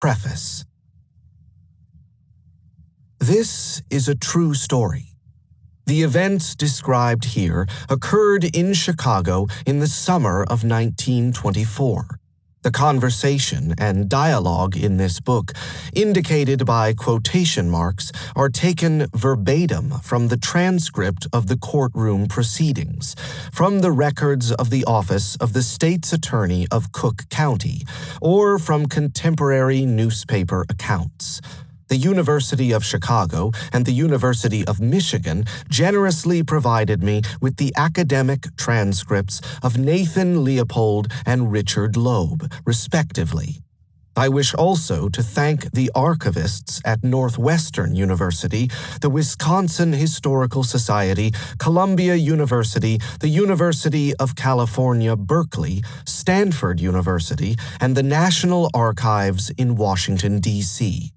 Preface. This is a true story. The events described here occurred in Chicago in the summer of 1924. The conversation and dialogue in this book, indicated by quotation marks, are taken verbatim from the transcript of the courtroom proceedings, from the records of the office of the state's attorney of Cook County, or from contemporary newspaper accounts. The University of Chicago and the University of Michigan generously provided me with the academic transcripts of Nathan Leopold and Richard Loeb, respectively. I wish also to thank the archivists at Northwestern University, the Wisconsin Historical Society, Columbia University, the University of California, Berkeley, Stanford University, and the National Archives in Washington, D.C.,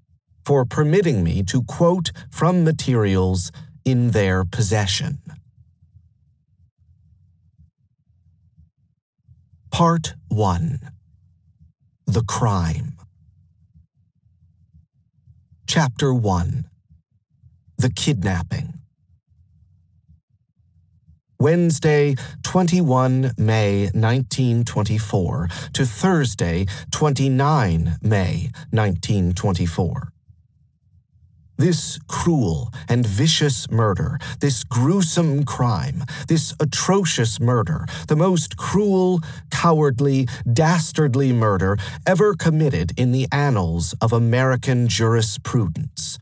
for permitting me to quote from materials in their possession. Part 1. The Crime. Chapter 1. The Kidnapping. Wednesday, 21 May 1924 to Thursday, 29 May 1924. This cruel and vicious murder, this gruesome crime, this atrocious murder, the most cruel, cowardly, dastardly murder ever committed in the annals of American jurisprudence.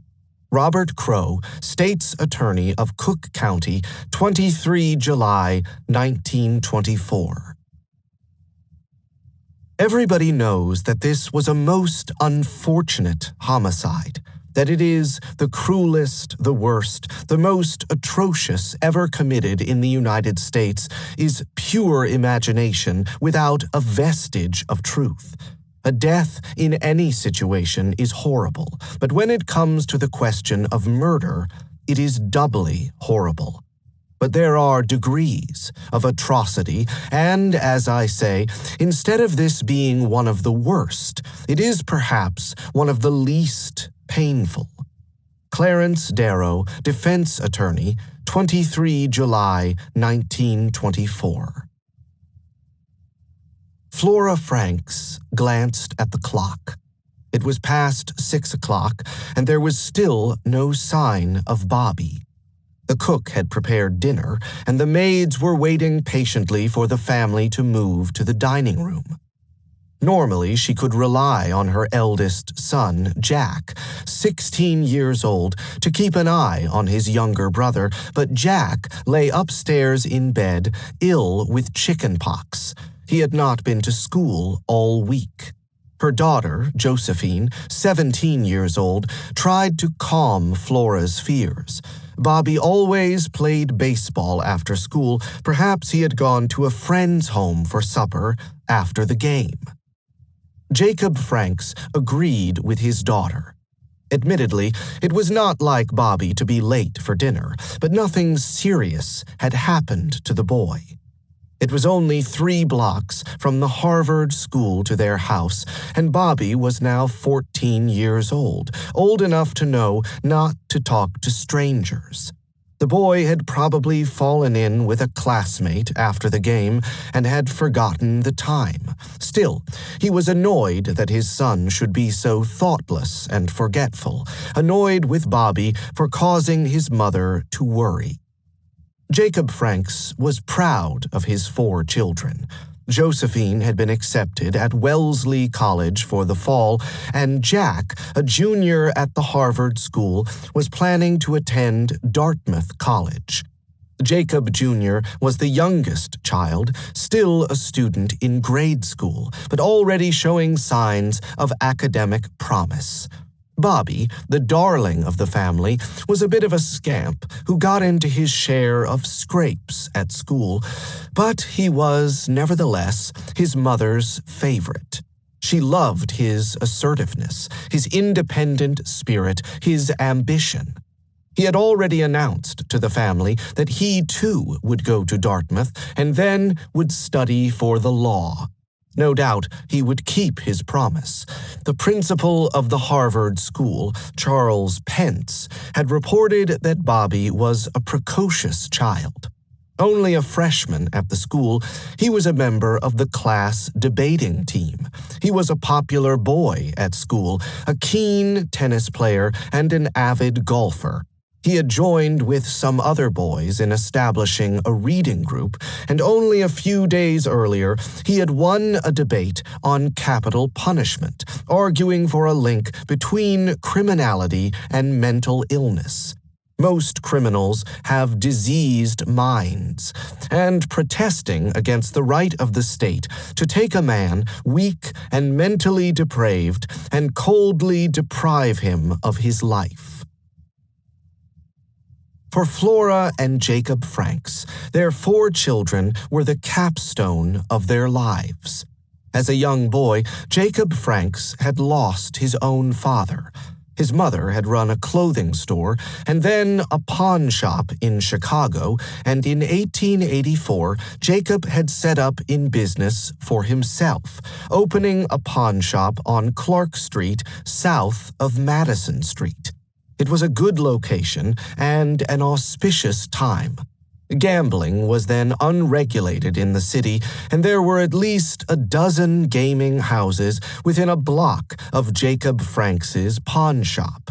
Robert Crowe, State's Attorney of Cook County, 23 July 1924. Everybody knows that this was a most unfortunate homicide, that it is the cruelest, the worst, the most atrocious ever committed in the United States, is pure imagination without a vestige of truth. A death in any situation is horrible, but when it comes to the question of murder, it is doubly horrible. But there are degrees of atrocity, and, as I say, instead of this being one of the worst, it is perhaps one of the least painful. Clarence Darrow, Defense Attorney, 23 July 1924. Flora Franks glanced at the clock. It was past 6 o'clock, and there was still no sign of Bobby. The cook had prepared dinner, and the maids were waiting patiently for the family to move to the dining room. Normally, she could rely on her eldest son, Jack, 16 years old, to keep an eye on his younger brother, but Jack lay upstairs in bed, ill with chickenpox. He had not been to school all week. Her daughter, Josephine, 17 years old, tried to calm Flora's fears. Bobby always played baseball after school. Perhaps he had gone to a friend's home for supper after the game. Jacob Franks agreed with his daughter. Admittedly, it was not like Bobby to be late for dinner, but nothing serious had happened to the boy. It was only 3 blocks from the Harvard school to their house, and Bobby was now 14 years old enough to know not to talk to strangers. The boy had probably fallen in with a classmate after the game and had forgotten the time. Still, he was annoyed that his son should be so thoughtless and forgetful, annoyed with Bobby for causing his mother to worry. Jacob Franks was proud of his 4 children. Josephine had been accepted at Wellesley College for the fall, and Jack, a junior at the Harvard School, was planning to attend Dartmouth College. Jacob Jr. was the youngest child, still a student in grade school, but already showing signs of academic promise. Bobby, the darling of the family, was a bit of a scamp who got into his share of scrapes at school, but he was, nevertheless, his mother's favorite. She loved his assertiveness, his independent spirit, his ambition. He had already announced to the family that he, too, would go to Dartmouth and then would study for the law. No doubt he would keep his promise. The principal of the Harvard school, Charles Pence, had reported that Bobby was a precocious child. Only a freshman at the school, he was a member of the class debating team. He was a popular boy at school, a keen tennis player, and an avid golfer. He had joined with some other boys in establishing a reading group, and only a few days earlier, he had won a debate on capital punishment, arguing for a link between criminality and mental illness. Most criminals have diseased minds, and protesting against the right of the state to take a man weak and mentally depraved and coldly deprive him of his life. For Flora and Jacob Franks, their 4 children were the capstone of their lives. As a young boy, Jacob Franks had lost his own father. His mother had run a clothing store and then a pawn shop in Chicago, and in 1884, Jacob had set up in business for himself, opening a pawn shop on Clark Street south of Madison Street. It was a good location and an auspicious time. Gambling was then unregulated in the city, and there were at least a dozen gaming houses within a block of Jacob Franks's pawn shop.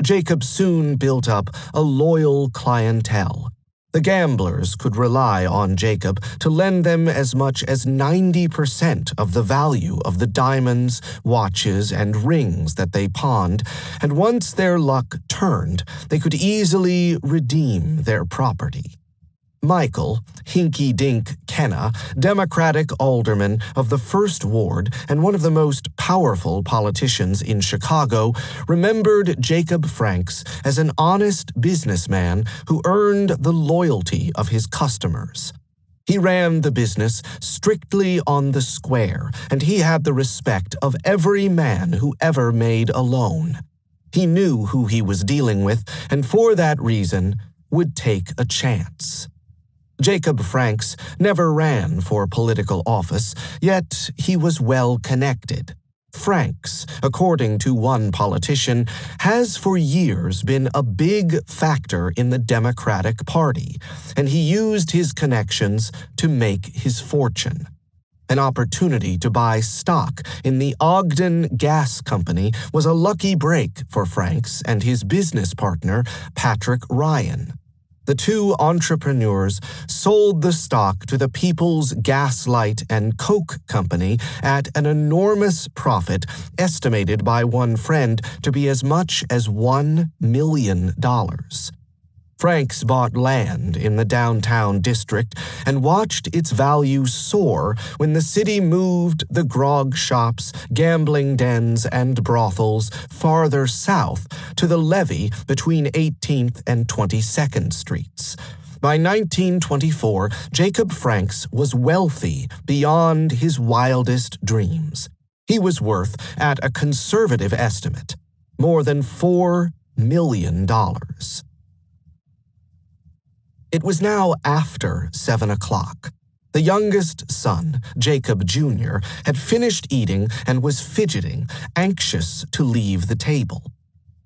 Jacob soon built up a loyal clientele. The gamblers could rely on Jacob to lend them as much as 90% of the value of the diamonds, watches, and rings that they pawned, and once their luck turned, they could easily redeem their property. Michael Hinky Dink Kenna, Democratic alderman of the First Ward and one of the most powerful politicians in Chicago, remembered Jacob Franks as an honest businessman who earned the loyalty of his customers. He ran the business strictly on the square, and he had the respect of every man who ever made a loan. He knew who he was dealing with, and for that reason would take a chance. Jacob Franks never ran for political office, yet he was well connected. Franks, according to one politician, has for years been a big factor in the Democratic Party, and he used his connections to make his fortune. An opportunity to buy stock in the Ogden Gas Company was a lucky break for Franks and his business partner, Patrick Ryan. The two entrepreneurs sold the stock to the People's Gaslight and Coke Company at an enormous profit estimated by one friend to be as much as $1 million. Franks bought land in the downtown district and watched its value soar when the city moved the grog shops, gambling dens, and brothels farther south to the levee between 18th and 22nd Streets. By 1924, Jacob Franks was wealthy beyond his wildest dreams. He was worth, at a conservative estimate, more than $4 million. It was now after 7 o'clock. The youngest son, Jacob Jr., had finished eating and was fidgeting, anxious to leave the table.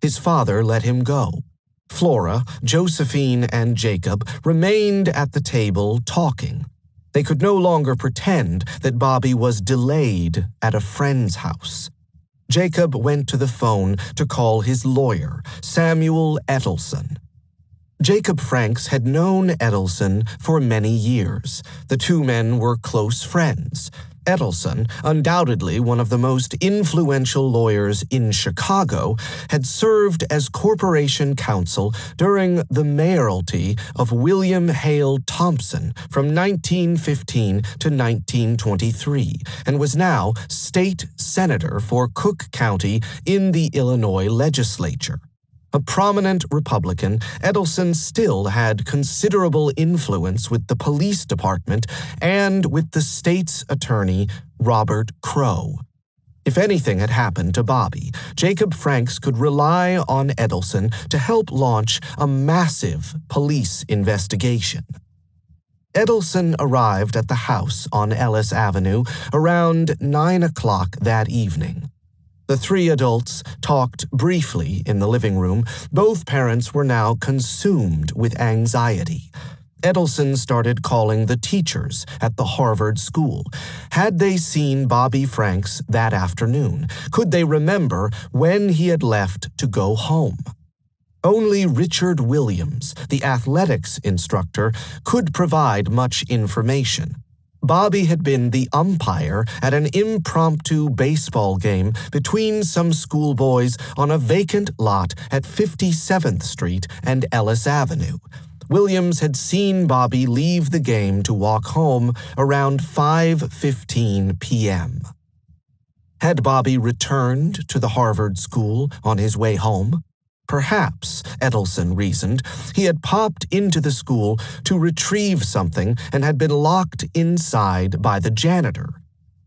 His father let him go. Flora, Josephine, and Jacob remained at the table talking. They could no longer pretend that Bobby was delayed at a friend's house. Jacob went to the phone to call his lawyer, Samuel Edelson. Jacob Franks had known Edelson for many years. The two men were close friends. Edelson, undoubtedly one of the most influential lawyers in Chicago, had served as corporation counsel during the mayoralty of William Hale Thompson from 1915 to 1923 and was now state senator for Cook County in the Illinois legislature. A prominent Republican, Edelson still had considerable influence with the police department and with the state's attorney, Robert Crow. If anything had happened to Bobby, Jacob Franks could rely on Edelson to help launch a massive police investigation. Edelson arrived at the house on Ellis Avenue around 9 o'clock that evening. The three adults talked briefly in the living room. Both parents were now consumed with anxiety. Edelson started calling the teachers at the Harvard school. Had they seen Bobby Franks that afternoon? Could they remember when he had left to go home? Only Richard Williams, the athletics instructor, could provide much information. Bobby had been the umpire at an impromptu baseball game between some schoolboys on a vacant lot at 57th Street and Ellis Avenue. Williams had seen Bobby leave the game to walk home around 5:15 p.m. Had Bobby returned to the Harvard school on his way home? Perhaps, Edelson reasoned, he had popped into the school to retrieve something and had been locked inside by the janitor.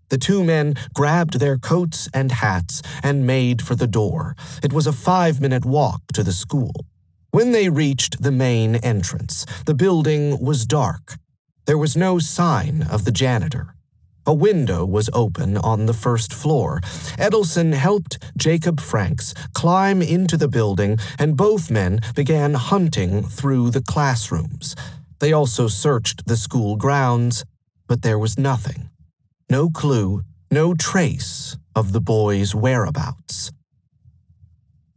The two men grabbed their coats and hats and made for the door. It was a 5-minute walk to the school. When they reached the main entrance, the building was dark. There was no sign of the janitor. A window was open on the first floor. Edelson helped Jacob Franks climb into the building, and both men began hunting through the classrooms. They also searched the school grounds, but there was nothing. No clue, no trace of the boys' whereabouts.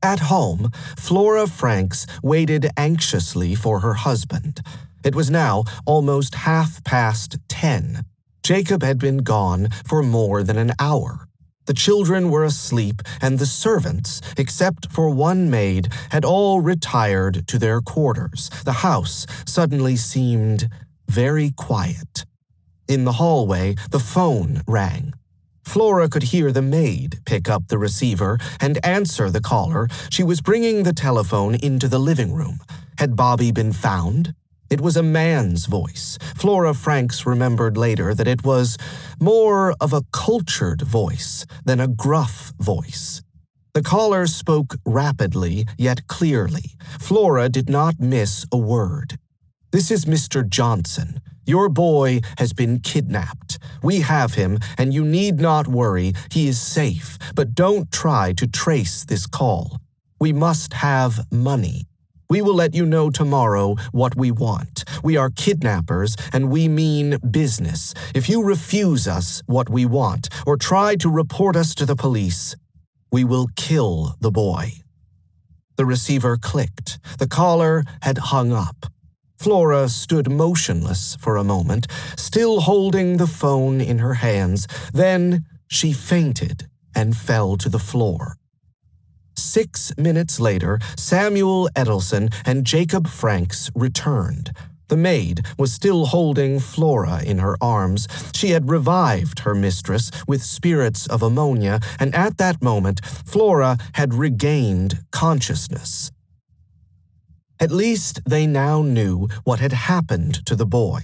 At home, Flora Franks waited anxiously for her husband. It was now almost 10:30. Jacob had been gone for more than an hour. The children were asleep, and the servants, except for one maid, had all retired to their quarters. The house suddenly seemed very quiet. In the hallway, the phone rang. Flora could hear the maid pick up the receiver and answer the caller. She was bringing the telephone into the living room. Had Bobby been found? It was a man's voice. Flora Franks remembered later that it was more of a cultured voice than a gruff voice. The caller spoke rapidly yet clearly. Flora did not miss a word. "This is Mr. Johnson. Your boy has been kidnapped. We have him, and you need not worry. He is safe, but don't try to trace this call. We must have money. We will let you know tomorrow what we want. We are kidnappers, and we mean business. If you refuse us what we want, or try to report us to the police, we will kill the boy." The receiver clicked. The caller had hung up. Flora stood motionless for a moment, still holding the phone in her hands. Then she fainted and fell to the floor. 6 minutes later, Samuel Edelson and Jacob Franks returned. The maid was still holding Flora in her arms. She had revived her mistress with spirits of ammonia, and at that moment, Flora had regained consciousness. At least they now knew what had happened to the boy,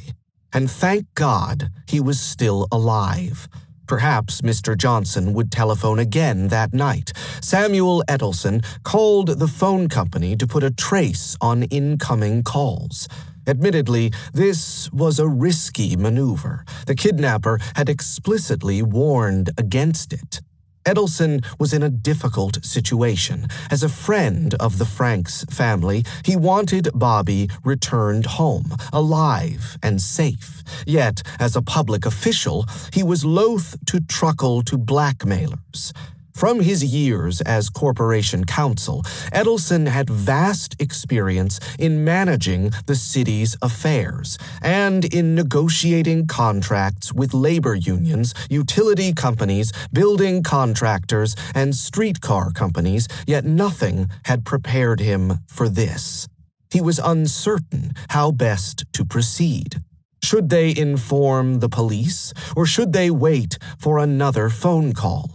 and thank God he was still alive. Perhaps Mr. Johnson would telephone again that night. Samuel Edelson called the phone company to put a trace on incoming calls. Admittedly, this was a risky maneuver. The kidnapper had explicitly warned against it. Edelson was in a difficult situation. As a friend of the Franks family, he wanted Bobby returned home, alive and safe. Yet, as a public official, he was loath to truckle to blackmailers. From his years as corporation counsel, Edelson had vast experience in managing the city's affairs and in negotiating contracts with labor unions, utility companies, building contractors, and streetcar companies, yet nothing had prepared him for this. He was uncertain how best to proceed. Should they inform the police, or should they wait for another phone call?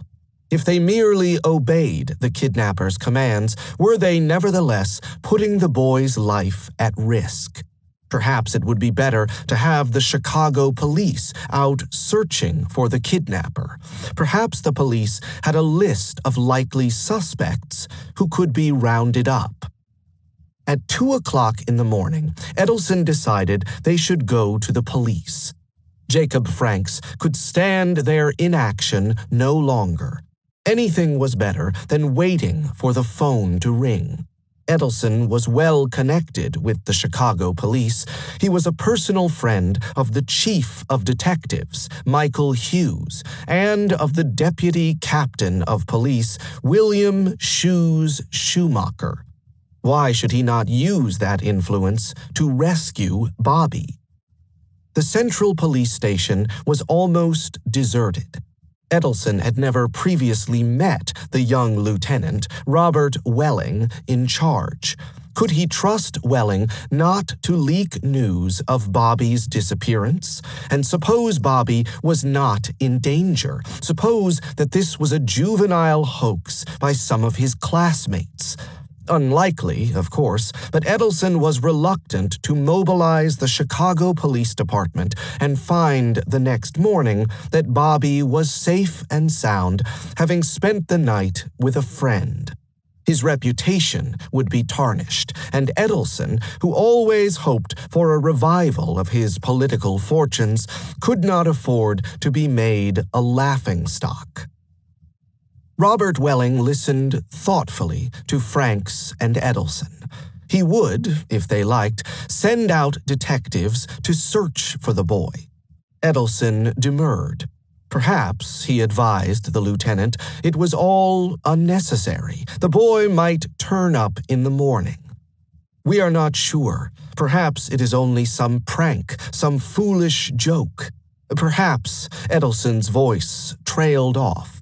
If they merely obeyed the kidnapper's commands, were they nevertheless putting the boy's life at risk? Perhaps it would be better to have the Chicago police out searching for the kidnapper. Perhaps the police had a list of likely suspects who could be rounded up. At 2 o'clock in the morning, Edelson decided they should go to the police. Jacob Franks could stand their inaction no longer. Anything was better than waiting for the phone to ring. Edelson was well connected with the Chicago police. He was a personal friend of the chief of detectives, Michael Hughes, and of the deputy captain of police, William Shoes Schumacher. Why should he not use that influence to rescue Bobby? The central police station was almost deserted. Edelson had never previously met the young lieutenant, Robert Welling, in charge. Could he trust Welling not to leak news of Bobby's disappearance? And suppose Bobby was not in danger. Suppose that this was a juvenile hoax by some of his classmates. Unlikely, of course, but Edelson was reluctant to mobilize the Chicago Police Department and find the next morning that Bobby was safe and sound, having spent the night with a friend. His reputation would be tarnished, and Edelson, who always hoped for a revival of his political fortunes, could not afford to be made a laughingstock. Robert Welling listened thoughtfully to Franks and Edelson. He would, if they liked, send out detectives to search for the boy. Edelson demurred. Perhaps, he advised the lieutenant, it was all unnecessary. The boy might turn up in the morning. We are not sure. Perhaps it is only some prank, some foolish joke. Perhaps Edelson's voice trailed off.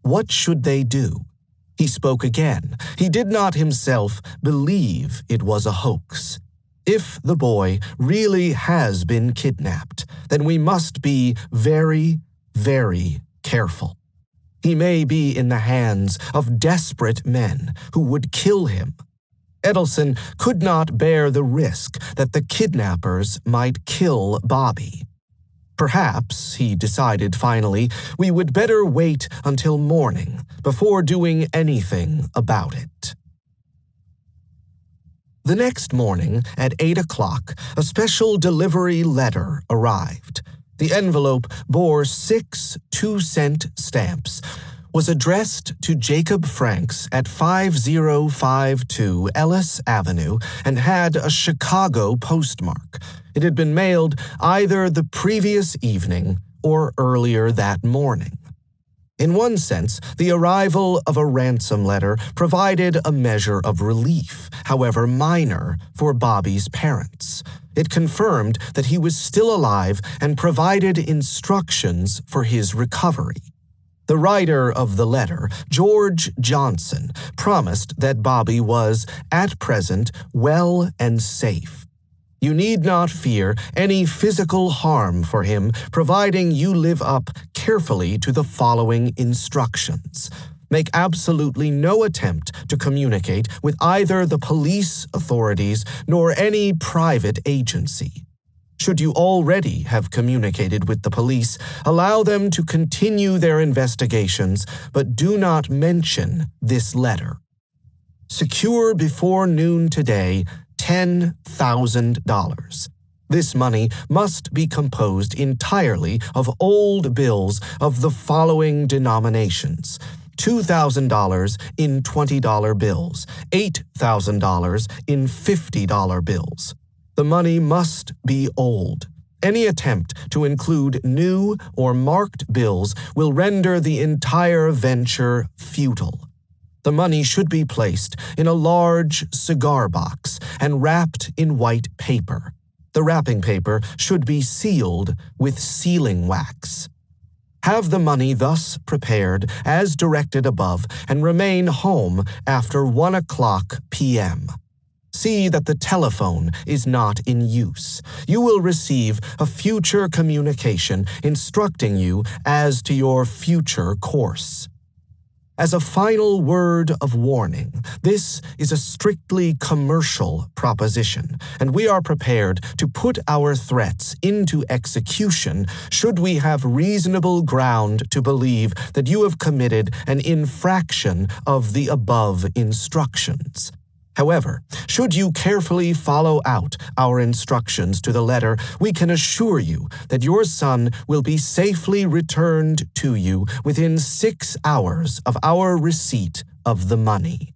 What should they do? He spoke again. He did not himself believe it was a hoax. If the boy really has been kidnapped, then we must be very, very careful. He may be in the hands of desperate men who would kill him. Edelson could not bear the risk that the kidnappers might kill Bobby. Perhaps, he decided finally, we would better wait until morning before doing anything about it. The next morning, at 8 o'clock, a special delivery letter arrived. The envelope bore 6 2-cent stamps, was addressed to Jacob Franks at 5052 Ellis Avenue, and had a Chicago postmark. It had been mailed either the previous evening or earlier that morning. In one sense, the arrival of a ransom letter provided a measure of relief, however minor, for Bobby's parents. It confirmed that he was still alive and provided instructions for his recovery. The writer of the letter, George Johnson, promised that Bobby was, at present, well and safe. You need not fear any physical harm for him, providing you live up carefully to the following instructions. Make absolutely no attempt to communicate with either the police authorities nor any private agency. Should you already have communicated with the police, allow them to continue their investigations, but do not mention this letter. Secure before noon today $10,000. This money must be composed entirely of old bills of the following denominations: $2,000 in $20 bills, $8,000 in $50 bills. The money must be old. Any attempt to include new or marked bills will render the entire venture futile. The money should be placed in a large cigar box and wrapped in white paper. The wrapping paper should be sealed with sealing wax. Have the money thus prepared as directed above and remain home after 1 p.m. See that the telephone is not in use. You will receive a future communication instructing you as to your future course. As a final word of warning, this is a strictly commercial proposition, and we are prepared to put our threats into execution should we have reasonable ground to believe that you have committed an infraction of the above instructions. However, should you carefully follow out our instructions to the letter, we can assure you that your son will be safely returned to you within 6 hours of our receipt of the money."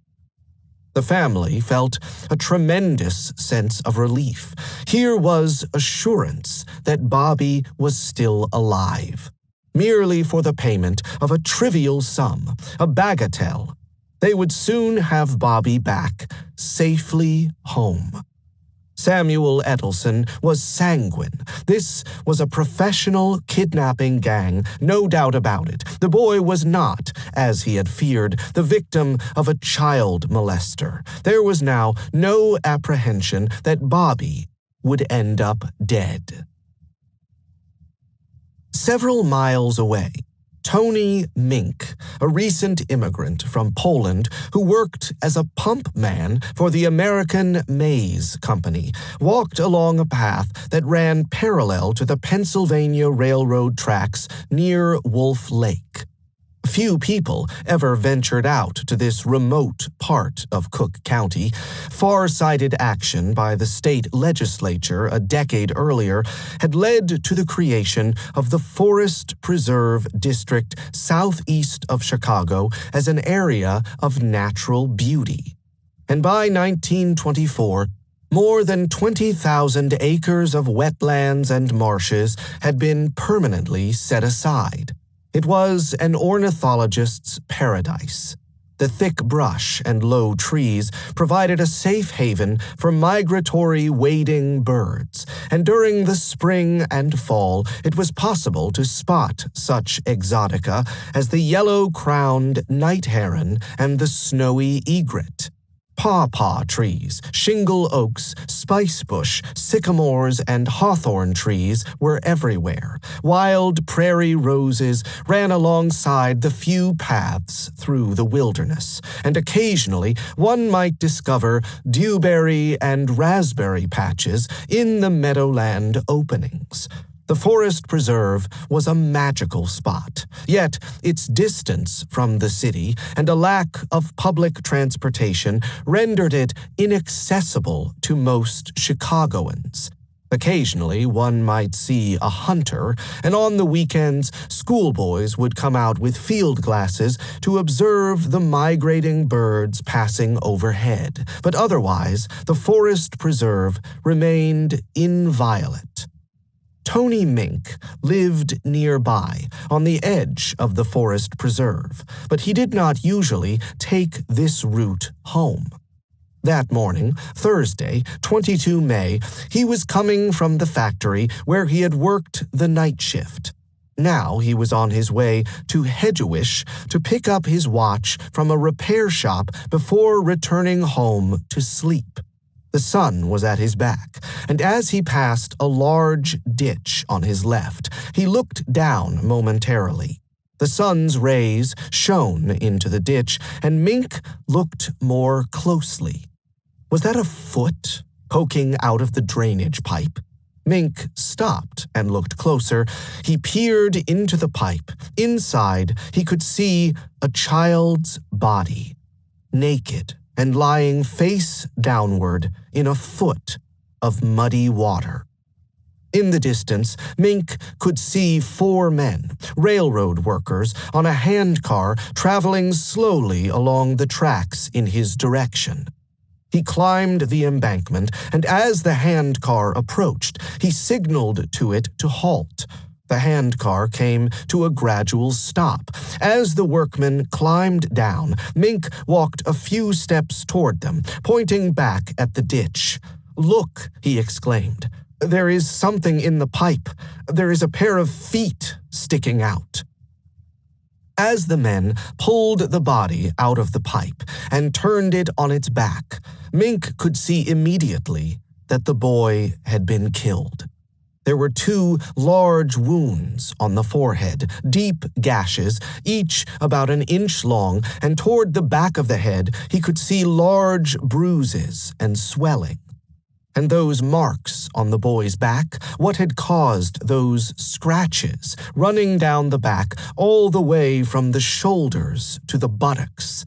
The family felt a tremendous sense of relief. Here was assurance that Bobby was still alive. Merely for the payment of a trivial sum, a bagatelle, they would soon have Bobby back, safely home. Samuel Edelson was sanguine. This was a professional kidnapping gang, no doubt about it. The boy was not, as he had feared, the victim of a child molester. There was now no apprehension that Bobby would end up dead. Several miles away, Tony Mink, a recent immigrant from Poland who worked as a pump man for the American Maize Company, walked along a path that ran parallel to the Pennsylvania Railroad tracks near Wolf Lake. Few people ever ventured out to this remote part of Cook County. Far-sighted action by the state legislature a decade earlier had led to the creation of the Forest Preserve District southeast of Chicago as an area of natural beauty. And by 1924, more than 20,000 acres of wetlands and marshes had been permanently set aside. It was an ornithologist's paradise. The thick brush and low trees provided a safe haven for migratory wading birds, and during the spring and fall it was possible to spot such exotica as the yellow-crowned night heron and the snowy egret. Pawpaw trees, shingle oaks, spicebush, sycamores, and hawthorn trees were everywhere. Wild prairie roses ran alongside the few paths through the wilderness, and occasionally one might discover dewberry and raspberry patches in the meadowland openings. The Forest Preserve was a magical spot, yet its distance from the city and a lack of public transportation rendered it inaccessible to most Chicagoans. Occasionally, one might see a hunter, and on the weekends, schoolboys would come out with field glasses to observe the migrating birds passing overhead. But otherwise, the Forest Preserve remained inviolate. Tony Mink lived nearby, on the edge of the Forest Preserve, but he did not usually take this route home. That morning, Thursday, 22 May, he was coming from the factory where he had worked the night shift. Now he was on his way to Hedgewish to pick up his watch from a repair shop before returning home to sleep. The sun was at his back, and as he passed a large ditch on his left, he looked down momentarily. The sun's rays shone into the ditch, and Mink looked more closely. Was that a foot poking out of the drainage pipe? Mink stopped and looked closer. He peered into the pipe. Inside, he could see a child's body, naked and lying face downward in a foot of muddy water. In the distance, Mink could see 4 men, railroad workers, on a handcar traveling slowly along the tracks in his direction. He climbed the embankment, and as the handcar approached, he signaled to it to halt. The handcar came to a gradual stop. As the workmen climbed down, Mink walked a few steps toward them, pointing back at the ditch. "Look," he exclaimed. "There is something in the pipe. There is a pair of feet sticking out." As the men pulled the body out of the pipe and turned it on its back, Mink could see immediately that the boy had been killed. There were 2 large wounds on the forehead, deep gashes, each about an inch long, and toward the back of the head he could see large bruises and swelling. And those marks on the boy's back, what had caused those scratches running down the back all the way from the shoulders to the buttocks?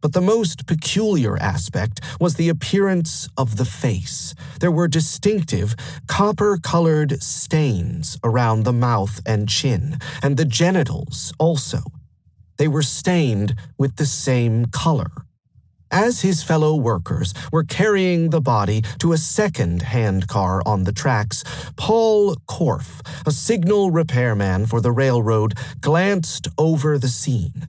But the most peculiar aspect was the appearance of the face. There were distinctive, copper-colored stains around the mouth and chin, and the genitals also. They were stained with the same color. As his fellow workers were carrying the body to a second handcar on the tracks, Paul Korff, a signal repairman for the railroad, glanced over the scene.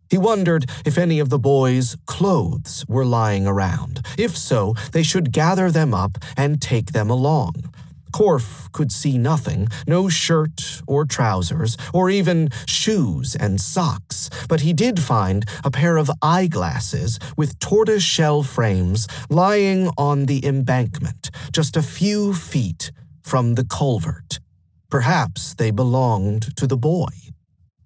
He wondered if any of the boys' clothes were lying around. If so, they should gather them up and take them along. Korff could see nothing, no shirt or trousers, or even shoes and socks, but he did find a pair of eyeglasses with tortoise-shell frames lying on the embankment, just a few feet from the culvert. Perhaps they belonged to the boy.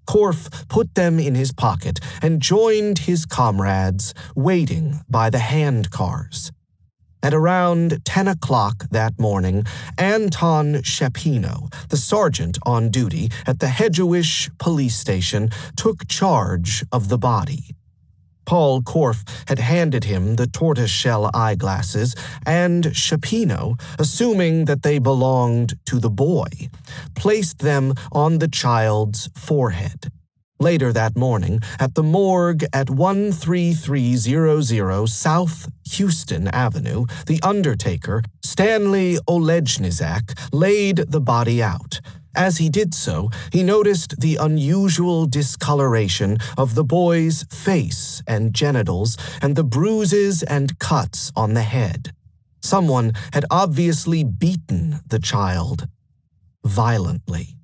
Korff put them in his pocket and joined his comrades waiting by the handcars. At around 10 o'clock that morning, Anton Shapino, the sergeant on duty at the Hedgewish police station, took charge of the body. Paul Korff had handed him the tortoiseshell eyeglasses, and Shapino, assuming that they belonged to the boy, placed them on the child's forehead. Later that morning, at the morgue at 13300 South Houston Avenue, the undertaker, Stanley Olejniczak, laid the body out. As he did so, he noticed the unusual discoloration of the boy's face and genitals and the bruises and cuts on the head. Someone had obviously beaten the child violently.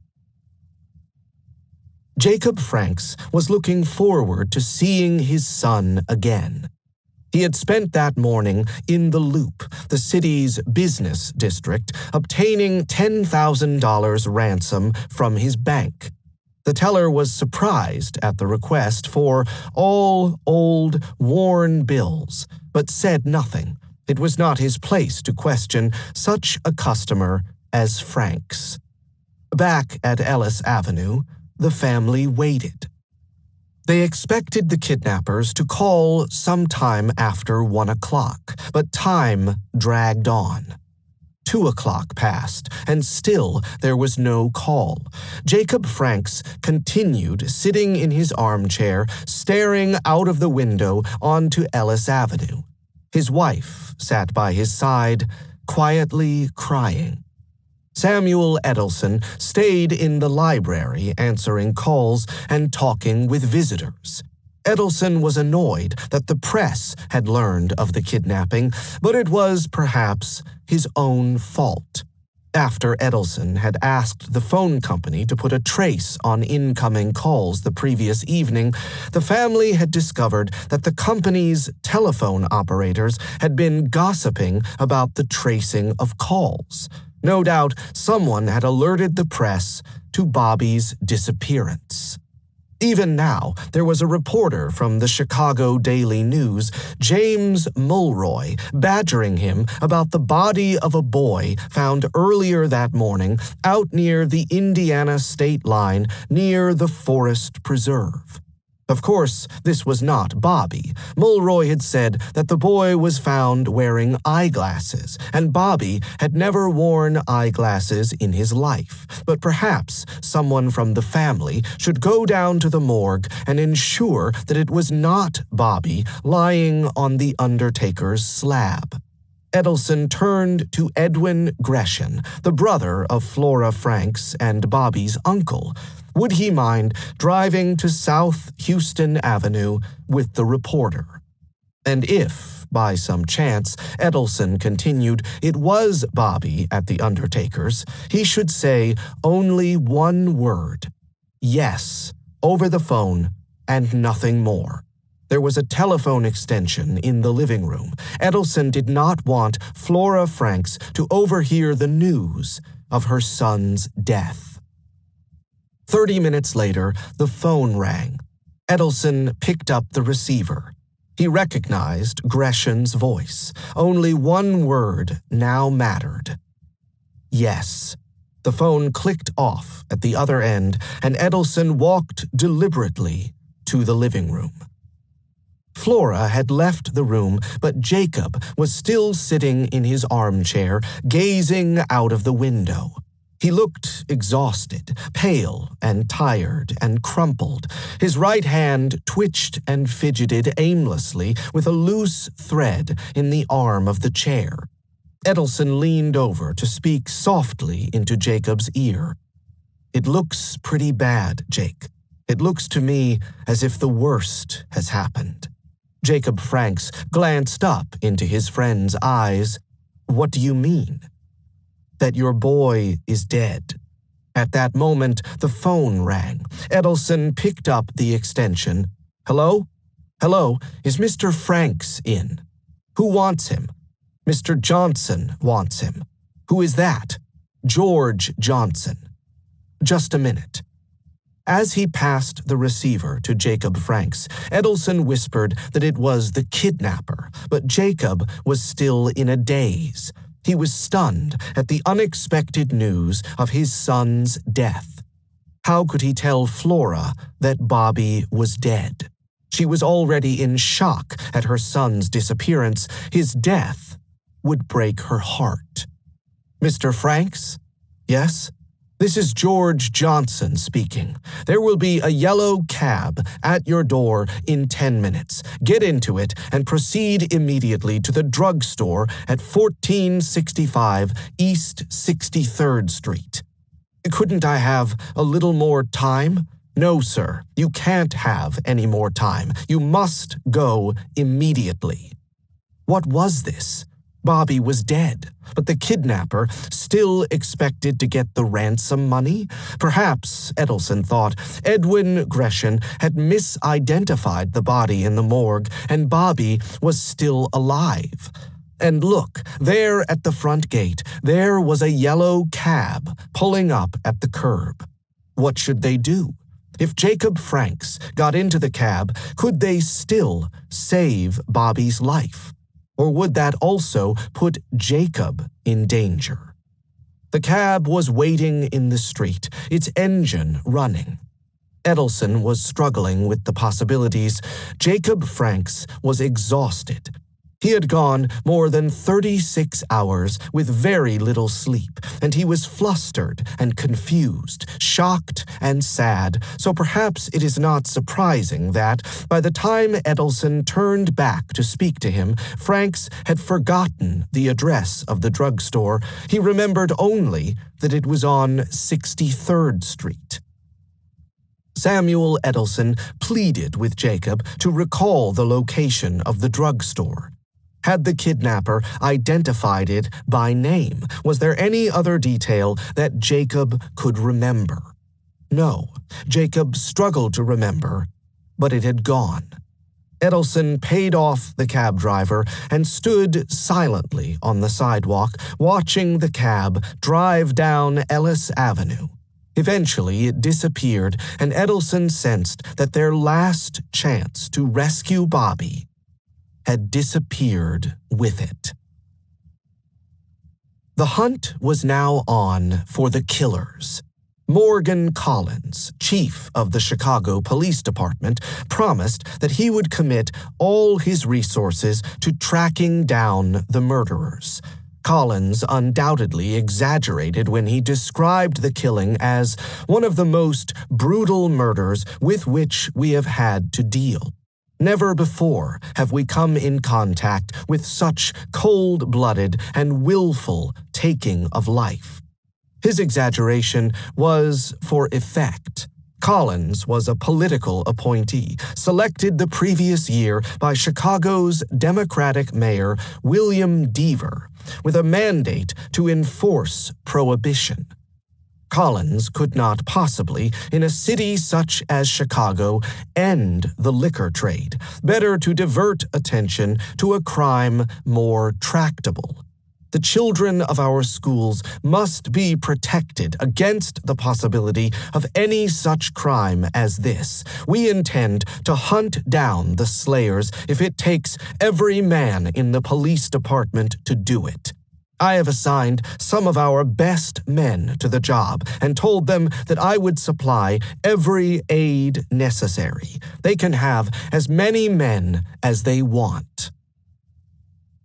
Jacob Franks was looking forward to seeing his son again. He had spent that morning in the Loop, the city's business district, obtaining $10,000 ransom from his bank. The teller was surprised at the request for all old, worn bills, but said nothing. It was not his place to question such a customer as Franks. Back at Ellis Avenue, the family waited. They expected the kidnappers to call sometime after 1 o'clock, but time dragged on. 2 o'clock passed, and still there was no call. Jacob Franks continued sitting in his armchair, staring out of the window onto Ellis Avenue. His wife sat by his side, quietly crying. Samuel Edelson stayed in the library answering calls and talking with visitors. Edelson was annoyed that the press had learned of the kidnapping, but it was perhaps his own fault. After Edelson had asked the phone company to put a trace on incoming calls the previous evening, the family had discovered that the company's telephone operators had been gossiping about the tracing of calls. No doubt someone had alerted the press to Bobby's disappearance. Even now, there was a reporter from the Chicago Daily News, James Mulroy, badgering him about the body of a boy found earlier that morning out near the Indiana state line near the Forest Preserve. Of course, this was not Bobby. Mulroy had said that the boy was found wearing eyeglasses, and Bobby had never worn eyeglasses in his life. But perhaps someone from the family should go down to the morgue and ensure that it was not Bobby lying on the undertaker's slab. Edelson turned to Edwin Gresham, the brother of Flora Franks and Bobby's uncle. Would he mind driving to South Houston Avenue with the reporter? And if, by some chance, Edelson continued it was Bobby at the undertaker's, he should say only one word, yes, over the phone, and nothing more. There was a telephone extension in the living room. Edelson did not want Flora Franks to overhear the news of her son's death. 30 minutes later, the phone rang. Edelson picked up the receiver. He recognized Gresham's voice. Only one word now mattered. Yes. The phone clicked off at the other end, and Edelson walked deliberately to the living room. Flora had left the room, but Jacob was still sitting in his armchair, gazing out of the window. He looked exhausted, pale and tired and crumpled. His right hand twitched and fidgeted aimlessly with a loose thread in the arm of the chair. Edelson leaned over to speak softly into Jacob's ear. "It looks pretty bad, Jake. It looks to me as if the worst has happened." Jacob Franks glanced up into his friend's eyes. "What do you mean?" "That your boy is dead." At that moment, the phone rang. Edelson picked up the extension. "Hello? Hello, is Mr. Franks in? Who wants him?" "Mr. Johnson wants him." "Who is that?" "George Johnson." "Just a minute." As he passed the receiver to Jacob Franks, Edelson whispered that it was the kidnapper, but Jacob was still in a daze. He was stunned at the unexpected news of his son's death. How could he tell Flora that Bobby was dead? She was already in shock at her son's disappearance. His death would break her heart. "Mr. Franks?" "Yes?" "This is George Johnson speaking. There will be a yellow cab at your door in 10 minutes. Get into it and proceed immediately to the drugstore at 1465 East 63rd Street. "Couldn't I have a little more time?" "No, sir. You can't have any more time. You must go immediately." What was this? Bobby was dead, but the kidnapper still expected to get the ransom money? Perhaps, Edelson thought, Edwin Gresham had misidentified the body in the morgue and Bobby was still alive. And look, there at the front gate, there was a yellow cab pulling up at the curb. What should they do? If Jacob Franks got into the cab, could they still save Bobby's life? Or would that also put Jacob in danger? The cab was waiting in the street, its engine running. Edelson was struggling with the possibilities. Jacob Franks was exhausted. He had gone more than 36 hours with very little sleep, and he was flustered and confused, shocked and sad, so perhaps it is not surprising that, by the time Edelson turned back to speak to him, Franks had forgotten the address of the drugstore. He remembered only that it was on 63rd Street. Samuel Edelson pleaded with Jacob to recall the location of the drugstore. Had the kidnapper identified it by name? Was there any other detail that Jacob could remember? No, Jacob struggled to remember, but it had gone. Edelson paid off the cab driver and stood silently on the sidewalk, watching the cab drive down Ellis Avenue. Eventually, it disappeared, and Edelson sensed that their last chance to rescue Bobby had disappeared with it. The hunt was now on for the killers. Morgan Collins, chief of the Chicago Police Department, promised that he would commit all his resources to tracking down the murderers. Collins undoubtedly exaggerated when he described the killing as one of the most brutal murders with which we have had to deal. Never before have we come in contact with such cold-blooded and willful taking of life. His exaggeration was for effect. Collins was a political appointee, selected the previous year by Chicago's Democratic Mayor William Deaver, with a mandate to enforce prohibition. Collins could not possibly, in a city such as Chicago, end the liquor trade. Better to divert attention to a crime more tractable. The children of our schools must be protected against the possibility of any such crime as this. We intend to hunt down the slayers if it takes every man in the police department to do it. I have assigned some of our best men to the job and told them that I would supply every aid necessary. They can have as many men as they want."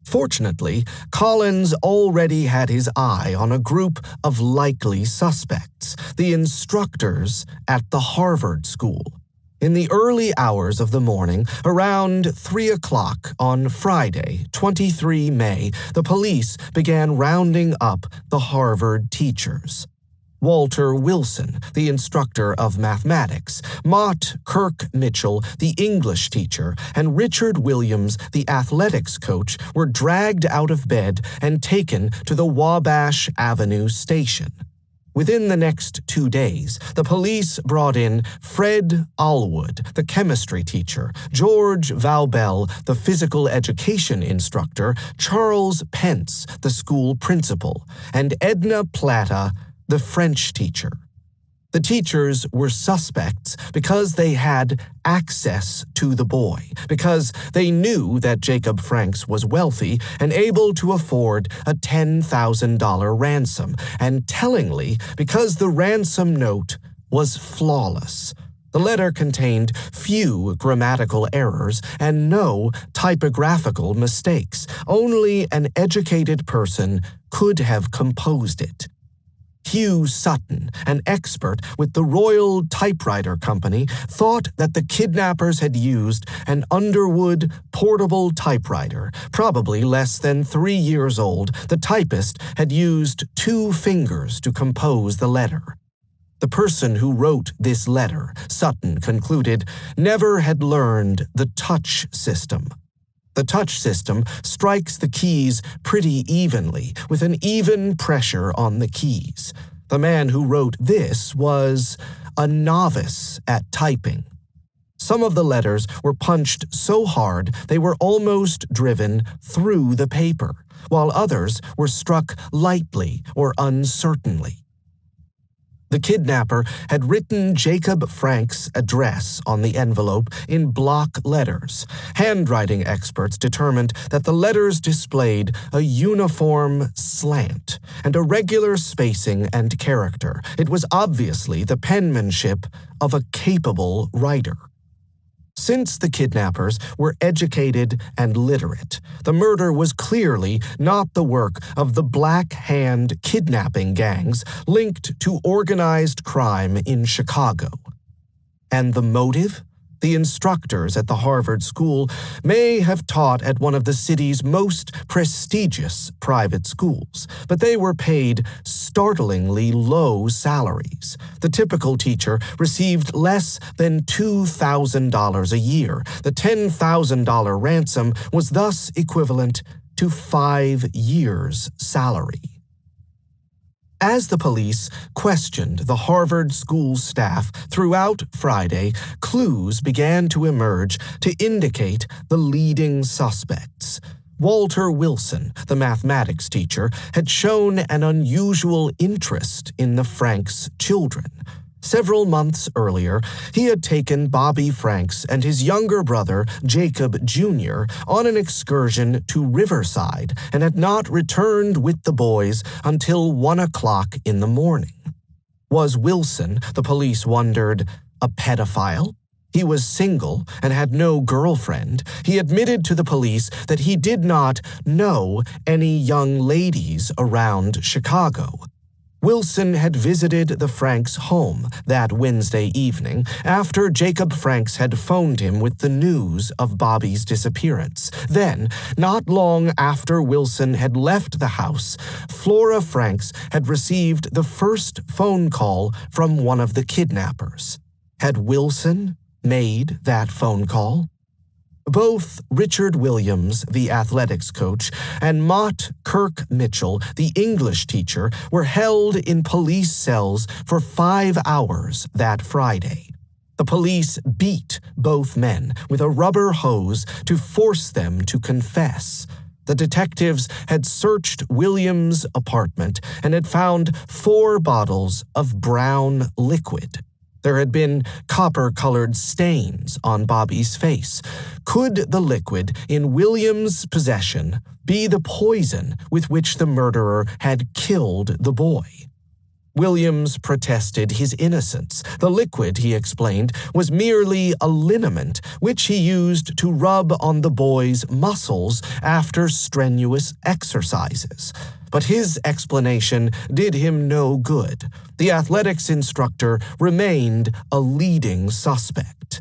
Fortunately, Collins already had his eye on a group of likely suspects, the instructors at the Harvard School. In the early hours of the morning, around 3 o'clock on Friday, 23 May, the police began rounding up the Harvard teachers. Walter Wilson, the instructor of mathematics, Mott Kirk Mitchell, the English teacher, and Richard Williams, the athletics coach, were dragged out of bed and taken to the Wabash Avenue station. Within the next 2 days, the police brought in Fred Allwood, the chemistry teacher, George Valbell, the physical education instructor, Charles Pence, the school principal, and Edna Plata, the French teacher. The teachers were suspects because they had access to the boy, because they knew that Jacob Franks was wealthy and able to afford a $10,000 ransom, and tellingly, because the ransom note was flawless. The letter contained few grammatical errors and no typographical mistakes. Only an educated person could have composed it. Hugh Sutton, an expert with the Royal Typewriter Company, thought that the kidnappers had used an Underwood portable typewriter, probably less than 3 years old. The typist had used 2 fingers to compose the letter. The person who wrote this letter, Sutton concluded, never had learned the touch system. The touch system strikes the keys pretty evenly, with an even pressure on the keys. The man who wrote this was a novice at typing. Some of the letters were punched so hard they were almost driven through the paper, while others were struck lightly or uncertainly. The kidnapper had written Jacob Frank's address on the envelope in block letters. Handwriting experts determined that the letters displayed a uniform slant and a regular spacing and character. It was obviously the penmanship of a capable writer. Since the kidnappers were educated and literate, the murder was clearly not the work of the Black Hand kidnapping gangs linked to organized crime in Chicago. And the motive? The instructors at the Harvard School may have taught at one of the city's most prestigious private schools, but they were paid startlingly low salaries. The typical teacher received less than $2,000 a year. The $10,000 ransom was thus equivalent to 5 years' salary. As the police questioned the Harvard School staff throughout Friday, clues began to emerge to indicate the leading suspects. Walter Wilson, the mathematics teacher, had shown an unusual interest in the Franks' children. Several months earlier, he had taken Bobby Franks and his younger brother, Jacob Jr., on an excursion to Riverside and had not returned with the boys until 1 o'clock in the morning. Was Wilson, the police wondered, a pedophile? He was single and had no girlfriend. He admitted to the police that he did not know any young ladies around Chicago. Wilson had visited the Franks' home that Wednesday evening after Jacob Franks had phoned him with the news of Bobby's disappearance. Then, not long after Wilson had left the house, Flora Franks had received the first phone call from one of the kidnappers. Had Wilson made that phone call? Both Richard Williams, the athletics coach, and Mott Kirk Mitchell, the English teacher, were held in police cells for 5 hours that Friday. The police beat both men with a rubber hose to force them to confess. The detectives had searched Williams' apartment and had found 4 bottles of brown liquid. There had been copper-colored stains on Bobby's face. Could the liquid in Williams' possession be the poison with which the murderer had killed the boy? Williams protested his innocence. The liquid, he explained, was merely a liniment which he used to rub on the boy's muscles after strenuous exercises. But his explanation did him no good. The athletics instructor remained a leading suspect.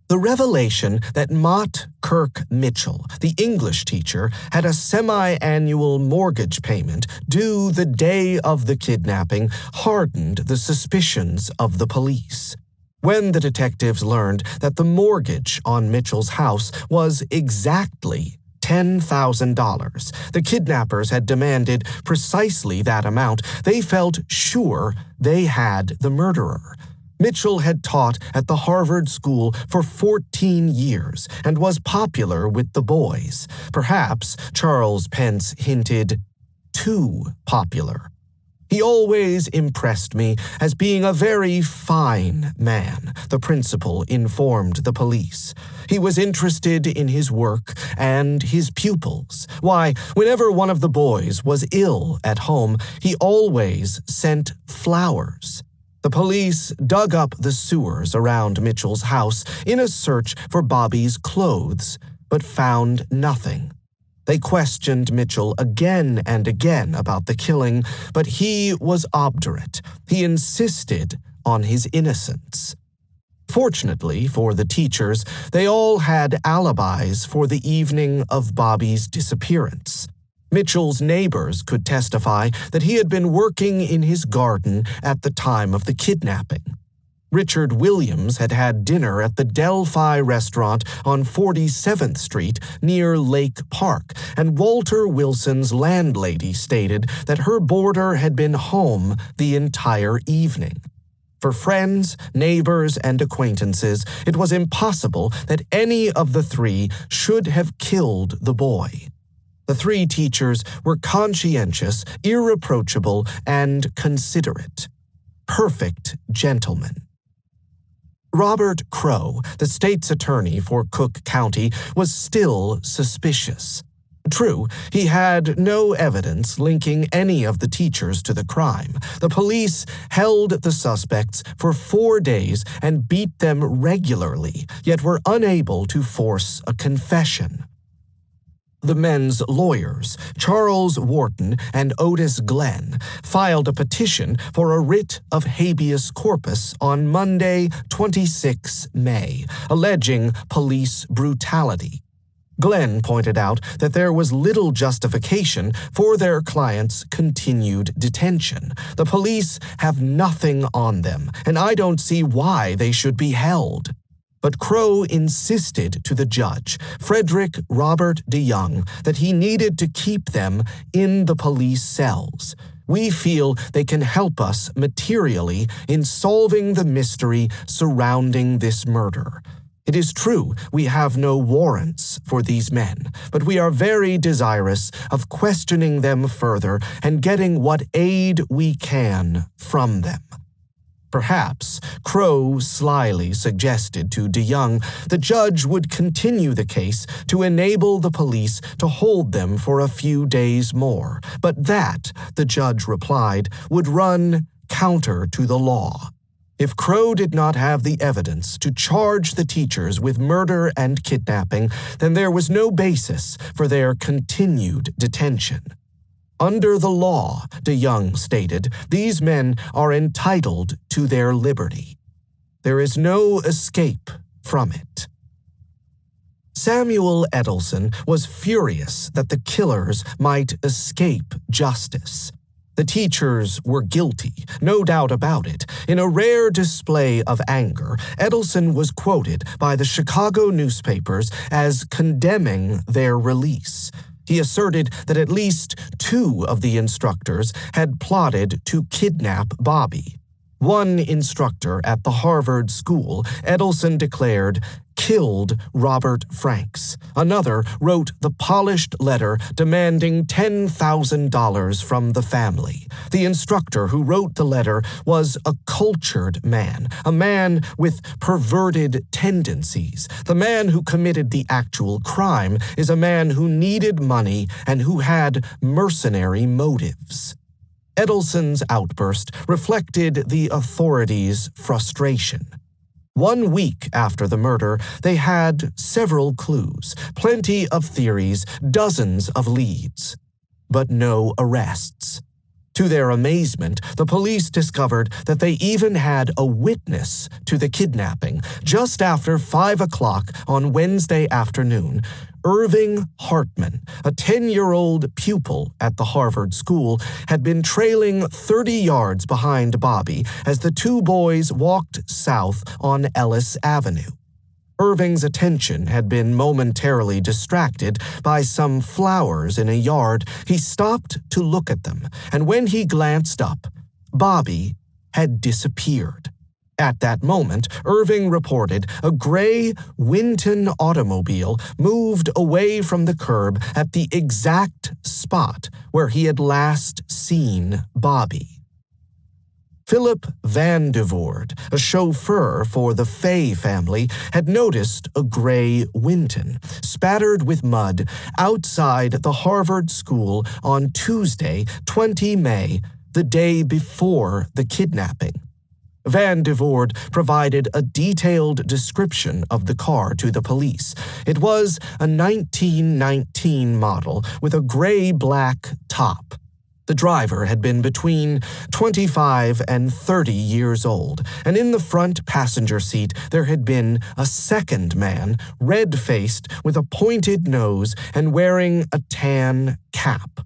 The revelation that Mott Kirk Mitchell, the English teacher, had a semi-annual mortgage payment due the day of the kidnapping hardened the suspicions of the police. When the detectives learned that the mortgage on Mitchell's house was exactly $10,000, the kidnappers had demanded precisely that amount, they felt sure they had the murderer. Mitchell had taught at the Harvard School for 14 years and was popular with the boys. Perhaps, Charles Pence hinted, too popular. He always impressed me as being a very fine man, the principal informed the police. He was interested in his work and his pupils. Why, whenever one of the boys was ill at home, he always sent flowers. The police dug up the sewers around Mitchell's house in a search for Bobby's clothes, but found nothing. They questioned Mitchell again and again about the killing, but he was obdurate. He insisted on his innocence. Fortunately for the teachers, they all had alibis for the evening of Bobby's disappearance. Mitchell's neighbors could testify that he had been working in his garden at the time of the kidnapping. Richard Williams had had dinner at the Delphi restaurant on 47th Street near Lake Park, and Walter Wilson's landlady stated that her boarder had been home the entire evening. For friends, neighbors, and acquaintances, it was impossible that any of the three should have killed the boy. The three teachers were conscientious, irreproachable, and considerate. Perfect gentlemen. Robert Crow, the state's attorney for Cook County, was still suspicious. True, he had no evidence linking any of the teachers to the crime. The police held the suspects for 4 days and beat them regularly, yet were unable to force a confession. The men's lawyers, Charles Wharton and Otis Glenn, filed a petition for a writ of habeas corpus on Monday, 26 May, alleging police brutality. Glenn pointed out that there was little justification for their client's continued detention. The police have nothing on them, and I don't see why they should be held. But Crow insisted to the judge, Frederick Robert DeYoung, that he needed to keep them in the police cells. We feel they can help us materially in solving the mystery surrounding this murder. It is true we have no warrants for these men, but we are very desirous of questioning them further and getting what aid we can from them. Perhaps, Crow slyly suggested to DeYoung the judge would continue the case to enable the police to hold them for a few days more, but that, the judge replied, would run counter to the law. If Crow did not have the evidence to charge the teachers with murder and kidnapping, then there was no basis for their continued detention. Under the law, DeYoung stated, these men are entitled to their liberty. There is no escape from it. Samuel Edelson was furious that the killers might escape justice. The teachers were guilty, no doubt about it. In a rare display of anger, Edelson was quoted by the Chicago newspapers as condemning their release. He asserted that at least 2 of the instructors had plotted to kidnap Bobby. One instructor at the Harvard school, Edelson declared, killed Robert Franks. Another wrote the polished letter demanding $10,000 from the family. The instructor who wrote the letter was a cultured man, a man with perverted tendencies. The man who committed the actual crime is a man who needed money and who had mercenary motives. Edelson's outburst reflected the authorities' frustration. 1 week after the murder, they had several clues, plenty of theories, dozens of leads, but no arrests. To their amazement, the police discovered that they even had a witness to the kidnapping. Just after 5 o'clock on Wednesday afternoon, Irving Hartman, a 10-year-old pupil at the Harvard school, had been trailing 30 yards behind Bobby as the two boys walked south on Ellis Avenue. Irving's attention had been momentarily distracted by some flowers in a yard. He stopped to look at them, and when he glanced up, Bobby had disappeared. At that moment, Irving reported a gray Winton automobile moved away from the curb at the exact spot where he had last seen Bobby. Philip Van de Voorde, a chauffeur for the Fay family, had noticed a gray Winton, spattered with mud, outside the Harvard school on Tuesday, 20 May, the day before the kidnapping. Van de Voorde provided a detailed description of the car to the police. It was a 1919 model with a gray-black top. The driver had been between 25 and 30 years old, and in the front passenger seat there had been a second man, red-faced, with a pointed nose and wearing a tan cap.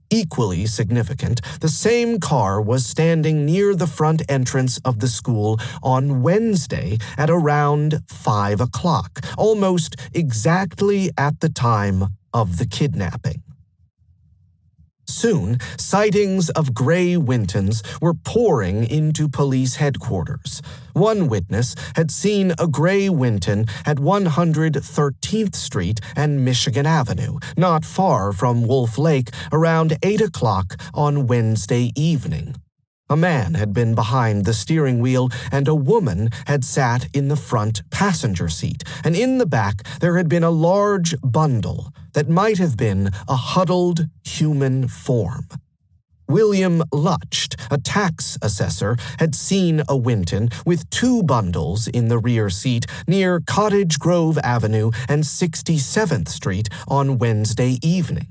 Equally significant, the same car was standing near the front entrance of the school on Wednesday at around 5 o'clock, almost exactly at the time of the kidnapping. Soon, sightings of gray Wintons were pouring into police headquarters. One witness had seen a gray Winton at 113th Street and Michigan Avenue, not far from Wolf Lake, around 8 o'clock on Wednesday evening. A man had been behind the steering wheel, and a woman had sat in the front passenger seat, and in the back there had been a large bundle that might have been a huddled human form. William Lucht, a tax assessor, had seen a Winton with 2 bundles in the rear seat near Cottage Grove Avenue and 67th Street on Wednesday evening.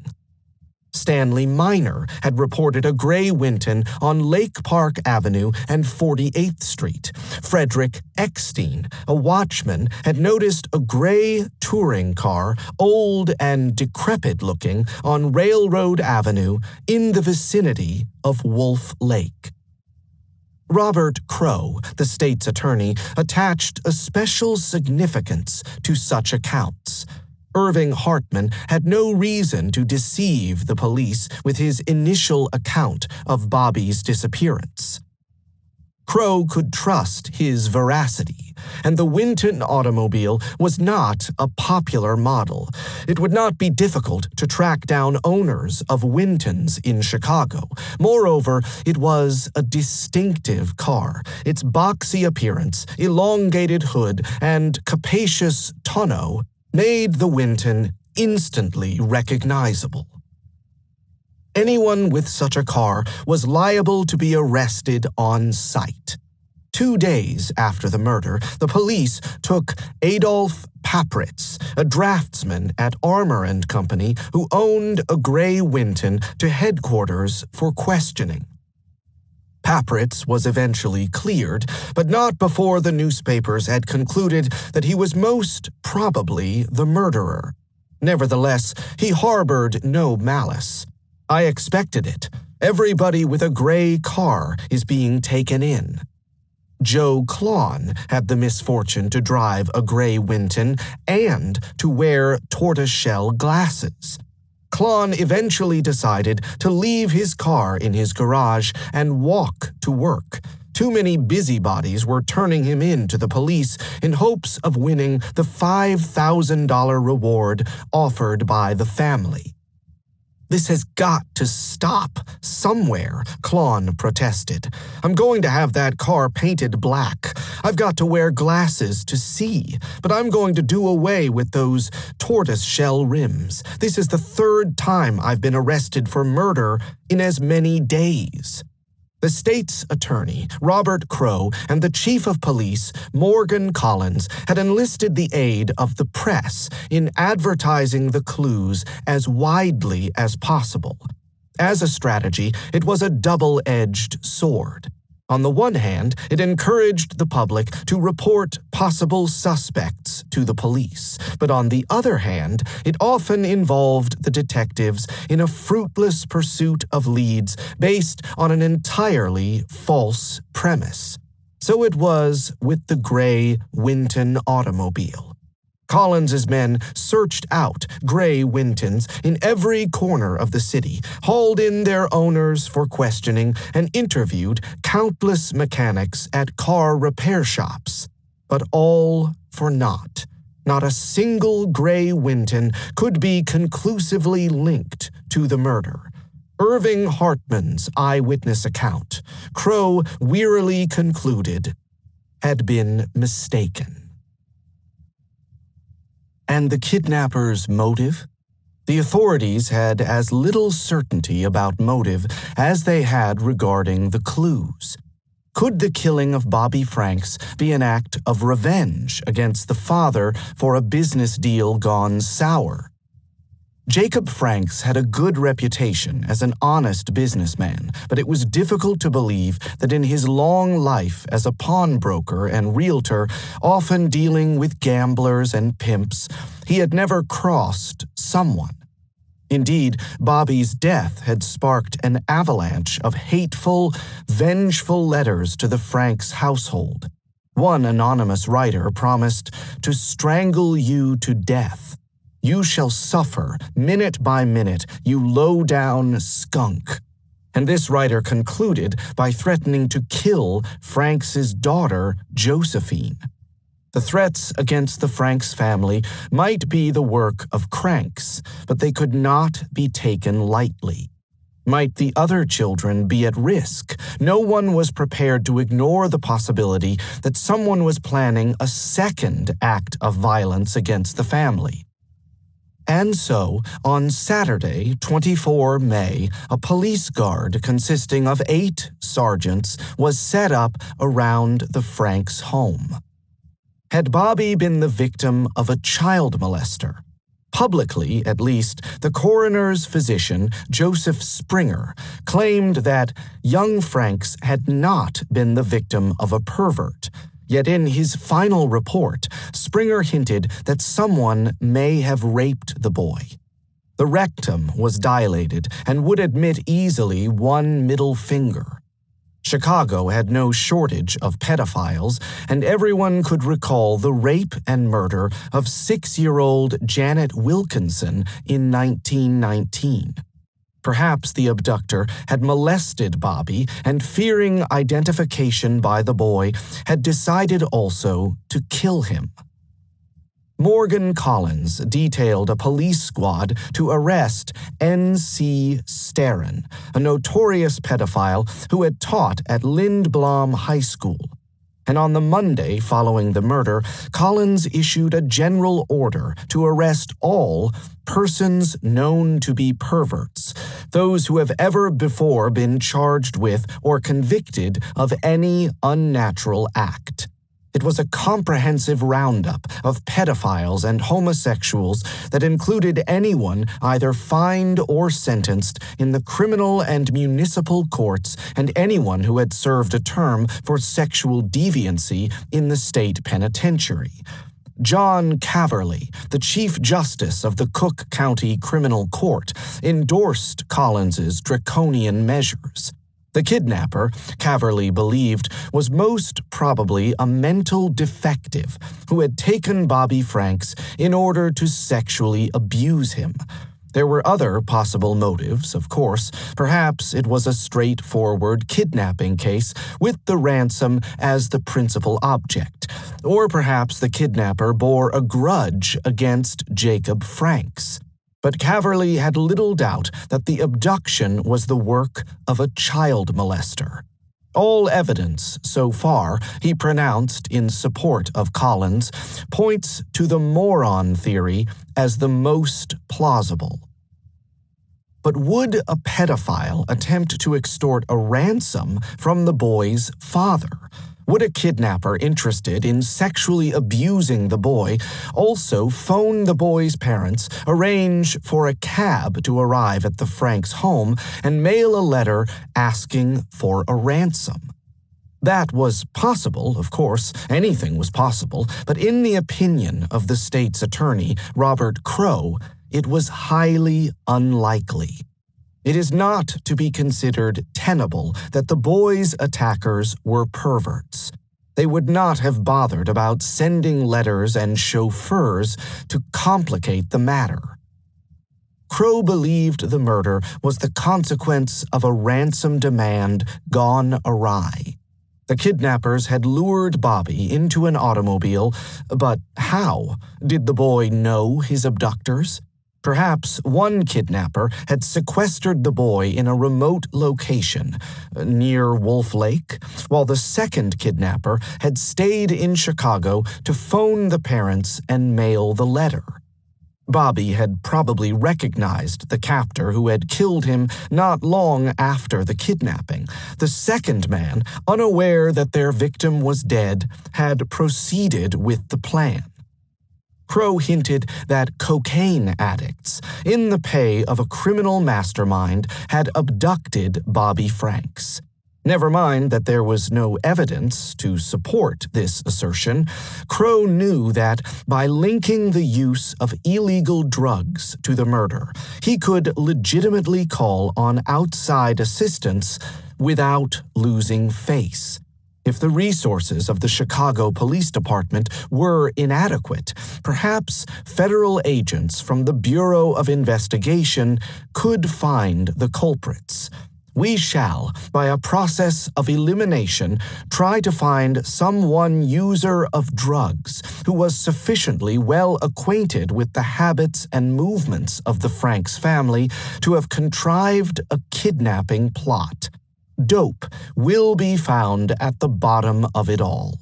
Stanley Miner had reported a gray Winton on Lake Park Avenue and 48th Street. Frederick Eckstein, a watchman, had noticed a gray touring car, old and decrepit-looking, on Railroad Avenue in the vicinity of Wolf Lake. Robert Crow, the state's attorney, attached a special significance to such accounts. Irving Hartman had no reason to deceive the police with his initial account of Bobby's disappearance. Crow could trust his veracity, and the Winton automobile was not a popular model. It would not be difficult to track down owners of Wintons in Chicago. Moreover, it was a distinctive car. Its boxy appearance, elongated hood, and capacious tonneau made the Winton instantly recognizable. Anyone with such a car was liable to be arrested on sight. 2 days after the murder, the police took Adolf Papritz, a draftsman at Armour & Company who owned a gray Winton, to headquarters for questioning. Papritz was eventually cleared, but not before the newspapers had concluded that he was most probably the murderer. Nevertheless, he harbored no malice. "I expected it. Everybody with a gray car is being taken in." Joe Klon had the misfortune to drive a gray Winton and to wear tortoiseshell glasses. Klon eventually decided to leave his car in his garage and walk to work. Too many busybodies were turning him in to the police in hopes of winning the $5,000 reward offered by the family. "This has got to stop somewhere," Klon protested. "I'm going to have that car painted black. I've got to wear glasses to see, but I'm going to do away with those tortoiseshell rims. This is the third time I've been arrested for murder in as many days." The state's attorney, Robert Crow, and the chief of police, Morgan Collins, had enlisted the aid of the press in advertising the clues as widely as possible. As a strategy, it was a double-edged sword. On the one hand, it encouraged the public to report possible suspects to the police, but on the other hand, it often involved the detectives in a fruitless pursuit of leads based on an entirely false premise. So it was with the gray Winton automobile. Collins's men searched out gray Wintons in every corner of the city, hauled in their owners for questioning, and interviewed countless mechanics at car repair shops. But all for naught. Not a single gray Winton could be conclusively linked to the murder. Irving Hartman's eyewitness account, Crow wearily concluded, had been mistaken. And the kidnapper's motive? The authorities had as little certainty about motive as they had regarding the clues. Could the killing of Bobby Franks be an act of revenge against the father for a business deal gone sour? Jacob Franks had a good reputation as an honest businessman, but it was difficult to believe that in his long life as a pawnbroker and realtor, often dealing with gamblers and pimps, he had never crossed someone. Indeed, Bobby's death had sparked an avalanche of hateful, vengeful letters to the Franks household. One anonymous writer promised to strangle you to death. "You shall suffer, minute by minute, you low-down skunk." And this writer concluded by threatening to kill Franks' daughter, Josephine. The threats against the Franks family might be the work of cranks, but they could not be taken lightly. Might the other children be at risk? No one was prepared to ignore the possibility that someone was planning a second act of violence against the family. And so, on Saturday, 24 May, a police guard consisting of 8 sergeants was set up around the Franks' home. Had Bobby been the victim of a child molester? Publicly, at least, the coroner's physician, Joseph Springer, claimed that young Franks had not been the victim of a pervert. Yet in his final report, Springer hinted that someone may have raped the boy. The rectum was dilated and would admit easily one middle finger. Chicago had no shortage of pedophiles, and everyone could recall the rape and murder of 6-year-old Janet Wilkinson in 1919. Perhaps the abductor had molested Bobby and, fearing identification by the boy, had decided also to kill him. Morgan Collins detailed a police squad to arrest N.C. Starren, a notorious pedophile who had taught at Lindblom High School. And on the Monday following the murder, Collins issued a general order to arrest all persons known to be perverts, those who have ever before been charged with or convicted of any unnatural act. It was a comprehensive roundup of pedophiles and homosexuals that included anyone either fined or sentenced in the criminal and municipal courts and anyone who had served a term for sexual deviancy in the state penitentiary. John Caverly, the Chief Justice of the Cook County Criminal Court, endorsed Collins's draconian measures. The kidnapper, Caverly believed, was most probably a mental defective who had taken Bobby Franks in order to sexually abuse him. There were other possible motives, of course. Perhaps it was a straightforward kidnapping case with the ransom as the principal object. Or perhaps the kidnapper bore a grudge against Jacob Franks. But Caverly had little doubt that the abduction was the work of a child molester. All evidence, so far, he pronounced in support of Collins, points to the moron theory as the most plausible. But would a pedophile attempt to extort a ransom from the boy's father? Would a kidnapper interested in sexually abusing the boy also phone the boy's parents, arrange for a cab to arrive at the Franks' home, and mail a letter asking for a ransom? That was possible, of course. Anything was possible. But in the opinion of the state's attorney, Robert Crowe, it was highly unlikely. It is not to be considered tenable that the boys' attackers were perverts. They would not have bothered about sending letters and chauffeurs to complicate the matter. Crowe believed the murder was the consequence of a ransom demand gone awry. The kidnappers had lured Bobby into an automobile, but how? Did the boy know his abductors? Perhaps one kidnapper had sequestered the boy in a remote location near Wolf Lake, while the second kidnapper had stayed in Chicago to phone the parents and mail the letter. Bobby had probably recognized the captor who had killed him not long after the kidnapping. The second man, unaware that their victim was dead, had proceeded with the plan. Crowe hinted that cocaine addicts, in the pay of a criminal mastermind, had abducted Bobby Franks. Never mind that there was no evidence to support this assertion, Crowe knew that by linking the use of illegal drugs to the murder, he could legitimately call on outside assistance without losing face. If the resources of the Chicago Police Department were inadequate, perhaps federal agents from the Bureau of Investigation could find the culprits. We shall, by a process of elimination, try to find some one user of drugs who was sufficiently well acquainted with the habits and movements of the Franks family to have contrived a kidnapping plot. Dope will be found at the bottom of it all.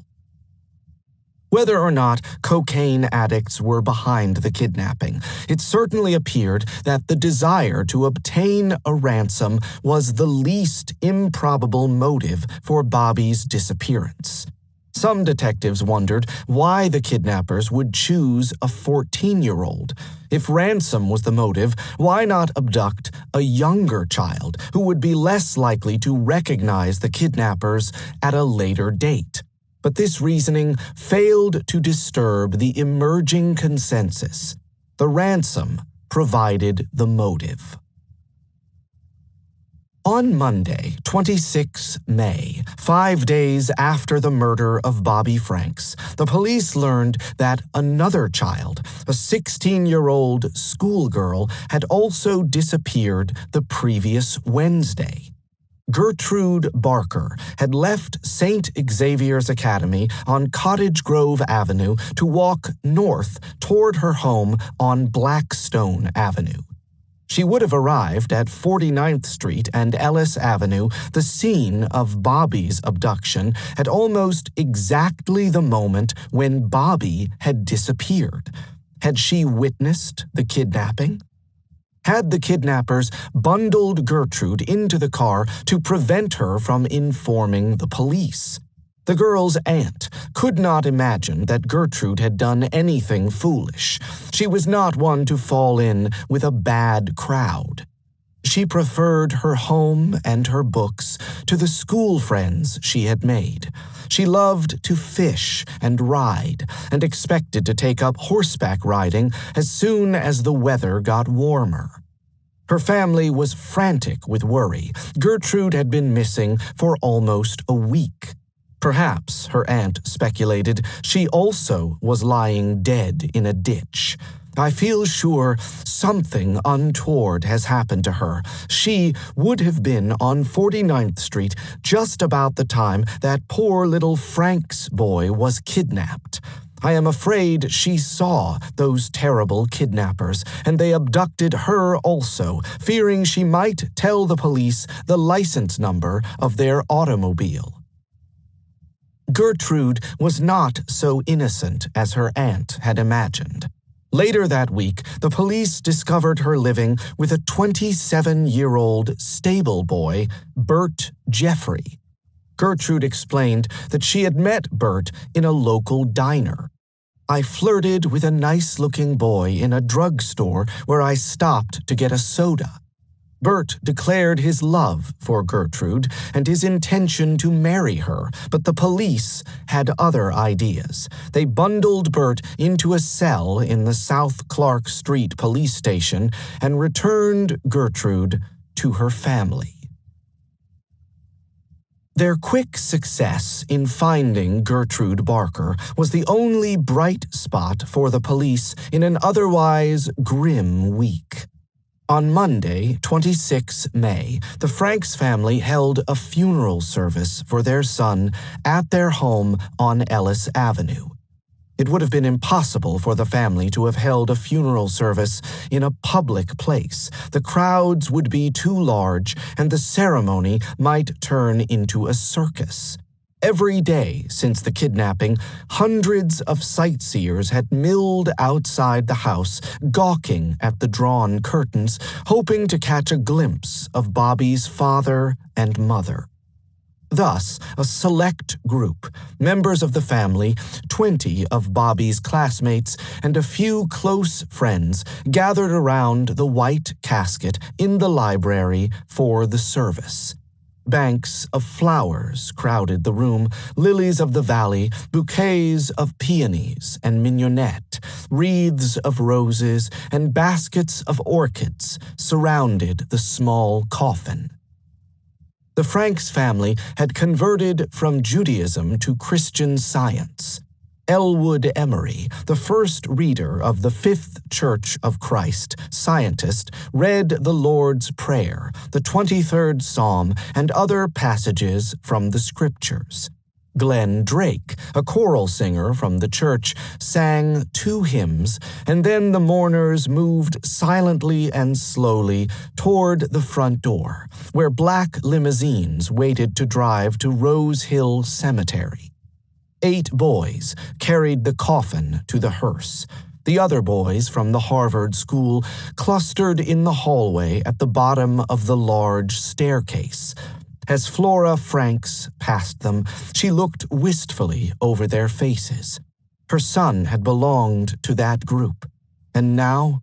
Whether or not cocaine addicts were behind the kidnapping, it certainly appeared that the desire to obtain a ransom was the least improbable motive for Bobby's disappearance. Some detectives wondered why the kidnappers would choose a 14-year-old. If ransom was the motive, why not abduct a younger child who would be less likely to recognize the kidnappers at a later date? But this reasoning failed to disturb the emerging consensus. The ransom provided the motive. On Monday, 26 May, 5 days after the murder of Bobby Franks, the police learned that another child, a 16-year-old schoolgirl, had also disappeared the previous Wednesday. Gertrude Barker had left St. Xavier's Academy on Cottage Grove Avenue to walk north toward her home on Blackstone Avenue. She would have arrived at 49th Street and Ellis Avenue, the scene of Bobby's abduction, at almost exactly the moment when Bobby had disappeared. Had she witnessed the kidnapping? Had the kidnappers bundled Gertrude into the car to prevent her from informing the police? The girl's aunt could not imagine that Gertrude had done anything foolish. She was not one to fall in with a bad crowd. She preferred her home and her books to the school friends she had made. She loved to fish and ride and expected to take up horseback riding as soon as the weather got warmer. Her family was frantic with worry. Gertrude had been missing for almost a week. Perhaps, her aunt speculated, she also was lying dead in a ditch. I feel sure something untoward has happened to her. She would have been on 49th Street just about the time that poor little Frank's boy was kidnapped. I am afraid she saw those terrible kidnappers, and they abducted her also, fearing she might tell the police the license number of their automobile. Gertrude was not so innocent as her aunt had imagined. Later that week, the police discovered her living with a 27-year-old stable boy, Bert Jeffrey. Gertrude explained that she had met Bert in a local diner. I flirted with a nice-looking boy in a drugstore where I stopped to get a soda. Bert declared his love for Gertrude and his intention to marry her, but the police had other ideas. They bundled Bert into a cell in the South Clark Street police station and returned Gertrude to her family. Their quick success in finding Gertrude Barker was the only bright spot for the police in an otherwise grim week. On Monday, 26 May, the Franks family held a funeral service for their son at their home on Ellis Avenue. It would have been impossible for the family to have held a funeral service in a public place. The crowds would be too large, and the ceremony might turn into a circus. Every day since the kidnapping, hundreds of sightseers had milled outside the house, gawking at the drawn curtains, hoping to catch a glimpse of Bobby's father and mother. Thus, a select group, members of the family, 20 of Bobby's classmates, and a few close friends gathered around the white casket in the library for the service. Banks of flowers crowded the room, lilies of the valley, bouquets of peonies and mignonette, wreaths of roses, and baskets of orchids surrounded the small coffin. The Franks family had converted from Judaism to Christian Science. Elwood Emery, the first reader of the Fifth Church of Christ, scientist, read the Lord's Prayer, the 23rd Psalm, and other passages from the Scriptures. Glenn Drake, a choral singer from the church, sang 2 hymns, and then the mourners moved silently and slowly toward the front door, where black limousines waited to drive to Rose Hill Cemetery. 8 boys carried the coffin to the hearse. The other boys from the Harvard school clustered in the hallway at the bottom of the large staircase. As Flora Franks passed them, she looked wistfully over their faces. Her son had belonged to that group, and now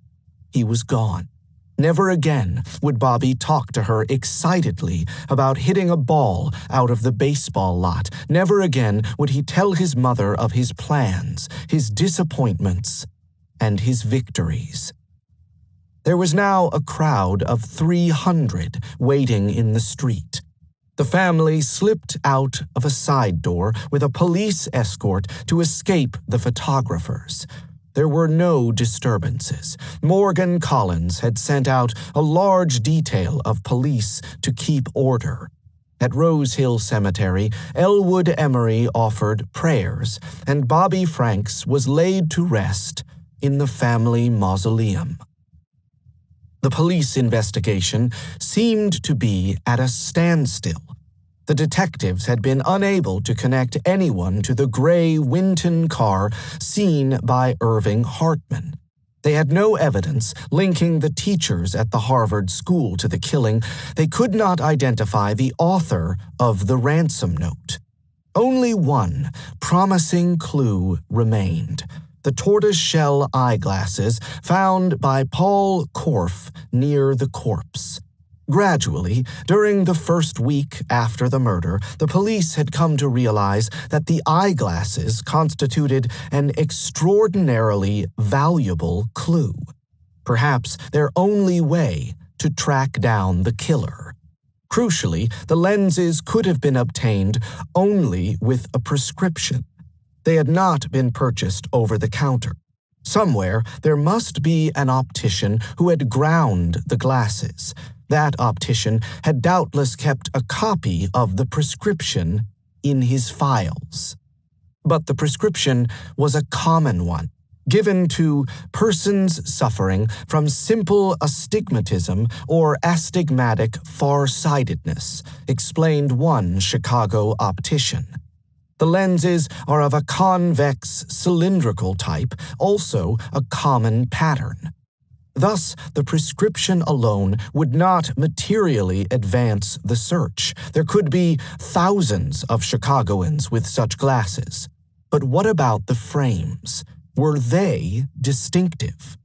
he was gone. Never again would Bobby talk to her excitedly about hitting a ball out of the baseball lot. Never again would he tell his mother of his plans, his disappointments, and his victories. There was now a crowd of 300 waiting in the street. The family slipped out of a side door with a police escort to escape the photographers. There were no disturbances. Morgan Collins had sent out a large detail of police to keep order. At Rose Hill Cemetery, Elwood Emery offered prayers, and Bobby Franks was laid to rest in the family mausoleum. The police investigation seemed to be at a standstill. The detectives had been unable to connect anyone to the gray Winton car seen by Irving Hartman. They had no evidence linking the teachers at the Harvard school to the killing. They could not identify the author of the ransom note. Only one promising clue remained: the tortoiseshell eyeglasses found by Paul Korff near the corpse. Gradually, during the first week after the murder, the police had come to realize that the eyeglasses constituted an extraordinarily valuable clue, perhaps their only way to track down the killer. Crucially, the lenses could have been obtained only with a prescription. They had not been purchased over the counter. Somewhere there must be an optician who had ground the glasses. That optician had doubtless kept a copy of the prescription in his files. But the prescription was a common one, given to persons suffering from simple astigmatism or astigmatic farsightedness, explained one Chicago optician. The lenses are of a convex cylindrical type, also a common pattern. Thus, the prescription alone would not materially advance the search. There could be thousands of Chicagoans with such glasses. But what about the frames? Were they distinctive?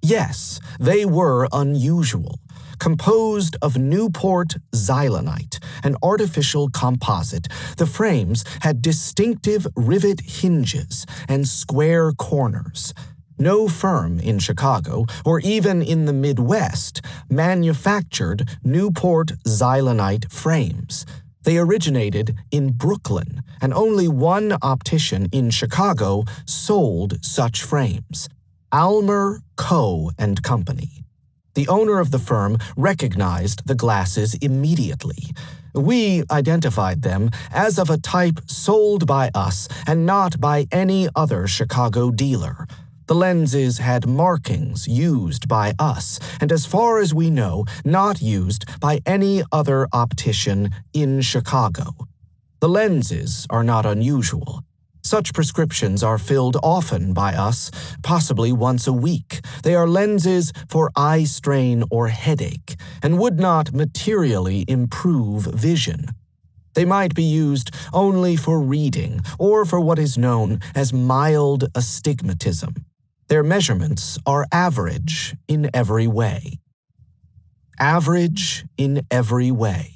Yes, they were unusual. Composed of Newport xylonite, an artificial composite, the frames had distinctive rivet hinges and square corners. No firm in Chicago, or even in the Midwest, manufactured Newport xylonite frames. They originated in Brooklyn, and only one optician in Chicago sold such frames, Almer Coe and Company. The owner of the firm recognized the glasses immediately. We identified them as of a type sold by us and not by any other Chicago dealer. The lenses had markings used by us, and as far as we know, not used by any other optician in Chicago. The lenses are not unusual. Such prescriptions are filled often by us, possibly once a week. They are lenses for eye strain or headache, and would not materially improve vision. They might be used only for reading, or for what is known as mild astigmatism. Their measurements are average in every way. Average in every way.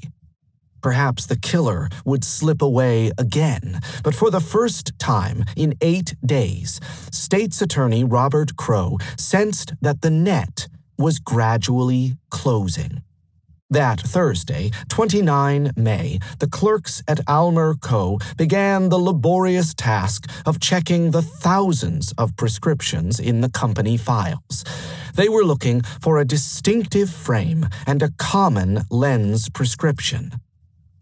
Perhaps the killer would slip away again, but for the first time in 8 days, State's Attorney Robert Crowe sensed that the net was gradually closing. That Thursday, 29 May, the clerks at Almer Coe began the laborious task of checking the thousands of prescriptions in the company files. They were looking for a distinctive frame and a common lens prescription.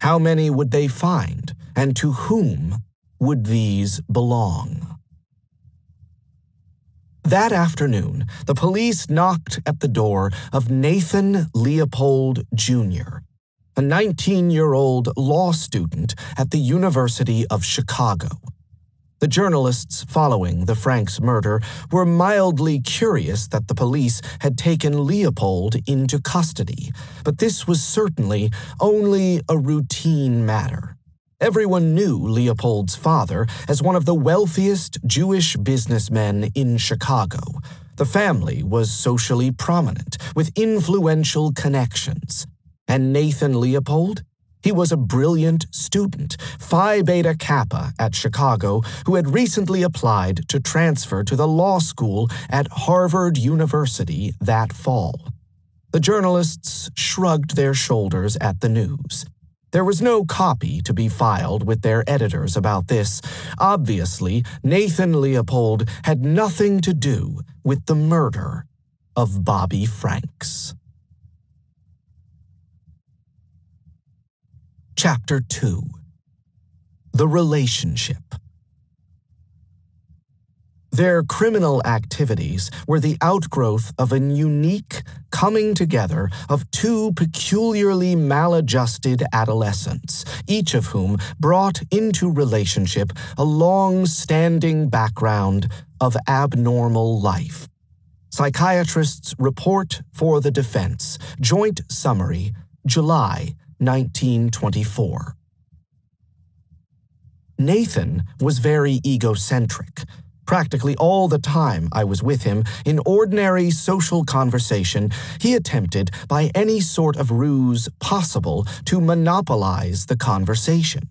How many would they find, and to whom would these belong? That afternoon, the police knocked at the door of Nathan Leopold, Jr., a 19-year-old law student at the University of Chicago. The journalists following the Franks murder were mildly curious that the police had taken Leopold into custody, but this was certainly only a routine matter. Everyone knew Leopold's father as one of the wealthiest Jewish businessmen in Chicago. The family was socially prominent, with influential connections. And Nathan Leopold? He was a brilliant student, Phi Beta Kappa at Chicago, who had recently applied to transfer to the law school at Harvard University that fall. The journalists shrugged their shoulders at the news. There was no copy to be filed with their editors about this. Obviously, Nathan Leopold had nothing to do with the murder of Bobby Franks. Chapter 2. The Relationship. Their criminal activities were the outgrowth of an unique coming together of two peculiarly maladjusted adolescents, each of whom brought into relationship a long-standing background of abnormal life. Psychiatrists report for the defense. Joint summary, July 1924. Nathan was very egocentric. Practically all the time I was with him, in ordinary social conversation, he attempted by any sort of ruse possible to monopolize the conversation.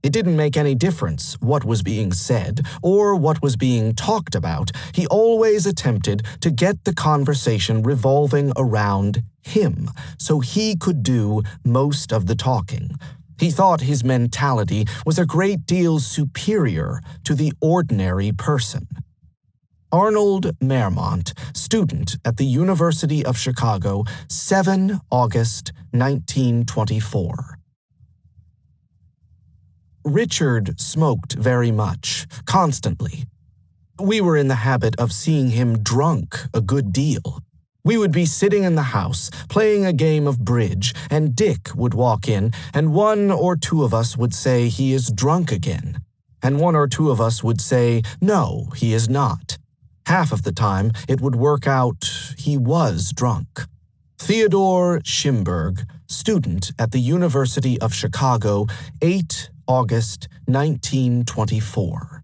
It didn't make any difference what was being said or what was being talked about. He always attempted to get the conversation revolving around him, so he could do most of the talking. He thought his mentality was a great deal superior to the ordinary person. Arnold Mermont, student at the University of Chicago, 7 August 1924. Richard smoked very much, constantly. We were in the habit of seeing him drunk a good deal. We would be sitting in the house, playing a game of bridge, and Dick would walk in, and one or two of us would say he is drunk again, and one or two of us would say, no, he is not. Half of the time, it would work out he was drunk. Theodore Schimberg, student at the University of Chicago, 8 August 1924.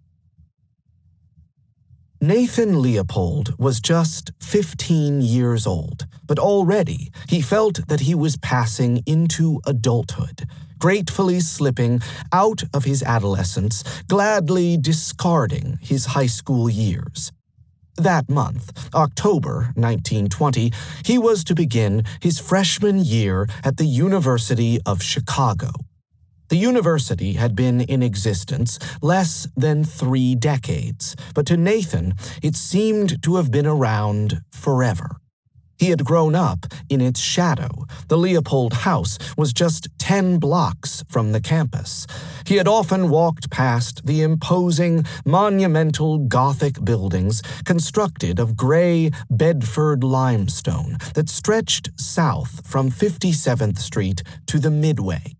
Nathan Leopold was just 15 years old, but already he felt that he was passing into adulthood, gratefully slipping out of his adolescence, gladly discarding his high school years. That month, October 1920, he was to begin his freshman year at the University of Chicago. The university had been in existence less than 3 decades, but to Nathan, it seemed to have been around forever. He had grown up in its shadow. The Leopold House was just 10 blocks from the campus. He had often walked past the imposing, monumental Gothic buildings constructed of gray Bedford limestone that stretched south from 57th Street to the Midway.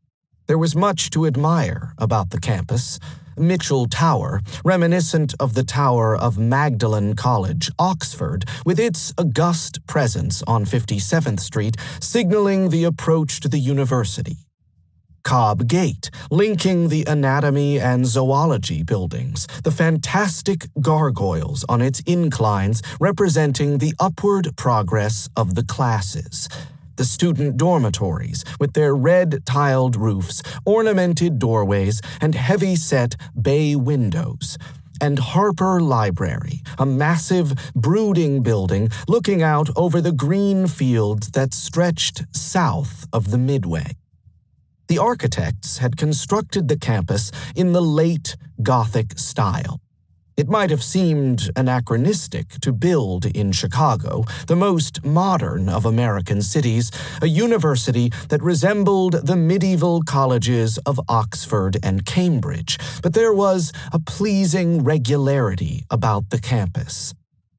There was much to admire about the campus. Mitchell Tower, reminiscent of the tower of Magdalen College, Oxford, with its august presence on 57th Street, signaling the approach to the university. Cobb Gate, linking the anatomy and zoology buildings, the fantastic gargoyles on its inclines representing the upward progress of the classes. The student dormitories, with their red-tiled roofs, ornamented doorways, and heavy-set bay windows. And Harper Library, a massive, brooding building looking out over the green fields that stretched south of the Midway. The architects had constructed the campus in the late Gothic style. It might have seemed anachronistic to build in Chicago, the most modern of American cities, a university that resembled the medieval colleges of Oxford and Cambridge, but there was a pleasing regularity about the campus.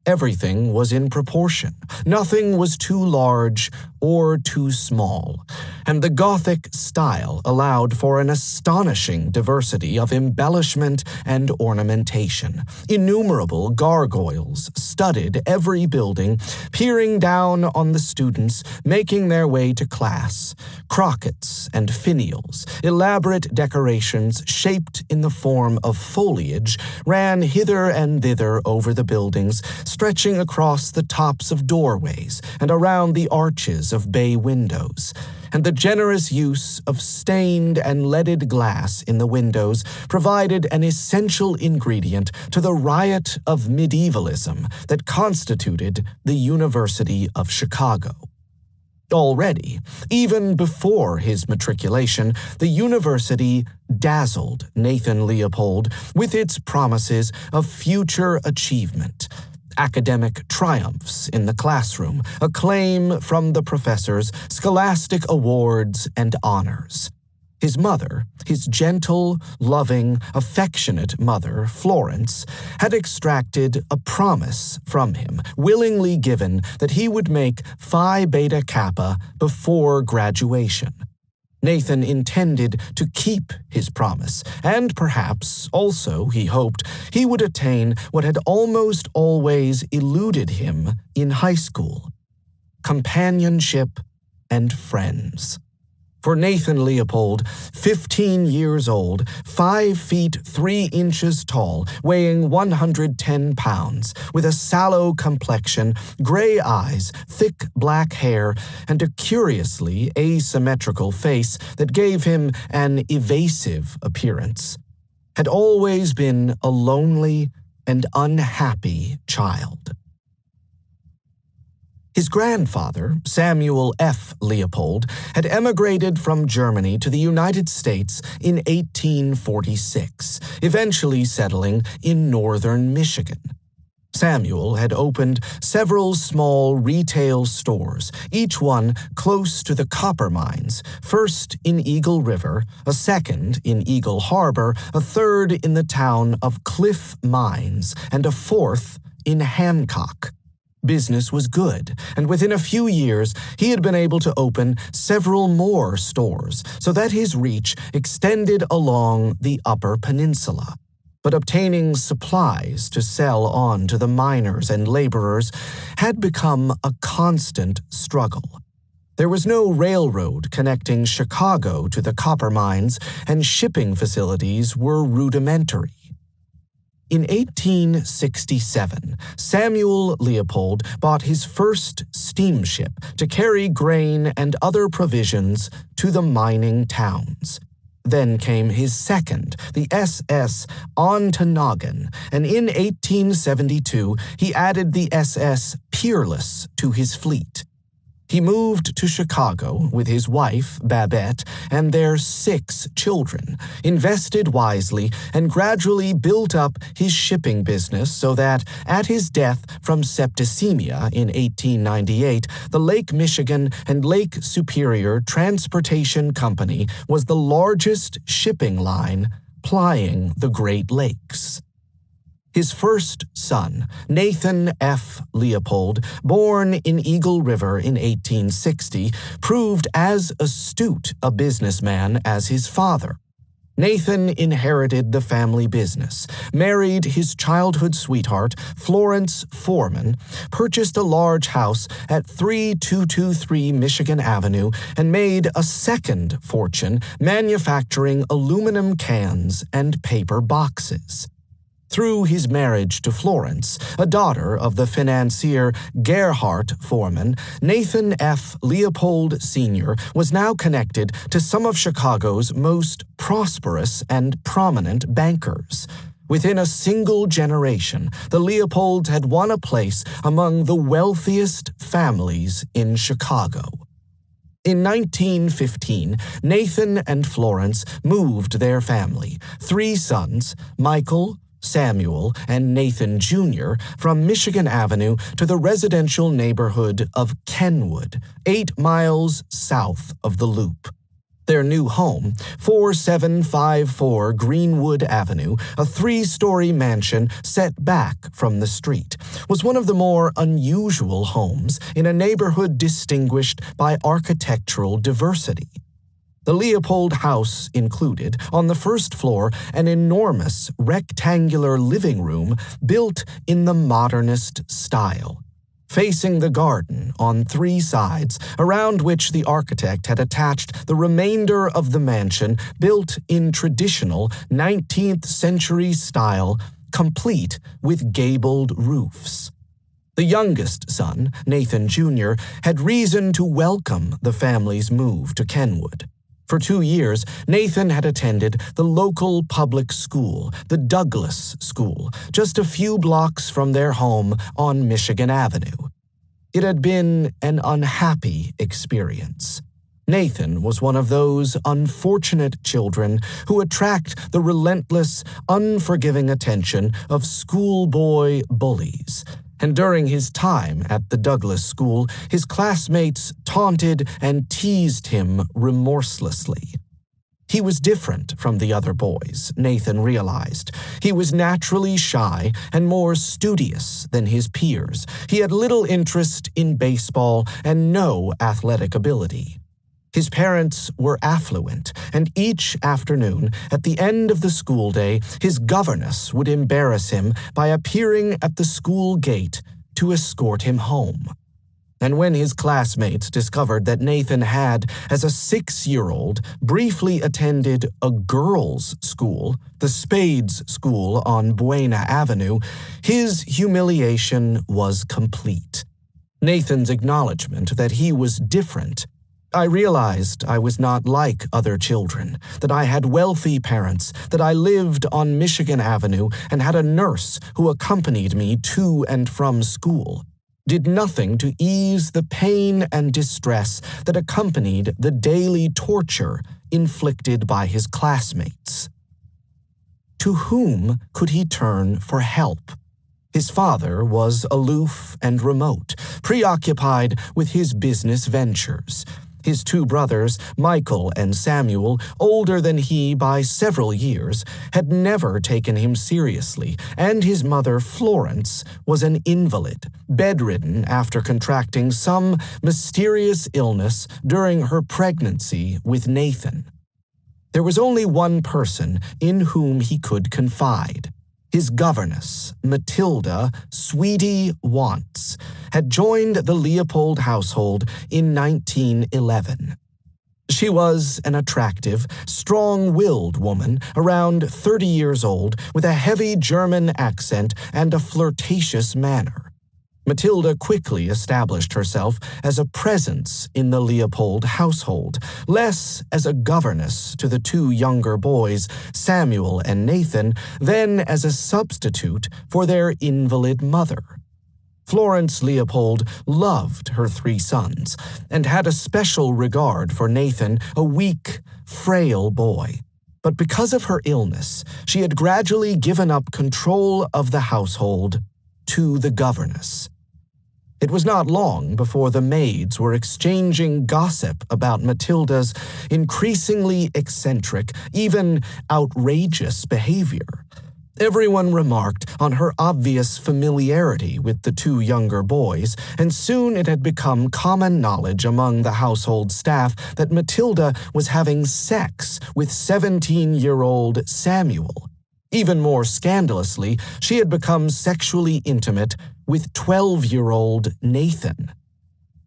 Everything was in proportion. Nothing was too large or too small, and the Gothic style allowed for an astonishing diversity of embellishment and ornamentation. Innumerable gargoyles studded every building, peering down on the students making their way to class. Crockets and finials, elaborate decorations shaped in the form of foliage, ran hither and thither over the buildings, stretching across the tops of doorways and around the arches of bay windows, and the generous use of stained and leaded glass in the windows provided an essential ingredient to the riot of medievalism that constituted the University of Chicago. Already, even before his matriculation, the university dazzled Nathan Leopold with its promises of future achievement. Academic triumphs in the classroom, acclaim from the professors, scholastic awards, and honors. His mother, his gentle, loving, affectionate mother, Florence, had extracted a promise from him, willingly given, that he would make Phi Beta Kappa before graduation. Nathan intended to keep his promise, and perhaps, also, he hoped, he would attain what had almost always eluded him in high school: companionship and friends. For Nathan Leopold, 15 years old, 5 feet 3 inches tall, weighing 110 pounds, with a sallow complexion, gray eyes, thick black hair, and a curiously asymmetrical face that gave him an evasive appearance, had always been a lonely and unhappy child. His grandfather, Samuel F. Leopold, had emigrated from Germany to the United States in 1846, eventually settling in northern Michigan. Samuel had opened several small retail stores, each one close to the copper mines, first in Eagle River, a second in Eagle Harbor, a third in the town of Cliff Mines, and a fourth in Hancock. Business was good, and within a few years he had been able to open several more stores so that his reach extended along the Upper Peninsula. But obtaining supplies to sell on to the miners and laborers had become a constant struggle. There was no railroad connecting Chicago to the copper mines, and shipping facilities were rudimentary. In 1867, Samuel Leopold bought his first steamship to carry grain and other provisions to the mining towns. Then came his second, the SS Ontonagon, and in 1872 he added the SS Peerless to his fleet. He moved to Chicago with his wife, Babette, and their 6 children, invested wisely, and gradually built up his shipping business so that, at his death from septicemia in 1898, the Lake Michigan and Lake Superior Transportation Company was the largest shipping line plying the Great Lakes. His first son, Nathan F. Leopold, born in Eagle River in 1860, proved as astute a businessman as his father. Nathan inherited the family business, married his childhood sweetheart, Florence Foreman, purchased a large house at 3223 Michigan Avenue, and made a second fortune manufacturing aluminum cans and paper boxes. Through his marriage to Florence, a daughter of the financier Gerhardt Foreman, Nathan F. Leopold Sr. was now connected to some of Chicago's most prosperous and prominent bankers. Within a single generation, the Leopolds had won a place among the wealthiest families in Chicago. In 1915, Nathan and Florence moved their family, 3 sons, Michael, Samuel, and Nathan Jr., from Michigan Avenue to the residential neighborhood of Kenwood, 8 miles south of the Loop. Their new home, 4754 Greenwood Avenue, a 3-story mansion set back from the street, was one of the more unusual homes in a neighborhood distinguished by architectural diversity. The Leopold house included, on the first floor, an enormous rectangular living room built in the modernist style, facing the garden on 3 sides, around which the architect had attached the remainder of the mansion, built in traditional 19th century style, complete with gabled roofs. The youngest son, Nathan Jr., had reason to welcome the family's move to Kenwood. For 2 years, Nathan had attended the local public school, the Douglas School, just a few blocks from their home on Michigan Avenue. It had been an unhappy experience. Nathan was one of those unfortunate children who attract the relentless, unforgiving attention of schoolboy bullies. And during his time at the Douglas School, his classmates taunted and teased him remorselessly. He was different from the other boys, Nathan realized. He was naturally shy and more studious than his peers. He had little interest in baseball and no athletic ability. His parents were affluent, and each afternoon, at the end of the school day, his governess would embarrass him by appearing at the school gate to escort him home. And when his classmates discovered that Nathan had, as a 6-year-old, briefly attended a girls' school, the Spades School on Buena Avenue, his humiliation was complete. Nathan's acknowledgement that he was different. I realized I was not like other children, that I had wealthy parents, that I lived on Michigan Avenue and had a nurse who accompanied me to and from school, did nothing to ease the pain and distress that accompanied the daily torture inflicted by his classmates. To whom could he turn for help? His father was aloof and remote, preoccupied with his business ventures. His two brothers, Michael and Samuel, older than he by several years, had never taken him seriously, and his mother, Florence, was an invalid, bedridden after contracting some mysterious illness during her pregnancy with Nathan. There was only one person in whom he could confide. His governess, Matilda Sweetie Wantz, had joined the Leopold household in 1911. She was an attractive, strong-willed woman around 30 years old with a heavy German accent and a flirtatious manner. Matilda quickly established herself as a presence in the Leopold household, less as a governess to the two younger boys, Samuel and Nathan, than as a substitute for their invalid mother. Florence Leopold loved her three sons and had a special regard for Nathan, a weak, frail boy. But because of her illness, she had gradually given up control of the household to the governess. It was not long before the maids were exchanging gossip about Matilda's increasingly eccentric, even outrageous behavior. Everyone remarked on her obvious familiarity with the two younger boys, and soon it had become common knowledge among the household staff that Matilda was having sex with 17-year-old Samuel. Even more scandalously, she had become sexually intimate with 12-year-old Nathan.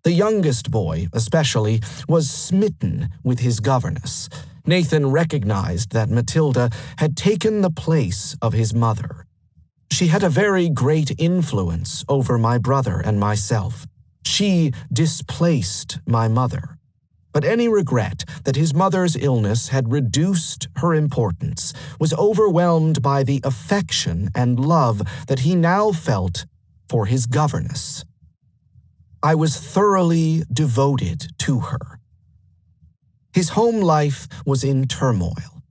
The youngest boy, especially, was smitten with his governess. Nathan recognized that Matilda had taken the place of his mother. She had a very great influence over my brother and myself. She displaced my mother. But any regret that his mother's illness had reduced her importance was overwhelmed by the affection and love that he now felt for his governess. I was thoroughly devoted to her. His home life was in turmoil.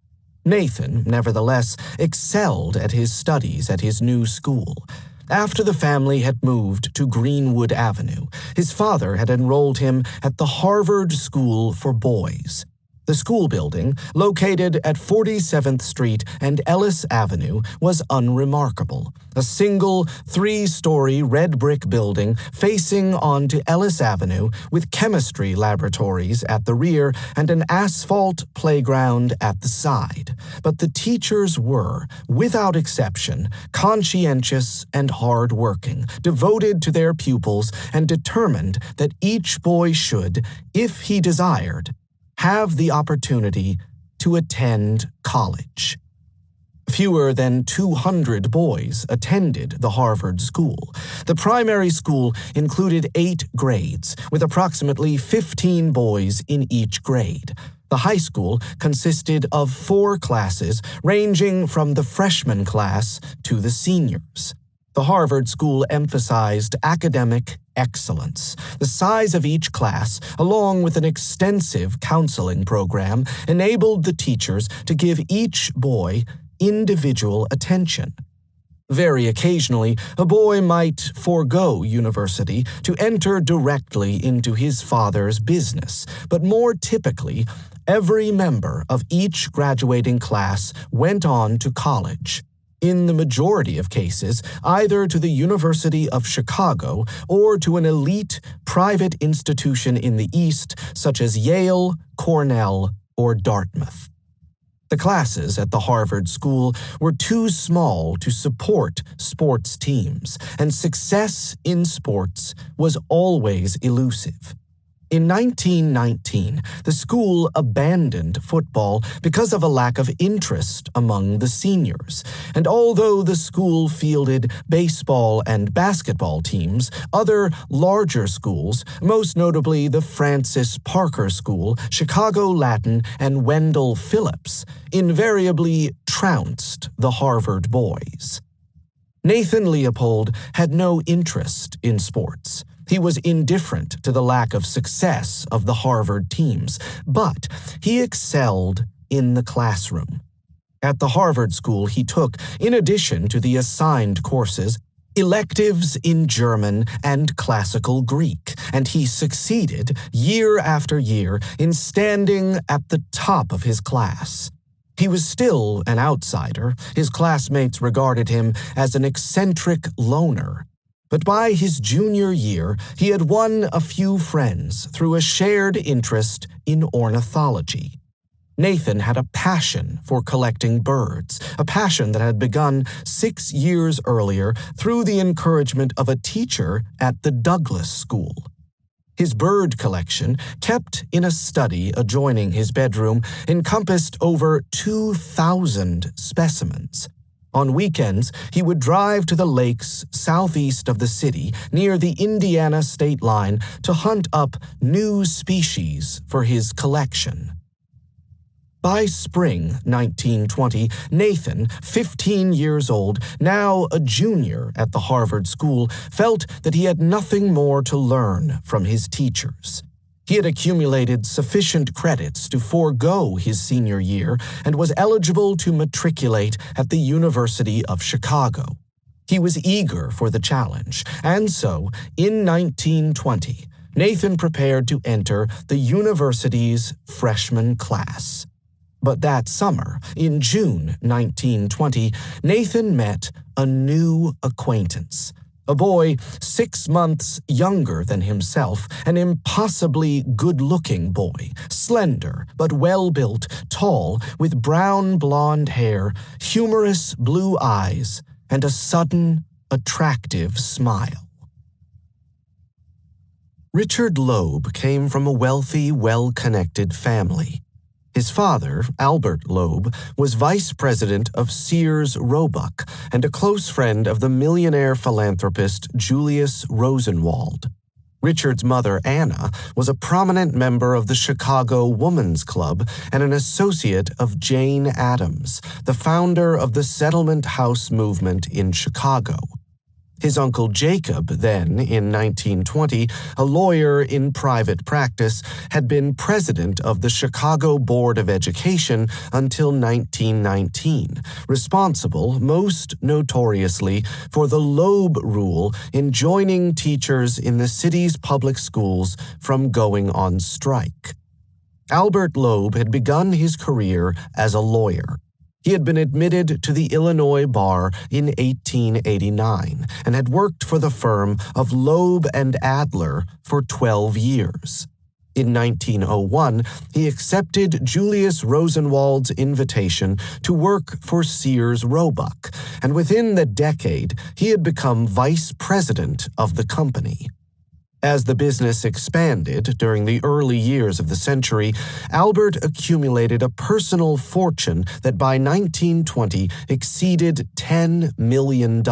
Nathan, nevertheless, excelled at his studies at his new school. After the family had moved to Greenwood Avenue, his father had enrolled him at the Harvard School for Boys. The school building, located at 47th Street and Ellis Avenue, was unremarkable. A single, 3-story red brick building facing onto Ellis Avenue with chemistry laboratories at the rear and an asphalt playground at the side. But the teachers were, without exception, conscientious and hard-working, devoted to their pupils, and determined that each boy should, if he desired, have the opportunity to attend college. Fewer than 200 boys attended the Harvard School. The primary school included 8 grades, with approximately 15 boys in each grade. The high school consisted of 4 classes, ranging from the freshman class to the seniors. The Harvard School emphasized academic excellence. The size of each class, along with an extensive counseling program, enabled the teachers to give each boy individual attention. Very occasionally, a boy might forego university to enter directly into his father's business, but more typically, every member of each graduating class went on to college. In the majority of cases, either to the University of Chicago or to an elite private institution in the East, such as Yale, Cornell, or Dartmouth. The classes at the Harvard School were too small to support sports teams, and success in sports was always elusive. In 1919, the school abandoned football because of a lack of interest among the seniors, and although the school fielded baseball and basketball teams, other larger schools, most notably the Francis Parker School, Chicago Latin, and Wendell Phillips, invariably trounced the Harvard boys. Nathan Leopold had no interest in sports. He was indifferent to the lack of success of the Harvard teams, but he excelled in the classroom. At the Harvard School, he took, in addition to the assigned courses, electives in German and classical Greek, and he succeeded year after year in standing at the top of his class. He was still an outsider. His classmates regarded him as an eccentric loner. But by his junior year, he had won a few friends through a shared interest in ornithology. Nathan had a passion for collecting birds, a passion that had begun 6 years earlier through the encouragement of a teacher at the Douglas School. His bird collection, kept in a study adjoining his bedroom, encompassed over 2,000 specimens. On weekends, he would drive to the lakes southeast of the city, near the Indiana state line, to hunt up new species for his collection. By spring 1920, Nathan, 15 years old, now a junior at the Harvard School, felt that he had nothing more to learn from his teachers. He had accumulated sufficient credits to forego his senior year and was eligible to matriculate at the University of Chicago. He was eager for the challenge, and so, in 1920, Nathan prepared to enter the university's freshman class. But that summer, in June 1920, Nathan met a new acquaintance. A boy 6 months younger than himself, an impossibly good-looking boy, slender but well-built, tall, with brown blonde hair, humorous blue eyes, and a sudden, attractive smile. Richard Loeb came from a wealthy, well-connected family. His father, Albert Loeb, was vice president of Sears Roebuck and a close friend of the millionaire philanthropist Julius Rosenwald. Richard's mother, Anna, was a prominent member of the Chicago Woman's Club and an associate of Jane Addams, the founder of the Settlement House movement in Chicago. His uncle Jacob, then, in 1920, a lawyer in private practice, had been president of the Chicago Board of Education until 1919, responsible, most notoriously, for the Loeb Rule enjoining teachers in the city's public schools from going on strike. Albert Loeb had begun his career as a lawyer. He had been admitted to the Illinois bar in 1889 and had worked for the firm of Loeb and Adler for 12 years. In 1901, he accepted Julius Rosenwald's invitation to work for Sears Roebuck, and within the decade, he had become vice president of the company. As the business expanded during the early years of the century, Albert accumulated a personal fortune that by 1920 exceeded $10 million.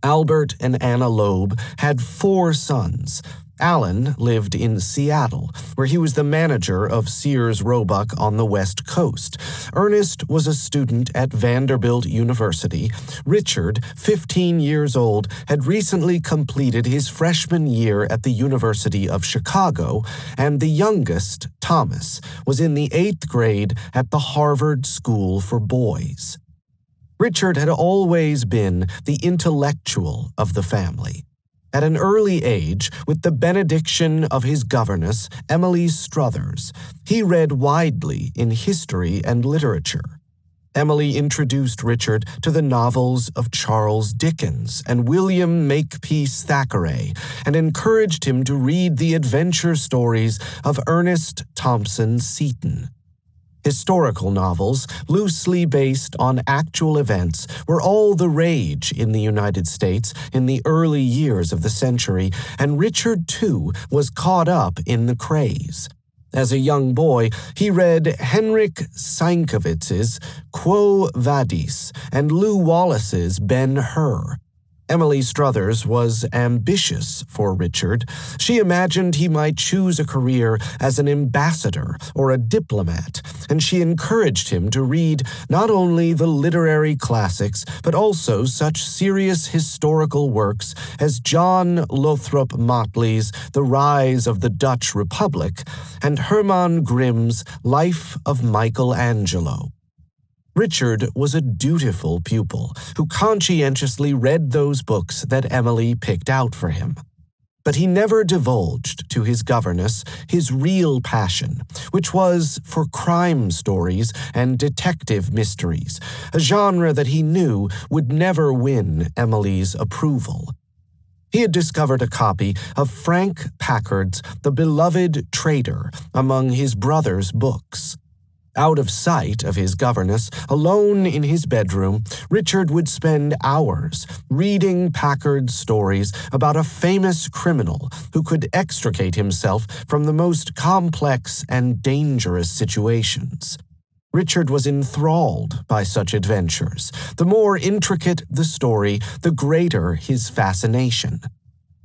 Albert and Anna Loeb had 4 sons. Alan lived in Seattle, where he was the manager of Sears Roebuck on the West Coast. Ernest was a student at Vanderbilt University. Richard, 15 years old, had recently completed his freshman year at the University of Chicago, and the youngest, Thomas, was in the 8th grade at the Harvard School for Boys. Richard had always been the intellectual of the family. At an early age, with the benediction of his governess, Emily Struthers, he read widely in history and literature. Emily introduced Richard to the novels of Charles Dickens and William Makepeace Thackeray and encouraged him to read the adventure stories of Ernest Thompson Seton. Historical novels, loosely based on actual events, were all the rage in the United States in the early years of the century, and Richard, too, was caught up in the craze. As a young boy, he read Henryk Sienkiewicz's Quo Vadis and Lew Wallace's Ben-Hur. Emily Struthers was ambitious for Richard. She imagined he might choose a career as an ambassador or a diplomat, and she encouraged him to read not only the literary classics, but also such serious historical works as John Lothrop Motley's The Rise of the Dutch Republic and Hermann Grimm's Life of Michelangelo. Richard was a dutiful pupil who conscientiously read those books that Emily picked out for him. But he never divulged to his governess his real passion, which was for crime stories and detective mysteries, a genre that he knew would never win Emily's approval. He had discovered a copy of Frank Packard's The Beloved Traitor among his brother's books. Out of sight of his governess, alone in his bedroom, Richard would spend hours reading Packard's stories about a famous criminal who could extricate himself from the most complex and dangerous situations. Richard was enthralled by such adventures. The more intricate the story, the greater his fascination.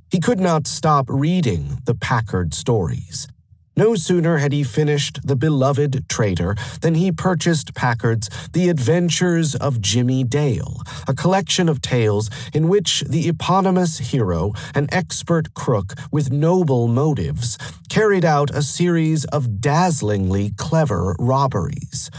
He could not stop reading the Packard stories. No sooner had he finished The Beloved Traitor than he purchased Packard's The Adventures of Jimmy Dale, a collection of tales in which the eponymous hero, an expert crook with noble motives, carried out a series of dazzlingly clever robberies.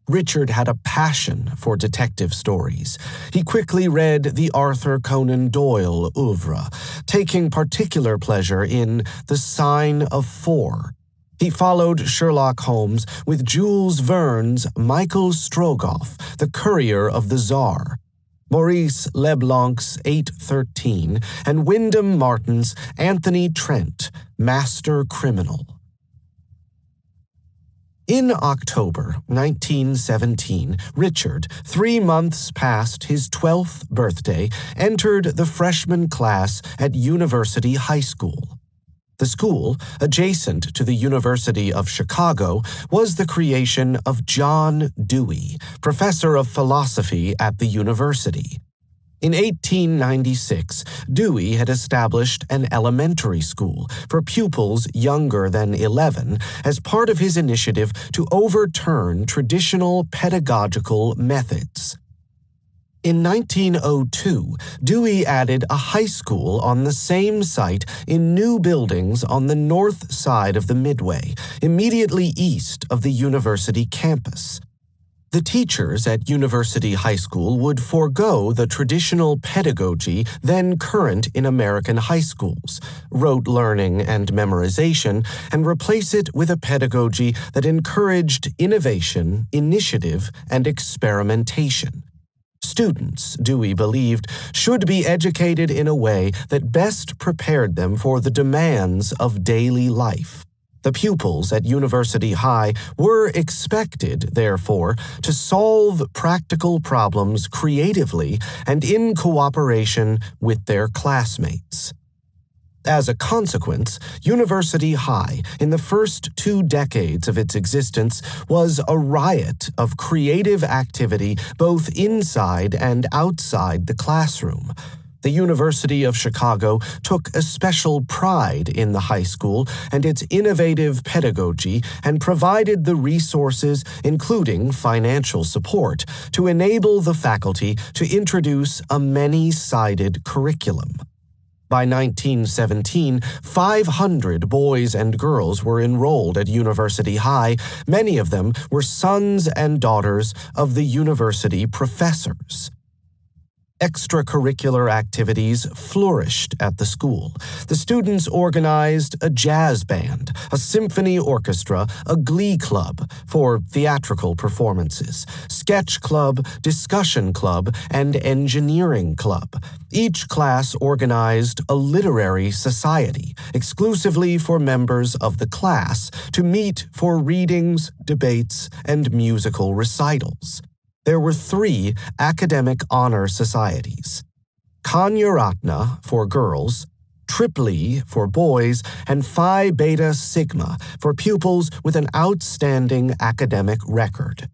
Richard had a passion for detective stories. He quickly read the Arthur Conan Doyle oeuvre, taking particular pleasure in The Sign of Four. He followed Sherlock Holmes with Jules Verne's Michael Strogoff, the Courier of the Tsar, Maurice Leblanc's 813, and Wyndham Martin's Anthony Trent, Master Criminal. In October 1917, Richard, 3 months past his 12th birthday, entered the freshman class at University High School. The school, adjacent to the University of Chicago, was the creation of John Dewey, professor of philosophy at the university. In 1896, Dewey had established an elementary school for pupils younger than 11 as part of his initiative to overturn traditional pedagogical methods. In 1902, Dewey added a high school on the same site in new buildings on the north side of the Midway, immediately east of the university campus. The teachers at University High School would forego the traditional pedagogy then current in American high schools, rote learning and memorization, and replace it with a pedagogy that encouraged innovation, initiative, and experimentation. Students, Dewey believed, should be educated in a way that best prepared them for the demands of daily life. The pupils at University High were expected, therefore, to solve practical problems creatively and in cooperation with their classmates. As a consequence, University High, in the first 2 decades of its existence, was a riot of creative activity both inside and outside the classroom. The University of Chicago took especial pride in the high school and its innovative pedagogy and provided the resources, including financial support, to enable the faculty to introduce a many-sided curriculum. By 1917, 500 boys and girls were enrolled at University High. Many of them were sons and daughters of the university professors. Extracurricular activities flourished at the school. The students organized a jazz band, a symphony orchestra, a glee club for theatrical performances, sketch club, discussion club, and engineering club. Each class organized a literary society, exclusively for members of the class, to meet for readings, debates, and musical recitals. There were 3 academic honor societies: Kanyaratna for girls, Tripli for boys, and Phi Beta Sigma for pupils with an outstanding academic record.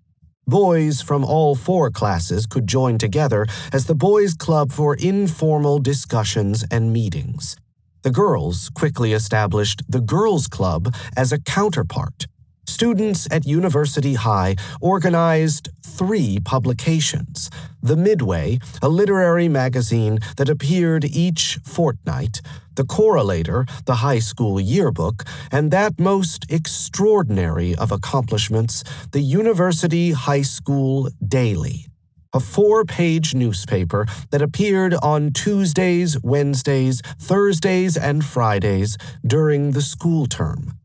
Boys from all 4 classes could join together as the Boys' Club for informal discussions and meetings. The girls quickly established the Girls' Club as a counterpart. Students at University High organized 3 publications: The Midway, a literary magazine that appeared each fortnight; the correlator, the high school yearbook, and that most extraordinary of accomplishments, the University High School Daily, a 4-page newspaper that appeared on Tuesdays, Wednesdays, Thursdays, and Fridays during the school term.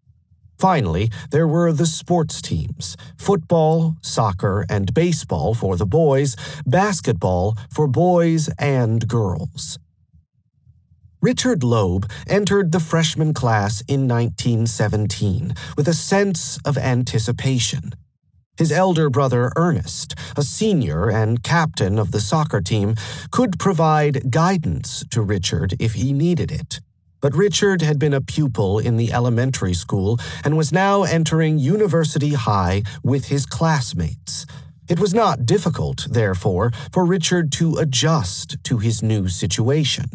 Finally, there were the sports teams: football, soccer, and baseball for the boys, basketball for boys and girls. Richard Loeb entered the freshman class in 1917 with a sense of anticipation. His elder brother Ernest, a senior and captain of the soccer team, could provide guidance to Richard if he needed it. But Richard had been a pupil in the elementary school and was now entering University High with his classmates. It was not difficult, therefore, for Richard to adjust to his new situation.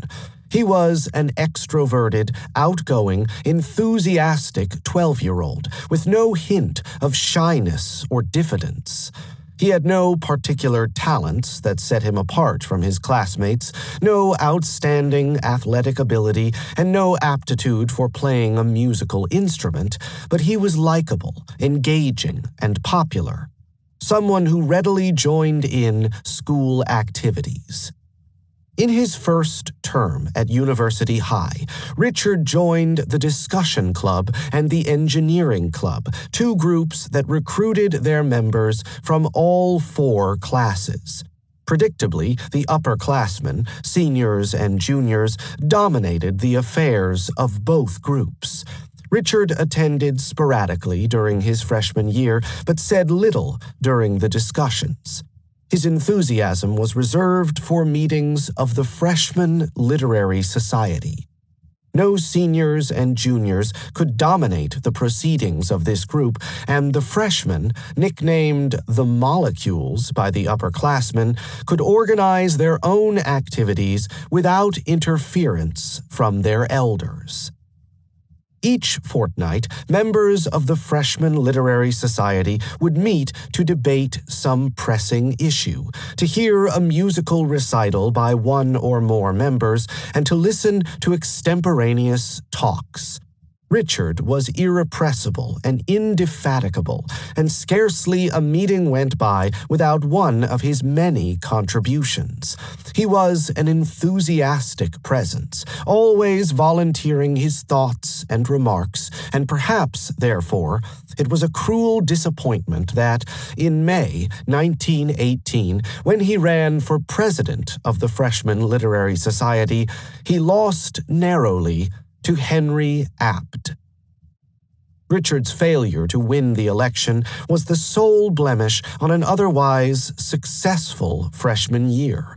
He was an extroverted, outgoing, enthusiastic 12-year-old with no hint of shyness or diffidence. He had no particular talents that set him apart from his classmates, no outstanding athletic ability, and no aptitude for playing a musical instrument, but he was likable, engaging, and popular. Someone who readily joined in school activities. In his first term at University High, Richard joined the Discussion Club and the Engineering Club, 2 groups that recruited their members from all 4 classes. Predictably, the upperclassmen, seniors and juniors, dominated the affairs of both groups. Richard attended sporadically during his freshman year, but said little during the discussions. His enthusiasm was reserved for meetings of the Freshman Literary Society. No seniors and juniors could dominate the proceedings of this group, and the freshmen, nicknamed the Molecules by the upperclassmen, could organize their own activities without interference from their elders. Each fortnight, members of the Freshman Literary Society would meet to debate some pressing issue, to hear a musical recital by one or more members, and to listen to extemporaneous talks. Richard was irrepressible and indefatigable, and scarcely a meeting went by without one of his many contributions. He was an enthusiastic presence, always volunteering his thoughts and remarks, and perhaps, therefore, it was a cruel disappointment that, in May 1918, when he ran for president of the Freshman Literary Society, he lost narrowly to Henry Apt. Richard's failure to win the election was the sole blemish on an otherwise successful freshman year.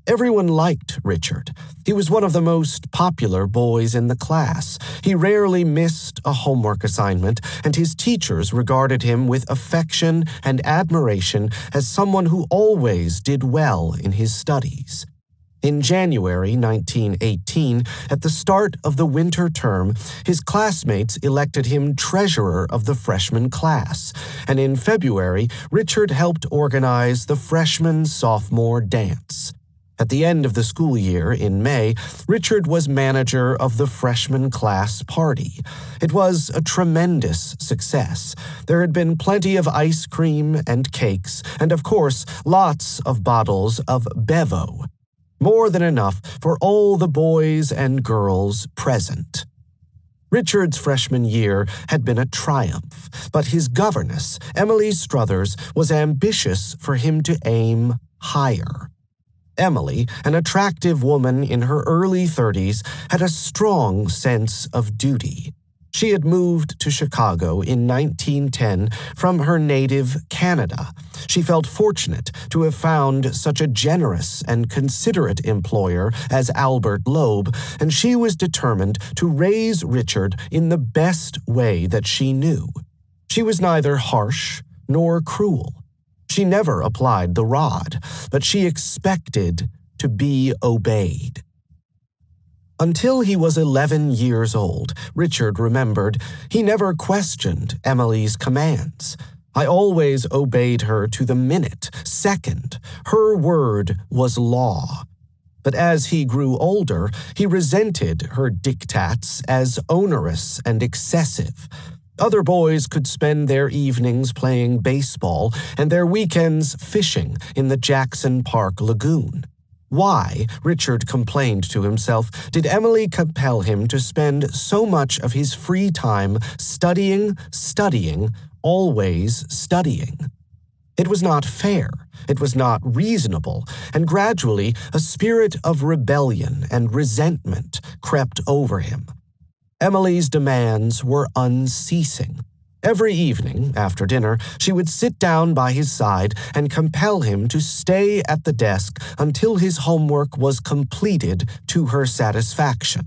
Everyone liked Richard. He was one of the most popular boys in the class. He rarely missed a homework assignment, and his teachers regarded him with affection and admiration as someone who always did well in his studies. In January 1918, at the start of the winter term, his classmates elected him treasurer of the freshman class, and in February, Richard helped organize the freshman-sophomore dance. At the end of the school year, in May, Richard was manager of the freshman class party. It was a tremendous success. There had been plenty of ice cream and cakes, and of course, lots of bottles of Bevo. More than enough for all the boys and girls present. Richard's freshman year had been a triumph, but his governess, Emily Struthers, was ambitious for him to aim higher. Emily, an attractive woman in her early 30s, had a strong sense of duty. She had moved to Chicago in 1910 from her native Canada. She felt fortunate to have found such a generous and considerate employer as Albert Loeb, and she was determined to raise Richard in the best way that she knew. She was neither harsh nor cruel. She never applied the rod, but she expected to be obeyed. Until he was 11 years old, Richard remembered, he never questioned Emily's commands. I always obeyed her to the minute, second. Her word was law. But as he grew older, he resented her diktats as onerous and excessive. Other boys could spend their evenings playing baseball and their weekends fishing in the Jackson Park Lagoon. Why, Richard complained to himself, did Emily compel him to spend so much of his free time studying, always studying? It was not fair, it was not reasonable, and gradually a spirit of rebellion and resentment crept over him. Emily's demands were unceasing. Every evening, after dinner, she would sit down by his side and compel him to stay at the desk until his homework was completed to her satisfaction.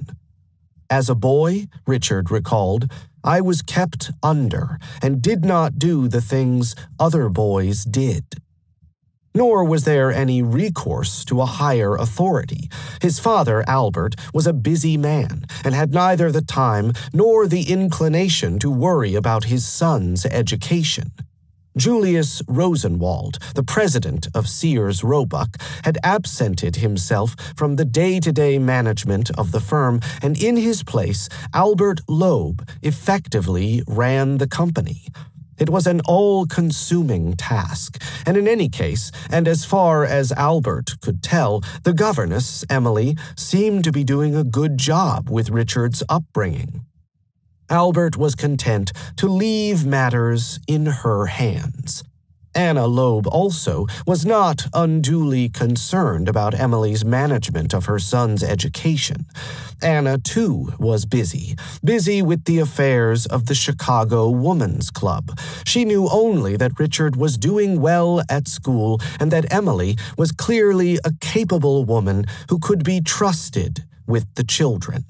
As a boy, Richard recalled, I was kept under and did not do the things other boys did. Nor was there any recourse to a higher authority. His father, Albert, was a busy man and had neither the time nor the inclination to worry about his son's education. Julius Rosenwald, the president of Sears Roebuck, had absented himself from the day-to-day management of the firm, and in his place, Albert Loeb effectively ran the company. It was an all-consuming task, and in any case, and as far as Albert could tell, the governess, Emily, seemed to be doing a good job with Richard's upbringing. Albert was content to leave matters in her hands. Anna Loeb also was not unduly concerned about Emily's management of her son's education. Anna, too, was busy with the affairs of the Chicago Woman's Club. She knew only that Richard was doing well at school and that Emily was clearly a capable woman who could be trusted with the children.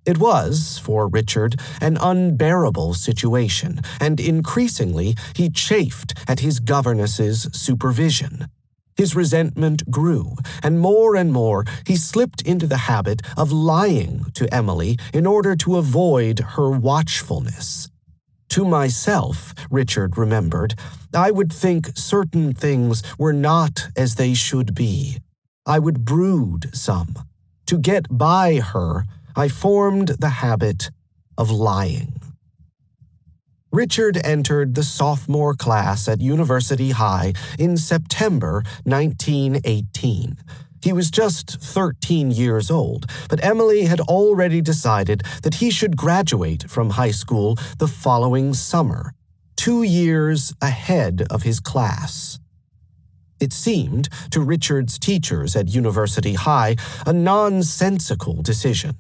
It was, for Richard, an unbearable situation, and increasingly he chafed at his governess's supervision. His resentment grew, and more he slipped into the habit of lying to Emily in order to avoid her watchfulness. To myself, Richard remembered, I would think certain things were not as they should be. I would brood some. To get by her, I formed the habit of lying. Richard entered the sophomore class at University High in September 1918. He was just 13 years old, but Emily had already decided that he should graduate from high school the following summer, 2 years ahead of his class. It seemed, to Richard's teachers at University High, a nonsensical decision.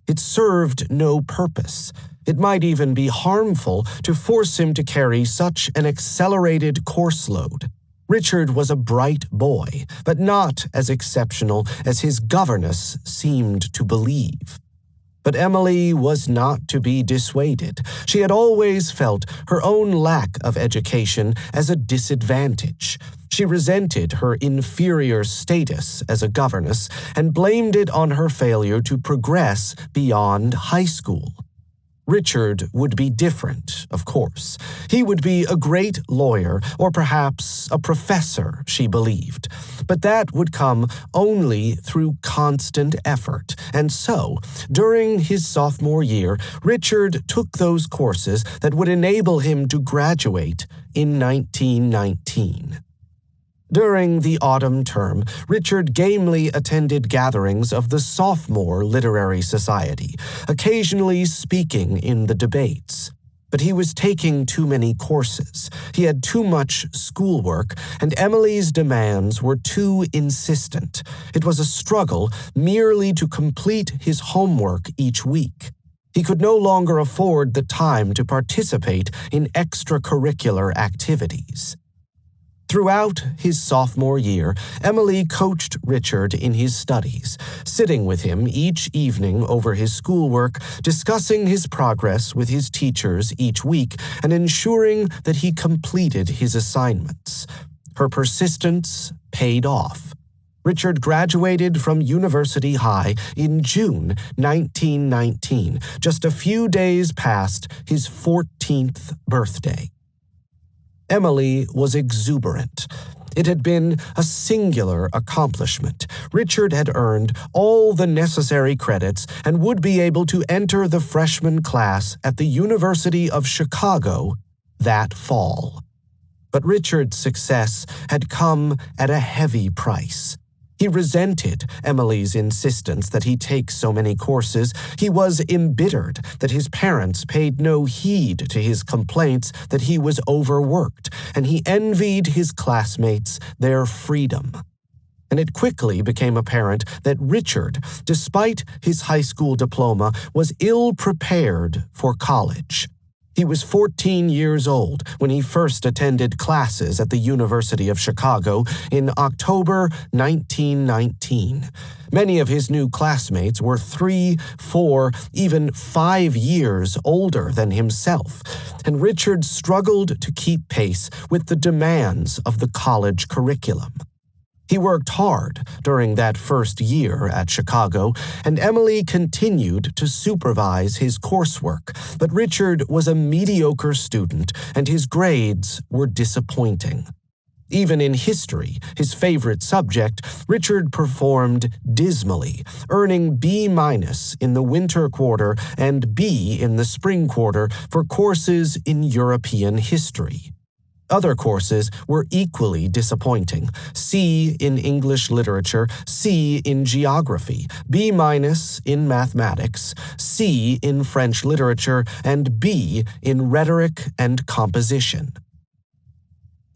It served no purpose. It might even be harmful to force him to carry such an accelerated course load. Richard was a bright boy, but not as exceptional as his governess seemed to believe. But Emily was not to be dissuaded. She had always felt her own lack of education as a disadvantage. She resented her inferior status as a governess and blamed it on her failure to progress beyond high school. Richard would be different, of course. He would be a great lawyer, or perhaps a professor, she believed. But that would come only through constant effort, and so, during his sophomore year, Richard took those courses that would enable him to graduate in 1919. During the autumn term, Richard gamely attended gatherings of the Sophomore Literary Society, occasionally speaking in the debates. But he was taking too many courses, he had too much schoolwork, and Emily's demands were too insistent. It was a struggle merely to complete his homework each week. He could no longer afford the time to participate in extracurricular activities. Throughout his sophomore year, Emily coached Richard in his studies, sitting with him each evening over his schoolwork, discussing his progress with his teachers each week, and ensuring that he completed his assignments. Her persistence paid off. Richard graduated from University High in June 1919, just a few days past his 14th birthday. Emily was exuberant. It had been a singular accomplishment. Richard had earned all the necessary credits and would be able to enter the freshman class at the University of Chicago that fall. But Richard's success had come at a heavy price. He resented Emily's insistence that he take so many courses. He was embittered that his parents paid no heed to his complaints that he was overworked, and he envied his classmates their freedom. And it quickly became apparent that Richard, despite his high school diploma, was ill-prepared for college. He was 14 years old when he first attended classes at the University of Chicago in October 1919. Many of his new classmates were 3, 4, even 5 years older than himself, and Richard struggled to keep pace with the demands of the college curriculum. He worked hard during that first year at Chicago, and Emily continued to supervise his coursework, but Richard was a mediocre student, and his grades were disappointing. Even in history, his favorite subject, Richard performed dismally, earning B- in the winter quarter and B in the spring quarter for courses in European history. Other courses were equally disappointing: C in English literature, C in geography, B- in mathematics, C in French literature, and B in rhetoric and composition.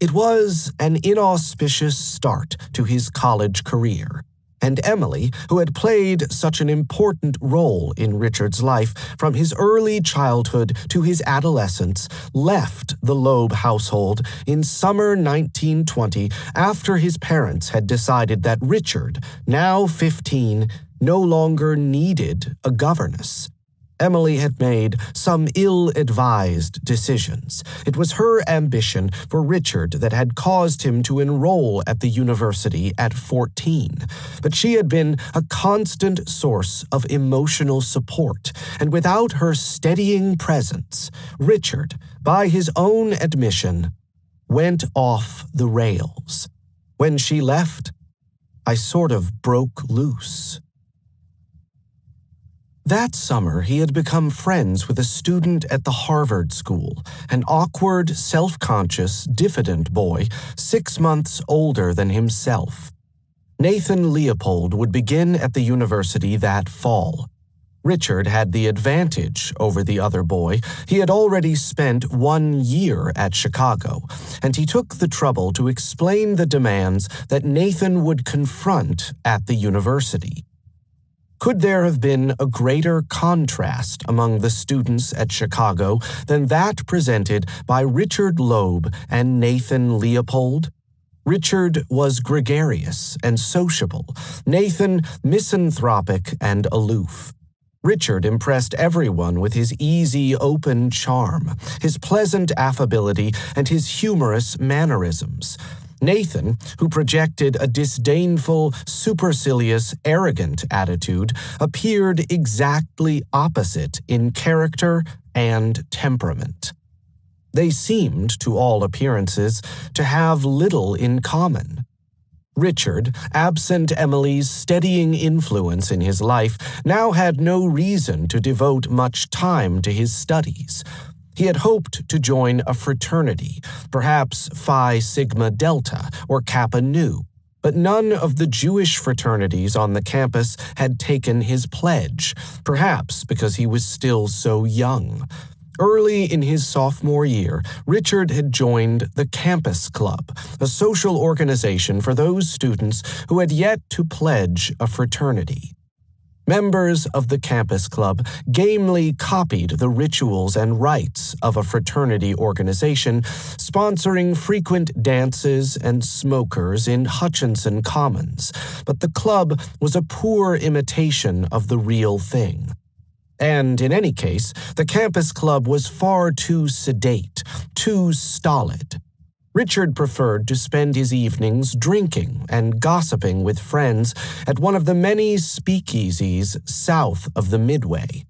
It was an inauspicious start to his college career, and Emily, who had played such an important role in Richard's life from his early childhood to his adolescence, left the Loeb household in summer 1920 after his parents had decided that Richard, now 15, no longer needed a governess. Emily had made some ill-advised decisions. It was her ambition for Richard that had caused him to enroll at the university at 14, but she had been a constant source of emotional support, and without her steadying presence, Richard, by his own admission, went off the rails. When she left, I sort of broke loose. That summer, he had become friends with a student at the Harvard School, an awkward, self-conscious, diffident boy 6 months older than himself. Nathan Leopold would begin at the university that fall. Richard had the advantage over the other boy. He had already spent 1 year at Chicago, and he took the trouble to explain the demands that Nathan would confront at the university. Could there have been a greater contrast among the students at Chicago than that presented by Richard Loeb and Nathan Leopold? Richard was gregarious and sociable, Nathan misanthropic and aloof. Richard impressed everyone with his easy, open charm, his pleasant affability, and his humorous mannerisms. Nathan, who projected a disdainful, supercilious, arrogant attitude, appeared exactly opposite in character and temperament. They seemed, to all appearances, to have little in common. Richard, absent Emily's steadying influence in his life, now had no reason to devote much time to his studies. He had hoped to join a fraternity, perhaps Phi Sigma Delta or Kappa Nu, but none of the Jewish fraternities on the campus had taken his pledge, perhaps because he was still so young. Early in his sophomore year, Richard had joined the Campus Club, a social organization for those students who had yet to pledge a fraternity. Members of the Campus Club gamely copied the rituals and rites of a fraternity organization, sponsoring frequent dances and smokers in Hutchinson Commons, but the club was a poor imitation of the real thing. And in any case, the Campus Club was far too sedate, too stolid. Richard preferred to spend his evenings drinking and gossiping with friends at one of the many speakeasies south of the Midway.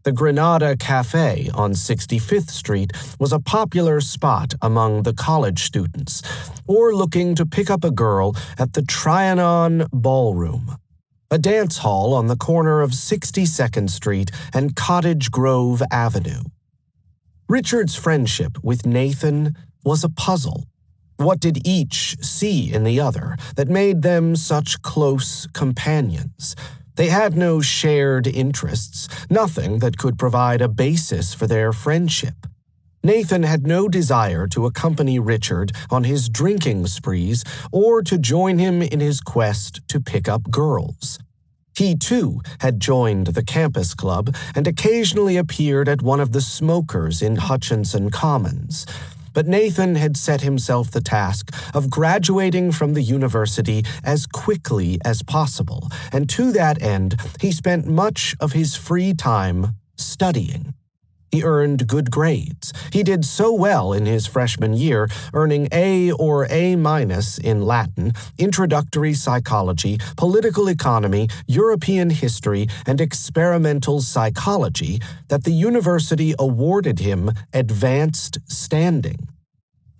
The Granada Cafe on 65th Street was a popular spot among the college students, or looking to pick up a girl at the Trianon Ballroom, a dance hall on the corner of 62nd Street and Cottage Grove Avenue. Richard's friendship with Nathan was a puzzle. What did each see in the other that made them such close companions? They had no shared interests, nothing that could provide a basis for their friendship. Nathan had no desire to accompany Richard on his drinking sprees or to join him in his quest to pick up girls. He, too, had joined the campus club and occasionally appeared at one of the smokers in Hutchinson Commons. But Nathan had set himself the task of graduating from the university as quickly as possible, and to that end he spent much of his free time studying. He earned good grades. He did so well in his freshman year, earning A or A- in Latin, introductory psychology, political economy, European history, and experimental psychology, that the university awarded him advanced standing.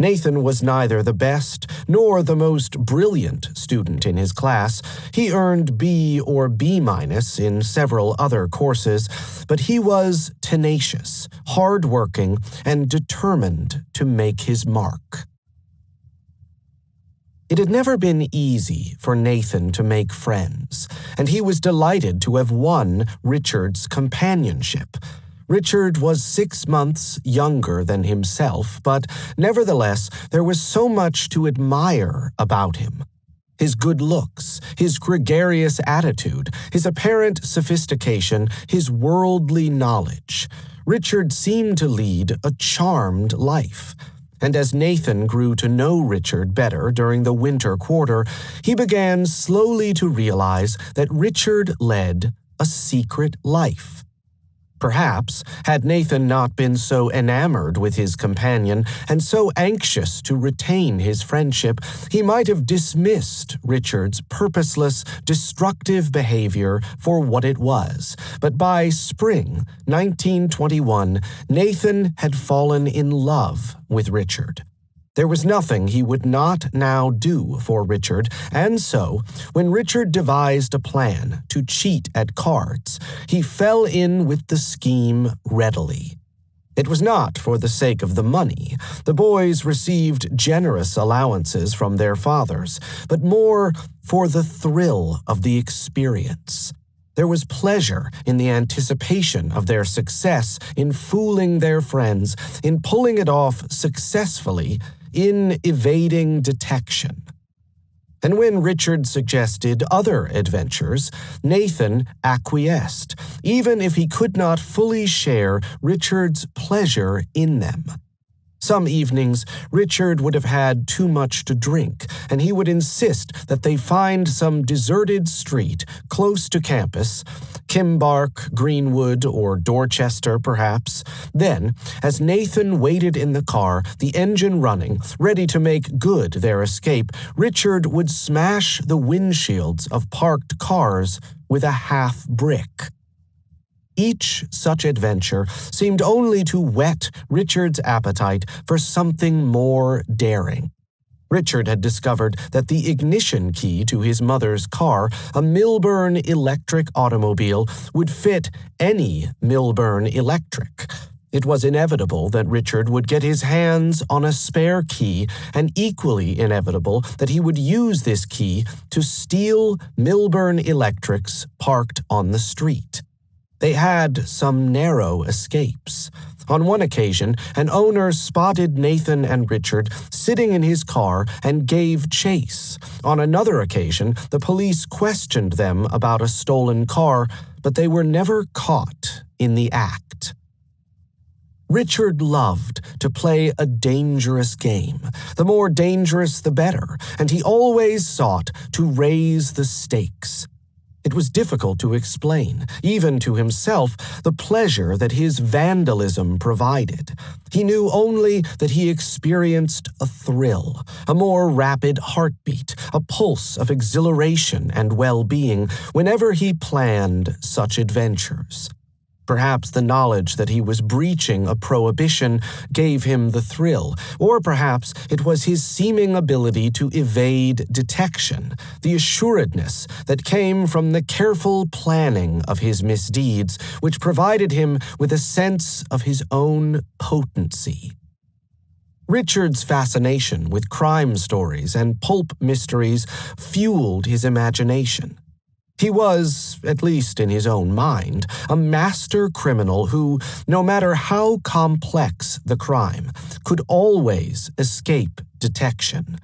Nathan was neither the best nor the most brilliant student in his class. He earned B or B- in several other courses, but he was tenacious, hard-working, and determined to make his mark. It had never been easy for Nathan to make friends, and he was delighted to have won Richard's companionship. Richard was 6 months younger than himself, but nevertheless there was so much to admire about him. His good looks, his gregarious attitude, his apparent sophistication, his worldly knowledge. Richard seemed to lead a charmed life. And as Nathan grew to know Richard better during the winter quarter, he began slowly to realize that Richard led a secret life. Perhaps, had Nathan not been so enamored with his companion and so anxious to retain his friendship, he might have dismissed Richard's purposeless, destructive behavior for what it was. But by spring 1921, Nathan had fallen in love with Richard. There was nothing he would not now do for Richard, and so, when Richard devised a plan to cheat at cards, he fell in with the scheme readily. It was not for the sake of the money. The boys received generous allowances from their fathers, but more for the thrill of the experience. There was pleasure in the anticipation of their success, in fooling their friends, in pulling it off successfully, in evading detection. And when Richard suggested other adventures, Nathan acquiesced, even if he could not fully share Richard's pleasure in them. Some evenings, Richard would have had too much to drink, and he would insist that they find some deserted street close to campus, Kimbark, Greenwood, or Dorchester, perhaps. Then, as Nathan waited in the car, the engine running, ready to make good their escape, Richard would smash the windshields of parked cars with a half brick. Each such adventure seemed only to whet Richard's appetite for something more daring. Richard had discovered that the ignition key to his mother's car, a Milburn electric automobile, would fit any Milburn electric. It was inevitable that Richard would get his hands on a spare key, and equally inevitable that he would use this key to steal Milburn electrics parked on the street. They had some narrow escapes. On one occasion, an owner spotted Nathan and Richard sitting in his car and gave chase. On another occasion, the police questioned them about a stolen car, but they were never caught in the act. Richard loved to play a dangerous game. The more dangerous, the better, and he always sought to raise the stakes. It was difficult to explain, even to himself, the pleasure that his vandalism provided. He knew only that he experienced a thrill, a more rapid heartbeat, a pulse of exhilaration and well-being whenever he planned such adventures. Perhaps the knowledge that he was breaching a prohibition gave him the thrill, or perhaps it was his seeming ability to evade detection, the assuredness that came from the careful planning of his misdeeds, which provided him with a sense of his own potency. Richard's fascination with crime stories and pulp mysteries fueled his imagination. He was, at least in his own mind, a master criminal who, no matter how complex the crime, could always escape detection.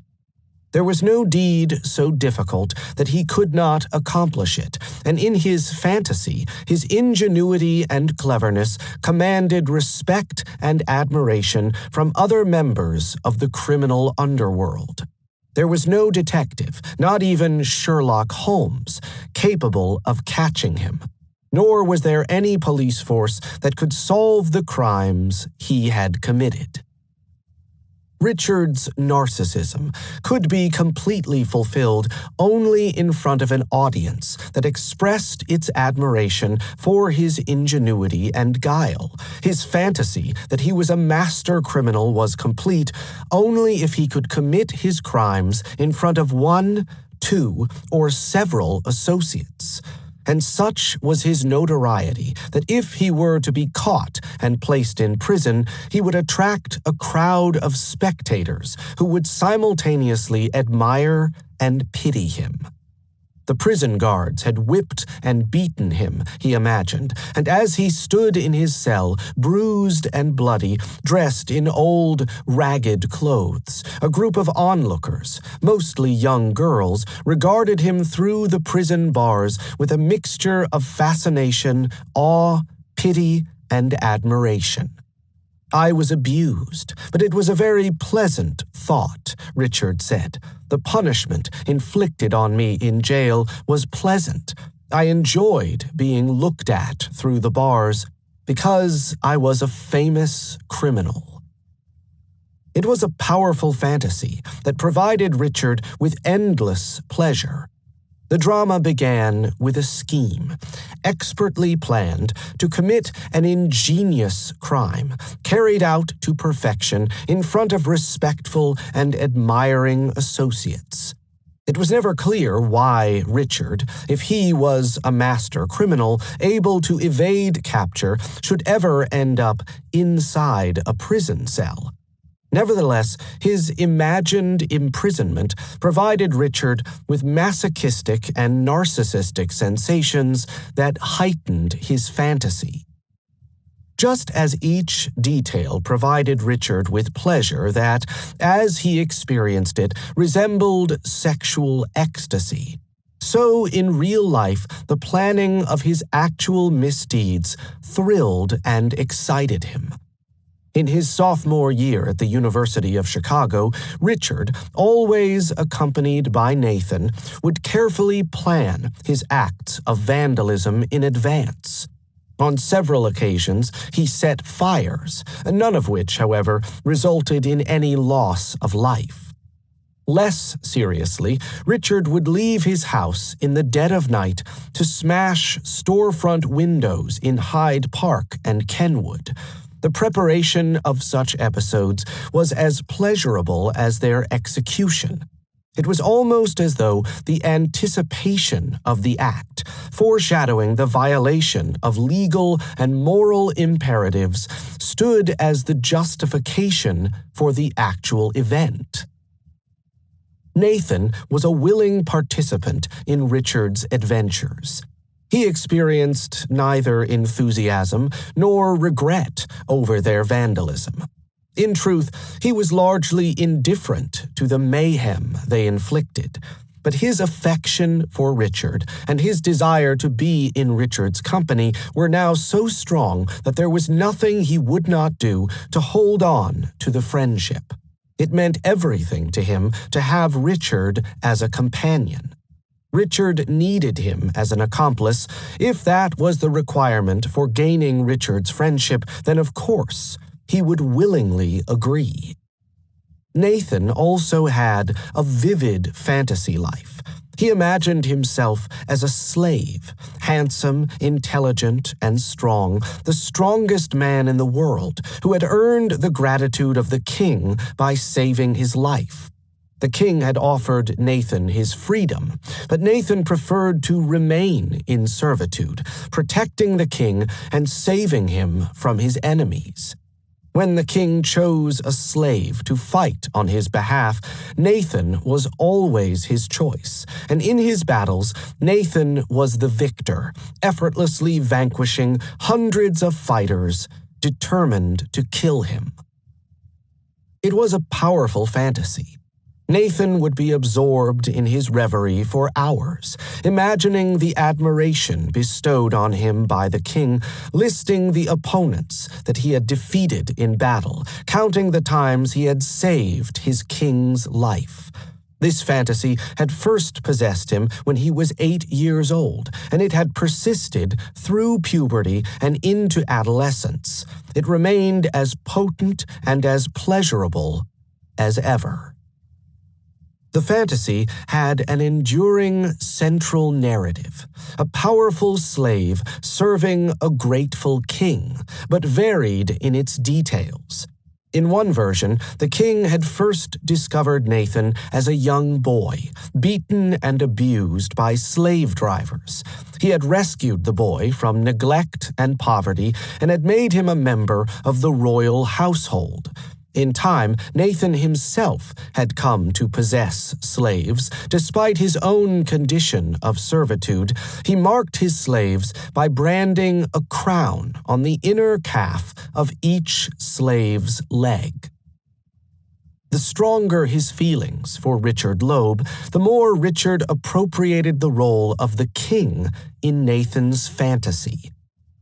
There was no deed so difficult that he could not accomplish it, and in his fantasy, his ingenuity and cleverness commanded respect and admiration from other members of the criminal underworld. There was no detective, not even Sherlock Holmes, capable of catching him, nor was there any police force that could solve the crimes he had committed. Richard's narcissism could be completely fulfilled only in front of an audience that expressed its admiration for his ingenuity and guile. His fantasy that he was a master criminal was complete only if he could commit his crimes in front of one, two, or several associates. And such was his notoriety that if he were to be caught and placed in prison, he would attract a crowd of spectators who would simultaneously admire and pity him. The prison guards had whipped and beaten him, he imagined, and as he stood in his cell, bruised and bloody, dressed in old, ragged clothes, a group of onlookers, mostly young girls, regarded him through the prison bars with a mixture of fascination, awe, pity, and admiration. I was abused, but it was a very pleasant thought, Richard said. The punishment inflicted on me in jail was pleasant. I enjoyed being looked at through the bars because I was a famous criminal. It was a powerful fantasy that provided Richard with endless pleasure. The drama began with a scheme, expertly planned to commit an ingenious crime, carried out to perfection in front of respectful and admiring associates. It was never clear why Richard, if he was a master criminal able to evade capture, should ever end up inside a prison cell. Nevertheless, his imagined imprisonment provided Richard with masochistic and narcissistic sensations that heightened his fantasy. Just as each detail provided Richard with pleasure that, as he experienced it, resembled sexual ecstasy, so in real life the planning of his actual misdeeds thrilled and excited him. In his sophomore year at the University of Chicago, Richard, always accompanied by Nathan, would carefully plan his acts of vandalism in advance. On several occasions, he set fires, none of which, however, resulted in any loss of life. Less seriously, Richard would leave his house in the dead of night to smash storefront windows in Hyde Park and Kenwood. The preparation of such episodes was as pleasurable as their execution. It was almost as though the anticipation of the act, foreshadowing the violation of legal and moral imperatives, stood as the justification for the actual event. Nathan was a willing participant in Richard's adventures. He experienced neither enthusiasm nor regret over their vandalism. In truth, he was largely indifferent to the mayhem they inflicted, but his affection for Richard and his desire to be in Richard's company were now so strong that there was nothing he would not do to hold on to the friendship. It meant everything to him to have Richard as a companion. Richard needed him as an accomplice. If that was the requirement for gaining Richard's friendship, then of course he would willingly agree. Nathan also had a vivid fantasy life. He imagined himself as a slave, handsome, intelligent, and strong, the strongest man in the world, who had earned the gratitude of the king by saving his life. The king had offered Nathan his freedom, but Nathan preferred to remain in servitude, protecting the king and saving him from his enemies. When the king chose a slave to fight on his behalf, Nathan was always his choice, and in his battles, Nathan was the victor, effortlessly vanquishing hundreds of fighters determined to kill him. It was a powerful fantasy. Nathan would be absorbed in his reverie for hours, imagining the admiration bestowed on him by the king, listing the opponents that he had defeated in battle, counting the times he had saved his king's life. This fantasy had first possessed him when he was 8 years old, and it had persisted through puberty and into adolescence. It remained as potent and as pleasurable as ever. The fantasy had an enduring central narrative, a powerful slave serving a grateful king, but varied in its details. In one version, the king had first discovered Nathan as a young boy, beaten and abused by slave drivers. He had rescued the boy from neglect and poverty and had made him a member of the royal household. In time, Nathan himself had come to possess slaves. Despite his own condition of servitude, he marked his slaves by branding a crown on the inner calf of each slave's leg. The stronger his feelings for Richard Loeb, the more Richard appropriated the role of the king in Nathan's fantasy.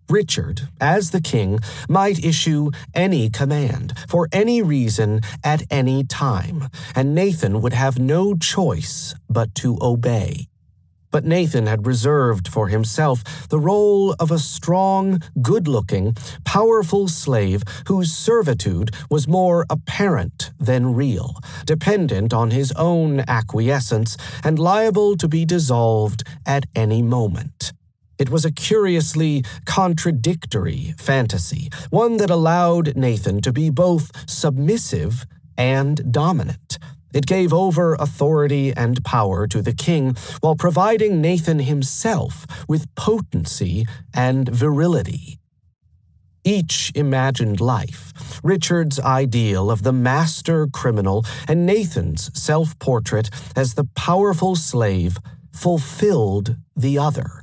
Richard, as the king, might issue any command, for any reason, at any time, and Nathan would have no choice but to obey. But Nathan had reserved for himself the role of a strong, good-looking, powerful slave whose servitude was more apparent than real, dependent on his own acquiescence, and liable to be dissolved at any moment. It was a curiously contradictory fantasy, one that allowed Nathan to be both submissive and dominant. It gave over authority and power to the king while providing Nathan himself with potency and virility. Each imagined life, Richard's ideal of the master criminal and Nathan's self-portrait as the powerful slave, fulfilled the other.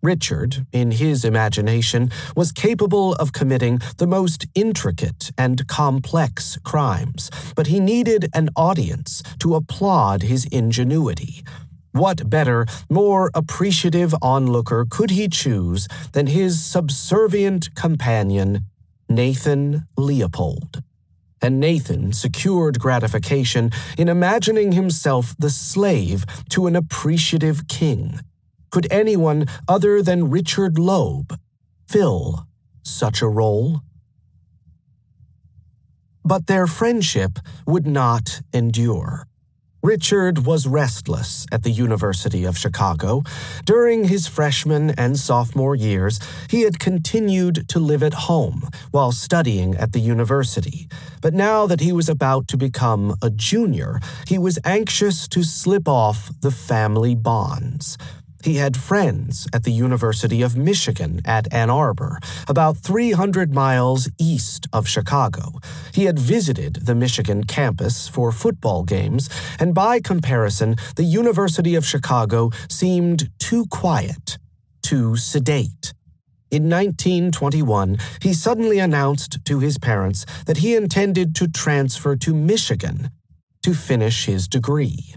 Richard, in his imagination, was capable of committing the most intricate and complex crimes, but he needed an audience to applaud his ingenuity. What better, more appreciative onlooker could he choose than his subservient companion, Nathan Leopold? And Nathan secured gratification in imagining himself the slave to an appreciative king. Could anyone other than Richard Loeb fill such a role? But their friendship would not endure. Richard was restless at the University of Chicago. During his freshman and sophomore years, he had continued to live at home while studying at the university. But now that he was about to become a junior, he was anxious to slip off the family bonds. He had friends at the University of Michigan at Ann Arbor, about 300 miles east of Chicago. He had visited the Michigan campus for football games, and by comparison, the University of Chicago seemed too quiet, too sedate. In 1921, he suddenly announced to his parents that he intended to transfer to Michigan to finish his degree.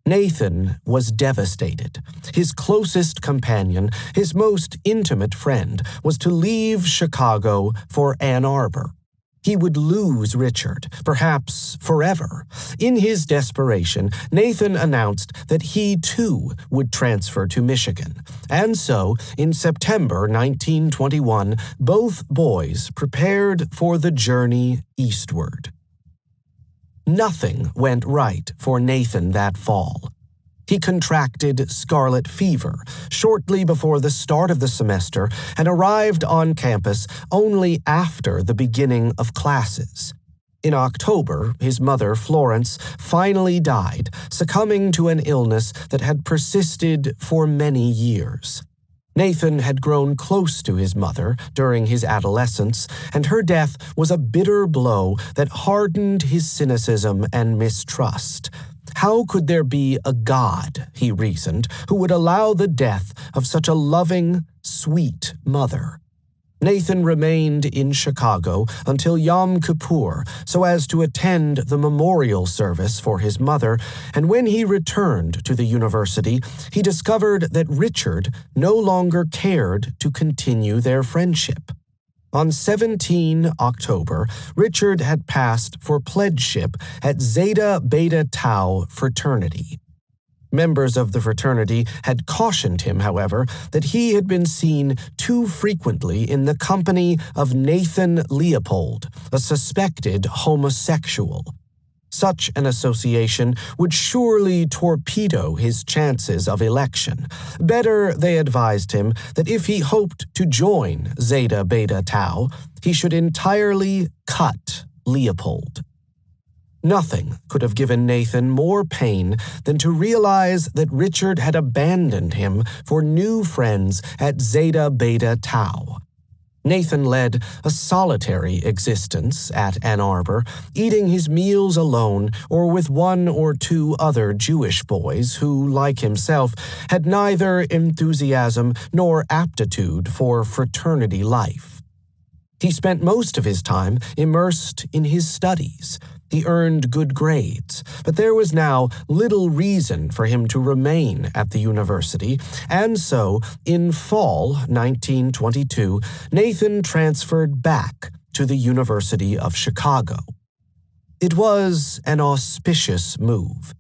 Nathan was devastated. His closest companion, his most intimate friend, was to leave Chicago for Ann Arbor. He would lose Richard, perhaps forever. In his desperation, Nathan announced that he too would transfer to Michigan. And so, in September 1921, both boys prepared for the journey eastward. Nothing went right for Nathan that fall. He contracted scarlet fever shortly before the start of the semester and arrived on campus only after the beginning of classes. In October, his mother, Florence, finally died, succumbing to an illness that had persisted for many years. Nathan had grown close to his mother during his adolescence, and her death was a bitter blow that hardened his cynicism and mistrust. How could there be a God, he reasoned, who would allow the death of such a loving, sweet mother? Nathan remained in Chicago until Yom Kippur so as to attend the memorial service for his mother, and when he returned to the university, he discovered that Richard no longer cared to continue their friendship. On 17 October, Richard had passed for pledgeship at Zeta Beta Tau fraternity. Members of the fraternity had cautioned him, however, that he had been seen too frequently in the company of Nathan Leopold, a suspected homosexual. Such an association would surely torpedo his chances of election. Better, they advised him, that if he hoped to join Zeta Beta Tau, he should entirely cut Leopold. Nothing could have given Nathan more pain than to realize that Richard had abandoned him for new friends at Zeta Beta Tau. Nathan led a solitary existence at Ann Arbor, eating his meals alone or with one or two other Jewish boys who, like himself, had neither enthusiasm nor aptitude for fraternity life. He spent most of his time immersed in his studies. He earned good grades, but there was now little reason for him to remain at the university, and so, in fall 1922, Nathan transferred back to the University of Chicago. It was an auspicious move.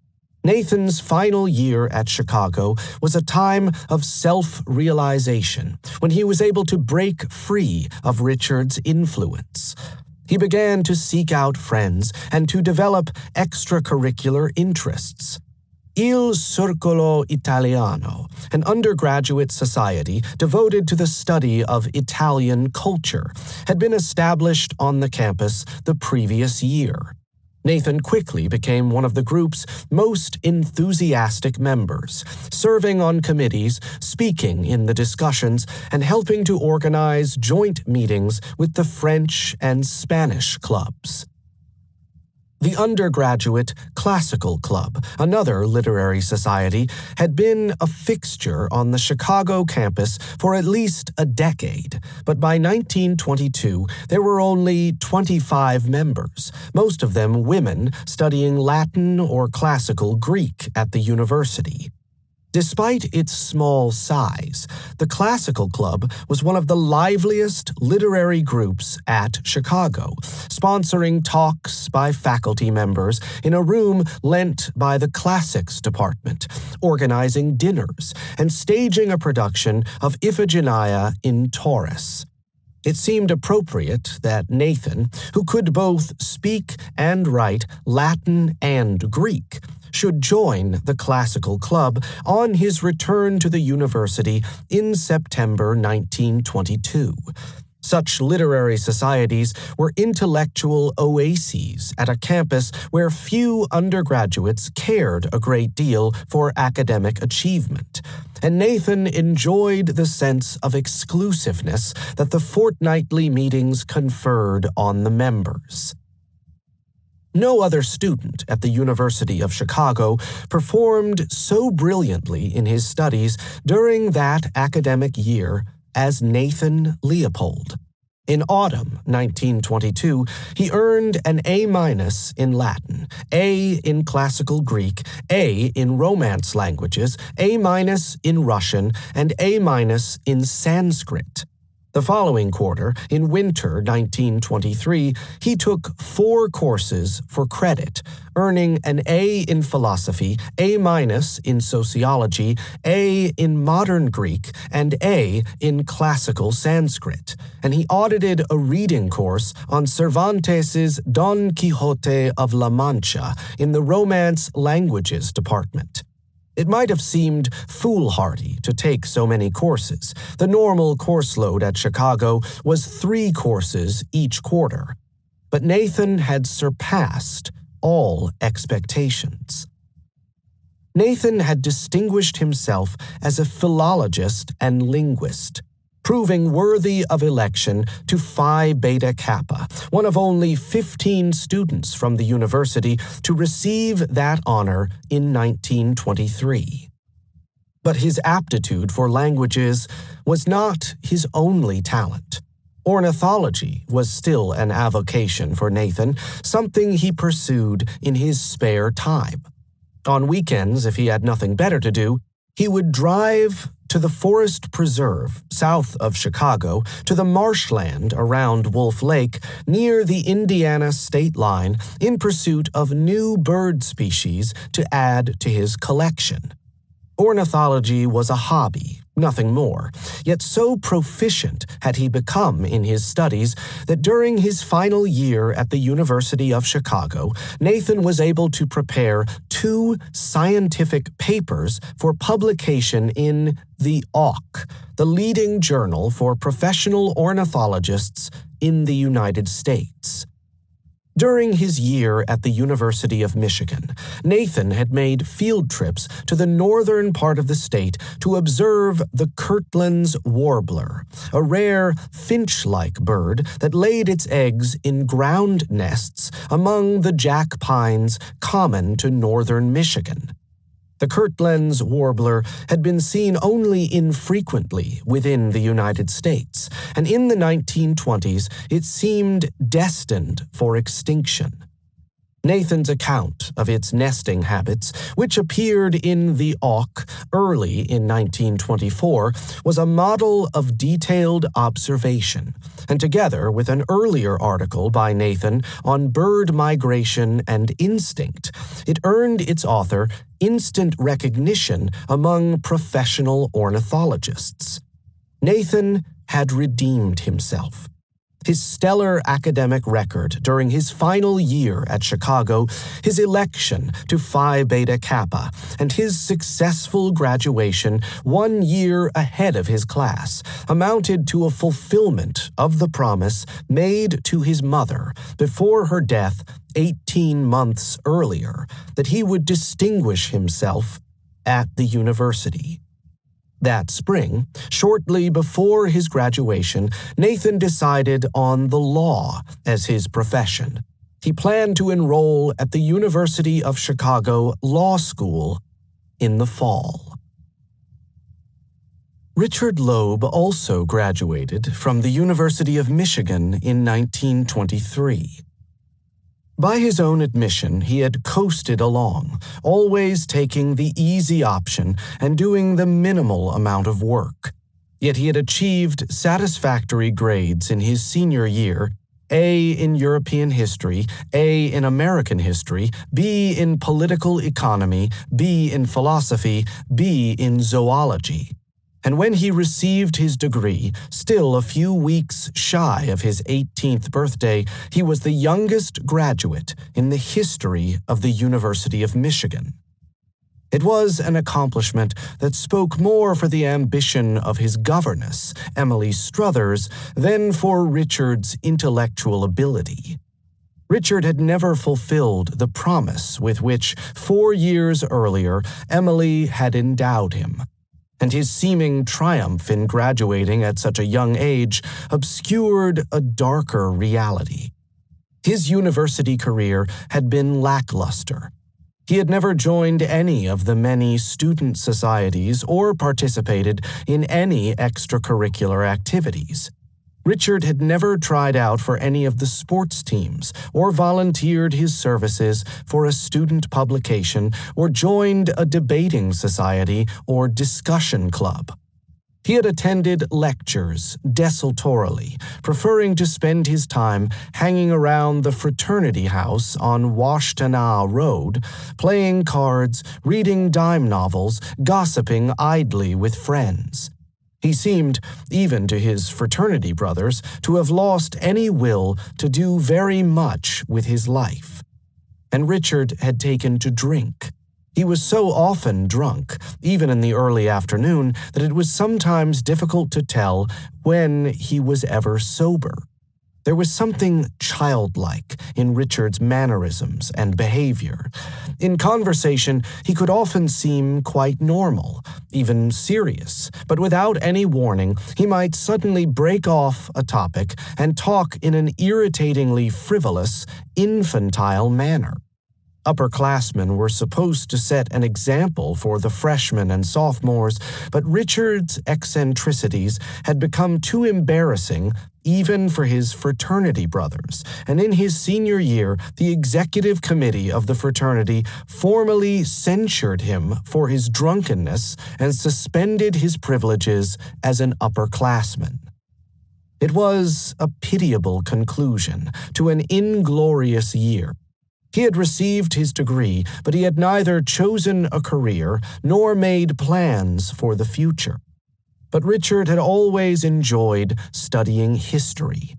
Nathan's final year at Chicago was a time of self-realization, when he was able to break free of Richard's influence. He began to seek out friends and to develop extracurricular interests. Il Circolo Italiano, an undergraduate society devoted to the study of Italian culture, had been established on the campus the previous year. Nathan quickly became one of the group's most enthusiastic members, serving on committees, speaking in the discussions, and helping to organize joint meetings with the French and Spanish clubs. The undergraduate Classical Club, another literary society, had been a fixture on the Chicago campus for at least a decade, but by 1922 there were only 25 members, most of them women studying Latin or Classical Greek at the university. Despite its small size, the Classical Club was one of the liveliest literary groups at Chicago, sponsoring talks by faculty members in a room lent by the Classics Department, organizing dinners, and staging a production of Iphigenia in Taurus. It seemed appropriate that Nathan, who could both speak and write Latin and Greek, should join the Classical Club on his return to the university in September 1922. Such literary societies were intellectual oases at a campus where few undergraduates cared a great deal for academic achievement, and Nathan enjoyed the sense of exclusiveness that the fortnightly meetings conferred on the members. No other student at the University of Chicago performed so brilliantly in his studies during that academic year as Nathan Leopold. In autumn 1922, he earned an A- in Latin, A in Classical Greek, A in Romance languages, A- in Russian, and A- in Sanskrit. The following quarter, in winter 1923, he took 4 courses for credit, earning an A in philosophy, A- in sociology, A in modern Greek, and A in classical Sanskrit, and he audited a reading course on Cervantes's Don Quixote of La Mancha in the Romance Languages department. It might have seemed foolhardy to take so many courses. The normal course load at Chicago was 3 courses each quarter. But Nathan had surpassed all expectations. Nathan had distinguished himself as a philologist and linguist, proving worthy of election to Phi Beta Kappa, one of only 15 students from the university to receive that honor in 1923. But his aptitude for languages was not his only talent. Ornithology was still an avocation for Nathan, something he pursued in his spare time. On weekends, if he had nothing better to do, he would drive to the Forest Preserve south of Chicago, to the marshland around Wolf Lake near the Indiana state line in pursuit of new bird species to add to his collection. Ornithology was a hobby, nothing more, yet so proficient had he become in his studies that during his final year at the University of Chicago, Nathan was able to prepare 2 scientific papers for publication in the Auk, the leading journal for professional ornithologists in the United States. During his year at the University of Michigan, Nathan had made field trips to the northern part of the state to observe the Kirtland's warbler, a rare finch-like bird that laid its eggs in ground nests among the jack pines common to northern Michigan. The Kirtland's warbler had been seen only infrequently within the United States, and in the 1920s it seemed destined for extinction. Nathan's account of its nesting habits, which appeared in the Auk early in 1924, was a model of detailed observation, and together with an earlier article by Nathan on bird migration and instinct, it earned its author instant recognition among professional ornithologists. Nathan had redeemed himself. His stellar academic record during his final year at Chicago, his election to Phi Beta Kappa, and his successful graduation 1 year ahead of his class amounted to a fulfillment of the promise made to his mother before her death 18 months earlier that he would distinguish himself at the university. That spring, shortly before his graduation, Nathan decided on the law as his profession. He planned to enroll at the University of Chicago Law School in the fall. Richard Loeb also graduated from the University of Michigan in 1923. By his own admission, he had coasted along, always taking the easy option and doing the minimal amount of work. Yet he had achieved satisfactory grades in his senior year: A in European history, A in American history, B in political economy, B in philosophy, B in zoology. And when he received his degree, still a few weeks shy of his 18th birthday, he was the youngest graduate in the history of the University of Michigan. It was an accomplishment that spoke more for the ambition of his governess, Emily Struthers, than for Richard's intellectual ability. Richard had never fulfilled the promise with which, 4 years earlier, Emily had endowed him, and his seeming triumph in graduating at such a young age obscured a darker reality. His university career had been lackluster. He had never joined any of the many student societies or participated in any extracurricular activities. Richard had never tried out for any of the sports teams or volunteered his services for a student publication or joined a debating society or discussion club. He had attended lectures desultorily, preferring to spend his time hanging around the fraternity house on Washtenaw Road, playing cards, reading dime novels, gossiping idly with friends. He seemed, even to his fraternity brothers, to have lost any will to do very much with his life. And Richard had taken to drink. He was so often drunk, even in the early afternoon, that it was sometimes difficult to tell when he was ever sober. There was something childlike in Richard's mannerisms and behavior. In conversation, he could often seem quite normal, even serious, but without any warning, he might suddenly break off a topic and talk in an irritatingly frivolous, infantile manner. Upperclassmen were supposed to set an example for the freshmen and sophomores, but Richard's eccentricities had become too embarrassing even for his fraternity brothers, and in his senior year, the executive committee of the fraternity formally censured him for his drunkenness and suspended his privileges as an upperclassman. It was a pitiable conclusion to an inglorious year. He had received his degree, but he had neither chosen a career nor made plans for the future. But Richard had always enjoyed studying history.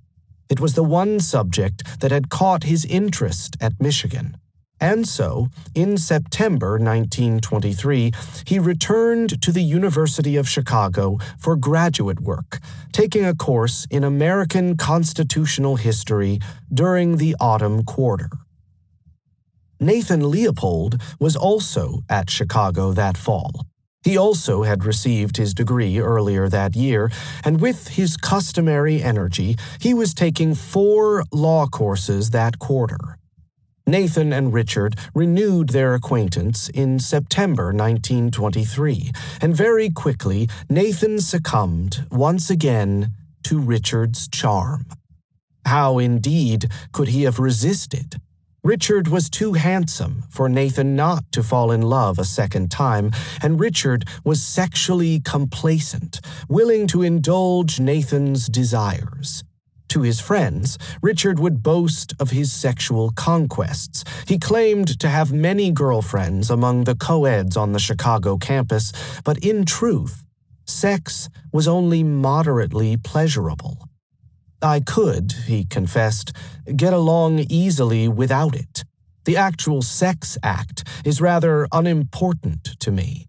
It was the one subject that had caught his interest at Michigan. And so, in September 1923, he returned to the University of Chicago for graduate work, taking a course in American constitutional history during the autumn quarter. Nathan Leopold was also at Chicago that fall. He also had received his degree earlier that year, and with his customary energy, he was taking 4 law courses that quarter. Nathan and Richard renewed their acquaintance in September 1923, and very quickly Nathan succumbed once again to Richard's charm. How, indeed, could he have resisted? Richard was too handsome for Nathan not to fall in love a second time, and Richard was sexually complacent, willing to indulge Nathan's desires. To his friends, Richard would boast of his sexual conquests. He claimed to have many girlfriends among the co-eds on the Chicago campus, but in truth, sex was only moderately pleasurable. I could, he confessed, get along easily without it. The actual sex act is rather unimportant to me.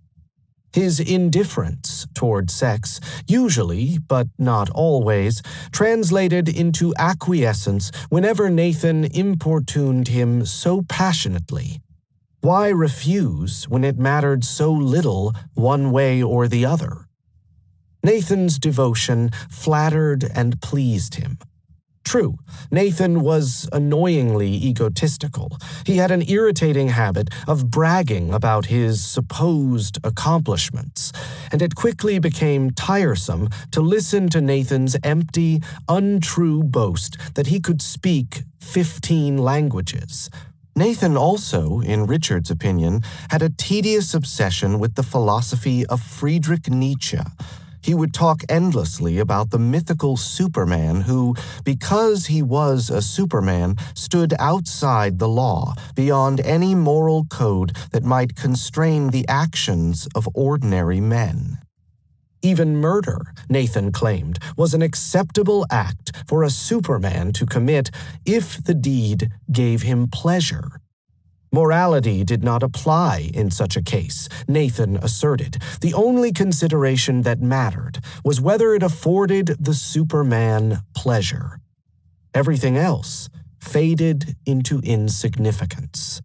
His indifference toward sex, usually, but not always, translated into acquiescence whenever Nathan importuned him so passionately. Why refuse when it mattered so little one way or the other? Nathan's devotion flattered and pleased him. True, Nathan was annoyingly egotistical. He had an irritating habit of bragging about his supposed accomplishments, and it quickly became tiresome to listen to Nathan's empty, untrue boast that he could speak 15 languages. Nathan also, in Richard's opinion, had a tedious obsession with the philosophy of Friedrich Nietzsche. He would talk endlessly about the mythical Superman who, because he was a Superman, stood outside the law, beyond any moral code that might constrain the actions of ordinary men. Even murder, Nathan claimed, was an acceptable act for a Superman to commit if the deed gave him pleasure. Morality did not apply in such a case, Nathan asserted. The only consideration that mattered was whether it afforded the Superman pleasure. Everything else faded into insignificance.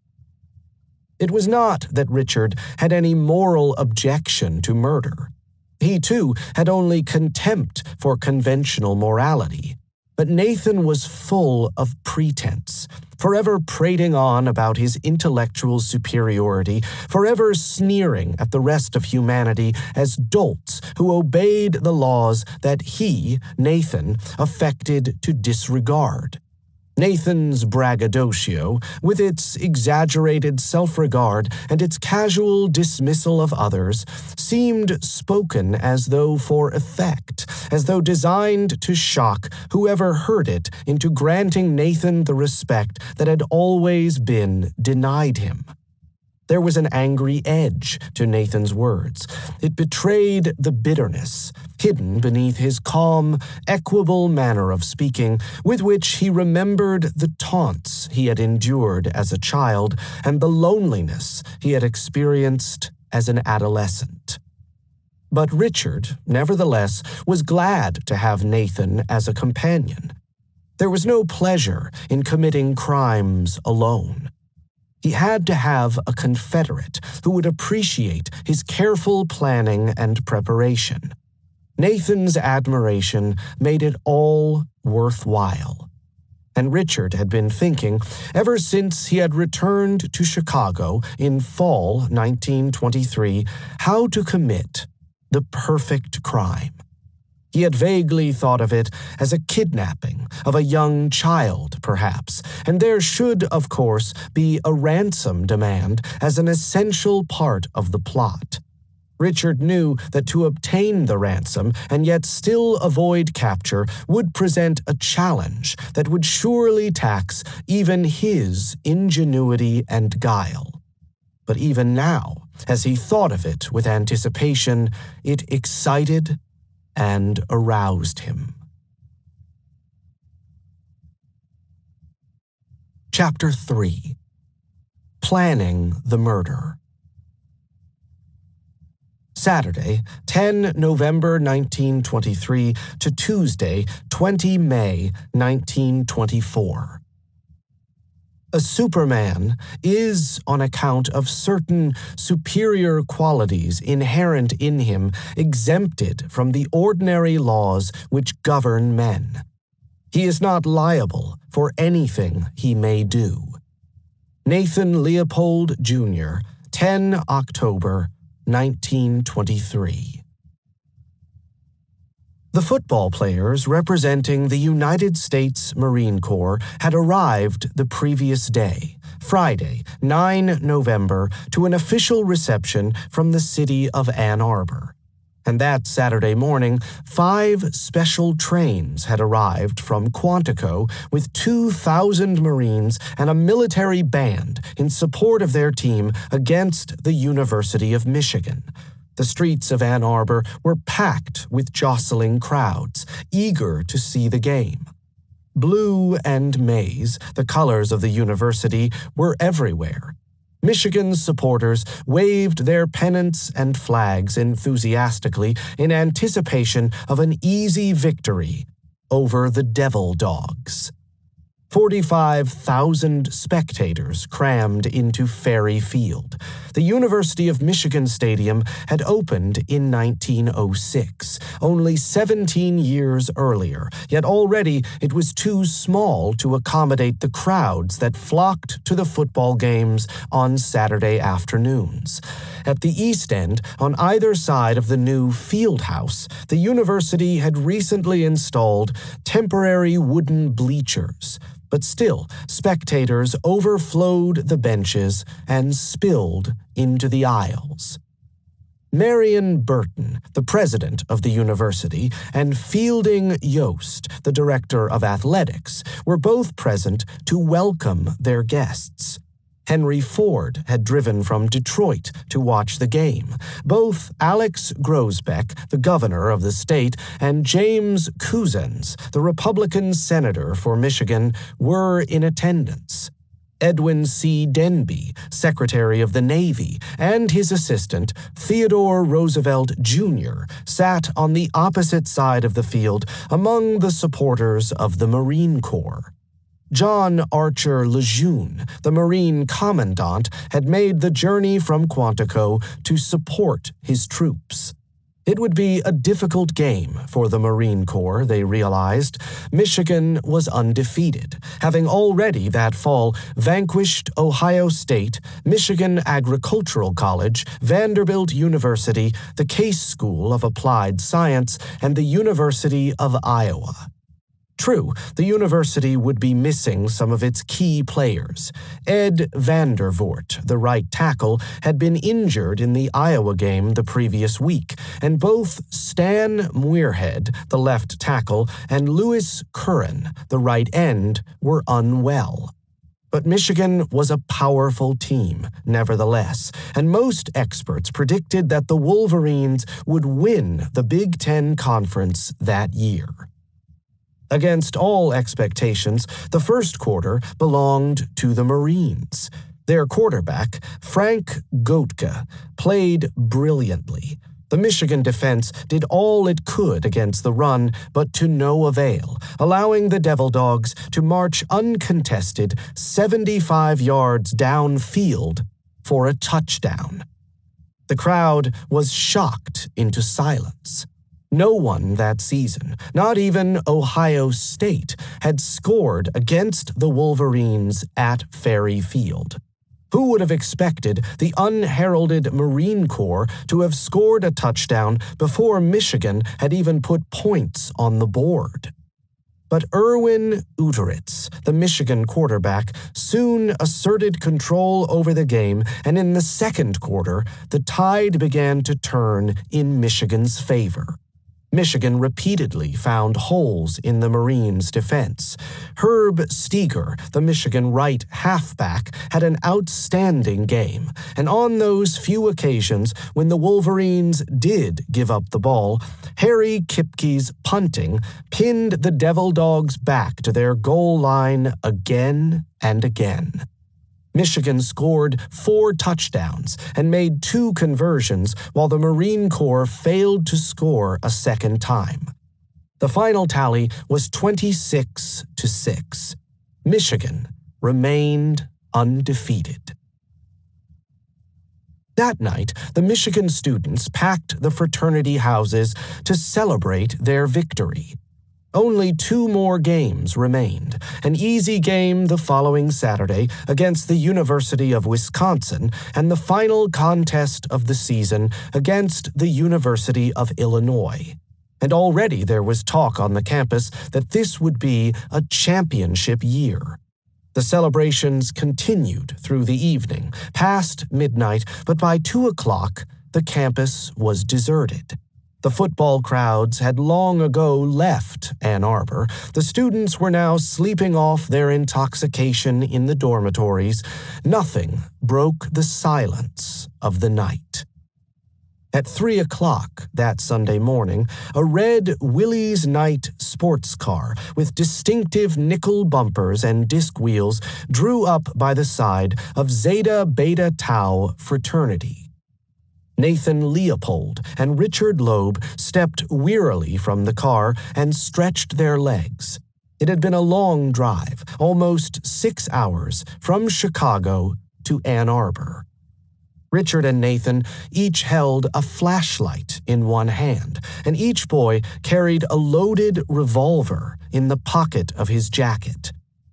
It was not that Richard had any moral objection to murder. He, too, had only contempt for conventional morality. But Nathan was full of pretense, forever prating on about his intellectual superiority, forever sneering at the rest of humanity as dolts who obeyed the laws that he, Nathan, affected to disregard. Nathan's braggadocio, with its exaggerated self-regard and its casual dismissal of others, seemed spoken as though for effect, as though designed to shock whoever heard it into granting Nathan the respect that had always been denied him. There was an angry edge to Nathan's words. It betrayed the bitterness hidden beneath his calm, equable manner of speaking, with which he remembered the taunts he had endured as a child and the loneliness he had experienced as an adolescent. But Richard, nevertheless, was glad to have Nathan as a companion. There was no pleasure in committing crimes alone. He had to have a confederate who would appreciate his careful planning and preparation. Nathan's admiration made it all worthwhile. And Richard had been thinking, ever since he had returned to Chicago in fall 1923, how to commit the perfect crime. He had vaguely thought of it as a kidnapping of a young child, perhaps, and there should, of course, be a ransom demand as an essential part of the plot. Richard knew that to obtain the ransom and yet still avoid capture would present a challenge that would surely tax even his ingenuity and guile. But even now, as he thought of it with anticipation, it excited and aroused him. Chapter 3. Planning the Murder. Saturday, 10 November 1923 to Tuesday, 20 May 1924. A Superman is, on account of certain superior qualities inherent in him, exempted from the ordinary laws which govern men. He is not liable for anything he may do. Nathan Leopold, Jr., 10 October 1923. The football players representing the United States Marine Corps had arrived the previous day, Friday, 9 November, to an official reception from the city of Ann Arbor. And that Saturday morning, 5 special trains had arrived from Quantico with 2,000 Marines and a military band in support of their team against the University of Michigan. The streets of Ann Arbor were packed with jostling crowds, eager to see the game. Blue and maize, the colors of the university, were everywhere. Michigan's supporters waved their pennants and flags enthusiastically in anticipation of an easy victory over the Devil Dogs. 45,000 spectators crammed into Ferry Field. The University of Michigan Stadium had opened in 1906, only 17 years earlier, yet already it was too small to accommodate the crowds that flocked to the football games on Saturday afternoons. At the East End, on either side of the new field house, the university had recently installed temporary wooden bleachers. But still, spectators overflowed the benches and spilled into the aisles. Marion Burton, the president of the university, and Fielding Yost, the director of athletics, were both present to welcome their guests. Henry Ford had driven from Detroit to watch the game. Both Alex Groesbeck, the governor of the state, and James Couzens, the Republican senator for Michigan, were in attendance. Edwin C. Denby, Secretary of the Navy, and his assistant, Theodore Roosevelt, Jr., sat on the opposite side of the field among the supporters of the Marine Corps. John Archer Lejeune, the Marine Commandant, had made the journey from Quantico to support his troops. It would be a difficult game for the Marine Corps, they realized. Michigan was undefeated, having already that fall vanquished Ohio State, Michigan Agricultural College, Vanderbilt University, the Case School of Applied Science, and the University of Iowa. True, the university would be missing some of its key players. Ed Vandervoort, the right tackle, had been injured in the Iowa game the previous week, and both Stan Muirhead, the left tackle, and Louis Curran, the right end, were unwell. But Michigan was a powerful team, nevertheless, and most experts predicted that the Wolverines would win the Big Ten Conference that year. Against all expectations, the first quarter belonged to the Marines. Their quarterback, Frank Goetke, played brilliantly. The Michigan defense did all it could against the run, but to no avail, allowing the Devil Dogs to march uncontested 75 yards downfield for a touchdown. The crowd was shocked into silence. No one that season, not even Ohio State, had scored against the Wolverines at Ferry Field. Who would have expected the unheralded Marine Corps to have scored a touchdown before Michigan had even put points on the board? But Erwin Uteritz, the Michigan quarterback, soon asserted control over the game, and in the second quarter, the tide began to turn in Michigan's favor. Michigan repeatedly found holes in the Marines' defense. Herb Steger, the Michigan right halfback, had an outstanding game, and on those few occasions when the Wolverines did give up the ball, Harry Kipke's punting pinned the Devil Dogs back to their goal line again and again. Michigan scored 4 touchdowns and made 2 conversions, while the Marine Corps failed to score a second time. The final tally was 26-6. Michigan remained undefeated. That night, the Michigan students packed the fraternity houses to celebrate their victory. Only 2 more games remained, an easy game the following Saturday against the University of Wisconsin and the final contest of the season against the University of Illinois. And already there was talk on the campus that this would be a championship year. The celebrations continued through the evening, past midnight, but by 2 o'clock, the campus was deserted. The football crowds had long ago left Ann Arbor. The students were now sleeping off their intoxication in the dormitories. Nothing broke the silence of the night. At 3 o'clock that Sunday morning, a red Willys Knight sports car with distinctive nickel bumpers and disc wheels drew up by the side of Zeta Beta Tau fraternity. Nathan Leopold and Richard Loeb stepped wearily from the car and stretched their legs. It had been a long drive, almost 6 hours, from Chicago to Ann Arbor. Richard and Nathan each held a flashlight in one hand, and each boy carried a loaded revolver in the pocket of his jacket.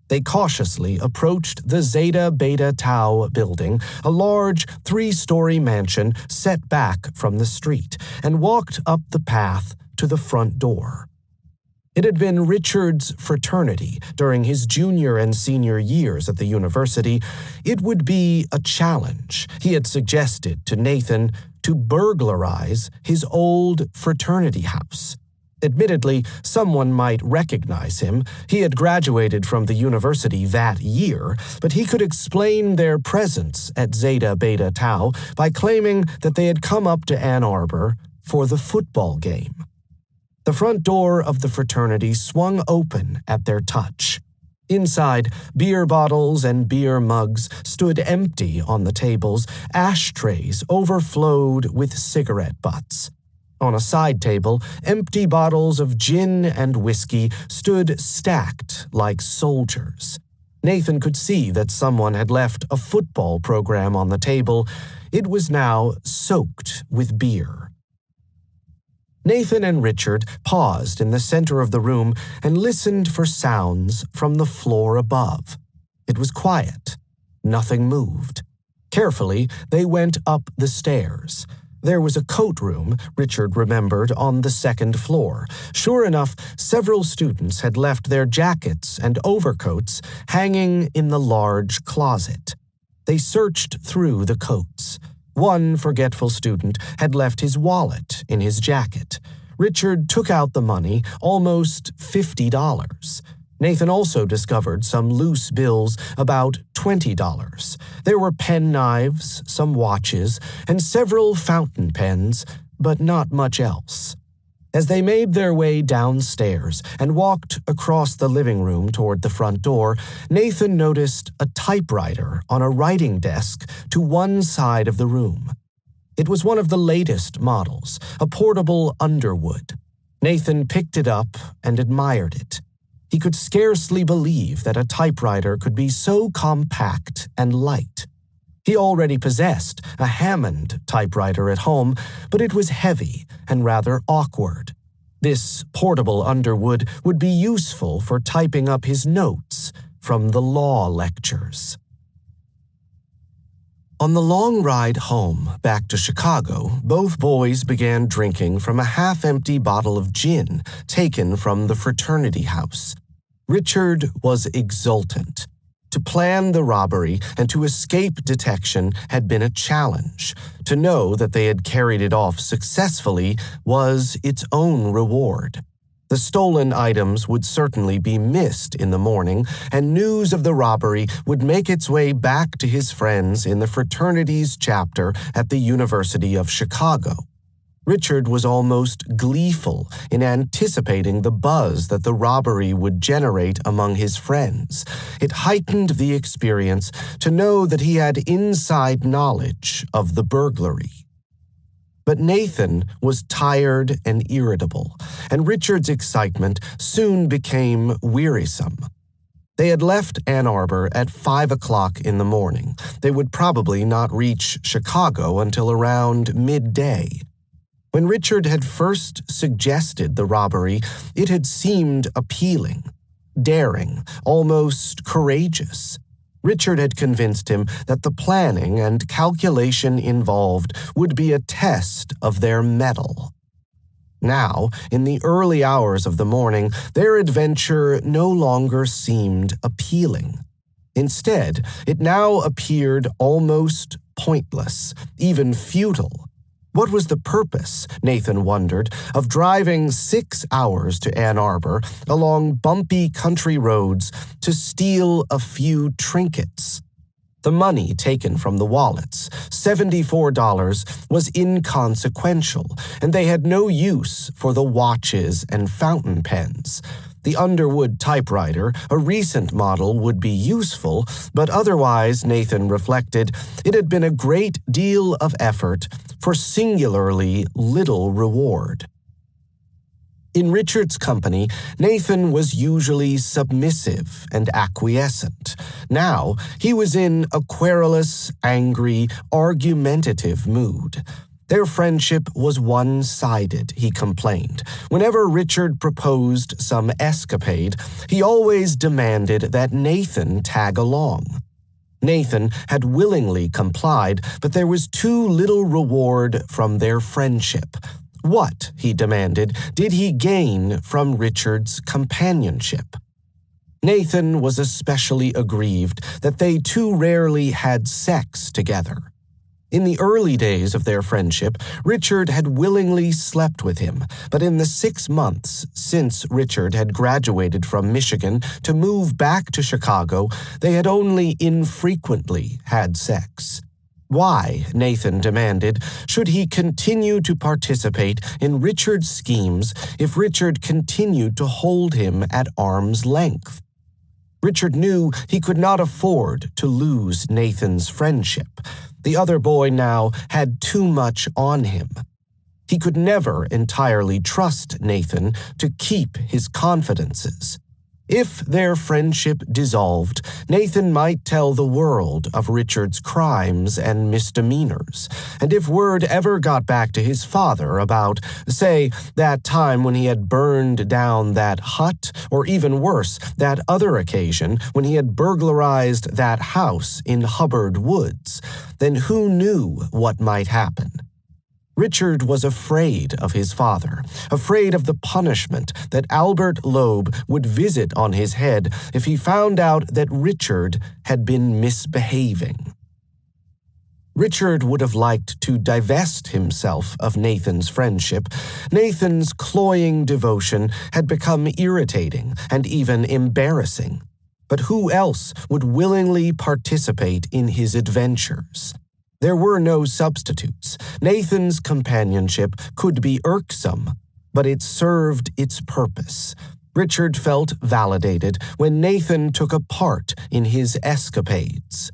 They cautiously approached the Zeta Beta Tau building, a large 3-story mansion set back from the street, and walked up the path to the front door. It had been Richard's fraternity during his junior and senior years at the university. It would be a challenge. He had suggested to Nathan to burglarize his old fraternity house. Admittedly, someone might recognize him. He had graduated from the university that year, but he could explain their presence at Zeta Beta Tau by claiming that they had come up to Ann Arbor for the football game. The front door of the fraternity swung open at their touch. Inside, beer bottles and beer mugs stood empty on the tables. Ashtrays overflowed with cigarette butts. On a side table, empty bottles of gin and whiskey stood stacked like soldiers. Nathan could see that someone had left a football program on the table. It was now soaked with beer. Nathan and Richard paused in the center of the room and listened for sounds from the floor above. It was quiet. Nothing moved. Carefully, they went up the stairs. There was a coat room, Richard remembered, on the second floor. Sure enough, several students had left their jackets and overcoats hanging in the large closet. They searched through the coats. One forgetful student had left his wallet in his jacket. Richard took out the money, almost $50. Nathan also discovered some loose bills, about $20. There were penknives, some watches, and several fountain pens, but not much else. As they made their way downstairs and walked across the living room toward the front door, Nathan noticed a typewriter on a writing desk to one side of the room. It was one of the latest models, a portable Underwood. Nathan picked it up and admired it. He could scarcely believe that a typewriter could be so compact and light. He already possessed a Hammond typewriter at home, but it was heavy and rather awkward. This portable Underwood would be useful for typing up his notes from the law lectures. On the long ride home back to Chicago, both boys began drinking from a half-empty bottle of gin taken from the fraternity house. Richard was exultant. To plan the robbery and to escape detection had been a challenge. To know that they had carried it off successfully was its own reward. The stolen items would certainly be missed in the morning, and news of the robbery would make its way back to his friends in the fraternity's chapter at the University of Chicago. Richard was almost gleeful in anticipating the buzz that the robbery would generate among his friends. It heightened the experience to know that he had inside knowledge of the burglary. But Nathan was tired and irritable, and Richard's excitement soon became wearisome. They had left Ann Arbor at 5 o'clock in the morning. They would probably not reach Chicago until around midday. When Richard had first suggested the robbery, it had seemed appealing, daring, almost courageous. Richard had convinced him that the planning and calculation involved would be a test of their mettle. Now, in the early hours of the morning, their adventure no longer seemed appealing. Instead, it now appeared almost pointless, even futile. What was the purpose, Nathan wondered, of driving 6 hours to Ann Arbor along bumpy country roads to steal a few trinkets? The money taken from the wallets, $74, was inconsequential, and they had no use for the watches and fountain pens. The Underwood typewriter, a recent model, would be useful, but otherwise, Nathan reflected, it had been a great deal of effort for singularly little reward. In Richard's company, Nathan was usually submissive and acquiescent. Now, he was in a querulous, angry, argumentative mood. Their friendship was one-sided, he complained. Whenever Richard proposed some escapade, he always demanded that Nathan tag along. Nathan had willingly complied, but there was too little reward from their friendship. What, he demanded, did he gain from Richard's companionship? Nathan was especially aggrieved that they too rarely had sex together. In the early days of their friendship, Richard had willingly slept with him, but in the 6 months since Richard had graduated from Michigan to move back to Chicago, they had only infrequently had sex. Why, Nathan demanded, should he continue to participate in Richard's schemes if Richard continued to hold him at arm's length? Richard knew he could not afford to lose Nathan's friendship. The other boy now had too much on him. He could never entirely trust Nathan to keep his confidences. If their friendship dissolved, Nathan might tell the world of Richard's crimes and misdemeanors, and if word ever got back to his father about, say, that time when he had burned down that hut, or even worse, that other occasion when he had burglarized that house in Hubbard Woods, then who knew what might happen? Richard was afraid of his father, afraid of the punishment that Albert Loeb would visit on his head if he found out that Richard had been misbehaving. Richard would have liked to divest himself of Nathan's friendship. Nathan's cloying devotion had become irritating and even embarrassing. But who else would willingly participate in his adventures? There were no substitutes. Nathan's companionship could be irksome, but it served its purpose. Richard felt validated when Nathan took a part in his escapades.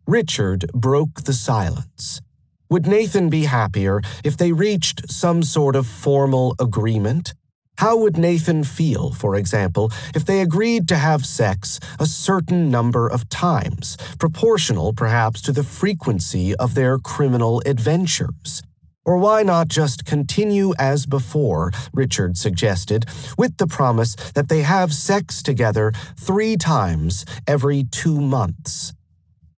Richard broke the silence. Would Nathan be happier if they reached some sort of formal agreement? How would Nathan feel, for example, if they agreed to have sex a certain number of times, proportional perhaps to the frequency of their criminal adventures? Or why not just continue as before, Richard suggested, with the promise that they have sex together 3 times every 2 months?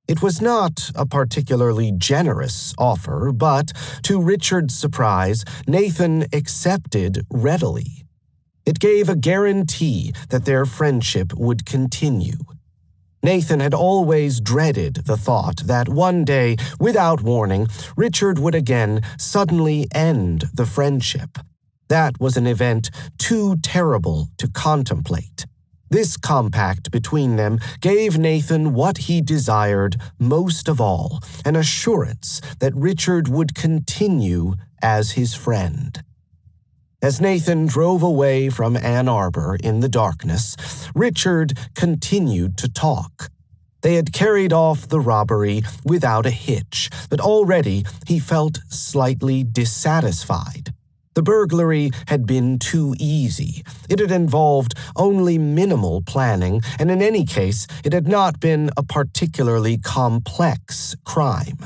It was not a particularly generous offer, but, to Richard's surprise, Nathan accepted readily. It gave a guarantee that their friendship would continue. Nathan had always dreaded the thought that one day, without warning, Richard would again suddenly end the friendship. That was an event too terrible to contemplate. This compact between them gave Nathan what he desired most of all, an assurance that Richard would continue as his friend. As Nathan drove away from Ann Arbor in the darkness, Richard continued to talk. They had carried off the robbery without a hitch, but already he felt slightly dissatisfied. The burglary had been too easy. It had involved only minimal planning, and in any case, it had not been a particularly complex crime.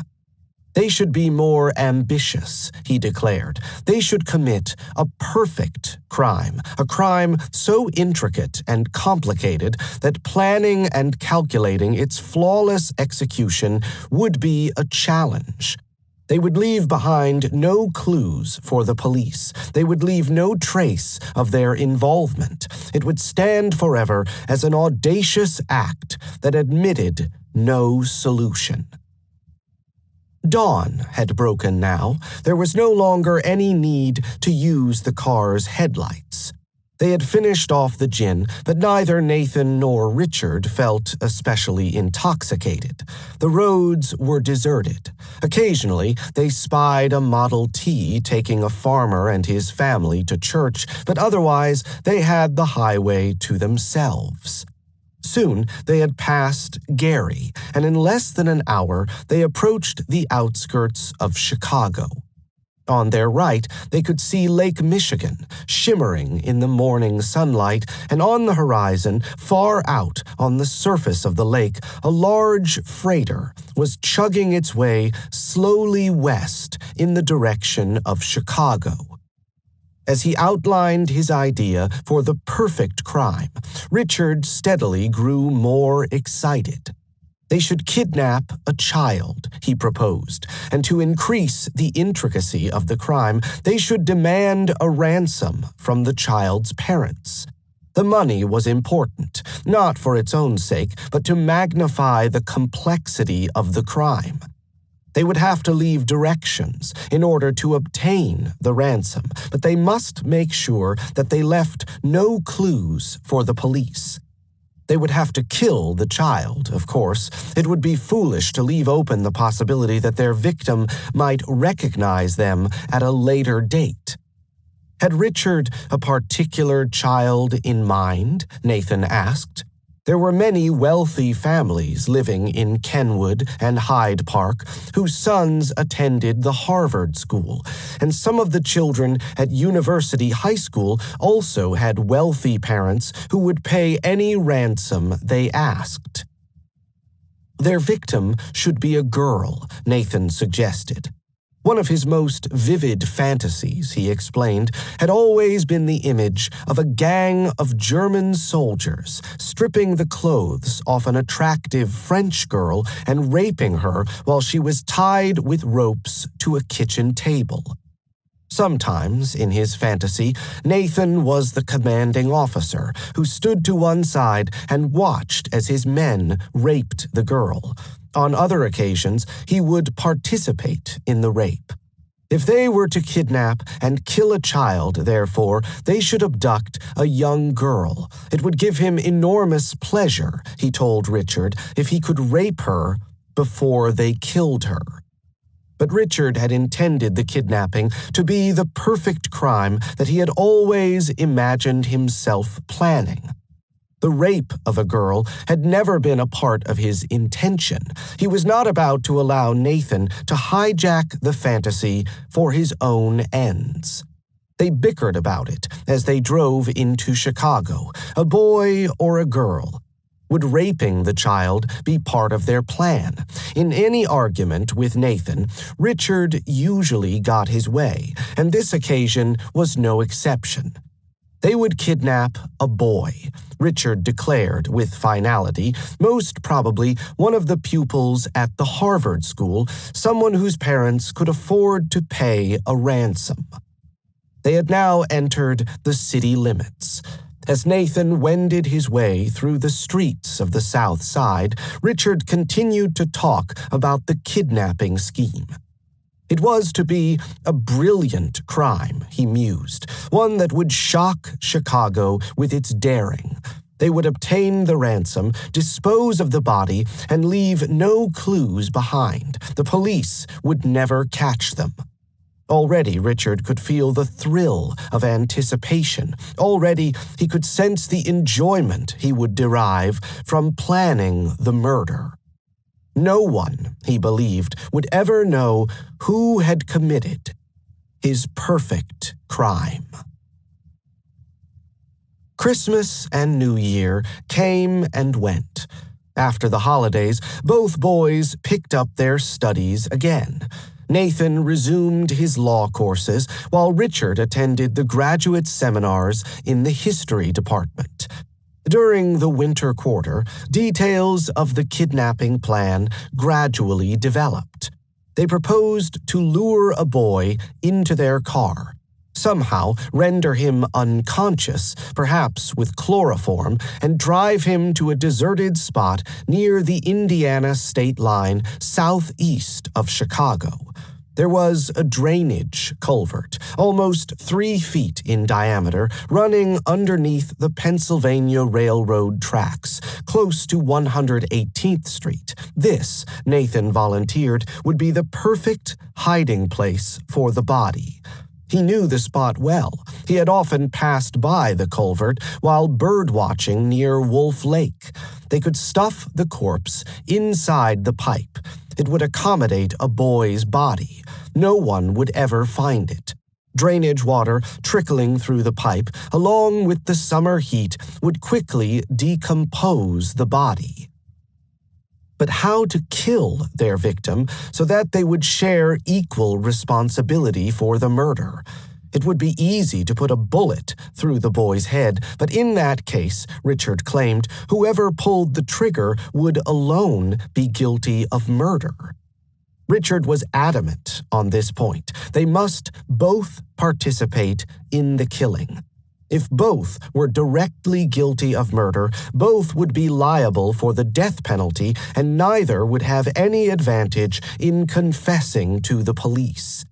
They should be more ambitious, he declared. They should commit a perfect crime, a crime so intricate and complicated that planning and calculating its flawless execution would be a challenge. They would leave behind no clues for the police. They would leave no trace of their involvement. It would stand forever as an audacious act that admitted no solution. Dawn had broken now. There was no longer any need to use the car's headlights. They had finished off the gin, but neither Nathan nor Richard felt especially intoxicated. The roads were deserted. Occasionally, they spied a Model T taking a farmer and his family to church, but otherwise they had the highway to themselves. Soon they had passed Gary, and in less than an hour they approached the outskirts of Chicago. On their right, they could see Lake Michigan, shimmering in the morning sunlight, and on the horizon, far out on the surface of the lake, a large freighter was chugging its way slowly west in the direction of Chicago. As he outlined his idea for the perfect crime, Richard steadily grew more excited. They should kidnap a child, he proposed, and to increase the intricacy of the crime, they should demand a ransom from the child's parents. The money was important, not for its own sake, but to magnify the complexity of the crime. They would have to leave directions in order to obtain the ransom, but they must make sure that they left no clues for the police. They would have to kill the child, of course. It would be foolish to leave open the possibility that their victim might recognize them at a later date. Had Richard a particular child in mind? Nathan asked. There were many wealthy families living in Kenwood and Hyde Park whose sons attended the Harvard School, and some of the children at University High School also had wealthy parents who would pay any ransom they asked. Their victim should be a girl, Nathan suggested. One of his most vivid fantasies, he explained, had always been the image of a gang of German soldiers stripping the clothes off an attractive French girl and raping her while she was tied with ropes to a kitchen table. Sometimes, in his fantasy, Nathan was the commanding officer who stood to one side and watched as his men raped the girl. On other occasions, he would participate in the rape. If they were to kidnap and kill a child, therefore, they should abduct a young girl. It would give him enormous pleasure, he told Richard, if he could rape her before they killed her. But Richard had intended the kidnapping to be the perfect crime that he had always imagined himself planning. The rape of a girl had never been a part of his intention. He was not about to allow Nathan to hijack the fantasy for his own ends. They bickered about it as they drove into Chicago, a boy or a girl. Would raping the child be part of their plan? In any argument with Nathan, Richard usually got his way, and this occasion was no exception. They would kidnap a boy, Richard declared with finality, most probably one of the pupils at the Harvard School, someone whose parents could afford to pay a ransom. They had now entered the city limits. As Nathan wended his way through the streets of the South Side, Richard continued to talk about the kidnapping scheme. It was to be a brilliant crime, he mused, one that would shock Chicago with its daring. They would obtain the ransom, dispose of the body, and leave no clues behind. The police would never catch them. Already Richard could feel the thrill of anticipation. Already he could sense the enjoyment he would derive from planning the murder. No one, he believed, would ever know who had committed his perfect crime. Christmas and New Year came and went. After the holidays, both boys picked up their studies again. Nathan resumed his law courses, while Richard attended the graduate seminars in the history department. During the winter quarter, details of the kidnapping plan gradually developed. They proposed to lure a boy into their car, somehow render him unconscious, perhaps with chloroform, and drive him to a deserted spot near the Indiana state line southeast of Chicago. There was a drainage culvert, almost 3 feet in diameter, running underneath the Pennsylvania Railroad tracks, close to 118th Street. This, Nathan volunteered, would be the perfect hiding place for the body. He knew the spot well. He had often passed by the culvert while birdwatching near Wolf Lake. They could stuff the corpse inside the pipe. It would accommodate a boy's body. No one would ever find it. Drainage water trickling through the pipe, along with the summer heat, would quickly decompose the body. But how to kill their victim so that they would share equal responsibility for the murder? It would be easy to put a bullet through the boy's head, but in that case, Richard claimed, whoever pulled the trigger would alone be guilty of murder. Richard was adamant on this point. They must both participate in the killing. If both were directly guilty of murder, both would be liable for the death penalty, and neither would have any advantage in confessing to the police.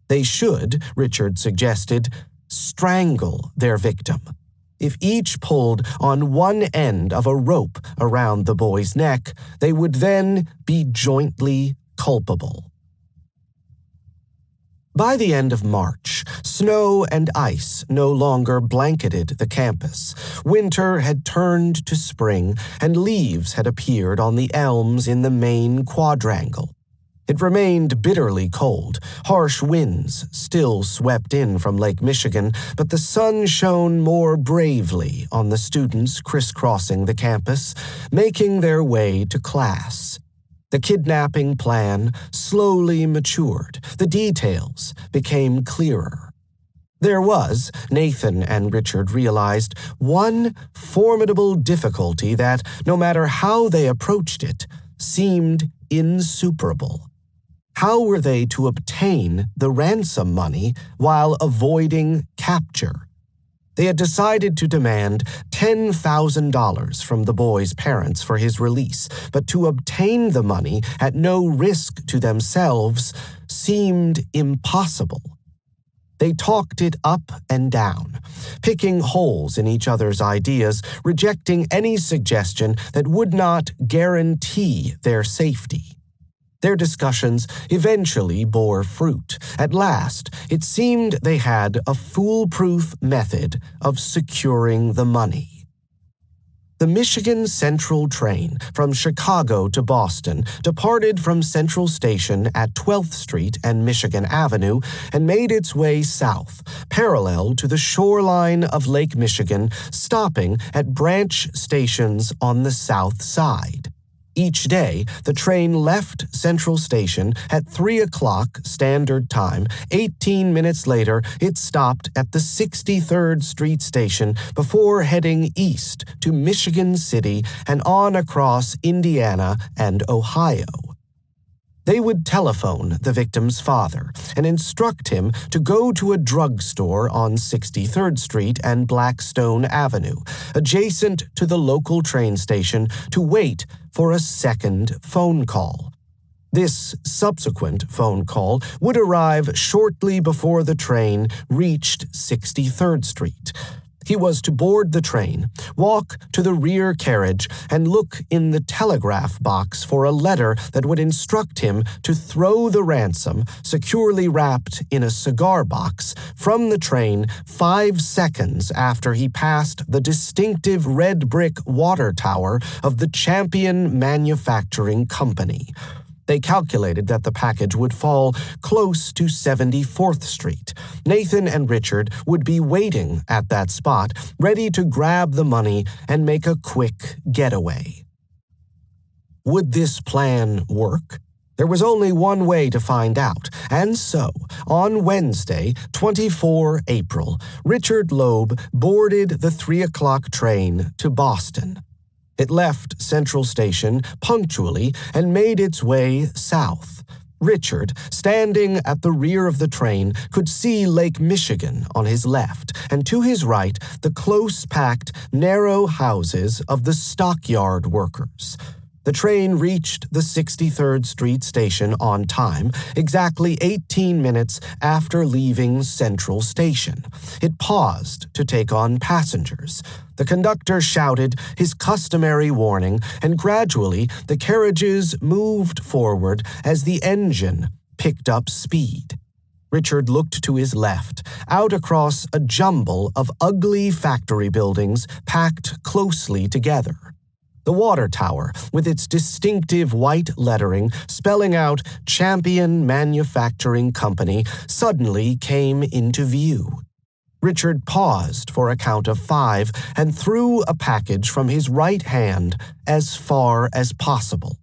They should, Richard suggested, strangle their victim. If each pulled on one end of a rope around the boy's neck, they would then be jointly culpable. By the end of March, snow and ice no longer blanketed the campus. Winter had turned to spring, and leaves had appeared on the elms in the main quadrangle. It remained bitterly cold. Harsh winds still swept in from Lake Michigan, but the sun shone more bravely on the students crisscrossing the campus, making their way to class. The kidnapping plan slowly matured. The details became clearer. There was, Nathan and Richard realized, one formidable difficulty that, no matter how they approached it, seemed insuperable. how were they to obtain the ransom money while avoiding capture? They had decided to demand $10,000 from the boy's parents for his release, but to obtain the money at no risk to themselves seemed impossible. They talked it up and down, picking holes in each other's ideas, rejecting any suggestion that would not guarantee their safety. Their discussions eventually bore fruit. At last, it seemed they had a foolproof method of securing the money. The Michigan Central train from Chicago to Boston departed from Central Station at 12th Street and Michigan Avenue and made its way south, parallel to the shoreline of Lake Michigan, stopping at branch stations on the south side. Each day, the train left Central Station at 3 o'clock Standard Time. 18 minutes later, it stopped at the 63rd Street station before heading east to Michigan City and on across Indiana and Ohio. They would telephone the victim's father and instruct him to go to a drugstore on 63rd Street and Blackstone Avenue, adjacent to the local train station, to wait for a second phone call. This subsequent phone call would arrive shortly before the train reached 63rd Street. He was to board the train, walk to the rear carriage, and look in the telegraph box for a letter that would instruct him to throw the ransom, securely wrapped in a cigar box, from the train 5 seconds after he passed the distinctive red brick water tower of the Champion Manufacturing Company. They calculated that the package would fall close to 74th Street. Nathan and Richard would be waiting at that spot, ready to grab the money and make a quick getaway. Would this plan work? There was only one way to find out, and so, on Wednesday, 24 April, Richard Loeb boarded the 3 o'clock train to Boston. It left Central Station punctually and made its way south. Richard, standing at the rear of the train, could see Lake Michigan on his left, and to his right the close-packed, narrow houses of the stockyard workers. The train reached the 63rd Street station on time, exactly 18 minutes after leaving Central Station. It paused to take on passengers. The conductor shouted his customary warning, and gradually the carriages moved forward as the engine picked up speed. Richard looked to his left, out across a jumble of ugly factory buildings packed closely together. The water tower, with its distinctive white lettering spelling out Champion Manufacturing Company, suddenly came into view. Richard paused for a count of 5 and threw a package from his right hand as far as possible.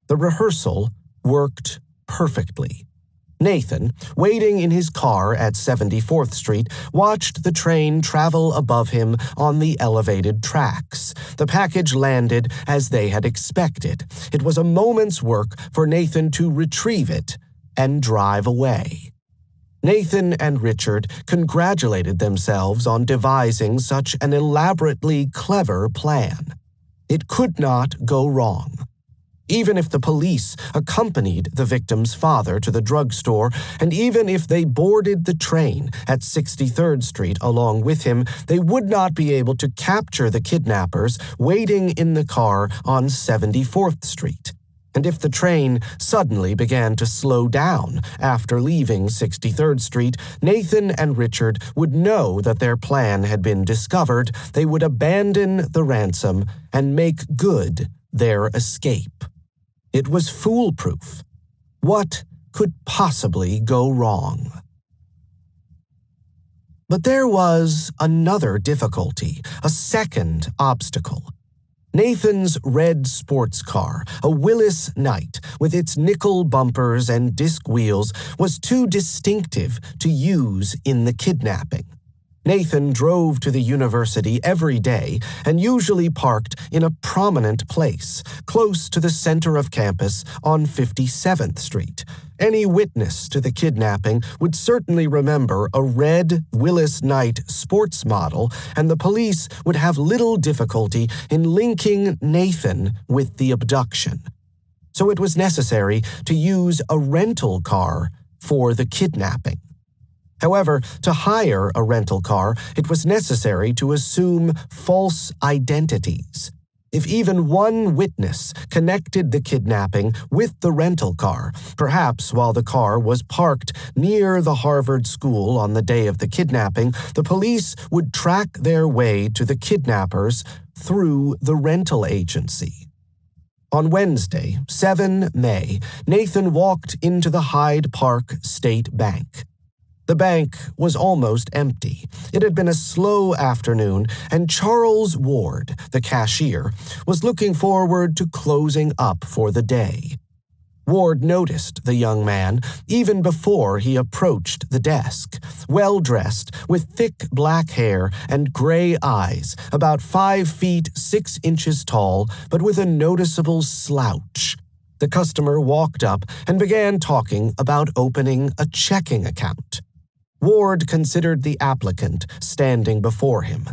The rehearsal worked perfectly. Nathan, waiting in his car at 74th Street, watched the train travel above him on the elevated tracks. The package landed as they had expected. It was a moment's work for Nathan to retrieve it and drive away. Nathan and Richard congratulated themselves on devising such an elaborately clever plan. It could not go wrong. Even if the police accompanied the victim's father to the drugstore, and even if they boarded the train at 63rd Street along with him, they would not be able to capture the kidnappers waiting in the car on 74th Street. And if the train suddenly began to slow down after leaving 63rd Street, Nathan and Richard would know that their plan had been discovered. They would abandon the ransom and make good their escape. It was foolproof. What could possibly go wrong? But there was another difficulty, a second obstacle. Nathan's red sports car, a Willis Knight, with its nickel bumpers and disc wheels, was too distinctive to use in the kidnapping. Nathan drove to the university every day and usually parked in a prominent place, close to the center of campus on 57th Street. Any witness to the kidnapping would certainly remember a red Willis Knight sports model, and the police would have little difficulty in linking Nathan with the abduction. So it was necessary to use a rental car for the kidnapping. However, to hire a rental car, it was necessary to assume false identities. If even one witness connected the kidnapping with the rental car, perhaps while the car was parked near the Harvard School on the day of the kidnapping, the police would track their way to the kidnappers through the rental agency. On Wednesday, 7 May, Nathan walked into the Hyde Park State Bank. The bank was almost empty. It had been a slow afternoon, and Charles Ward, the cashier, was looking forward to closing up for the day. Ward noticed the young man even before he approached the desk, well-dressed, with thick black hair and gray eyes, about 5 feet 6 inches tall, but with a noticeable slouch. The customer walked up and began talking about opening a checking account. Ward considered the applicant standing before him.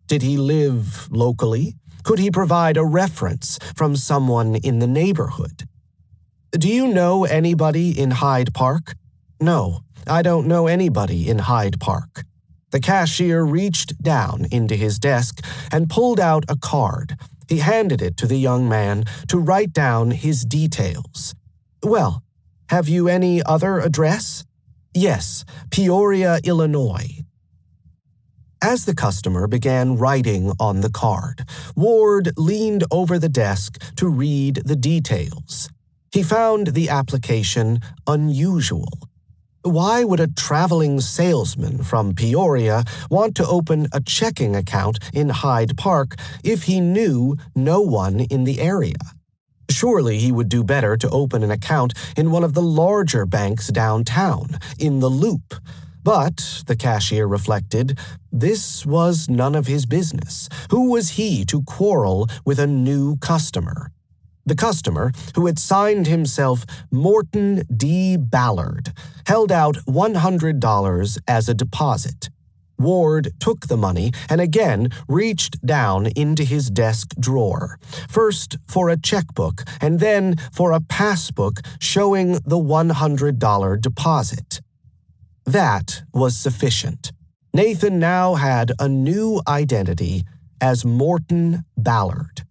Did he live locally? Could he provide a reference from someone in the neighborhood? Do you know anybody in Hyde Park? No, I don't know anybody in Hyde Park. The cashier reached down into his desk and pulled out a card. He handed it to the young man to write down his details. Well, have you any other address? Yes, Peoria, Illinois. As the customer began writing on the card, Ward leaned over the desk to read the details. He found the application unusual. Why would a traveling salesman from Peoria want to open a checking account in Hyde Park if he knew no one in the area? Surely he would do better to open an account in one of the larger banks downtown, in the Loop. But, the cashier reflected, this was none of his business. Who was he to quarrel with a new customer? The customer, who had signed himself Morton D. Ballard, held out $100 as a deposit. Ward took the money and again reached down into his desk drawer, first for a checkbook and then for a passbook showing the $100 deposit. That was sufficient. Nathan now had a new identity as Morton Ballard.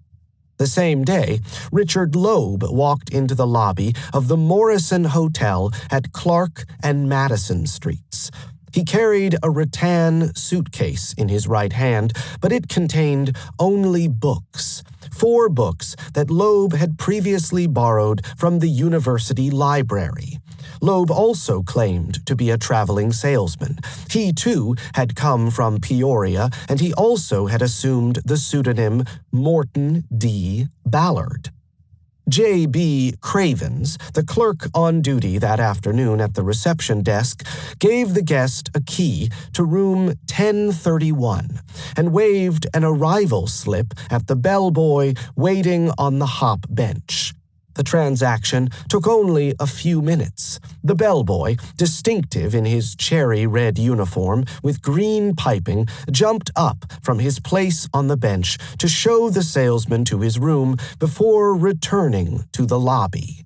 The same day, Richard Loeb walked into the lobby of the Morrison Hotel at Clark and Madison Streets. He carried a rattan suitcase in his right hand, but it contained only books. 4 books that Loeb had previously borrowed from the university library. Loeb also claimed to be a traveling salesman. He, too, had come from Peoria, and he also had assumed the pseudonym Morton D. Ballard. J.B. Cravens, the clerk on duty that afternoon at the reception desk, gave the guest a key to room 1031 and waved an arrival slip at the bellboy waiting on the hop bench. The transaction took only a few minutes. The bellboy, distinctive in his cherry-red uniform with green piping, jumped up from his place on the bench to show the salesman to his room before returning to the lobby.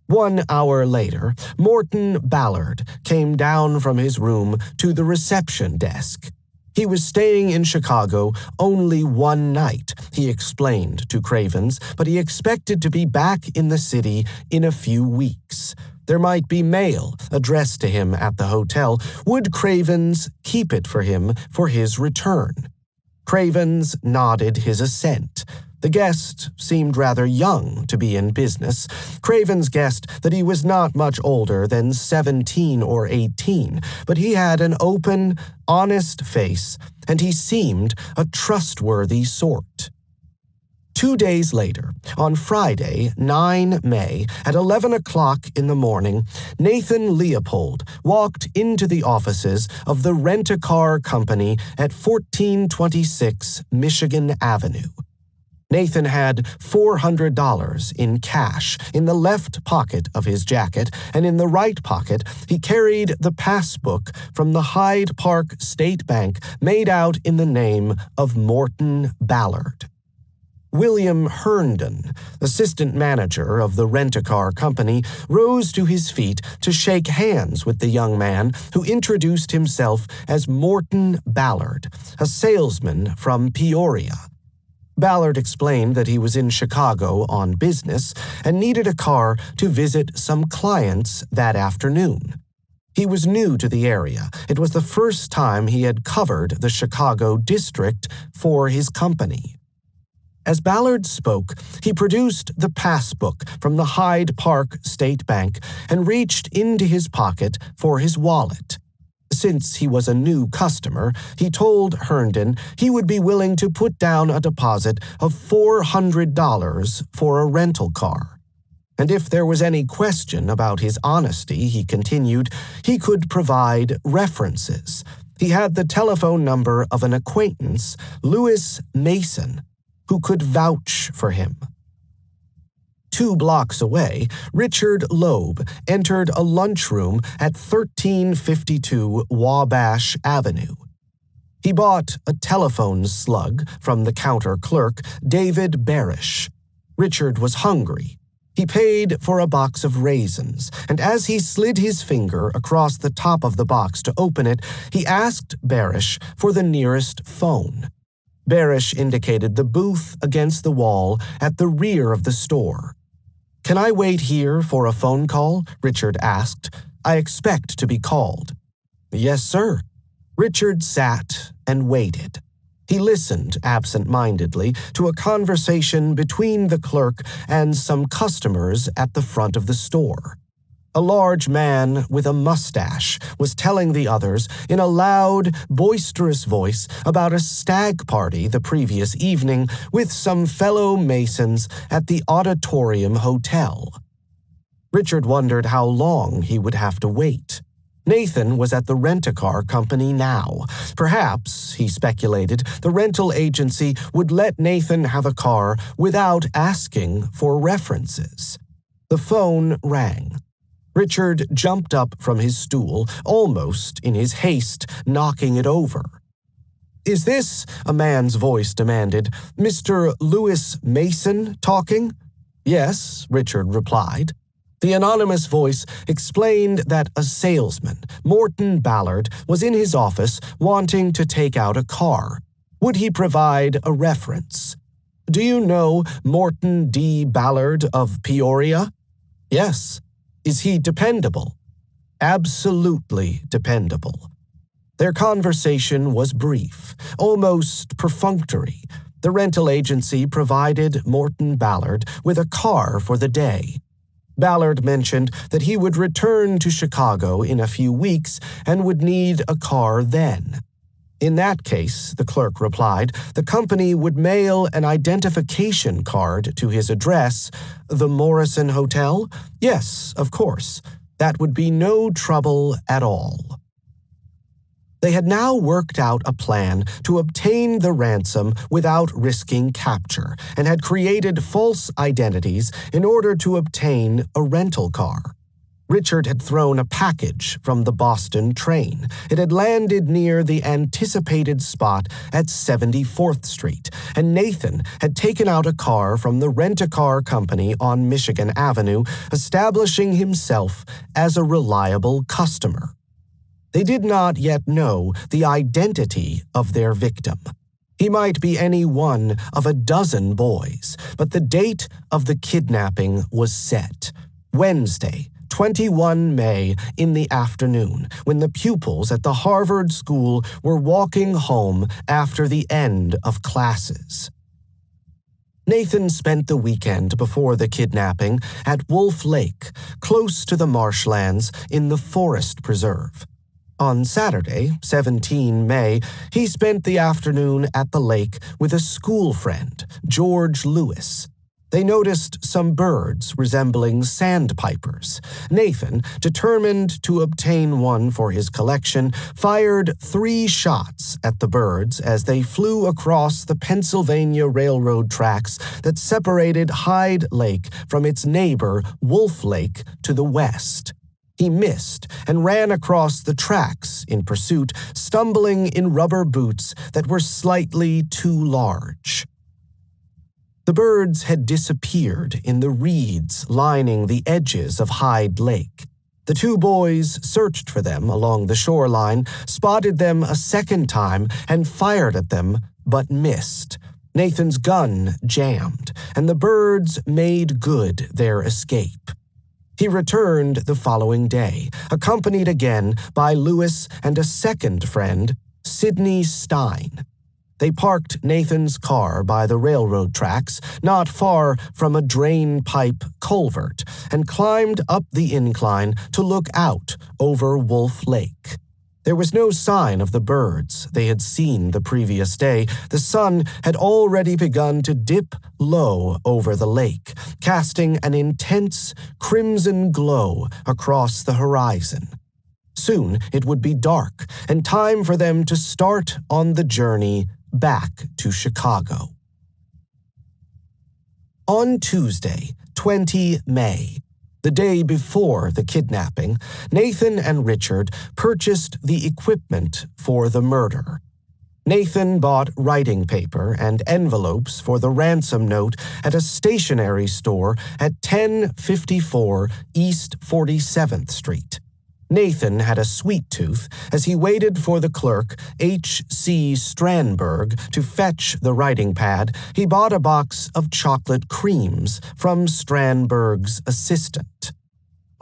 1 hour later, Morton Ballard came down from his room to the reception desk. He was staying in Chicago only 1 night, he explained to Cravens, but he expected to be back in the city in a few weeks. There might be mail addressed to him at the hotel. Would Cravens keep it for him for his return? Cravens nodded his assent. The guest seemed rather young to be in business. Cravens guessed that he was not much older than 17 or 18, but he had an open, honest face, and he seemed a trustworthy sort. 2 days later, on Friday, 9 May, at 11 o'clock in the morning, Nathan Leopold walked into the offices of the Rent-A-Car Company at 1426 Michigan Avenue. Nathan had $400 in cash in the left pocket of his jacket, and in the right pocket he carried the passbook from the Hyde Park State Bank made out in the name of Morton Ballard. William Herndon, assistant manager of the Rent-A-Car Company, rose to his feet to shake hands with the young man, who introduced himself as Morton Ballard, a salesman from Peoria. Ballard explained that he was in Chicago on business and needed a car to visit some clients that afternoon. He was new to the area. It was the first time he had covered the Chicago district for his company. As Ballard spoke, he produced the passbook from the Hyde Park State Bank and reached into his pocket for his wallet. Since he was a new customer, he told Herndon he would be willing to put down a deposit of $400 for a rental car. And if there was any question about his honesty, he continued, he could provide references. He had the telephone number of an acquaintance, Lewis Mason, who could vouch for him. 2 blocks away, Richard Loeb entered a lunchroom at 1352 Wabash Avenue. He bought a telephone slug from the counter clerk, David Barish. Richard was hungry. He paid for a box of raisins, and as he slid his finger across the top of the box to open it, he asked Barish for the nearest phone. Barish indicated the booth against the wall at the rear of the store. "Can I wait here for a phone call?" Richard asked. "I expect to be called." "Yes, sir." Richard sat and waited. He listened absent-mindedly to a conversation between the clerk and some customers at the front of the store. A large man with a mustache was telling the others in a loud, boisterous voice about a stag party the previous evening with some fellow Masons at the Auditorium Hotel. Richard wondered how long he would have to wait. Nathan was at the Rent-A-Car Company now. Perhaps, he speculated, the rental agency would let Nathan have a car without asking for references. The phone rang. Richard jumped up from his stool, almost in his haste, knocking it over. "Is this," a man's voice demanded, "Mr. Lewis Mason talking?" "Yes," Richard replied. The anonymous voice explained that a salesman, Morton Ballard, was in his office wanting to take out a car. Would he provide a reference? "Do you know Morton D. Ballard of Peoria?" "Yes." "Is he dependable?" "Absolutely dependable." Their conversation was brief, almost perfunctory. The rental agency provided Morton Ballard with a car for the day. Ballard mentioned that he would return to Chicago in a few weeks and would need a car then. In that case, the clerk replied, the company would mail an identification card to his address. The Morrison Hotel? Yes, of course. That would be no trouble at all. They had now worked out a plan to obtain the ransom without risking capture and had created false identities in order to obtain a rental car. Richard had thrown a package from the Boston train. It had landed near the anticipated spot at 74th Street, and Nathan had taken out a car from the Rent-A-Car Company on Michigan Avenue, establishing himself as a reliable customer. They did not yet know the identity of their victim. He might be any one of a dozen boys, but the date of the kidnapping was set, Wednesday, 21 May in the afternoon, when the pupils at the Harvard School were walking home after the end of classes. Nathan spent the weekend before the kidnapping at Wolf Lake, close to the marshlands in the Forest Preserve. On Saturday, 17 May, he spent the afternoon at the lake with a school friend, George Lewis. They noticed some birds resembling sandpipers. Nathan, determined to obtain one for his collection, fired 3 shots at the birds as they flew across the Pennsylvania Railroad tracks that separated Hyde Lake from its neighbor, Wolf Lake, to the west. He missed and ran across the tracks in pursuit, stumbling in rubber boots that were slightly too large. The birds had disappeared in the reeds lining the edges of Hyde Lake. The 2 boys searched for them along the shoreline, spotted them a second time, and fired at them, but missed. Nathan's gun jammed, and the birds made good their escape. He returned the following day, accompanied again by Lewis and a second friend, Sidney Stein. They parked Nathan's car by the railroad tracks, not far from a drain pipe culvert, and climbed up the incline to look out over Wolf Lake. There was no sign of the birds they had seen the previous day. The sun had already begun to dip low over the lake, casting an intense crimson glow across the horizon. Soon it would be dark, and time for them to start on the journey back to Chicago. On Tuesday, 20 May, the day before the kidnapping, Nathan and Richard purchased the equipment for the murder. Nathan bought writing paper and envelopes for the ransom note at a stationery store at 1054 East 47th Street. Nathan had a sweet tooth as he waited for the clerk, H.C. Strandberg, to fetch the writing pad. He bought a box of chocolate creams from Strandberg's assistant.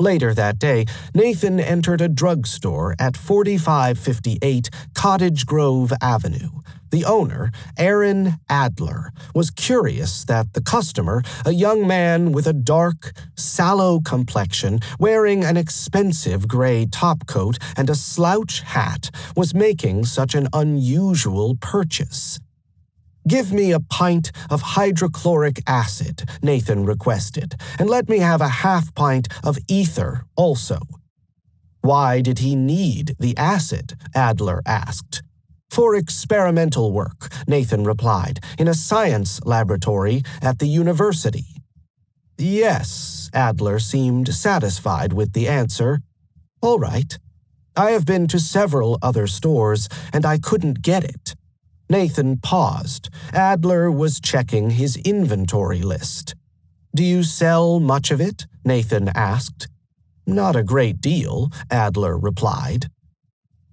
Later that day, Nathan entered a drugstore at 4558 Cottage Grove Avenue. The owner, Aaron Adler, was curious that the customer, a young man with a dark, sallow complexion, wearing an expensive gray topcoat and a slouch hat, was making such an unusual purchase. "Give me a pint of hydrochloric acid," Nathan requested, "and let me have a half-pint of ether also." "Why did he need the acid?" Adler asked. "For experimental work," Nathan replied, "in a science laboratory at the university." "Yes," Adler seemed satisfied with the answer. "All right. I have been to several other stores, and I couldn't get it." Nathan paused. Adler was checking his inventory list. "Do you sell much of it?" Nathan asked. "Not a great deal," Adler replied.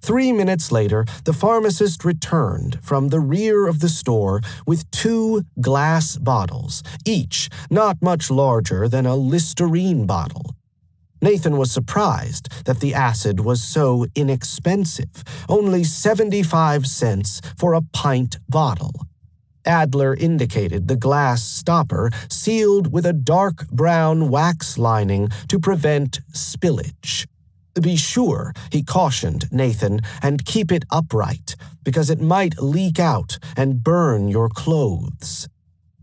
3 minutes later, the pharmacist returned from the rear of the store with 2 glass bottles, each not much larger than a Listerine bottle. Nathan was surprised that the acid was so inexpensive, only 75 cents for a pint bottle. Adler indicated the glass stopper sealed with a dark brown wax lining to prevent spillage. "Be sure," he cautioned Nathan, "and keep it upright, because it might leak out and burn your clothes."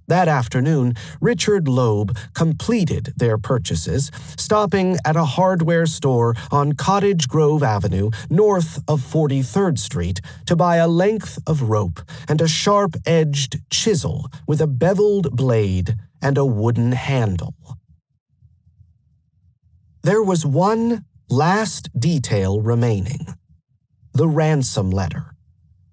That afternoon, Richard Loeb completed their purchases, stopping at a hardware store on Cottage Grove Avenue, north of 43rd Street, to buy a length of rope and a sharp-edged chisel with a beveled blade and a wooden handle. There was one last detail remaining: the ransom letter.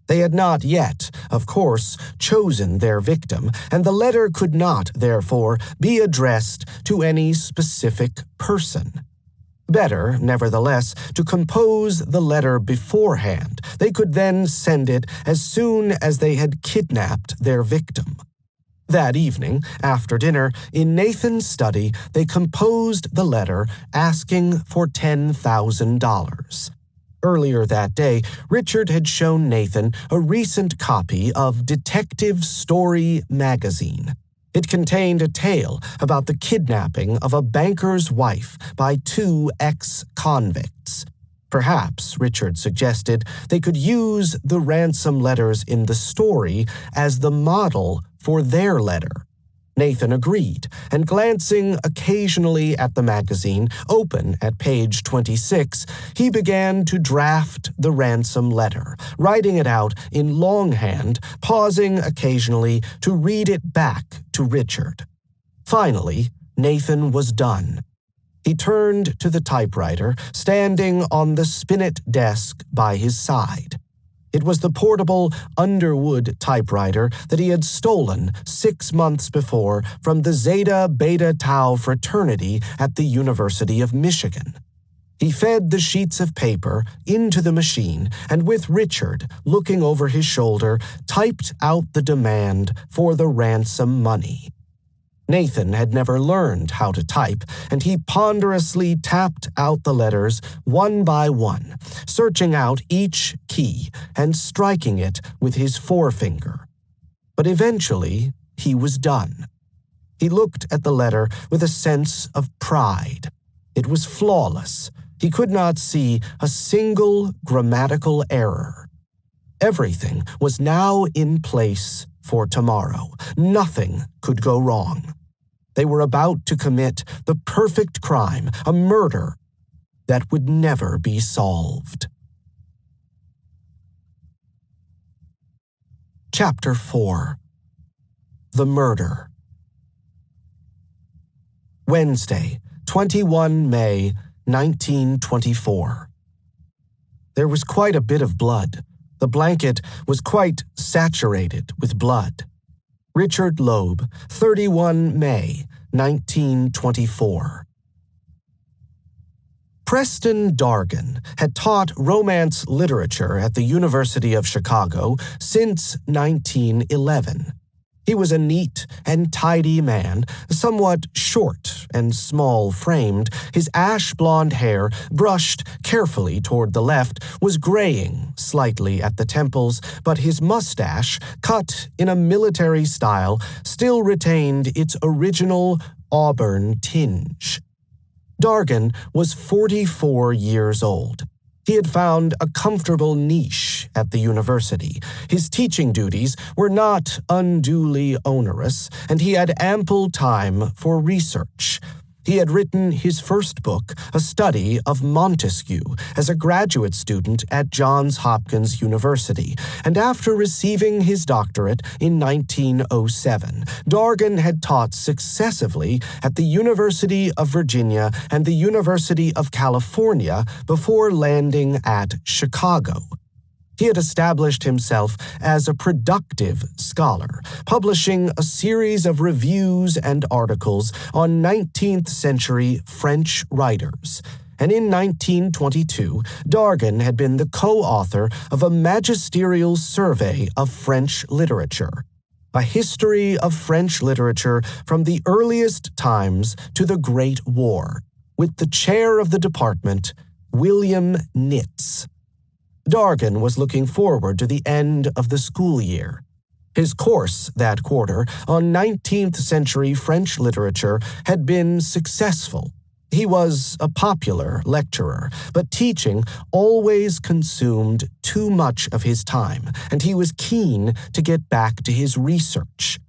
They had not yet, of course, chosen their victim, and the letter could not, therefore, be addressed to any specific person. Better, nevertheless, to compose the letter beforehand. They could then send it as soon as they had kidnapped their victim. That evening, after dinner, in Nathan's study, they composed the letter asking for $10,000. Earlier that day, Richard had shown Nathan a recent copy of Detective Story magazine. It contained a tale about the kidnapping of a banker's wife by 2 ex-convicts. Perhaps, Richard suggested, they could use the ransom letters in the story as the model for their letter. Nathan agreed, and glancing occasionally at the magazine, open at page 26, he began to draft the ransom letter, writing it out in longhand, pausing occasionally to read it back to Richard. Finally, Nathan was done. He turned to the typewriter, standing on the spinet desk by his side. It was the portable Underwood typewriter that he had stolen 6 months before from the Zeta Beta Tau fraternity at the University of Michigan. He fed the sheets of paper into the machine and, with Richard looking over his shoulder, typed out the demand for the ransom money. Nathan had never learned how to type, and he ponderously tapped out the letters one by one, searching out each key and striking it with his forefinger. But eventually, he was done. He looked at the letter with a sense of pride. It was flawless. He could not see a single grammatical error. Everything was now in place for tomorrow. Nothing could go wrong. They were about to commit the perfect crime, a murder that would never be solved. Chapter 4. The Murder. Wednesday, 21 May, 1924. There was quite a bit of blood. The blanket was quite saturated with blood. Richard Loeb, 31 May, 1924. Preston Dargan had taught romance literature at the University of Chicago since 1911. He was a neat and tidy man, somewhat short and small-framed. His ash-blonde hair, brushed carefully toward the left, was graying slightly at the temples, but his mustache, cut in a military style, still retained its original auburn tinge. Dargan was 44 years old. He had found a comfortable niche at the university. His teaching duties were not unduly onerous, and he had ample time for research. He had written his first book, A Study of Montesquieu, as a graduate student at Johns Hopkins University, and after receiving his doctorate in 1907, Dargan had taught successively at the University of Virginia and the University of California before landing at Chicago. He had established himself as a productive scholar, publishing a series of reviews and articles on 19th-century French writers. And in 1922, Dargan had been the co-author of a magisterial survey of French literature, a history of French literature from the earliest times to the Great War, with the chair of the department, William Nitz. Dargan was looking forward to the end of the school year. His course that quarter on 19th-century French literature had been successful. He was a popular lecturer, but teaching always consumed too much of his time, and he was keen to get back to his research.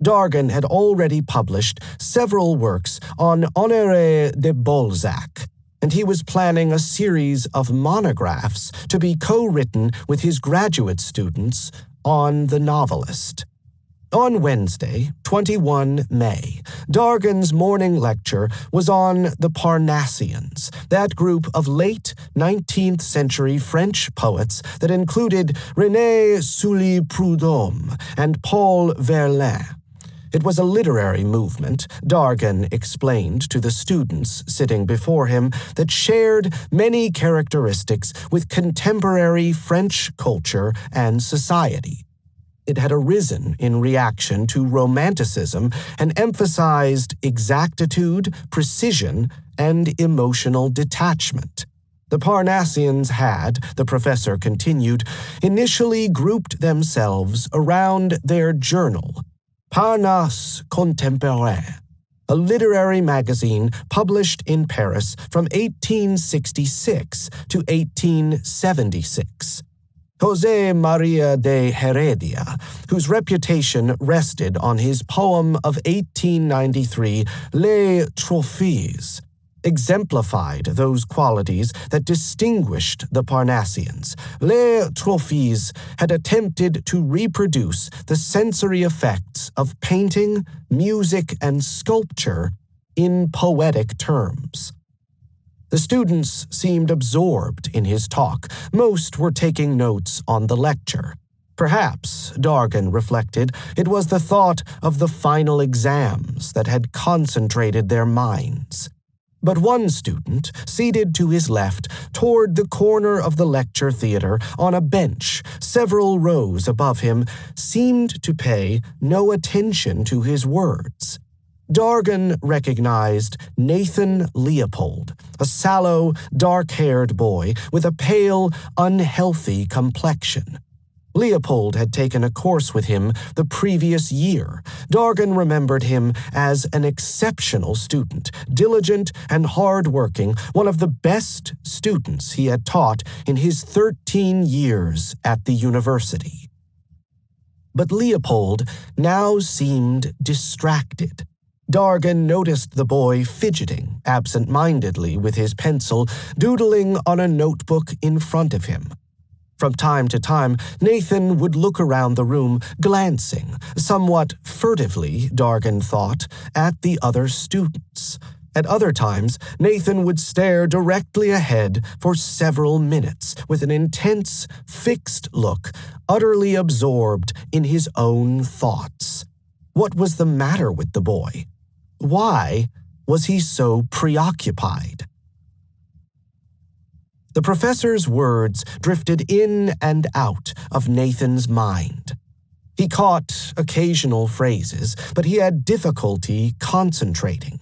Dargan had already published several works on Honoré de Balzac, and he was planning a series of monographs to be co-written with his graduate students on the novelist. On Wednesday, 21 May, Dargan's morning lecture was on the Parnassians, that group of late 19th century French poets that included René Sully-Prudhomme and Paul Verlaine. It was a literary movement, Dargan explained to the students sitting before him, that shared many characteristics with contemporary French culture and society. It had arisen in reaction to Romanticism and emphasized exactitude, precision, and emotional detachment. The Parnassians had, the professor continued, initially grouped themselves around their journal, Parnasse Contemporain, a literary magazine published in Paris from 1866 to 1876. José María de Heredia, whose reputation rested on his poem of 1893, Les Trophies, exemplified those qualities that distinguished the Parnassians. Les Trophies had attempted to reproduce the sensory effects of painting, music, and sculpture in poetic terms. The students seemed absorbed in his talk. Most were taking notes on the lecture. Perhaps, Dargan reflected, it was the thought of the final exams that had concentrated their minds. But one student, seated to his left, toward the corner of the lecture theater, on a bench several rows above him, seemed to pay no attention to his words. Dargan recognized Nathan Leopold, a sallow, dark-haired boy with a pale, unhealthy complexion. Leopold had taken a course with him the previous year. Dargan remembered him as an exceptional student, diligent and hard-working, one of the best students he had taught in his 13 years at the university. But Leopold now seemed distracted. Dargan noticed the boy fidgeting absent-mindedly with his pencil, doodling on a notebook in front of him. From time to time, Nathan would look around the room, glancing, somewhat furtively, Dargan thought, at the other students. At other times, Nathan would stare directly ahead for several minutes with an intense, fixed look, utterly absorbed in his own thoughts. What was the matter with the boy? Why was he so preoccupied? The professor's words drifted in and out of Nathan's mind. He caught occasional phrases, but he had difficulty concentrating.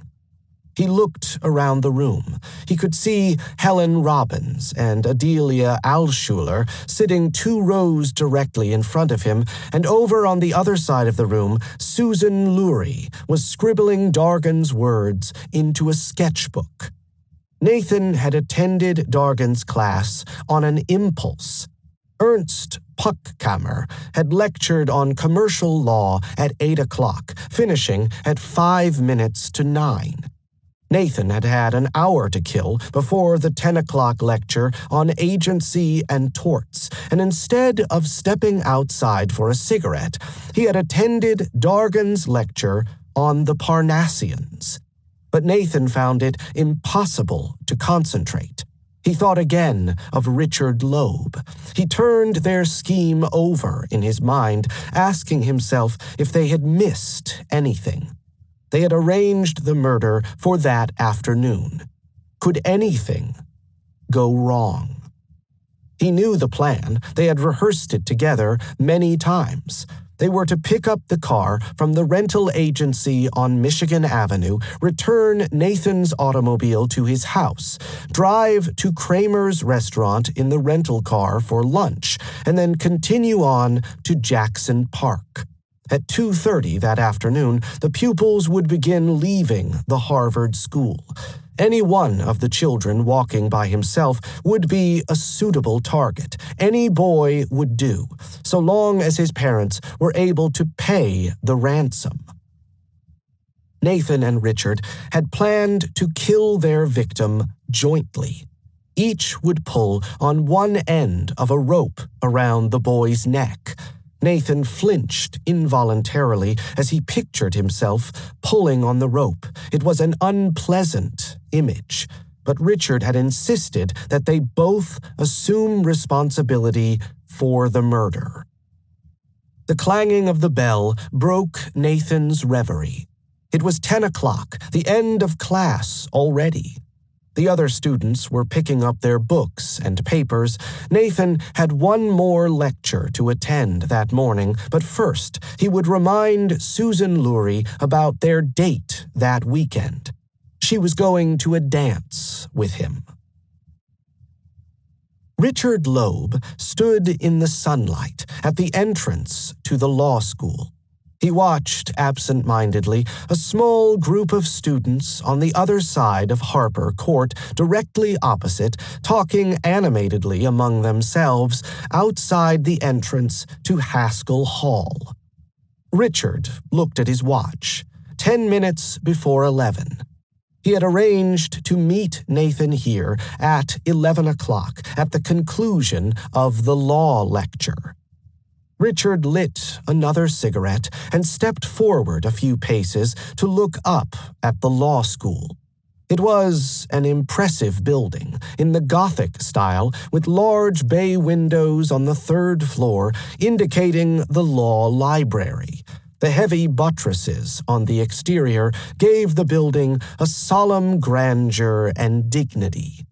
He looked around the room. He could see Helen Robbins and Adelia Alschuler sitting 2 rows directly in front of him, and over on the other side of the room, Susan Lurie was scribbling Dargan's words into a sketchbook. Nathan had attended Dargan's class on an impulse. Ernst Puckkammer had lectured on commercial law at 8 o'clock, finishing at 5 minutes to 9. Nathan had had an hour to kill before the 10 o'clock lecture on agency and torts, and instead of stepping outside for a cigarette, he had attended Dargan's lecture on the Parnassians. But Nathan found it impossible to concentrate. He thought again of Richard Loeb. He turned their scheme over in his mind, asking himself if they had missed anything. They had arranged the murder for that afternoon. Could anything go wrong? He knew the plan. They had rehearsed it together many times. They were to pick up the car from the rental agency on Michigan Avenue, return Nathan's automobile to his house, drive to Kramer's restaurant in the rental car for lunch, and then continue on to Jackson Park. At 2:30 that afternoon, the pupils would begin leaving the Harvard school. Any one of the children walking by himself would be a suitable target. Any boy would do, so long as his parents were able to pay the ransom. Nathan and Richard had planned to kill their victim jointly. Each would pull on one end of a rope around the boy's neck. Nathan flinched involuntarily as he pictured himself pulling on the rope. It was an unpleasant image, but Richard had insisted that they both assume responsibility for the murder. The clanging of the bell broke Nathan's reverie. It was 10 o'clock, the end of class already. The other students were picking up their books and papers. Nathan had one more lecture to attend that morning, but first he would remind Susan Lurie about their date that weekend. She was going to a dance with him. Richard Loeb stood in the sunlight at the entrance to the law school. He watched absent-mindedly a small group of students on the other side of Harper Court, directly opposite, talking animatedly among themselves outside the entrance to Haskell Hall. Richard looked at his watch. 10 minutes before 11. He had arranged to meet Nathan here at 11 o'clock at the conclusion of the law lecture. Richard lit another cigarette and stepped forward a few paces to look up at the law school. It was an impressive building in the Gothic style with large bay windows on the third floor indicating the law library. The heavy buttresses on the exterior gave the building a solemn grandeur and dignity.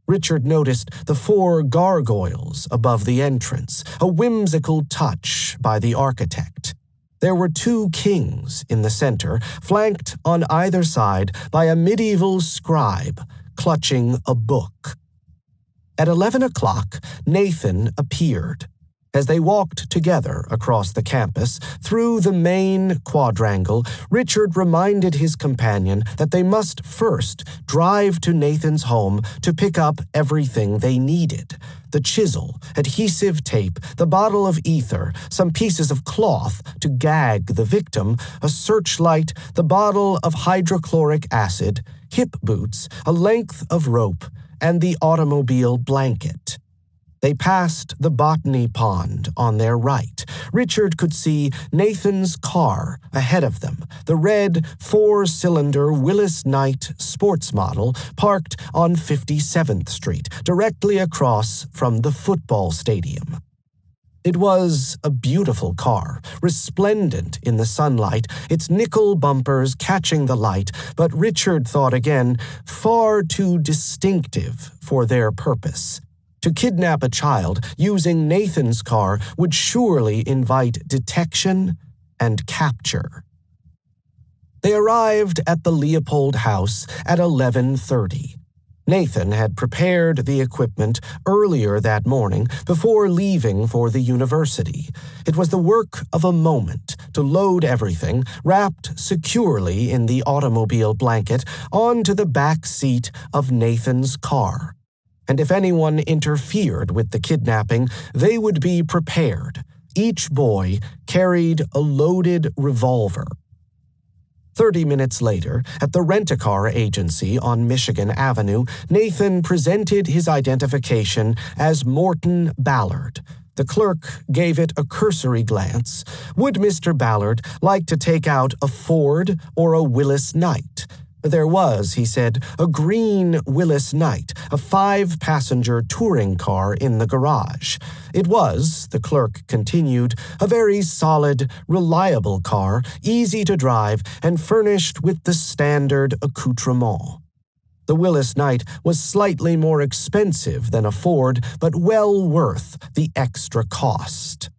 Richard noticed the 4 gargoyles above the entrance, a whimsical touch by the architect. There were 2 kings in the center, flanked on either side by a medieval scribe clutching a book. At 11 o'clock, Nathan appeared. As they walked together across the campus, through the main quadrangle, Richard reminded his companion that they must first drive to Nathan's home to pick up everything they needed: the chisel, adhesive tape, the bottle of ether, some pieces of cloth to gag the victim, a searchlight, the bottle of hydrochloric acid, hip boots, a length of rope, and the automobile blanket. They passed the botany pond on their right. Richard could see Nathan's car ahead of them, the red 4-cylinder Willis Knight sports model parked on 57th Street, directly across from the football stadium. It was a beautiful car, resplendent in the sunlight, its nickel bumpers catching the light, but Richard thought again, far too distinctive for their purpose. To kidnap a child using Nathan's car would surely invite detection and capture. They arrived at the Leopold house at 11:30. Nathan had prepared the equipment earlier that morning before leaving for the university. It was the work of a moment to load everything, wrapped securely in the automobile blanket, onto the back seat of Nathan's car. And if anyone interfered with the kidnapping, they would be prepared. Each boy carried a loaded revolver. 30 minutes later, at the rent-a-car agency on Michigan Avenue, Nathan presented his identification as Morton Ballard. The clerk gave it a cursory glance. Would Mr. Ballard like to take out a Ford or a Willis Knight? There was, he said, a green Willis Knight, a 5-passenger touring car in the garage. It was, the clerk continued, a very solid, reliable car, easy to drive, and furnished with the standard accoutrement. The Willis Knight was slightly more expensive than a Ford, but well worth the extra cost.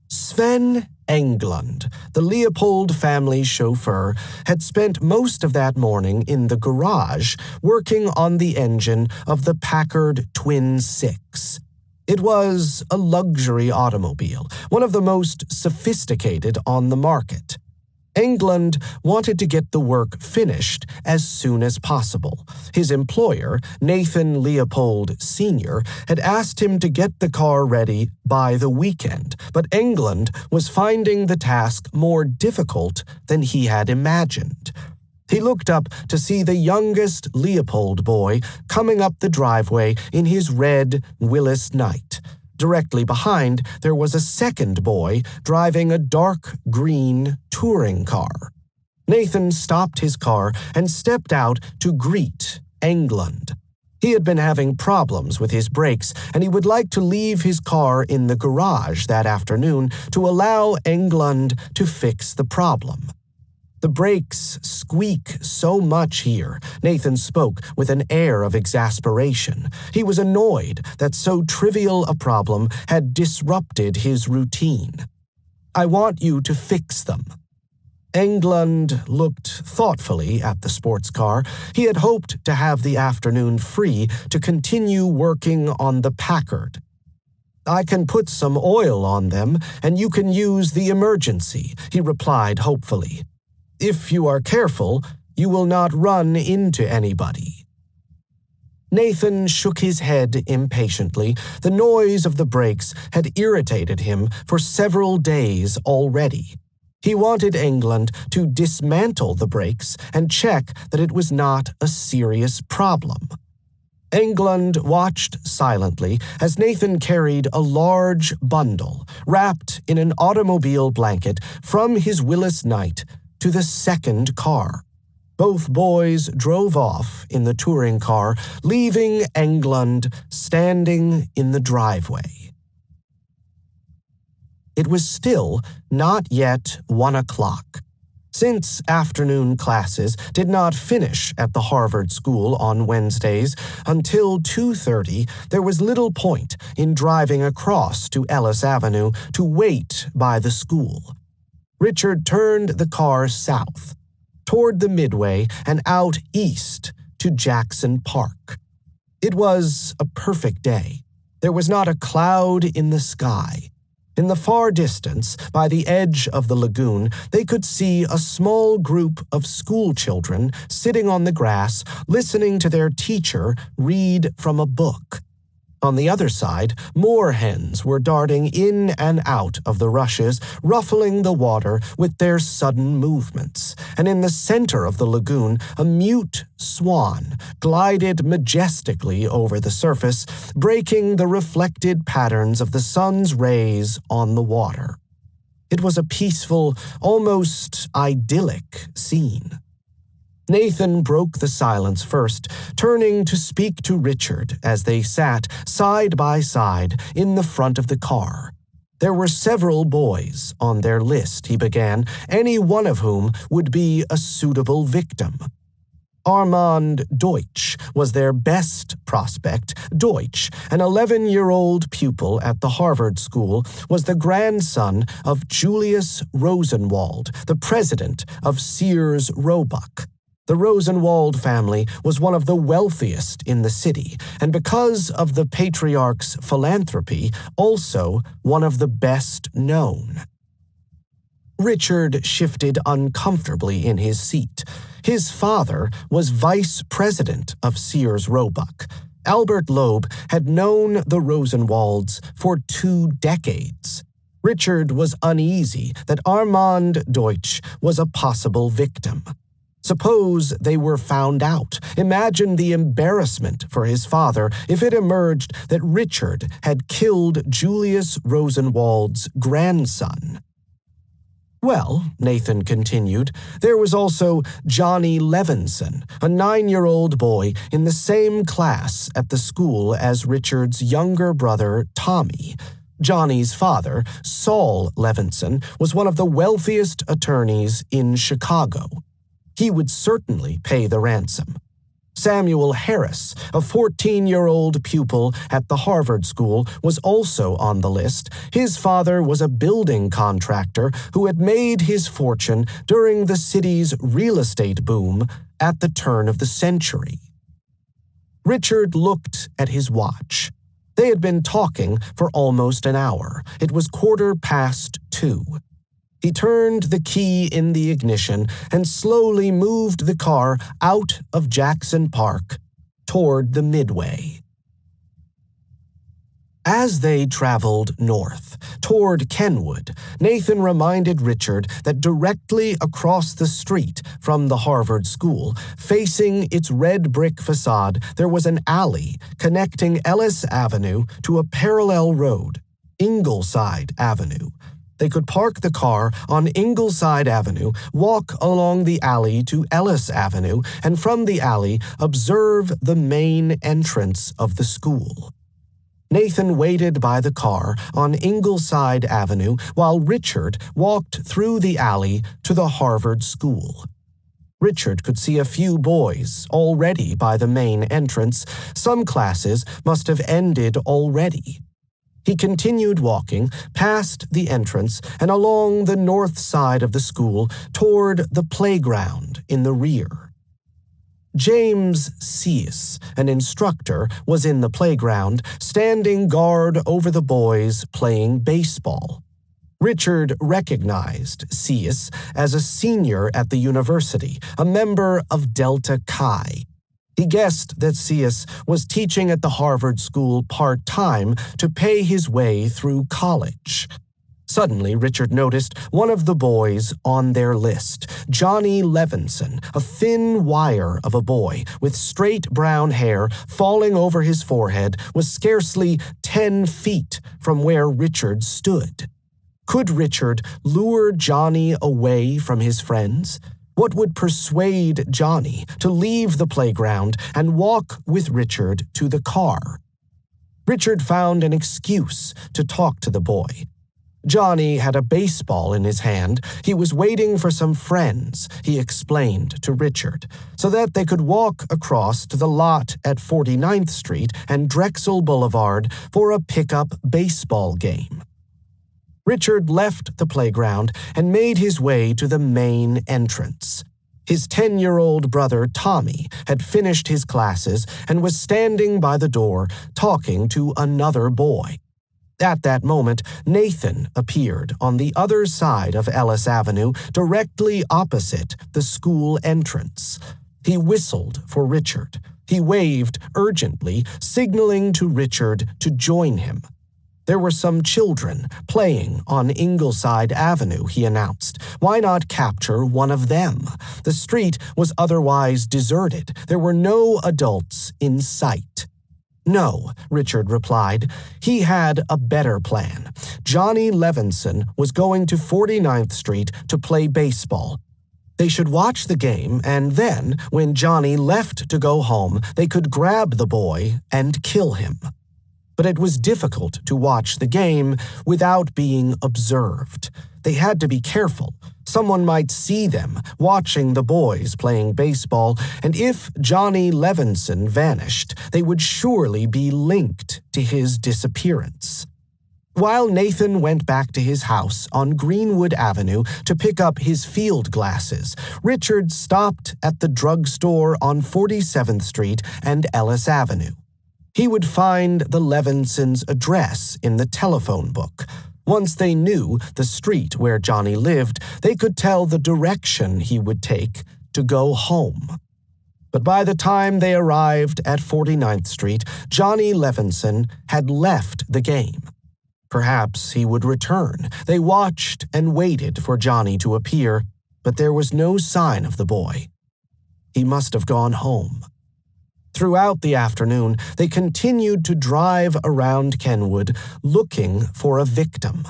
Sven Englund, the Leopold family chauffeur, had spent most of that morning in the garage working on the engine of the Packard Twin 6. It was a luxury automobile, one of the most sophisticated on the market. Englund wanted to get the work finished as soon as possible. His employer, Nathan Leopold Sr., had asked him to get the car ready by the weekend, but Englund was finding the task more difficult than he had imagined. He looked up to see the youngest Leopold boy coming up the driveway in his red Willis Knight. Directly behind, there was a second boy driving a dark green touring car. Nathan stopped his car and stepped out to greet Englund. He had been having problems with his brakes, and he would like to leave his car in the garage that afternoon to allow Englund to fix the problem. The brakes squeak so much here, Nathan spoke with an air of exasperation. He was annoyed that so trivial a problem had disrupted his routine. I want you to fix them. Englund looked thoughtfully at the sports car. He had hoped to have the afternoon free to continue working on the Packard. "I can put some oil on them, and you can use the emergency," he replied hopefully. "If you are careful, you will not run into anybody." Nathan shook his head impatiently. The noise of the brakes had irritated him for several days already. He wanted England to dismantle the brakes and check that it was not a serious problem. England watched silently as Nathan carried a large bundle, wrapped in an automobile blanket, from his Willis Knight to the second car. Both boys drove off in the touring car, leaving England standing in the driveway. It was still not yet 1 o'clock. Since afternoon classes did not finish at the Harvard School on Wednesdays until 2:30, there was little point in driving across to Ellis Avenue to wait by the school. Richard turned the car south, toward the Midway and out east to Jackson Park. It was a perfect day. There was not a cloud in the sky. In the far distance, by the edge of the lagoon, they could see a small group of schoolchildren sitting on the grass, listening to their teacher read from a book. On the other side, moorhens were darting in and out of the rushes, ruffling the water with their sudden movements, and in the center of the lagoon, a mute swan glided majestically over the surface, breaking the reflected patterns of the sun's rays on the water. It was a peaceful, almost idyllic scene. Nathan broke the silence first, turning to speak to Richard as they sat side by side in the front of the car. There were several boys on their list, he began, any one of whom would be a suitable victim. Armand Deutsch was their best prospect. Deutsch, an 11-year-old pupil at the Harvard School, was the grandson of Julius Rosenwald, the president of Sears Roebuck. The Rosenwald family was one of the wealthiest in the city, and because of the patriarch's philanthropy, also one of the best known. Richard shifted uncomfortably in his seat. His father was vice president of Sears Roebuck. Albert Loeb had known the Rosenwalds for 2 decades. Richard was uneasy that Armand Deutsch was a possible victim. Suppose they were found out. Imagine the embarrassment for his father if it emerged that Richard had killed Julius Rosenwald's grandson. Well, Nathan continued, there was also Johnny Levinson, a 9-year-old boy in the same class at the school as Richard's younger brother, Tommy. Johnny's father, Saul Levinson, was one of the wealthiest attorneys in Chicago. He would certainly pay the ransom. Samuel Harris, a 14-year-old pupil at the Harvard School, was also on the list. His father was a building contractor who had made his fortune during the city's real estate boom at the turn of the century. Richard looked at his watch. They had been talking for almost an hour. It was 2:15. He turned the key in the ignition and slowly moved the car out of Jackson Park toward the Midway. As they traveled north, toward Kenwood, Nathan reminded Richard that directly across the street from the Harvard School, facing its red brick facade, there was an alley connecting Ellis Avenue to a parallel road, Ingleside Avenue. They could park the car on Ingleside Avenue, walk along the alley to Ellis Avenue, and from the alley observe the main entrance of the school. Nathan waited by the car on Ingleside Avenue while Richard walked through the alley to the Harvard School. Richard could see a few boys already by the main entrance. Some classes must have ended already. He continued walking past the entrance and along the north side of the school toward the playground in the rear. James Seiss, an instructor, was in the playground, standing guard over the boys playing baseball. Richard recognized Seiss as a senior at the university, a member of Delta Chi. He guessed that Seiss was teaching at the Harvard School part-time to pay his way through college. Suddenly, Richard noticed one of the boys on their list, Johnny Levinson, a thin wire of a boy with straight brown hair falling over his forehead, was scarcely 10 feet from where Richard stood. Could Richard lure Johnny away from his friends? What would persuade Johnny to leave the playground and walk with Richard to the car? Richard found an excuse to talk to the boy. Johnny had a baseball in his hand. He was waiting for some friends, he explained to Richard, so that they could walk across to the lot at 49th Street and Drexel Boulevard for a pickup baseball game. Richard left the playground and made his way to the main entrance. His 10-year-old brother Tommy had finished his classes and was standing by the door talking to another boy. At that moment, Nathan appeared on the other side of Ellis Avenue, directly opposite the school entrance. He whistled for Richard. He waved urgently, signaling to Richard to join him. There were some children playing on Ingleside Avenue, he announced. Why not capture one of them? The street was otherwise deserted. There were no adults in sight. No, Richard replied. He had a better plan. Johnny Levinson was going to 49th Street to play baseball. They should watch the game, and then, when Johnny left to go home, they could grab the boy and kill him. But it was difficult to watch the game without being observed. They had to be careful. Someone might see them watching the boys playing baseball, and if Johnny Levinson vanished, they would surely be linked to his disappearance. While Nathan went back to his house on Greenwood Avenue to pick up his field glasses, Richard stopped at the drugstore on 47th Street and Ellis Avenue. He would find the Levinsons' address in the telephone book. Once they knew the street where Johnny lived, they could tell the direction he would take to go home. But by the time they arrived at 49th Street, Johnny Levinson had left the game. Perhaps he would return. They watched and waited for Johnny to appear, but there was no sign of the boy. He must have gone home. Throughout the afternoon, they continued to drive around Kenwood looking for a victim.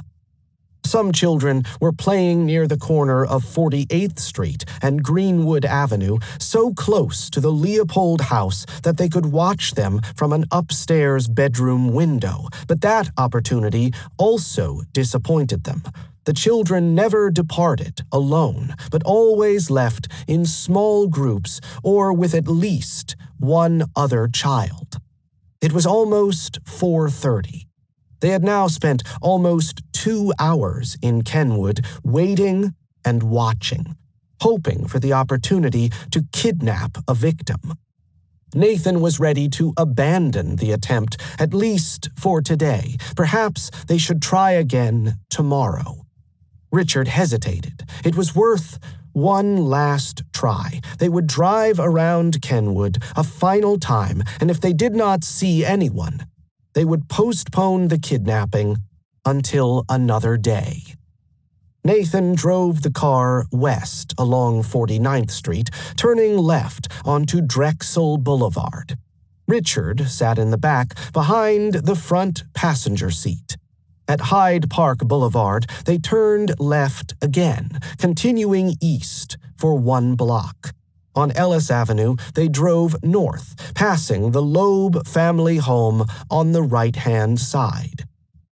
Some children were playing near the corner of 48th Street and Greenwood Avenue, so close to the Leopold house that they could watch them from an upstairs bedroom window, but that opportunity also disappointed them. The children never departed alone, but always left in small groups or with at least one other child. It was almost 4:30. They had now spent almost 2 hours in Kenwood waiting and watching, hoping for the opportunity to kidnap a victim. Nathan was ready to abandon the attempt, at least for today. Perhaps they should try again tomorrow. Richard hesitated. It was worth one last try. They would drive around Kenwood a final time, and if they did not see anyone, they would postpone the kidnapping until another day. Nathan drove the car west along 49th Street, turning left onto Drexel Boulevard. Richard sat in the back, behind the front passenger seat. At Hyde Park Boulevard, they turned left again, continuing east for 1 block. On Ellis Avenue, they drove north, passing the Loeb family home on the right-hand side.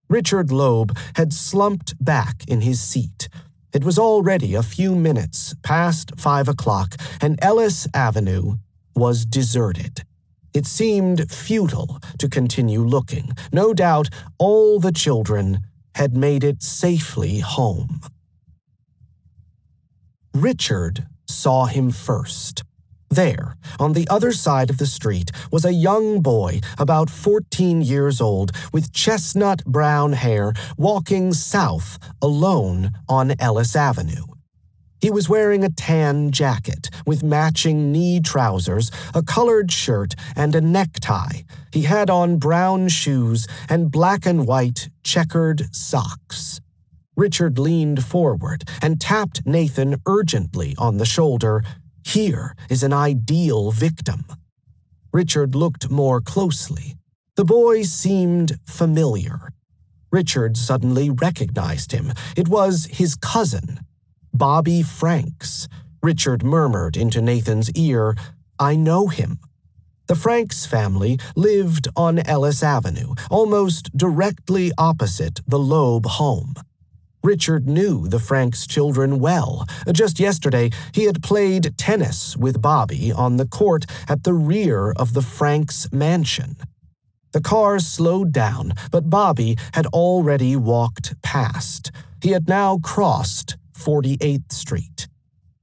Richard Loeb had slumped back in his seat. It was already a few minutes past 5 o'clock, and Ellis Avenue was deserted. It seemed futile to continue looking. No doubt all the children had made it safely home. Richard saw him first. There, on the other side of the street, was a young boy about 14 years old with chestnut brown hair walking south alone on Ellis Avenue. He was wearing a tan jacket with matching knee trousers, a colored shirt, and a necktie. He had on brown shoes and black and white checkered socks. Richard leaned forward and tapped Nathan urgently on the shoulder. Here is an ideal victim. Richard looked more closely. The boy seemed familiar. Richard suddenly recognized him. It was his cousin, Bobby Franks. Richard murmured into Nathan's ear, "I know him." The Franks family lived on Ellis Avenue, almost directly opposite the Loeb home. Richard knew the Franks children well. Just yesterday, he had played tennis with Bobby on the court at the rear of the Franks mansion. The car slowed down, but Bobby had already walked past. He had now crossed 48th Street.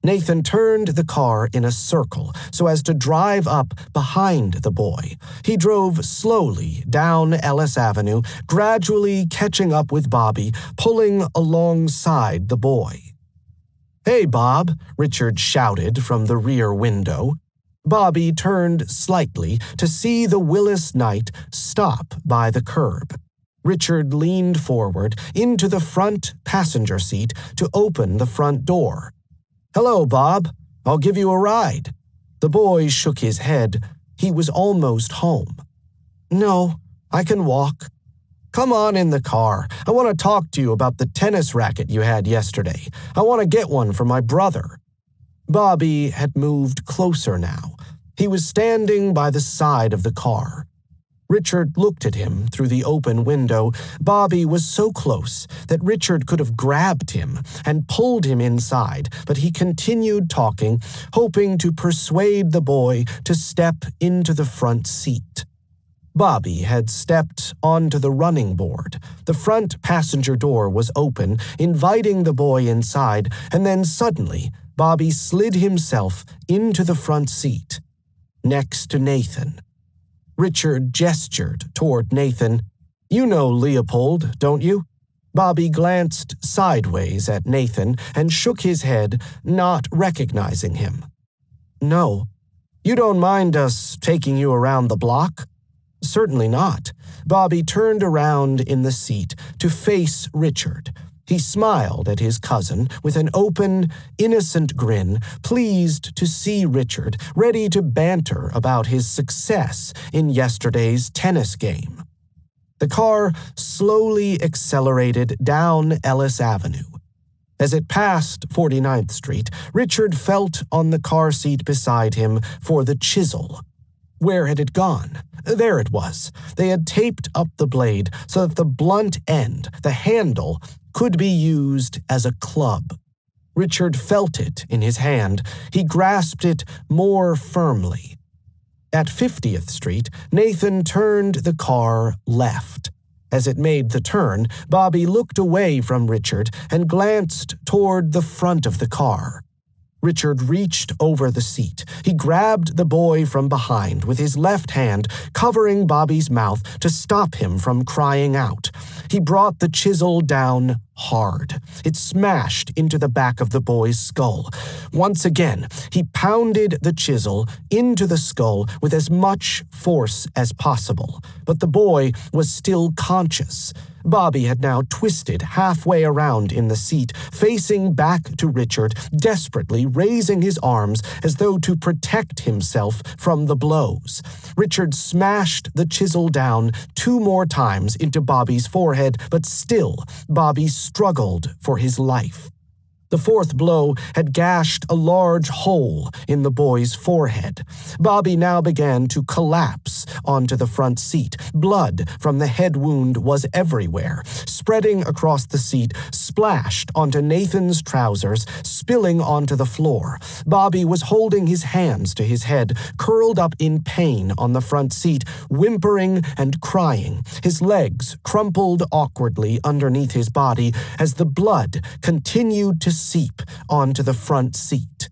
Nathan turned the car in a circle so as to drive up behind the boy. He drove slowly down Ellis Avenue, gradually catching up with Bobby, pulling alongside the boy. "Hey, Bob," Richard shouted from the rear window. Bobby turned slightly to see the Willis Knight stop by the curb. Richard leaned forward into the front passenger seat to open the front door. "Hello, Bob. I'll give you a ride." The boy shook his head. He was almost home. "No, I can walk." "Come on in the car. I want to talk to you about the tennis racket you had yesterday. I want to get one for my brother." Bobby had moved closer now. He was standing by the side of the car. Richard looked at him through the open window. Bobby was so close that Richard could have grabbed him and pulled him inside, but he continued talking, hoping to persuade the boy to step into the front seat. Bobby had stepped onto the running board. The front passenger door was open, inviting the boy inside, and then suddenly Bobby slid himself into the front seat, next to Nathan. Richard gestured toward Nathan. "You know Leopold, don't you?" Bobby glanced sideways at Nathan and shook his head, not recognizing him. "No. You don't mind us taking you around the block?" "Certainly not." Bobby turned around in the seat to face Richard. He smiled at his cousin with an open, innocent grin, pleased to see Richard, ready to banter about his success in yesterday's tennis game. The car slowly accelerated down Ellis Avenue. As it passed 49th Street, Richard felt on the car seat beside him for the chisel. Where had it gone? There it was. They had taped up the blade so that the blunt end, the handle, could be used as a club. Richard felt it in his hand. He grasped it more firmly. At 50th Street, Nathan turned the car left. As it made the turn, Bobby looked away from Richard and glanced toward the front of the car. Richard reached over the seat. He grabbed the boy from behind with his left hand, covering Bobby's mouth to stop him from crying out. He brought the chisel down hard. It smashed into the back of the boy's skull. Once again, he pounded the chisel into the skull with as much force as possible. But the boy was still conscious. Bobby had now twisted halfway around in the seat, facing back to Richard, desperately raising his arms as though to protect himself from the blows. Richard smashed the chisel down 2 more times into Bobby's forehead, but still, Bobby struggled for his life. The 4th blow had gashed a large hole in the boy's forehead. Bobby now began to collapse onto the front seat. Blood from the head wound was everywhere, spreading across the seat, splashed onto Nathan's trousers, spilling onto the floor. Bobby was holding his hands to his head, curled up in pain on the front seat, whimpering and crying. His legs crumpled awkwardly underneath his body as the blood continued to seep onto the front seat.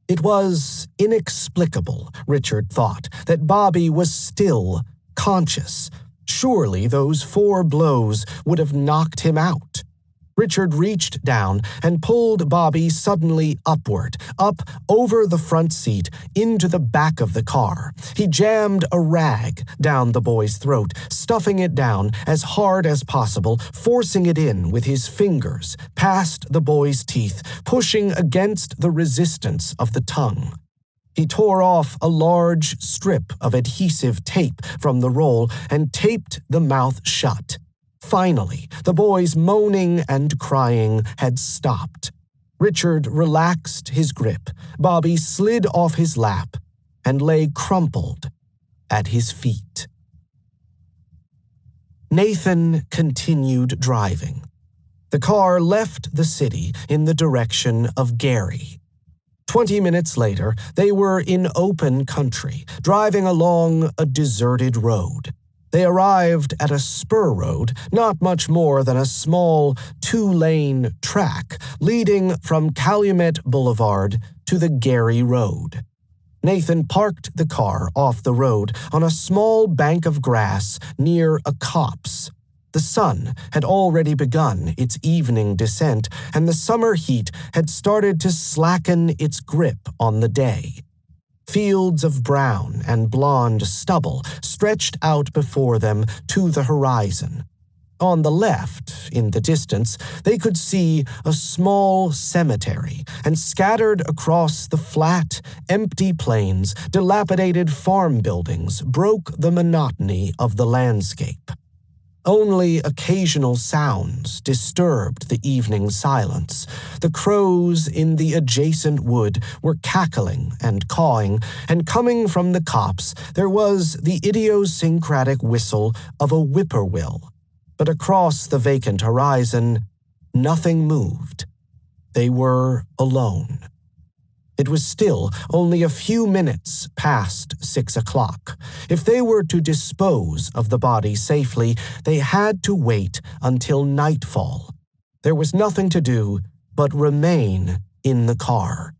It was inexplicable, Richard thought, that Bobby was still conscious. Surely those 4 blows would have knocked him out. Richard reached down and pulled Bobby suddenly upward, up over the front seat, into the back of the car. He jammed a rag down the boy's throat, stuffing it down as hard as possible, forcing it in with his fingers, past the boy's teeth, pushing against the resistance of the tongue. He tore off a large strip of adhesive tape from the roll and taped the mouth shut. Finally, the boy's moaning and crying had stopped. Richard relaxed his grip. Bobby slid off his lap and lay crumpled at his feet. Nathan continued driving. The car left the city in the direction of Gary. 20 minutes later, they were in open country, driving along a deserted road. They arrived at a spur road, not much more than a small 2-lane track leading from Calumet Boulevard to the Gary Road. Nathan parked the car off the road on a small bank of grass near a copse. The sun had already begun its evening descent, and the summer heat had started to slacken its grip on the day. Fields of brown and blonde stubble stretched out before them to the horizon. On the left, in the distance, they could see a small cemetery, and scattered across the flat, empty plains, dilapidated farm buildings broke the monotony of the landscape. Only occasional sounds disturbed the evening silence. The crows in the adjacent wood were cackling and cawing, and coming from the copse there was the idiosyncratic whistle of a whippoorwill. But across the vacant horizon, nothing moved. They were alone. It was still only a few minutes past 6 o'clock. If they were to dispose of the body safely, they had to wait until nightfall. There was nothing to do but remain in the car.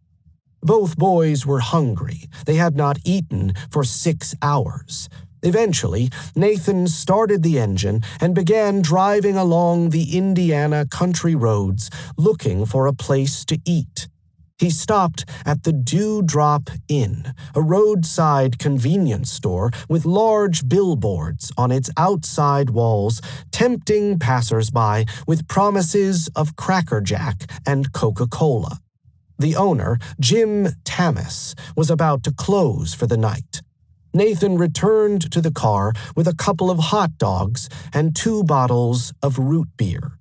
Both boys were hungry. They had not eaten for 6 hours. Eventually, Nathan started the engine and began driving along the Indiana country roads, looking for a place to eat. He stopped at the Dewdrop Inn, a roadside convenience store with large billboards on its outside walls, tempting passers-by with promises of Cracker Jack and Coca-Cola. The owner, Jim Tammis, was about to close for the night. Nathan returned to the car with a couple of hot dogs and 2 bottles of root beer.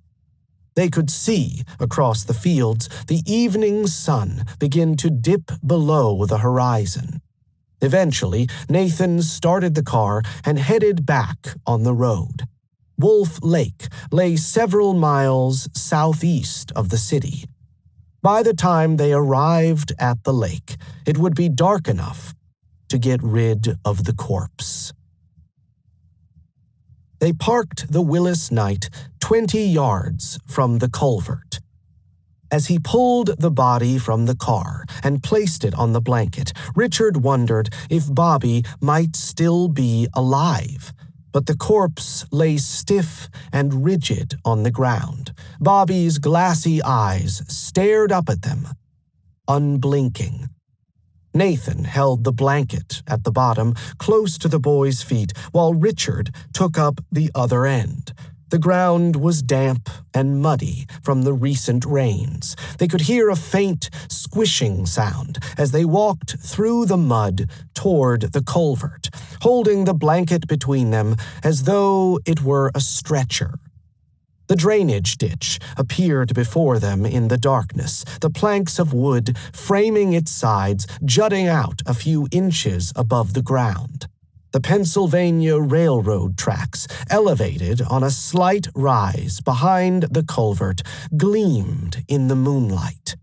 They could see, across the fields, the evening sun begin to dip below the horizon. Eventually, Nathan started the car and headed back on the road. Wolf Lake lay several miles southeast of the city. By the time they arrived at the lake, it would be dark enough to get rid of the corpse. They parked the Willis Knight 20 yards from the culvert. As he pulled the body from the car and placed it on the blanket, Richard wondered if Bobby might still be alive. But the corpse lay stiff and rigid on the ground. Bobby's glassy eyes stared up at them, unblinking. Nathan held the blanket at the bottom, close to the boy's feet, while Richard took up the other end. The ground was damp and muddy from the recent rains. They could hear a faint squishing sound as they walked through the mud toward the culvert, holding the blanket between them as though it were a stretcher. The drainage ditch appeared before them in the darkness, the planks of wood framing its sides jutting out a few inches above the ground. The Pennsylvania Railroad tracks, elevated on a slight rise behind the culvert, gleamed in the moonlight.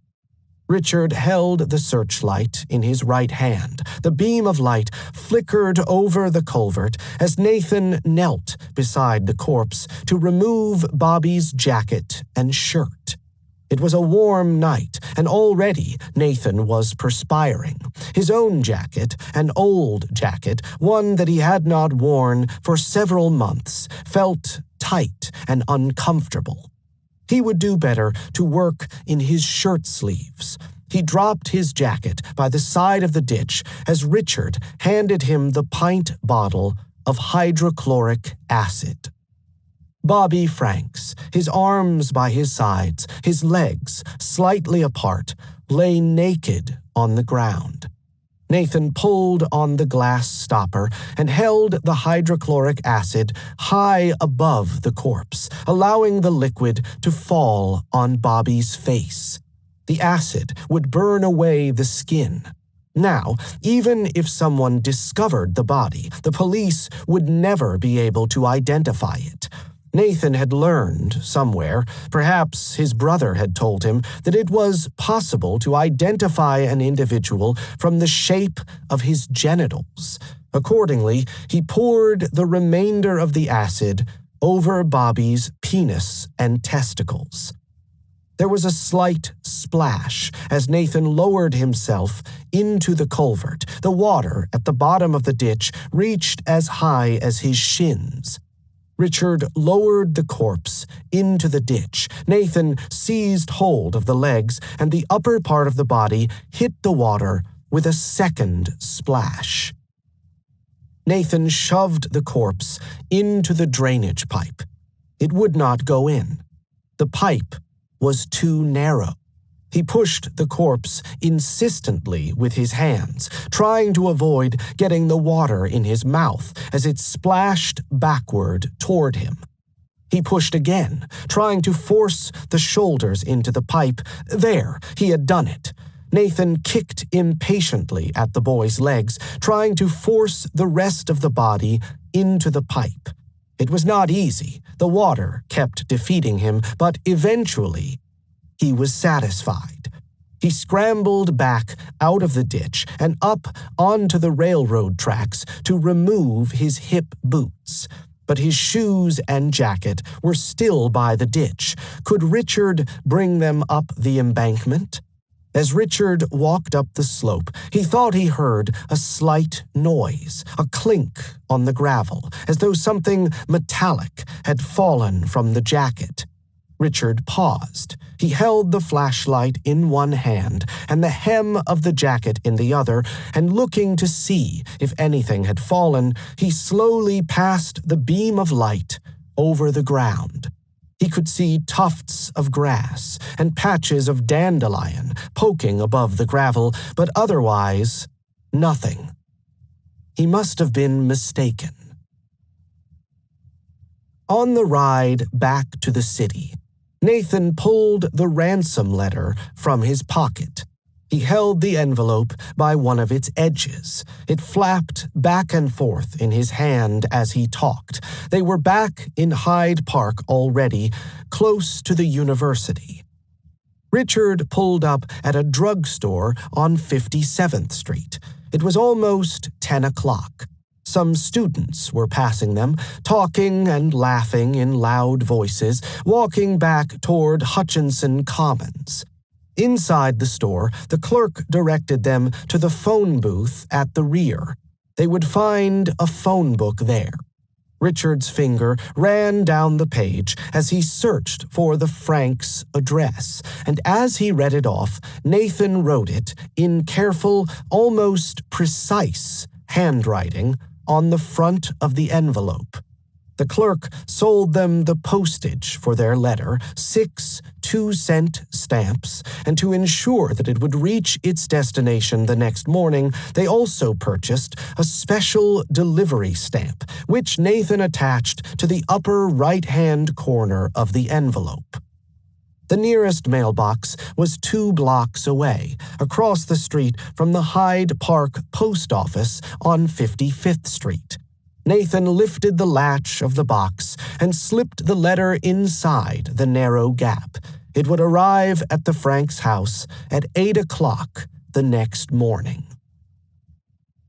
Richard held the searchlight in his right hand. The beam of light flickered over the culvert as Nathan knelt beside the corpse to remove Bobby's jacket and shirt. It was a warm night, and already Nathan was perspiring. His own jacket, an old jacket, one that he had not worn for several months, felt tight and uncomfortable. He would do better to work in his shirt sleeves. He dropped his jacket by the side of the ditch as Richard handed him the pint bottle of hydrochloric acid. Bobby Franks, his arms by his sides, his legs slightly apart, lay naked on the ground. Nathan pulled on the glass stopper and held the hydrochloric acid high above the corpse, allowing the liquid to fall on Bobby's face. The acid would burn away the skin. Now, even if someone discovered the body, the police would never be able to identify it. Nathan had learned somewhere, perhaps his brother had told him, that it was possible to identify an individual from the shape of his genitals. Accordingly, he poured the remainder of the acid over Bobby's penis and testicles. There was a slight splash as Nathan lowered himself into the culvert. The water at the bottom of the ditch reached as high as his shins. Richard lowered the corpse into the ditch. Nathan seized hold of the legs, and the upper part of the body hit the water with a second splash. Nathan shoved the corpse into the drainage pipe. It would not go in. The pipe was too narrow. He pushed the corpse insistently with his hands, trying to avoid getting the water in his mouth as it splashed backward toward him. He pushed again, trying to force the shoulders into the pipe. There, he had done it. Nathan kicked impatiently at the boy's legs, trying to force the rest of the body into the pipe. It was not easy. The water kept defeating him, but eventually he was satisfied. He scrambled back out of the ditch and up onto the railroad tracks to remove his hip boots. But his shoes and jacket were still by the ditch. Could Richard bring them up the embankment? As Richard walked up the slope, he thought he heard a slight noise, a clink on the gravel, as though something metallic had fallen from the jacket. Richard paused. He held the flashlight in one hand and the hem of the jacket in the other, and looking to see if anything had fallen, he slowly passed the beam of light over the ground. He could see tufts of grass and patches of dandelion poking above the gravel, but otherwise, nothing. He must have been mistaken. On the ride back to the city, Nathan pulled the ransom letter from his pocket. He held the envelope by one of its edges. It flapped back and forth in his hand as he talked. They were back in Hyde Park already, close to the university. Richard pulled up at a drugstore on 57th Street. It was almost 10 o'clock. Some students were passing them, talking and laughing in loud voices, walking back toward Hutchinson Commons. Inside the store, the clerk directed them to the phone booth at the rear. They would find a phone book there. Richard's finger ran down the page as he searched for the Franks' address, and as he read it off, Nathan wrote it in careful, almost precise handwriting on the front of the envelope. The clerk sold them the postage for their letter, 6 2-cent stamps, and to ensure that it would reach its destination the next morning, they also purchased a special delivery stamp, which Nathan attached to the upper right-hand corner of the envelope. The nearest mailbox was 2 blocks away, across the street from the Hyde Park Post Office on 55th Street. Nathan lifted the latch of the box and slipped the letter inside the narrow gap. It would arrive at the Franks' house at 8 o'clock the next morning.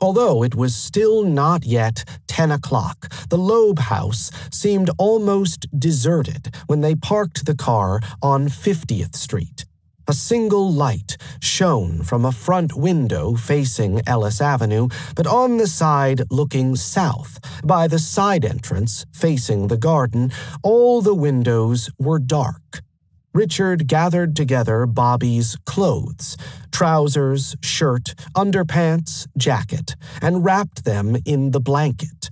Although it was still not yet 10 o'clock, the Loeb house seemed almost deserted when they parked the car on 50th Street. A single light shone from a front window facing Ellis Avenue, but on the side looking south, by the side entrance facing the garden, all the windows were dark. Richard gathered together Bobby's clothes, trousers, shirt, underpants, jacket, and wrapped them in the blanket.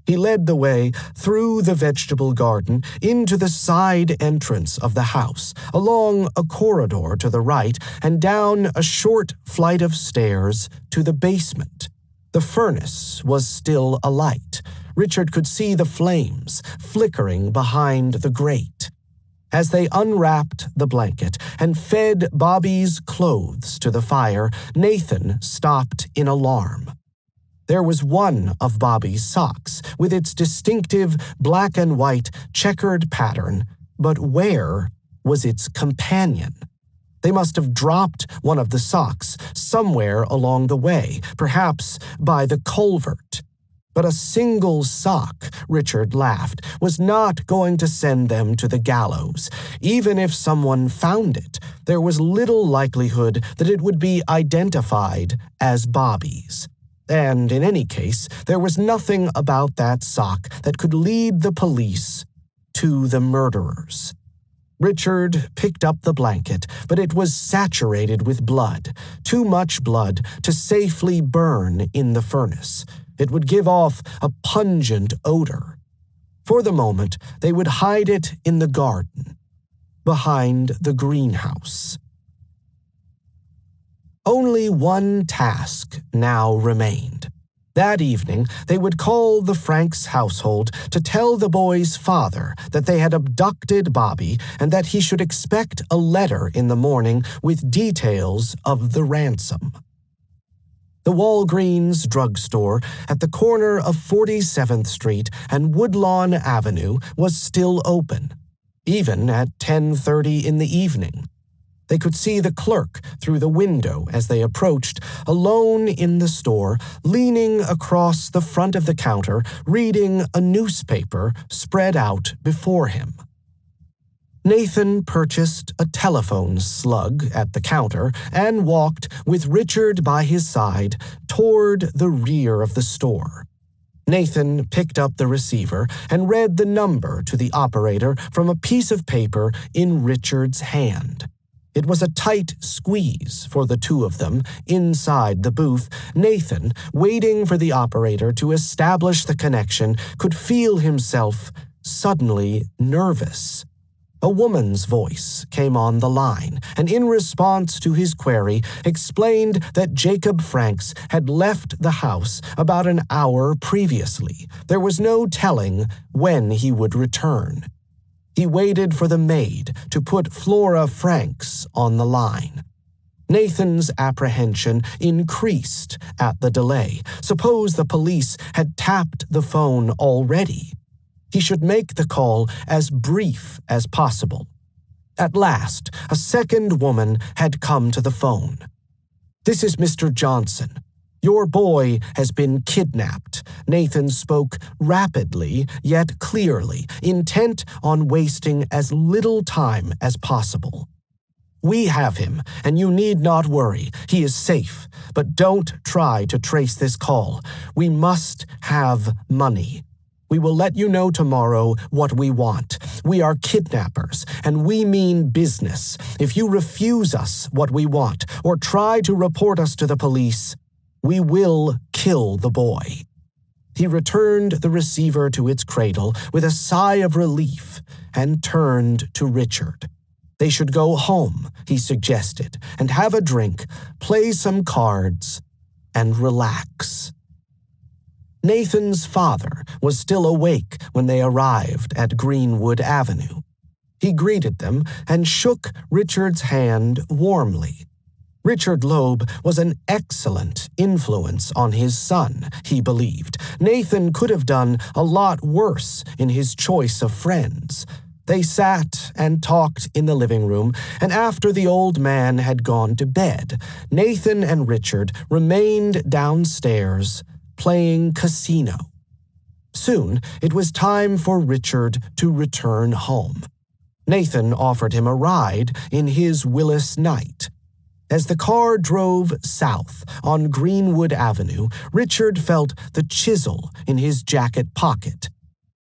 He led the way through the vegetable garden into the side entrance of the house, along a corridor to the right, and down a short flight of stairs to the basement. The furnace was still alight. Richard could see the flames flickering behind the grate. As they unwrapped the blanket and fed Bobby's clothes to the fire, Nathan stopped in alarm. There was one of Bobby's socks with its distinctive black and white checkered pattern, but where was its companion? They must have dropped one of the socks somewhere along the way, perhaps by the culvert. But a single sock, Richard laughed, was not going to send them to the gallows. Even if someone found it, there was little likelihood that it would be identified as Bobby's. And in any case, there was nothing about that sock that could lead the police to the murderers. Richard picked up the blanket, but it was saturated with blood, too much blood to safely burn in the furnace. It would give off a pungent odor. For the moment, they would hide it in the garden, behind the greenhouse. Only one task now remained. That evening, they would call the Franks household to tell the boy's father that they had abducted Bobby and that he should expect a letter in the morning with details of the ransom. The Walgreens drugstore at the corner of 47th Street and Woodlawn Avenue was still open, even at 10:30 in the evening. They could see the clerk through the window as they approached, alone in the store, leaning across the front of the counter, reading a newspaper spread out before him. Nathan purchased a telephone slug at the counter and walked, with Richard by his side, toward the rear of the store. Nathan picked up the receiver and read the number to the operator from a piece of paper in Richard's hand. It was a tight squeeze for the two of them inside the booth. Nathan, waiting for the operator to establish the connection, could feel himself suddenly nervous. A woman's voice came on the line, and in response to his query, explained that Jacob Franks had left the house about an hour previously. There was no telling when he would return. He waited for the maid to put Flora Franks on the line. Nathan's apprehension increased at the delay. Suppose the police had tapped the phone already. He should make the call as brief as possible. At last, a second woman had come to the phone. "This is Mr. Johnson. Your boy has been kidnapped." Nathan spoke rapidly yet clearly, intent on wasting as little time as possible. "We have him, and you need not worry. He is safe. But don't try to trace this call. We must have money. We will let you know tomorrow what we want. We are kidnappers, and we mean business. If you refuse us what we want, or try to report us to the police, we will kill the boy." He returned the receiver to its cradle with a sigh of relief and turned to Richard. They should go home, he suggested, and have a drink, play some cards, and relax. Nathan's father was still awake when they arrived at Greenwood Avenue. He greeted them and shook Richard's hand warmly. Richard Loeb was an excellent influence on his son, he believed. Nathan could have done a lot worse in his choice of friends. They sat and talked in the living room, and after the old man had gone to bed, Nathan and Richard remained downstairs playing casino. Soon it was time for Richard to return home. Nathan offered him a ride in his Willis Knight. As the car drove south on Greenwood Avenue, Richard felt the chisel in his jacket pocket.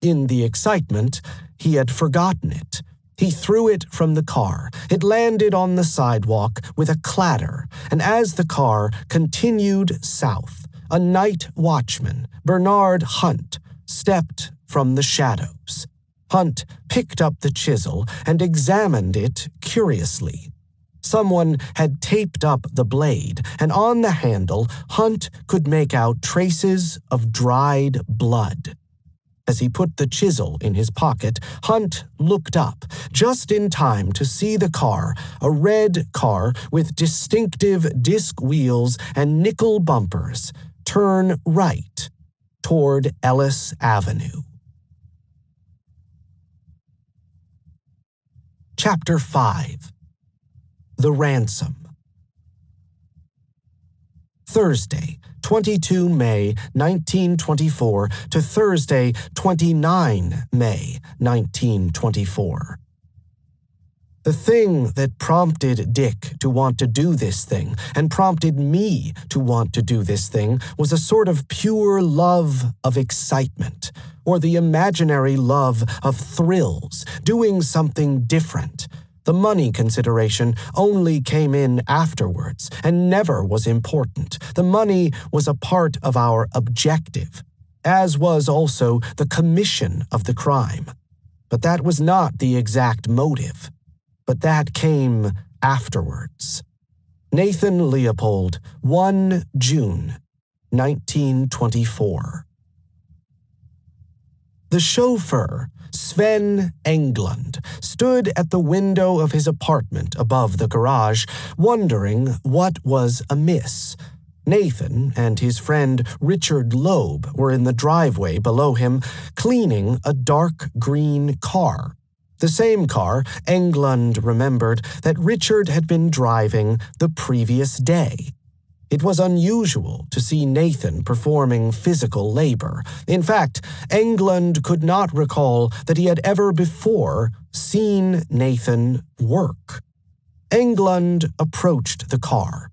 In the excitement, he had forgotten it. He threw it from the car. It landed on the sidewalk with a clatter, and as the car continued south, a night watchman, Bernard Hunt, stepped from the shadows. Hunt picked up the chisel and examined it curiously. Someone had taped up the blade, and on the handle, Hunt could make out traces of dried blood. As he put the chisel in his pocket, Hunt looked up, just in time to see the car, a red car with distinctive disc wheels and nickel bumpers, turn right toward Ellis Avenue. Chapter 5. The Ransom. Thursday, 22 May 1924 to Thursday, 29 May 1924. The thing that prompted Dick to want to do this thing and prompted me to want to do this thing was a sort of pure love of excitement, or the imaginary love of thrills, doing something different. The money consideration only came in afterwards and never was important. The money was a part of our objective, as was also the commission of the crime. But that was not the exact motive. But that came afterwards. Nathan Leopold, 1 June, 1924. The chauffeur, Sven Englund, stood at the window of his apartment above the garage, wondering what was amiss. Nathan and his friend Richard Loeb were in the driveway below him, cleaning a dark green car. The same car, Englund remembered, that Richard had been driving the previous day. It was unusual to see Nathan performing physical labor. In fact, Englund could not recall that he had ever before seen Nathan work. Englund approached the car.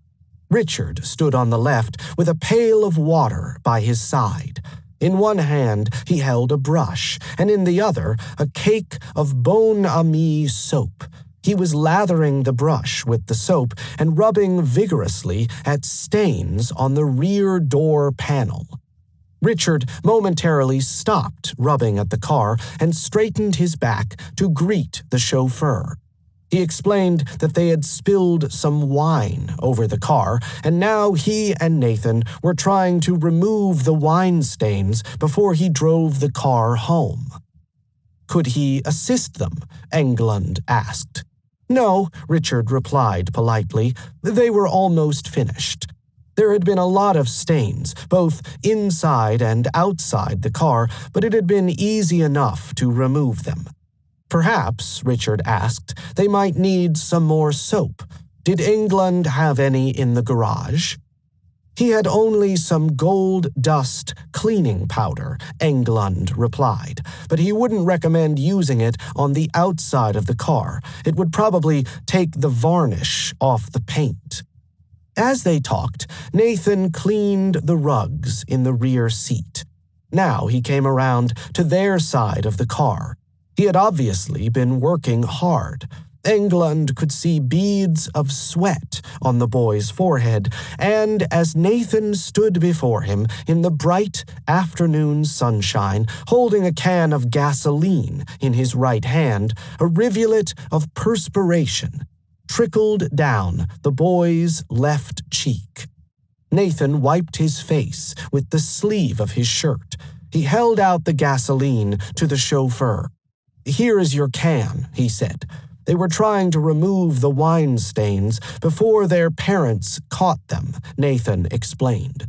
Richard stood on the left with a pail of water by his side. In one hand, he held a brush, and in the other, a cake of Bon Ami soap. He was lathering the brush with the soap and rubbing vigorously at stains on the rear door panel. Richard momentarily stopped rubbing at the car and straightened his back to greet the chauffeur. He explained that they had spilled some wine over the car, and now he and Nathan were trying to remove the wine stains before he drove the car home. Could he assist them? Englund asked. No, Richard replied politely. They were almost finished. There had been a lot of stains, both inside and outside the car, but it had been easy enough to remove them. Perhaps, Richard asked, they might need some more soap. Did Englund have any in the garage? He had only some gold dust cleaning powder, Englund replied, but he wouldn't recommend using it on the outside of the car. It would probably take the varnish off the paint. As they talked, Nathan cleaned the rugs in the rear seat. Now he came around to their side of the car. He had obviously been working hard. Englund could see beads of sweat on the boy's forehead, and as Nathan stood before him in the bright afternoon sunshine, holding a can of gasoline in his right hand, a rivulet of perspiration trickled down the boy's left cheek. Nathan wiped his face with the sleeve of his shirt. He held out the gasoline to the chauffeur. "Here is your can," he said. They were trying to remove the wine stains before their parents caught them, Nathan explained.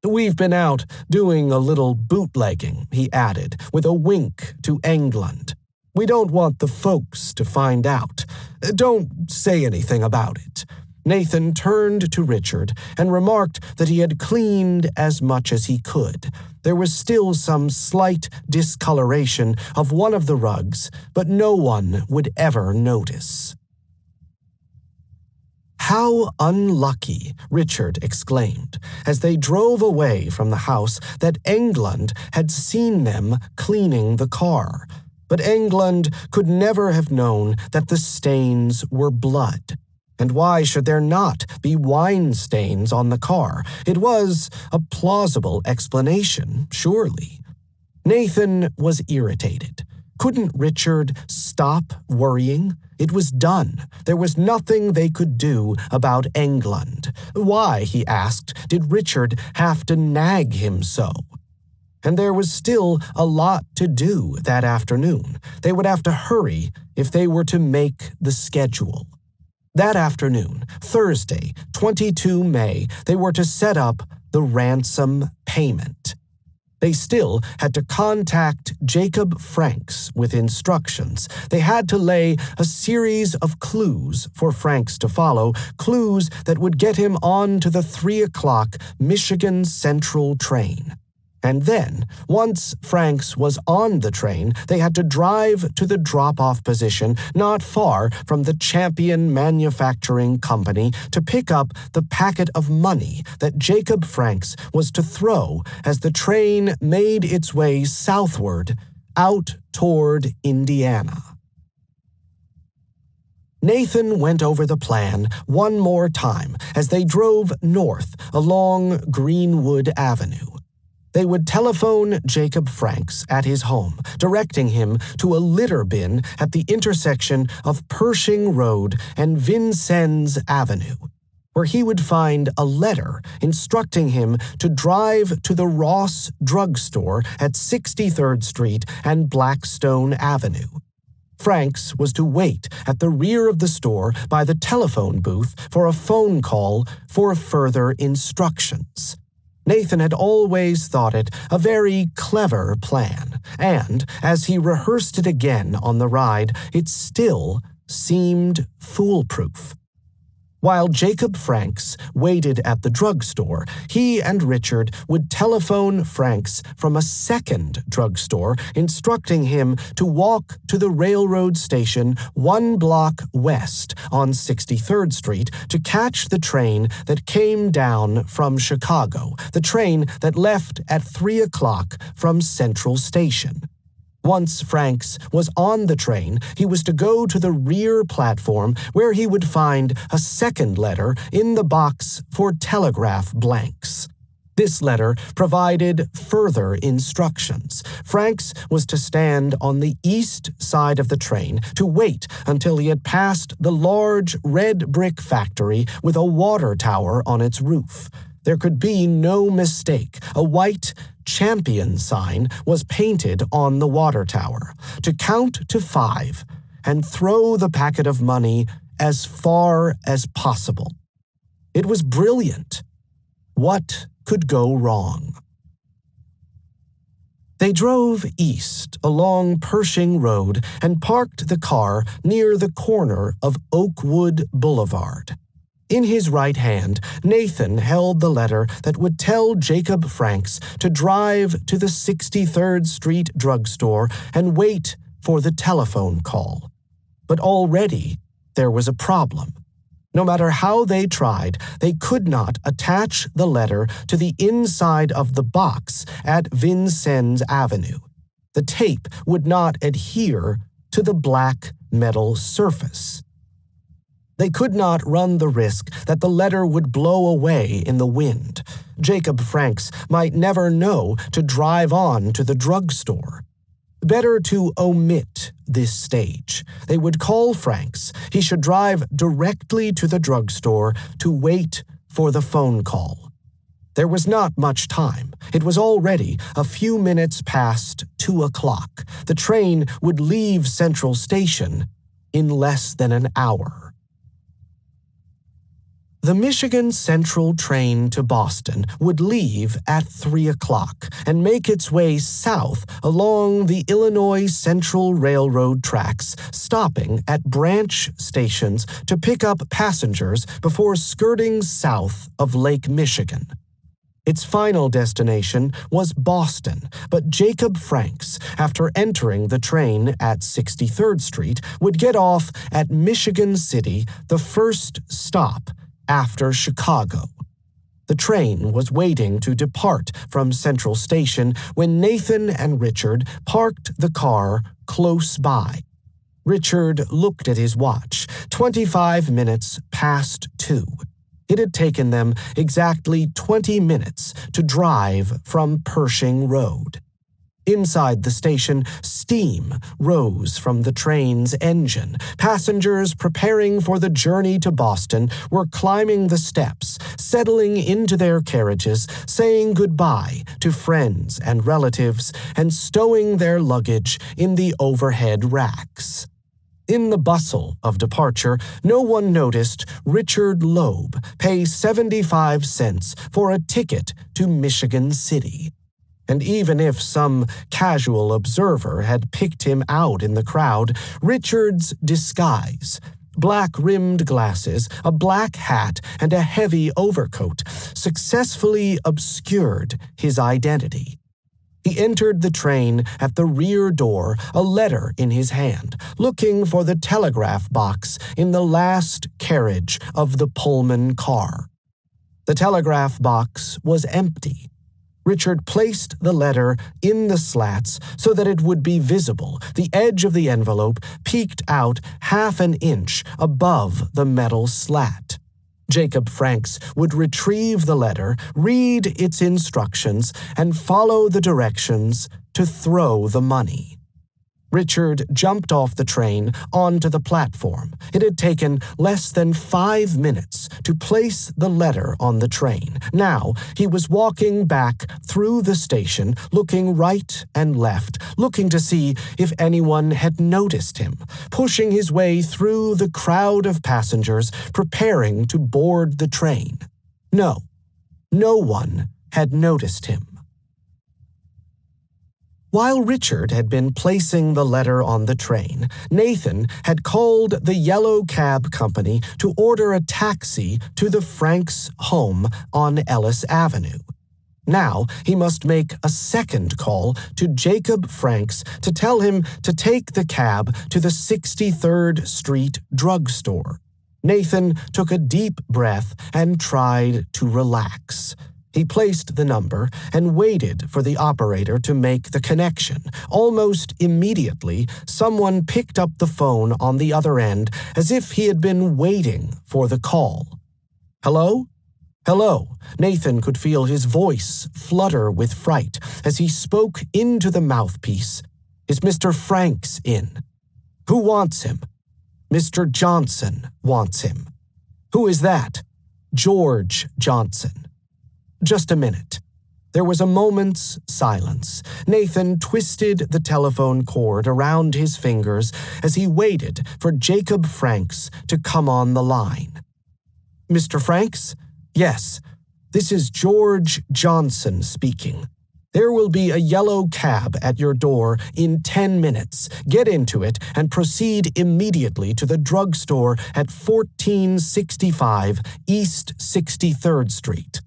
"We've been out doing a little bootlegging," he added, with a wink to Englund. We don't want the folks to find out. Don't say anything about it." Nathan turned to Richard and remarked that he had cleaned as much as he could. There was still some slight discoloration of one of the rugs, but no one would ever notice. "How unlucky," Richard exclaimed, as they drove away from the house, that England had seen them cleaning the car. But England could never have known that the stains were blood. And why should there not be wine stains on the car? It was a plausible explanation, surely. Nathan was irritated. Couldn't Richard stop worrying? It was done. There was nothing they could do about England. Why, he asked, did Richard have to nag him so? And there was still a lot to do that afternoon. They would have to hurry if they were to make the schedule. That afternoon, Thursday, 22 May, they were to set up the ransom payment. They still had to contact Jacob Franks with instructions. They had to lay a series of clues for Franks to follow, clues that would get him on to the 3 o'clock Michigan Central train. And then, once Franks was on the train, they had to drive to the drop-off position not far from the Champion Manufacturing Company to pick up the packet of money that Jacob Franks was to throw as the train made its way southward, out toward Indiana. Nathan went over the plan one more time as they drove north along Greenwood Avenue. They would telephone Jacob Franks at his home, directing him to a litter bin at the intersection of Pershing Road and Vincennes Avenue, where he would find a letter instructing him to drive to the Ross drugstore at 63rd Street and Blackstone Avenue. Franks was to wait at the rear of the store by the telephone booth for a phone call for further instructions. Nathan had always thought it a very clever plan, and, as he rehearsed it again on the ride, it still seemed foolproof. While Jacob Franks waited at the drugstore, he and Richard would telephone Franks from a second drugstore, instructing him to walk to the railroad station 1 block west on 63rd Street to catch the train that came down from Chicago, the train that left at 3 o'clock from Central Station. Once Franks was on the train, he was to go to the rear platform where he would find a second letter in the box for telegraph blanks. This letter provided further instructions. Franks was to stand on the east side of the train to wait until he had passed the large red brick factory with a water tower on its roof. There could be no mistake. A white Champion sign was painted on the water tower. To count to 5 and throw the packet of money as far as possible. It was brilliant. What could go wrong? They drove east along Pershing Road and parked the car near the corner of Oakwood Boulevard. In his right hand, Nathan held the letter that would tell Jacob Franks to drive to the 63rd Street drugstore and wait for the telephone call. But already there was a problem. No matter how they tried, they could not attach the letter to the inside of the box at Vincennes Avenue. The tape would not adhere to the black metal surface. They could not run the risk that the letter would blow away in the wind. Jacob Franks might never know to drive on to the drugstore. Better to omit this stage. They would call Franks. He should drive directly to the drugstore to wait for the phone call. There was not much time. It was already a few minutes past 2 o'clock. The train would leave Central Station in less than an hour. The Michigan Central train to Boston would leave at 3 o'clock and make its way south along the Illinois Central Railroad tracks, stopping at branch stations to pick up passengers before skirting south of Lake Michigan. Its final destination was Boston, but Jacob Franks, after entering the train at 63rd Street, would get off at Michigan City, the first stop after Chicago. The train was waiting to depart from Central Station when Nathan and Richard parked the car close by. Richard looked at his watch, 25 minutes past 2. It had taken them exactly 20 minutes to drive from Pershing Road. Inside the station, steam rose from the train's engine. Passengers preparing for the journey to Boston were climbing the steps, settling into their carriages, saying goodbye to friends and relatives, and stowing their luggage in the overhead racks. In the bustle of departure, no one noticed Richard Loeb pay 75 cents for a ticket to Michigan City. And even if some casual observer had picked him out in the crowd, Richard's disguise, black-rimmed glasses, a black hat, and a heavy overcoat, successfully obscured his identity. He entered the train at the rear door, a letter in his hand, looking for the telegraph box in the last carriage of the Pullman car. The telegraph box was empty. Richard placed the letter in the slats so that it would be visible. The edge of the envelope peeked out half an inch above the metal slat. Jacob Franks would retrieve the letter, read its instructions, and follow the directions to throw the money. Richard jumped off the train onto the platform. It had taken less than 5 minutes to place the letter on the train. Now he was walking back through the station, looking right and left, looking to see if anyone had noticed him, pushing his way through the crowd of passengers preparing to board the train. No one had noticed him. While Richard had been placing the letter on the train, Nathan had called the Yellow Cab Company to order a taxi to the Franks' home on Ellis Avenue. Now he must make a second call to Jacob Franks to tell him to take the cab to the 63rd Street drugstore. Nathan took a deep breath and tried to relax. He placed the number and waited for the operator to make the connection. Almost immediately, someone picked up the phone on the other end as if he had been waiting for the call. "Hello? Hello." Nathan could feel his voice flutter with fright as he spoke into the mouthpiece. "Is Mr. Franks in?" "Who wants him?" "Mr. Johnson wants him." "Who is that?" "George Johnson." "Just a minute." There was a moment's silence. Nathan twisted the telephone cord around his fingers as he waited for Jacob Franks to come on the line. "Mr. Franks?" "Yes. This is George Johnson speaking. There will be a yellow cab at your door in 10 minutes. Get into it and proceed immediately to the drugstore at 1465 East 63rd Street.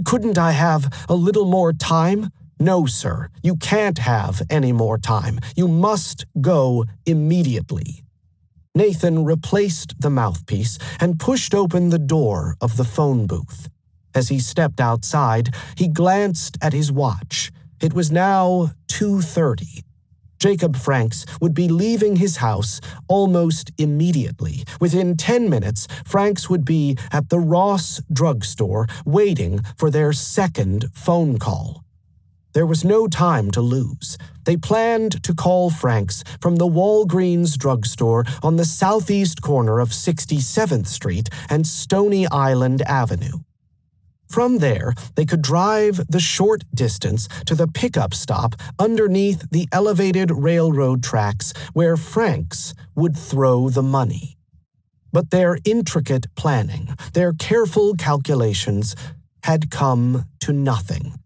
"Couldn't I have a little more time?" "No, sir. You can't have any more time. You must go immediately." Nathan replaced the mouthpiece and pushed open the door of the phone booth. As he stepped outside, he glanced at his watch. It was now 2:30. Jacob Franks would be leaving his house almost immediately. Within 10 minutes, Franks would be at the Ross drugstore waiting for their second phone call. There was no time to lose. They planned to call Franks from the Walgreens drugstore on the southeast corner of 67th Street and Stony Island Avenue. From there, they could drive the short distance to the pickup stop underneath the elevated railroad tracks where Franks would throw the money. But their intricate planning, their careful calculations, had come to nothing.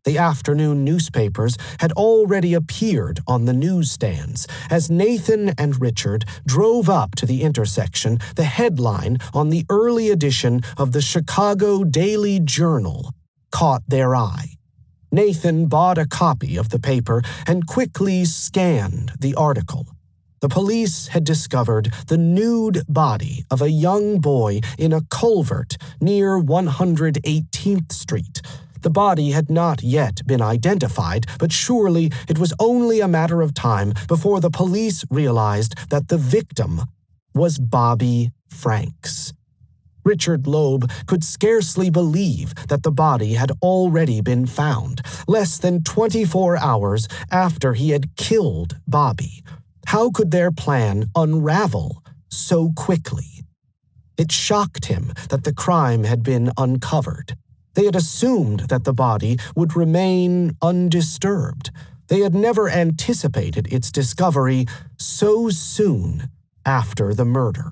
The afternoon newspapers had already appeared on the newsstands. As Nathan and Richard drove up to the intersection, the headline on the early edition of the Chicago Daily Journal caught their eye. Nathan bought a copy of the paper and quickly scanned the article. The police had discovered the nude body of a young boy in a culvert near 118th Street. The body had not yet been identified, but surely it was only a matter of time before the police realized that the victim was Bobby Franks. Richard Loeb could scarcely believe that the body had already been found, less than 24 hours after he had killed Bobby. How could their plan unravel so quickly? It shocked him that the crime had been uncovered. They had assumed that the body would remain undisturbed. They had never anticipated its discovery so soon after the murder.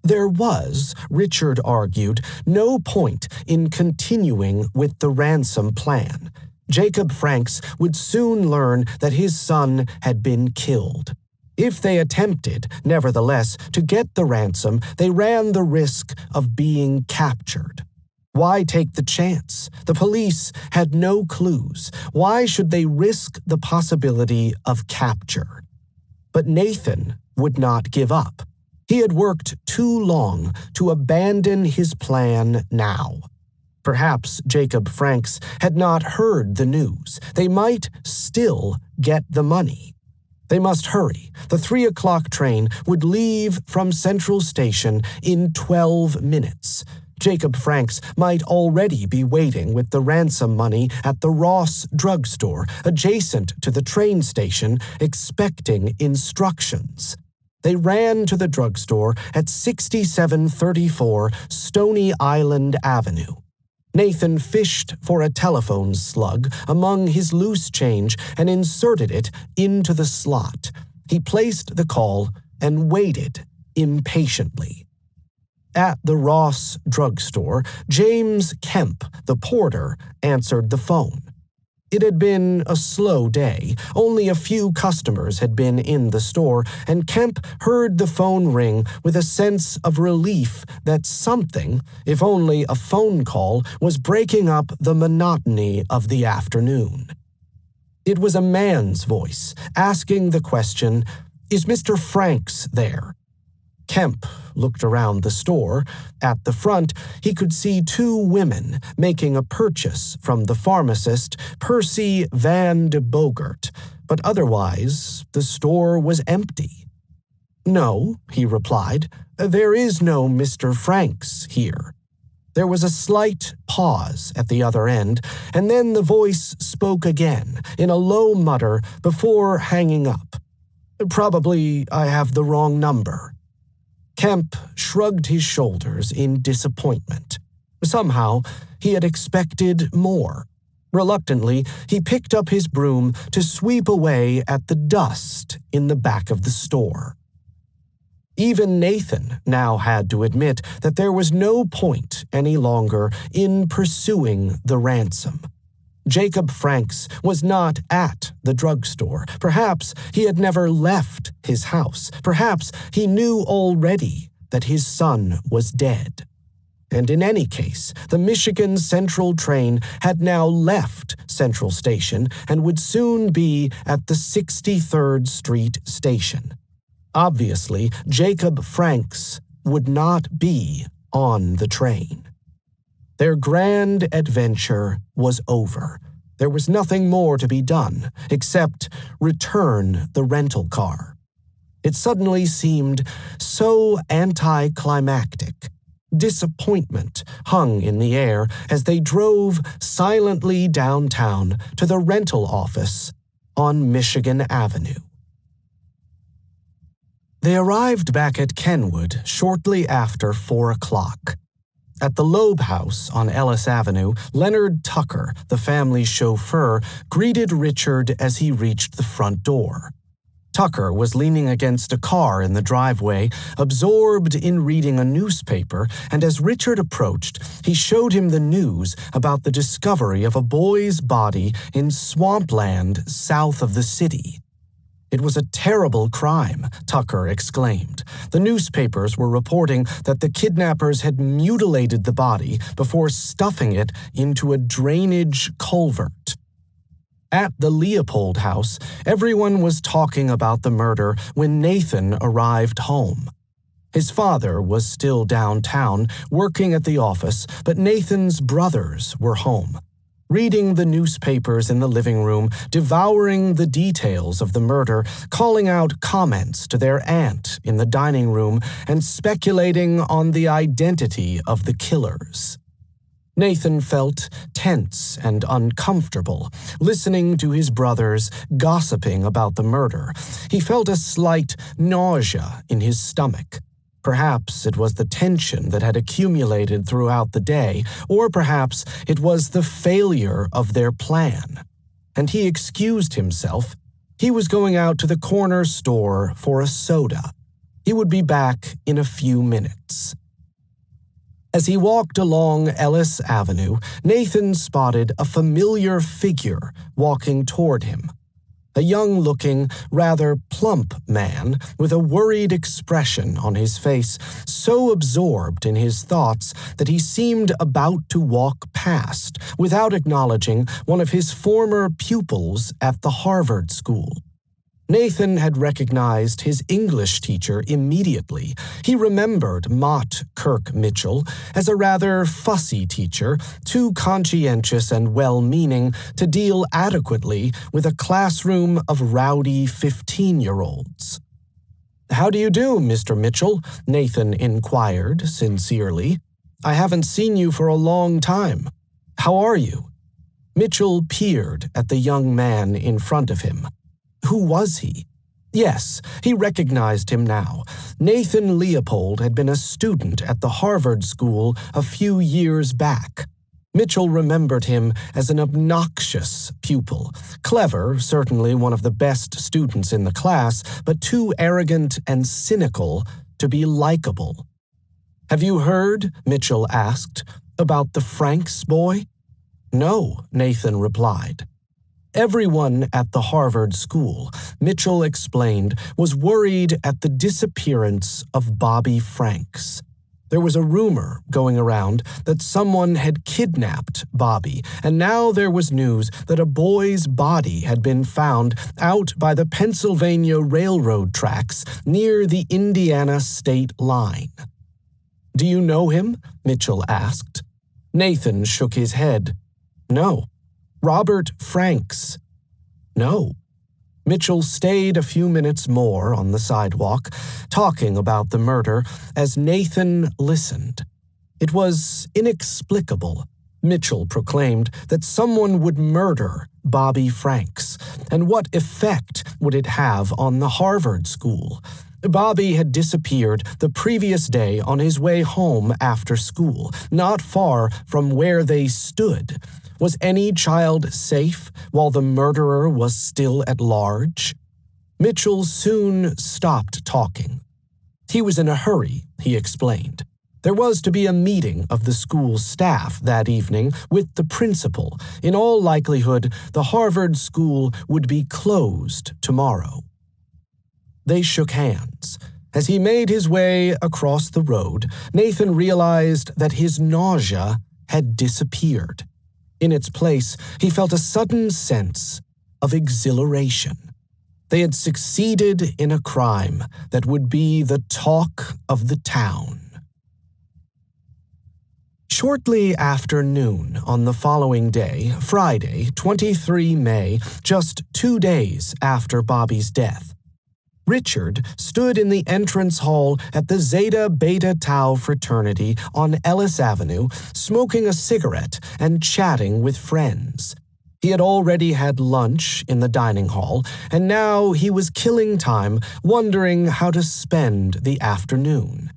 There was, Richard argued, no point in continuing with the ransom plan. Jacob Franks would soon learn that his son had been killed. If they attempted, nevertheless, to get the ransom, they ran the risk of being captured. Why take the chance? The police had no clues. Why should they risk the possibility of capture? But Nathan would not give up. He had worked too long to abandon his plan now. Perhaps Jacob Franks had not heard the news. They might still get the money. They must hurry. The 3 o'clock train would leave from Central Station in 12 minutes. Jacob Franks might already be waiting with the ransom money at the Ross drugstore, adjacent to the train station, expecting instructions. They ran to the drugstore at 6734 Stony Island Avenue. Nathan fished for a telephone slug among his loose change and inserted it into the slot. He placed the call and waited impatiently. At the Ross drugstore, James Kemp, the porter, answered the phone. It had been a slow day. Only a few customers had been in the store, and Kemp heard the phone ring with a sense of relief that something, if only a phone call, was breaking up the monotony of the afternoon. It was a man's voice, asking the question, "Is Mr. Franks there?" Kemp looked around the store. At the front, he could see 2 women making a purchase from the pharmacist, Percy Van de Bogert, but otherwise the store was empty. "No," he replied, "there is no Mr. Franks here." There was a slight pause at the other end, and then the voice spoke again, in a low mutter, before hanging up. "Probably I have the wrong number." Kemp shrugged his shoulders in disappointment. Somehow, he had expected more. Reluctantly, he picked up his broom to sweep away at the dust in the back of the store. Even Nathan now had to admit that there was no point any longer in pursuing the ransom. Jacob Franks was not at the drugstore. Perhaps he had never left his house. Perhaps he knew already that his son was dead. And in any case, the Michigan Central train had now left Central Station and would soon be at the 63rd Street station. Obviously, Jacob Franks would not be on the train. Their grand adventure was over. There was nothing more to be done except return the rental car. It suddenly seemed so anticlimactic. Disappointment hung in the air as they drove silently downtown to the rental office on Michigan Avenue. They arrived back at Kenwood shortly after 4 o'clock. At the Loeb house on Ellis Avenue, Leonard Tucker, the family's chauffeur, greeted Richard as he reached the front door. Tucker was leaning against a car in the driveway, absorbed in reading a newspaper, and as Richard approached, he showed him the news about the discovery of a boy's body in swampland south of the city. "It was a terrible crime," Tucker exclaimed. "The newspapers were reporting that the kidnappers had mutilated the body before stuffing it into a drainage culvert." At the Leopold house, everyone was talking about the murder when Nathan arrived home. His father was still downtown, working at the office, but Nathan's brothers were home, reading the newspapers in the living room, devouring the details of the murder, calling out comments to their aunt in the dining room, and speculating on the identity of the killers. Nathan felt tense and uncomfortable, listening to his brothers gossiping about the murder. He felt a slight nausea in his stomach. Perhaps it was the tension that had accumulated throughout the day, or perhaps it was the failure of their plan. And he excused himself. He was going out to the corner store for a soda. He would be back in a few minutes. As he walked along Ellis Avenue, Nathan spotted a familiar figure walking toward him. A young-looking, rather plump man with a worried expression on his face, so absorbed in his thoughts that he seemed about to walk past without acknowledging one of his former pupils at the Harvard School. Nathan had recognized his English teacher immediately. He remembered Mott Kirk Mitchell as a rather fussy teacher, too conscientious and well-meaning to deal adequately with a classroom of rowdy 15-year-olds. "How do you do, Mr. Mitchell?" Nathan inquired sincerely. "I haven't seen you for a long time. How are you?" Mitchell peered at the young man in front of him. Who was he? Yes, he recognized him now. Nathan Leopold had been a student at the Harvard School a few years back. Mitchell remembered him as an obnoxious pupil, clever, certainly one of the best students in the class, but too arrogant and cynical to be likable. "Have you heard," Mitchell asked, "about the Franks boy?" "No," Nathan replied. Everyone at the Harvard School, Mitchell explained, was worried at the disappearance of Bobby Franks. There was a rumor going around that someone had kidnapped Bobby, and now there was news that a boy's body had been found out by the Pennsylvania Railroad tracks near the Indiana state line. "Do you know him?" Mitchell asked. Nathan shook his head. "No." "Robert Franks?" "No." Mitchell stayed a few minutes more on the sidewalk, talking about the murder as Nathan listened. It was inexplicable. Mitchell proclaimed that someone would murder Bobby Franks, and what effect would it have on the Harvard School? Bobby had disappeared the previous day on his way home after school, not far from where they stood. Was any child safe while the murderer was still at large? Mitchell soon stopped talking. He was in a hurry, he explained. There was to be a meeting of the school staff that evening with the principal. In all likelihood, the Harvard School would be closed tomorrow. They shook hands. As he made his way across the road, Nathan realized that his nausea had disappeared. In its place, he felt a sudden sense of exhilaration. They had succeeded in a crime that would be the talk of the town. Shortly after noon on the following day, Friday, 23 May, just 2 days after Bobby's death, Richard stood in the entrance hall at the Zeta Beta Tau fraternity on Ellis Avenue, smoking a cigarette and chatting with friends. He had already had lunch in the dining hall, and now he was killing time wondering how to spend the afternoon.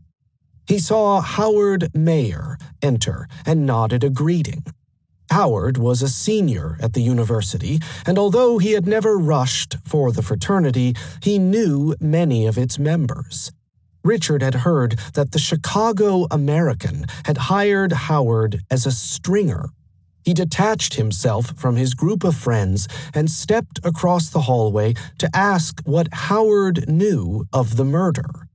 He saw Howard Mayer enter and nodded a greeting. Howard was a senior at the university, and although he had never rushed for the fraternity, he knew many of its members. Richard had heard that the Chicago American had hired Howard as a stringer. He detached himself from his group of friends and stepped across the hallway to ask what Howard knew of the murder.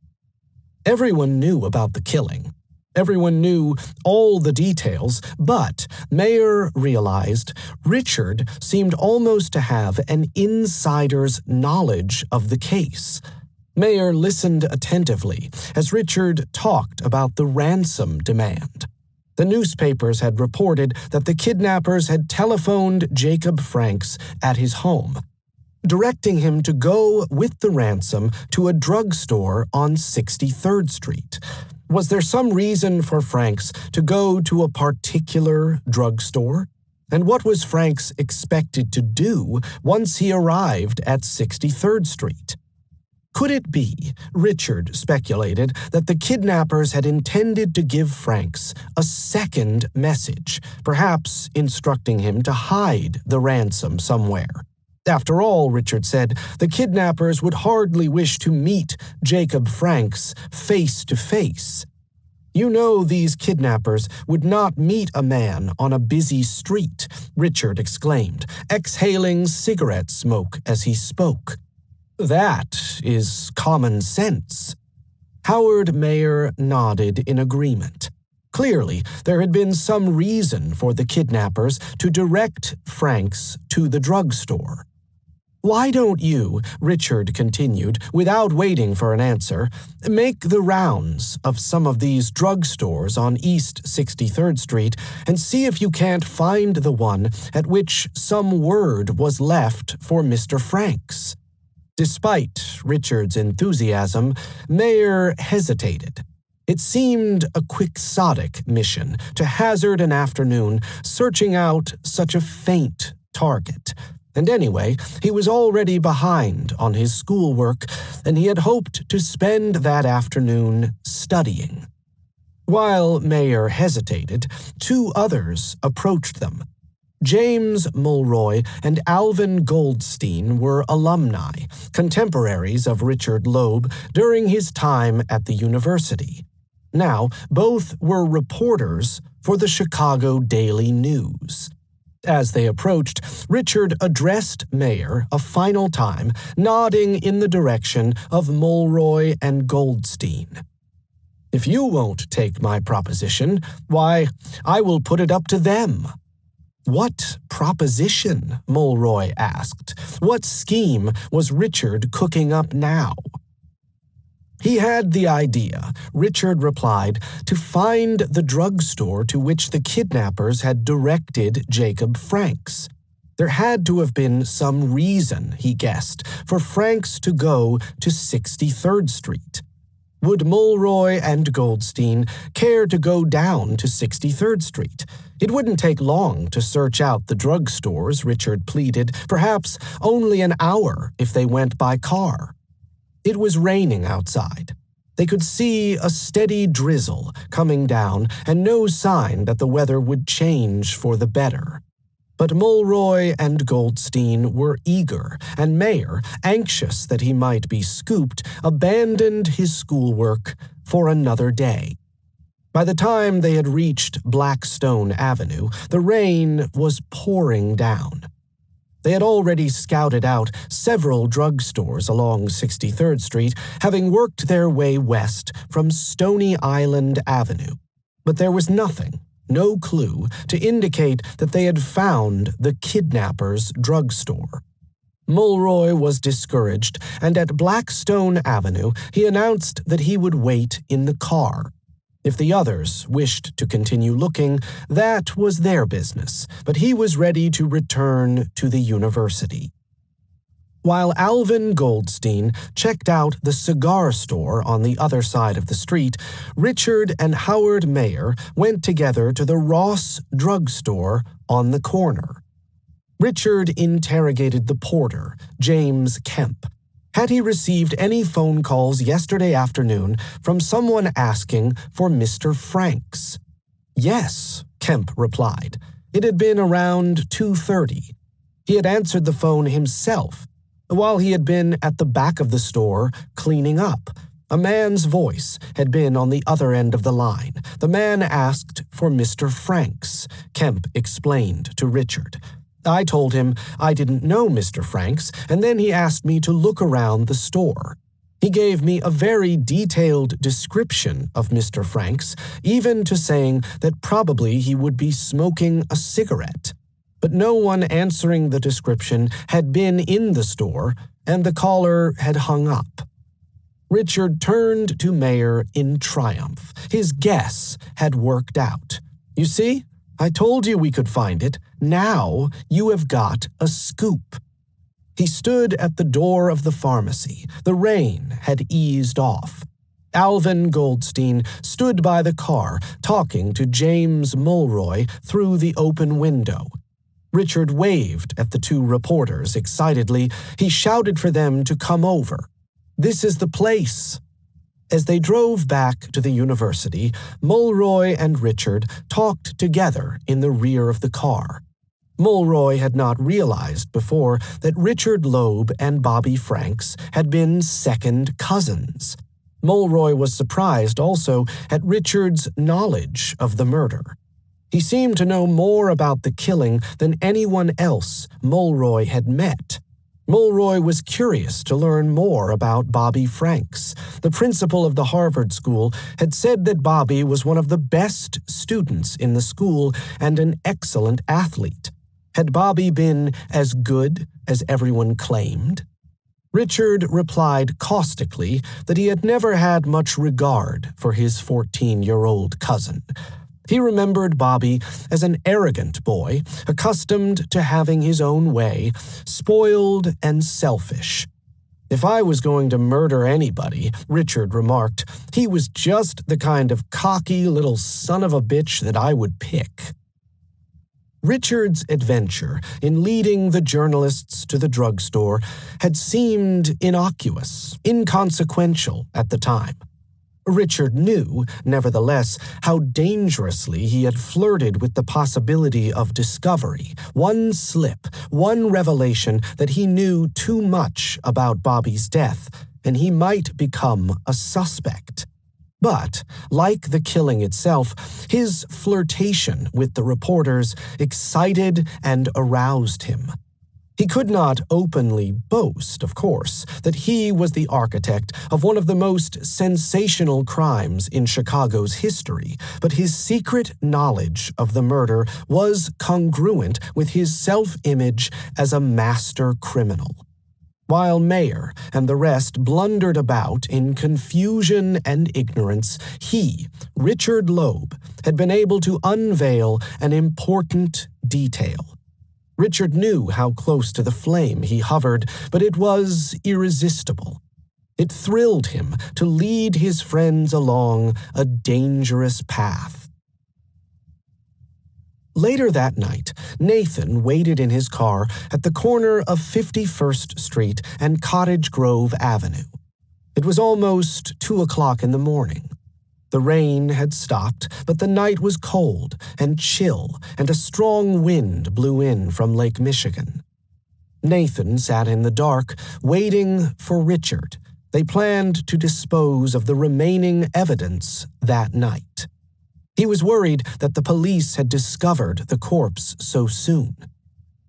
Everyone knew about the killing. Everyone knew all the details, but Mayer realized Richard seemed almost to have an insider's knowledge of the case. Mayer listened attentively as Richard talked about the ransom demand. The newspapers had reported that the kidnappers had telephoned Jacob Franks at his home, directing him to go with the ransom to a drugstore on 63rd Street. Was there some reason for Franks to go to a particular drugstore? And what was Franks expected to do once he arrived at 63rd Street? Could it be, Richard speculated, that the kidnappers had intended to give Franks a second message, perhaps instructing him to hide the ransom somewhere? After all, Richard said, the kidnappers would hardly wish to meet Jacob Franks face to face. You know these kidnappers would not meet a man on a busy street, Richard exclaimed, exhaling cigarette smoke as he spoke. That is common sense. Howard Mayer nodded in agreement. Clearly, there had been some reason for the kidnappers to direct Franks to the drugstore. Why don't you, Richard continued, without waiting for an answer, make the rounds of some of these drugstores on East 63rd Street and see if you can't find the one at which some word was left for Mr. Franks? Despite Richard's enthusiasm, Mayer hesitated. It seemed a quixotic mission to hazard an afternoon searching out such a faint target. And anyway, he was already behind on his schoolwork, and he had hoped to spend that afternoon studying. While Mayer hesitated, two others approached them. James Mulroy and Alvin Goldstein were alumni, contemporaries of Richard Loeb during his time at the university. Now, both were reporters for the Chicago Daily News. As they approached, Richard addressed Mayer a final time, nodding in the direction of Mulroy and Goldstein. If you won't take my proposition, why, I will put it up to them. What proposition? Mulroy asked. What scheme was Richard cooking up now? He had the idea, Richard replied, to find the drugstore to which the kidnappers had directed Jacob Franks. There had to have been some reason, he guessed, for Franks to go to 63rd Street. Would Mulroy and Goldstein care to go down to 63rd Street? It wouldn't take long to search out the drugstores, Richard pleaded, perhaps only an hour if they went by car. It was raining outside. They could see a steady drizzle coming down and no sign that the weather would change for the better. But Mulroy and Goldstein were eager, and Mayer, anxious that he might be scooped, abandoned his schoolwork for another day. By the time they had reached Blackstone Avenue, the rain was pouring down. They had already scouted out several drugstores along 63rd Street, having worked their way west from Stony Island Avenue. But there was nothing, no clue, to indicate that they had found the kidnappers' drugstore. Mulroy was discouraged, and at Blackstone Avenue he announced that he would wait in the car. If the others wished to continue looking, that was their business, but he was ready to return to the university. While Alvin Goldstein checked out the cigar store on the other side of the street, Richard and Howard Mayer went together to the Ross drugstore on the corner. Richard interrogated the porter, James Kemp. Had he received any phone calls yesterday afternoon from someone asking for Mr. Franks? Yes, Kemp replied. It had been around 2:30. He had answered the phone himself. While he had been at the back of the store cleaning up, a man's voice had been on the other end of the line. The man asked for Mr. Franks, Kemp explained to Richard. I told him I didn't know Mr. Franks, and then he asked me to look around the store. He gave me a very detailed description of Mr. Franks, even to saying that probably he would be smoking a cigarette. But no one answering the description had been in the store, and the caller had hung up. Richard turned to Mayer in triumph. His guess had worked out. You see, I told you we could find it. Now you have got a scoop. He stood at the door of the pharmacy. The rain had eased off. Alvin Goldstein stood by the car, talking to James Mulroy through the open window. Richard waved at the two reporters excitedly. He shouted for them to come over. This is the place. As they drove back to the university, Mulroy and Richard talked together in the rear of the car. Mulroy had not realized before that Richard Loeb and Bobby Franks had been second cousins. Mulroy was surprised also at Richard's knowledge of the murder. He seemed to know more about the killing than anyone else Mulroy had met. Mulroy was curious to learn more about Bobby Franks. The principal of the Harvard School had said that Bobby was one of the best students in the school and an excellent athlete. Had Bobby been as good as everyone claimed? Richard replied caustically that he had never had much regard for his 14-year-old cousin. He remembered Bobby as an arrogant boy, accustomed to having his own way, spoiled and selfish. If I was going to murder anybody, Richard remarked, he was just the kind of cocky little son of a bitch that I would pick. Richard's adventure in leading the journalists to the drugstore had seemed innocuous, inconsequential at the time. Richard knew, nevertheless, how dangerously he had flirted with the possibility of discovery. One slip, one revelation that he knew too much about Bobby's death, and he might become a suspect. But, like the killing itself, his flirtation with the reporters excited and aroused him. He could not openly boast, of course, that he was the architect of one of the most sensational crimes in Chicago's history, but his secret knowledge of the murder was congruent with his self-image as a master criminal. While Mayer and the rest blundered about in confusion and ignorance, he, Richard Loeb, had been able to unveil an important detail. Richard knew how close to the flame he hovered, but it was irresistible. It thrilled him to lead his friends along a dangerous path. Later that night, Nathan waited in his car at the corner of 51st Street and Cottage Grove Avenue. It was almost 2 o'clock in the morning. The rain had stopped, but the night was cold and chill, and a strong wind blew in from Lake Michigan. Nathan sat in the dark, waiting for Richard. They planned to dispose of the remaining evidence that night. He was worried that the police had discovered the corpse so soon.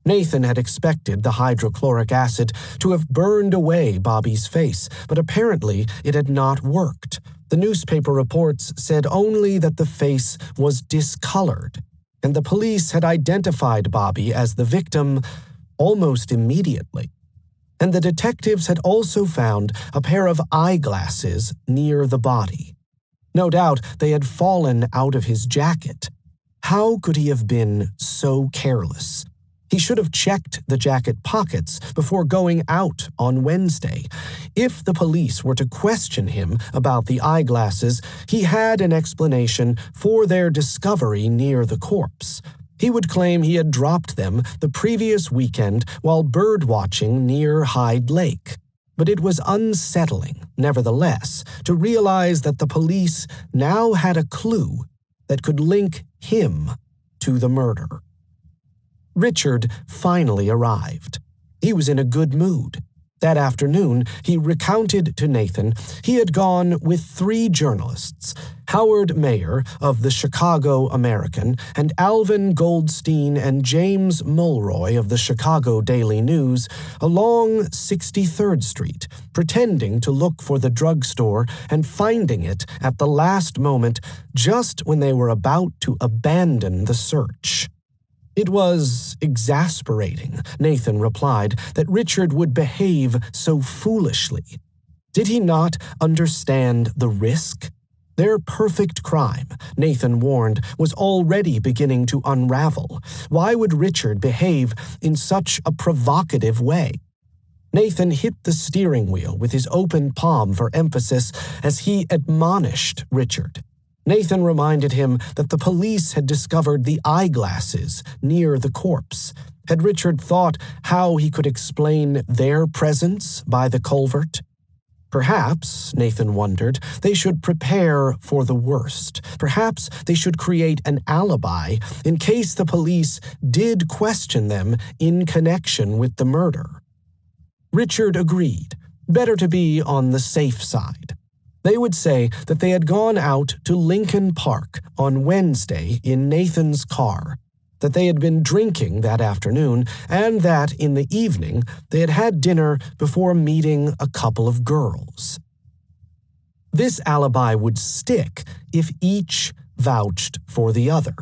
Nathan had expected the hydrochloric acid to have burned away Bobby's face, but apparently it had not worked. The newspaper reports said only that the face was discolored, and the police had identified Bobby as the victim almost immediately. And the detectives had also found a pair of eyeglasses near the body. No doubt they had fallen out of his jacket. How could he have been so careless? He should have checked the jacket pockets before going out on Wednesday. If the police were to question him about the eyeglasses, he had an explanation for their discovery near the corpse. He would claim he had dropped them the previous weekend while birdwatching near Hyde Lake. But it was unsettling, nevertheless, to realize that the police now had a clue that could link him to the murder. Richard finally arrived. He was in a good mood. That afternoon, he recounted to Nathan he had gone with 3 journalists, Howard Mayer of the Chicago American and Alvin Goldstein and James Mulroy of the Chicago Daily News, along 63rd Street, pretending to look for the drugstore and finding it at the last moment just when they were about to abandon the search. It was exasperating, Nathan replied, that Richard would behave so foolishly. Did he not understand the risk? Their perfect crime, Nathan warned, was already beginning to unravel. Why would Richard behave in such a provocative way? Nathan hit the steering wheel with his open palm for emphasis as he admonished Richard. Nathan reminded him that the police had discovered the eyeglasses near the corpse. Had Richard thought how he could explain their presence by the culvert? Perhaps, Nathan wondered, they should prepare for the worst. Perhaps they should create an alibi in case the police did question them in connection with the murder. Richard agreed. Better to be on the safe side. They would say that they had gone out to Lincoln Park on Wednesday in Nathan's car, that they had been drinking that afternoon, and that in the evening they had had dinner before meeting a couple of girls. This alibi would stick if each vouched for the other.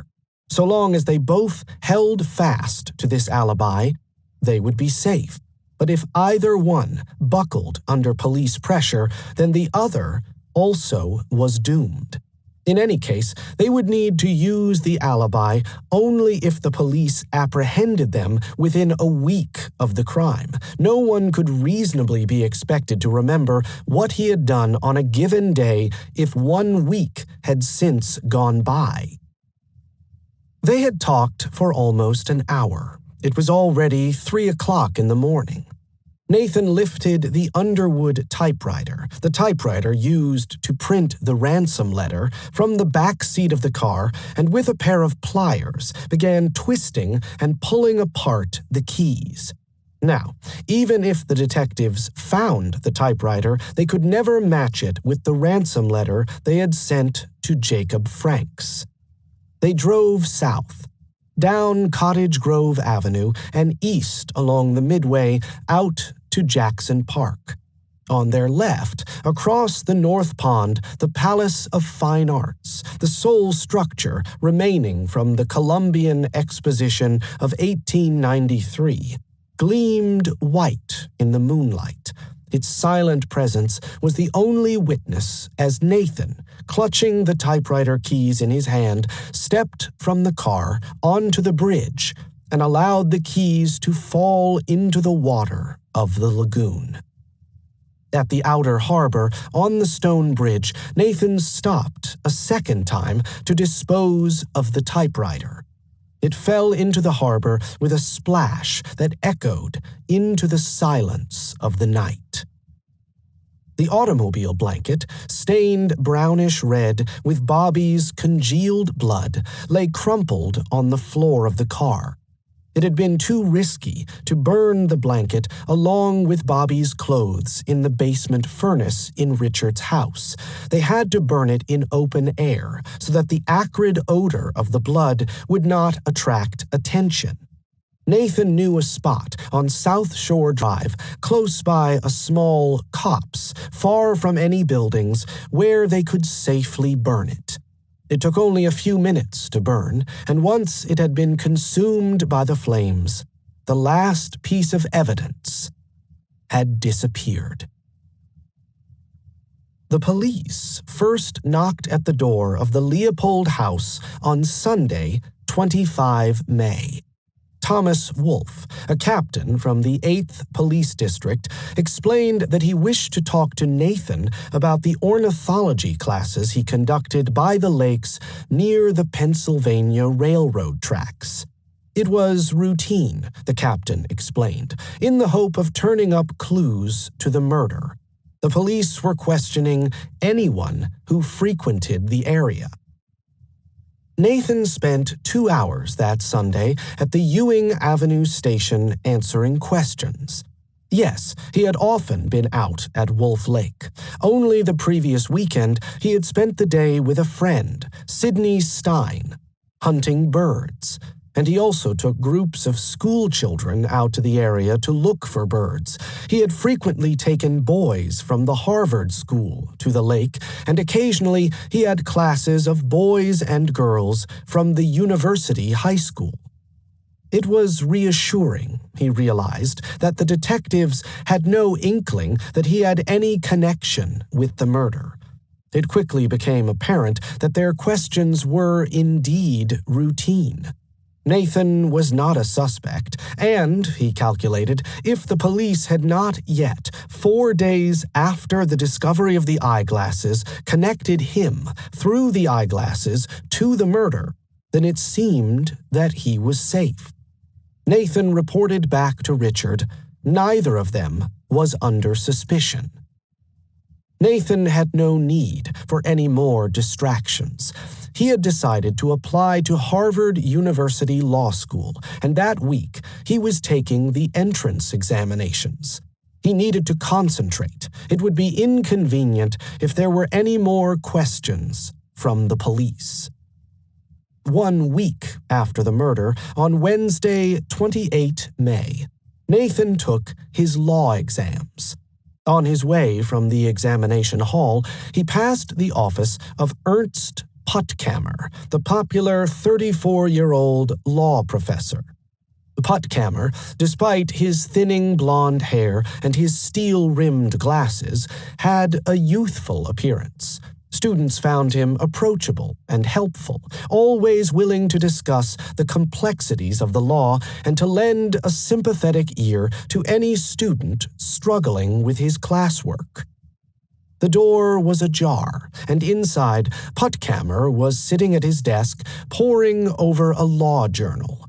So long as they both held fast to this alibi, they would be safe. But if either one buckled under police pressure, then the other also was doomed. In any case, they would need to use the alibi only if the police apprehended them within a week of the crime. No one could reasonably be expected to remember what he had done on a given day if 1 week had since gone by. They had talked for almost an hour. It was already 3 o'clock in the morning. Nathan lifted the Underwood typewriter, the typewriter used to print the ransom letter, from the back seat of the car and with a pair of pliers began twisting and pulling apart the keys. Now, even if the detectives found the typewriter, they could never match it with the ransom letter they had sent to Jacob Franks. They drove south, down Cottage Grove Avenue and east along the Midway out to Jackson Park. On their left, across the North Pond, the Palace of Fine Arts, the sole structure remaining from the Columbian Exposition of 1893, gleamed white in the moonlight. Its silent presence was the only witness as Nathan, clutching the typewriter keys in his hand, stepped from the car onto the bridge and allowed the keys to fall into the water of the lagoon. At the outer harbor, on the stone bridge, Nathan stopped a second time to dispose of the typewriter. It fell into the harbor with a splash that echoed into the silence of the night. The automobile blanket, stained brownish red with Bobby's congealed blood, lay crumpled on the floor of the car. It had been too risky to burn the blanket along with Bobby's clothes in the basement furnace in Richard's house. They had to burn it in open air so that the acrid odor of the blood would not attract attention. Nathan knew a spot on South Shore Drive, close by a small copse, far from any buildings, where they could safely burn it. It took only a few minutes to burn, and once it had been consumed by the flames, the last piece of evidence had disappeared. The police first knocked at the door of the Leopold house on Sunday, 25 May. Thomas Wolfe, a captain from the 8th Police District, explained that he wished to talk to Nathan about the ornithology classes he conducted by the lakes near the Pennsylvania Railroad tracks. It was routine, the captain explained, in the hope of turning up clues to the murder. The police were questioning anyone who frequented the area. Nathan spent 2 hours that Sunday at the Ewing Avenue station answering questions. Yes, he had often been out at Wolf Lake. Only the previous weekend, he had spent the day with a friend, Sidney Stein, hunting birds. And he also took groups of school children out to the area to look for birds. He had frequently taken boys from the Harvard School to the lake, and occasionally he had classes of boys and girls from the University High School. It was reassuring, he realized, that the detectives had no inkling that he had any connection with the murder. It quickly became apparent that their questions were indeed routine. Nathan was not a suspect, and, he calculated, if the police had not yet, 4 days after the discovery of the eyeglasses, connected him, through the eyeglasses, to the murder, then it seemed that he was safe. Nathan reported back to Richard. Neither of them was under suspicion. Nathan had no need for any more distractions. He had decided to apply to Harvard University Law School, and that week he was taking the entrance examinations. He needed to concentrate. It would be inconvenient if there were any more questions from the police. 1 week after the murder, on Wednesday, 28 May, Nathan took his law exams. On his way from the examination hall, he passed the office of Ernst Puttkamer, the popular 34-year-old law professor. Puttkamer, despite his thinning blonde hair and his steel-rimmed glasses, had a youthful appearance. Students found him approachable and helpful, always willing to discuss the complexities of the law and to lend a sympathetic ear to any student struggling with his classwork. The door was ajar, and inside, Puttkamer was sitting at his desk, poring over a law journal.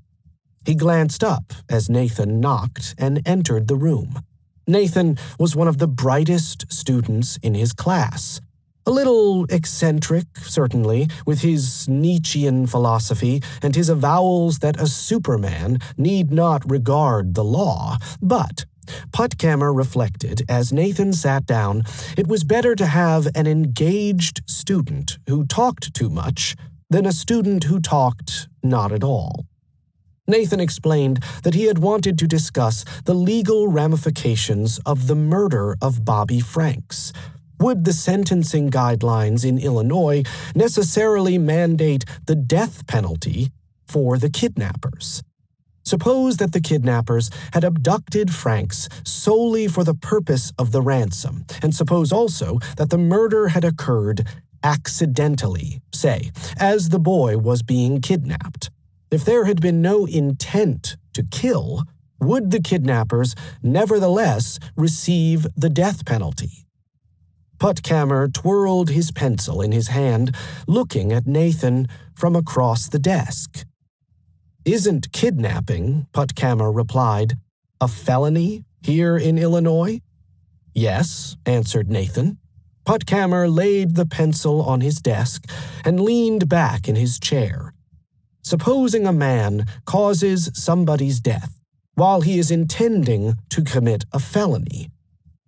He glanced up as Nathan knocked and entered the room. Nathan was one of the brightest students in his class. A little eccentric, certainly, with his Nietzschean philosophy and his avowals that a superman need not regard the law, but Puttkamer reflected as Nathan sat down, it was better to have an engaged student who talked too much than a student who talked not at all. Nathan explained that he had wanted to discuss the legal ramifications of the murder of Bobby Franks. Would the sentencing guidelines in Illinois necessarily mandate the death penalty for the kidnappers? Suppose that the kidnappers had abducted Franks solely for the purpose of the ransom, and suppose also that the murder had occurred accidentally, say, as the boy was being kidnapped. If there had been no intent to kill, would the kidnappers nevertheless receive the death penalty? Puttkamer twirled his pencil in his hand, looking at Nathan from across the desk. "Isn't kidnapping," Puttkamer replied, "a felony here in Illinois?" "Yes," answered Nathan. Puttkamer laid the pencil on his desk and leaned back in his chair. Supposing a man causes somebody's death while he is intending to commit a felony,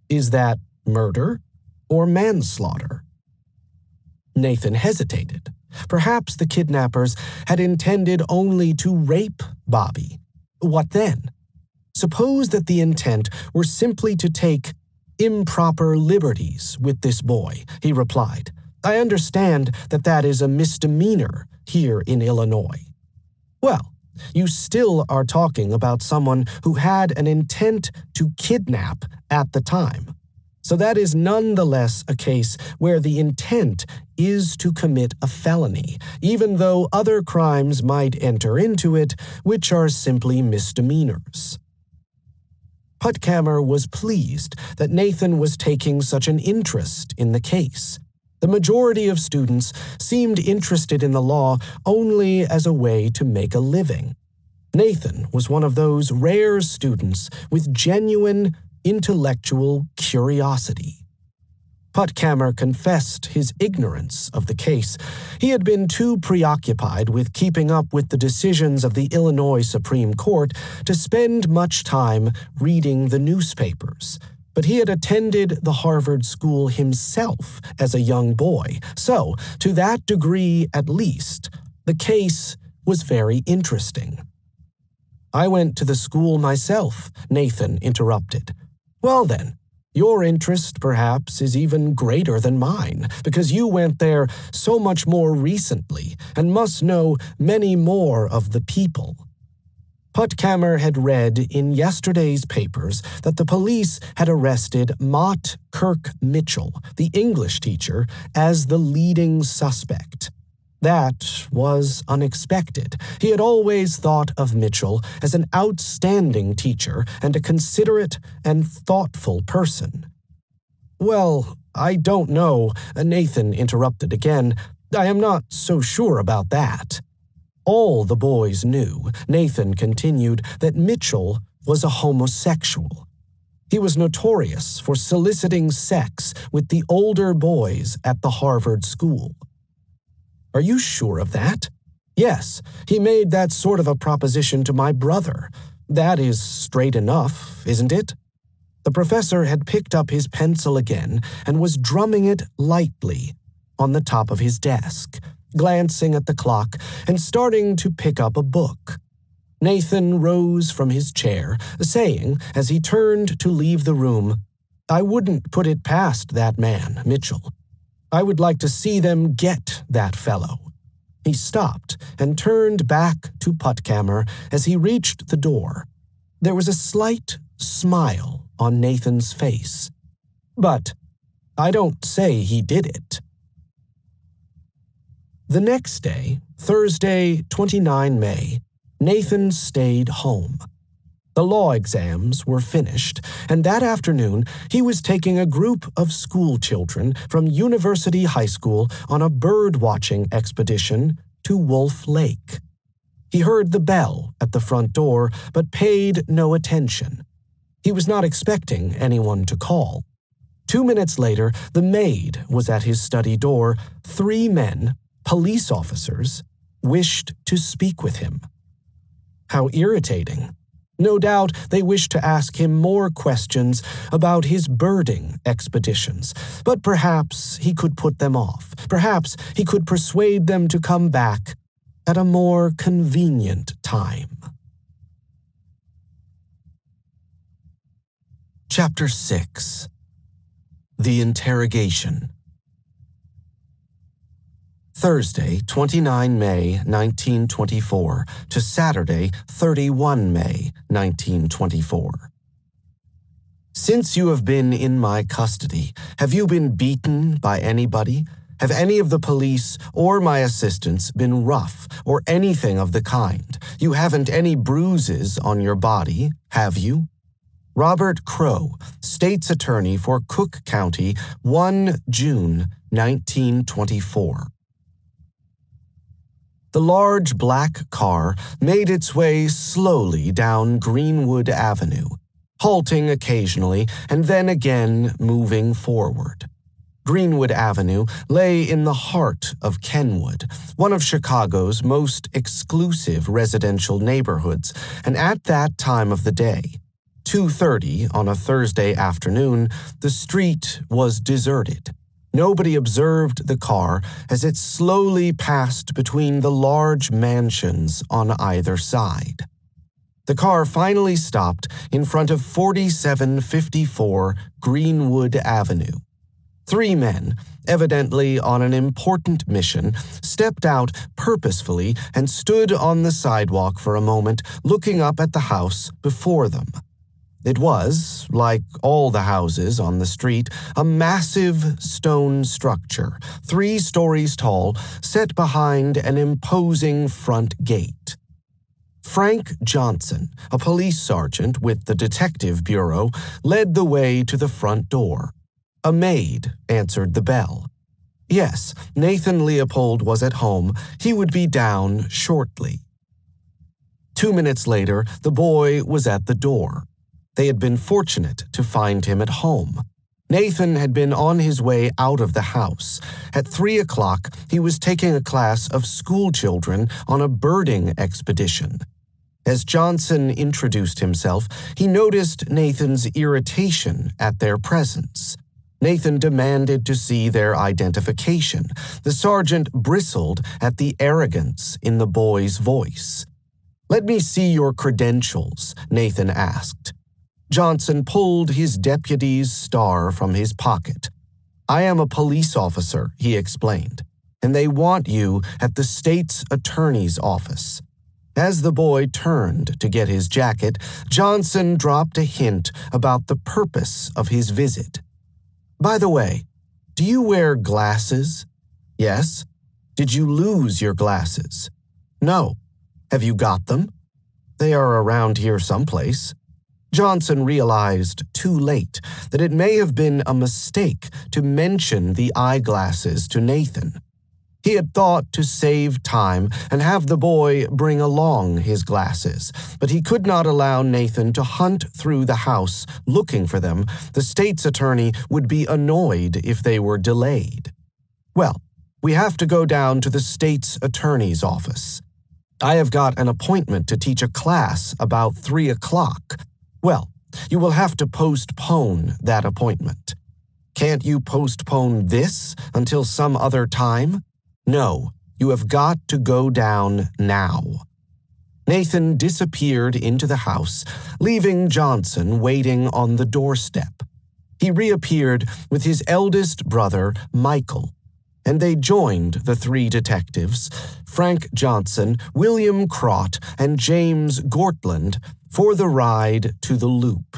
is that murder or manslaughter? Nathan hesitated. Perhaps the kidnappers had intended only to rape Bobby. What then? Suppose that the intent were simply to take improper liberties with this boy, he replied. I understand that is a misdemeanor here in Illinois. Well, you still are talking about someone who had an intent to kidnap at the time. So that is nonetheless a case where the intent is to commit a felony, even though other crimes might enter into it, which are simply misdemeanors. Puttkamer was pleased that Nathan was taking such an interest in the case. The majority of students seemed interested in the law only as a way to make a living. Nathan was one of those rare students with genuine intellectual curiosity. Puttkamer confessed his ignorance of the case. He had been too preoccupied with keeping up with the decisions of the Illinois Supreme Court to spend much time reading the newspapers. But he had attended the Harvard School himself as a young boy, so, to that degree at least, the case was very interesting. "I went to the school myself," Nathan interrupted. "Well then, your interest, perhaps, is even greater than mine, because you went there so much more recently and must know many more of the people." Puttkamer had read in yesterday's papers that the police had arrested Mott Kirk Mitchell, the English teacher, as the leading suspect. That was unexpected. He had always thought of Mitchell as an outstanding teacher and a considerate and thoughtful person. "Well, I don't know," Nathan interrupted again. "I am not so sure about that." All the boys knew, Nathan continued, that Mitchell was a homosexual. He was notorious for soliciting sex with the older boys at the Harvard School. "Are you sure of that?" "Yes, he made that sort of a proposition to my brother. That is straight enough, isn't it?" The professor had picked up his pencil again and was drumming it lightly on the top of his desk, glancing at the clock and starting to pick up a book. Nathan rose from his chair, saying, as he turned to leave the room, "I wouldn't put it past that man, Mitchell. I would like to see them get that fellow." He stopped and turned back to Puttkamer as he reached the door. There was a slight smile on Nathan's face. "But I don't say he did it." The next day, Thursday, 29 May, Nathan stayed home. The law exams were finished, and that afternoon he was taking a group of school children from University High School on a bird-watching expedition to Wolf Lake. He heard the bell at the front door, but paid no attention. He was not expecting anyone to call. 2 minutes later, the maid was at his study door. 3 men, police officers, wished to speak with him. How irritating. No doubt they wished to ask him more questions about his birding expeditions, but perhaps he could put them off. Perhaps he could persuade them to come back at a more convenient time. Chapter 6. The Interrogation. Thursday, 29 May 1924 to Saturday, 31 May 1924. Since you have been in my custody, have you been beaten by anybody? Have any of the police or my assistants been rough or anything of the kind? You haven't any bruises on your body, have you? Robert Crow, State's Attorney for Cook County, 1 June 1924. The large black car made its way slowly down Greenwood Avenue, halting occasionally and then again moving forward. Greenwood Avenue lay in the heart of Kenwood, one of Chicago's most exclusive residential neighborhoods, and at that time of the day, 2:30 on a Thursday afternoon, the street was deserted. Nobody observed the car as it slowly passed between the large mansions on either side. The car finally stopped in front of 4754 Greenwood Avenue. 3 men, evidently on an important mission, stepped out purposefully and stood on the sidewalk for a moment, looking up at the house before them. It was, like all the houses on the street, a massive stone structure, 3 stories tall, set behind an imposing front gate. Frank Johnson, a police sergeant with the Detective Bureau, led the way to the front door. A maid answered the bell. Yes, Nathan Leopold was at home. He would be down shortly. 2 minutes later, the boy was at the door. They had been fortunate to find him at home. Nathan had been on his way out of the house. At 3 o'clock, he was taking a class of school children on a birding expedition. As Johnson introduced himself, he noticed Nathan's irritation at their presence. Nathan demanded to see their identification. The sergeant bristled at the arrogance in the boy's voice. "Let me see your credentials," Nathan asked. Johnson pulled his deputy's star from his pocket. "I am a police officer," he explained, "and they want you at the state's attorney's office." As the boy turned to get his jacket, Johnson dropped a hint about the purpose of his visit. "By the way, do you wear glasses?" "Yes." "Did you lose your glasses?" "No." "Have you got them?" "They are around here someplace." Johnson realized too late that it may have been a mistake to mention the eyeglasses to Nathan. He had thought to save time and have the boy bring along his glasses, but he could not allow Nathan to hunt through the house looking for them. The state's attorney would be annoyed if they were delayed. "Well, we have to go down to the state's attorney's office. I have got an appointment to teach a class about 3 o'clock. Well, you will have to postpone that appointment." "Can't you postpone this until some other time?" "No, you have got to go down now." Nathan disappeared into the house, leaving Johnson waiting on the doorstep. He reappeared with his eldest brother, Michael, and they joined the 3 detectives, Frank Johnson, William Crott, and James Gortland, for the ride to the Loop.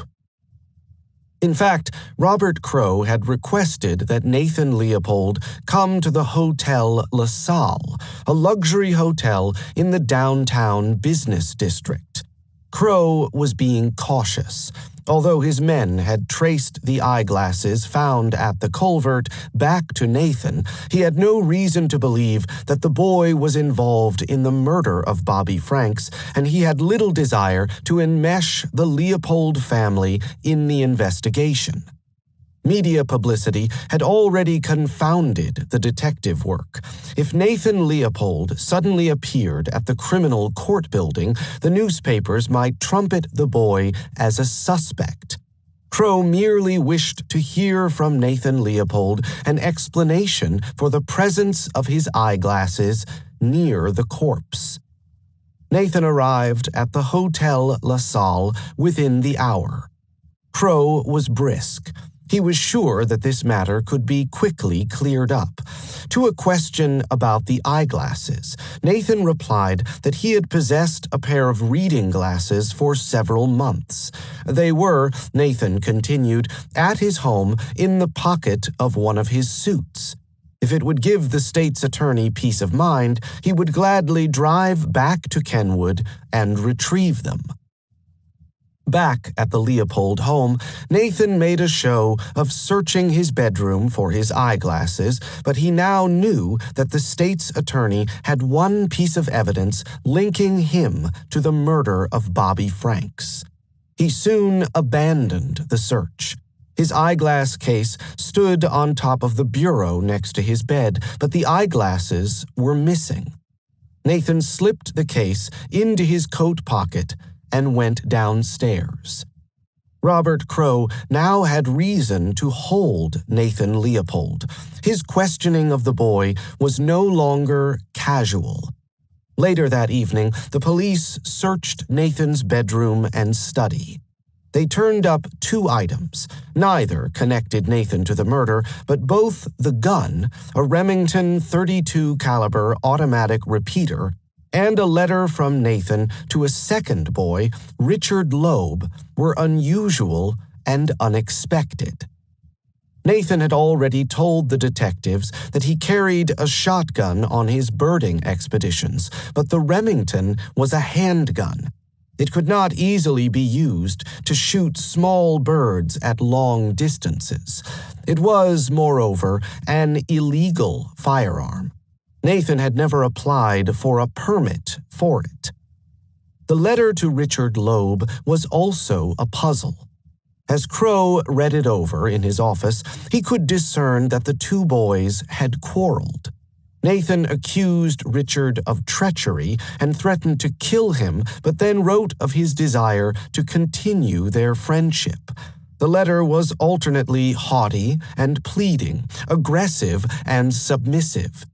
In fact, Robert Crow had requested that Nathan Leopold come to the Hotel La Salle, a luxury hotel in the downtown business district. Crow was being cautious. Although his men had traced the eyeglasses found at the culvert back to Nathan, he had no reason to believe that the boy was involved in the murder of Bobby Franks, and he had little desire to enmesh the Leopold family in the investigation. Media publicity had already confounded the detective work. If Nathan Leopold suddenly appeared at the criminal court building, the newspapers might trumpet the boy as a suspect. Crow merely wished to hear from Nathan Leopold an explanation for the presence of his eyeglasses near the corpse. Nathan arrived at the Hotel La Salle within the hour. Crow was brisk. He was sure that this matter could be quickly cleared up. To a question about the eyeglasses, Nathan replied that he had possessed a pair of reading glasses for several months. They were, Nathan continued, at his home in the pocket of one of his suits. If it would give the state's attorney peace of mind, he would gladly drive back to Kenwood and retrieve them. Back at the Leopold home, Nathan made a show of searching his bedroom for his eyeglasses, but he now knew that the state's attorney had one piece of evidence linking him to the murder of Bobby Franks. He soon abandoned the search. His eyeglass case stood on top of the bureau next to his bed, but the eyeglasses were missing. Nathan slipped the case into his coat pocket and went downstairs. Robert Crow now had reason to hold Nathan Leopold. His questioning of the boy was no longer casual. Later that evening, the police searched Nathan's bedroom and study. They turned up 2 items. Neither connected Nathan to the murder, but both the gun, a Remington .32 caliber automatic repeater, and a letter from Nathan to a second boy, Richard Loeb, were unusual and unexpected. Nathan had already told the detectives that he carried a shotgun on his birding expeditions, but the Remington was a handgun. It could not easily be used to shoot small birds at long distances. It was, moreover, an illegal firearm. Nathan had never applied for a permit for it. The letter to Richard Loeb was also a puzzle. As Crow read it over in his office, he could discern that the two boys had quarreled. Nathan accused Richard of treachery and threatened to kill him, but then wrote of his desire to continue their friendship. The letter was alternately haughty and pleading, aggressive and submissive.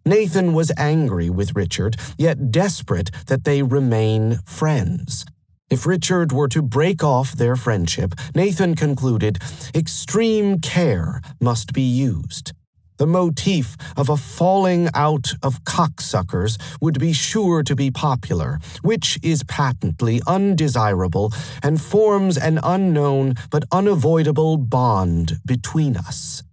Nathan was angry with Richard, yet desperate that they remain friends. If Richard were to break off their friendship, Nathan concluded extreme care must be used. The motif of a falling out of cocksuckers would be sure to be popular, which is patently undesirable and forms an unknown but unavoidable bond between us.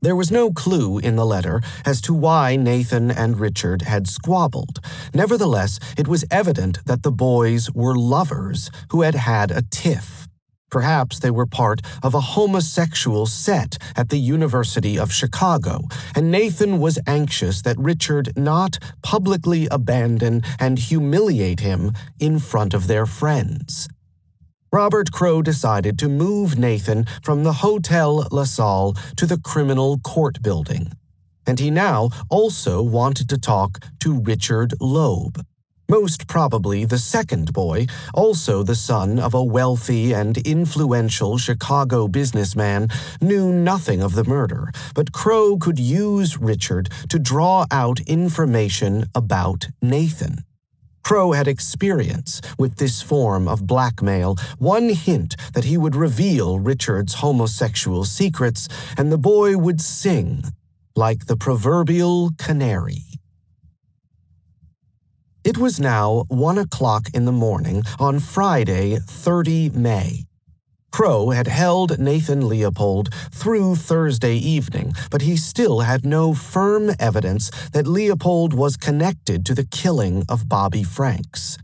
There was no clue in the letter as to why Nathan and Richard had squabbled. Nevertheless, it was evident that the boys were lovers who had had a tiff. Perhaps they were part of a homosexual set at the University of Chicago, and Nathan was anxious that Richard not publicly abandon and humiliate him in front of their friends. Robert Crow decided to move Nathan from the Hotel LaSalle to the criminal court building, and he now also wanted to talk to Richard Loeb. Most probably the second boy, also the son of a wealthy and influential Chicago businessman, knew nothing of the murder, but Crow could use Richard to draw out information about Nathan. Crow had experience with this form of blackmail, one hint that he would reveal Richard's homosexual secrets, and the boy would sing like the proverbial canary. It was now 1 o'clock in the morning on Friday, 30 May. Crow had held Nathan Leopold through Thursday evening, but he still had no firm evidence that Leopold was connected to the killing of Bobby Franks.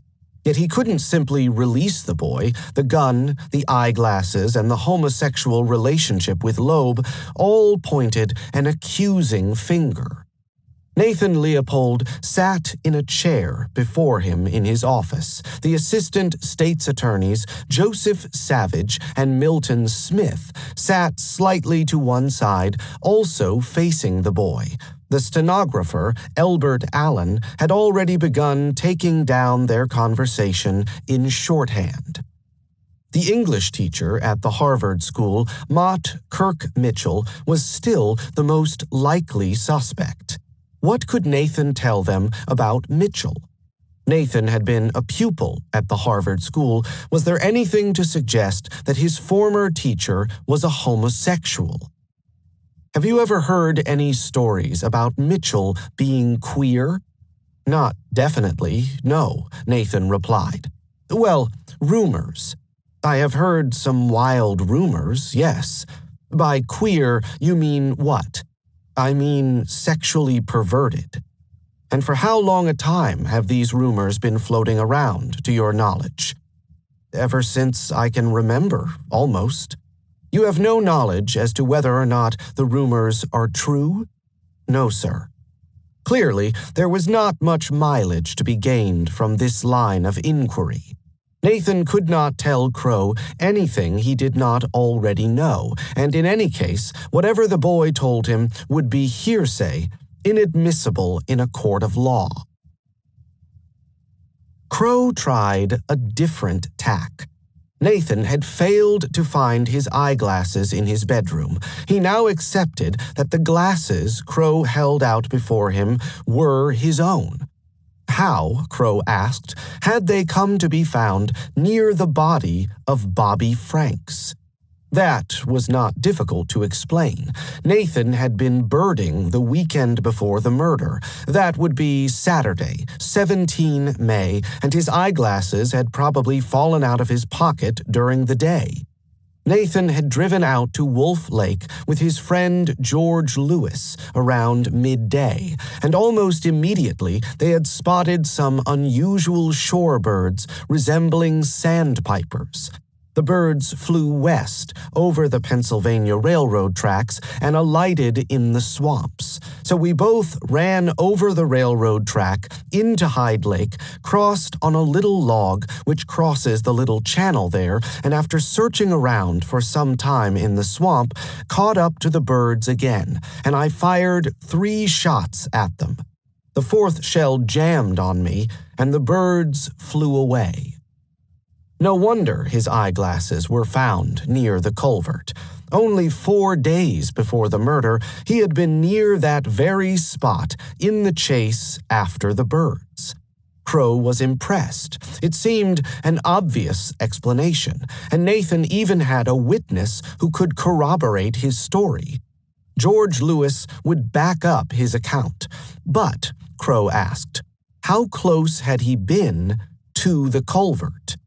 Yet he couldn't simply release the boy. The gun, the eyeglasses, and the homosexual relationship with Loeb all pointed an accusing finger. Nathan Leopold sat in a chair before him in his office. The assistant state's attorneys, Joseph Savage and Milton Smith, sat slightly to one side, also facing the boy. The stenographer, Elbert Allen, had already begun taking down their conversation in shorthand. The English teacher at the Harvard School, Mott Kirk Mitchell, was still the most likely suspect. What could Nathan tell them about Mitchell? Nathan had been a pupil at the Harvard School. Was there anything to suggest that his former teacher was a homosexual? Have you ever heard any stories about Mitchell being queer? Not definitely, no, Nathan replied. Well, rumors. I have heard some wild rumors, yes. By queer, you mean what? I mean sexually perverted. And for how long a time have these rumors been floating around, to your knowledge? Ever since I can remember, almost. You have no knowledge as to whether or not the rumors are true? No, sir. Clearly, there was not much mileage to be gained from this line of inquiry. Nathan could not tell Crow anything he did not already know, and in any case, whatever the boy told him would be hearsay, inadmissible in a court of law. Crow tried a different tack. Nathan had failed to find his eyeglasses in his bedroom. He now accepted that the glasses Crow held out before him were his own. How, Crow asked, had they come to be found near the body of Bobby Franks? That was not difficult to explain. Nathan had been birding the weekend before the murder. That would be Saturday, 17 May, and his eyeglasses had probably fallen out of his pocket during the day. Nathan had driven out to Wolf Lake with his friend George Lewis around midday, and almost immediately they had spotted some unusual shorebirds resembling sandpipers. The birds flew west over the Pennsylvania Railroad tracks and alighted in the swamps. So we both ran over the railroad track into Hyde Lake, crossed on a little log which crosses the little channel there, and after searching around for some time in the swamp, caught up to the birds again, and I fired 3 shots at them. The 4th shell jammed on me, and the birds flew away. No wonder his eyeglasses were found near the culvert. Only 4 days before the murder, he had been near that very spot in the chase after the birds. Crow was impressed. It seemed an obvious explanation, and Nathan even had a witness who could corroborate his story. George Lewis would back up his account, but, Crow asked, how close had he been to the culvert?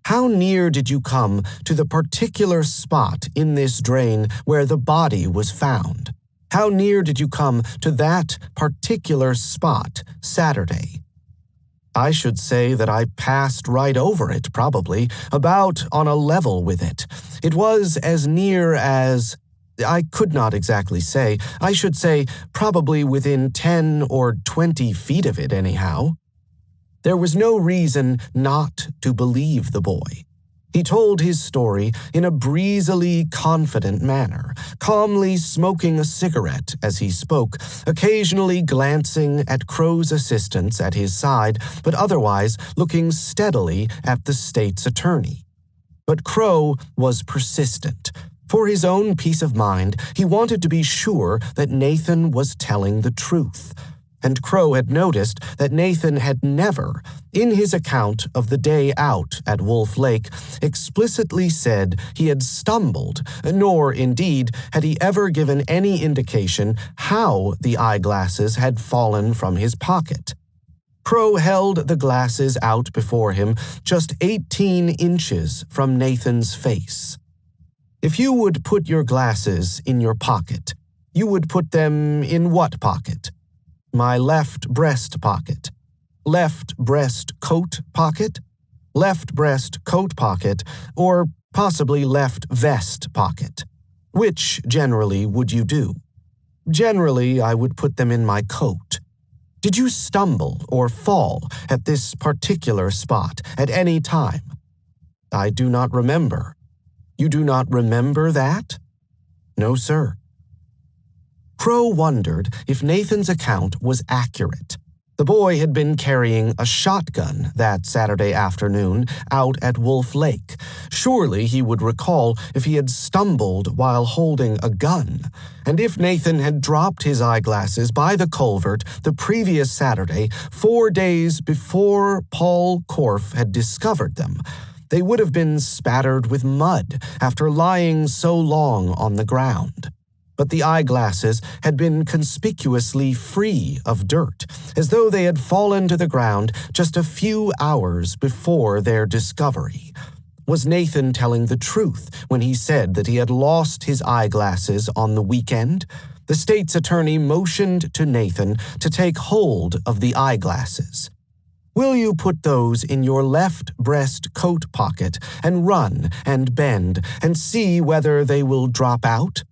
How near did you come to the particular spot in this drain where the body was found? How near did you come to that particular spot Saturday? I should say that I passed right over it, probably, about on a level with it. It was as near as... I could not exactly say. I should say probably within 10 or 20 feet of it anyhow. There was no reason not to believe the boy. He told his story in a breezily confident manner, calmly smoking a cigarette as he spoke, occasionally glancing at Crow's assistants at his side, but otherwise looking steadily at the state's attorney. But Crow was persistent. For his own peace of mind, he wanted to be sure that Nathan was telling the truth. And Crow had noticed that Nathan had never, in his account of the day out at Wolf Lake, explicitly said he had stumbled, nor, indeed, had he ever given any indication how the eyeglasses had fallen from his pocket. Crow held the glasses out before him, just 18 inches from Nathan's face. If you would put your glasses in your pocket, you would put them in what pocket? My left breast pocket. Left breast coat pocket? Left breast coat pocket, or possibly left vest pocket. Which, generally, would you do? Generally, I would put them in my coat. Did you stumble or fall at this particular spot at any time? I do not remember. You do not remember that? No, sir. Crow wondered if Nathan's account was accurate. The boy had been carrying a shotgun that Saturday afternoon out at Wolf Lake. Surely he would recall if he had stumbled while holding a gun. And if Nathan had dropped his eyeglasses by the culvert the previous Saturday, 4 days before Paul Korff had discovered them, they would have been spattered with mud after lying so long on the ground. But the eyeglasses had been conspicuously free of dirt, as though they had fallen to the ground just a few hours before their discovery. Was Nathan telling the truth when he said that he had lost his eyeglasses on the weekend? The state's attorney motioned to Nathan to take hold of the eyeglasses. Will you put those in your left breast coat pocket and run and bend and see whether they will drop out?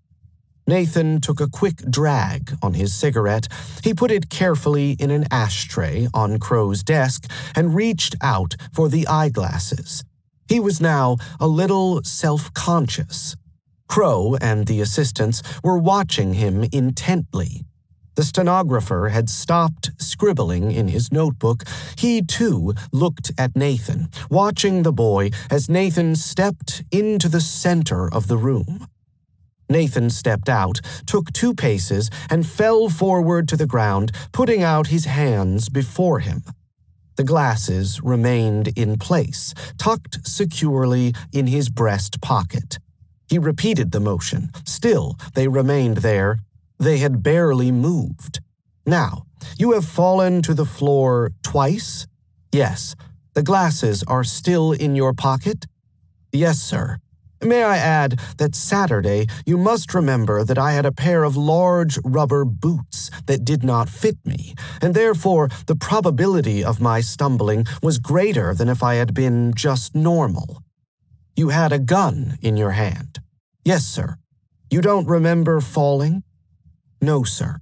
Nathan took a quick drag on his cigarette. He put it carefully in an ashtray on Crow's desk and reached out for the eyeglasses. He was now a little self-conscious. Crow and the assistants were watching him intently. The stenographer had stopped scribbling in his notebook. He, too, looked at Nathan, watching the boy as Nathan stepped into the center of the room. Nathan stepped out, took 2 paces, and fell forward to the ground, putting out his hands before him. The glasses remained in place, tucked securely in his breast pocket. He repeated the motion. Still, they remained there. They had barely moved. Now, you have fallen to the floor twice? Yes. The glasses are still in your pocket? Yes, sir. May I add that Saturday you must remember that I had a pair of large rubber boots that did not fit me, and therefore the probability of my stumbling was greater than if I had been just normal. You had a gun in your hand. Yes, sir. You don't remember falling? No, sir.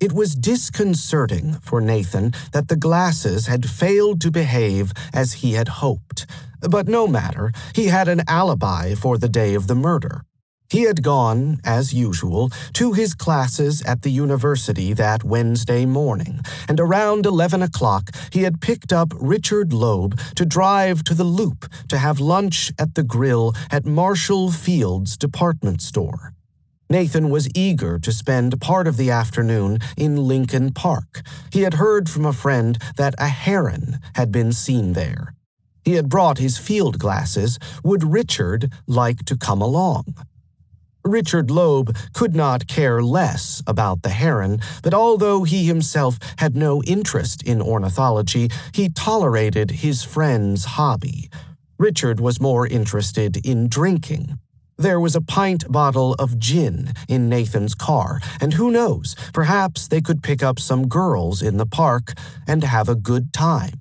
It was disconcerting for Nathan that the glasses had failed to behave as he had hoped. But no matter, he had an alibi for the day of the murder. He had gone, as usual, to his classes at the university that Wednesday morning, and around 11 o'clock he had picked up Richard Loeb to drive to the Loop to have lunch at the grill at Marshall Field's department store. Nathan was eager to spend part of the afternoon in Lincoln Park. He had heard from a friend that a heron had been seen there. He had brought his field glasses. Would Richard like to come along? Richard Loeb could not care less about the heron, but although he himself had no interest in ornithology, he tolerated his friend's hobby. Richard was more interested in drinking. There was a pint bottle of gin in Nathan's car, and who knows, perhaps they could pick up some girls in the park and have a good time.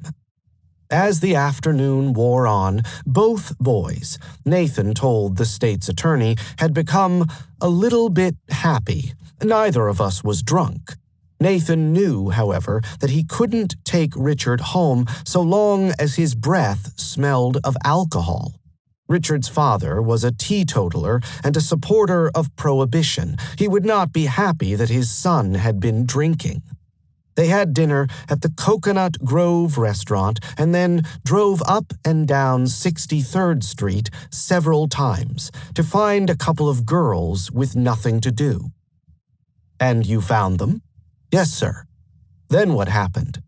As the afternoon wore on, both boys, Nathan told the state's attorney, had become a little bit happy. Neither of us was drunk. Nathan knew, however, that he couldn't take Richard home so long as his breath smelled of alcohol. Richard's father was a teetotaler and a supporter of prohibition. He would not be happy that his son had been drinking. They had dinner at the Coconut Grove restaurant and then drove up and down 63rd Street several times to find a couple of girls with nothing to do. And you found them? Yes, sir. Then what happened?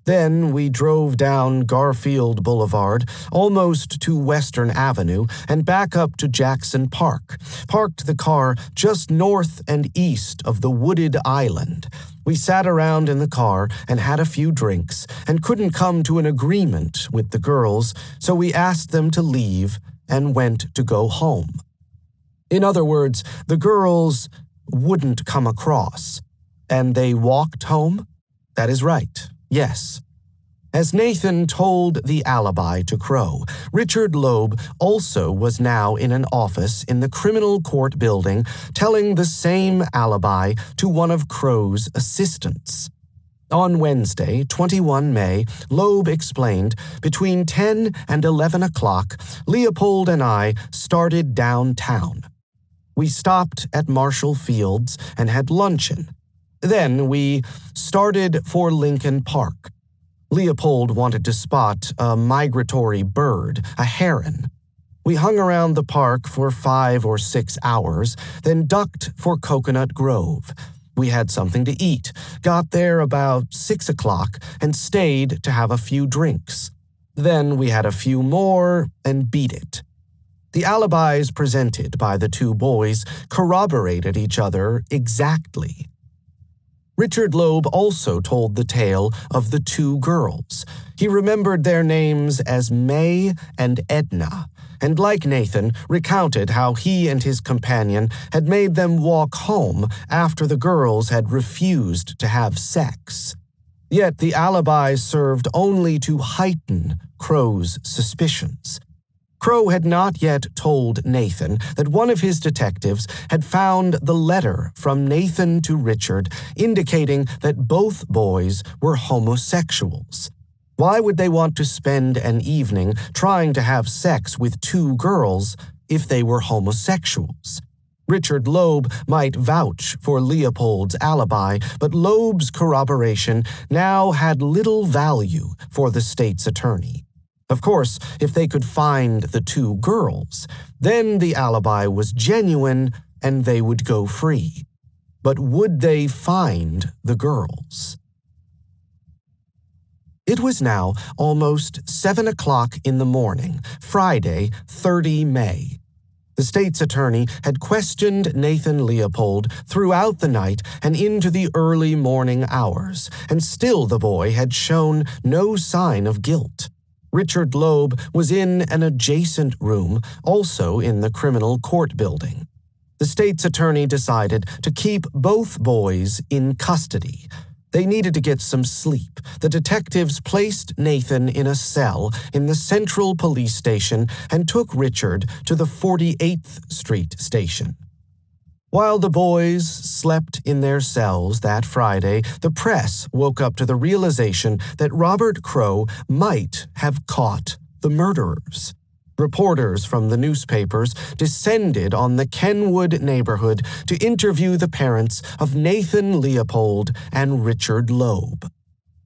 Then we drove down Garfield Boulevard, almost to Western Avenue, and back up to Jackson Park, parked the car just north and east of the wooded island. We sat around in the car and had a few drinks and couldn't come to an agreement with the girls, so we asked them to leave and went to go home. In other words, the girls wouldn't come across. And they walked home? That is right. Yes. As Nathan told the alibi to Crow, Richard Loeb also was now in an office in the criminal court building telling the same alibi to one of Crow's assistants. On Wednesday, 21 May, Loeb explained, between 10 and 11 o'clock, Leopold and I started downtown. We stopped at Marshall Field's and had luncheon. Then we started for Lincoln Park. Leopold wanted to spot a migratory bird, a heron. We hung around the park for 5 or 6 hours, then ducked for Coconut Grove. We had something to eat, got there about 6 o'clock, and stayed to have a few drinks. Then we had a few more and beat it. The alibis presented by the two boys corroborated each other exactly. Richard Loeb also told the tale of the two girls. He remembered their names as May and Edna, and like Nathan, recounted how he and his companion had made them walk home after the girls had refused to have sex. Yet the alibi served only to heighten Crow's suspicions. Crow had not yet told Nathan that one of his detectives had found the letter from Nathan to Richard indicating that both boys were homosexuals. Why would they want to spend an evening trying to have sex with two girls if they were homosexuals? Richard Loeb might vouch for Leopold's alibi, but Loeb's corroboration now had little value for the state's attorney. Of course, if they could find the two girls, then the alibi was genuine and they would go free. But would they find the girls? It was now almost 7 o'clock in the morning, Friday, 30 May. The state's attorney had questioned Nathan Leopold throughout the night and into the early morning hours, and still the boy had shown no sign of guilt. Richard Loeb was in an adjacent room, also in the criminal court building. The state's attorney decided to keep both boys in custody. They needed to get some sleep. The detectives placed Nathan in a cell in the Central Police Station and took Richard to the 48th Street station. While the boys slept in their cells that Friday, the press woke up to the realization that Robert Crowe might have caught the murderers. Reporters from the newspapers descended on the Kenwood neighborhood to interview the parents of Nathan Leopold and Richard Loeb.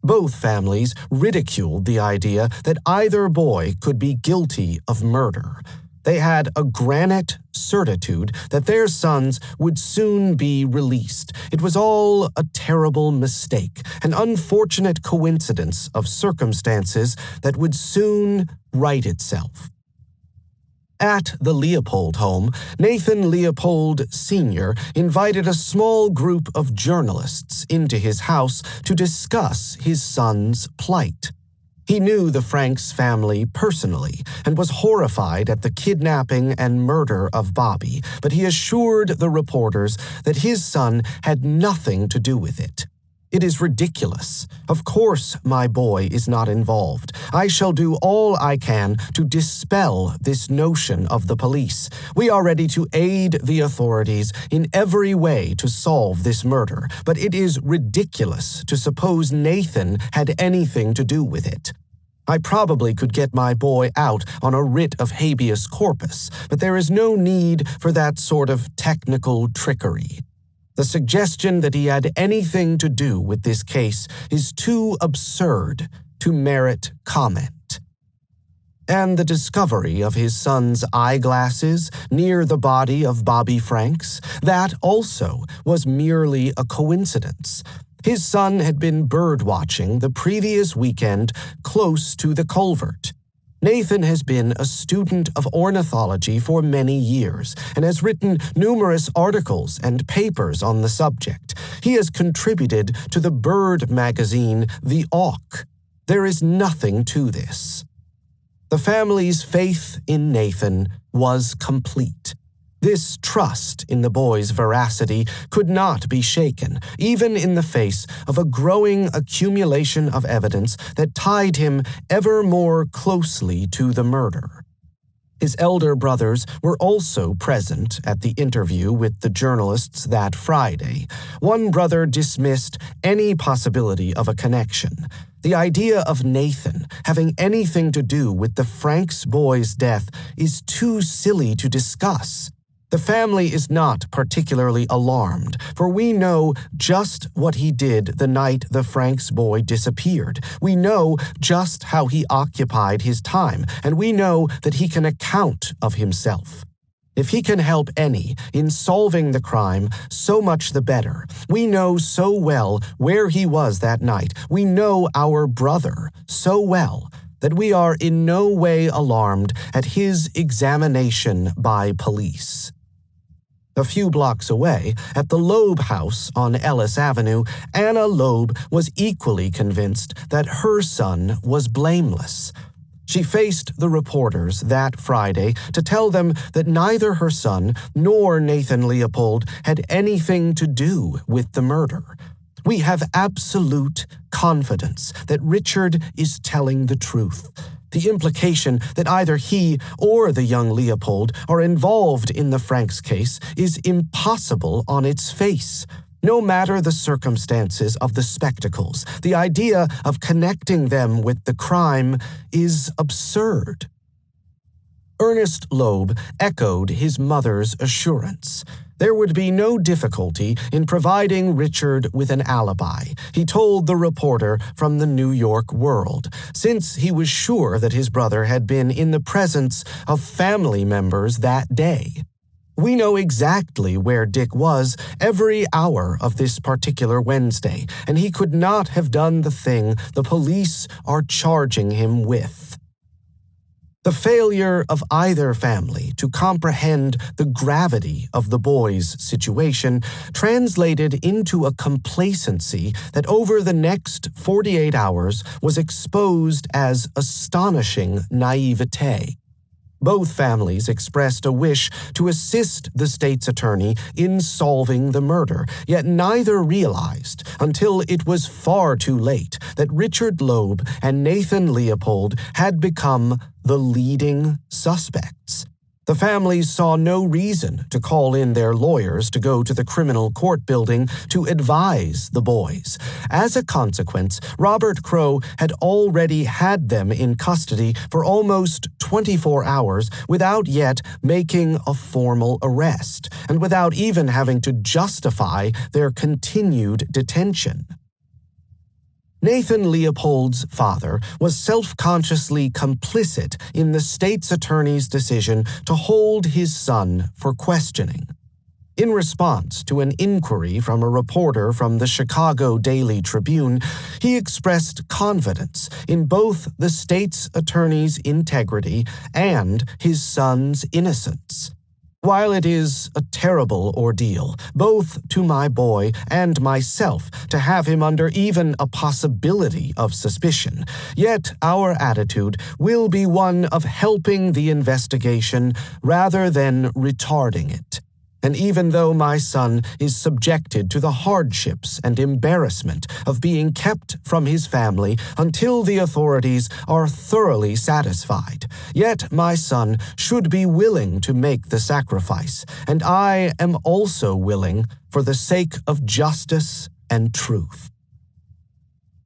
Both families ridiculed the idea that either boy could be guilty of murder. They had a granite certitude that their sons would soon be released. It was all a terrible mistake, an unfortunate coincidence of circumstances that would soon right itself. At the Leopold home, Nathan Leopold Sr. invited a small group of journalists into his house to discuss his son's plight. He knew the Franks family personally and was horrified at the kidnapping and murder of Bobby, but he assured the reporters that his son had nothing to do with it. "It is ridiculous. Of course my boy is not involved. I shall do all I can to dispel this notion of the police. We are ready to aid the authorities in every way to solve this murder, but it is ridiculous to suppose Nathan had anything to do with it. I probably could get my boy out on a writ of habeas corpus, but there is no need for that sort of technical trickery. The suggestion that he had anything to do with this case is too absurd to merit comment." And the discovery of his son's eyeglasses near the body of Bobby Franks, that also was merely a coincidence. His son had been bird-watching the previous weekend close to the culvert. Nathan has been a student of ornithology for many years and has written numerous articles and papers on the subject. He has contributed to the bird magazine The Auk. There is nothing to this. The family's faith in Nathan was complete. This trust in the boy's veracity could not be shaken, even in the face of a growing accumulation of evidence that tied him ever more closely to the murder. His elder brothers were also present at the interview with the journalists that Friday. One brother dismissed any possibility of a connection. The idea of Nathan having anything to do with the Franks boy's death is too silly to discuss. The family is not particularly alarmed, for we know just what he did the night the Franks boy disappeared. We know just how he occupied his time, and we know that he can account of himself. If he can help any in solving the crime, so much the better. We know so well where he was that night. We know our brother so well that we are in no way alarmed at his examination by police. A few blocks away, at the Loeb house on Ellis Avenue, Anna Loeb was equally convinced that her son was blameless. She faced the reporters that Friday to tell them that neither her son nor Nathan Leopold had anything to do with the murder. "We have absolute confidence that Richard is telling the truth. The implication that either he or the young Leopold are involved in the Franks case is impossible on its face. No matter the circumstances of the spectacles, the idea of connecting them with the crime is absurd." Ernest Loeb echoed his mother's assurance. There would be no difficulty in providing Richard with an alibi, he told the reporter from the New York World, since he was sure that his brother had been in the presence of family members that day. "We know exactly where Dick was every hour of this particular Wednesday, and he could not have done the thing the police are charging him with." The failure of either family to comprehend the gravity of the boy's situation translated into a complacency that over the next 48 hours was exposed as astonishing naivete. Both families expressed a wish to assist the state's attorney in solving the murder, yet neither realized, until it was far too late, that Richard Loeb and Nathan Leopold had become the leading suspects. The families saw no reason to call in their lawyers to go to the criminal court building to advise the boys. As a consequence, Robert Crowe had already had them in custody for almost 24 hours without yet making a formal arrest, and without even having to justify their continued detention. Nathan Leopold's father was self-consciously complicit in the state's attorney's decision to hold his son for questioning. In response to an inquiry from a reporter from the Chicago Daily Tribune, he expressed confidence in both the state's attorney's integrity and his son's innocence. While it is a terrible ordeal, both to my boy and myself, to have him under even a possibility of suspicion, yet our attitude will be one of helping the investigation rather than retarding it. And even though my son is subjected to the hardships and embarrassment of being kept from his family until the authorities are thoroughly satisfied, yet my son should be willing to make the sacrifice, and I am also willing for the sake of justice and truth.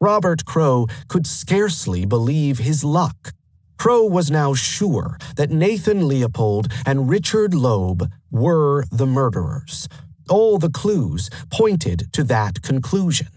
Robert Crowe could scarcely believe his luck. Crowe was now sure that Nathan Leopold and Richard Loeb were the murderers. All the clues pointed to that conclusion.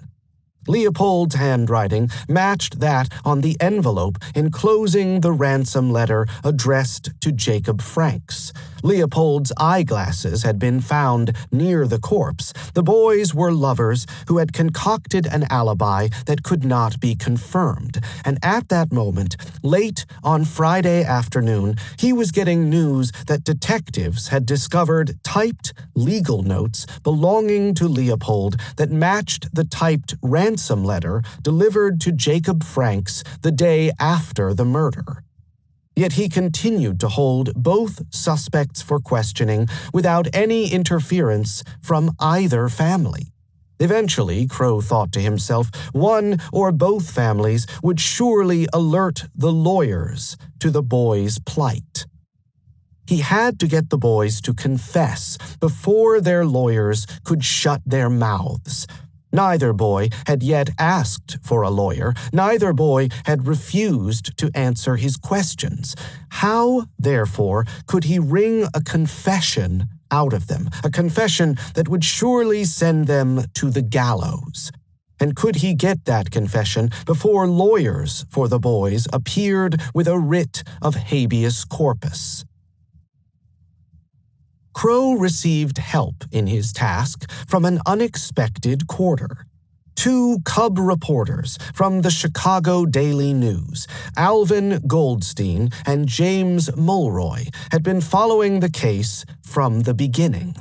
Leopold's handwriting matched that on the envelope enclosing the ransom letter addressed to Jacob Franks. Leopold's eyeglasses had been found near the corpse. The boys were lovers who had concocted an alibi that could not be confirmed, and at that moment, late on Friday afternoon, he was getting news that detectives had discovered typed legal notes belonging to Leopold that matched the typed ransom letter delivered to Jacob Franks the day after the murder. Yet he continued to hold both suspects for questioning without any interference from either family. Eventually, Crowe thought to himself, one or both families would surely alert the lawyers to the boys' plight. He had to get the boys to confess before their lawyers could shut their mouths. Neither boy had yet asked for a lawyer. Neither boy had refused to answer his questions. How, therefore, could he wring a confession out of them, a confession that would surely send them to the gallows? And could he get that confession before lawyers for the boys appeared with a writ of habeas corpus? Crowe received help in his task from an unexpected quarter. Two cub reporters from the Chicago Daily News, Alvin Goldstein and James Mulroy, had been following the case from the beginning.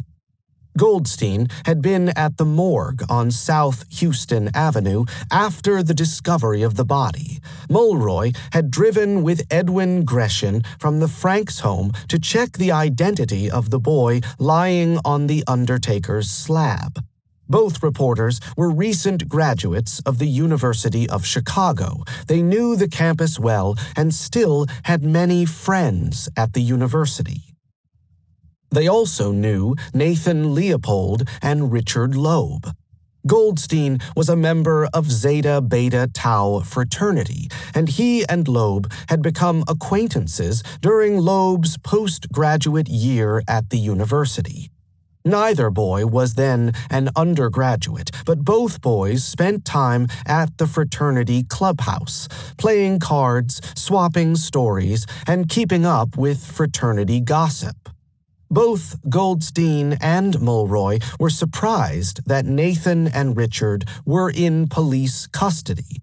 Goldstein had been at the morgue on South Houston Avenue after the discovery of the body. Mulroy had driven with Edwin Gresham from the Franks home to check the identity of the boy lying on the undertaker's slab. Both reporters were recent graduates of the University of Chicago. They knew the campus well and still had many friends at the university. They also knew Nathan Leopold and Richard Loeb. Goldstein was a member of Zeta Beta Tau fraternity, and he and Loeb had become acquaintances during Loeb's postgraduate year at the university. Neither boy was then an undergraduate, but both boys spent time at the fraternity clubhouse, playing cards, swapping stories, and keeping up with fraternity gossip. Both Goldstein and Mulroy were surprised that Nathan and Richard were in police custody.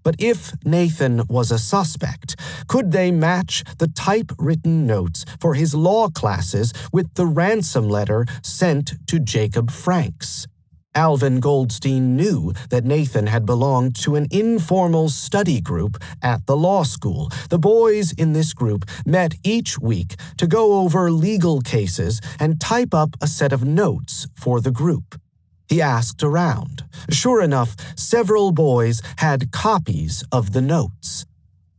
But if Nathan was a suspect, could they match the typewritten notes for his law classes with the ransom letter sent to Jacob Franks? Alvin Goldstein knew that Nathan had belonged to an informal study group at the law school. The boys in this group met each week to go over legal cases and type up a set of notes for the group. He asked around. Sure enough, several boys had copies of the notes.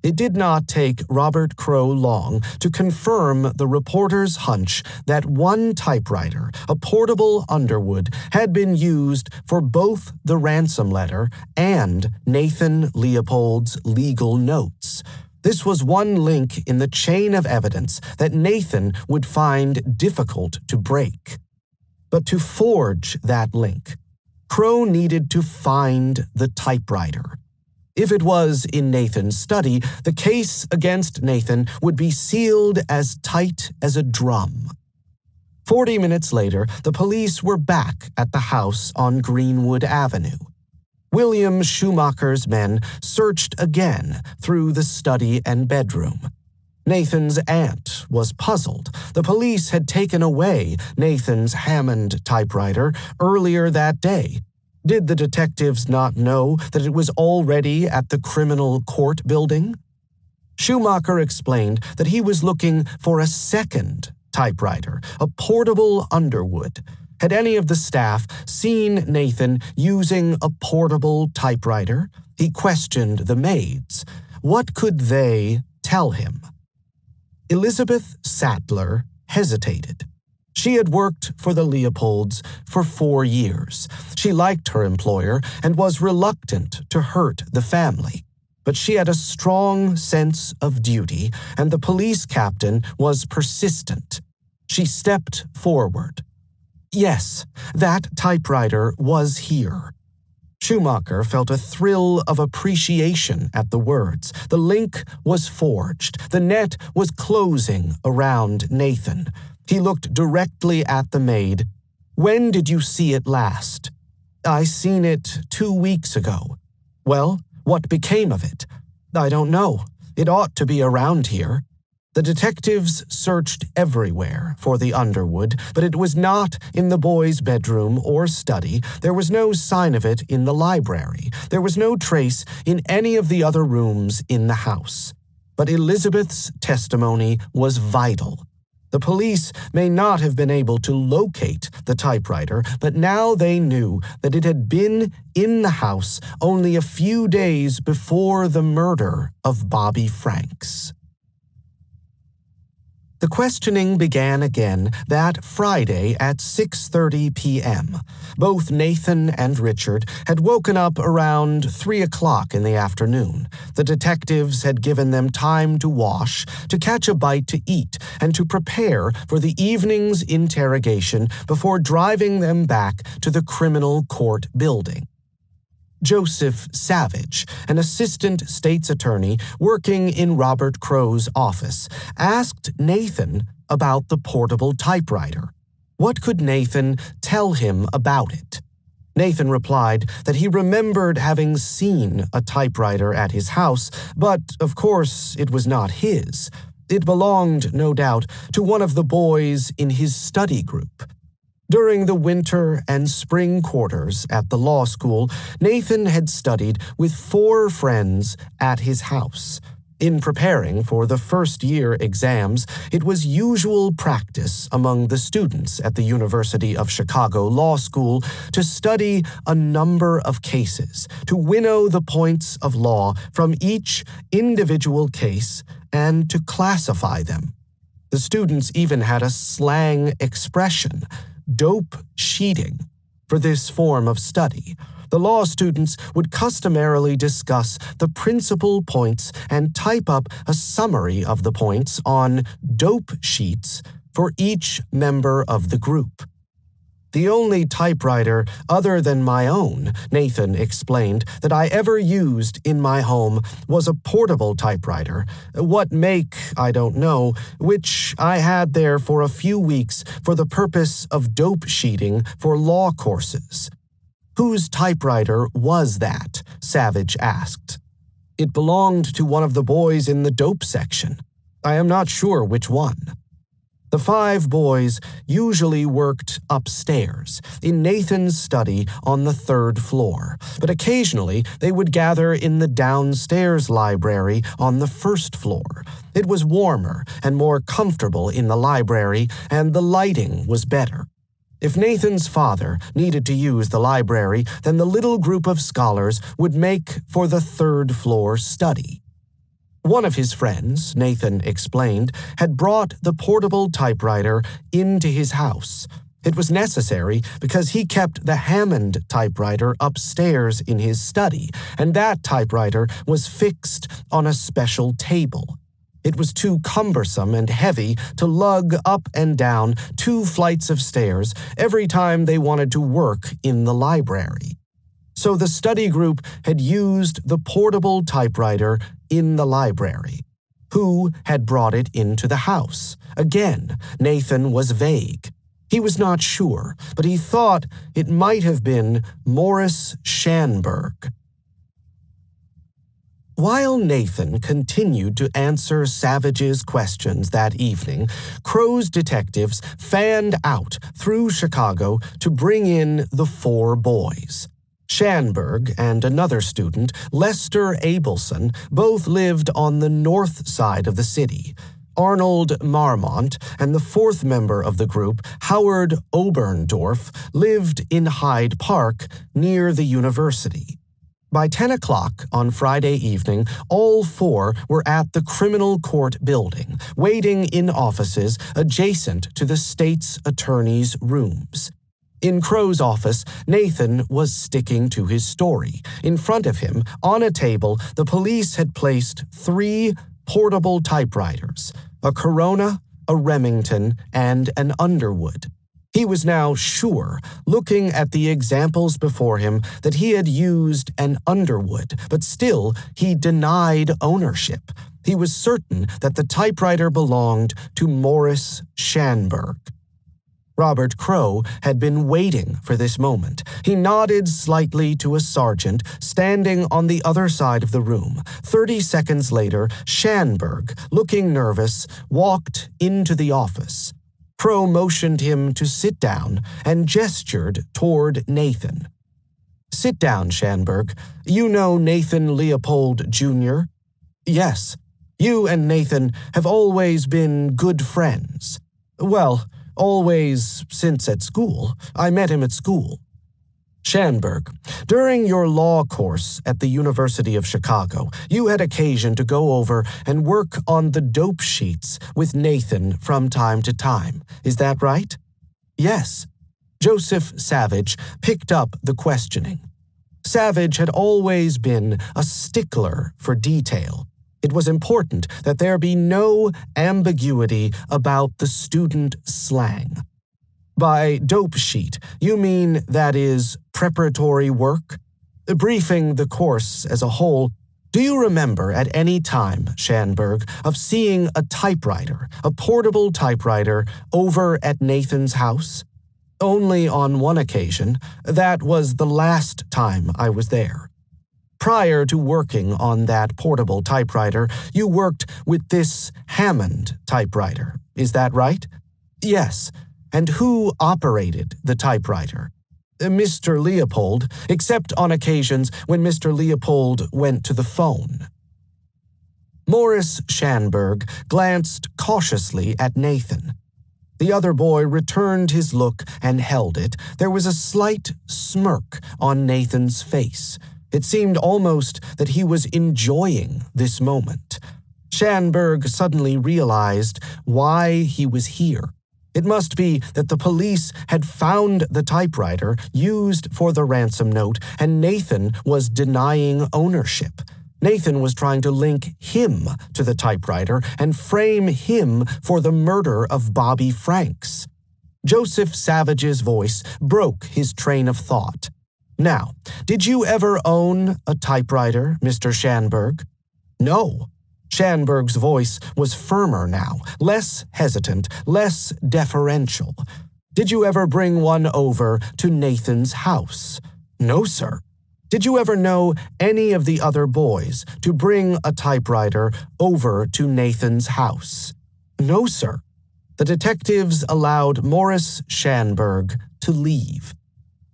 It did not take Robert Crow long to confirm the reporter's hunch that one typewriter, a portable Underwood, had been used for both the ransom letter and Nathan Leopold's legal notes. This was one link in the chain of evidence that Nathan would find difficult to break. But to forge that link, Crow needed to find the typewriter. If it was in Nathan's study, the case against Nathan would be sealed as tight as a drum. 40 minutes later, the police were back at the house on Greenwood Avenue. William Schumacher's men searched again through the study and bedroom. Nathan's aunt was puzzled. The police had taken away Nathan's Hammond typewriter earlier that day. Did the detectives not know that it was already at the criminal court building? Schumacher explained that he was looking for a second typewriter, a portable Underwood. Had any of the staff seen Nathan using a portable typewriter? He questioned the maids. What could they tell him? Elizabeth Sattler hesitated. She had worked for the Leopolds for 4 years. She liked her employer and was reluctant to hurt the family. But she had a strong sense of duty, and the police captain was persistent. She stepped forward. Yes, that typewriter was here. Schumacher felt a thrill of appreciation at the words. The link was forged. The net was closing around Nathan. He looked directly at the maid. When did you see it last? I seen it 2 weeks ago. Well, what became of it? I don't know. It ought to be around here. The detectives searched everywhere for the Underwood, but it was not in the boys' bedroom or study. There was no sign of it in the library. There was no trace in any of the other rooms in the house. But Elizabeth's testimony was vital. The police may not have been able to locate the typewriter, but now they knew that it had been in the house only a few days before the murder of Bobby Franks. The questioning began again that Friday at 6:30 p.m. Both Nathan and Richard had woken up around 3 o'clock in the afternoon. The detectives had given them time to wash, to catch a bite to eat, and to prepare for the evening's interrogation before driving them back to the criminal court building. Joseph Savage, an assistant state's attorney working in Robert Crow's office, asked Nathan about the portable typewriter. What could Nathan tell him about it? Nathan replied that he remembered having seen a typewriter at his house, but, of course, it was not his. It belonged, no doubt, to one of the boys in his study group. During the winter and spring quarters at the law school, Nathan had studied with 4 friends at his house. In preparing for the first-year exams, it was usual practice among the students at the University of Chicago Law School to study a number of cases, to winnow the points of law from each individual case and to classify them. The students even had a slang expression, dope sheeting, for this form of study. The law students would customarily discuss the principal points and type up a summary of the points on dope sheets for each member of the group. The only typewriter other than my own, Nathan explained, that I ever used in my home was a portable typewriter. What make, I don't know, which I had there for a few weeks for the purpose of dope sheeting for law courses. Whose typewriter was that? Savage asked. It belonged to one of the boys in the dope section. I am not sure which one. The 5 boys usually worked upstairs, in Nathan's study on the 3rd floor, but occasionally they would gather in the downstairs library on the 1st floor. It was warmer and more comfortable in the library, and the lighting was better. If Nathan's father needed to use the library, then the little group of scholars would make for the 3rd floor study. One of his friends, Nathan explained, had brought the portable typewriter into his house. It was necessary because he kept the Hammond typewriter upstairs in his study, and that typewriter was fixed on a special table. It was too cumbersome and heavy to lug up and down 2 flights of stairs every time they wanted to work in the library. So the study group had used the portable typewriter in the library. Who had brought it into the house? Again, Nathan was vague. He was not sure, but he thought it might have been Morris Schanberg. While Nathan continued to answer Savage's questions that evening, Crow's detectives fanned out through Chicago to bring in the 4 boys. Schanberg and another student, Lester Abelson, both lived on the north side of the city. Arnold Marmont and the 4th member of the group, Howard Oberndorf, lived in Hyde Park near the university. By 10 o'clock on Friday evening, all 4 were at the criminal court building, waiting in offices adjacent to the state's attorney's rooms. In Crow's office, Nathan was sticking to his story. In front of him, on a table, the police had placed 3 portable typewriters, a Corona, a Remington, and an Underwood. He was now sure, looking at the examples before him, that he had used an Underwood, but still he denied ownership. He was certain that the typewriter belonged to Morris Schanberg. Robert Crow had been waiting for this moment. He nodded slightly to a sergeant standing on the other side of the room. 30 seconds later, Schanberg, looking nervous, walked into the office. Crow motioned him to sit down and gestured toward Nathan. "Sit down, Schanberg. You know Nathan Leopold, Jr.?" "Yes. You and Nathan have always been good friends." "Well, always since at school. I met him at school." "Schanberg, during your law course at the University of Chicago, you had occasion to go over and work on the dope sheets with Nathan from time to time. Is that right?" "Yes." Joseph Savage picked up the questioning. Savage had always been a stickler for detail. It was important that there be no ambiguity about the student slang. "By dope sheet, you mean that is preparatory work? Briefing the course as a whole, do you remember at any time, Schanberg, of seeing a typewriter, a portable typewriter, over at Nathan's house?" "Only on one occasion. That was the last time I was there." "Prior to working on that portable typewriter, you worked with this Hammond typewriter. Is that right?" "Yes." "And who operated the typewriter?" "Mr. Leopold, except on occasions when Mr. Leopold went to the phone." Morris Schanberg glanced cautiously at Nathan. The other boy returned his look and held it. There was a slight smirk on Nathan's face. It seemed almost that he was enjoying this moment. Schanberg suddenly realized why he was here. It must be that the police had found the typewriter used for the ransom note, and Nathan was denying ownership. Nathan was trying to link him to the typewriter and frame him for the murder of Bobby Franks. Joseph Savage's voice broke his train of thought. "Now, did you ever own a typewriter, Mr. Schanberg?" "No." Schanberg's voice was firmer now, less hesitant, less deferential. "Did you ever bring one over to Nathan's house?" "No, sir." "Did you ever know any of the other boys to bring a typewriter over to Nathan's house?" "No, sir." The detectives allowed Morris Schanberg to leave.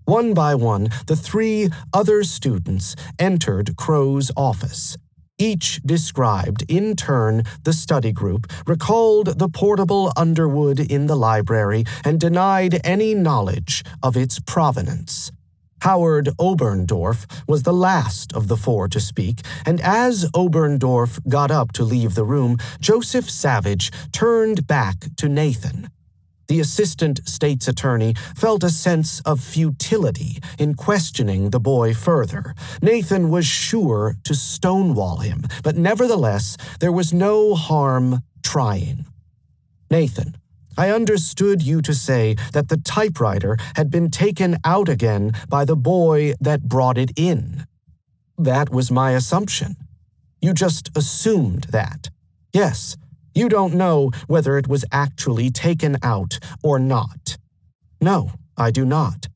One by one, the 3 other students entered Crow's office. Each described, in turn, the study group, recalled the portable Underwood in the library, and denied any knowledge of its provenance. Howard Oberndorf was the last of the 4 to speak, and as Oberndorf got up to leave the room, Joseph Savage turned back to Nathan. The assistant state's attorney felt a sense of futility in questioning the boy further. Nathan was sure to stonewall him, but nevertheless, there was no harm trying. Nathan, I understood you to say that the typewriter had been taken out again by the boy that brought it in. That was my assumption. You just assumed that. Yes. You don't know whether it was actually taken out or not. No, I do not.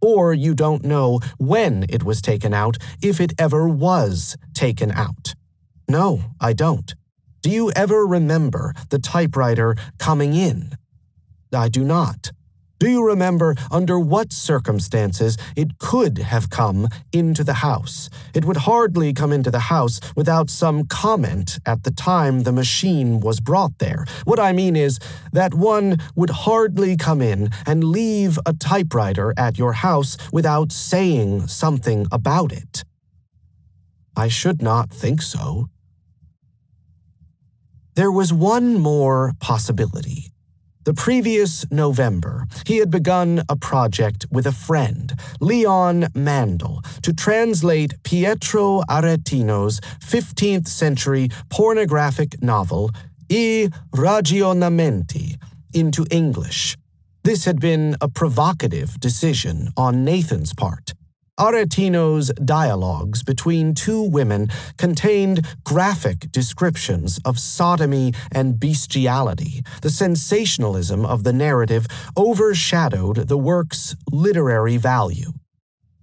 Or you don't know when it was taken out, if it ever was taken out. No, I don't. Do you ever remember the typewriter coming in? I do not. Do you remember under what circumstances it could have come into the house? It would hardly come into the house without some comment at the time the machine was brought there. What I mean is that one would hardly come in and leave a typewriter at your house without saying something about it. I should not think so. There was one more possibility. The previous November, he had begun a project with a friend, Leon Mandel, to translate Pietro Aretino's 15th century pornographic novel, I Ragionamenti, into English. This had been a provocative decision on Nathan's part. Aretino's dialogues between 2 women contained graphic descriptions of sodomy and bestiality. The sensationalism of the narrative overshadowed the work's literary value.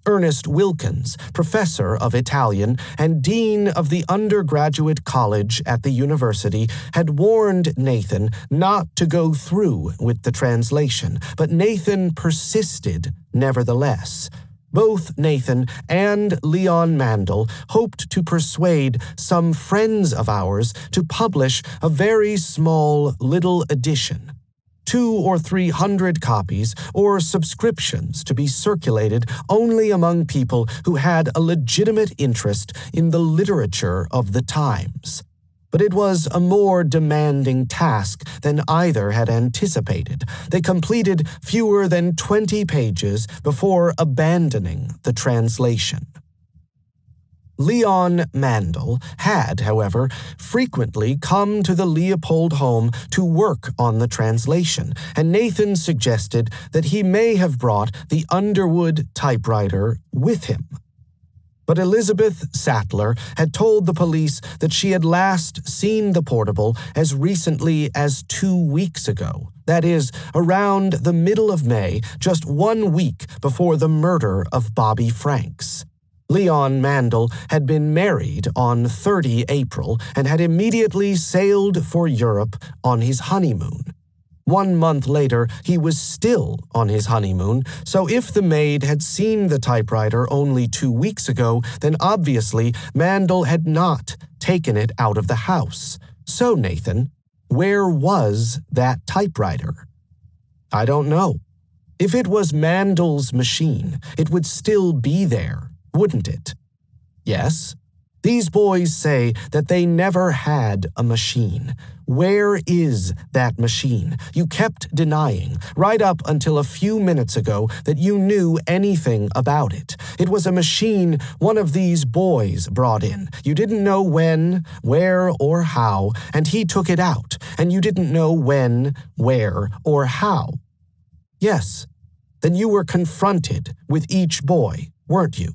Ernest Wilkins, professor of Italian and dean of the undergraduate college at the university, had warned Nathan not to go through with the translation, but Nathan persisted nevertheless. Both Nathan and Leon Mandel hoped to persuade some friends of ours to publish a very small little edition, 200 or 300 copies or subscriptions to be circulated only among people who had a legitimate interest in the literature of the times. But it was a more demanding task than either had anticipated. They completed fewer than 20 pages before abandoning the translation. Leon Mandel had, however, frequently come to the Leopold home to work on the translation, and Nathan suggested that he may have brought the Underwood typewriter with him. But Elizabeth Sattler had told the police that she had last seen the portable as recently as 2 weeks ago. That is, around the middle of May, just 1 week before the murder of Bobby Franks. Leon Mandel had been married on 30 April and had immediately sailed for Europe on his honeymoon. 1 month later, he was still on his honeymoon, so if the maid had seen the typewriter only 2 weeks ago, then obviously Mandel had not taken it out of the house. So, Nathan, where was that typewriter? I don't know. If it was Mandel's machine, it would still be there, wouldn't it? Yes. These boys say that they never had a machine. Where is that machine? You kept denying, right up until a few minutes ago, that you knew anything about it. It was a machine one of these boys brought in. You didn't know when, where, or how, and he took it out, and you didn't know when, where, or how. Yes. Then you were confronted with each boy, weren't you?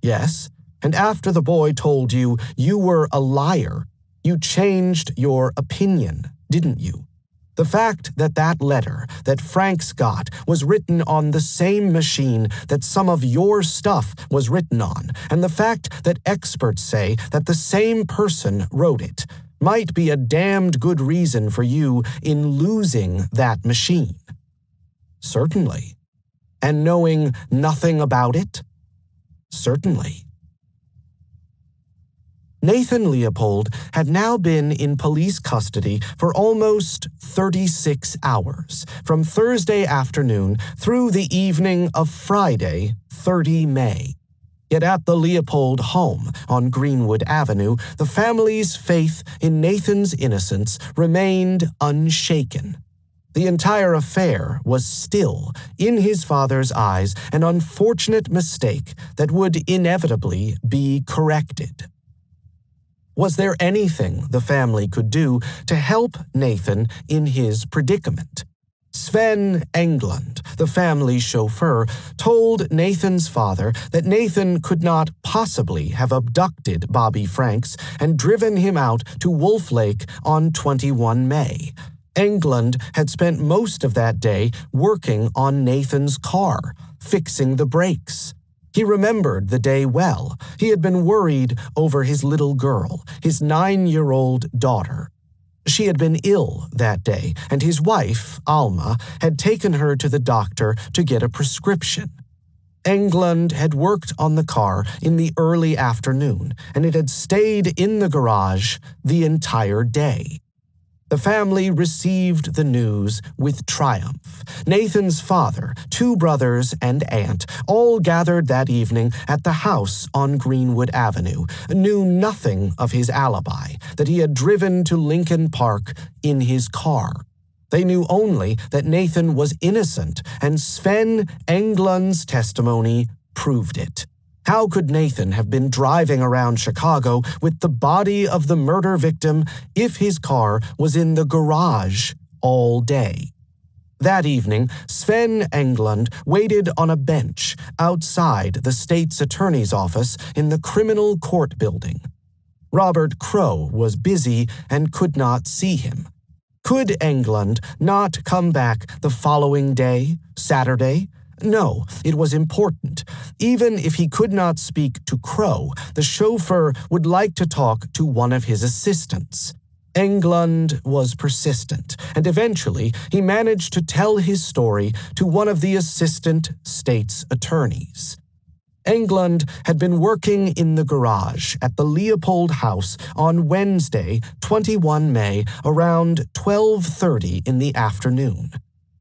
Yes. And after the boy told you you were a liar, you changed your opinion, didn't you? The fact that that letter that Franks got was written on the same machine that some of your stuff was written on, and the fact that experts say that the same person wrote it, might be a damned good reason for you in losing that machine. Certainly. And knowing nothing about it? Certainly. Nathan Leopold had now been in police custody for almost 36 hours, from Thursday afternoon through the evening of Friday, 30 May. Yet at the Leopold home on Greenwood Avenue, the family's faith in Nathan's innocence remained unshaken. The entire affair was still, in his father's eyes, an unfortunate mistake that would inevitably be corrected. Was there anything the family could do to help Nathan in his predicament? Sven Englund, the family chauffeur, told Nathan's father that Nathan could not possibly have abducted Bobby Franks and driven him out to Wolf Lake on 21 May. Englund had spent most of that day working on Nathan's car, fixing the brakes. He remembered the day well. He had been worried over his little girl, his 9-year-old daughter. She had been ill that day, and his wife, Alma, had taken her to the doctor to get a prescription. Englund had worked on the car in the early afternoon, and it had stayed in the garage the entire day. The family received the news with triumph. Nathan's father, 2 brothers, and aunt, all gathered that evening at the house on Greenwood Avenue, knew nothing of his alibi, that he had driven to Lincoln Park in his car. They knew only that Nathan was innocent, and Sven Englund's testimony proved it. How could Nathan have been driving around Chicago with the body of the murder victim if his car was in the garage all day? That evening, Sven Englund waited on a bench outside the state's attorney's office in the criminal court building. Robert Crow was busy and could not see him. Could Englund not come back the following day, Saturday? No, it was important. Even if he could not speak to Crow, the chauffeur would like to talk to one of his assistants. Englund was persistent, and eventually he managed to tell his story to one of the assistant state's attorneys. Englund had been working in the garage at the Leopold house on Wednesday, 21 May, around 12:30 in the afternoon.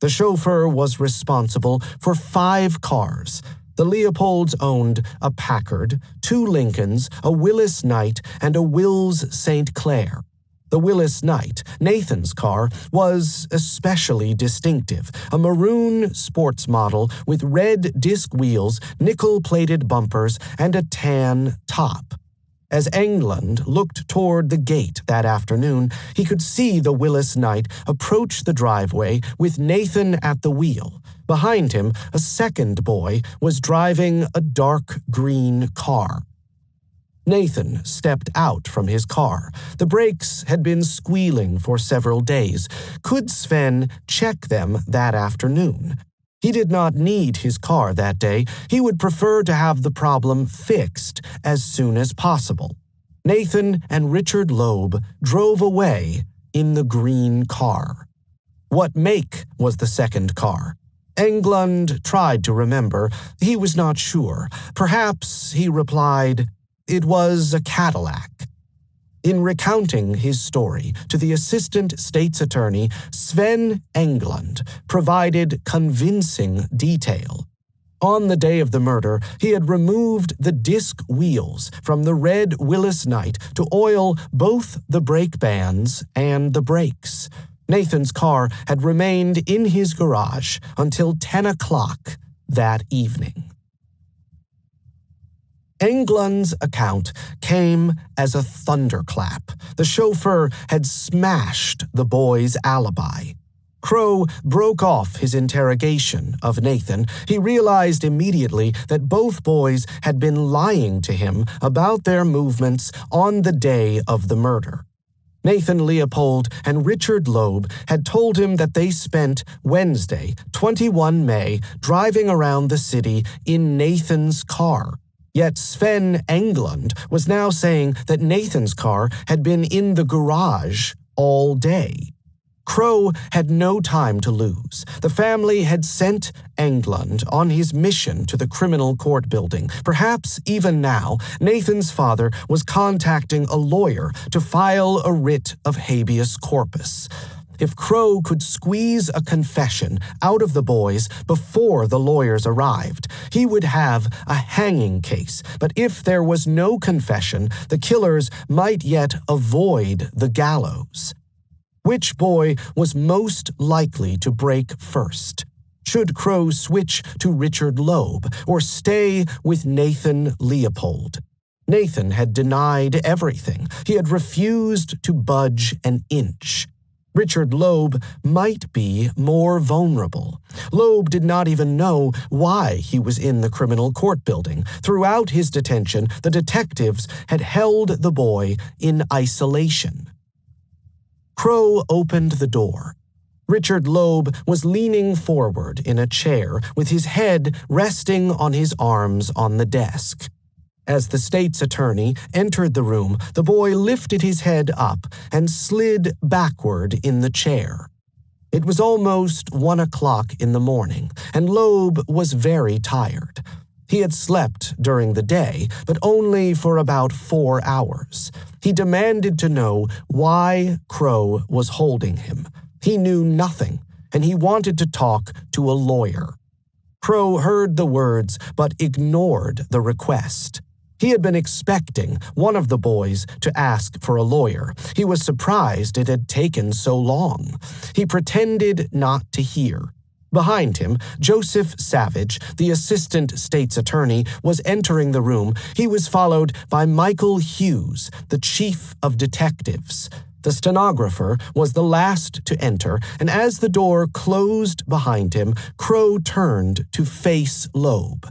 The chauffeur was responsible for 5 cars. The Leopolds owned a Packard, 2 Lincolns, a Willis Knight, and a Wills St. Clair. The Willis Knight, Nathan's car, was especially distinctive, a maroon sports model with red disc wheels, nickel-plated bumpers, and a tan top. As Englund looked toward the gate that afternoon, he could see the Willis Knight approach the driveway with Nathan at the wheel. Behind him, a second boy was driving a dark green car. Nathan stepped out from his car. The brakes had been squealing for several days. Could Sven check them that afternoon? He did not need his car that day. He would prefer to have the problem fixed as soon as possible. Nathan and Richard Loeb drove away in the green car. What make was the second car? Englund tried to remember. He was not sure. Perhaps, he replied, it was a Cadillac. In recounting his story to the assistant state's attorney, Sven Englund provided convincing detail. On the day of the murder, he had removed the disc wheels from the red Willis Knight to oil both the brake bands and the brakes. Nathan's car had remained in his garage until 10 o'clock that evening. Englund's account came as a thunderclap. The chauffeur had smashed the boy's alibi. Crow broke off his interrogation of Nathan. He realized immediately that both boys had been lying to him about their movements on the day of the murder. Nathan Leopold and Richard Loeb had told him that they spent Wednesday, 21 May, driving around the city in Nathan's car. Yet Sven Englund was now saying that Nathan's car had been in the garage all day. Crow had no time to lose. The family had sent Englund on his mission to the criminal court building. Perhaps even now, Nathan's father was contacting a lawyer to file a writ of habeas corpus. If Crow could squeeze a confession out of the boys before the lawyers arrived, he would have a hanging case. But if there was no confession, the killers might yet avoid the gallows. Which boy was most likely to break first? Should Crow switch to Richard Loeb or stay with Nathan Leopold? Nathan had denied everything. He had refused to budge an inch. Richard Loeb might be more vulnerable. Loeb did not even know why he was in the criminal court building. Throughout his detention, the detectives had held the boy in isolation. Crow opened the door. Richard Loeb was leaning forward in a chair with his head resting on his arms on the desk. As the state's attorney entered the room, the boy lifted his head up and slid backward in the chair. It was almost 1 o'clock in the morning, and Loeb was very tired. He had slept during the day, but only for about 4 hours. He demanded to know why Crow was holding him. He knew nothing, and he wanted to talk to a lawyer. Crow heard the words, but ignored the request. He had been expecting one of the boys to ask for a lawyer. He was surprised it had taken so long. He pretended not to hear. Behind him, Joseph Savage, the assistant state's attorney, was entering the room. He was followed by Michael Hughes, the chief of detectives. The stenographer was the last to enter, and as the door closed behind him, Crow turned to face Loeb.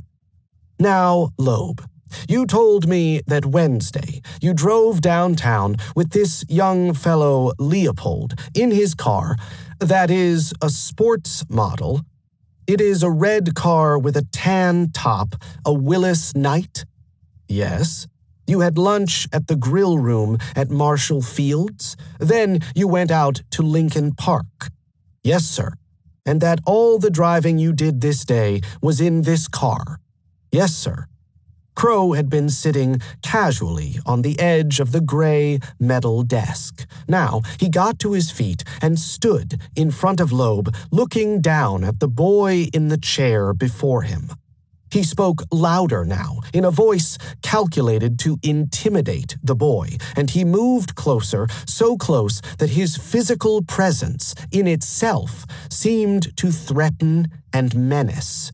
"Now, Loeb, you told me that Wednesday you drove downtown with this young fellow Leopold in his car. That is a sports model. It is a red car with a tan top, a Willis Knight?" "Yes." "You had lunch at the grill room at Marshall Fields? Then you went out to Lincoln Park?" "Yes, sir." "And that all the driving you did this day was in this car?" "Yes, sir." Crow had been sitting casually on the edge of the gray metal desk. Now he got to his feet and stood in front of Loeb, looking down at the boy in the chair before him. He spoke louder now, in a voice calculated to intimidate the boy, and he moved closer, so close that his physical presence in itself seemed to threaten and menace.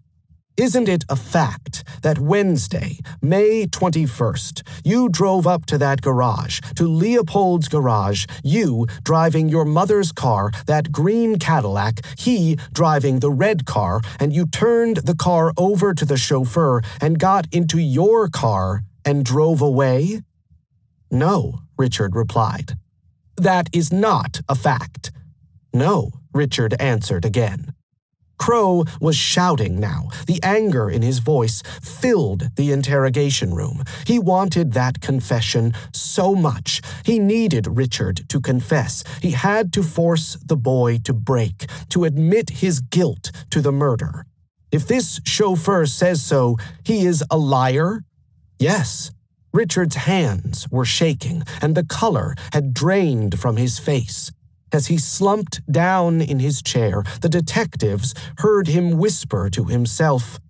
"Isn't it a fact that Wednesday, May 21st, you drove up to that garage, to Leopold's garage, you driving your mother's car, that green Cadillac, he driving the red car, and you turned the car over to the chauffeur and got into your car and drove away?" "No," Richard replied. "That is not a fact." "No," Richard answered again. Crow was shouting now. The anger in his voice filled the interrogation room. He wanted that confession so much. He needed Richard to confess. He had to force the boy to break, to admit his guilt to the murder. If this chauffeur says so, he is a liar? Yes. Richard's hands were shaking, and the color had drained from his face. As he slumped down in his chair, the detectives heard him whisper to himself,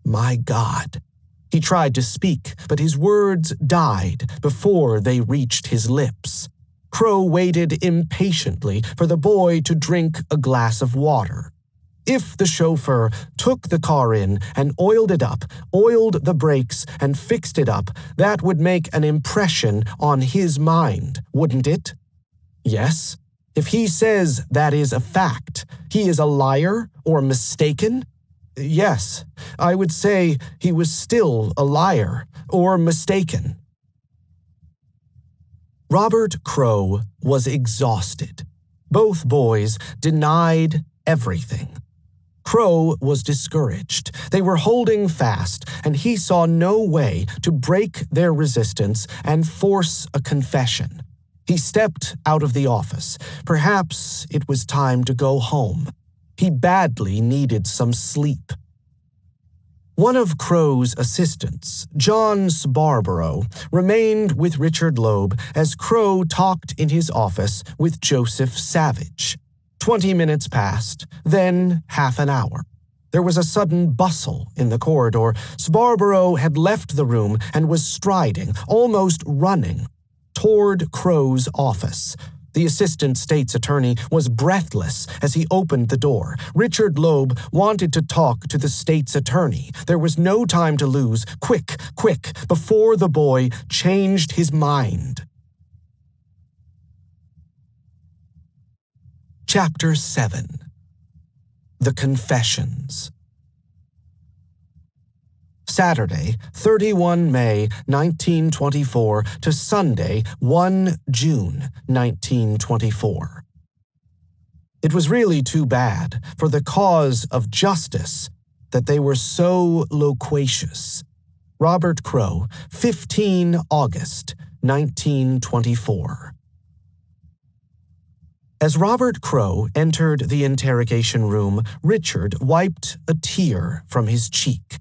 "My God." He tried to speak, but his words died before they reached his lips. Crow waited impatiently for the boy to drink a glass of water. If the chauffeur took the car in and oiled it up, oiled the brakes and fixed it up, that would make an impression on his mind, wouldn't it? Yes. If he says that is a fact, he is a liar or mistaken? Yes, I would say he was still a liar or mistaken. Robert Crow was exhausted. Both boys denied everything. Crow was discouraged. They were holding fast, and he saw no way to break their resistance and force a confession. He stepped out of the office. Perhaps it was time to go home. He badly needed some sleep. One of Crow's assistants, John Sbarbaro, remained with Richard Loeb as Crow talked in his office with Joseph Savage. 20 minutes passed, then half an hour. There was a sudden bustle in the corridor. Sbarbaro had left the room and was striding, almost running, toward Crow's office. The assistant state's attorney was breathless as he opened the door. Richard Loeb wanted to talk to the state's attorney. There was no time to lose. Quick, quick, before the boy changed his mind. Chapter 7. The Confessions. Saturday, 31 May 1924 to Sunday, 1 June 1924. It was really too bad for the cause of justice that they were so loquacious. Robert Crow, 15 August 1924. As Robert Crow entered the interrogation room, Richard wiped a tear from his cheek.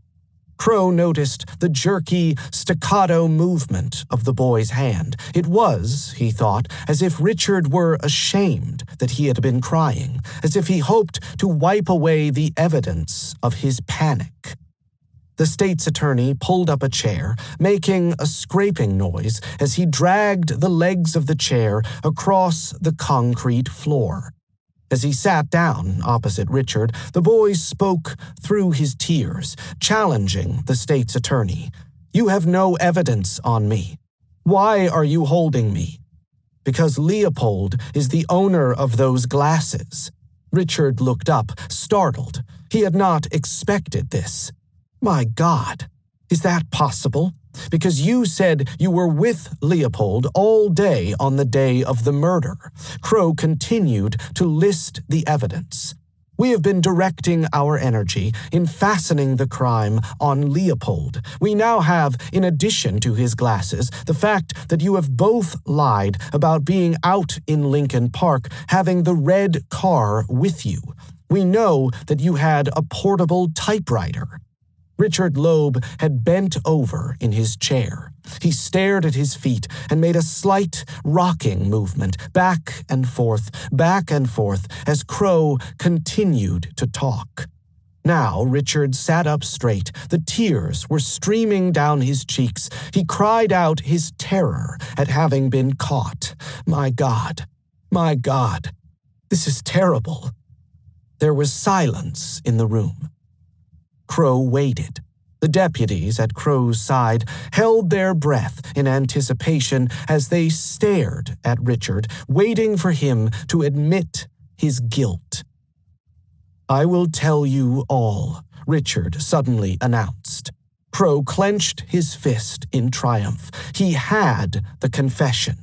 Crow noticed the jerky, staccato movement of the boy's hand. It was, he thought, as if Richard were ashamed that he had been crying, as if he hoped to wipe away the evidence of his panic. The state's attorney pulled up a chair, making a scraping noise as he dragged the legs of the chair across the concrete floor. As he sat down opposite Richard, the boy spoke through his tears, challenging the state's attorney. "You have no evidence on me. Why are you holding me?" "Because Leopold is the owner of those glasses." Richard looked up, startled. He had not expected this. "My God, is that possible? Because you said you were with Leopold all day on the day of the murder." Crow continued to list the evidence. "We have been directing our energy in fastening the crime on Leopold. We now have, in addition to his glasses, the fact that you have both lied about being out in Lincoln Park, having the red car with you. We know that you had a portable typewriter." Richard Loeb had bent over in his chair. He stared at his feet and made a slight rocking movement, back and forth, as Crow continued to talk. Now Richard sat up straight. The tears were streaming down his cheeks. He cried out his terror at having been caught. My God, this is terrible." There was silence in the room. Crow waited. The deputies at Crow's side held their breath in anticipation as they stared at Richard, waiting for him to admit his guilt. "I will tell you all," Richard suddenly announced. Crow clenched his fist in triumph. He had the confession.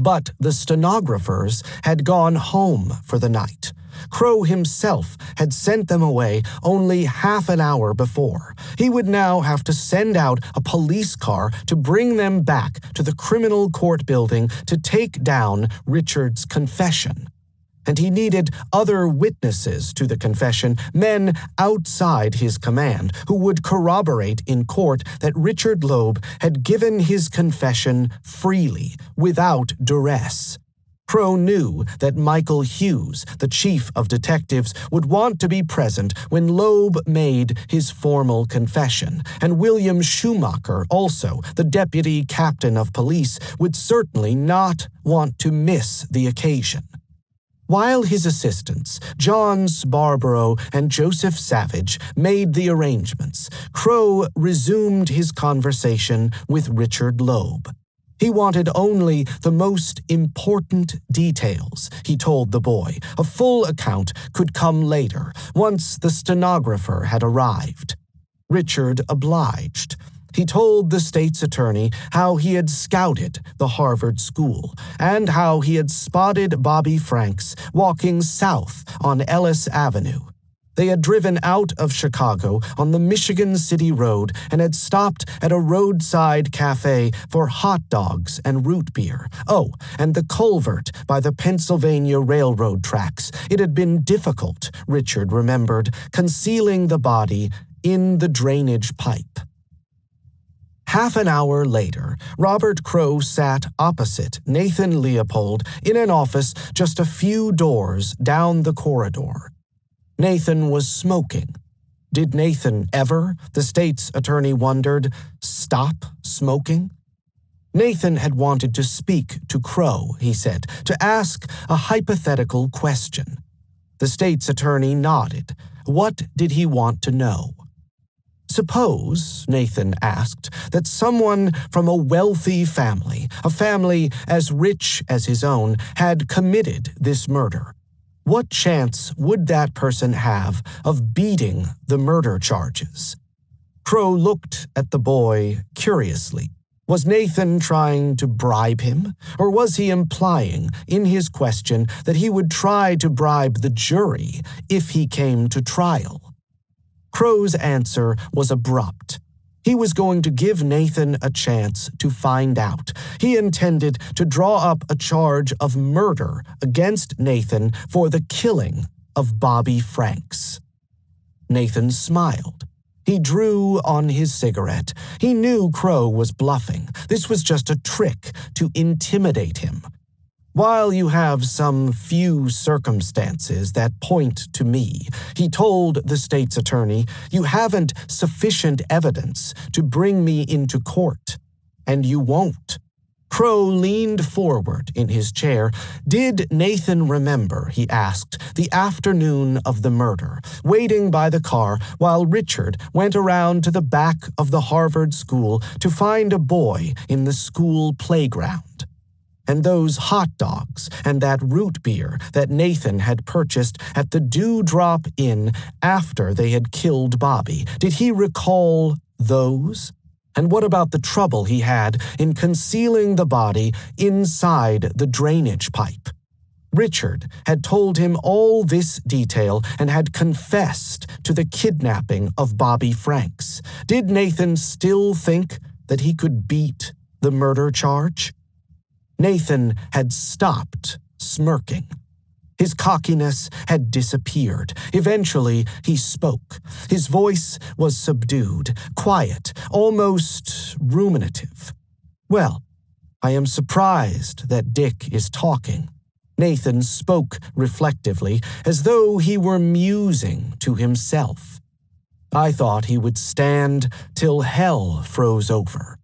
But the stenographers had gone home for the night. Crow himself had sent them away only half an hour before. He would now have to send out a police car to bring them back to the criminal court building to take down Richard's confession. And he needed other witnesses to the confession, men outside his command, who would corroborate in court that Richard Loeb had given his confession freely, without duress. Crow knew that Michael Hughes, the chief of detectives, would want to be present when Loeb made his formal confession, and William Schumacher, also the deputy captain of police, would certainly not want to miss the occasion. While his assistants, John Sbarbaro and Joseph Savage, made the arrangements, Crow resumed his conversation with Richard Loeb. He wanted only the most important details, he told the boy. A full account could come later, once the stenographer had arrived. Richard obliged. He told the state's attorney how he had scouted the Harvard school and how he had spotted Bobby Franks walking south on Ellis Avenue. They had driven out of Chicago on the Michigan City Road and had stopped at a roadside cafe for hot dogs and root beer. Oh, and the culvert by the Pennsylvania Railroad tracks. It had been difficult, Richard remembered, concealing the body in the drainage pipe. Half an hour later, Robert Crow sat opposite Nathan Leopold in an office just a few doors down the corridor. Nathan was smoking. Did Nathan ever, the state's attorney wondered, stop smoking? Nathan had wanted to speak to Crow, he said, to ask a hypothetical question. The state's attorney nodded. What did he want to know? Suppose, Nathan asked, that someone from a wealthy family, a family as rich as his own, had committed this murder. What chance would that person have of beating the murder charges? Crow looked at the boy curiously. Was Nathan trying to bribe him, or was he implying in his question that he would try to bribe the jury if he came to trial? Crow's answer was abrupt. He was going to give Nathan a chance to find out. He intended to draw up a charge of murder against Nathan for the killing of Bobby Franks. Nathan smiled. He drew on his cigarette. He knew Crow was bluffing. This was just a trick to intimidate him. While you have some few circumstances that point to me, he told the state's attorney, you haven't sufficient evidence to bring me into court, and you won't. Crow leaned forward in his chair. Did Nathan remember, he asked, the afternoon of the murder, waiting by the car while Richard went around to the back of the Harvard school to find a boy in the school playground? And those hot dogs and that root beer that Nathan had purchased at the Dewdrop Inn after they had killed Bobby, did he recall those? And what about the trouble he had in concealing the body inside the drainage pipe? Richard had told him all this detail and had confessed to the kidnapping of Bobby Franks. Did Nathan still think that he could beat the murder charge? Nathan had stopped smirking. His cockiness had disappeared. Eventually, he spoke. His voice was subdued, quiet, almost ruminative. Well, I am surprised that Dick is talking. Nathan spoke reflectively, as though he were musing to himself. I thought he would stand till hell froze over.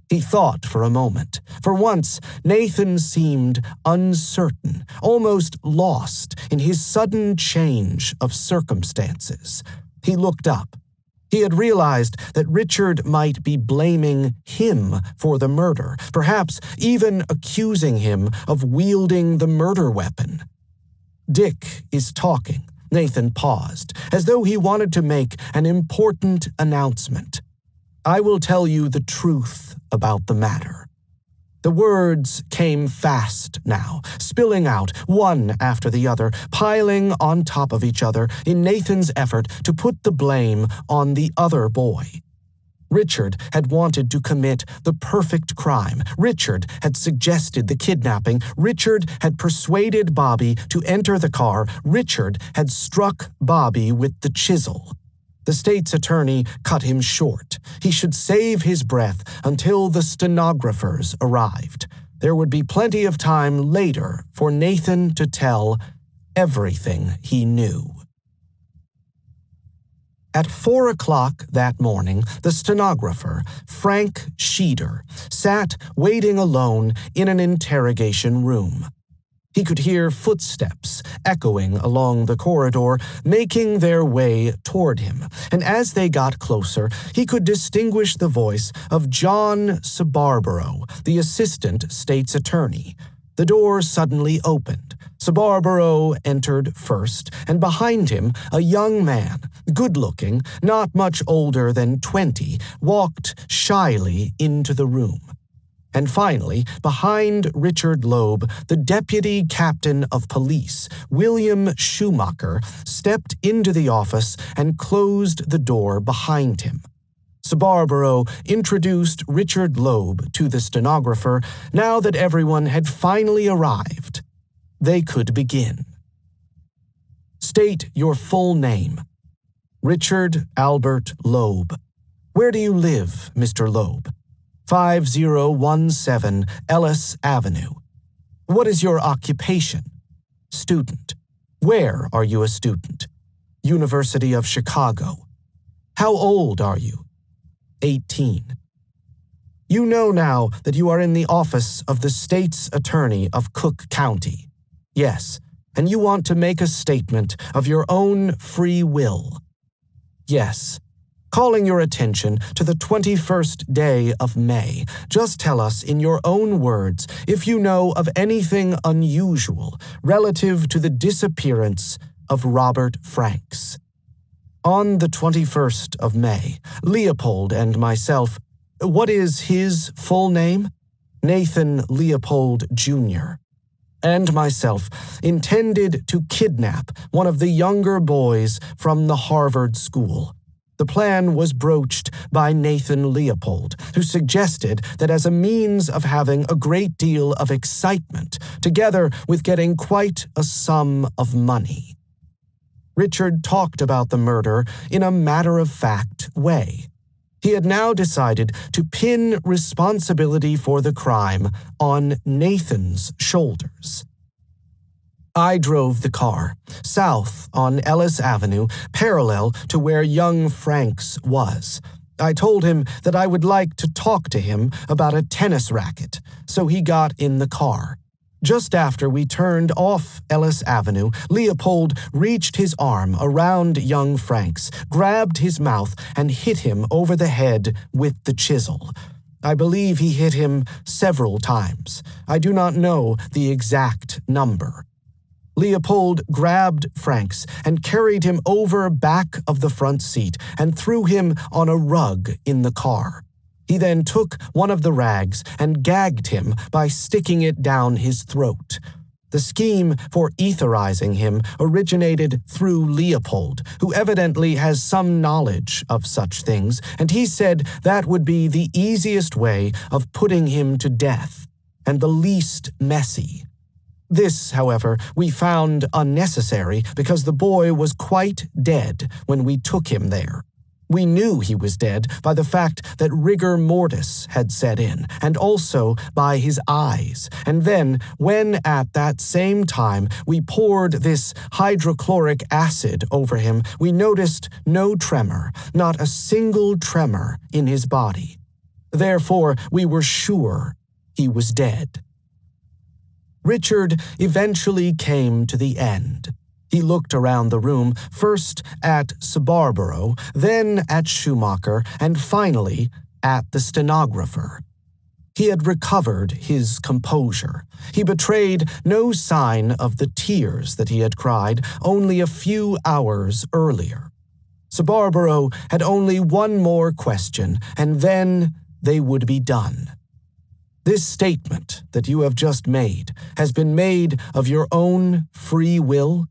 He thought for a moment. For once, Nathan seemed uncertain, almost lost in his sudden change of circumstances. He looked up. He had realized that Richard might be blaming him for the murder, perhaps even accusing him of wielding the murder weapon. Dick is talking. Nathan paused, as though he wanted to make an important announcement. I will tell you the truth about the matter. The words came fast now, spilling out one after the other, piling on top of each other in Nathan's effort to put the blame on the other boy. Richard had wanted to commit the perfect crime. Richard had suggested the kidnapping. Richard had persuaded Bobby to enter the car. Richard had struck Bobby with the chisel. The state's attorney cut him short. He should save his breath until the stenographers arrived. There would be plenty of time later for Nathan to tell everything he knew. At 4 o'clock that morning, the stenographer, Frank Sheeder, sat waiting alone in an interrogation room. He could hear footsteps echoing along the corridor, making their way toward him, and as they got closer, he could distinguish the voice of John Sabarborough, the assistant state's attorney. The door suddenly opened. Sabarborough entered first, and behind him, a young man, good-looking, not much older than 20, walked shyly into the room. And finally, behind Richard Loeb, the deputy captain of police, William Schumacher, stepped into the office and closed the door behind him. Scarborough introduced Richard Loeb to the stenographer now that everyone had finally arrived. They could begin. State your full name. Richard Albert Loeb. Where do you live, Mr. Loeb? 5017 Ellis Avenue. What is your occupation? Student. Where are you a student? University of Chicago. How old are you? 18. You know now that you are in the office of the state's attorney of Cook County. Yes, and you want to make a statement of your own free will. Yes. Calling your attention to the 21st day of May, just tell us in your own words if you know of anything unusual relative to the disappearance of Robert Franks. On the 21st of May, Leopold and myself, what is his full name? Nathan Leopold, Jr., and myself intended to kidnap one of the younger boys from the Harvard School. The plan was broached by Nathan Leopold, who suggested that as a means of having a great deal of excitement, together with getting quite a sum of money. Richard talked about the murder in a matter-of-fact way. He had now decided to pin responsibility for the crime on Nathan's shoulders. I drove the car, south on Ellis Avenue, parallel to where young Franks was. I told him that I would like to talk to him about a tennis racket, so he got in the car. Just after we turned off Ellis Avenue, Leopold reached his arm around young Franks, grabbed his mouth, and hit him over the head with the chisel. I believe he hit him several times. I do not know the exact number. Leopold grabbed Franks and carried him over back of the front seat and threw him on a rug in the car. He then took one of the rags and gagged him by sticking it down his throat. The scheme for etherizing him originated through Leopold, who evidently has some knowledge of such things, and he said that would be the easiest way of putting him to death, and the least messy. This, however, we found unnecessary because the boy was quite dead when we took him there. We knew he was dead by the fact that rigor mortis had set in, and also by his eyes. And then, when at that same time we poured this hydrochloric acid over him, we noticed no tremor, not a single tremor in his body. Therefore, we were sure he was dead. Richard eventually came to the end. He looked around the room, first at Scarborough, then at Schumacher, and finally at the stenographer. He had recovered his composure. He betrayed no sign of the tears that he had cried only a few hours earlier. Scarborough had only one more question, and then they would be done. This statement that you have just made has been made of your own free will?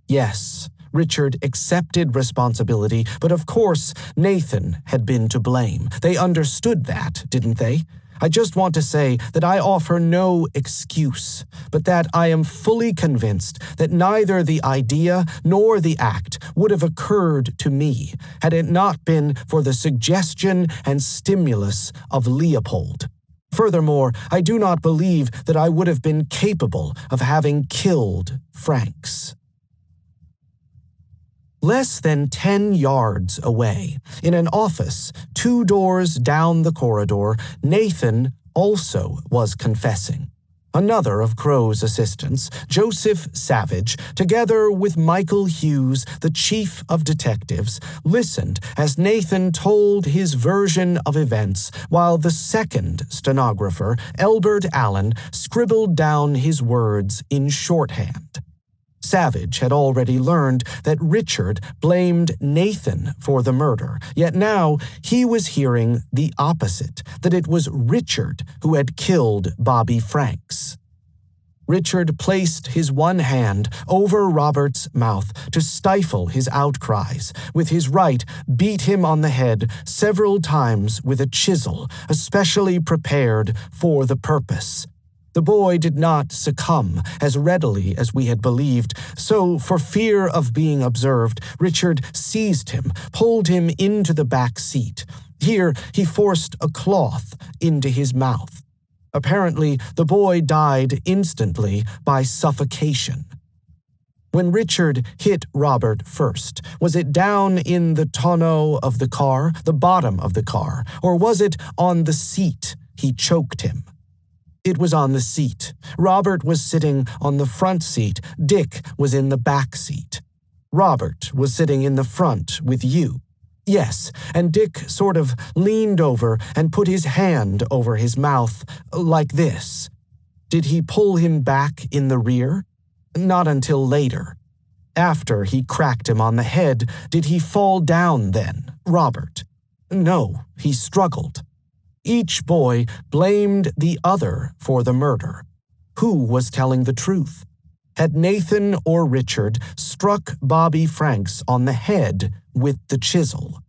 Yes, Richard accepted responsibility, but of course Nathan had been to blame. They understood that, didn't they? I just want to say that I offer no excuse, but that I am fully convinced that neither the idea nor the act would have occurred to me had it not been for the suggestion and stimulus of Leopold. Furthermore, I do not believe that I would have been capable of having killed Franks. Less than 10 yards away, in an office 2 doors down the corridor, Nathan also was confessing. Another of Crow's assistants, Joseph Savage, together with Michael Hughes, the chief of detectives, listened as Nathan told his version of events while the second stenographer, Elbert Allen, scribbled down his words in shorthand. Savage had already learned that Richard blamed Nathan for the murder, yet now he was hearing the opposite, that it was Richard who had killed Bobby Franks. Richard placed his one hand over Robert's mouth to stifle his outcries. With his right, beat him on the head several times with a chisel, especially prepared for the purpose. The boy did not succumb as readily as we had believed, so for fear of being observed, Richard seized him, pulled him into the back seat. Here he forced a cloth into his mouth. Apparently, the boy died instantly by suffocation. When Richard hit Robert first, was it down in the tonneau of the car, the bottom of the car, or was it on the seat he choked him? It was on the seat. Robert was sitting on the front seat. Dick was in the back seat. Robert was sitting in the front with you. Yes, and Dick sort of leaned over and put his hand over his mouth, like this. Did he pull him back in the rear? Not until later. After he cracked him on the head, did he fall down then, Robert? No, he struggled. Each boy blamed the other for the murder. Who was telling the truth? Had Nathan or Richard struck Bobby Franks on the head with the chisel?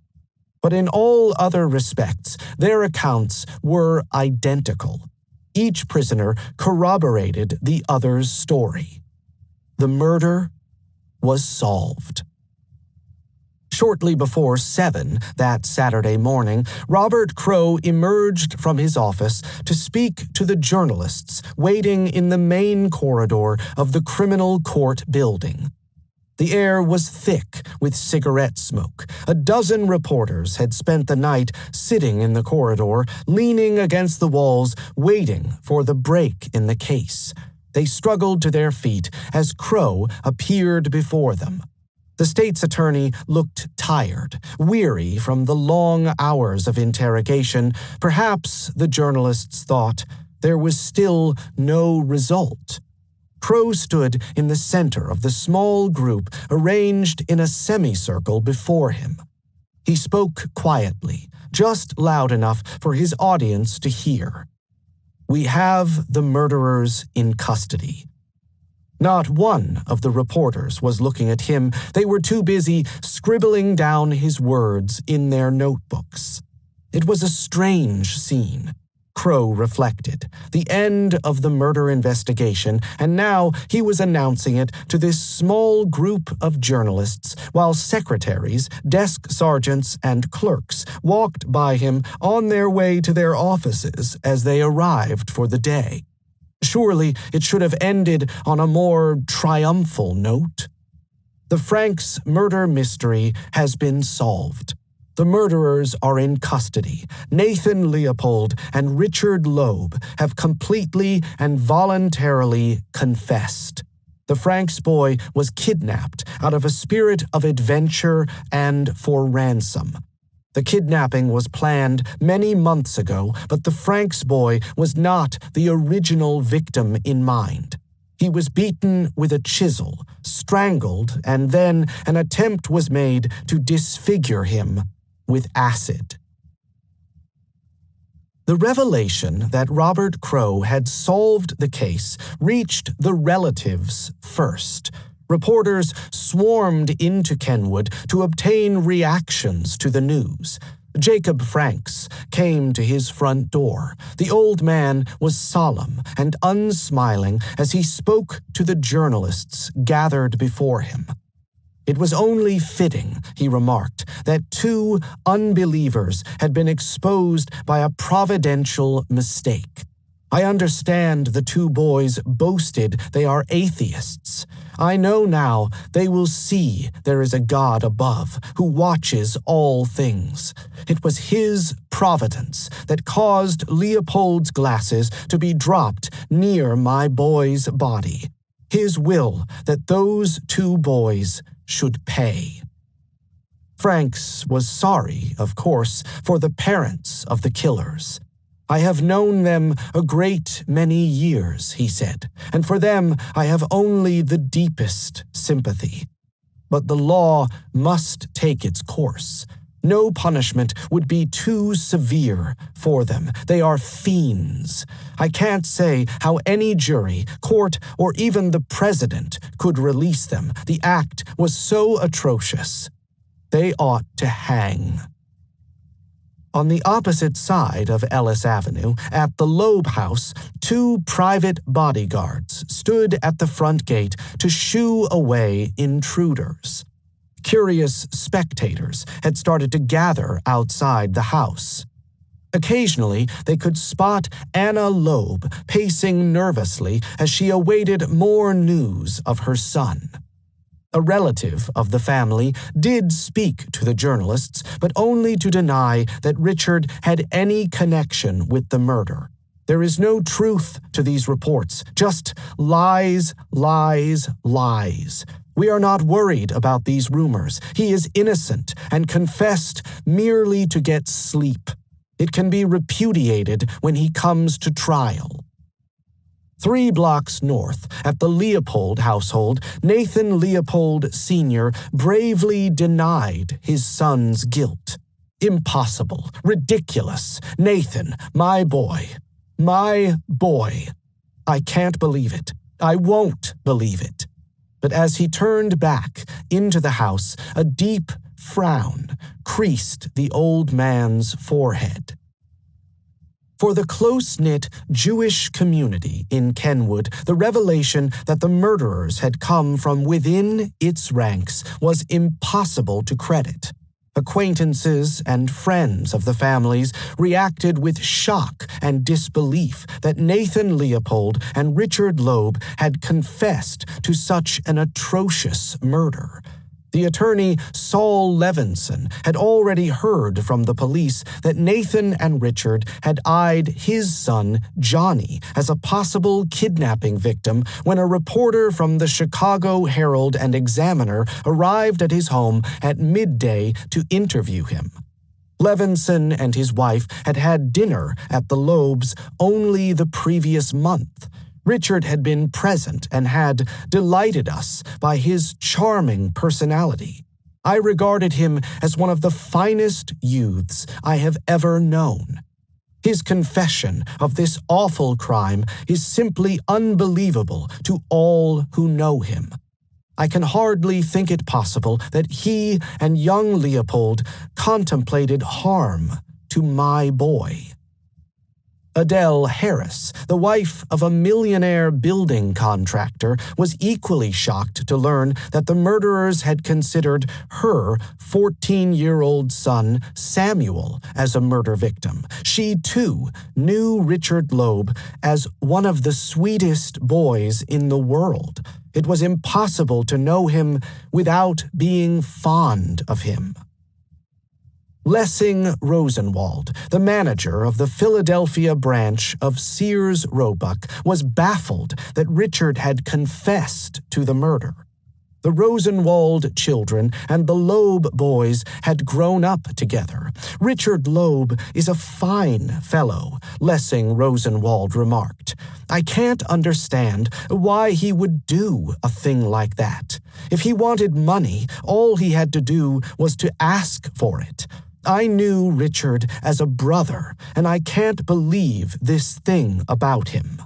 But in all other respects, their accounts were identical. Each prisoner corroborated the other's story. The murder was solved. Shortly before 7 that Saturday morning, Robert Crowe emerged from his office to speak to the journalists waiting in the main corridor of the criminal court building. The air was thick with cigarette smoke. A dozen reporters had spent the night sitting in the corridor, leaning against the walls, waiting for the break in the case. They struggled to their feet as Crowe appeared before them. The state's attorney looked tired, weary from the long hours of interrogation. Perhaps, the journalists thought, there was still no result. Crowe stood in the center of the small group arranged in a semicircle before him. He spoke quietly, just loud enough for his audience to hear. "We have the murderers in custody." Not one of the reporters was looking at him. They were too busy scribbling down his words in their notebooks. It was a strange scene. Crowe reflected. The end of the murder investigation, and now he was announcing it to this small group of journalists, while secretaries, desk sergeants, and clerks walked by him on their way to their offices as they arrived for the day. Surely it should have ended on a more triumphal note. The Franks murder mystery has been solved. The murderers are in custody. Nathan Leopold and Richard Loeb have completely and voluntarily confessed. The Franks boy was kidnapped out of a spirit of adventure and for ransom. The kidnapping was planned many months ago, but the Franks boy was not the original victim in mind. He was beaten with a chisel, strangled, and then an attempt was made to disfigure him with acid. The revelation that Robert Crowe had solved the case reached the relatives first. Reporters swarmed into Kenwood to obtain reactions to the news. Jacob Franks came to his front door. The old man was solemn and unsmiling as he spoke to the journalists gathered before him. It was only fitting, he remarked, that 2 unbelievers had been exposed by a providential mistake. I understand the 2 boys boasted they are atheists. I know now they will see there is a God above who watches all things. It was his providence that caused Leopold's glasses to be dropped near my boy's body. His will that those 2 boys should pay. Franks was sorry, of course, for the parents of the killers. I have known them a great many years, he said, and for them I have only the deepest sympathy. But the law must take its course. No punishment would be too severe for them. They are fiends. I can't say how any jury, court, or even the president could release them. The act was so atrocious. They ought to hang. On the opposite side of Ellis Avenue, at the Loeb House, 2 private bodyguards stood at the front gate to shoo away intruders. Curious spectators had started to gather outside the house. Occasionally, they could spot Anna Loeb pacing nervously as she awaited more news of her son. A relative of the family did speak to the journalists, but only to deny that Richard had any connection with the murder. There is no truth to these reports, just lies, lies, lies. We are not worried about these rumors. He is innocent and confessed merely to get sleep. It can be repudiated when he comes to trial. 3 blocks north, at the Leopold household, Nathan Leopold Sr. bravely denied his son's guilt. Impossible, ridiculous. Nathan, my boy. My boy. I can't believe it. I won't believe it. But as he turned back into the house, a deep frown creased the old man's forehead. For the close-knit Jewish community in Kenwood, the revelation that the murderers had come from within its ranks was impossible to credit. Acquaintances and friends of the families reacted with shock and disbelief that Nathan Leopold and Richard Loeb had confessed to such an atrocious murder. The attorney, Saul Levinson, had already heard from the police that Nathan and Richard had eyed his son, Johnny, as a possible kidnapping victim when a reporter from the Chicago Herald and Examiner arrived at his home at midday to interview him. Levinson and his wife had had dinner at the Loebs only the previous month. Richard had been present and had delighted us by his charming personality. I regarded him as one of the finest youths I have ever known. His confession of this awful crime is simply unbelievable to all who know him. I can hardly think it possible that he and young Leopold contemplated harm to my boy. Adele Harris, the wife of a millionaire building contractor, was equally shocked to learn that the murderers had considered her 14-year-old son, Samuel, as a murder victim. She, too, knew Richard Loeb as one of the sweetest boys in the world. It was impossible to know him without being fond of him. Lessing Rosenwald, the manager of the Philadelphia branch of Sears Roebuck, was baffled that Richard had confessed to the murder. The Rosenwald children and the Loeb boys had grown up together. Richard Loeb is a fine fellow, Lessing Rosenwald remarked. I can't understand why he would do a thing like that. If he wanted money, all he had to do was to ask for it. I knew Richard as a brother, and I can't believe this thing about him.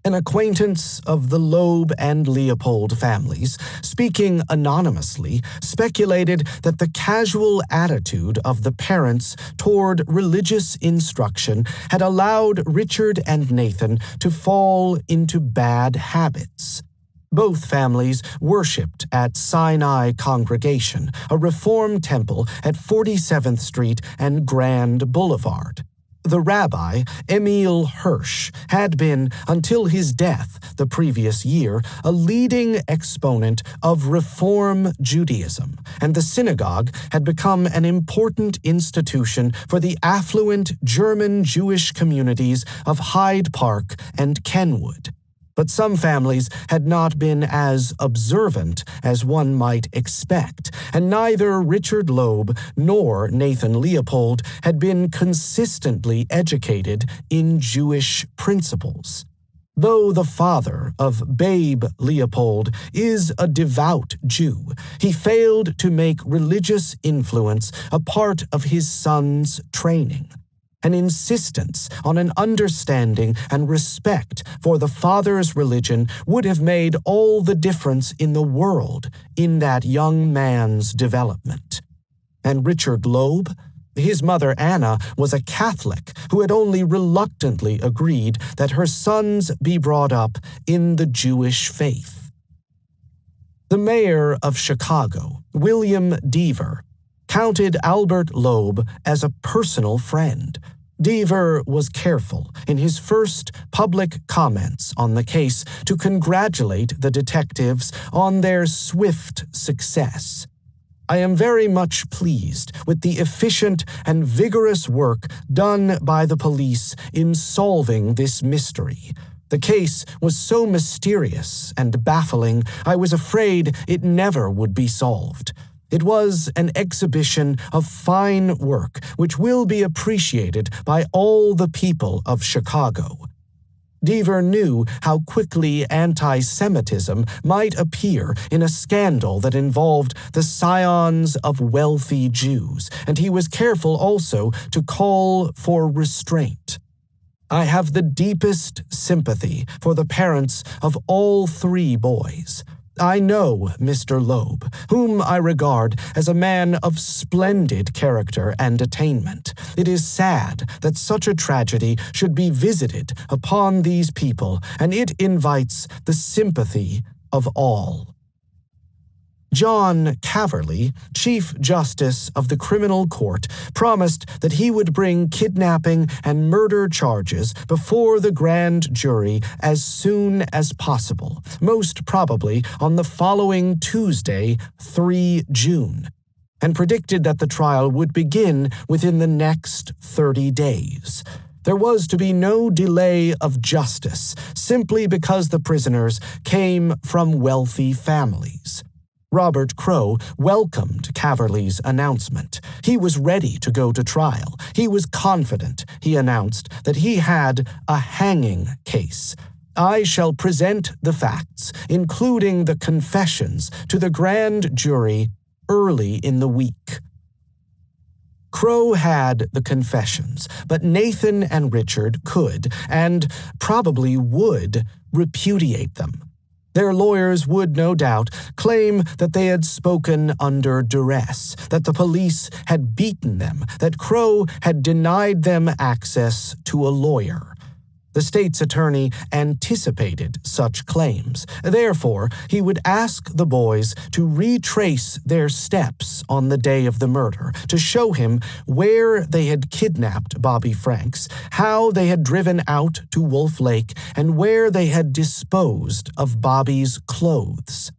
An acquaintance of the Loeb and Leopold families, speaking anonymously, speculated that the casual attitude of the parents toward religious instruction had allowed Richard and Nathan to fall into bad habits. Both families worshipped at Sinai Congregation, a Reform temple at 47th Street and Grand Boulevard. The rabbi, Emil Hirsch, had been, until his death the previous year, a leading exponent of Reform Judaism, and the synagogue had become an important institution for the affluent German Jewish communities of Hyde Park and Kenwood. But some families had not been as observant as one might expect, and neither Richard Loeb nor Nathan Leopold had been consistently educated in Jewish principles. Though the father of Babe Leopold is a devout Jew, he failed to make religious influence a part of his son's training. An insistence on an understanding and respect for the father's religion would have made all the difference in the world in that young man's development. And Richard Loeb? His mother Anna was a Catholic who had only reluctantly agreed that her sons be brought up in the Jewish faith. The mayor of Chicago, William Deaver, counted Albert Loeb as a personal friend. Deaver was careful in his first public comments on the case to congratulate the detectives on their swift success. I am very much pleased with the efficient and vigorous work done by the police in solving this mystery. The case was so mysterious and baffling, I was afraid it never would be solved. It was an exhibition of fine work which will be appreciated by all the people of Chicago. Deaver knew how quickly anti-Semitism might appear in a scandal that involved the scions of wealthy Jews, and he was careful also to call for restraint. I have the deepest sympathy for the parents of all three boys. I know Mr. Loeb, whom I regard as a man of splendid character and attainment. It is sad that such a tragedy should be visited upon these people, and it invites the sympathy of all. John Caverly, Chief Justice of the Criminal Court, promised that he would bring kidnapping and murder charges before the grand jury as soon as possible, most probably on the following Tuesday, 3 June, and predicted that the trial would begin within the next 30 days. There was to be no delay of justice, simply because the prisoners came from wealthy families. Robert Crowe welcomed Caverly's announcement. He was ready to go to trial. He was confident, he announced, that he had a hanging case. I shall present the facts, including the confessions, to the grand jury early in the week. Crowe had the confessions, but Nathan and Richard could, and probably would, repudiate them. Their lawyers would, no doubt, claim that they had spoken under duress, that the police had beaten them, that Crowe had denied them access to a lawyer. The state's attorney anticipated such claims. Therefore, he would ask the boys to retrace their steps on the day of the murder, to show him where they had kidnapped Bobby Franks, how they had driven out to Wolf Lake, and where they had disposed of Bobby's clothes.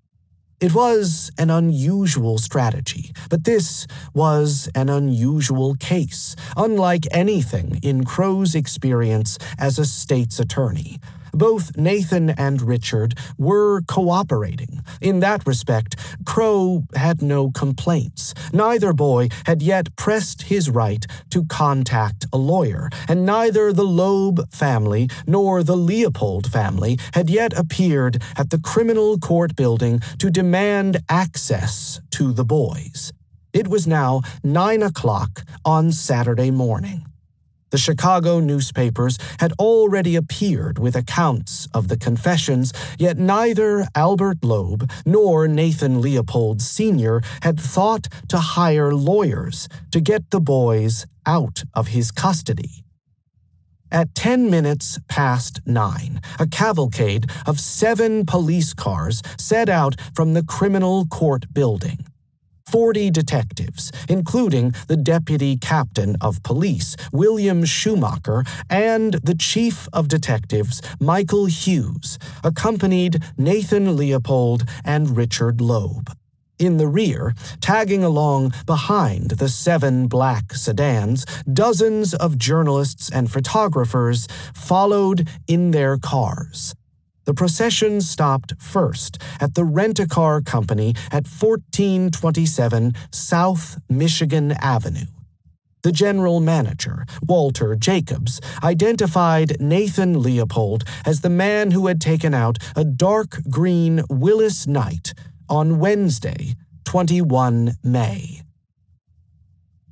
It was an unusual strategy, but this was an unusual case, unlike anything in Crowe's experience as a state's attorney. Both Nathan and Richard were cooperating. In that respect, Crowe had no complaints. Neither boy had yet pressed his right to contact a lawyer, and neither the Loeb family nor the Leopold family had yet appeared at the criminal court building to demand access to the boys. It was now 9 o'clock on Saturday morning. The Chicago newspapers had already appeared with accounts of the confessions, yet neither Albert Loeb nor Nathan Leopold Sr. had thought to hire lawyers to get the boys out of his custody. At 10 minutes past 9, a cavalcade of 7 police cars set out from the criminal court building. 40 detectives, including the deputy captain of police, William Schumacher, and the chief of detectives, Michael Hughes, accompanied Nathan Leopold and Richard Loeb. In the rear, tagging along behind the 7 black sedans, dozens of journalists and photographers followed in their cars. The procession stopped first at the rent-a-car company at 1427 South Michigan Avenue. The general manager, Walter Jacobs, identified Nathan Leopold as the man who had taken out a dark green Willis Knight on Wednesday, 21 May.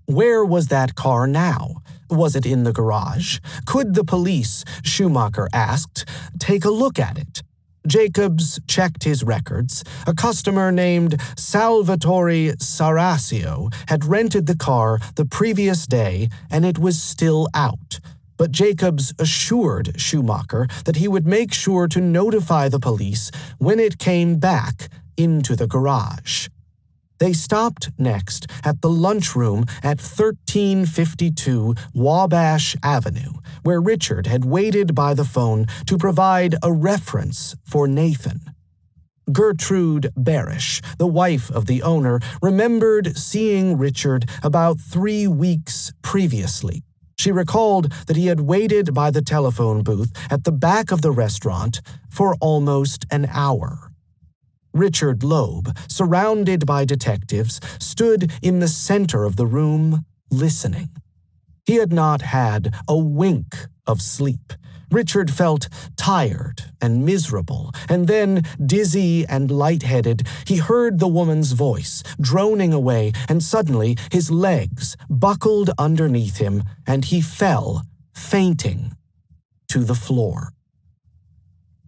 Where was that car now? Was it in the garage? Could the police, Schumacher asked, take a look at it? Jacobs checked his records. A customer named Salvatore Sarasio had rented the car the previous day, and it was still out. But Jacobs assured Schumacher that he would make sure to notify the police when it came back into the garage. They stopped next at the lunchroom at 1352 Wabash Avenue, where Richard had waited by the phone to provide a reference for Nathan. Gertrude Barish, the wife of the owner, remembered seeing Richard about 3 weeks previously. She recalled that he had waited by the telephone booth at the back of the restaurant for almost an hour. Richard Loeb, surrounded by detectives, stood in the center of the room, listening. He had not had a wink of sleep. Richard felt tired and miserable, and then, dizzy and lightheaded, he heard the woman's voice, droning away, and suddenly his legs buckled underneath him, and he fell, fainting, to the floor.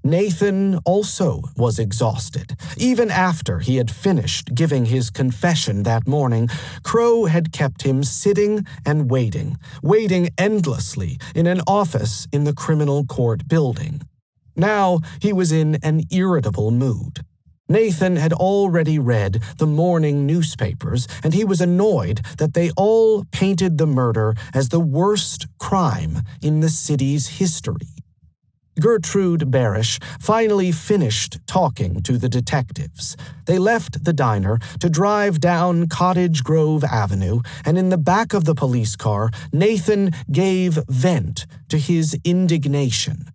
Nathan also was exhausted. Even after he had finished giving his confession that morning, Crow had kept him sitting and waiting endlessly in an office in the criminal court building. Now he was in an irritable mood. Nathan had already read the morning newspapers, and he was annoyed that they all painted the murder as the worst crime in the city's history. Gertrude Barish finally finished talking to the detectives. They left the diner to drive down Cottage Grove Avenue, and in the back of the police car, Nathan gave vent to his indignation.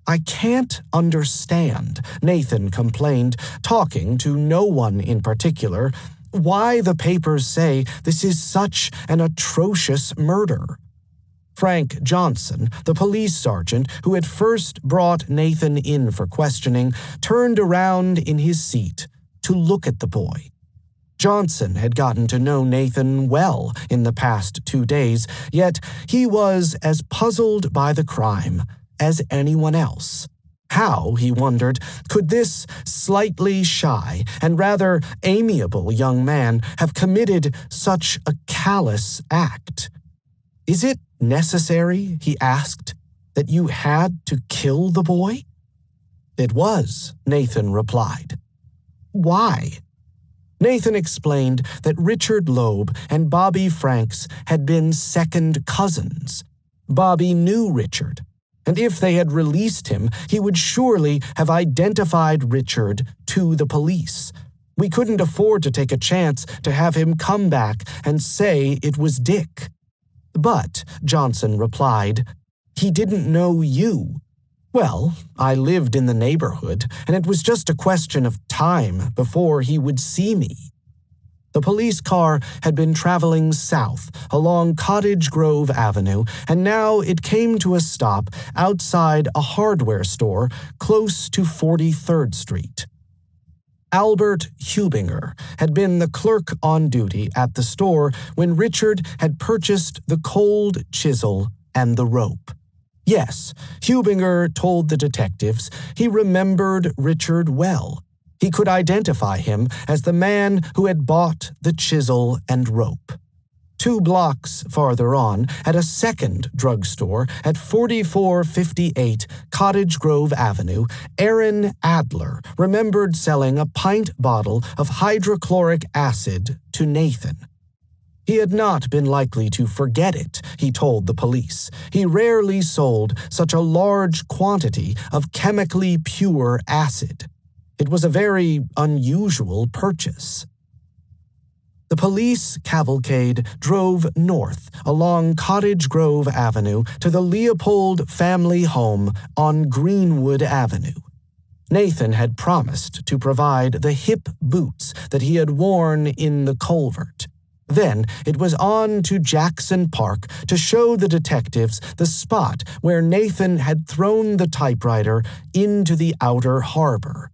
"I can't understand," Nathan complained, talking to no one in particular, "why the papers say this is such an atrocious murder." Frank Johnson, the police sergeant who had first brought Nathan in for questioning, turned around in his seat to look at the boy. Johnson had gotten to know Nathan well in the past 2 days, yet he was as puzzled by the crime as anyone else. How, he wondered, could this slightly shy and rather amiable young man have committed such a callous act? "Is it necessary," he asked, "that you had to kill the boy?" "It was," Nathan replied. "Why?" Nathan explained that Richard Loeb and Bobby Franks had been second cousins. Bobby knew Richard, and if they had released him, he would surely have identified Richard to the police. "We couldn't afford to take a chance to have him come back and say it was Dick." "But," Johnson replied, "he didn't know you." "Well, I lived in the neighborhood, and it was just a question of time before he would see me." The police car had been traveling south along Cottage Grove Avenue, and now it came to a stop outside a hardware store close to 43rd Street. Albert Hubinger had been the clerk on duty at the store when Richard had purchased the cold chisel and the rope. Yes, Hubinger told the detectives he remembered Richard well. He could identify him as the man who had bought the chisel and rope. 2 blocks farther on, at a second drugstore at 4458 Cottage Grove Avenue, Aaron Adler remembered selling a pint bottle of hydrochloric acid to Nathan. He had not been likely to forget it, he told the police. He rarely sold such a large quantity of chemically pure acid. It was a very unusual purchase. The police cavalcade drove north along Cottage Grove Avenue to the Leopold family home on Greenwood Avenue. Nathan had promised to provide the hip boots that he had worn in the culvert. Then it was on to Jackson Park to show the detectives the spot where Nathan had thrown the typewriter into the outer harbor.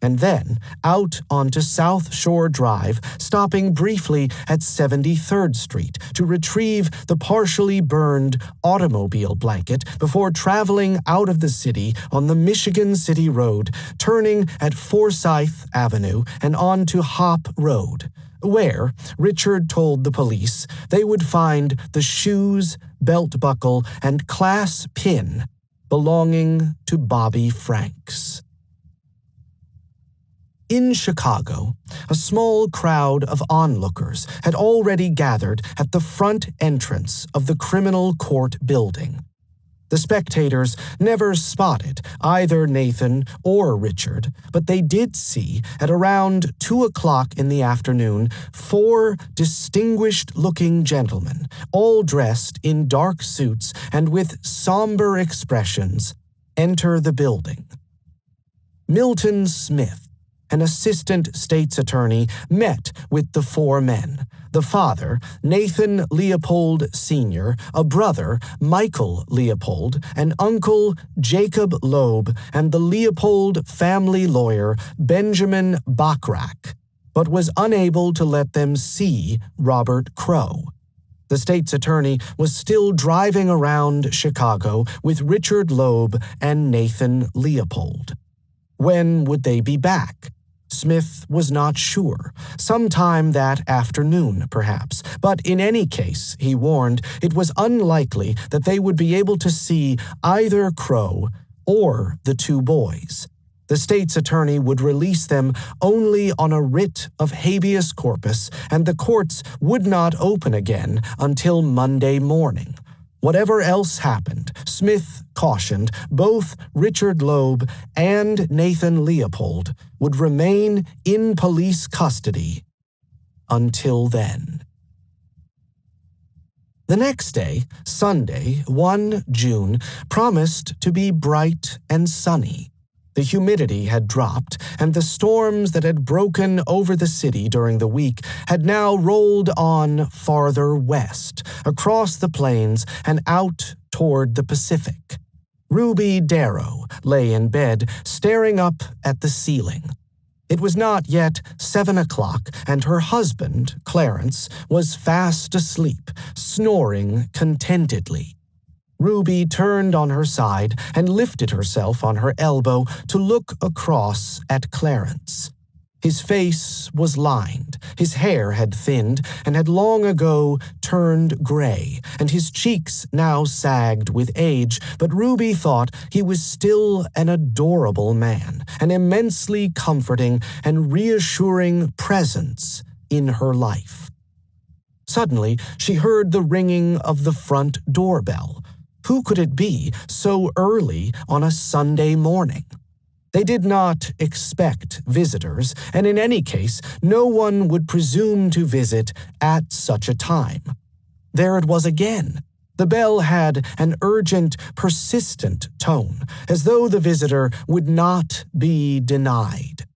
And then out onto South Shore Drive, stopping briefly at 73rd Street to retrieve the partially burned automobile blanket before traveling out of the city on the Michigan City Road, turning at Forsyth Avenue and on to Hop Road, where, Richard told the police, they would find the shoes, belt buckle, and class pin belonging to Bobby Franks. In Chicago, a small crowd of onlookers had already gathered at the front entrance of the criminal court building. The spectators never spotted either Nathan or Richard, but they did see, at around 2 o'clock in the afternoon, 4 distinguished-looking gentlemen, all dressed in dark suits and with somber expressions, enter the building. Milton Smith, an assistant state's attorney, met with the 4 men: the father, Nathan Leopold Sr., a brother, Michael Leopold, an uncle, Jacob Loeb, and the Leopold family lawyer, Benjamin Bachrach, but was unable to let them see Robert Crow. The state's attorney was still driving around Chicago with Richard Loeb and Nathan Leopold. When would they be back? Smith was not sure. Sometime that afternoon, perhaps. But in any case, he warned, it was unlikely that they would be able to see either Crow or the 2 boys. The state's attorney would release them only on a writ of habeas corpus, and the courts would not open again until Monday morning. Whatever else happened, Smith cautioned, both Richard Loeb and Nathan Leopold would remain in police custody until then. The next day, Sunday, 1 June, promised to be bright and sunny. The humidity had dropped, and the storms that had broken over the city during the week had now rolled on farther west, across the plains and out toward the Pacific. Ruby Darrow lay in bed, staring up at the ceiling. It was not yet 7 o'clock, and her husband, Clarence, was fast asleep, snoring contentedly. Ruby turned on her side and lifted herself on her elbow to look across at Clarence. His face was lined, his hair had thinned and had long ago turned gray, and his cheeks now sagged with age, but Ruby thought he was still an adorable man, an immensely comforting and reassuring presence in her life. Suddenly, she heard the ringing of the front doorbell. Who could it be so early on a Sunday morning? They did not expect visitors, and in any case, no one would presume to visit at such a time. There it was again. The bell had an urgent, persistent tone, as though the visitor would not be denied.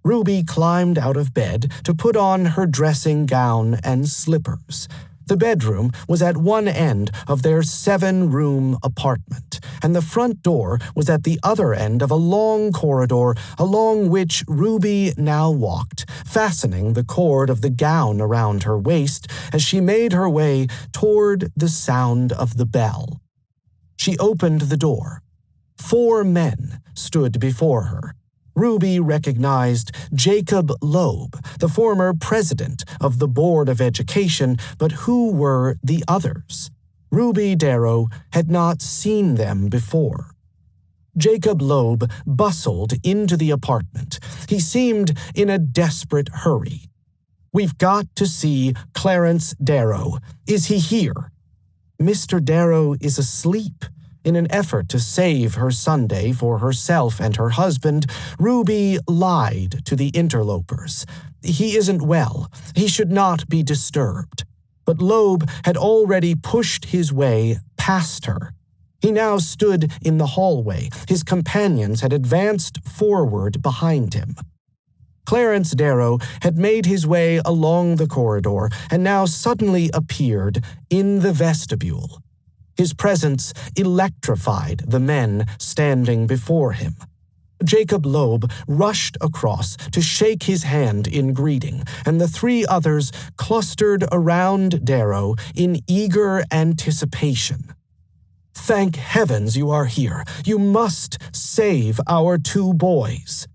Ruby climbed out of bed to put on her dressing gown and slippers. The bedroom was at one end of their 7-room apartment, and the front door was at the other end of a long corridor along which Ruby now walked, fastening the cord of the gown around her waist as she made her way toward the sound of the bell. She opened the door. 4 men stood before her. Ruby recognized Jacob Loeb, the former president of the Board of Education, but who were the others? Ruby Darrow had not seen them before. Jacob Loeb bustled into the apartment. He seemed in a desperate hurry. "We've got to see Clarence Darrow. Is he here?" "Mr. Darrow is asleep." In an effort to save her Sunday for herself and her husband, Ruby lied to the interlopers. "He isn't well. He should not be disturbed." But Loeb had already pushed his way past her. He now stood in the hallway. His companions had advanced forward behind him. Clarence Darrow had made his way along the corridor and now suddenly appeared in the vestibule. His presence electrified the men standing before him. Jacob Loeb rushed across to shake his hand in greeting, and the three others clustered around Darrow in eager anticipation. "Thank heavens you are here. You must save our two boys."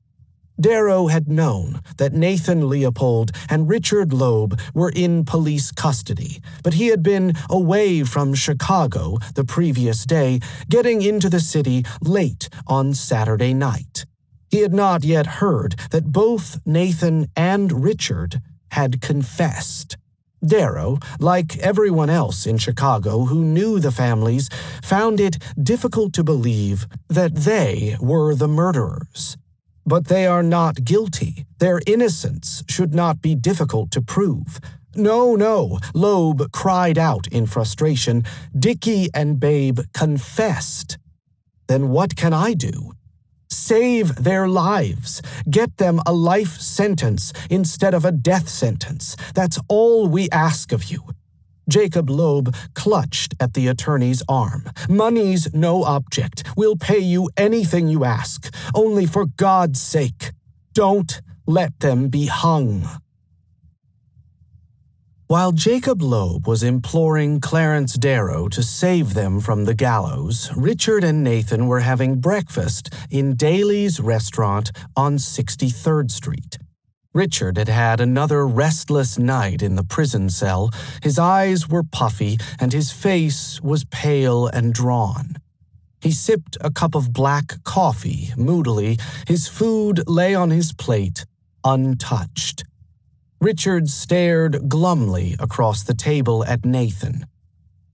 Darrow had known that Nathan Leopold and Richard Loeb were in police custody, but he had been away from Chicago the previous day, getting into the city late on Saturday night. He had not yet heard that both Nathan and Richard had confessed. Darrow, like everyone else in Chicago who knew the families, found it difficult to believe that they were the murderers. But they are not guilty. Their innocence should not be difficult to prove. No, Loeb cried out in frustration. Dickie and Babe confessed. Then what can I do? Save their lives. Get them a life sentence instead of a death sentence. That's all we ask of you. Jacob Loeb clutched at the attorney's arm. "Money's no object. We'll pay you anything you ask. Only for God's sake, don't let them be hung." While Jacob Loeb was imploring Clarence Darrow to save them from the gallows, Richard and Nathan were having breakfast in Daly's restaurant on 63rd Street. Richard had had another restless night in the prison cell. His eyes were puffy and his face was pale and drawn. He sipped a cup of black coffee moodily. His food lay on his plate, untouched. Richard stared glumly across the table at Nathan.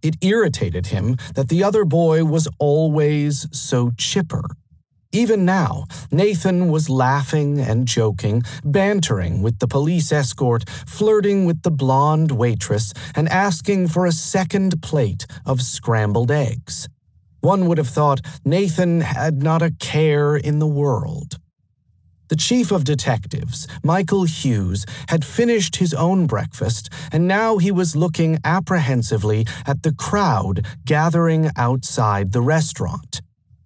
It irritated him that the other boy was always so chipper. Even now, Nathan was laughing and joking, bantering with the police escort, flirting with the blonde waitress, and asking for a second plate of scrambled eggs. One would have thought Nathan had not a care in the world. The chief of detectives, Michael Hughes, had finished his own breakfast, and now he was looking apprehensively at the crowd gathering outside the restaurant.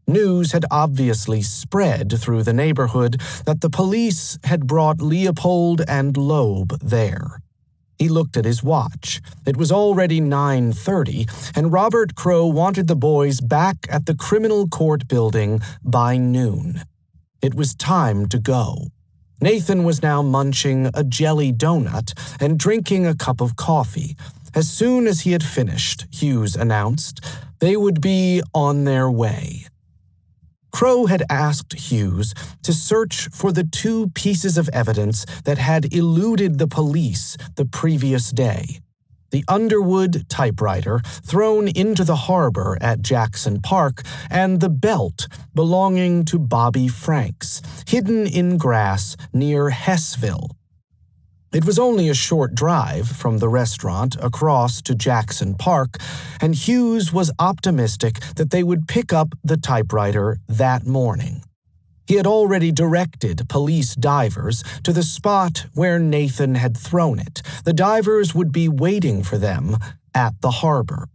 News had obviously spread through the neighborhood that the police had brought Leopold and Loeb there. He looked at his watch. It was already 9:30, and Robert Crowe wanted the boys back at the criminal court building by noon. It was time to go. Nathan was now munching a jelly donut and drinking a cup of coffee. As soon as he had finished, Hughes announced, they would be on their way. Crowe had asked Hughes to search for the two pieces of evidence that had eluded the police the previous day. The Underwood typewriter thrown into the harbor at Jackson Park and the belt belonging to Bobby Franks, hidden in grass near Hessville. It was only a short drive from the restaurant across to Jackson Park, and Hughes was optimistic that they would pick up the typewriter that morning. He had already directed police divers to the spot where Nathan had thrown it. The divers would be waiting for them at the harbor.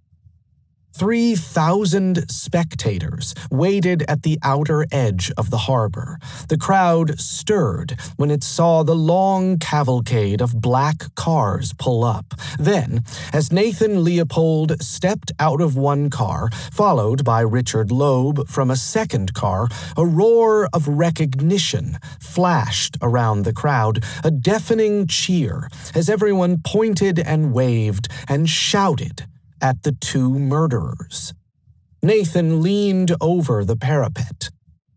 3,000 spectators waited at the outer edge of the harbor. The crowd stirred when it saw the long cavalcade of black cars pull up. Then, as Nathan Leopold stepped out of one car, followed by Richard Loeb from a second car, a roar of recognition flashed around the crowd, a deafening cheer as everyone pointed and waved and shouted at the two murderers. Nathan leaned over the parapet.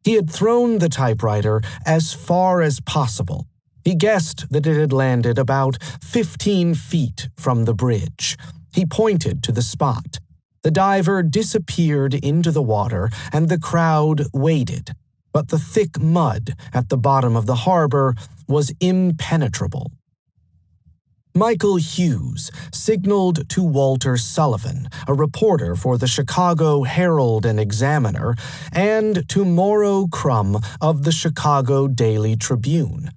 He had thrown the typewriter as far as possible. He guessed that it had landed about 15 feet from the bridge. He pointed to the spot. The diver disappeared into the water, and the crowd waited. But the thick mud at the bottom of the harbor was impenetrable. Michael Hughes signaled to Walter Sullivan, a reporter for the Chicago Herald and Examiner, and to Morrow Crum of the Chicago Daily Tribune.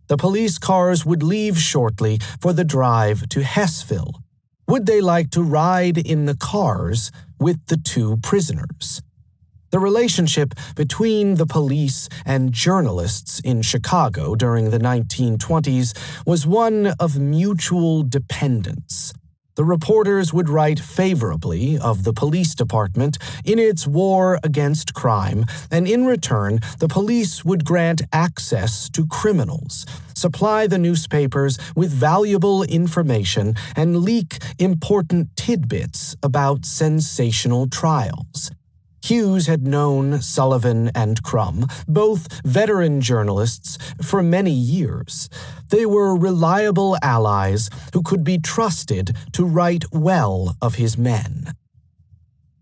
The police cars would leave shortly for the drive to Hessville. Would they like to ride in the cars with the two prisoners? The relationship between the police and journalists in Chicago during the 1920s was one of mutual dependence. The reporters would write favorably of the police department in its war against crime, and in return, the police would grant access to criminals, supply the newspapers with valuable information, and leak important tidbits about sensational trials. Hughes had known Sullivan and Crum, both veteran journalists, for many years. They were reliable allies who could be trusted to write well of his men.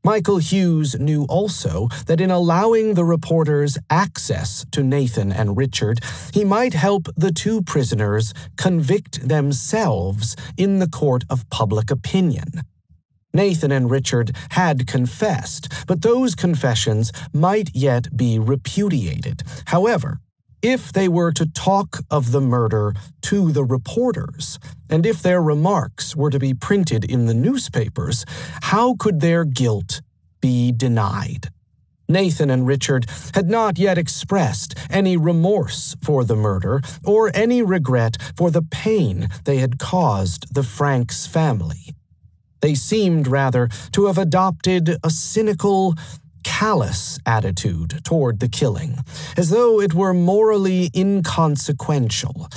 Michael Hughes knew also that in allowing the reporters access to Nathan and Richard, he might help the two prisoners convict themselves in the court of public opinion. Nathan and Richard had confessed, but those confessions might yet be repudiated. However, if they were to talk of the murder to the reporters, and if their remarks were to be printed in the newspapers, how could their guilt be denied? Nathan and Richard had not yet expressed any remorse for the murder or any regret for the pain they had caused the Franks family. They seemed rather to have adopted a cynical, callous attitude toward the killing, as though it were morally inconsequential.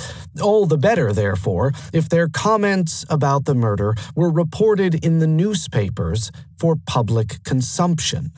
All the better, therefore, if their comments about the murder were reported in the newspapers for public consumption.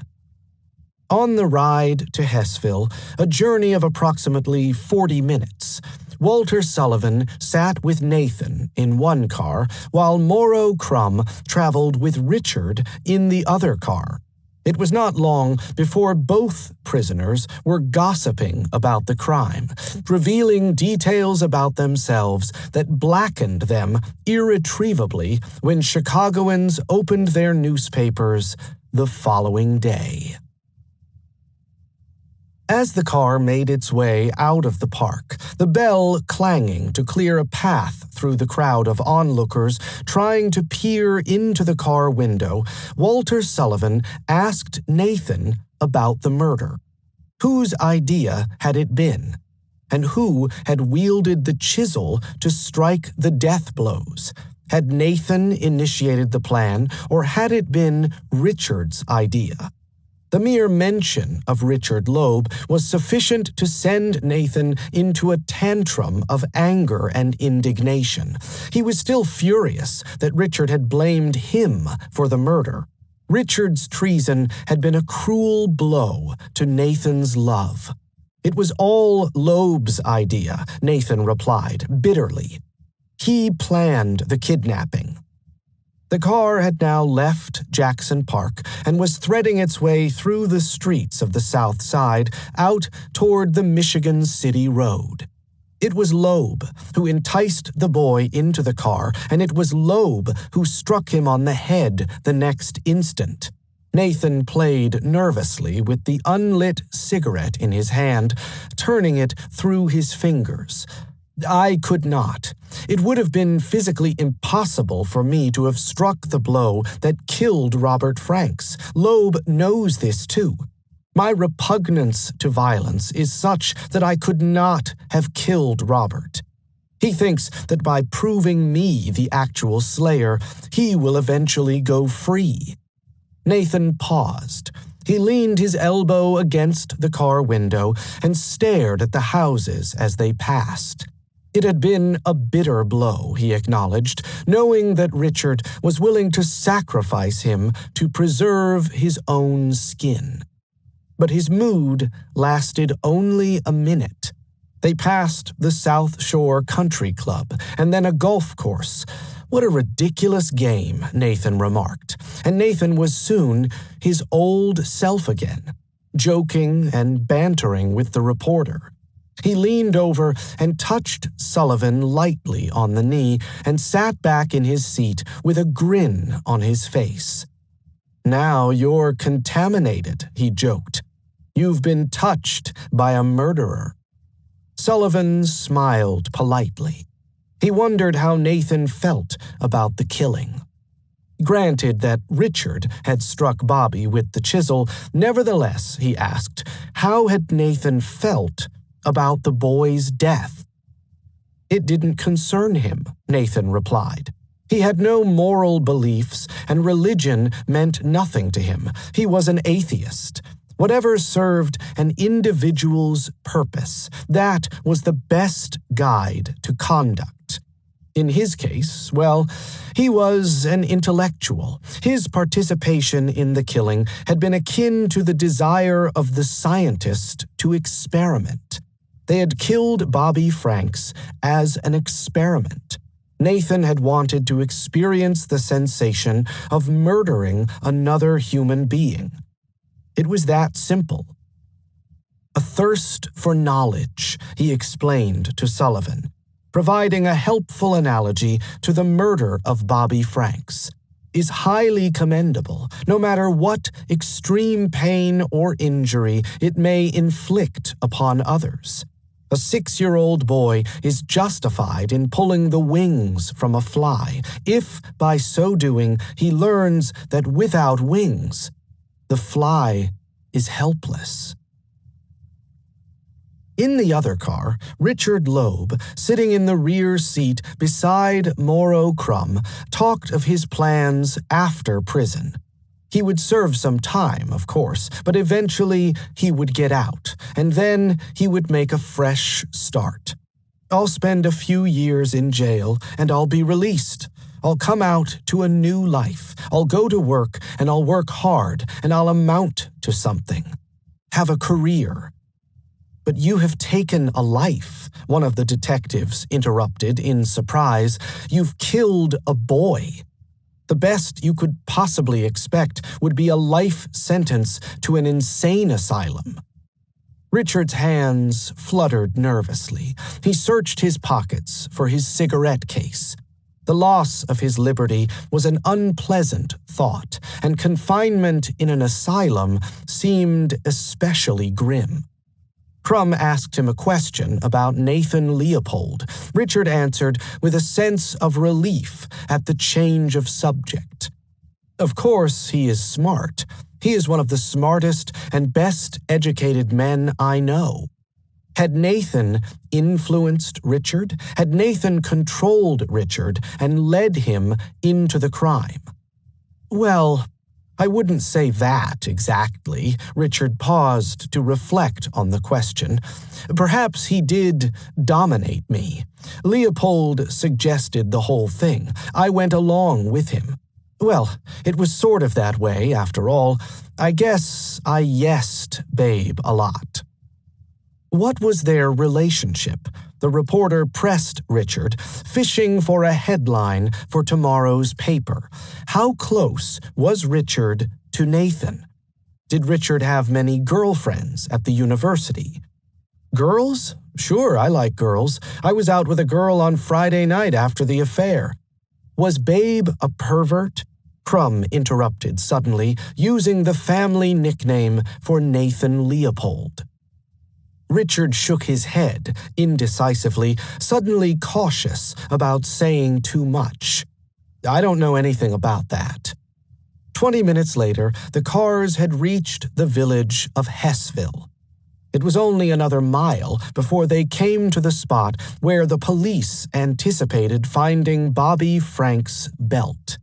On the ride to Hessville, a journey of approximately 40 minutes, Walter Sullivan sat with Nathan in one car, while Morrow Crum traveled with Richard in the other car. It was not long before both prisoners were gossiping about the crime, revealing details about themselves that blackened them irretrievably when Chicagoans opened their newspapers the following day. As the car made its way out of the park, the bell clanging to clear a path through the crowd of onlookers trying to peer into the car window, Walter Sullivan asked Nathan about the murder. Whose idea had it been? And who had wielded the chisel to strike the death blows? Had Nathan initiated the plan, or had it been Richard's idea? The mere mention of Richard Loeb was sufficient to send Nathan into a tantrum of anger and indignation. He was still furious that Richard had blamed him for the murder. Richard's treason had been a cruel blow to Nathan's love. It was all Loeb's idea, Nathan replied bitterly. He planned the kidnapping. The car had now left Jackson Park and was threading its way through the streets of the South Side out toward the Michigan City Road. It was Loeb who enticed the boy into the car, and it was Loeb who struck him on the head the next instant. Nathan played nervously with the unlit cigarette in his hand, turning it through his fingers. I could not. It would have been physically impossible for me to have struck the blow that killed Robert Franks. Loeb knows this too. My repugnance to violence is such that I could not have killed Robert. He thinks that by proving me the actual slayer, he will eventually go free. Nathan paused. He leaned his elbow against the car window and stared at the houses as they passed. It had been a bitter blow, he acknowledged, knowing that Richard was willing to sacrifice him to preserve his own skin. But his mood lasted only a minute. They passed the South Shore Country Club and then a golf course. What a ridiculous game, Nathan remarked, and Nathan was soon his old self again, joking and bantering with the reporter. He leaned over and touched Sullivan lightly on the knee and sat back in his seat with a grin on his face. "Now you're contaminated," he joked. "You've been touched by a murderer." Sullivan smiled politely. He wondered how Nathan felt about the killing. Granted that Richard had struck Bobby with the chisel, nevertheless, he asked, how had Nathan felt about the boy's death? "It didn't concern him," Nathan replied. "He had no moral beliefs, and religion meant nothing to him. He was an atheist. Whatever served an individual's purpose, that was the best guide to conduct. In his case, well, he was an intellectual. His participation in the killing had been akin to the desire of the scientist to experiment. They had killed Bobby Franks as an experiment. Nathan had wanted to experience the sensation of murdering another human being. It was that simple. A thirst for knowledge, he explained to Sullivan, providing a helpful analogy to the murder of Bobby Franks, is highly commendable, no matter what extreme pain or injury it may inflict upon others. A 6-year-old boy is justified in pulling the wings from a fly, if by so doing he learns that without wings, the fly is helpless. In the other car, Richard Loeb, sitting in the rear seat beside Morrow Crumb, talked of his plans after prison. He would serve some time, of course, but eventually he would get out, and then he would make a fresh start. "I'll spend a few years in jail, and I'll be released. I'll come out to a new life. I'll go to work, and I'll work hard, and I'll amount to something. Have a career." "But you have taken a life," one of the detectives interrupted in surprise. "You've killed a boy. The best you could possibly expect would be a life sentence to an insane asylum." Richard's hands fluttered nervously. He searched his pockets for his cigarette case. The loss of his liberty was an unpleasant thought, and confinement in an asylum seemed especially grim. Crumb asked him a question about Nathan Leopold. Richard answered with a sense of relief at the change of subject. "Of course, he is smart. He is one of the smartest and best educated men I know." Had Nathan influenced Richard? Had Nathan controlled Richard and led him into the crime? "Well, I wouldn't say that exactly." Richard paused to reflect on the question. "Perhaps he did dominate me. Leopold suggested the whole thing. I went along with him. Well, it was sort of that way, after all. I guess I yesed Babe a lot." What was their relationship? The reporter pressed Richard, fishing for a headline for tomorrow's paper. How close was Richard to Nathan? Did Richard have many girlfriends at the university? "Girls? Sure, I like girls. I was out with a girl on Friday night after the affair." "Was Babe a pervert?" Crumb interrupted suddenly, using the family nickname for Nathan Leopold. Richard shook his head indecisively, suddenly cautious about saying too much. "I don't know anything about that." 20 minutes later, the cars had reached the village of Hessville. It was only another mile before they came to the spot where the police anticipated finding Bobby Frank's belt.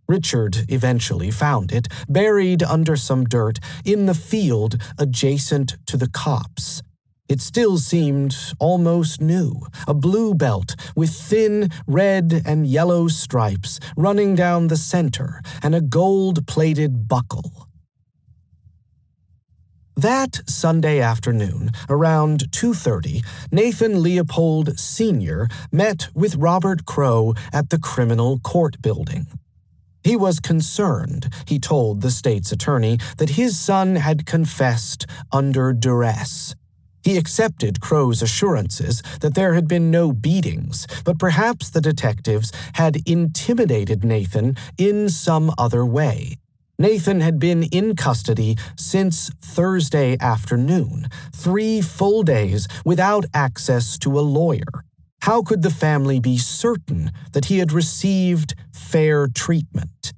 Richard eventually found it, buried under some dirt in the field adjacent to the copse. It still seemed almost new, a blue belt with thin red and yellow stripes running down the center and a gold-plated buckle. That Sunday afternoon, around 2:30, Nathan Leopold Sr. met with Robert Crowe at the criminal court building. He was concerned, he told the state's attorney, that his son had confessed under duress. He accepted Crow's assurances that there had been no beatings, but perhaps the detectives had intimidated Nathan in some other way. Nathan had been in custody since Thursday afternoon, 3 full days without access to a lawyer. How could the family be certain that he had received fair treatment?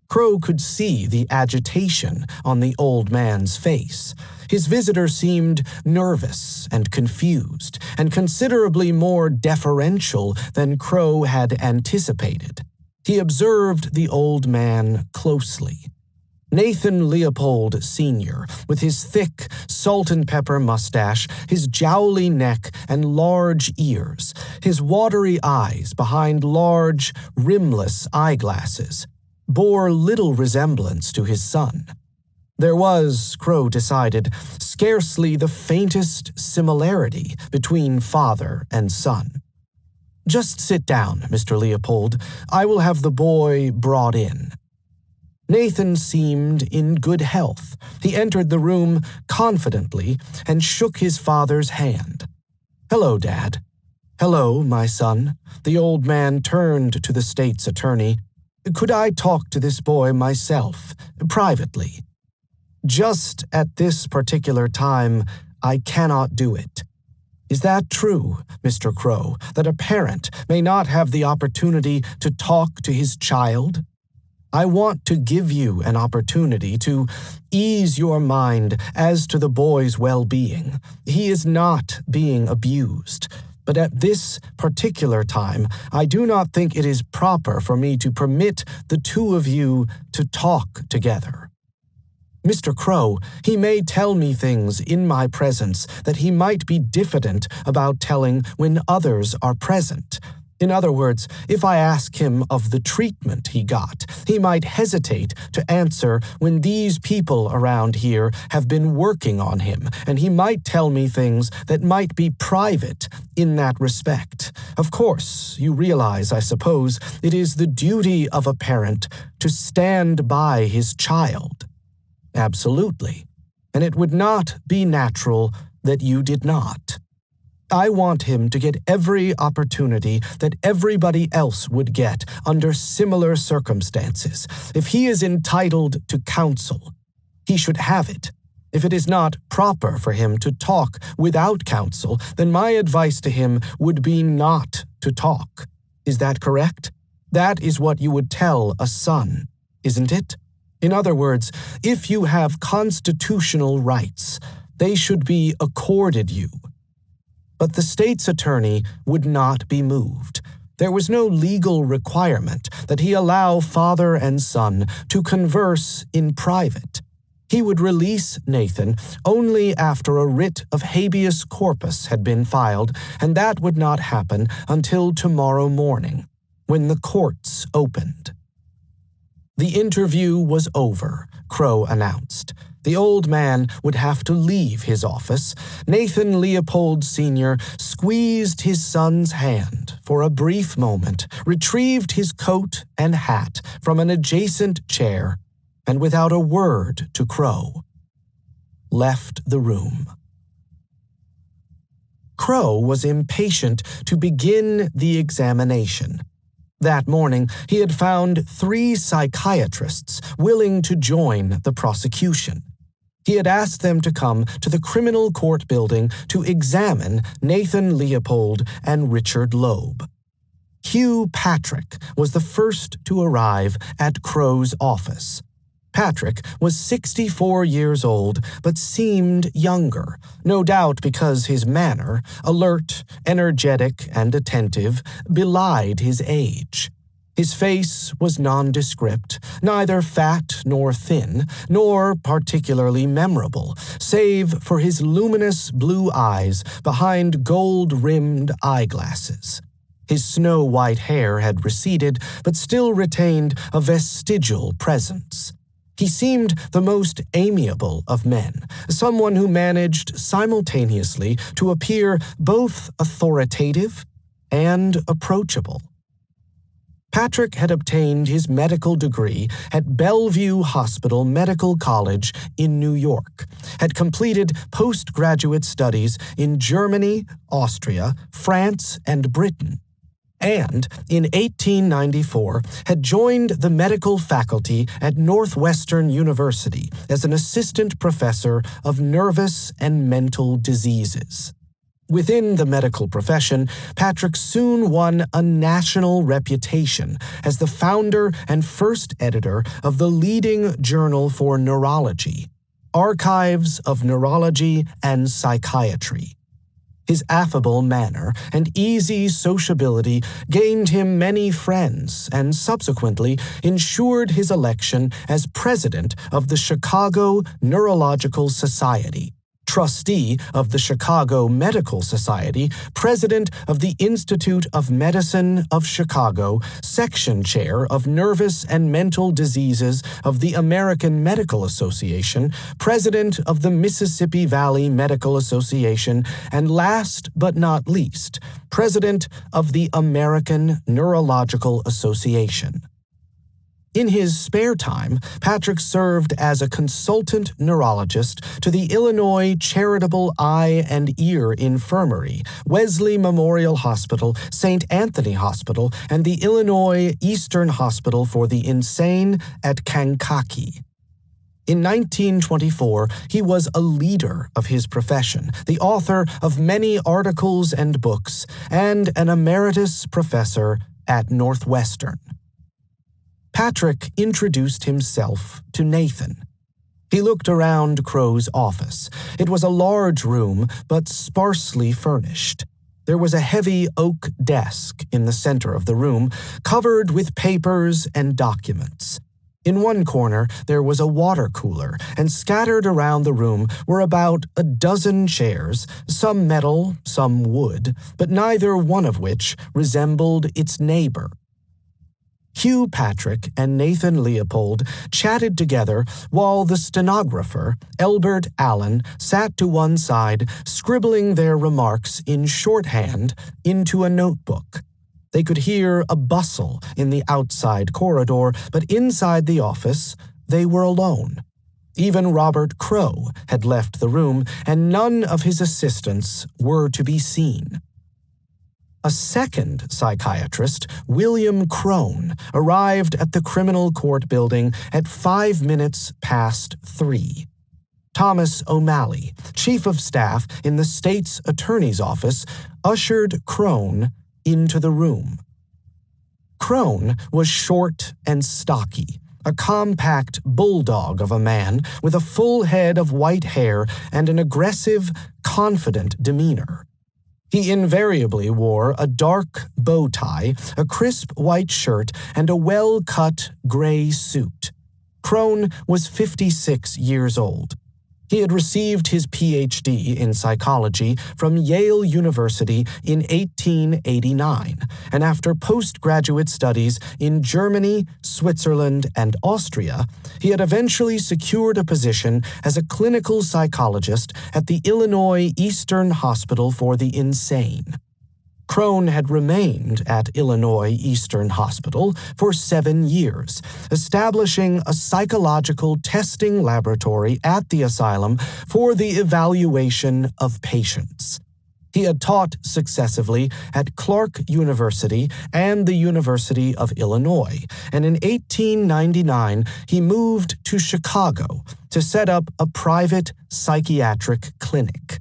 Crow could see the agitation on the old man's face. His visitor seemed nervous and confused, and considerably more deferential than Crow had anticipated. He observed the old man closely. Nathan Leopold Sr., with his thick, salt-and-pepper mustache, his jowly neck and large ears, his watery eyes behind large, rimless eyeglasses, bore little resemblance to his son. There was, Crow decided, scarcely the faintest similarity between father and son. "Just sit down, Mr. Leopold. I will have the boy brought in." Nathan seemed in good health. He entered the room confidently and shook his father's hand. "Hello, Dad." "Hello, my son." The old man turned to the state's attorney. "Could I talk to this boy myself, privately?" "Just at this particular time, I cannot do it." "Is that true, Mr. Crow, that a parent may not have the opportunity to talk to his child? I want to give you an opportunity to ease your mind as to the boy's well-being. He is not being abused. But at this particular time, I do not think it is proper for me to permit the two of you to talk together. Mr. Crow, he may tell me things in my presence that he might be diffident about telling when others are present. In other words, if I ask him of the treatment he got, he might hesitate to answer when these people around here have been working on him, and he might tell me things that might be private in that respect. Of course, you realize, I suppose, it is the duty of a parent to stand by his child." "Absolutely. And it would not be natural that you did not. I want him to get every opportunity that everybody else would get under similar circumstances. If he is entitled to counsel, he should have it. If it is not proper for him to talk without counsel, then my advice to him would be not to talk. Is that correct? That is what you would tell a son, isn't it? In other words, if you have constitutional rights, they should be accorded you." But the state's attorney would not be moved. There was no legal requirement that he allow father and son to converse in private. He would release Nathan only after a writ of habeas corpus had been filed, and that would not happen until tomorrow morning, when the courts opened. The interview was over, Crow announced. The old man would have to leave his office. Nathan Leopold Sr. squeezed his son's hand for a brief moment, retrieved his coat and hat from an adjacent chair, and without a word to Crow, left the room. Crow was impatient to begin the examination. That morning, he had found 3 psychiatrists willing to join the prosecution. He had asked them to come to the criminal court building to examine Nathan Leopold and Richard Loeb. Hugh Patrick was the first to arrive at Crow's office. Patrick was 64 years old, but seemed younger, no doubt because his manner, alert, energetic, and attentive, belied his age. His face was nondescript, neither fat nor thin, nor particularly memorable, save for his luminous blue eyes behind gold-rimmed eyeglasses. His snow-white hair had receded, but still retained a vestigial presence. He seemed the most amiable of men, someone who managed simultaneously to appear both authoritative and approachable. Patrick had obtained his medical degree at Bellevue Hospital Medical College in New York, had completed postgraduate studies in Germany, Austria, France, and Britain, and in 1894 had joined the medical faculty at Northwestern University as an assistant professor of nervous and mental diseases. Within the medical profession, Patrick soon won a national reputation as the founder and first editor of the leading journal for neurology, Archives of Neurology and Psychiatry. His affable manner and easy sociability gained him many friends and subsequently ensured his election as president of the Chicago Neurological Society, trustee of the Chicago Medical Society, president of the Institute of Medicine of Chicago, section chair of nervous and mental diseases of the American Medical Association, president of the Mississippi Valley Medical Association, and last but not least, president of the American Neurological Association. In his spare time, Patrick served as a consultant neurologist to the Illinois Charitable Eye and Ear Infirmary, Wesley Memorial Hospital, St. Anthony Hospital, and the Illinois Eastern Hospital for the Insane at Kankakee. In 1924, he was a leader of his profession, the author of many articles and books, and an emeritus professor at Northwestern. Patrick introduced himself to Nathan. He looked around Crow's office. It was a large room, but sparsely furnished. There was a heavy oak desk in the center of the room, covered with papers and documents. In one corner, there was a water cooler, and scattered around the room were about a dozen chairs, some metal, some wood, but neither one of which resembled its neighbor. Hugh Patrick and Nathan Leopold chatted together while the stenographer, Elbert Allen, sat to one side, scribbling their remarks in shorthand into a notebook. They could hear a bustle in the outside corridor, but inside the office, they were alone. Even Robert Crow had left the room, and none of his assistants were to be seen. A second psychiatrist, William Crone, arrived at the criminal court building at 5 minutes past 3. Thomas O'Malley, chief of staff in the state's attorney's office, ushered Crone into the room. Crone was short and stocky, a compact bulldog of a man with a full head of white hair and an aggressive, confident demeanor. He invariably wore a dark bow tie, a crisp white shirt, and a well-cut gray suit. Crone was 56 years old. He had received his Ph.D. in psychology from Yale University in 1889, and after postgraduate studies in Germany, Switzerland, and Austria, he had eventually secured a position as a clinical psychologist at the Illinois Eastern Hospital for the Insane. Crone had remained at Illinois Eastern Hospital for 7 years, establishing a psychological testing laboratory at the asylum for the evaluation of patients. He had taught successively at Clark University and the University of Illinois, and in 1899 he moved to Chicago to set up a private psychiatric clinic.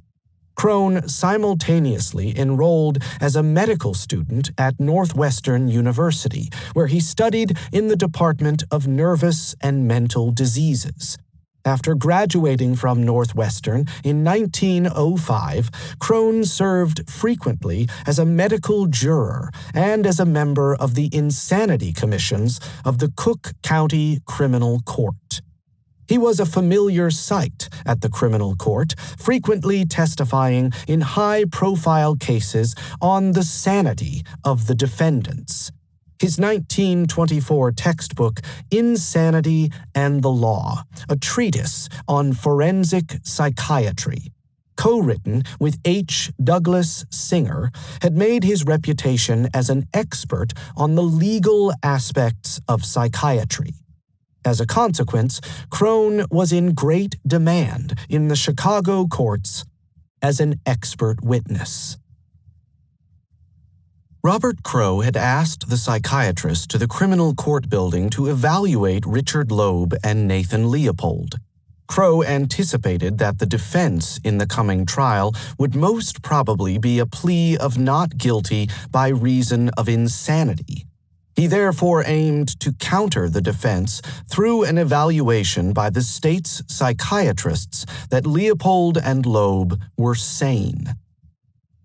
Crone simultaneously enrolled as a medical student at Northwestern University, where he studied in the Department of Nervous and Mental Diseases. After graduating from Northwestern in 1905, Crone served frequently as a medical juror and as a member of the Insanity Commissions of the Cook County Criminal Court. He was a familiar sight at the criminal court, frequently testifying in high-profile cases on the sanity of the defendants. His 1924 textbook, Insanity and the Law, a treatise on forensic psychiatry, co-written with H. Douglas Singer, had made his reputation as an expert on the legal aspects of psychiatry. As a consequence, Crone was in great demand in the Chicago courts as an expert witness. Robert Crowe had asked the psychiatrist to the criminal court building to evaluate Richard Loeb and Nathan Leopold. Crowe anticipated that the defense in the coming trial would most probably be a plea of not guilty by reason of insanity. He therefore aimed to counter the defense through an evaluation by the state's psychiatrists that Leopold and Loeb were sane.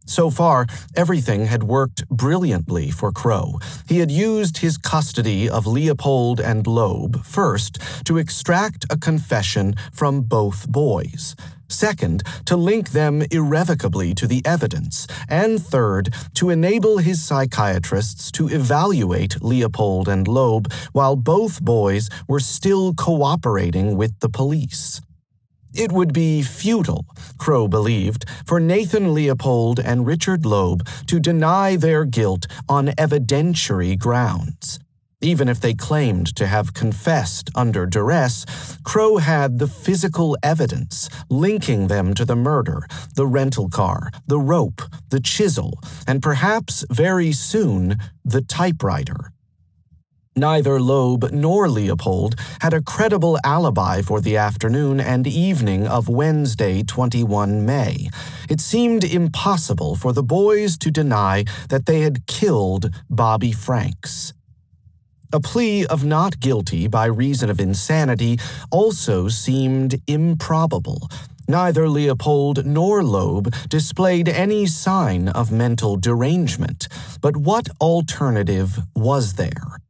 So far, everything had worked brilliantly for Crowe. He had used his custody of Leopold and Loeb, first, to extract a confession from both boys. Second, to link them irrevocably to the evidence. And third, to enable his psychiatrists to evaluate Leopold and Loeb while both boys were still cooperating with the police. It would be futile, Crowe believed, for Nathan Leopold and Richard Loeb to deny their guilt on evidentiary grounds. Even if they claimed to have confessed under duress, Crowe had the physical evidence linking them to the murder, the rental car, the rope, the chisel, and perhaps very soon the typewriter. Neither Loeb nor Leopold had a credible alibi for the afternoon and evening of Wednesday, 21 May. It seemed impossible for the boys to deny that they had killed Bobby Franks. A plea of not guilty by reason of insanity also seemed improbable. Neither Leopold nor Loeb displayed any sign of mental derangement, but what alternative was there?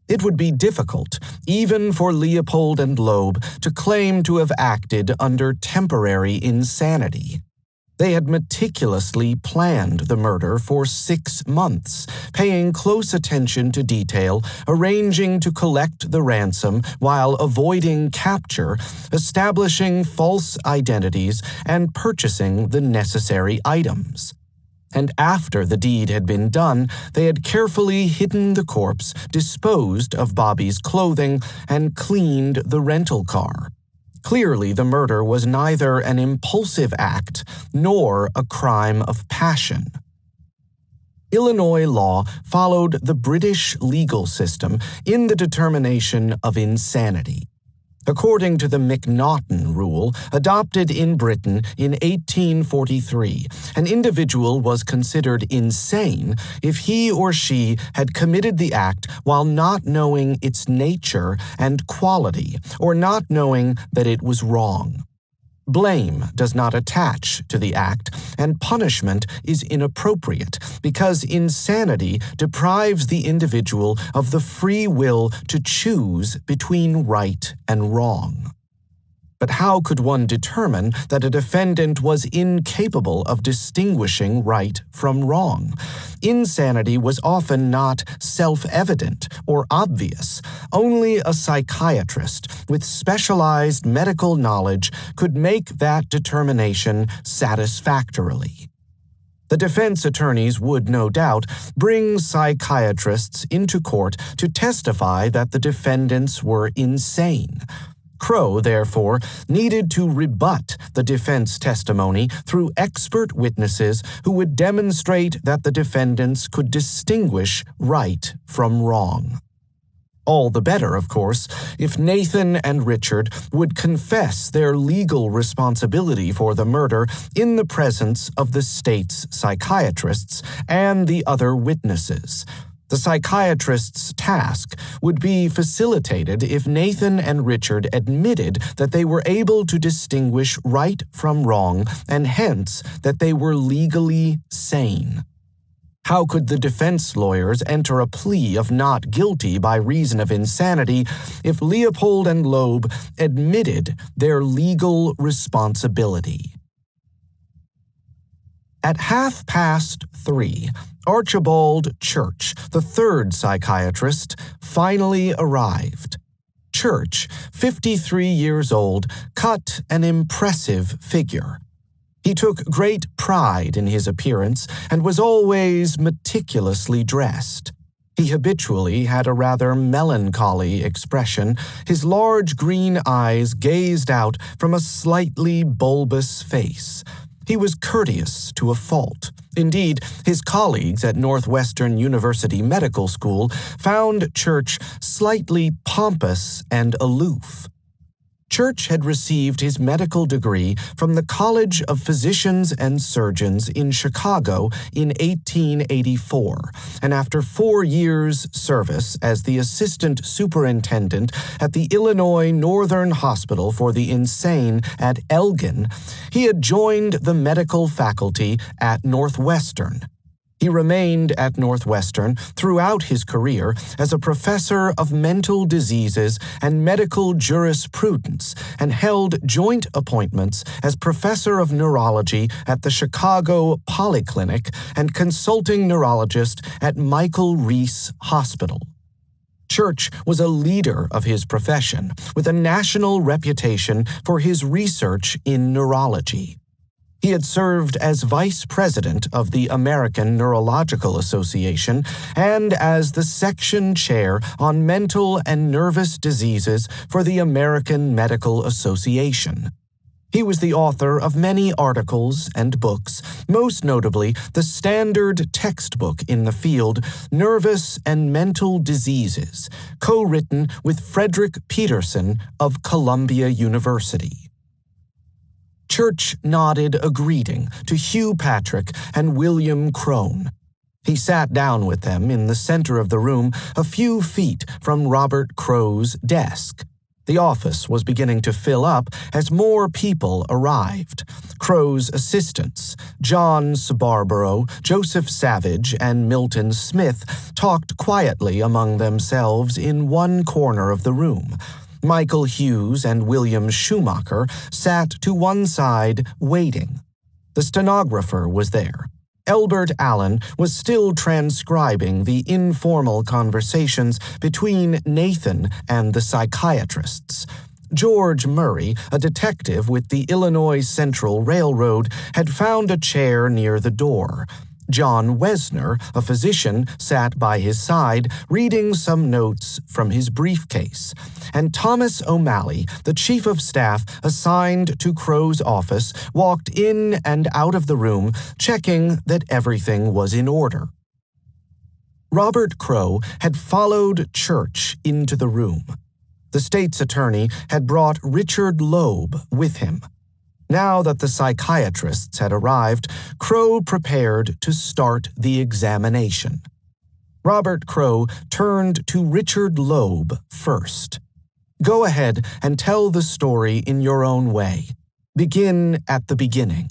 It would be difficult, even for Leopold and Loeb, to claim to have acted under temporary insanity. They had meticulously planned the murder for 6 months, paying close attention to detail, arranging to collect the ransom while avoiding capture, establishing false identities, and purchasing the necessary items. And after the deed had been done, they had carefully hidden the corpse, disposed of Bobby's clothing, and cleaned the rental car. Clearly, the murder was neither an impulsive act nor a crime of passion. Illinois law followed the British legal system in the determination of insanity. According to the Macnaghten rule, adopted in Britain in 1843, an individual was considered insane if he or she had committed the act while not knowing its nature and quality, or not knowing that it was wrong. Blame does not attach to the act, and punishment is inappropriate because insanity deprives the individual of the free will to choose between right and wrong. But how could one determine that a defendant was incapable of distinguishing right from wrong? Insanity was often not self-evident or obvious. Only a psychiatrist with specialized medical knowledge could make that determination satisfactorily. The defense attorneys would, no doubt, bring psychiatrists into court to testify that the defendants were insane. Crowe, therefore, needed to rebut the defense testimony through expert witnesses who would demonstrate that the defendants could distinguish right from wrong. All the better, of course, if Nathan and Richard would confess their legal responsibility for the murder in the presence of the state's psychiatrists and the other witnesses. The psychiatrist's task would be facilitated if Nathan and Richard admitted that they were able to distinguish right from wrong and hence that they were legally sane. How could the defense lawyers enter a plea of not guilty by reason of insanity if Leopold and Loeb admitted their legal responsibility? At 3:30, Archibald Church, the third psychiatrist, finally arrived. Church, 53 years old, cut an impressive figure. He took great pride in his appearance and was always meticulously dressed. He habitually had a rather melancholy expression. His large green eyes gazed out from a slightly bulbous face. He was courteous to a fault. Indeed, his colleagues at Northwestern University Medical School found Church slightly pompous and aloof. Church had received his medical degree from the College of Physicians and Surgeons in Chicago in 1884, and after 4 years' service as the assistant superintendent at the Illinois Northern Hospital for the Insane at Elgin, he had joined the medical faculty at Northwestern. He remained at Northwestern throughout his career as a professor of mental diseases and medical jurisprudence and held joint appointments as professor of neurology at the Chicago Polyclinic and consulting neurologist at Michael Reese Hospital. Church was a leader of his profession with a national reputation for his research in neurology. He had served as vice president of the American Neurological Association and as the section chair on mental and nervous diseases for the American Medical Association. He was the author of many articles and books, most notably the standard textbook in the field, Nervous and Mental Diseases, co-written with Frederick Peterson of Columbia University. Church nodded a greeting to Hugh Patrick and William Crone. He sat down with them in the center of the room, a few feet from Robert Crowe's desk. The office was beginning to fill up as more people arrived. Crowe's assistants, John Sabarborough, Joseph Savage, and Milton Smith, talked quietly among themselves in one corner of the room. Michael Hughes and William Schumacher sat to one side, waiting. The stenographer was there. Elbert Allen was still transcribing the informal conversations between Nathan and the psychiatrists. George Murray, a detective with the Illinois Central Railroad, had found a chair near the door. John Wesner, a physician, sat by his side, reading some notes from his briefcase, and Thomas O'Malley, the chief of staff assigned to Crowe's office, walked in and out of the room, checking that everything was in order. Robert Crowe had followed Church into the room. The state's attorney had brought Richard Loeb with him. Now that the psychiatrists had arrived, Crowe prepared to start the examination. Robert Crowe turned to Richard Loeb first. Go ahead and tell the story in your own way. Begin at the beginning.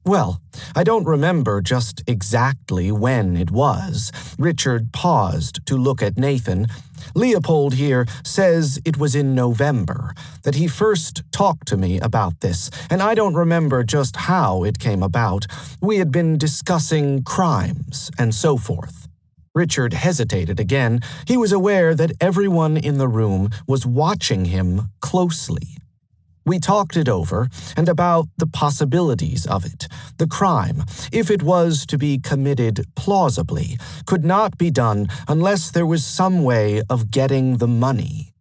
Well, I don't remember just exactly when it was. Richard paused to look at Nathan. Leopold here says it was in November, that he first talked to me about this, and I don't remember just how it came about. We had been discussing crimes and so forth. Richard hesitated again. He was aware that everyone in the room was watching him closely. We talked it over, and about the possibilities of it. The crime, if it was to be committed plausibly, could not be done unless there was some way of getting the money.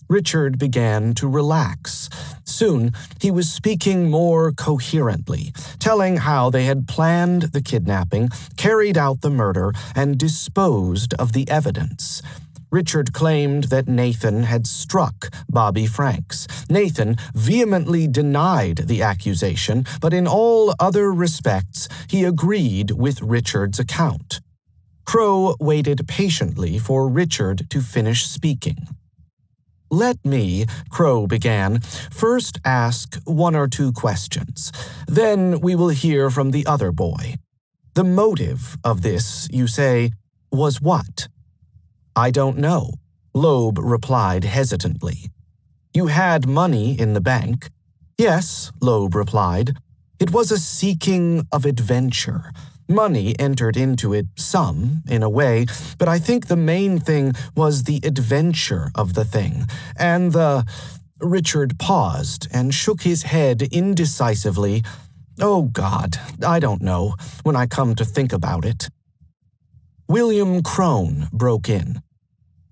Richard began to relax. Soon, he was speaking more coherently, telling how they had planned the kidnapping, carried out the murder, and disposed of the evidence. Richard claimed that Nathan had struck Bobby Franks. Nathan vehemently denied the accusation, but in all other respects, he agreed with Richard's account. Crowe waited patiently for Richard to finish speaking. Let me, Crowe began, first ask 1 or 2 questions. Then we will hear from the other boy. The motive of this, you say, was what? I don't know, Loeb replied hesitantly. You had money in the bank. Yes, Loeb replied. It was a seeking of adventure. Money entered into it some, in a way, but I think the main thing was the adventure of the thing, and Richard paused and shook his head indecisively. Oh, God, I don't know, when I come to think about it. William Crone broke in.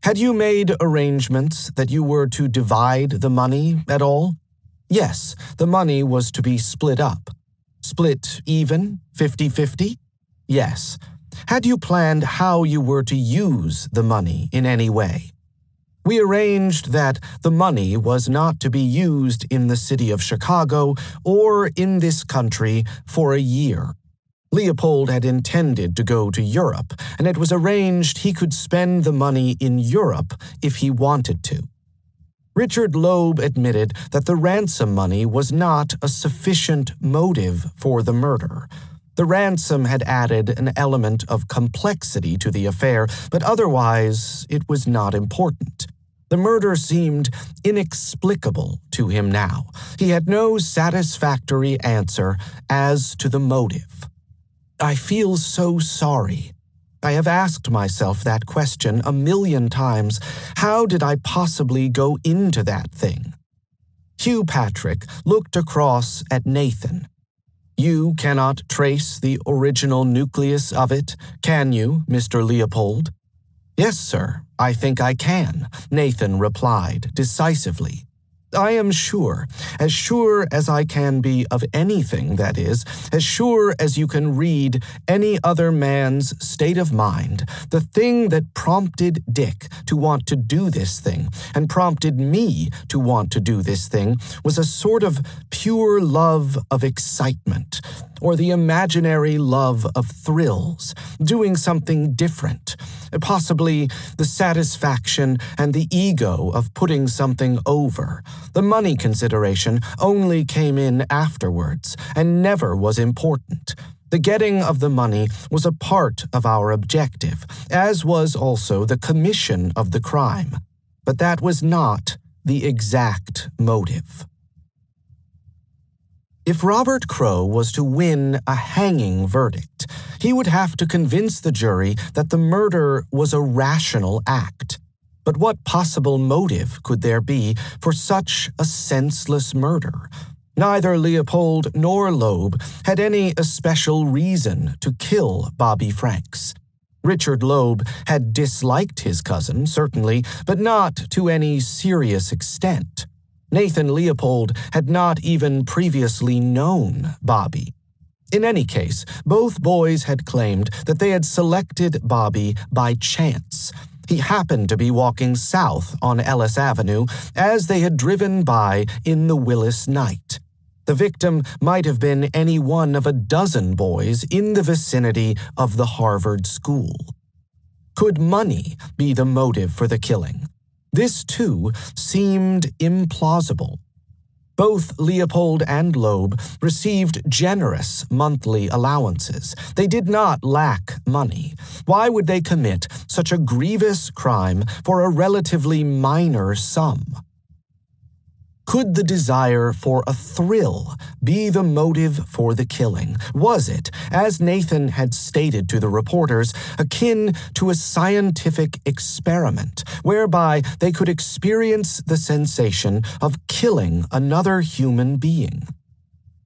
Had you made arrangements that you were to divide the money at all? Yes, the money was to be split up. Split even, 50-50? Yes. Had you planned how you were to use the money in any way? We arranged that the money was not to be used in the city of Chicago or in this country for a year. Leopold had intended to go to Europe, and it was arranged he could spend the money in Europe if he wanted to. Richard Loeb admitted that the ransom money was not a sufficient motive for the murder. The ransom had added an element of complexity to the affair, but otherwise it was not important. The murder seemed inexplicable to him now. He had no satisfactory answer as to the motive. I feel so sorry. I have asked myself that question 1,000,000 times. How did I possibly go into that thing? Hugh Patrick looked across at Nathan. You cannot trace the original nucleus of it, can you, Mr. Leopold? Yes, sir, I think I can, Nathan replied decisively. I am sure as I can be of anything, that is, as sure as you can read any other man's state of mind, the thing that prompted Dick to want to do this thing and prompted me to want to do this thing was a sort of pure love of excitement, or the imaginary love of thrills, doing something different, possibly the satisfaction and the ego of putting something over. The money consideration only came in afterwards and never was important. The getting of the money was a part of our objective, as was also the commission of the crime. But that was not the exact motive. If Robert Crowe was to win a hanging verdict, he would have to convince the jury that the murder was a rational act. But what possible motive could there be for such a senseless murder? Neither Leopold nor Loeb had any especial reason to kill Bobby Franks. Richard Loeb had disliked his cousin, certainly, but not to any serious extent. Nathan Leopold had not even previously known Bobby. In any case, both boys had claimed that they had selected Bobby by chance. He happened to be walking south on Ellis Avenue as they had driven by in the Willis night. The victim might have been any one of a dozen boys in the vicinity of the Harvard school. Could money be the motive for the killing? This, too, seemed implausible. Both Leopold and Loeb received generous monthly allowances. They did not lack money. Why would they commit such a grievous crime for a relatively minor sum? Could the desire for a thrill be the motive for the killing? Was it, as Nathan had stated to the reporters, akin to a scientific experiment whereby they could experience the sensation of killing another human being?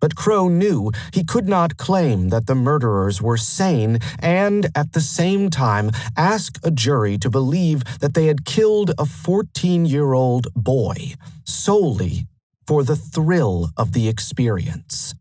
But Crowe knew he could not claim that the murderers were sane and, at the same time, ask a jury to believe that they had killed a 14-year-old boy solely for the thrill of the experience.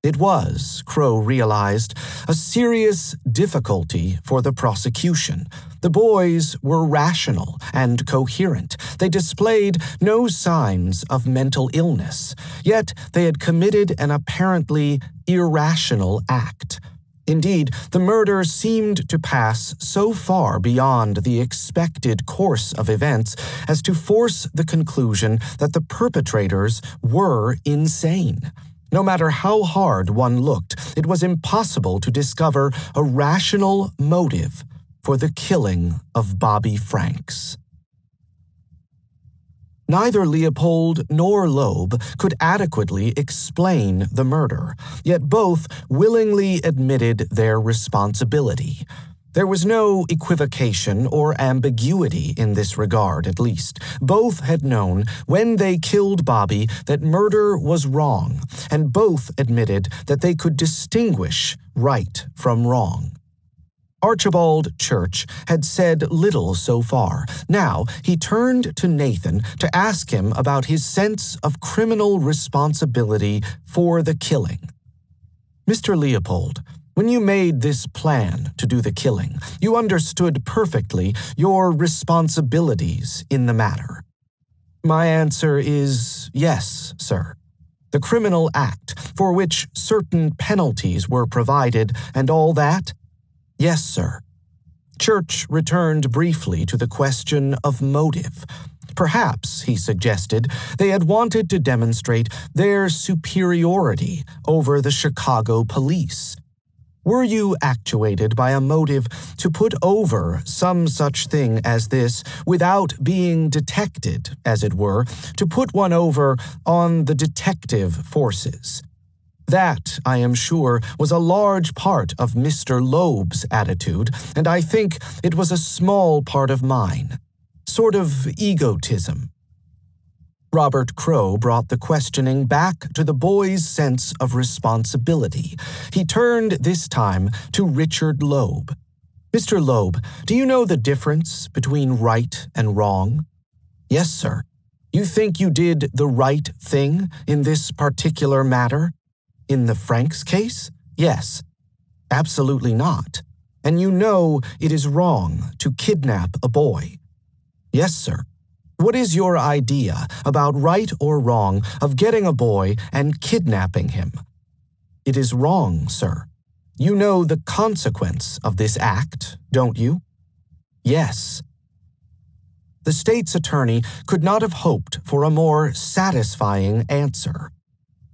It was, Crowe realized, a serious difficulty for the prosecution. The boys were rational and coherent. They displayed no signs of mental illness, yet they had committed an apparently irrational act. Indeed, the murder seemed to pass so far beyond the expected course of events as to force the conclusion that the perpetrators were insane. No matter how hard one looked, it was impossible to discover a rational motive for the killing of Bobby Franks. Neither Leopold nor Loeb could adequately explain the murder, yet both willingly admitted their responsibility. There was no equivocation or ambiguity in this regard, at least. Both had known when they killed Bobby that murder was wrong, and both admitted that they could distinguish right from wrong. Archibald Church had said little so far. Now he turned to Nathan to ask him about his sense of criminal responsibility for the killing. "Mr. Leopold, when you made this plan to do the killing, you understood perfectly your responsibilities in the matter." "My answer is yes, sir. The criminal act, for which certain penalties were provided and all that? Yes, sir." Church returned briefly to the question of motive. Perhaps, he suggested, they had wanted to demonstrate their superiority over the Chicago police. "Were you actuated by a motive to put over some such thing as this without being detected, as it were, to put one over on the detective forces?" That, I am sure, was a large part of Mr. Loeb's attitude, and I think it was a small part of mine. Sort of egotism. Robert Crow brought the questioning back to the boy's sense of responsibility. He turned this time to Richard Loeb. "Mr. Loeb, do you know the difference between right and wrong?" "Yes, sir." "You think you did the right thing in this particular matter?" "In the Franks case? Yes." "Absolutely not. And you know it is wrong to kidnap a boy?" "Yes, sir." "What is your idea about right or wrong of getting a boy and kidnapping him?" "It is wrong, sir. You know the consequence of this act, don't you?" "Yes." The state's attorney could not have hoped for a more satisfying answer.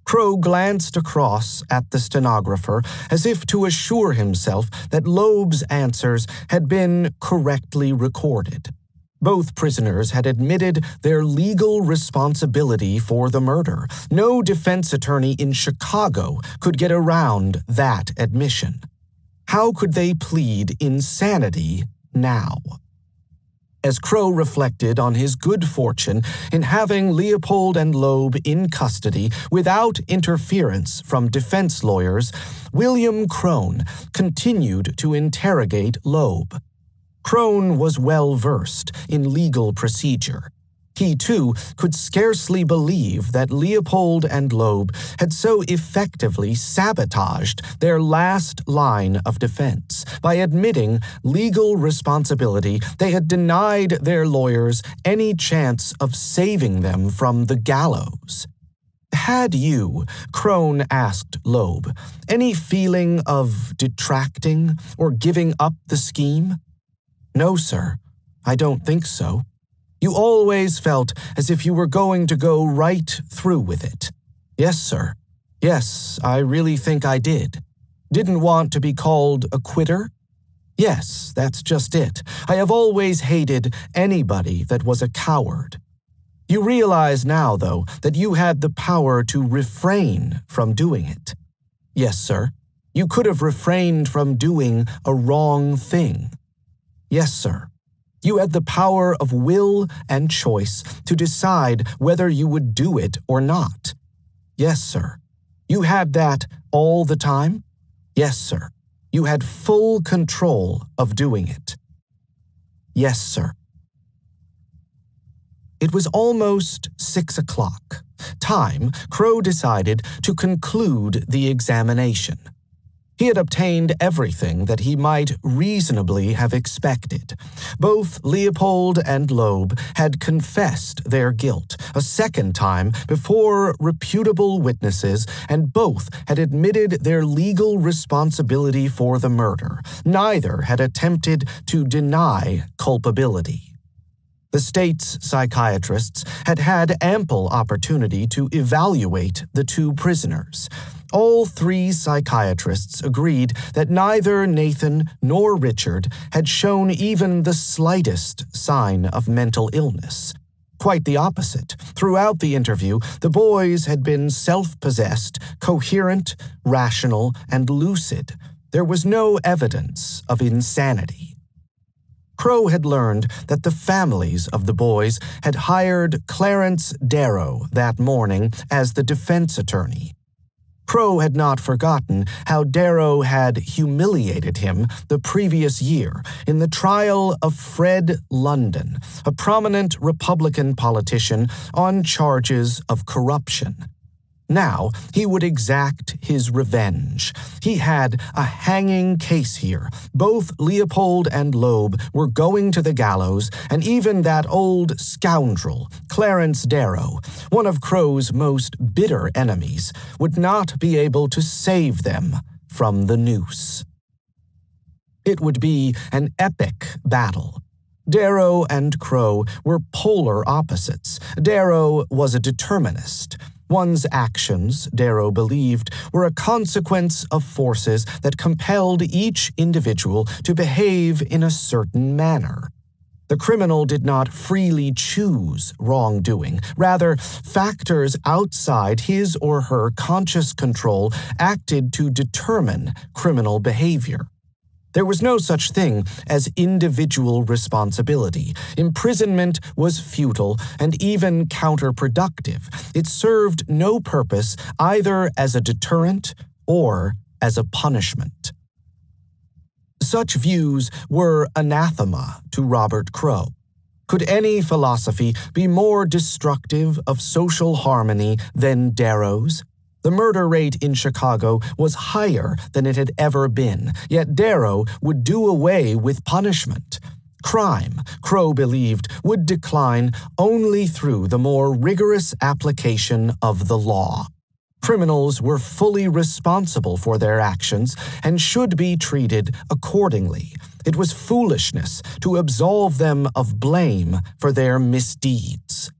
Crow glanced across at the stenographer as if to assure himself that Loeb's answers had been correctly recorded. Both prisoners had admitted their legal responsibility for the murder. No defense attorney in Chicago could get around that admission. How could they plead insanity now? As Crow reflected on his good fortune in having Leopold and Loeb in custody without interference from defense lawyers, William Crone continued to interrogate Loeb. Crone was well versed in legal procedure. He, too, could scarcely believe that Leopold and Loeb had so effectively sabotaged their last line of defense. By admitting legal responsibility, they had denied their lawyers any chance of saving them from the gallows. "Had you," Crone asked Loeb, "any feeling of detracting or giving up the scheme?" "No, sir. I don't think so." "You always felt as if you were going to go right through with it?" "Yes, sir. Yes, I really think I did." "Didn't want to be called a quitter?" "Yes, that's just it. I have always hated anybody that was a coward." "You realize now, though, that you had the power to refrain from doing it?" "Yes, sir." "You could have refrained from doing a wrong thing?" "Yes, sir." "You had the power of will and choice to decide whether you would do it or not?" "Yes, sir." "You had that all the time?" "Yes, sir." "You had full control of doing it?" "Yes, sir." It was almost 6 o'clock. Time, Crow decided, to conclude the examination. He had obtained everything that he might reasonably have expected. Both Leopold and Loeb had confessed their guilt a second time before reputable witnesses, and both had admitted their legal responsibility for the murder. Neither had attempted to deny culpability. The state's psychiatrists had had ample opportunity to evaluate the two prisoners. All three psychiatrists agreed that neither Nathan nor Richard had shown even the slightest sign of mental illness. Quite the opposite. Throughout the interview, the boys had been self-possessed, coherent, rational, and lucid. There was no evidence of insanity. Crow had learned that the families of the boys had hired Clarence Darrow that morning as the defense attorney. Crow had not forgotten how Darrow had humiliated him the previous year in the trial of Fred London, a prominent Republican politician, on charges of corruption. Now he would exact his revenge. He had a hanging case here. Both Leopold and Loeb were going to the gallows, and even that old scoundrel, Clarence Darrow, one of Crow's most bitter enemies, would not be able to save them from the noose. It would be an epic battle. Darrow and Crow were polar opposites. Darrow was a determinist. One's actions, Darrow believed, were a consequence of forces that compelled each individual to behave in a certain manner. The criminal did not freely choose wrongdoing. Rather, factors outside his or her conscious control acted to determine criminal behavior. There was no such thing as individual responsibility. Imprisonment was futile and even counterproductive. It served no purpose either as a deterrent or as a punishment. Such views were anathema to Robert Crow. Could any philosophy be more destructive of social harmony than Darrow's? The murder rate in Chicago was higher than it had ever been, yet Darrow would do away with punishment. Crime, Crow believed, would decline only through the more rigorous application of the law. Criminals were fully responsible for their actions and should be treated accordingly. It was foolishness to absolve them of blame for their misdeeds.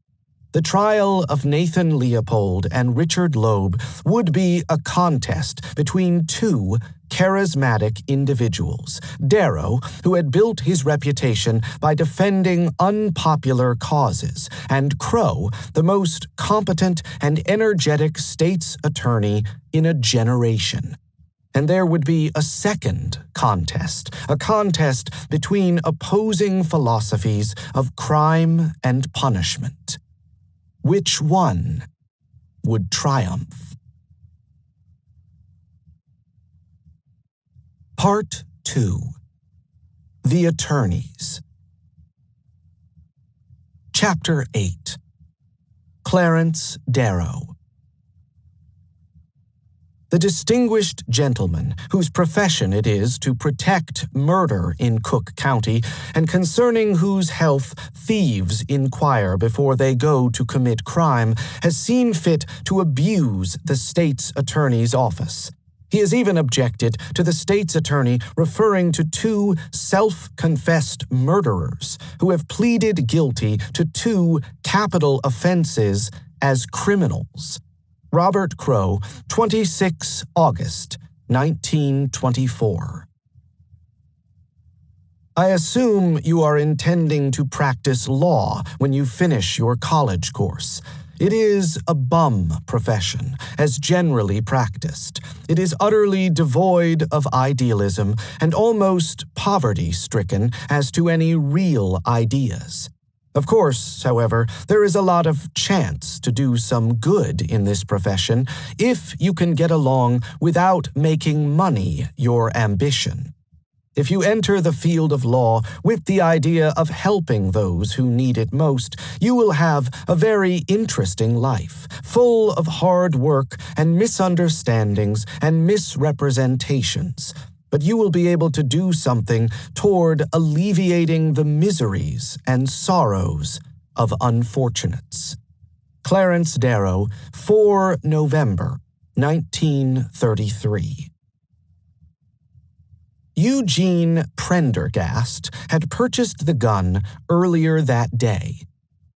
The trial of Nathan Leopold and Richard Loeb would be a contest between two charismatic individuals. Darrow, who had built his reputation by defending unpopular causes, and Crow, the most competent and energetic state's attorney in a generation. And there would be a second contest, a contest between opposing philosophies of crime and punishment. Which one would triumph? Part 2. The Attorneys. Chapter 8. Clarence Darrow. The distinguished gentleman whose profession it is to protect murder in Cook County, and concerning whose health thieves inquire before they go to commit crime, has seen fit to abuse the state's attorney's office. He has even objected to the state's attorney referring to two self-confessed murderers who have pleaded guilty to two capital offenses as criminals. Robert Crow, 26 August, 1924. I assume you are intending to practice law when you finish your college course. It is a bum profession, as generally practiced. It is utterly devoid of idealism and almost poverty-stricken as to any real ideas. Of course, however, there is a lot of chance to do some good in this profession if you can get along without making money your ambition. If you enter the field of law with the idea of helping those who need it most, you will have a very interesting life, full of hard work and misunderstandings and misrepresentations. But you will be able to do something toward alleviating the miseries and sorrows of unfortunates. Clarence Darrow, 4 November, 1933. Eugene Prendergast had purchased the gun earlier that day.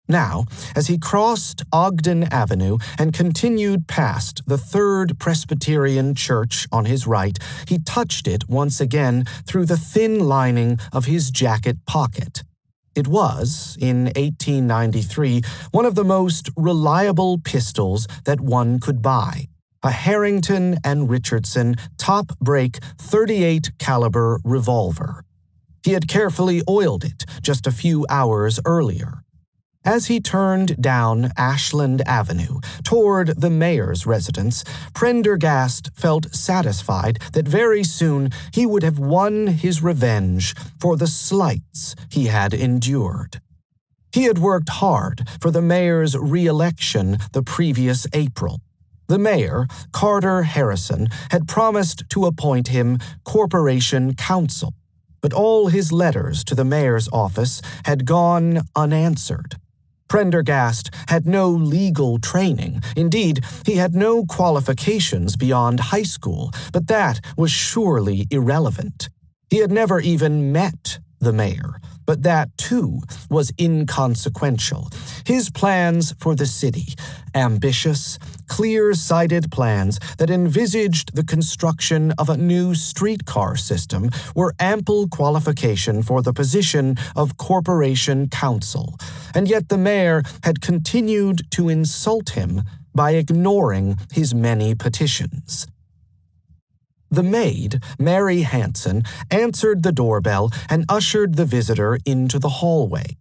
Now, as he crossed Ogden Avenue and continued past the Third Presbyterian Church on his right, he touched it once again through the thin lining of his jacket pocket. It was, in 1893, one of the most reliable pistols that one could buy. a Harrington and Richardson top-break .38 caliber revolver. He had carefully oiled it just a few hours earlier. As he turned down Ashland Avenue toward the mayor's residence, Prendergast felt satisfied that very soon he would have won his revenge for the slights he had endured. He had worked hard for the mayor's re-election the previous April. The mayor, Carter Harrison, had promised to appoint him corporation counsel, but all his letters to the mayor's office had gone unanswered. Prendergast had no legal training. Indeed, he had no qualifications beyond high school, but that was surely irrelevant. He had never even met the mayor, but that, too, was inconsequential. His plans for the city, ambitious, clear-sighted plans that envisaged the construction of a new streetcar system, were ample qualification for the position of corporation counsel, and yet the mayor had continued to insult him by ignoring his many petitions. The maid, Mary Hanson, answered the doorbell and ushered the visitor into the hallway.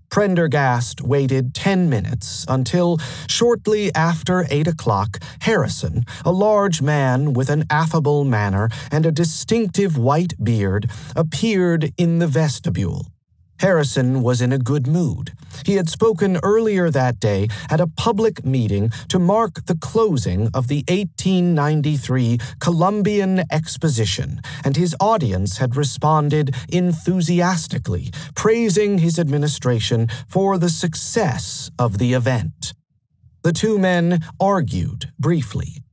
Prendergast waited 10 minutes until, shortly after 8 o'clock, Harrison, a large man with an affable manner and a distinctive white beard, appeared in the vestibule. Harrison was in a good mood. He had spoken earlier that day at a public meeting to mark the closing of the 1893 Columbian Exposition, and his audience had responded enthusiastically, praising his administration for the success of the event. The two men argued briefly.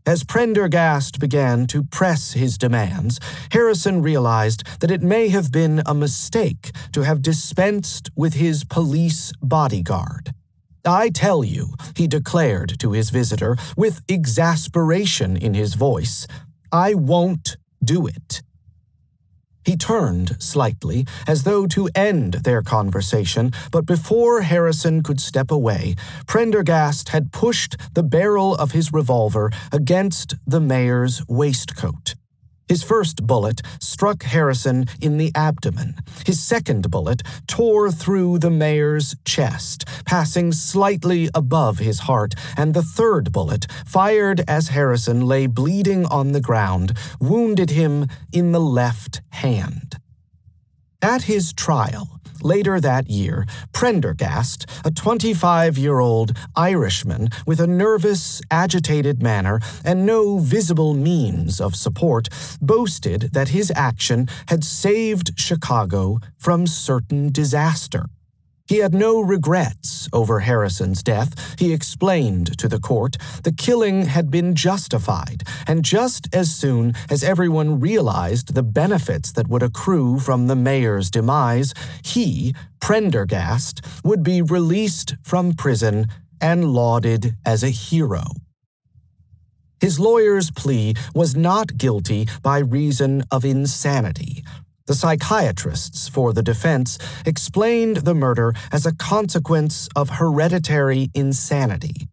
As Prendergast began to press his demands, Harrison realized that it may have been a mistake to have dispensed with his police bodyguard. "I tell you," he declared to his visitor with exasperation in his voice, "I won't do it." He turned slightly, as though to end their conversation, but before Harrison could step away, Prendergast had pushed the barrel of his revolver against the mayor's waistcoat. His first bullet struck Harrison in the abdomen. His second bullet tore through the mayor's chest, passing slightly above his heart, and the third bullet, fired as Harrison lay bleeding on the ground, wounded him in the left hand. At his trial, later that year, Prendergast, a 25-year-old Irishman with a nervous, agitated manner and no visible means of support, boasted that his action had saved Chicago from certain disaster. He had no regrets over Harrison's death. He explained to the court the killing had been justified, and just as soon as everyone realized the benefits that would accrue from the mayor's demise, he, Prendergast, would be released from prison and lauded as a hero. His lawyer's plea was not guilty by reason of insanity. The psychiatrists for the defense explained the murder as a consequence of hereditary insanity.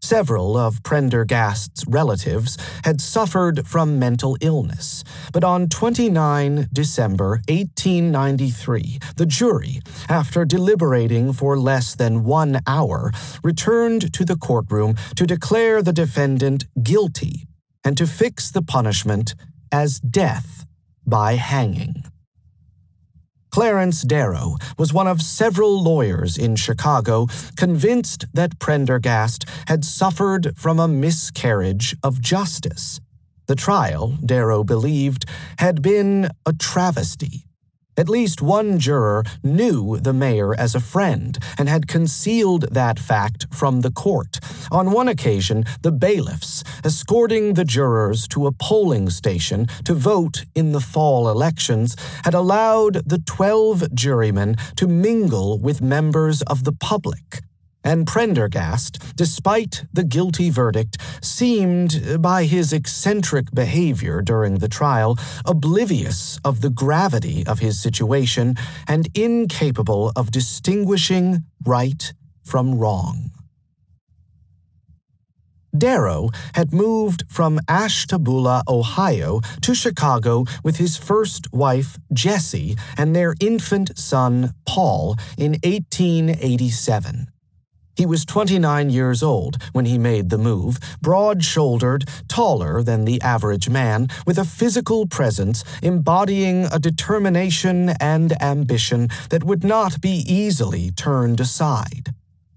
Several of Prendergast's relatives had suffered from mental illness, but on 29 December 1893, the jury, after deliberating for less than 1 hour, returned to the courtroom to declare the defendant guilty and to fix the punishment as death by hanging. Clarence Darrow was one of several lawyers in Chicago convinced that Prendergast had suffered from a miscarriage of justice. The trial, Darrow believed, had been a travesty. At least one juror knew the mayor as a friend and had concealed that fact from the court. On one occasion, the bailiffs, escorting the jurors to a polling station to vote in the fall elections, had allowed the 12 jurymen to mingle with members of the public. And Prendergast, despite the guilty verdict, seemed, by his eccentric behavior during the trial, oblivious of the gravity of his situation and incapable of distinguishing right from wrong. Darrow had moved from Ashtabula, Ohio, to Chicago with his first wife, Jessie, and their infant son, Paul, in 1887. He was 29 years old when he made the move, broad-shouldered, taller than the average man, with a physical presence embodying a determination and ambition that would not be easily turned aside.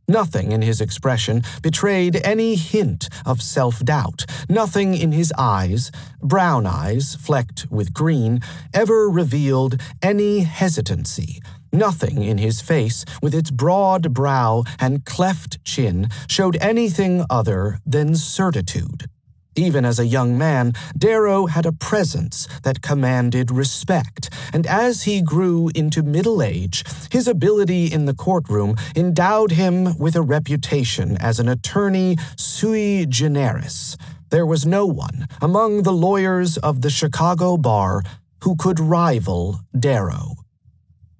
Nothing in his expression betrayed any hint of self-doubt. Nothing in his eyes, brown eyes flecked with green, ever revealed any hesitancy. Nothing in his face, with its broad brow and cleft chin, showed anything other than certitude. Even as a young man, Darrow had a presence that commanded respect, and as he grew into middle age, his ability in the courtroom endowed him with a reputation as an attorney sui generis. There was no one among the lawyers of the Chicago bar who could rival Darrow.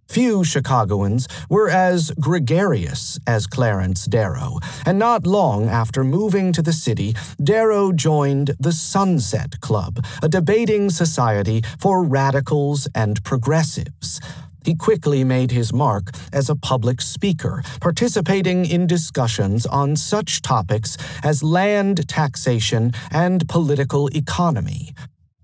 Few Chicagoans were as gregarious as Clarence Darrow, and not long after moving to the city, Darrow joined the Sunset Club, a debating society for radicals and progressives. He quickly made his mark as a public speaker, participating in discussions on such topics as land taxation and political economy.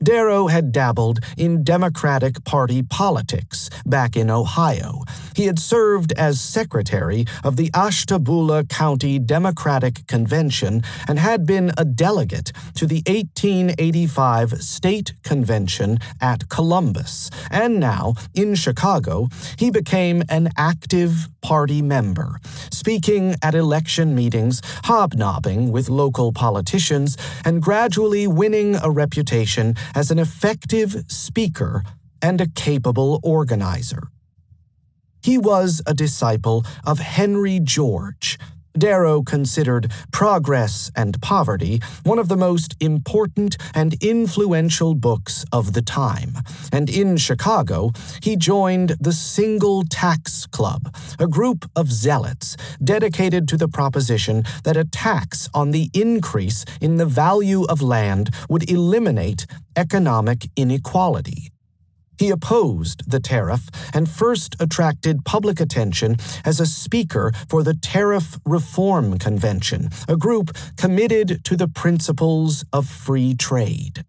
Darrow had dabbled in Democratic Party politics back in Ohio. He had served as secretary of the Ashtabula County Democratic Convention and had been a delegate to the 1885 State Convention at Columbus. And now, in Chicago, he became an active party member, speaking at election meetings, hobnobbing with local politicians, and gradually winning a reputation as an effective speaker and a capable organizer. He was a disciple of Henry George. Darrow considered Progress and Poverty one of the most important and influential books of the time, and in Chicago, he joined the Single Tax Club, a group of zealots dedicated to the proposition that a tax on the increase in the value of land would eliminate economic inequality. He opposed the tariff and first attracted public attention as a speaker for the Tariff Reform Convention, a group committed to the principles of free trade.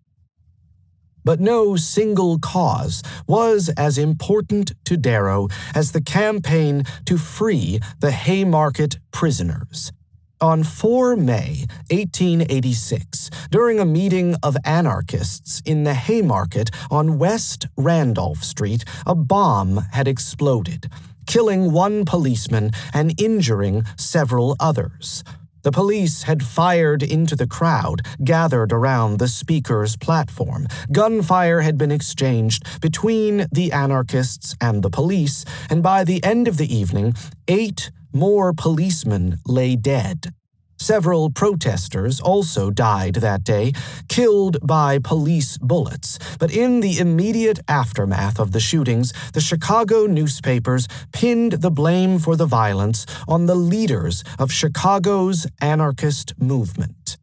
But no single cause was as important to Darrow as the campaign to free the Haymarket prisoners. On 4 May 1886, during a meeting of anarchists in the Haymarket on West Randolph Street, a bomb had exploded, killing one policeman and injuring several others. The police had fired into the crowd gathered around the speaker's platform. Gunfire had been exchanged between the anarchists and the police, and by the end of the evening, 8 more policemen lay dead. Several protesters also died that day, killed by police bullets. But in the immediate aftermath of the shootings, the Chicago newspapers pinned the blame for the violence on the leaders of Chicago's anarchist movement.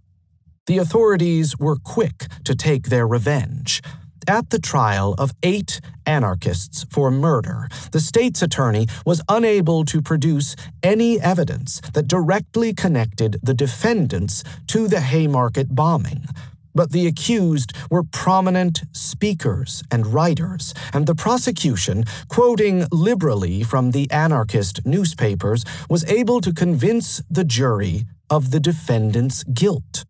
The authorities were quick to take their revenge. At the trial of 8 anarchists for murder, the state's attorney was unable to produce any evidence that directly connected the defendants to the Haymarket bombing. But the accused were prominent speakers and writers, and the prosecution, quoting liberally from the anarchist newspapers, was able to convince the jury of the defendants' guilt.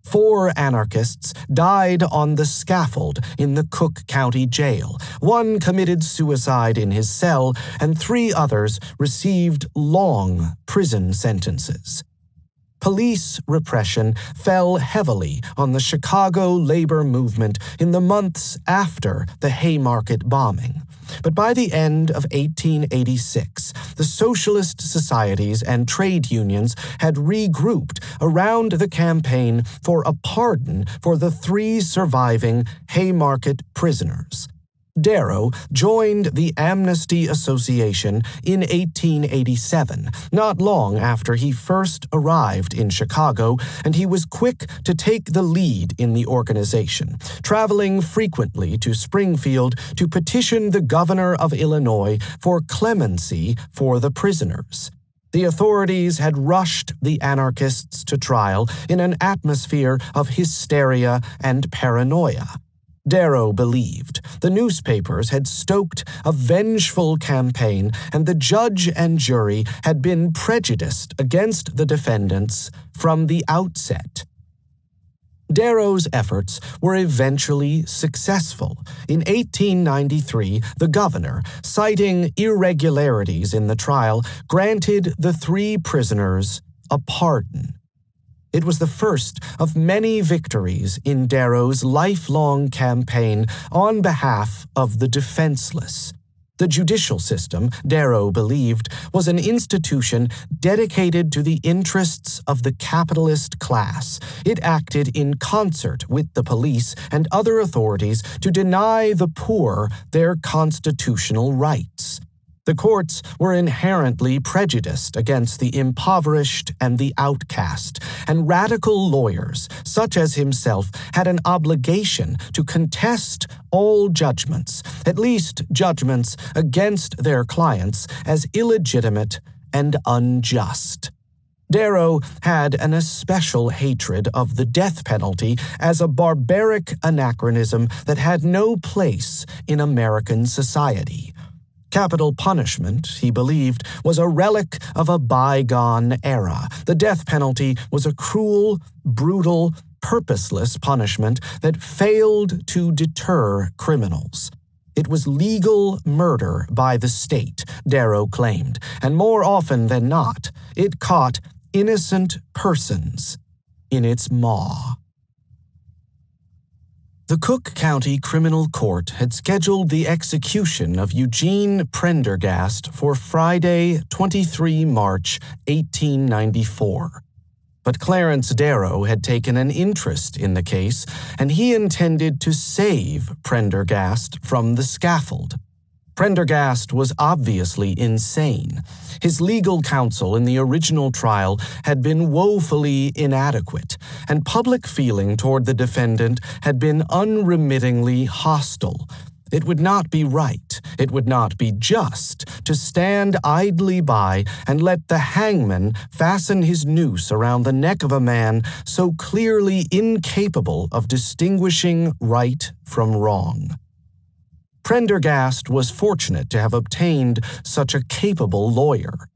4 anarchists died on the scaffold in the Cook County Jail. 1 committed suicide in his cell, and 3 others received long prison sentences. Police repression fell heavily on the Chicago labor movement in the months after the Haymarket bombing. But by the end of 1886, the socialist societies and trade unions had regrouped around the campaign for a pardon for the 3 surviving Haymarket prisoners. Darrow joined the Amnesty Association in 1887, not long after he first arrived in Chicago, and he was quick to take the lead in the organization, traveling frequently to Springfield to petition the governor of Illinois for clemency for the prisoners. The authorities had rushed the anarchists to trial in an atmosphere of hysteria and paranoia. Darrow believed the newspapers had stoked a vengeful campaign, and the judge and jury had been prejudiced against the defendants from the outset. Darrow's efforts were eventually successful. In 1893, the governor, citing irregularities in the trial, granted the 3 prisoners a pardon. It was the first of many victories in Darrow's lifelong campaign on behalf of the defenseless. The judicial system, Darrow believed, was an institution dedicated to the interests of the capitalist class. It acted in concert with the police and other authorities to deny the poor their constitutional rights. The courts were inherently prejudiced against the impoverished and the outcast, and radical lawyers, such as himself, had an obligation to contest all judgments, at least judgments against their clients, as illegitimate and unjust. Darrow had an especial hatred of the death penalty as a barbaric anachronism that had no place in American society. Capital punishment, he believed, was a relic of a bygone era. The death penalty was a cruel, brutal, purposeless punishment that failed to deter criminals. It was legal murder by the state, Darrow claimed, and more often than not, it caught innocent persons in its maw. The Cook County Criminal Court had scheduled the execution of Eugene Prendergast for Friday, 23 March, 1894. But Clarence Darrow had taken an interest in the case, and he intended to save Prendergast from the scaffold. Prendergast was obviously insane. His legal counsel in the original trial had been woefully inadequate, and public feeling toward the defendant had been unremittingly hostile. It would not be right, it would not be just, to stand idly by and let the hangman fasten his noose around the neck of a man so clearly incapable of distinguishing right from wrong. Prendergast was fortunate to have obtained such a capable lawyer.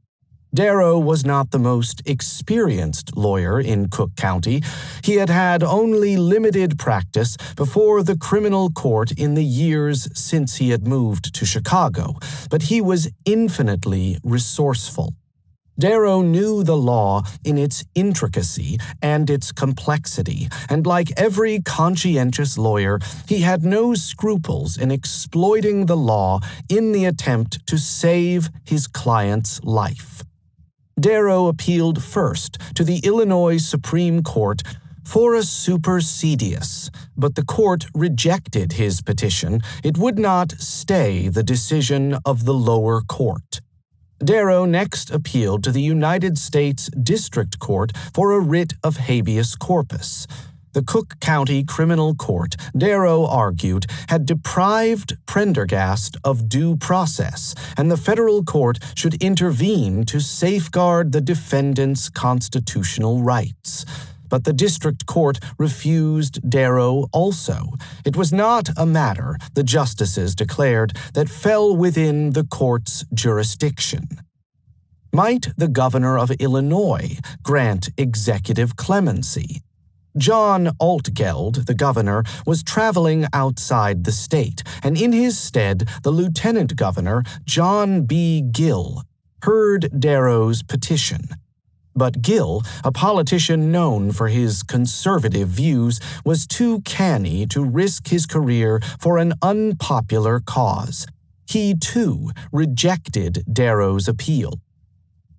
Darrow was not the most experienced lawyer in Cook County. He had had only limited practice before the criminal court in the years since he had moved to Chicago, but he was infinitely resourceful. Darrow knew the law in its intricacy and its complexity, and like every conscientious lawyer, he had no scruples in exploiting the law in the attempt to save his client's life. Darrow appealed first to the Illinois Supreme Court for a supersedious, but the court rejected his petition. It would not stay the decision of the lower court. Darrow next appealed to the United States District Court for a writ of habeas corpus. The Cook County Criminal Court, Darrow argued, had deprived Prendergast of due process, and the federal court should intervene to safeguard the defendant's constitutional rights. But the district court refused Darrow also. It was not a matter, the justices declared, that fell within the court's jurisdiction. Might the governor of Illinois grant executive clemency? John Altgeld, the governor, was traveling outside the state, and in his stead, the lieutenant governor, John B. Gill, heard Darrow's petition. But Gill, a politician known for his conservative views, was too canny to risk his career for an unpopular cause. He, too, rejected Darrow's appeal.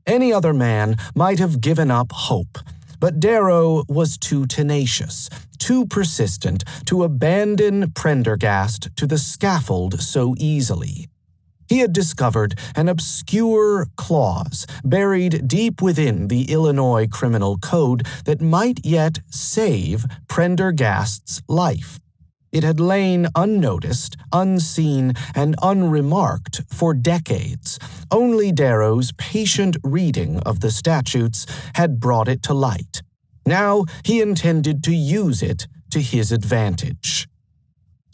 Any other man might have given up hope, but Darrow was too tenacious, too persistent to abandon Prendergast to the scaffold so easily. He had discovered an obscure clause buried deep within the Illinois Criminal Code that might yet save Prendergast's life. It had lain unnoticed, unseen, and unremarked for decades. Only Darrow's patient reading of the statutes had brought it to light. Now he intended to use it to his advantage.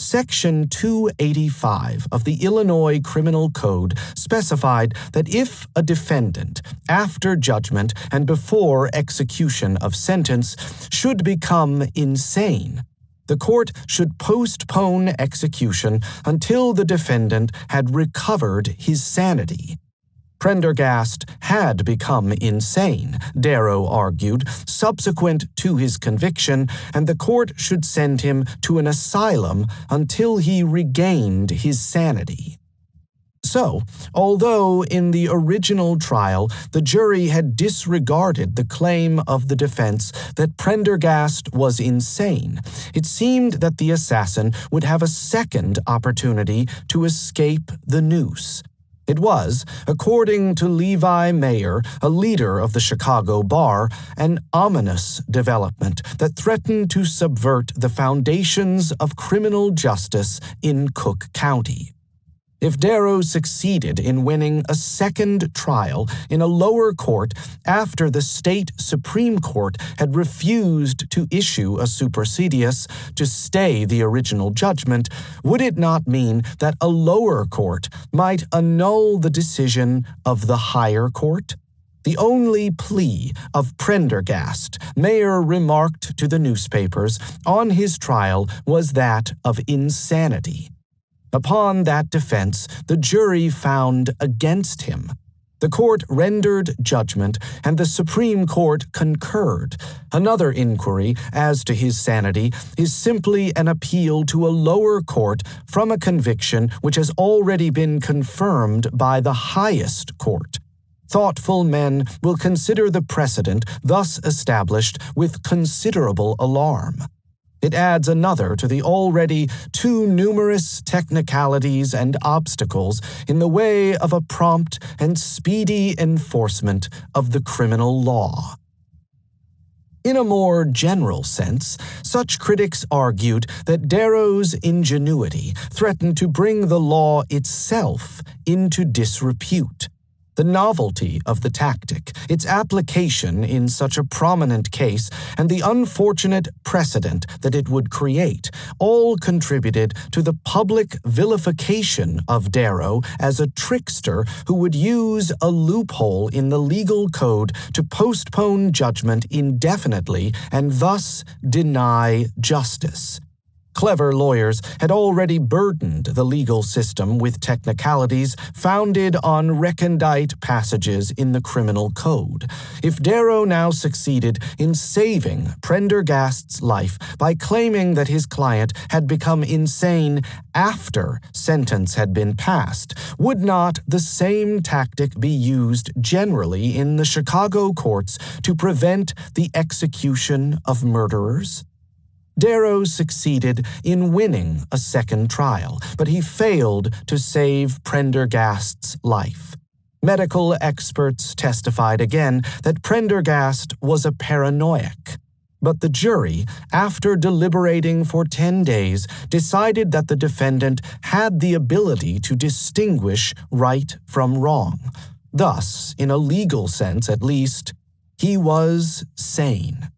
Section 285 of the Illinois Criminal Code specified that if a defendant, after judgment and before execution of sentence, should become insane, the court should postpone execution until the defendant had recovered his sanity. Prendergast had become insane, Darrow argued, subsequent to his conviction, and the court should send him to an asylum until he regained his sanity. So, although in the original trial the jury had disregarded the claim of the defense that Prendergast was insane, it seemed that the assassin would have a second opportunity to escape the noose. It was, according to Levi Mayer, a leader of the Chicago bar, an ominous development that threatened to subvert the foundations of criminal justice in Cook County. If Darrow succeeded in winning a second trial in a lower court after the state Supreme Court had refused to issue a supersedeas to stay the original judgment, would it not mean that a lower court might annul the decision of the higher court? The only plea of Prendergast, Mayer remarked to the newspapers, on his trial was that of insanity. Upon that defense, the jury found against him. The court rendered judgment, and the Supreme Court concurred. Another inquiry as to his sanity is simply an appeal to a lower court from a conviction which has already been confirmed by the highest court. Thoughtful men will consider the precedent thus established with considerable alarm. It adds another to the already too numerous technicalities and obstacles in the way of a prompt and speedy enforcement of the criminal law. In a more general sense, such critics argued that Darrow's ingenuity threatened to bring the law itself into disrepute. The novelty of the tactic, its application in such a prominent case, and the unfortunate precedent that it would create all contributed to the public vilification of Darrow as a trickster who would use a loophole in the legal code to postpone judgment indefinitely and thus deny justice. Clever lawyers had already burdened the legal system with technicalities founded on recondite passages in the criminal code. If Darrow now succeeded in saving Prendergast's life by claiming that his client had become insane after sentence had been passed, would not the same tactic be used generally in the Chicago courts to prevent the execution of murderers? Darrow succeeded in winning a second trial, but he failed to save Prendergast's life. Medical experts testified again that Prendergast was a paranoiac. But the jury, after deliberating for 10 days, decided that the defendant had the ability to distinguish right from wrong. Thus, in a legal sense at least, he was sane.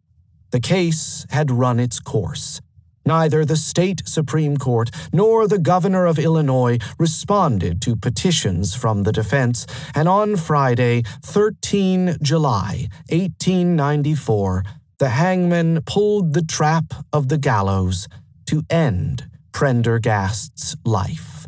The case had run its course. Neither the state Supreme Court nor the governor of Illinois responded to petitions from the defense, and on Friday, 13 July, 1894, the hangman pulled the trap of the gallows to end Prendergast's life.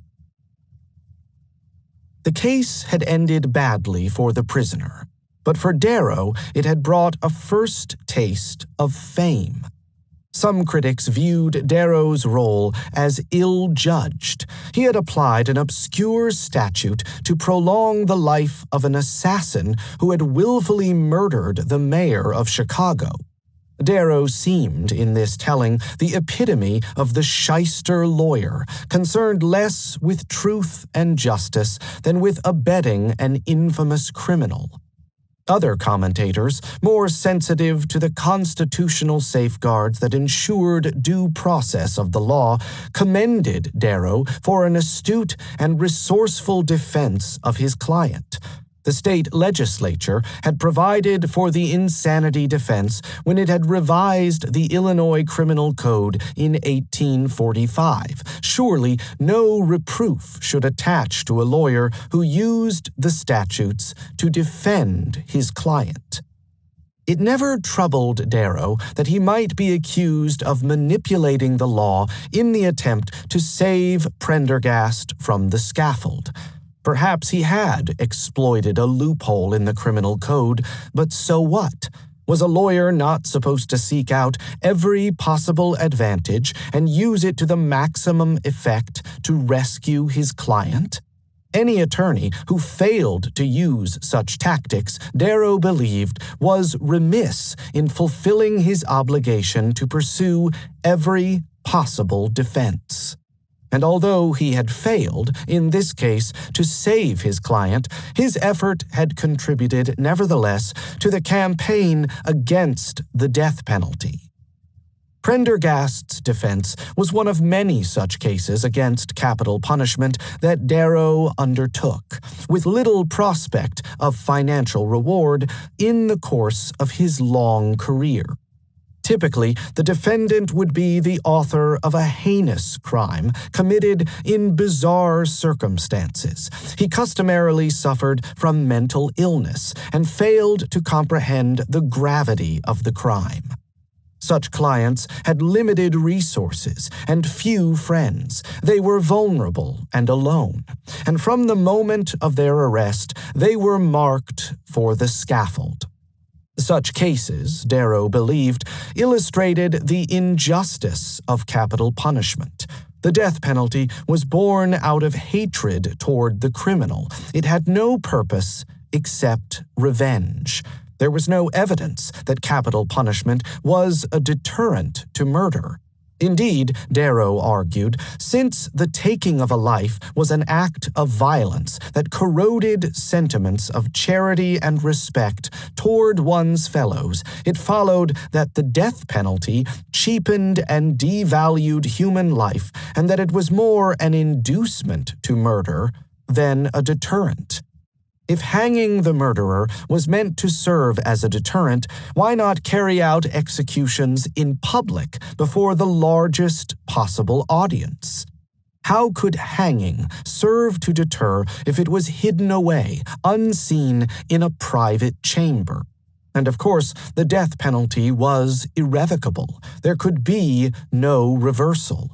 The case had ended badly for the prisoner. But for Darrow, it had brought a first taste of fame. Some critics viewed Darrow's role as ill-judged. He had applied an obscure statute to prolong the life of an assassin who had willfully murdered the mayor of Chicago. Darrow seemed, in this telling, the epitome of the shyster lawyer, concerned less with truth and justice than with abetting an infamous criminal. Other commentators, more sensitive to the constitutional safeguards that ensured due process of the law, commended Darrow for an astute and resourceful defense of his client. The state legislature had provided for the insanity defense when it had revised the Illinois Criminal Code in 1845. Surely no reproof should attach to a lawyer who used the statutes to defend his client. It never troubled Darrow that he might be accused of manipulating the law in the attempt to save Prendergast from the scaffold. Perhaps he had exploited a loophole in the criminal code, but so what? Was a lawyer not supposed to seek out every possible advantage and use it to the maximum effect to rescue his client? Any attorney who failed to use such tactics, Darrow believed, was remiss in fulfilling his obligation to pursue every possible defense. And although he had failed, in this case, to save his client, his effort had contributed, nevertheless, to the campaign against the death penalty. Prendergast's defense was one of many such cases against capital punishment that Darrow undertook, with little prospect of financial reward in the course of his long career. Typically, the defendant would be the author of a heinous crime committed in bizarre circumstances. He customarily suffered from mental illness and failed to comprehend the gravity of the crime. Such clients had limited resources and few friends. They were vulnerable and alone, and from the moment of their arrest, they were marked for the scaffold. Such cases, Darrow believed, illustrated the injustice of capital punishment. The death penalty was born out of hatred toward the criminal. It had no purpose except revenge. There was no evidence that capital punishment was a deterrent to murder. Indeed, Darrow argued, since the taking of a life was an act of violence that corroded sentiments of charity and respect toward one's fellows, it followed that the death penalty cheapened and devalued human life, and that it was more an inducement to murder than a deterrent. If hanging the murderer was meant to serve as a deterrent, why not carry out executions in public before the largest possible audience? How could hanging serve to deter if it was hidden away, unseen, in a private chamber? And of course, the death penalty was irrevocable. There could be no reversal.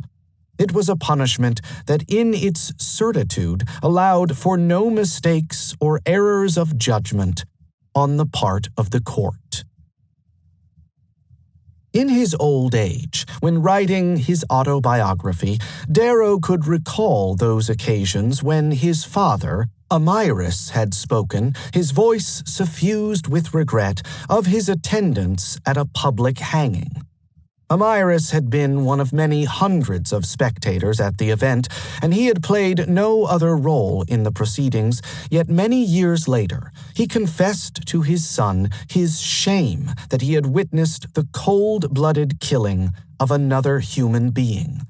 It was a punishment that in its certitude allowed for no mistakes or errors of judgment on the part of the court. In his old age, when writing his autobiography, Darrow could recall those occasions when his father, Amyras, had spoken, his voice suffused with regret, of his attendance at a public hanging. Amyras had been one of many hundreds of spectators at the event, and he had played no other role in the proceedings, yet many years later, he confessed to his son his shame that he had witnessed the cold-blooded killing of another human being.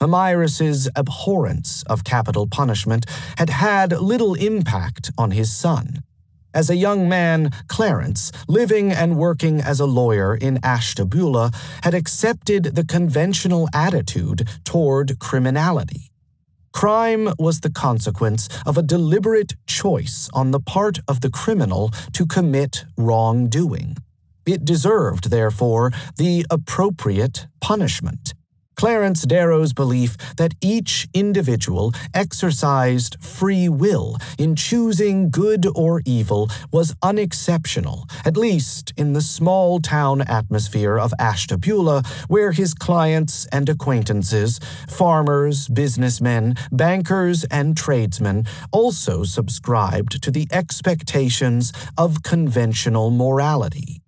Amyras's abhorrence of capital punishment had had little impact on his son. As a young man, Clarence, living and working as a lawyer in Ashtabula, had accepted the conventional attitude toward criminality. Crime was the consequence of a deliberate choice on the part of the criminal to commit wrongdoing. It deserved, therefore, the appropriate punishment. Clarence Darrow's belief that each individual exercised free will in choosing good or evil was unexceptional, at least in the small-town atmosphere of Ashtabula, where his clients and acquaintances, farmers, businessmen, bankers, and tradesmen, also subscribed to the expectations of conventional morality.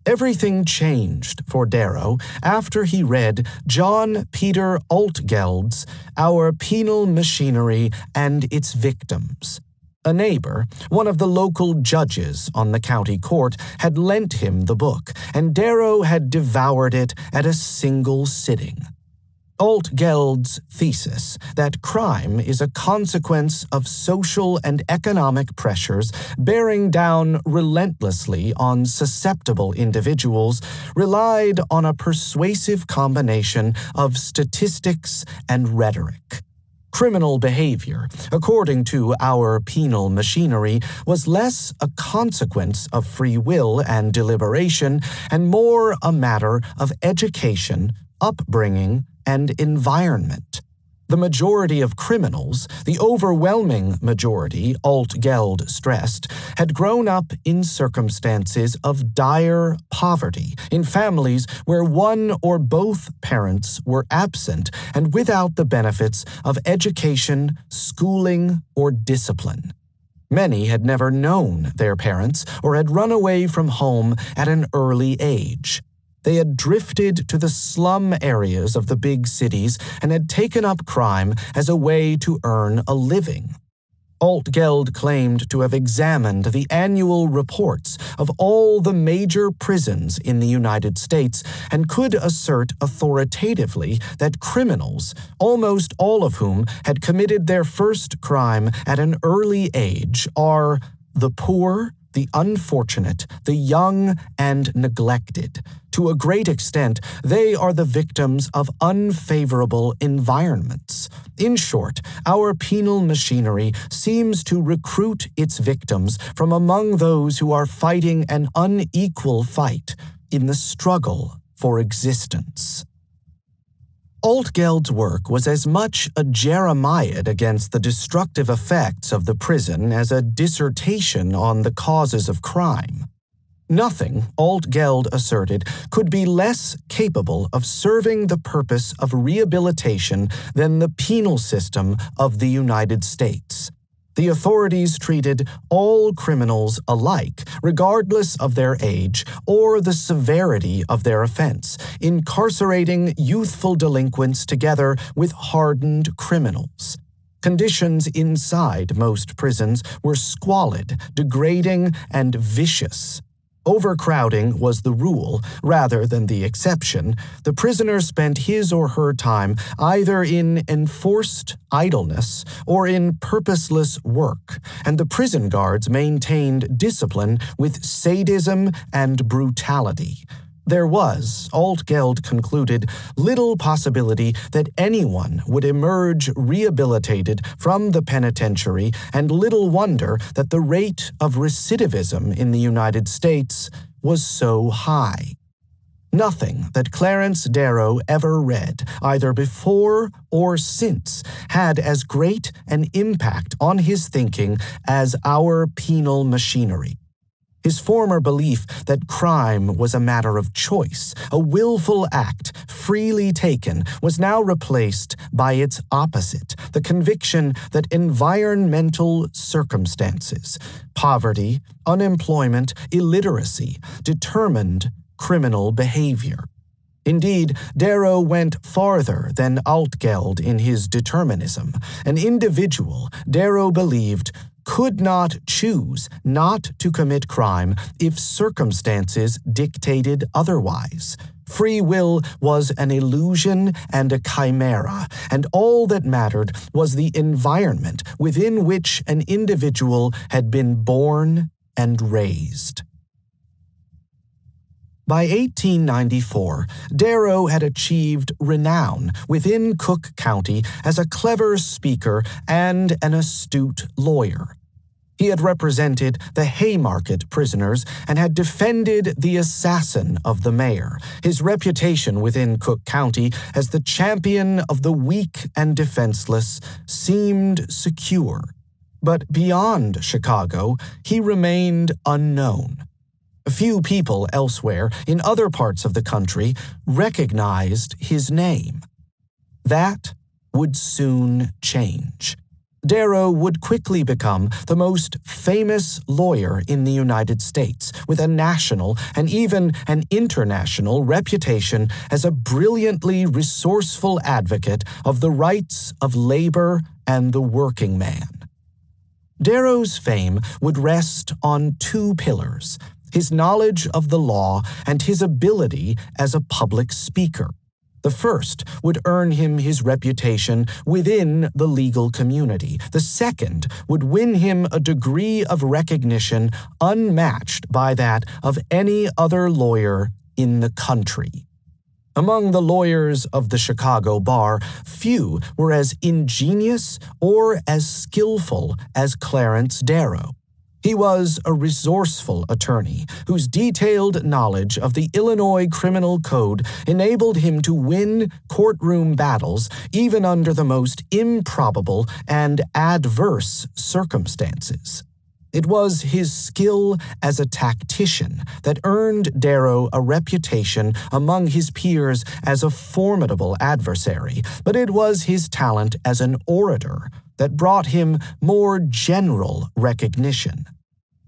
Everything changed for Darrow after he read John Peter Altgeld's Our Penal Machinery and Its Victims. A neighbor, one of the local judges on the county court, had lent him the book, and Darrow had devoured it at a single sitting. Altgeld's thesis that crime is a consequence of social and economic pressures bearing down relentlessly on susceptible individuals relied on a persuasive combination of statistics and rhetoric. Criminal behavior, according to Our Penal Machinery, was less a consequence of free will and deliberation and more a matter of education, upbringing, and environment. The majority of criminals, the overwhelming majority, Altgeld stressed, had grown up in circumstances of dire poverty, in families where one or both parents were absent and without the benefits of education, schooling, or discipline. Many had never known their parents or had run away from home at an early age. They had drifted to the slum areas of the big cities and had taken up crime as a way to earn a living. Altgeld claimed to have examined the annual reports of all the major prisons in the United States and could assert authoritatively that criminals, almost all of whom had committed their first crime at an early age, are the poor, the unfortunate, the young, and neglected. To a great extent, they are the victims of unfavorable environments. In short, our penal machinery seems to recruit its victims from among those who are fighting an unequal fight in the struggle for existence. Altgeld's work was as much a jeremiad against the destructive effects of the prison as a dissertation on the causes of crime. Nothing, Altgeld asserted, could be less capable of serving the purpose of rehabilitation than the penal system of the United States. The authorities treated all criminals alike, regardless of their age or the severity of their offense, incarcerating youthful delinquents together with hardened criminals. Conditions inside most prisons were squalid, degrading, and vicious. Overcrowding was the rule rather than the exception. The prisoner spent his or her time either in enforced idleness or in purposeless work, and the prison guards maintained discipline with sadism and brutality. There was, Altgeld concluded, little possibility that anyone would emerge rehabilitated from the penitentiary, and little wonder that the rate of recidivism in the United States was so high. Nothing that Clarence Darrow ever read, either before or since, had as great an impact on his thinking as Our Penal Machinery. His former belief that crime was a matter of choice, a willful act freely taken, was now replaced by its opposite, the conviction that environmental circumstances, poverty, unemployment, illiteracy, determined criminal behavior. Indeed, Darrow went farther than Altgeld in his determinism. An individual, Darrow believed, could not choose not to commit crime if circumstances dictated otherwise. Free will was an illusion and a chimera, and all that mattered was the environment within which an individual had been born and raised. By 1894, Darrow had achieved renown within Cook County as a clever speaker and an astute lawyer. He had represented the Haymarket prisoners and had defended the assassin of the mayor. His reputation within Cook County as the champion of the weak and defenseless seemed secure. But beyond Chicago, he remained unknown. Few people elsewhere, in other parts of the country, recognized his name. That would soon change. Darrow would quickly become the most famous lawyer in the United States, with a national and even an international reputation as a brilliantly resourceful advocate of the rights of labor and the working man. Darrow's fame would rest on two pillars: his knowledge of the law and his ability as a public speaker. The first would earn him his reputation within the legal community. The second would win him a degree of recognition unmatched by that of any other lawyer in the country. Among the lawyers of the Chicago bar, few were as ingenious or as skillful as Clarence Darrow. He was a resourceful attorney whose detailed knowledge of the Illinois Criminal Code enabled him to win courtroom battles even under the most improbable and adverse circumstances. It was his skill as a tactician that earned Darrow a reputation among his peers as a formidable adversary, but it was his talent as an orator that brought him more general recognition.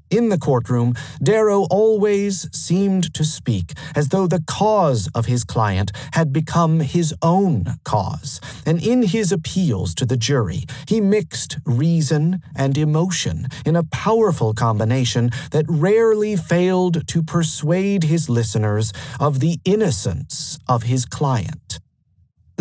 In the courtroom, Darrow always seemed to speak as though the cause of his client had become his own cause, and in his appeals to the jury, he mixed reason and emotion in a powerful combination that rarely failed to persuade his listeners of the innocence of his client.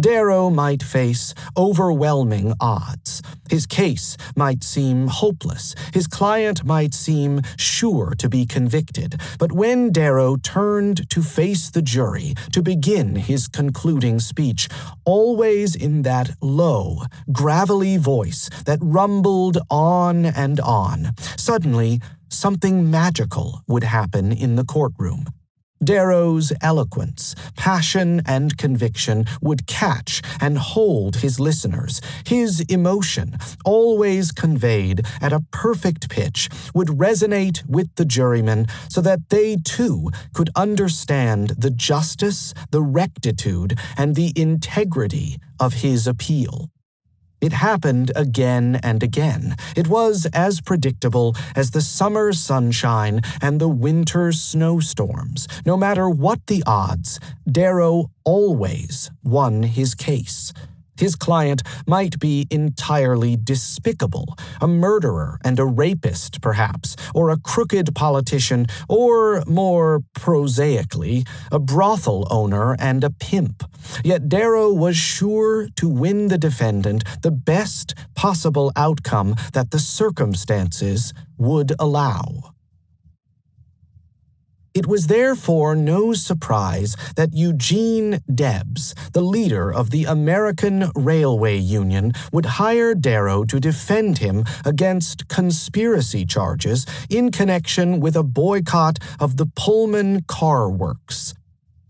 Darrow might face overwhelming odds. His case might seem hopeless. His client might seem sure to be convicted. But when Darrow turned to face the jury to begin his concluding speech, always in that low, gravelly voice that rumbled on and on, suddenly something magical would happen in the courtroom. Darrow's eloquence, passion, and conviction would catch and hold his listeners. His emotion, always conveyed at a perfect pitch, would resonate with the jurymen so that they too could understand the justice, the rectitude, and the integrity of his appeal. It happened again and again. It was as predictable as the summer sunshine and the winter snowstorms. No matter what the odds, Darrow always won his case. His client might be entirely despicable, a murderer and a rapist, perhaps, or a crooked politician, or, more prosaically, a brothel owner and a pimp. Yet Darrow was sure to win the defendant the best possible outcome that the circumstances would allow. It was therefore no surprise that Eugene Debs, the leader of the American Railway Union, would hire Darrow to defend him against conspiracy charges in connection with a boycott of the Pullman Car Works.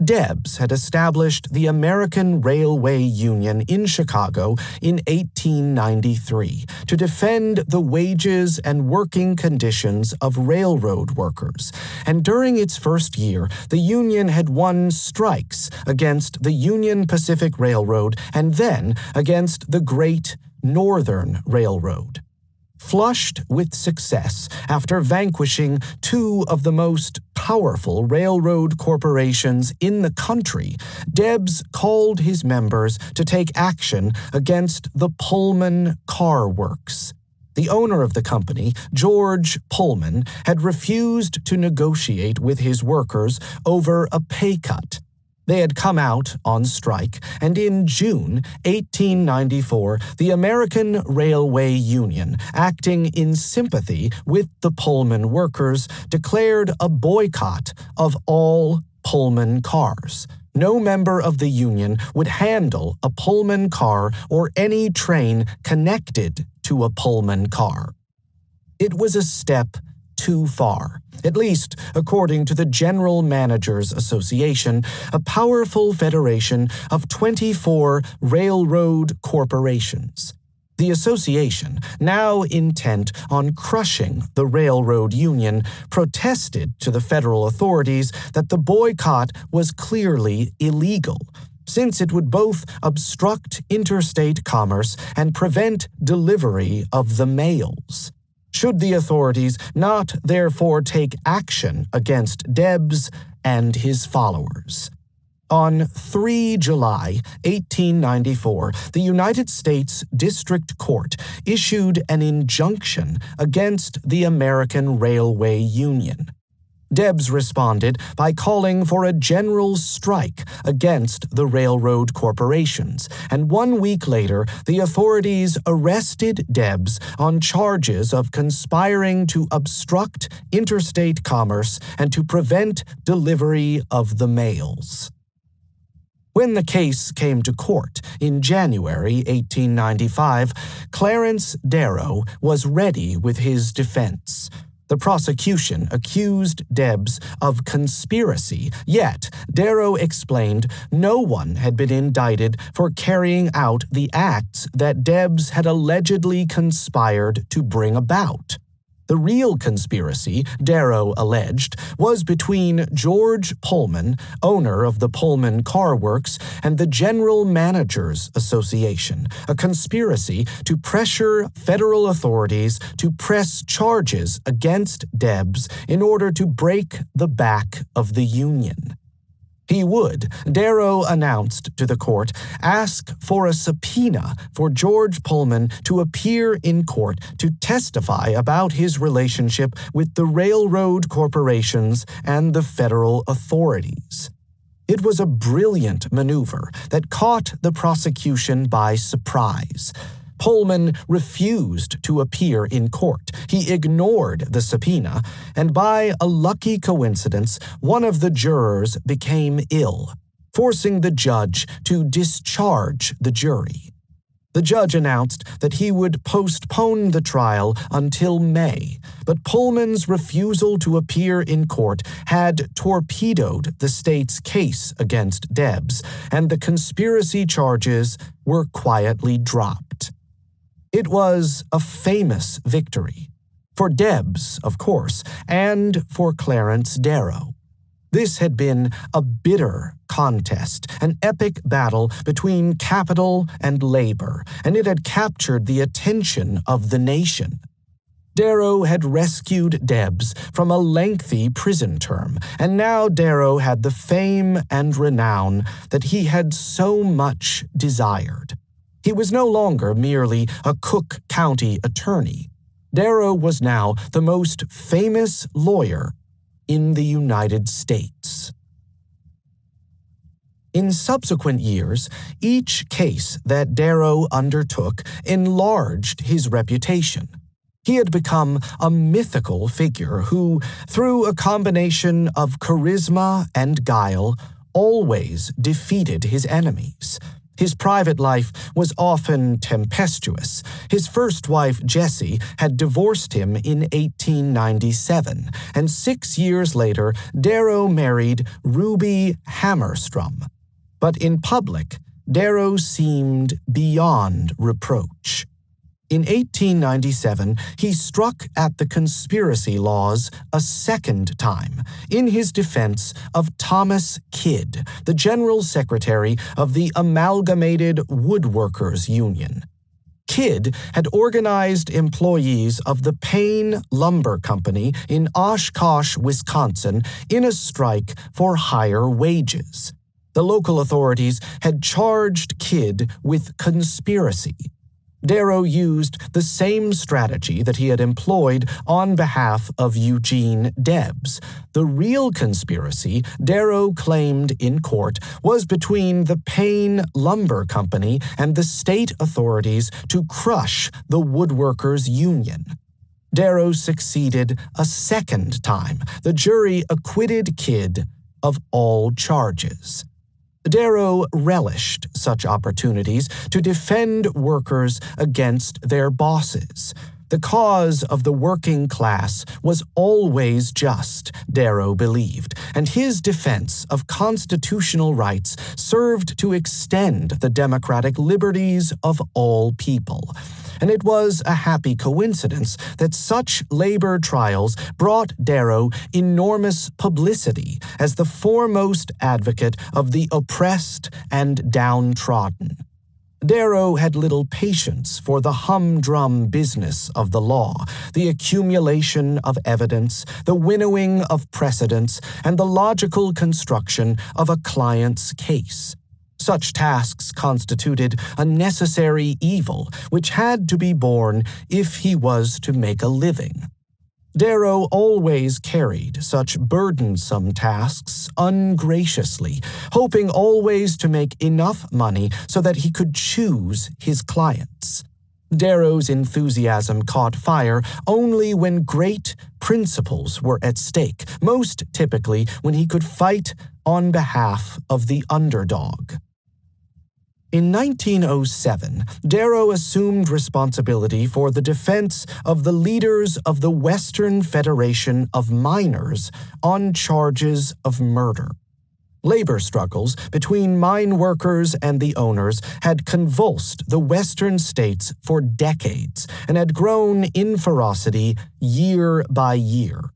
Debs had established the American Railway Union in Chicago in 1893 to defend the wages and working conditions of railroad workers, and during its first year, the union had won strikes against the Union Pacific Railroad and then against the Great Northern Railroad. Flushed with success after vanquishing two of the most powerful railroad corporations in the country, Debs called his members to take action against the Pullman Car Works. The owner of the company, George Pullman, had refused to negotiate with his workers over a pay cut. They had come out on strike, and in June 1894, the American Railway Union, acting in sympathy with the Pullman workers, declared a boycott of all Pullman cars. No member of the union would handle a Pullman car or any train connected to a Pullman car. It was a step too far, at least according to the General Managers Association, a powerful federation of 24 railroad corporations. The association, now intent on crushing the railroad union, protested to the federal authorities that the boycott was clearly illegal. since it would both obstruct interstate commerce and prevent delivery of the mails. Should the authorities not therefore take action against Debs and his followers. On 3 July 1894, the United States District Court issued an injunction against the American Railway Union. Debs responded by calling for a general strike against the railroad corporations, and 1 week later, the authorities arrested Debs on charges of conspiring to obstruct interstate commerce and to prevent delivery of the mails. When the case came to court in January 1895, Clarence Darrow was ready with his defense. The prosecution accused Debs of conspiracy, yet Darrow explained no one had been indicted for carrying out the acts that Debs had allegedly conspired to bring about. The real conspiracy, Darrow alleged, was between George Pullman, owner of the Pullman Car Works, and the General Managers Association, a conspiracy to pressure federal authorities to press charges against Debs in order to break the back of the union. He would, Darrow announced to the court, ask for a subpoena for George Pullman to appear in court to testify about his relationship with the railroad corporations and the federal authorities. It was a brilliant maneuver that caught the prosecution by surprise. Pullman refused to appear in court. He ignored the subpoena, and by a lucky coincidence, one of the jurors became ill, forcing the judge to discharge the jury. The judge announced that he would postpone the trial until May, but Pullman's refusal to appear in court had torpedoed the state's case against Debs, and the conspiracy charges were quietly dropped. It was a famous victory, for Debs, of course, and for Clarence Darrow. This had been a bitter contest, an epic battle between capital and labor, and it had captured the attention of the nation. Darrow had rescued Debs from a lengthy prison term, and now Darrow had the fame and renown that he had so much desired. He was no longer merely a Cook County attorney. Darrow was now the most famous lawyer in the United States. In subsequent years, each case that Darrow undertook enlarged his reputation. He had become a mythical figure who, through a combination of charisma and guile, always defeated his enemies. His private life was often tempestuous. His first wife, Jessie, had divorced him in 1897, and 6 years later, Darrow married Ruby Hammerstrom. But in public, Darrow seemed beyond reproach. In 1897, he struck at the conspiracy laws a second time in his defense of Thomas Kidd, the General Secretary of the Amalgamated Woodworkers Union. Kidd had organized employees of the Payne Lumber Company in Oshkosh, Wisconsin, in a strike for higher wages. The local authorities had charged Kidd with conspiracy. Darrow used the same strategy that he had employed on behalf of Eugene Debs. The real conspiracy, Darrow claimed in court, was between the Payne Lumber Company and the state authorities to crush the Woodworkers Union. Darrow succeeded a second time. The jury acquitted Kidd of all charges. Darrow relished such opportunities to defend workers against their bosses. The cause of the working class was always just, Darrow believed, and his defense of constitutional rights served to extend the democratic liberties of all people. and it was a happy coincidence that such labor trials brought Darrow enormous publicity as the foremost advocate of the oppressed and downtrodden. Darrow had little patience for the humdrum business of the law, the accumulation of evidence, the winnowing of precedents, and the logical construction of a client's case. Such tasks constituted a necessary evil which had to be borne if he was to make a living. Darrow always carried such burdensome tasks ungraciously, hoping always to make enough money so that he could choose his clients. Darrow's enthusiasm caught fire only when great principles were at stake, most typically when he could fight on behalf of the underdog. In 1907, Darrow assumed responsibility for the defense of the leaders of the Western Federation of Miners on charges of murder. Labor struggles between mine workers and the owners had convulsed the Western states for decades and had grown in ferocity year by year.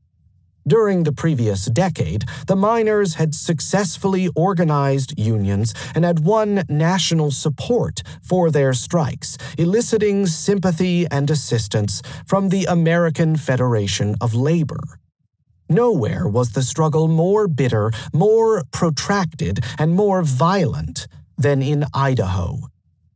During the previous decade, the miners had successfully organized unions and had won national support for their strikes, eliciting sympathy and assistance from the American Federation of Labor. Nowhere was the struggle more bitter, more protracted, and more violent than in Idaho.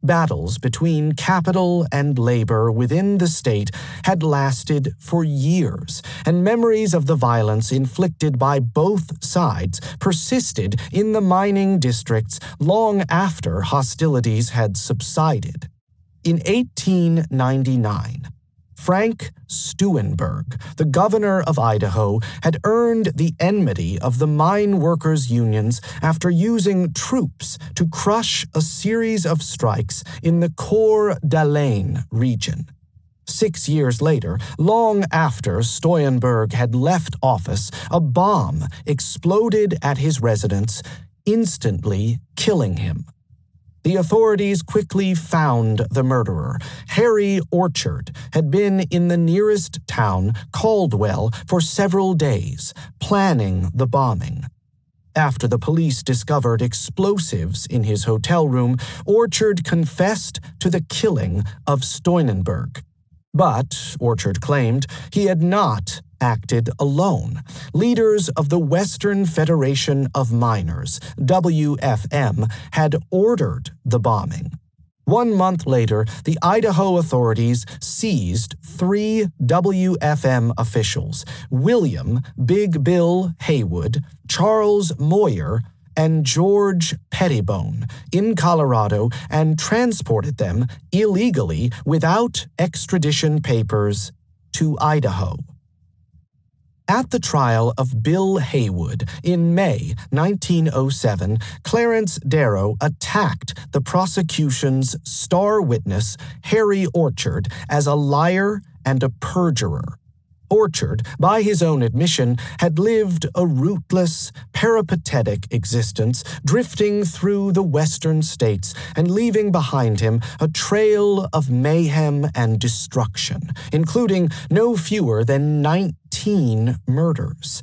Battles between capital and labor within the state had lasted for years, and memories of the violence inflicted by both sides persisted in the mining districts long after hostilities had subsided. In 1899, Frank Steunenberg, the governor of Idaho, had earned the enmity of the mine workers' unions after using troops to crush a series of strikes in the Coeur d'Alene region. 6 years later, long after Steunenberg had left office, a bomb exploded at his residence, instantly killing him. The authorities quickly found the murderer. Harry Orchard had been in the nearest town, Caldwell, for several days, planning the bombing. After the police discovered explosives in his hotel room, Orchard confessed to the killing of Steunenberg. But, Orchard claimed, he had not acted alone. Leaders of the Western Federation of Miners, WFM, had ordered the bombing. 1 month later, the Idaho authorities seized 3 WFM officials, William Big Bill Haywood, Charles Moyer, and George Pettibone, in Colorado and transported them illegally without extradition papers to Idaho. At the trial of Bill Haywood in May 1907, Clarence Darrow attacked the prosecution's star witness, Harry Orchard, as a liar and a perjurer. Orchard, by his own admission, had lived a rootless, peripatetic existence, drifting through the western states and leaving behind him a trail of mayhem and destruction, including no fewer than 19 murders.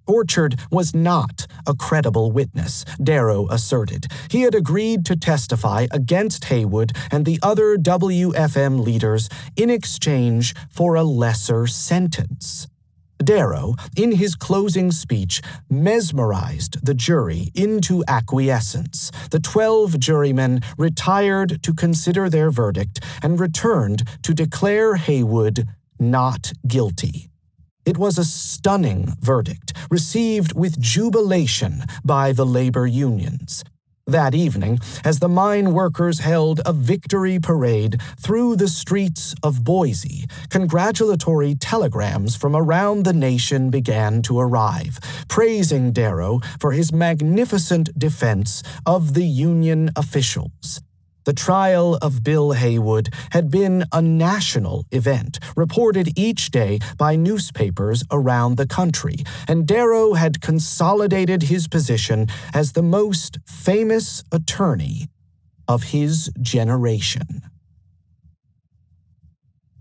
Orchard was not a credible witness, Darrow asserted. He had agreed to testify against Haywood and the other WFM leaders in exchange for a lesser sentence. Darrow, in his closing speech, mesmerized the jury into acquiescence. The 12 jurymen retired to consider their verdict and returned to declare Haywood not guilty. It was a stunning verdict, received with jubilation by the labor unions. That evening, as the mine workers held a victory parade through the streets of Boise, congratulatory telegrams from around the nation began to arrive, praising Darrow for his magnificent defense of the union officials. The trial of Bill Haywood had been a national event, reported each day by newspapers around the country, and Darrow had consolidated his position as the most famous attorney of his generation.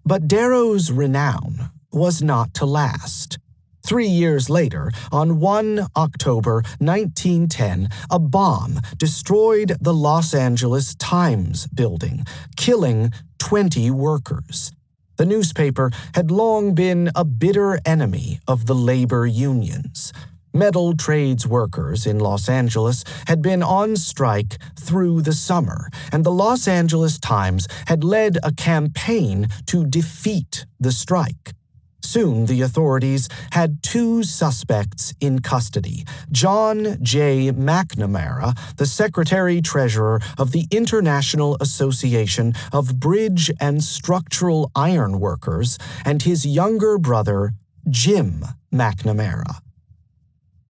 But Darrow's renown was not to last. 3 years later, on 1 October 1910, a bomb destroyed the Los Angeles Times building, killing 20 workers. The newspaper had long been a bitter enemy of the labor unions. Metal trades workers in Los Angeles had been on strike through the summer, and the Los Angeles Times had led a campaign to defeat the strike. Soon, the authorities had 2 suspects in custody: John J. McNamara, the secretary-treasurer of the International Association of Bridge and Structural Iron Workers, and his younger brother, Jim McNamara.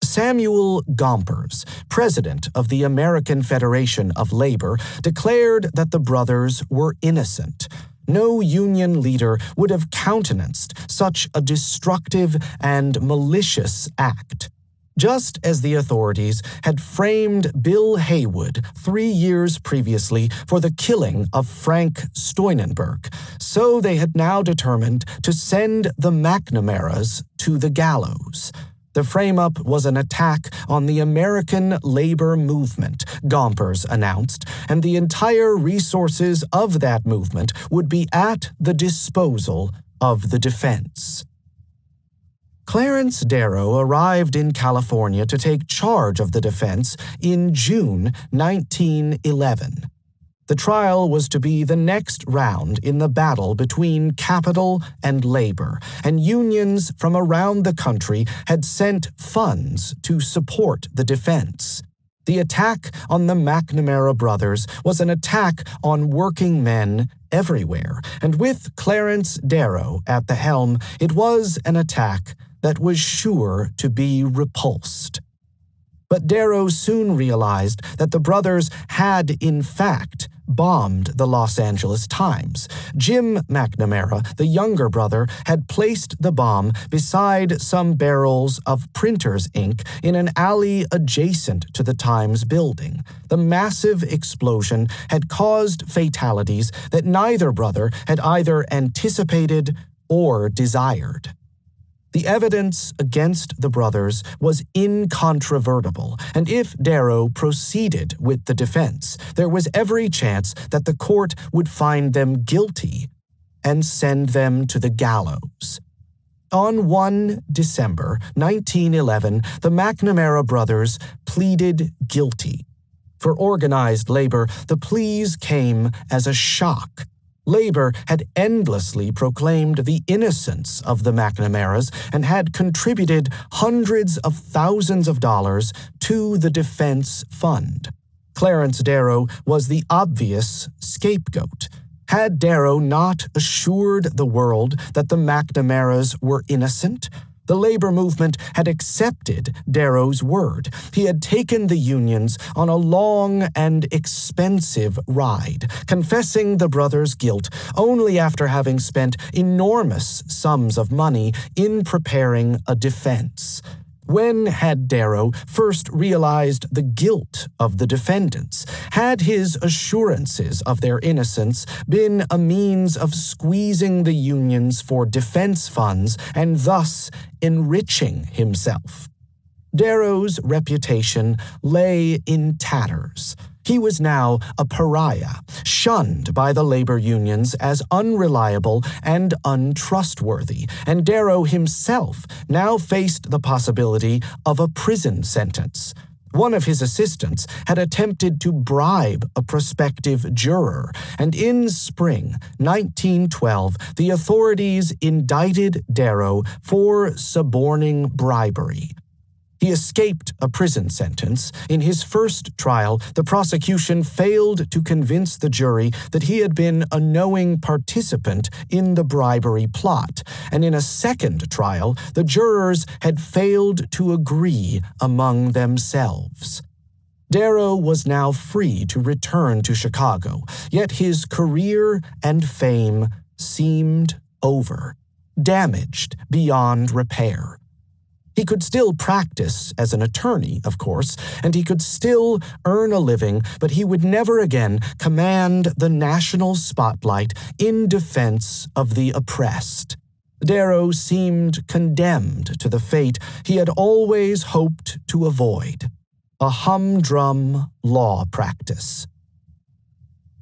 Samuel Gompers, president of the American Federation of Labor, declared that the brothers were innocent. No union leader would have countenanced such a destructive and malicious act. Just as the authorities had framed Bill Haywood 3 years previously for the killing of Frank Steunenberg, so they had now determined to send the McNamaras to the gallows. The frame-up was an attack on the American labor movement, Gompers announced, and the entire resources of that movement would be at the disposal of the defense. Clarence Darrow arrived in California to take charge of the defense in June 1911. The trial was to be the next round in the battle between capital and labor, and unions from around the country had sent funds to support the defense. The attack on the McNamara brothers was an attack on working men everywhere, and with Clarence Darrow at the helm, it was an attack that was sure to be repulsed. But Darrow soon realized that the brothers had, in fact, bombed the Los Angeles Times. Jim McNamara, the younger brother, had placed the bomb beside some barrels of printer's ink in an alley adjacent to the Times building. The massive explosion had caused fatalities that neither brother had either anticipated or desired. The evidence against the brothers was incontrovertible, and if Darrow proceeded with the defense, there was every chance that the court would find them guilty and send them to the gallows. On 1 December 1911, the McNamara brothers pleaded guilty. For organized labor, the pleas came as a shock. Labor had endlessly proclaimed the innocence of the McNamaras and had contributed hundreds of thousands of dollars to the defense fund. Clarence Darrow was the obvious scapegoat. Had Darrow not assured the world that the McNamaras were innocent? The labor movement had accepted Darrow's word. He had taken the unions on a long and expensive ride, confessing the brothers' guilt only after having spent enormous sums of money in preparing a defense. When had Darrow first realized the guilt of the defendants? Had his assurances of their innocence been a means of squeezing the unions for defense funds and thus enriching himself? Darrow's reputation lay in tatters. He was now a pariah, shunned by the labor unions as unreliable and untrustworthy, and Darrow himself now faced the possibility of a prison sentence. One of his assistants had attempted to bribe a prospective juror, and in spring 1912, the authorities indicted Darrow for suborning bribery. He escaped a prison sentence. In his first trial, the prosecution failed to convince the jury that he had been a knowing participant in the bribery plot, and in a second trial, the jurors had failed to agree among themselves. Darrow was now free to return to Chicago, yet his career and fame seemed over, damaged beyond repair. He could still practice as an attorney, of course, and he could still earn a living, but he would never again command the national spotlight in defense of the oppressed. Darrow seemed condemned to the fate he had always hoped to avoid: a humdrum law practice.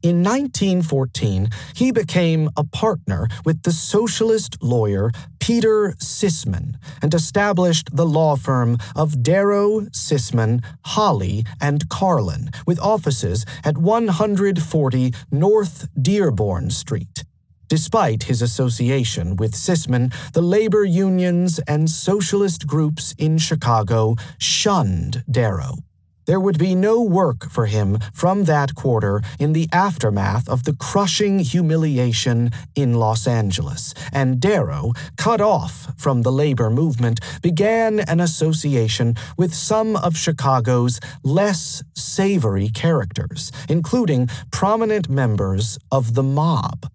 In 1914, he became a partner with the socialist lawyer Peter Sisman and established the law firm of Darrow, Sisman, Holly, and Carlin, with offices at 140 North Dearborn Street. Despite his association with Sisman, the labor unions and socialist groups in Chicago shunned Darrow. There would be no work for him from that quarter in the aftermath of the crushing humiliation in Los Angeles, and Darrow, cut off from the labor movement, began an association with some of Chicago's less savory characters, including prominent members of the mob.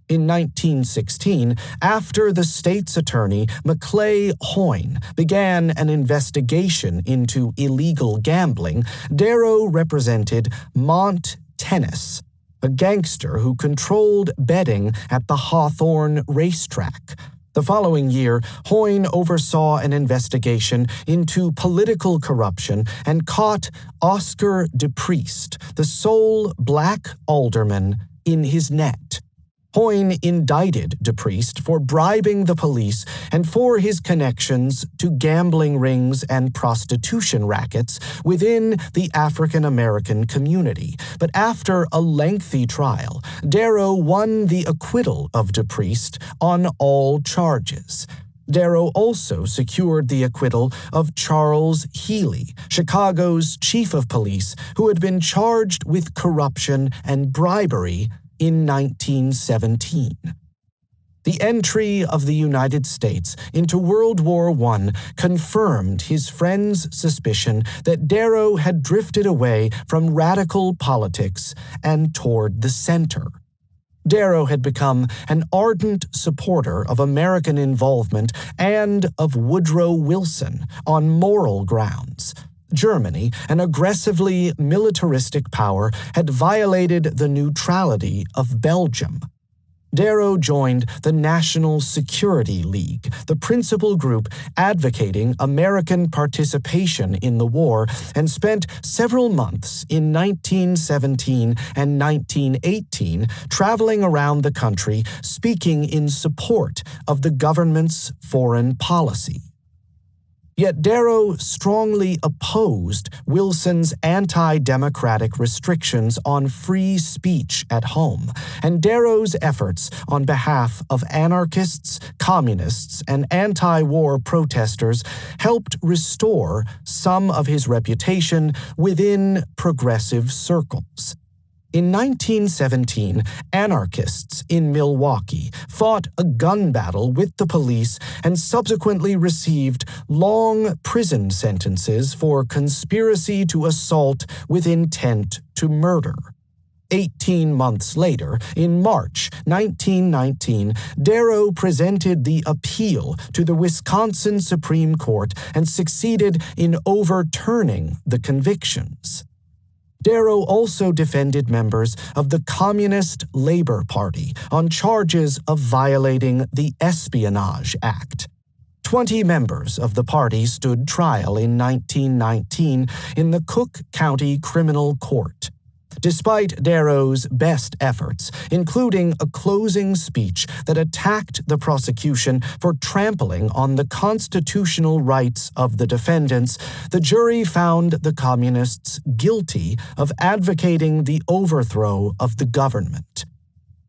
In 1916, after the state's attorney, Maclay Hoyne, began an investigation into illegal gambling, Darrow represented Mont Tennis, a gangster who controlled betting at the Hawthorne racetrack. The following year, Hoyne oversaw an investigation into political corruption and caught Oscar DePriest, the sole black alderman, in his net. Hoyne indicted DePriest for bribing the police and for his connections to gambling rings and prostitution rackets within the African American community. But after a lengthy trial, Darrow won the acquittal of DePriest on all charges. Darrow also secured the acquittal of Charles Healy, Chicago's chief of police, who had been charged with corruption and bribery in 1917. The entry of the United States into World War I confirmed his friend's suspicion that Darrow had drifted away from radical politics and toward the center. Darrow had become an ardent supporter of American involvement and of Woodrow Wilson on moral grounds. Germany, an aggressively militaristic power, had violated the neutrality of Belgium. Darrow joined the National Security League, the principal group advocating American participation in the war, and spent several months in 1917 and 1918 traveling around the country speaking in support of the government's foreign policy. Yet Darrow strongly opposed Wilson's anti-democratic restrictions on free speech at home, and Darrow's efforts on behalf of anarchists, communists, and anti-war protesters helped restore some of his reputation within progressive circles. In 1917, anarchists in Milwaukee fought a gun battle with the police and subsequently received long prison sentences for conspiracy to assault with intent to murder. 18 months later, in March 1919, Darrow presented the appeal to the Wisconsin Supreme Court and succeeded in overturning the convictions. Darrow also defended members of the Communist Labor Party on charges of violating the Espionage Act. 20 members of the party stood trial in 1919 in the Cook County Criminal Court. Despite Darrow's best efforts, including a closing speech that attacked the prosecution for trampling on the constitutional rights of the defendants, the jury found the communists guilty of advocating the overthrow of the government.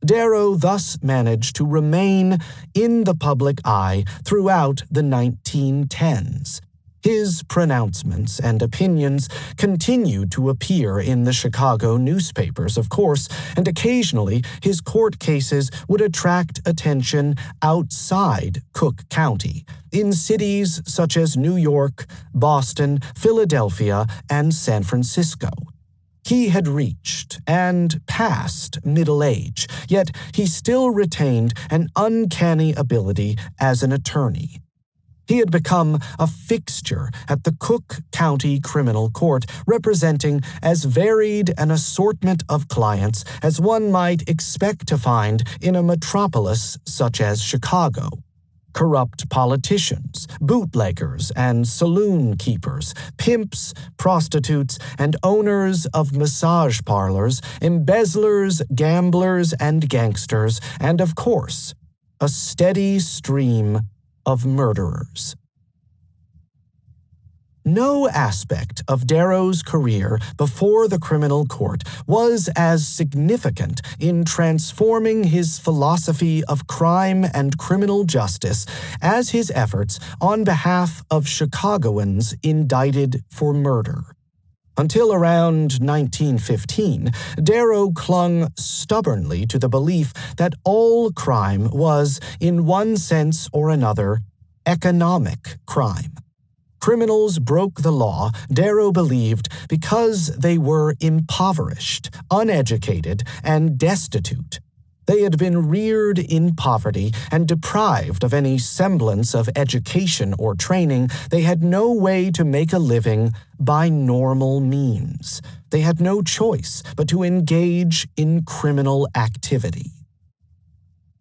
Darrow thus managed to remain in the public eye throughout the 1910s. His pronouncements and opinions continued to appear in the Chicago newspapers, of course, and occasionally his court cases would attract attention outside Cook County, in cities such as New York, Boston, Philadelphia, and San Francisco. He had reached and passed middle age, yet he still retained an uncanny ability as an attorney. He had become a fixture at the Cook County Criminal Court, representing as varied an assortment of clients as one might expect to find in a metropolis such as Chicago. Corrupt politicians, bootleggers and saloon keepers, pimps, prostitutes, and owners of massage parlors, embezzlers, gamblers, and gangsters, and of course, a steady stream of murderers. No aspect of Darrow's career before the criminal court was as significant in transforming his philosophy of crime and criminal justice as his efforts on behalf of Chicagoans indicted for murder. Until around 1915, Darrow clung stubbornly to the belief that all crime was, in one sense or another, economic crime. Criminals broke the law, Darrow believed, because they were impoverished, uneducated, and destitute. They had been reared in poverty and deprived of any semblance of education or training. They had no way to make a living by normal means. They had no choice but to engage in criminal activity.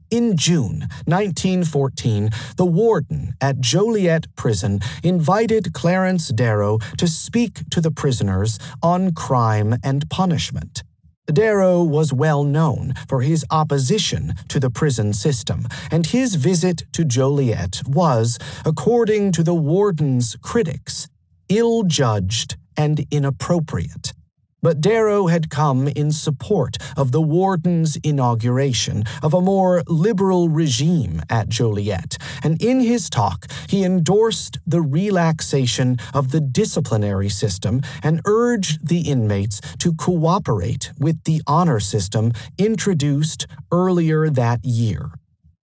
In June 1914, the warden at Joliet Prison invited Clarence Darrow to speak to the prisoners on crime and punishment. Darrow was well known for his opposition to the prison system, and his visit to Joliet was, according to the warden's critics, ill-judged and inappropriate. But Darrow had come in support of the warden's inauguration of a more liberal regime at Joliet, and in his talk he endorsed the relaxation of the disciplinary system and urged the inmates to cooperate with the honor system introduced earlier that year.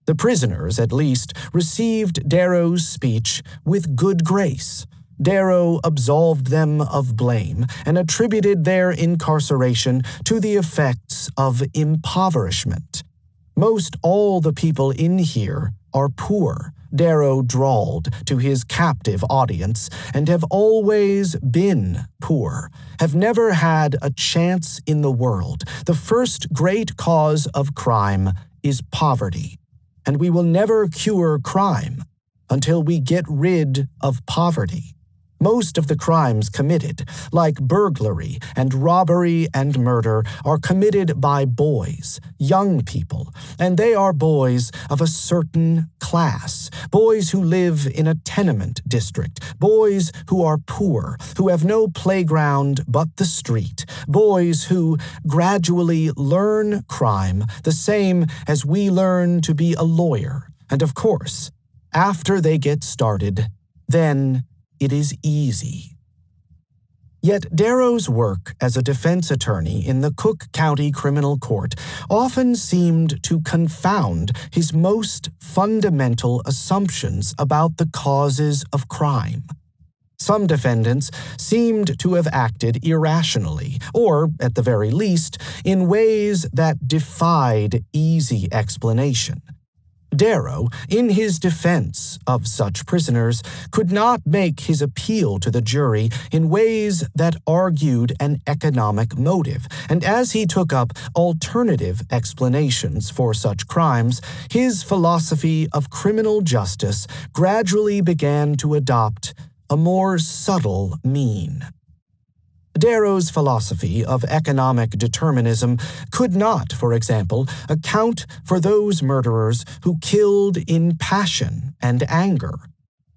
The prisoners, at least, received Darrow's speech with good grace. Darrow absolved them of blame and attributed their incarceration to the effects of impoverishment. "Most all the people in here are poor," Darrow drawled to his captive audience, "and have always been poor, have never had a chance in the world. The first great cause of crime is poverty, and we will never cure crime until we get rid of poverty. Most of the crimes committed, like burglary and robbery and murder, are committed by boys, young people, and they are boys of a certain class, boys who live in a tenement district, boys who are poor, who have no playground but the street, boys who gradually learn crime the same as we learn to be a lawyer. And of course, after they get started, then it is easy." Yet Darrow's work as a defense attorney in the Cook County Criminal Court often seemed to confound his most fundamental assumptions about the causes of crime. Some defendants seemed to have acted irrationally, or, at the very least, in ways that defied easy explanation. Darrow, in his defense of such prisoners, could not make his appeal to the jury in ways that argued an economic motive, and as he took up alternative explanations for such crimes, his philosophy of criminal justice gradually began to adopt a more subtle mien. Darrow's philosophy of economic determinism could not, for example, account for those murderers who killed in passion and anger.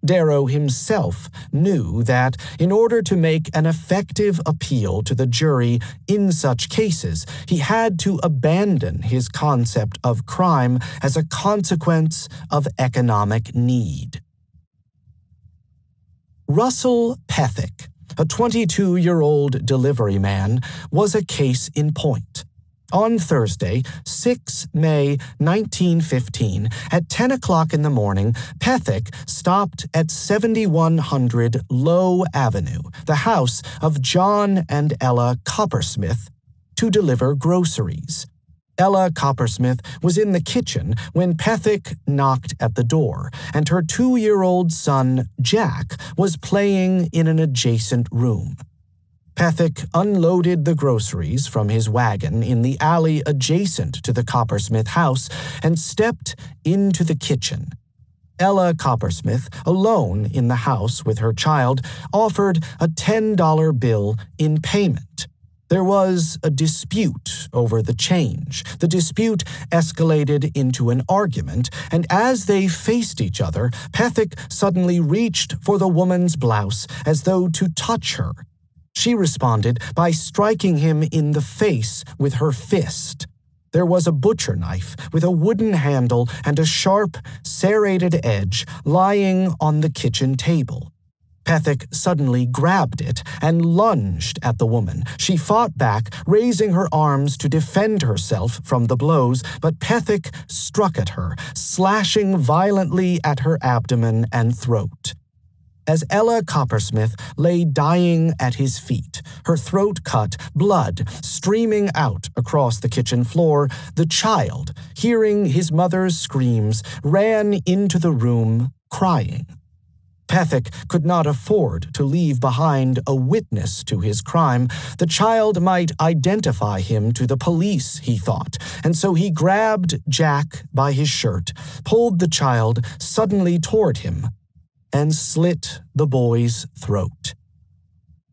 Darrow himself knew that in order to make an effective appeal to the jury in such cases, he had to abandon his concept of crime as a consequence of economic need. Russell Pethick, a 22-year-old delivery man, was a case in point. On Thursday, 6 May 1915, at 10 o'clock in the morning, Pethick stopped at 7100 Low Avenue, the house of John and Ella Coppersmith, to deliver groceries. Ella Coppersmith was in the kitchen when Pethick knocked at the door, and her 2-year-old son, Jack, was playing in an adjacent room. Pethick unloaded the groceries from his wagon in the alley adjacent to the Coppersmith house and stepped into the kitchen. Ella Coppersmith, alone in the house with her child, offered a $10 bill in payment. There was a dispute over the change. The dispute escalated into an argument, and as they faced each other, Pethick suddenly reached for the woman's blouse as though to touch her. She responded by striking him in the face with her fist. There was a butcher knife with a wooden handle and a sharp, serrated edge lying on the kitchen table. Pethick suddenly grabbed it and lunged at the woman. She fought back, raising her arms to defend herself from the blows, but Pethick struck at her, slashing violently at her abdomen and throat. As Ella Coppersmith lay dying at his feet, her throat cut, blood streaming out across the kitchen floor, the child, hearing his mother's screams, ran into the room, crying. Pethick could not afford to leave behind a witness to his crime. The child might identify him to the police, he thought, and so he grabbed Jack by his shirt, pulled the child suddenly toward him, and slit the boy's throat.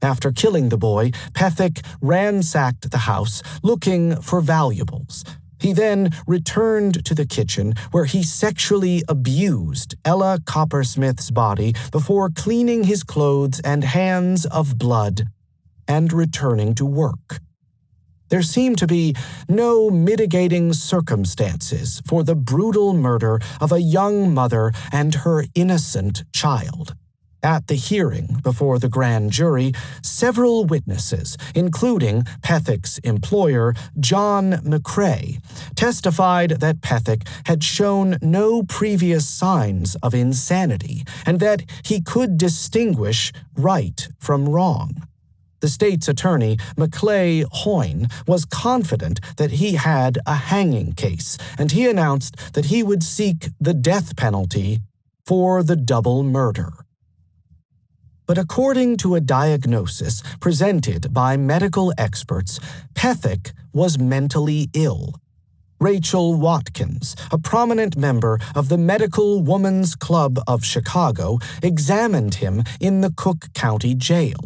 After killing the boy, Pethick ransacked the house, looking for valuables. He then returned to the kitchen, where he sexually abused Ella Coppersmith's body before cleaning his clothes and hands of blood and returning to work. There seemed to be no mitigating circumstances for the brutal murder of a young mother and her innocent child. At the hearing before the grand jury, several witnesses, including Pethick's employer, John McCrae, testified that Pethick had shown no previous signs of insanity and that he could distinguish right from wrong. The state's attorney, McClay Hoyne, was confident that he had a hanging case, and he announced that he would seek the death penalty for the double murder. But according to a diagnosis presented by medical experts, Pethick was mentally ill. Rachel Watkins, a prominent member of the Medical Women's Club of Chicago, examined him in the Cook County Jail.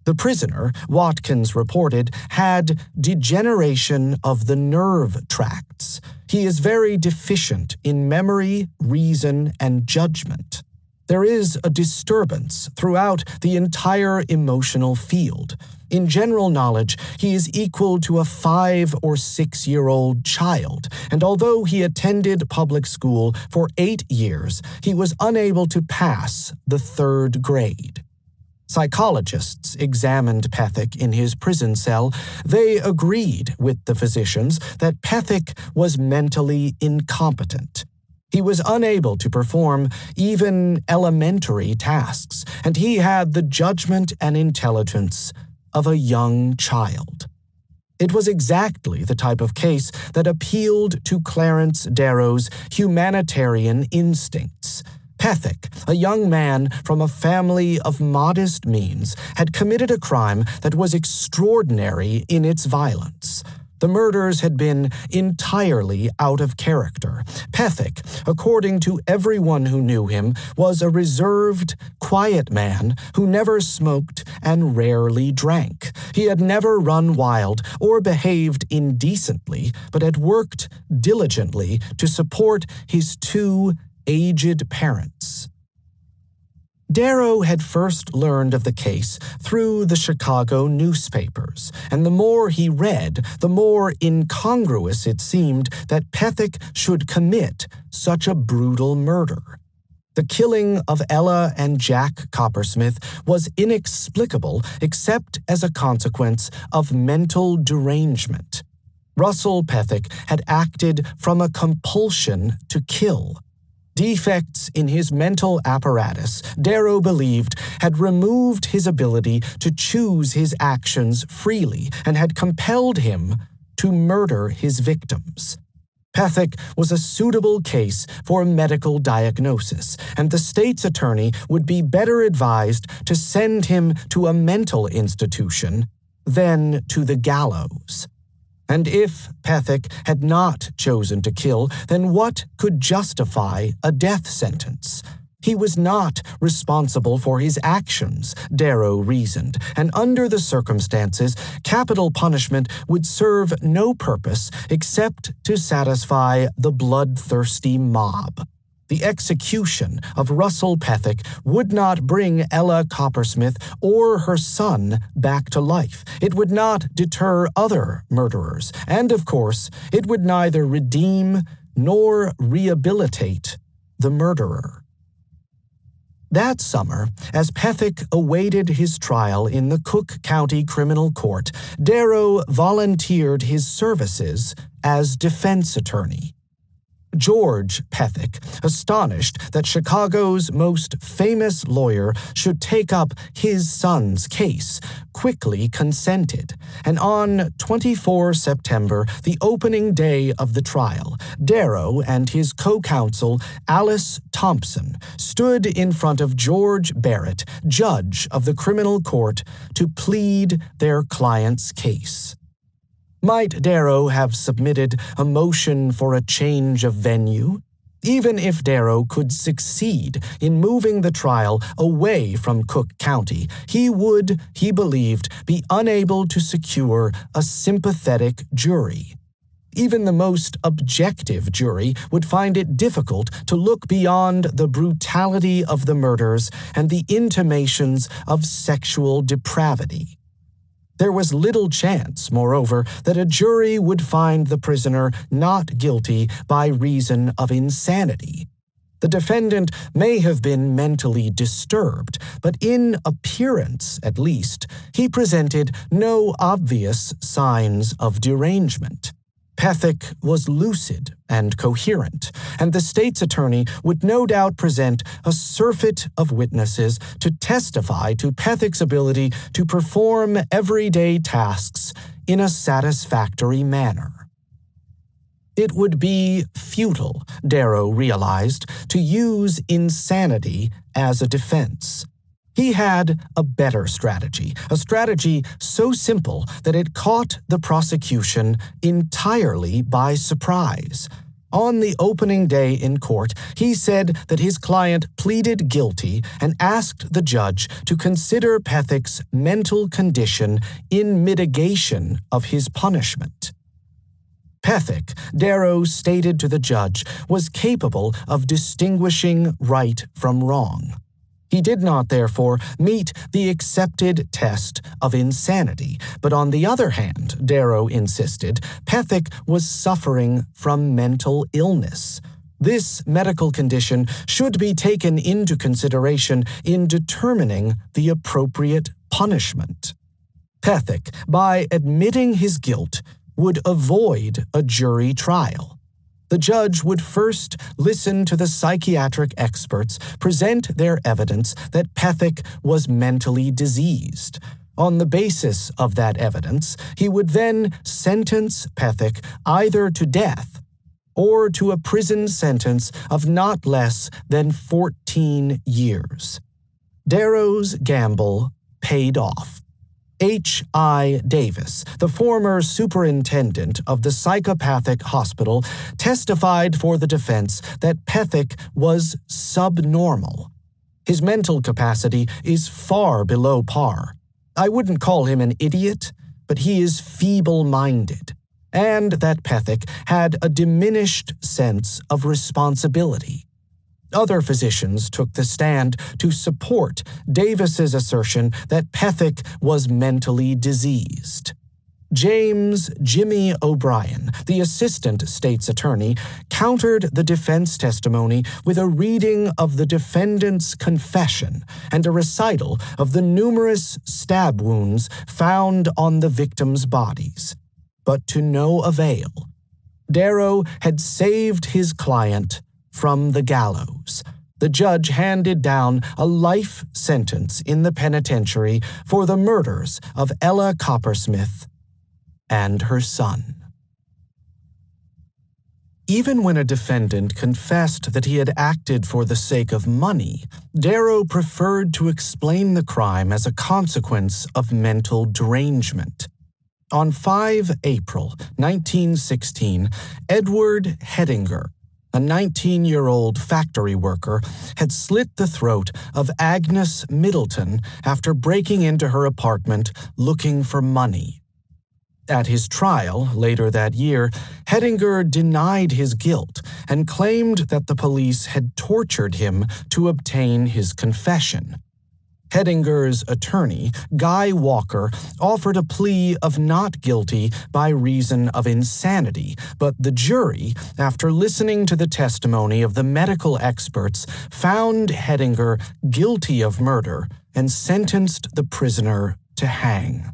The prisoner, Watkins reported, had degeneration of the nerve tracts. He is very deficient in memory, reason, and judgment. There is a disturbance throughout the entire emotional field. In general knowledge, he is equal to a 5- or 6-year-old child, and although he attended public school for 8 years, he was unable to pass the 3rd grade. Psychologists examined Pethick in his prison cell. They agreed with the physicians that Pethick was mentally incompetent. He was unable to perform even elementary tasks, and he had the judgment and intelligence of a young child. It was exactly the type of case that appealed to Clarence Darrow's humanitarian instincts. Pethick, a young man from a family of modest means, had committed a crime that was extraordinary in its violence. The murders had been entirely out of character. Pethick, according to everyone who knew him, was a reserved, quiet man who never smoked and rarely drank. He had never run wild or behaved indecently, but had worked diligently to support his 2 aged parents. Darrow had first learned of the case through the Chicago newspapers, and the more he read, the more incongruous it seemed that Pethick should commit such a brutal murder. The killing of Ella and Jack Coppersmith was inexplicable except as a consequence of mental derangement. Russell Pethick had acted from a compulsion to kill. Defects in his mental apparatus, Darrow believed, had removed his ability to choose his actions freely and had compelled him to murder his victims. Pethick was a suitable case for medical diagnosis, and the state's attorney would be better advised to send him to a mental institution than to the gallows. And if Pethick had not chosen to kill, then what could justify a death sentence? He was not responsible for his actions, Darrow reasoned, and under the circumstances, capital punishment would serve no purpose except to satisfy the bloodthirsty mob. The execution of Russell Pethick would not bring Ella Coppersmith or her son back to life. It would not deter other murderers, and of course, it would neither redeem nor rehabilitate the murderer. That summer, as Pethick awaited his trial in the Cook County Criminal Court, Darrow volunteered his services as defense attorney. George Pethick, astonished that Chicago's most famous lawyer should take up his son's case, quickly consented, and on 24 September, the opening day of the trial, Darrow and his co-counsel, Alice Thompson, stood in front of George Barrett, judge of the criminal court, to plead their client's case. Might Darrow have submitted a motion for a change of venue? Even if Darrow could succeed in moving the trial away from Cook County, he would, he believed, be unable to secure a sympathetic jury. Even the most objective jury would find it difficult to look beyond the brutality of the murders and the intimations of sexual depravity. There was little chance, moreover, that a jury would find the prisoner not guilty by reason of insanity. The defendant may have been mentally disturbed, but in appearance, at least, he presented no obvious signs of derangement. Pethick was lucid and coherent, and the state's attorney would no doubt present a surfeit of witnesses to testify to Pethick's ability to perform everyday tasks in a satisfactory manner. It would be futile, Darrow realized, to use insanity as a defense. He had a better strategy, a strategy so simple that it caught the prosecution entirely by surprise. On the opening day in court, he said that his client pleaded guilty and asked the judge to consider Pethick's mental condition in mitigation of his punishment. Pethick, Darrow stated to the judge, was capable of distinguishing right from wrong. He did not, therefore, meet the accepted test of insanity, but on the other hand, Darrow insisted, Pethick was suffering from mental illness. This medical condition should be taken into consideration in determining the appropriate punishment. Pethick, by admitting his guilt, would avoid a jury trial. The judge would first listen to the psychiatric experts present their evidence that Pethick was mentally diseased. On the basis of that evidence, he would then sentence Pethick either to death or to a prison sentence of not less than 14 years. Darrow's gamble paid off. H.I. Davis, the former superintendent of the psychopathic hospital, testified for the defense that Pethick was subnormal. His mental capacity is far below par. I wouldn't call him an idiot, but he is feeble-minded, and that Pethick had a diminished sense of responsibility. Other physicians took the stand to support Davis's assertion that Pethick was mentally diseased. James Jimmy O'Brien, the assistant state's attorney, countered the defense testimony with a reading of the defendant's confession and a recital of the numerous stab wounds found on the victims' bodies. But to no avail. Darrow had saved his client from the gallows. The judge handed down a life sentence in the penitentiary for the murders of Ella Coppersmith and her son. Even when a defendant confessed that he had acted for the sake of money, Darrow preferred to explain the crime as a consequence of mental derangement. On 5 April 1916, Edward Hedinger, a 19-year-old factory worker, had slit the throat of Agnes Middleton after breaking into her apartment looking for money. At his trial later that year, Hedinger denied his guilt and claimed that the police had tortured him to obtain his confession. Hedinger's attorney, Guy Walker, offered a plea of not guilty by reason of insanity, but the jury, after listening to the testimony of the medical experts, found Hedinger guilty of murder and sentenced the prisoner to hang.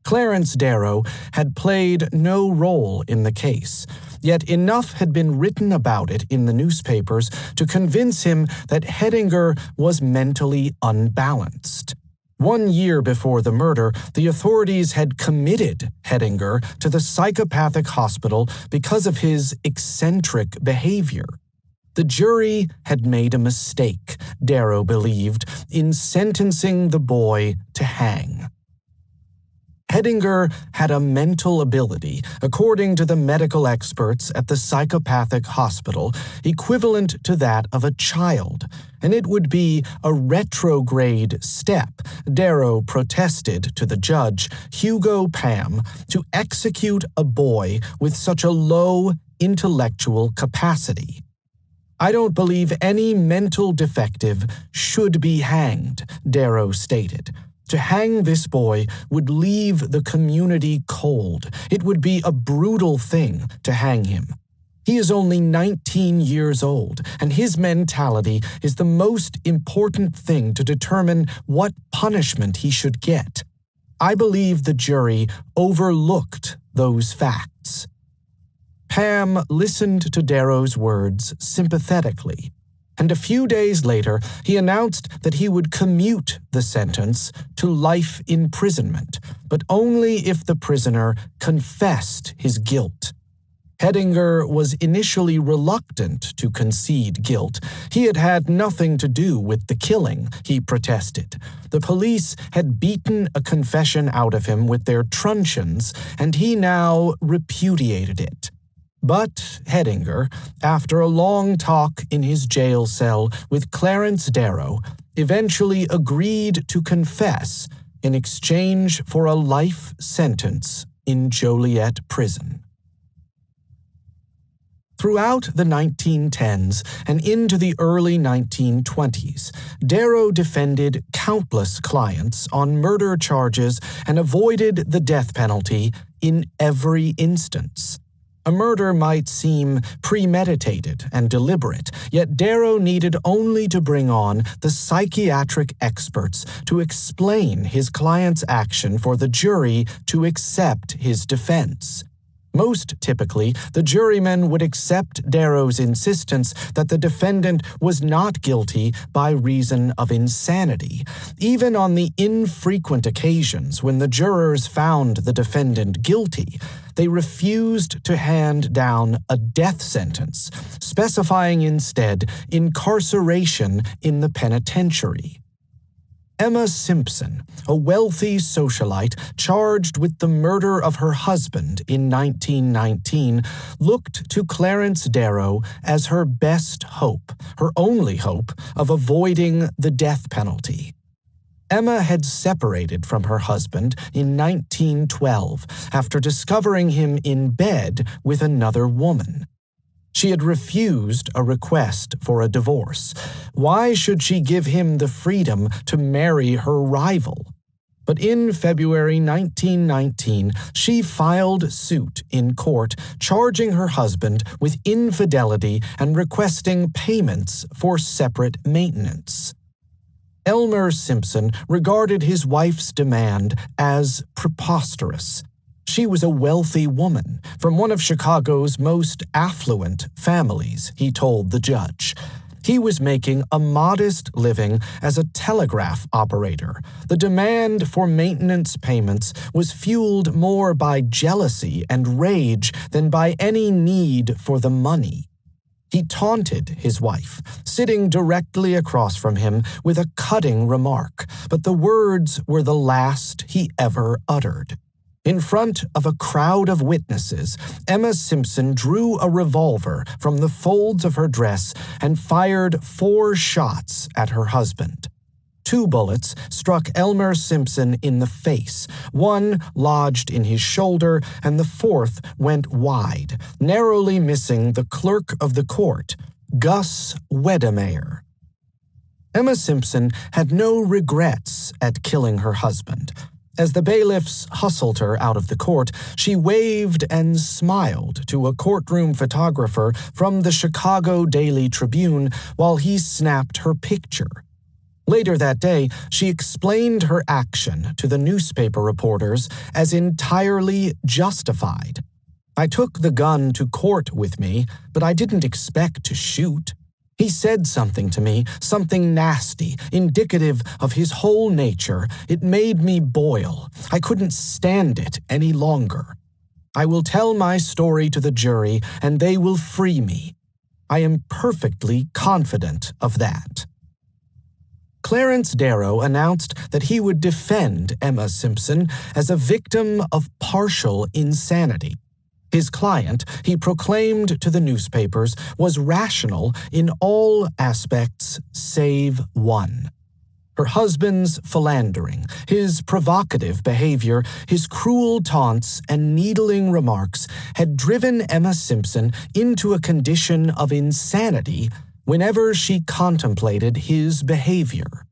Clarence Darrow had played no role in the case, yet enough had been written about it in the newspapers to convince him that Hedinger was mentally unbalanced. 1 year before the murder, the authorities had committed Hedinger to the psychopathic hospital because of his eccentric behavior. The jury had made a mistake, Darrow believed, in sentencing the boy to hang. Hedinger had a mental ability, according to the medical experts at the psychopathic hospital, equivalent to that of a child, and it would be a retrograde step, Darrow protested to the judge, Hugo Pam, to execute a boy with such a low intellectual capacity. "I don't believe any mental defective should be hanged," Darrow stated. "To hang this boy would leave the community cold. It would be a brutal thing to hang him. He is only 19 years old, and his mentality is the most important thing to determine what punishment he should get. I believe the jury overlooked those facts." Pam listened to Darrow's words sympathetically, and a few days later he announced that he would commute the sentence to life imprisonment, but only if the prisoner confessed his guilt. Hedinger was initially reluctant to concede guilt. He had had nothing to do with the killing, he protested. The police had beaten a confession out of him with their truncheons, and he now repudiated it. But Hedinger, after a long talk in his jail cell with Clarence Darrow, eventually agreed to confess in exchange for a life sentence in Joliet Prison. Throughout the 1910s and into the early 1920s, Darrow defended countless clients on murder charges and avoided the death penalty in every instance. A murder might seem premeditated and deliberate, yet Darrow needed only to bring on the psychiatric experts to explain his client's action for the jury to accept his defense. Most typically, the jurymen would accept Darrow's insistence that the defendant was not guilty by reason of insanity. Even on the infrequent occasions when the jurors found the defendant guilty, they refused to hand down a death sentence, specifying instead incarceration in the penitentiary. Emma Simpson, a wealthy socialite charged with the murder of her husband in 1919, looked to Clarence Darrow as her best hope, her only hope of avoiding the death penalty. Emma had separated from her husband in 1912 after discovering him in bed with another woman. She had refused a request for a divorce. Why should she give him the freedom to marry her rival? But in February 1919, she filed suit in court charging her husband with infidelity and requesting payments for separate maintenance. Elmer Simpson regarded his wife's demand as preposterous. She was a wealthy woman from one of Chicago's most affluent families, he told the judge. He was making a modest living as a telegraph operator. The demand for maintenance payments was fueled more by jealousy and rage than by any need for the money. He taunted his wife, sitting directly across from him with a cutting remark, but the words were the last he ever uttered. In front of a crowd of witnesses, Emma Simpson drew a revolver from the folds of her dress and fired 4 shots at her husband. 2 bullets struck Elmer Simpson in the face, 1 lodged in his shoulder, and the 4th went wide, narrowly missing the clerk of the court, Gus Wedemeyer. Emma Simpson had no regrets at killing her husband. As the bailiffs hustled her out of the court, she waved and smiled to a courtroom photographer from the Chicago Daily Tribune while he snapped her picture. Later that day, she explained her action to the newspaper reporters as entirely justified. "I took the gun to court with me, but I didn't expect to shoot. He said something to me, something nasty, indicative of his whole nature. It made me boil. I couldn't stand it any longer. I will tell my story to the jury, and they will free me. I am perfectly confident of that." Clarence Darrow announced that he would defend Emma Simpson as a victim of partial insanity. His client, he proclaimed to the newspapers, was rational in all aspects save one. Her husband's philandering, his provocative behavior, his cruel taunts and needling remarks had driven Emma Simpson into a condition of insanity whenever she contemplated his behavior.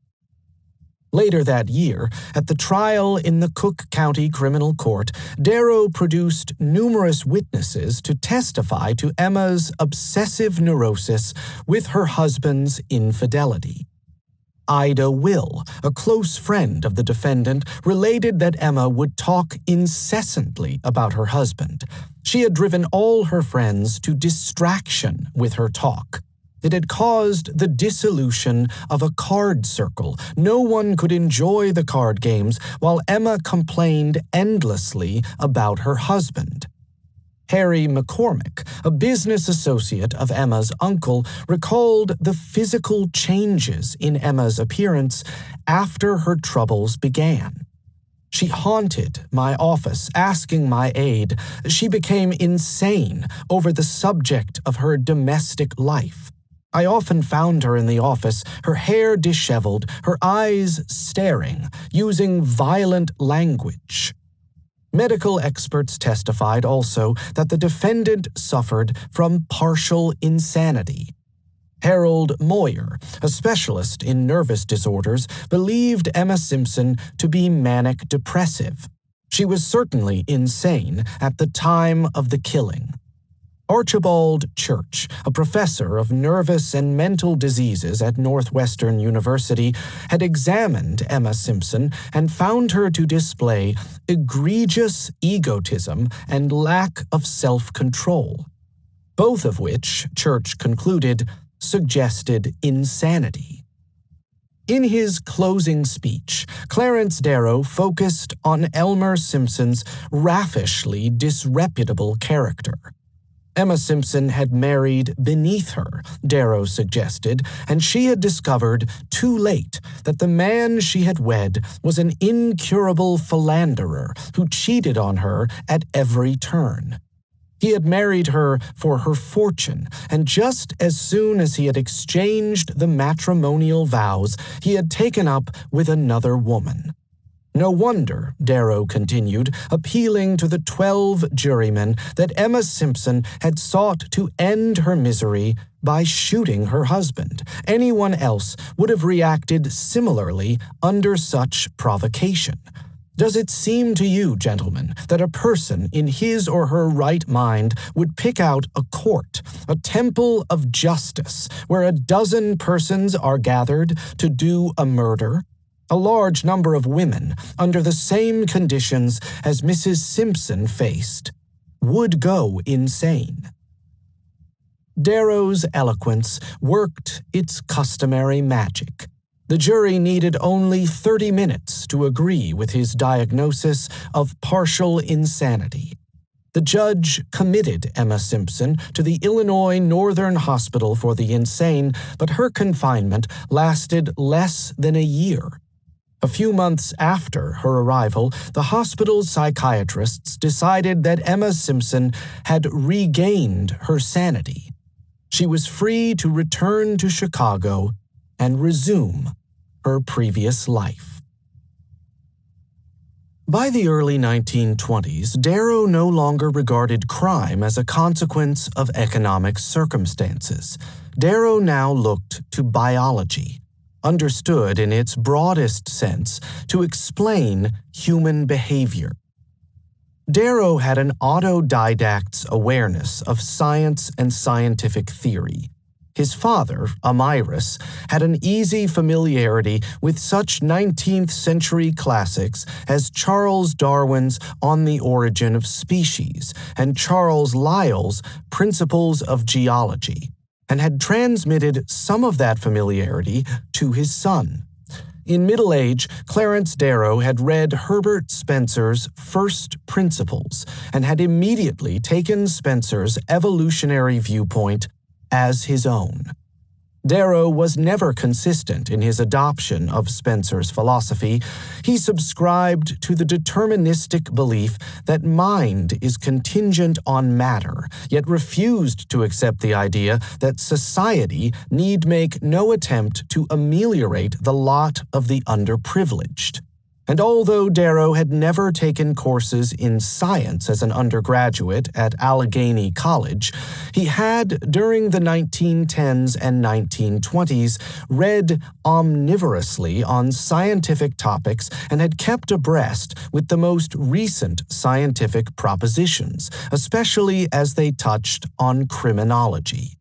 Later that year, at the trial in the Cook County Criminal Court, Darrow produced numerous witnesses to testify to Emma's obsessive neurosis with her husband's infidelity. Ida Will, a close friend of the defendant, related that Emma would talk incessantly about her husband. She had driven all her friends to distraction with her talk. It had caused the dissolution of a card circle. No one could enjoy the card games while Emma complained endlessly about her husband. Harry McCormick, a business associate of Emma's uncle, recalled the physical changes in Emma's appearance after her troubles began. "She haunted my office, asking my aid. She became insane over the subject of her domestic life. I often found her in the office, her hair disheveled, her eyes staring, using violent language." Medical experts testified also that the defendant suffered from partial insanity. Harold Moyer, a specialist in nervous disorders, believed Emma Simpson to be manic depressive. She was certainly insane at the time of the killing. Archibald Church, a professor of nervous and mental diseases at Northwestern University, had examined Emma Simpson and found her to display egregious egotism and lack of self-control, both of which, Church concluded, suggested insanity. In his closing speech, Clarence Darrow focused on Elmer Simpson's raffishly disreputable character. Emma Simpson had married beneath her, Darrow suggested, and she had discovered too late that the man she had wed was an incurable philanderer who cheated on her at every turn. He had married her for her fortune, and just as soon as he had exchanged the matrimonial vows, he had taken up with another woman. No wonder, Darrow continued, appealing to the 12 jurymen, that Emma Simpson had sought to end her misery by shooting her husband. Anyone else would have reacted similarly under such provocation. Does it seem to you, gentlemen, that a person in his or her right mind would pick out a court, a temple of justice, where a dozen persons are gathered to do a murder? A large number of women, under the same conditions as Mrs. Simpson faced, would go insane. Darrow's eloquence worked its customary magic. The jury needed only 30 minutes to agree with his diagnosis of partial insanity. The judge committed Emma Simpson to the Illinois Northern Hospital for the Insane, but her confinement lasted less than a year. A few months after her arrival, the hospital's psychiatrists decided that Emma Simpson had regained her sanity. She was free to return to Chicago and resume her previous life. By the early 1920s, Darrow no longer regarded crime as a consequence of economic circumstances. Darrow now looked to biology, understood in its broadest sense to explain human behavior. Darrow had an autodidact's awareness of science and scientific theory. His father, Amyras, had an easy familiarity with such 19th-century classics as Charles Darwin's On the Origin of Species and Charles Lyell's Principles of Geology, and had transmitted some of that familiarity to his son. In middle age, Clarence Darrow had read Herbert Spencer's First Principles and had immediately taken Spencer's evolutionary viewpoint as his own. Darrow was never consistent in his adoption of Spencer's philosophy. He subscribed to the deterministic belief that mind is contingent on matter, yet refused to accept the idea that society need make no attempt to ameliorate the lot of the underprivileged. And although Darrow had never taken courses in science as an undergraduate at Allegheny College, he had, during the 1910s and 1920s, read omnivorously on scientific topics and had kept abreast with the most recent scientific propositions, especially as they touched on criminology.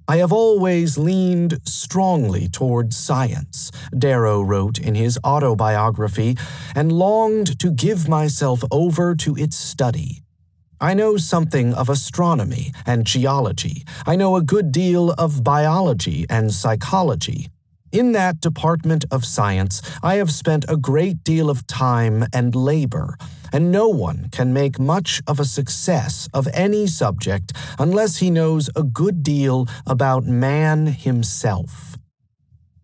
I have always leaned strongly toward science, Darrow wrote in his autobiography, and longed to give myself over to its study. I know something of astronomy and geology. I know a good deal of biology and psychology. In that department of science, I have spent a great deal of time and labor, and no one can make much of a success of any subject unless he knows a good deal about man himself.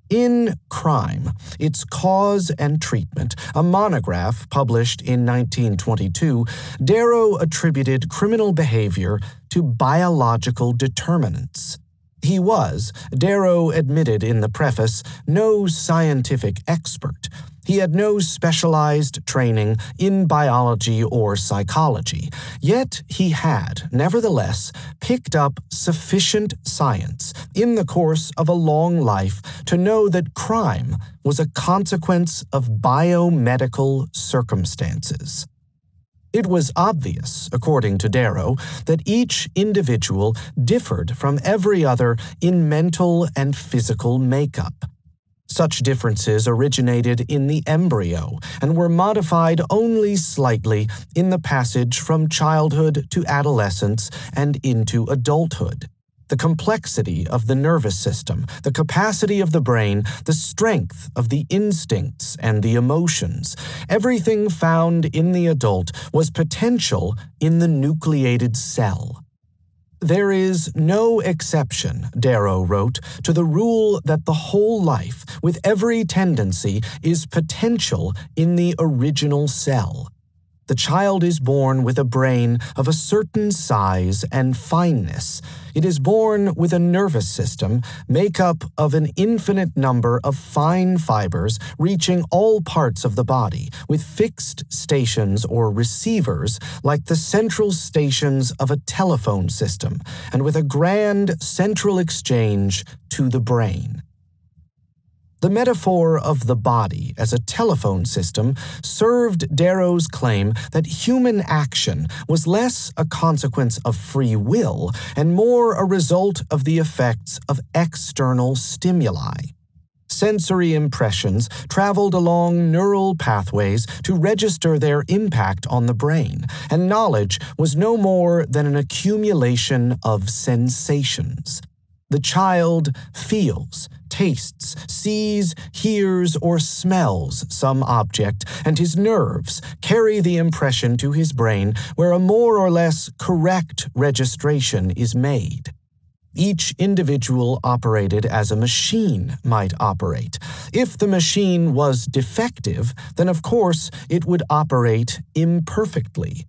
In Crime, Its Cause and Treatment, a monograph published in 1922, Darrow attributed criminal behavior to biological determinants. He was, Darrow admitted in the preface, no scientific expert. He had no specialized training in biology or psychology, yet he had, nevertheless, picked up sufficient science in the course of a long life to know that crime was a consequence of biomedical circumstances. It was obvious, according to Darrow, that each individual differed from every other in mental and physical makeup. Such differences originated in the embryo and were modified only slightly in the passage from childhood to adolescence and into adulthood. The complexity of the nervous system, the capacity of the brain, the strength of the instincts and the emotions, everything found in the adult was potential in the nucleated cell. There is no exception, Darrow wrote, to the rule that the whole life, with every tendency, is potential in the original cell. The child is born with a brain of a certain size and fineness. It is born with a nervous system made up of an infinite number of fine fibers reaching all parts of the body, with fixed stations or receivers like the central stations of a telephone system, and with a grand central exchange to the brain. The metaphor of the body as a telephone system served Darrow's claim that human action was less a consequence of free will and more a result of the effects of external stimuli. Sensory impressions traveled along neural pathways to register their impact on the brain, and knowledge was no more than an accumulation of sensations. The child feels, tastes, sees, hears, or smells some object, and his nerves carry the impression to his brain where a more or less correct registration is made. Each individual operated as a machine might operate. If the machine was defective, then of course it would operate imperfectly.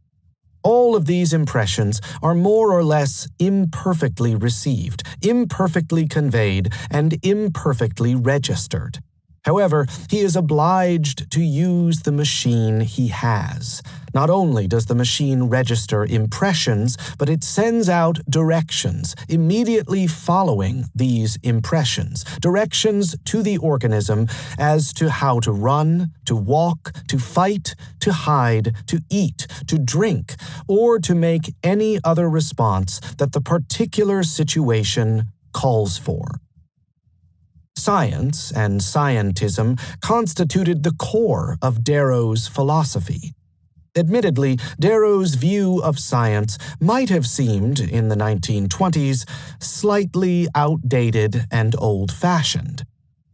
All of these impressions are more or less imperfectly received, imperfectly conveyed, and imperfectly registered. However, he is obliged to use the machine he has. Not only does the machine register impressions, but it sends out directions immediately following these impressions, directions to the organism as to how to run, to walk, to fight, to hide, to eat, to drink, or to make any other response that the particular situation calls for. Science and scientism constituted the core of Darrow's philosophy. Admittedly, Darrow's view of science might have seemed, in the 1920s, slightly outdated and old-fashioned.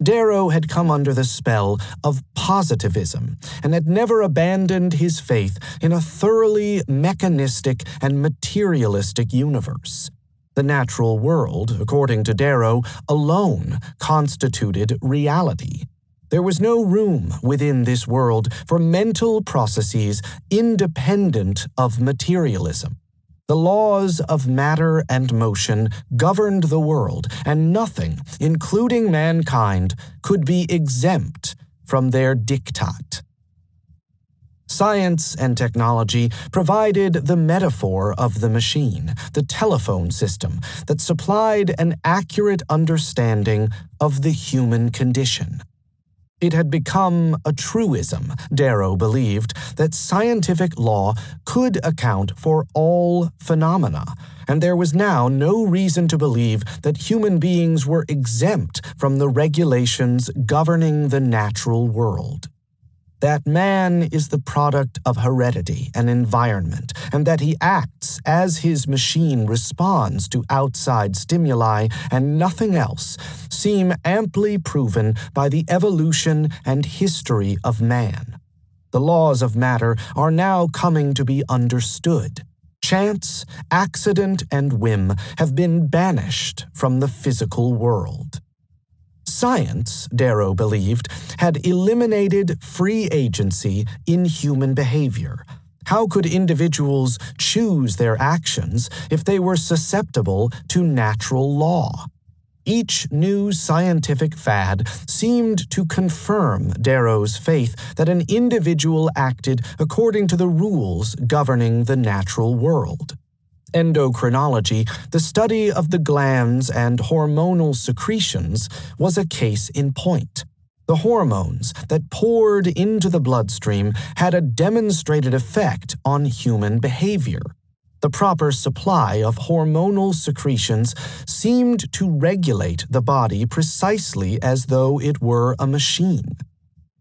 Darrow had come under the spell of positivism and had never abandoned his faith in a thoroughly mechanistic and materialistic universe. The natural world, according to Darrow, alone constituted reality. There was no room within this world for mental processes independent of materialism. The laws of matter and motion governed the world, and nothing, including mankind, could be exempt from their diktat. Science and technology provided the metaphor of the machine, the telephone system, that supplied an accurate understanding of the human condition. It had become a truism, Darrow believed, that scientific law could account for all phenomena, and there was now no reason to believe that human beings were exempt from the regulations governing the natural world. That man is the product of heredity and environment, and that he acts as his machine responds to outside stimuli and nothing else, seem amply proven by the evolution and history of man. The laws of matter are now coming to be understood. Chance, accident, and whim have been banished from the physical world. Science, Darrow believed, had eliminated free agency in human behavior. How could individuals choose their actions if they were susceptible to natural law? Each new scientific fad seemed to confirm Darrow's faith that an individual acted according to the rules governing the natural world. Endocrinology, the study of the glands and hormonal secretions, was a case in point. The hormones that poured into the bloodstream had a demonstrated effect on human behavior. The proper supply of hormonal secretions seemed to regulate the body precisely as though it were a machine.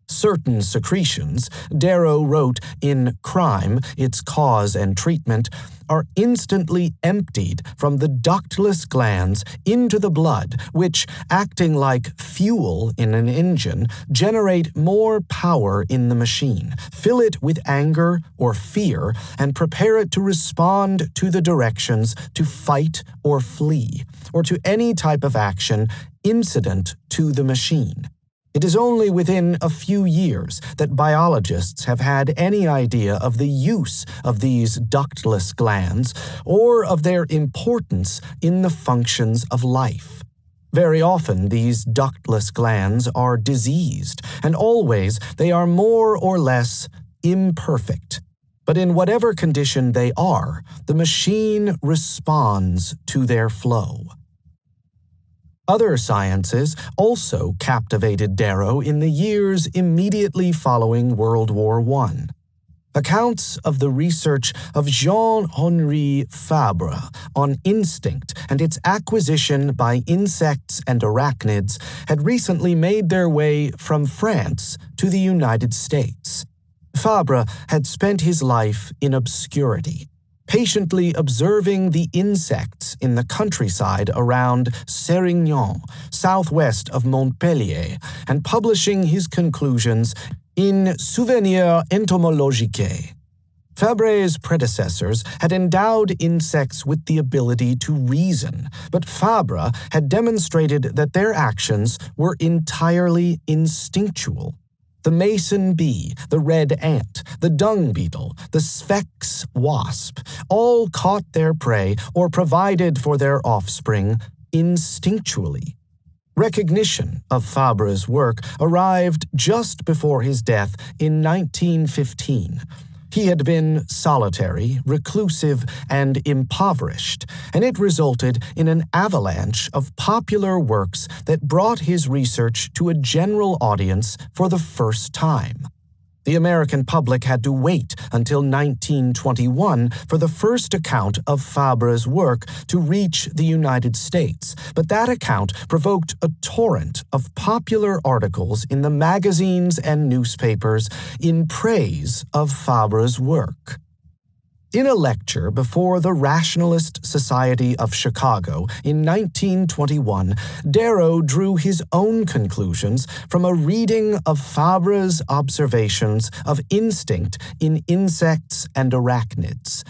Certain secretions, Darrow wrote in Crime, Its Cause and Treatment, are instantly emptied from the ductless glands into the blood, which, acting like fuel in an engine, generate more power in the machine, fill it with anger or fear, and prepare it to respond to the directions to fight or flee, or to any type of action incident to the machine. It is only within a few years that biologists have had any idea of the use of these ductless glands or of their importance in the functions of life. Very often these ductless glands are diseased, and always they are more or less imperfect. But in whatever condition they are, the machine responds to their flow. Other sciences also captivated Darrow in the years immediately following World War I. Accounts of the research of Jean-Henri Fabre on instinct and its acquisition by insects and arachnids had recently made their way from France to the United States. Fabre had spent his life in obscurity, patiently observing the insects in the countryside around Sérignan, southwest of Montpellier, and publishing his conclusions in Souvenirs entomologiques. Fabre's predecessors had endowed insects with the ability to reason, but Fabre had demonstrated that their actions were entirely instinctual. The mason bee, the red ant, the dung beetle, the sphex wasp, all caught their prey or provided for their offspring instinctually. Recognition of Fabre's work arrived just before his death in 1915. He had been solitary, reclusive, and impoverished, and it resulted in an avalanche of popular works that brought his research to a general audience for the first time. The American public had to wait until 1921 for the first account of Fabre's work to reach the United States, but that account provoked a torrent of popular articles in the magazines and newspapers in praise of Fabre's work. In a lecture before the Rationalist Society of Chicago in 1921, Darrow drew his own conclusions from a reading of Fabre's observations of instinct in insects and arachnids.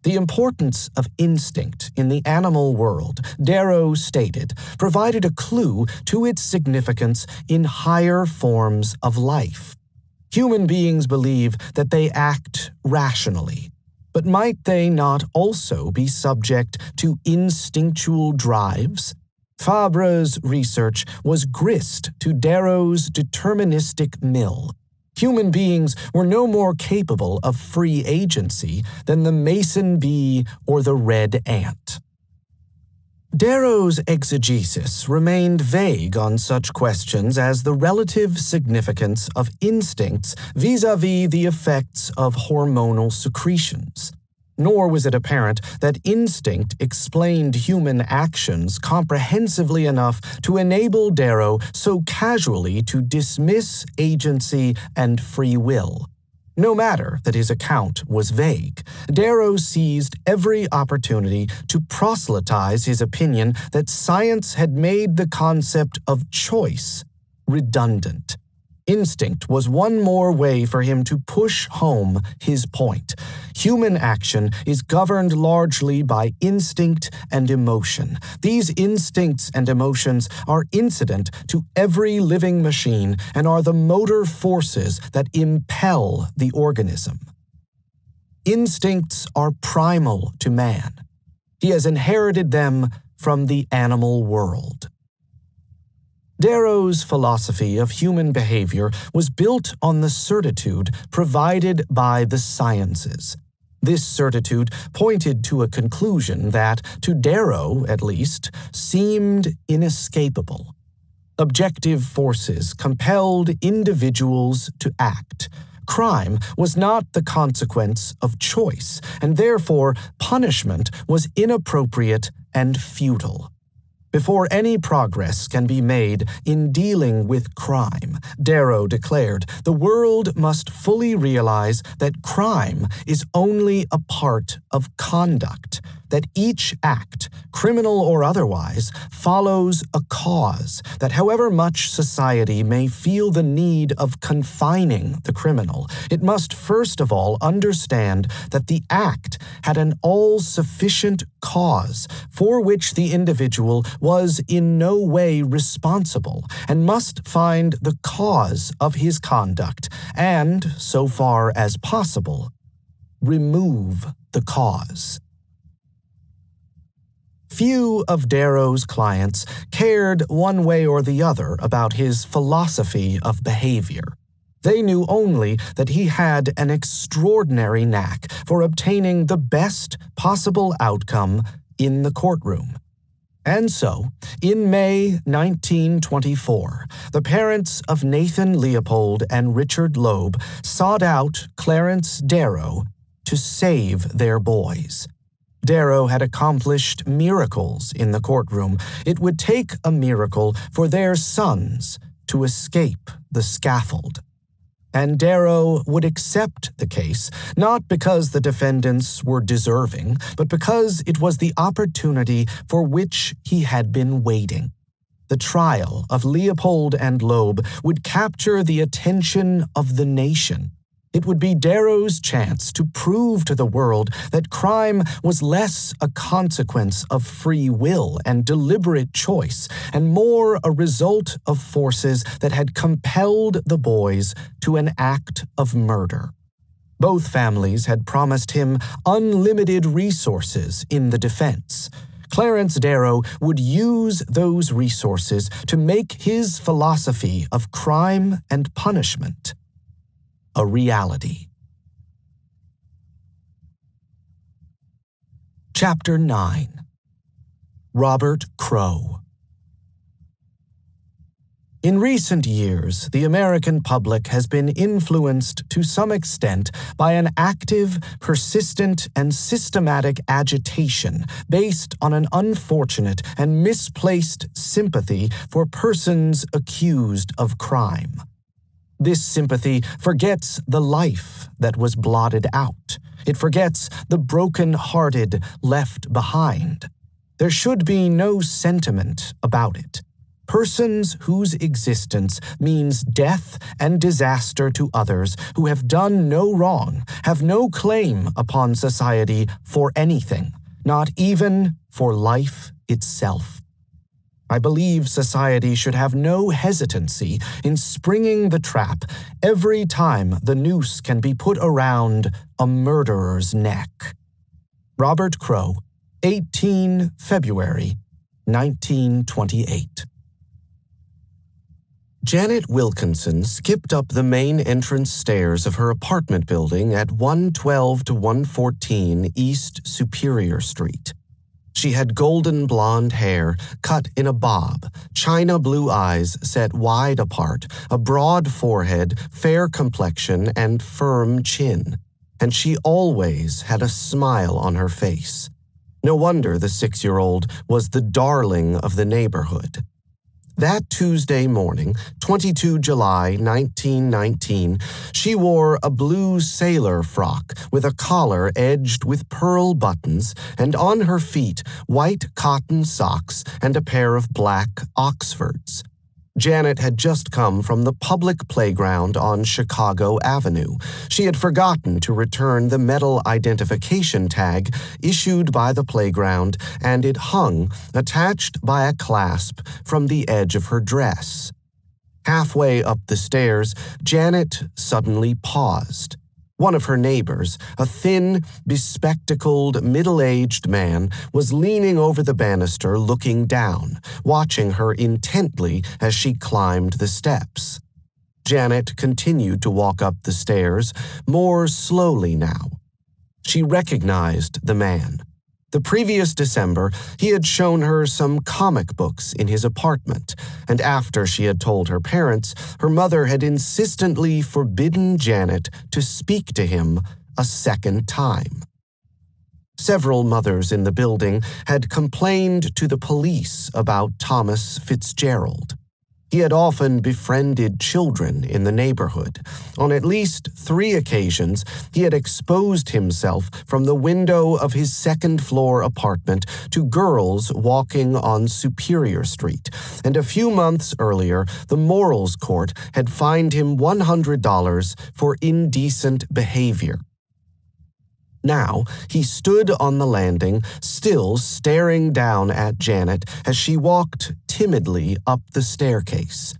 The importance of instinct in the animal world, Darrow stated, provided a clue to its significance in higher forms of life. Human beings believe that they act rationally. But might they not also be subject to instinctual drives? Fabre's research was grist to Darrow's deterministic mill. Human beings were no more capable of free agency than the mason bee or the red ant. Darrow's exegesis remained vague on such questions as the relative significance of instincts vis-à-vis the effects of hormonal secretions. Nor was it apparent that instinct explained human actions comprehensively enough to enable Darrow so casually to dismiss agency and free will. No matter that his account was vague, Darrow seized every opportunity to proselytize his opinion that science had made the concept of choice redundant. Instinct was one more way for him to push home his point. Human action is governed largely by instinct and emotion. These instincts and emotions are incident to every living machine and are the motor forces that impel the organism. Instincts are primal to man. He has inherited them from the animal world. Darrow's philosophy of human behavior was built on the certitude provided by the sciences. This certitude pointed to a conclusion that, to Darrow at least, seemed inescapable. Objective forces compelled individuals to act. Crime was not the consequence of choice, and therefore punishment was inappropriate and futile. Before any progress can be made in dealing with crime, Darrow declared, the world must fully realize that crime is only a part of conduct, that each act, criminal or otherwise, follows a cause, that however much society may feel the need of confining the criminal, it must first of all understand that the act had an all-sufficient cause for which the individual was in no way responsible, and must find the cause of his conduct and, so far as possible, remove the cause. Few of Darrow's clients cared one way or the other about his philosophy of behavior. They knew only that he had an extraordinary knack for obtaining the best possible outcome in the courtroom. And so, in May 1924, the parents of Nathan Leopold and Richard Loeb sought out Clarence Darrow to save their boys. Darrow had accomplished miracles in the courtroom. It would take a miracle for their sons to escape the scaffold. And Darrow would accept the case, not because the defendants were deserving, but because it was the opportunity for which he had been waiting. The trial of Leopold and Loeb would capture the attention of the nation. It would be Darrow's chance to prove to the world that crime was less a consequence of free will and deliberate choice, and more a result of forces that had compelled the boys to an act of murder. Both families had promised him unlimited resources in the defense. Clarence Darrow would use those resources to make his philosophy of crime and punishment a reality. Chapter 9. Robert Crowe. In recent years, the American public has been influenced to some extent by an active, persistent, and systematic agitation based on an unfortunate and misplaced sympathy for persons accused of crime. This sympathy forgets the life that was blotted out. It forgets the broken-hearted left behind. There should be no sentiment about it. Persons whose existence means death and disaster to others who have done no wrong have no claim upon society for anything, not even for life itself. I believe society should have no hesitancy in springing the trap every time the noose can be put around a murderer's neck. Robert Crowe, 18 February, 1928. Janet Wilkinson skipped up the main entrance stairs of her apartment building at 112 to 114 East Superior Street. She had golden blonde hair cut in a bob, china blue eyes set wide apart, a broad forehead, fair complexion, and firm chin. And she always had a smile on her face. No wonder the 6-year-old was the darling of the neighborhood. That Tuesday morning, 22 July 1919, she wore a blue sailor frock with a collar edged with pearl buttons, and on her feet white cotton socks and a pair of black Oxfords. Janet had just come from the public playground on Chicago Avenue. She had forgotten to return the metal identification tag issued by the playground, and it hung, attached by a clasp, from the edge of her dress. Halfway up the stairs, Janet suddenly paused. One of her neighbors, a thin, bespectacled, middle-aged man, was leaning over the banister looking down, watching her intently as she climbed the steps. Janet continued to walk up the stairs, more slowly now. She recognized the man. The previous December, he had shown her some comic books in his apartment, and after she had told her parents, her mother had insistently forbidden Janet to speak to him a second time. Several mothers in the building had complained to the police about Thomas Fitzgerald. He had often befriended children in the neighborhood. On at least 3 occasions, he had exposed himself from the window of his second-floor apartment to girls walking on Superior Street, and a few months earlier, the Morals Court had fined him $100 for indecent behavior. Now, he stood on the landing, still staring down at Janet as she walked timidly up the staircase.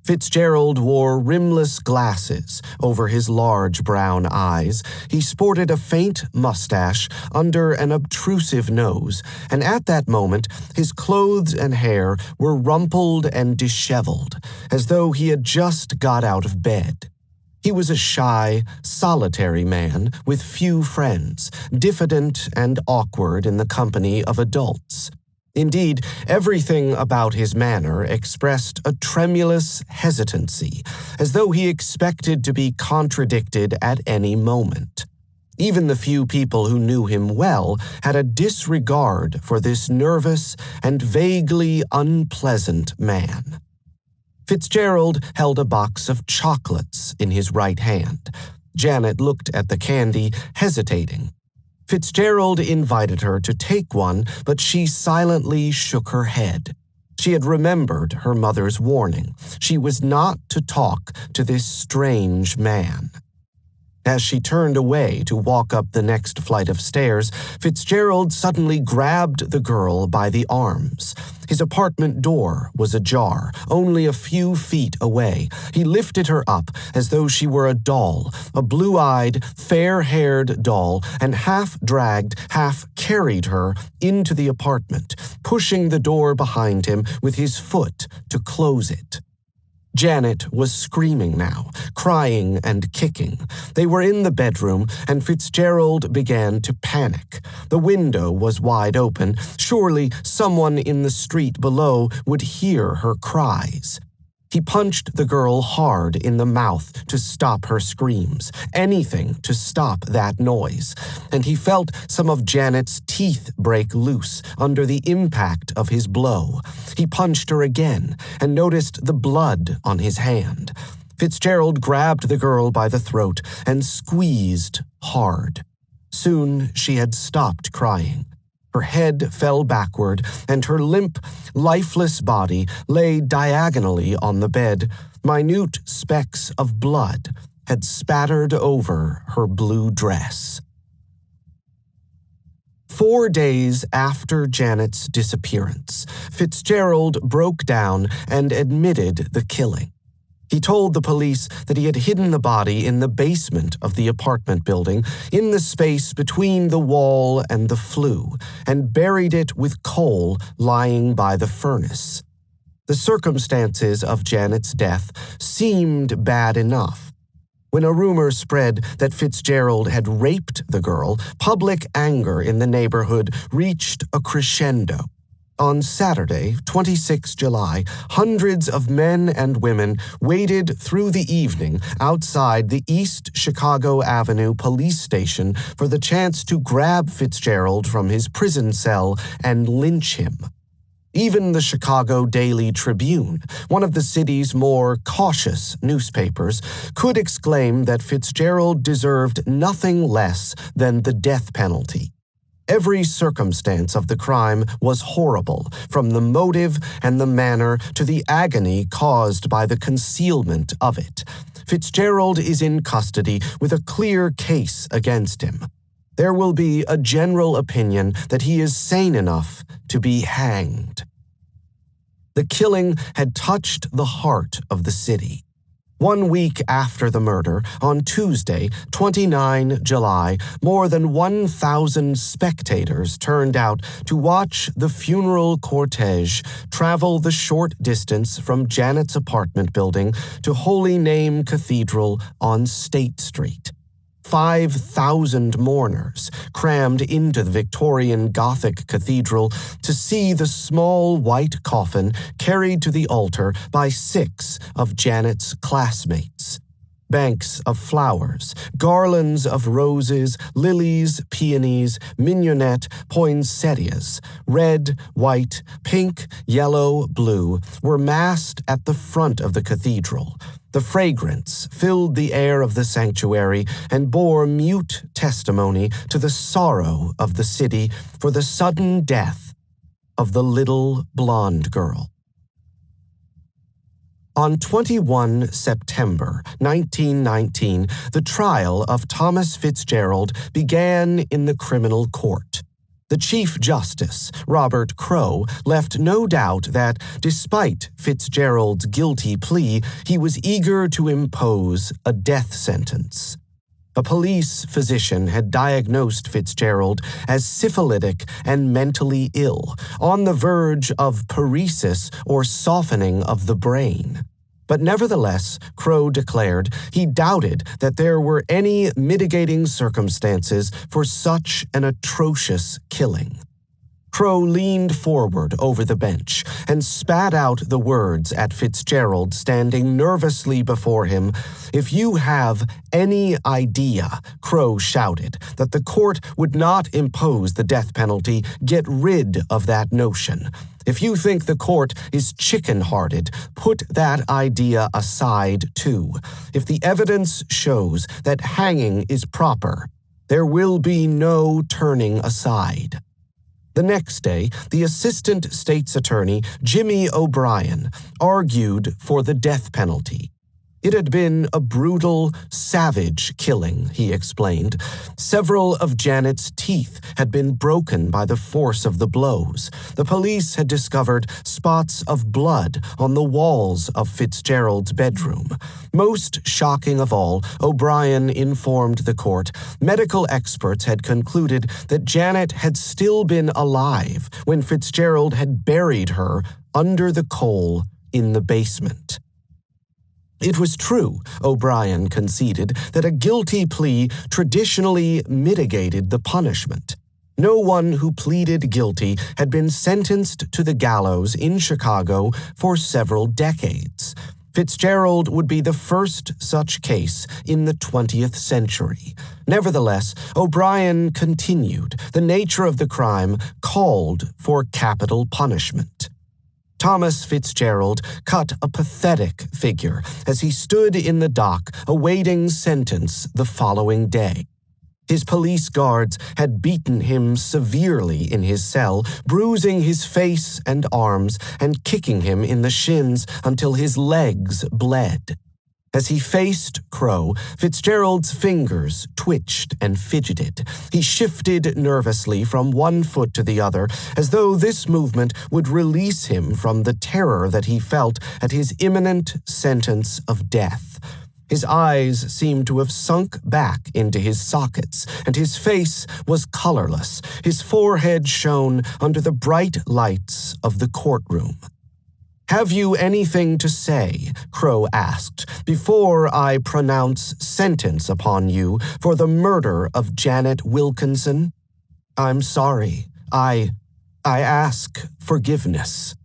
Fitzgerald wore rimless glasses over his large brown eyes. He sported a faint mustache under an obtrusive nose, and at that moment his clothes and hair were rumpled and disheveled, as though he had just got out of bed. He was a shy, solitary man with few friends, diffident and awkward in the company of adults. Indeed, everything about his manner expressed a tremulous hesitancy, as though he expected to be contradicted at any moment. Even the few people who knew him well had a disregard for this nervous and vaguely unpleasant man. Fitzgerald held a box of chocolates in his right hand. Janet looked at the candy, hesitating. Fitzgerald invited her to take one, but she silently shook her head. She had remembered her mother's warning. She was not to talk to this strange man. As she turned away to walk up the next flight of stairs, Fitzgerald suddenly grabbed the girl by the arms. His apartment door was ajar, only a few feet away. He lifted her up as though she were a doll, a blue-eyed, fair-haired doll, and half-dragged, half-carried her into the apartment, pushing the door behind him with his foot to close it. Janet was screaming now, crying and kicking. They were in the bedroom, and Fitzgerald began to panic. The window was wide open. Surely someone in the street below would hear her cries. He punched the girl hard in the mouth to stop her screams, anything to stop that noise, and he felt some of Janet's teeth break loose under the impact of his blow. He punched her again and noticed the blood on his hand. Fitzgerald grabbed the girl by the throat and squeezed hard. Soon she had stopped crying. Her head fell backward, and her limp, lifeless body lay diagonally on the bed. Minute specks of blood had spattered over her blue dress. 4 days after Janet's disappearance, Fitzgerald broke down and admitted the killing. He told the police that he had hidden the body in the basement of the apartment building, in the space between the wall and the flue, and buried it with coal lying by the furnace. The circumstances of Janet's death seemed bad enough. When a rumor spread that Fitzgerald had raped the girl, public anger in the neighborhood reached a crescendo. On Saturday, 26 July, hundreds of men and women waited through the evening outside the East Chicago Avenue police station for the chance to grab Fitzgerald from his prison cell and lynch him. Even the Chicago Daily Tribune, one of the city's more cautious newspapers, could exclaim that Fitzgerald deserved nothing less than the death penalty. Every circumstance of the crime was horrible, from the motive and the manner to the agony caused by the concealment of it. Fitzgerald is in custody with a clear case against him. There will be a general opinion that he is sane enough to be hanged. The killing had touched the heart of the city. 1 week after the murder, on Tuesday, 29 July, more than 1,000 spectators turned out to watch the funeral cortege travel the short distance from Janet's apartment building to Holy Name Cathedral on State Street. 5,000 mourners crammed into the Victorian Gothic cathedral to see the small white coffin carried to the altar by 6 of Janet's classmates. Banks of flowers, garlands of roses, lilies, peonies, mignonette, poinsettias, red, white, pink, yellow, blue, were massed at the front of the cathedral. The fragrance filled the air of the sanctuary and bore mute testimony to the sorrow of the city for the sudden death of the little blonde girl. On 21 September 1919, the trial of Thomas Fitzgerald began in the criminal court. The Chief Justice, Robert Crowe, left no doubt that, despite Fitzgerald's guilty plea, he was eager to impose a death sentence. A police physician had diagnosed Fitzgerald as syphilitic and mentally ill, on the verge of paresis or softening of the brain. But nevertheless, Crowe declared he doubted that there were any mitigating circumstances for such an atrocious killing. Crow leaned forward over the bench and spat out the words at Fitzgerald standing nervously before him. "If you have any idea," Crow shouted, "that the court would not impose the death penalty, get rid of that notion. If you think the court is chicken-hearted, put that idea aside too. If the evidence shows that hanging is proper, there will be no turning aside." The next day, the Assistant State's Attorney, Jimmy O'Brien, argued for the death penalty. It had been a brutal, savage killing, he explained. Several of Janet's teeth had been broken by the force of the blows. The police had discovered spots of blood on the walls of Fitzgerald's bedroom. Most shocking of all, O'Brien informed the court, medical experts had concluded that Janet had still been alive when Fitzgerald had buried her under the coal in the basement. It was true, O'Brien conceded, that a guilty plea traditionally mitigated the punishment. No one who pleaded guilty had been sentenced to the gallows in Chicago for several decades. Fitzgerald would be the first such case in the 20th century. Nevertheless, O'Brien continued. The nature of the crime called for capital punishment. Thomas Fitzgerald cut a pathetic figure as he stood in the dock awaiting sentence the following day. His police guards had beaten him severely in his cell, bruising his face and arms and kicking him in the shins until his legs bled. As he faced Crow, Fitzgerald's fingers twitched and fidgeted. He shifted nervously from one foot to the other, as though this movement would release him from the terror that he felt at his imminent sentence of death. His eyes seemed to have sunk back into his sockets, and his face was colorless. His forehead shone under the bright lights of the courtroom. "Have you anything to say," Crow asked, "before I pronounce sentence upon you for the murder of Janet Wilkinson?" "I'm sorry. I ask forgiveness."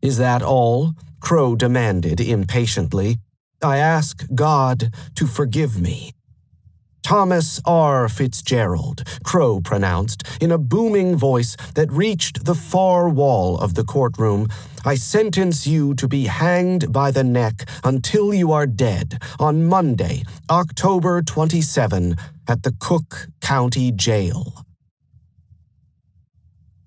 "Is that all?" Crow demanded impatiently. "I ask God to forgive me." "Thomas R. Fitzgerald," Crow pronounced in a booming voice that reached the far wall of the courtroom, "I sentence you to be hanged by the neck until you are dead on Monday, October 27, at the Cook County Jail."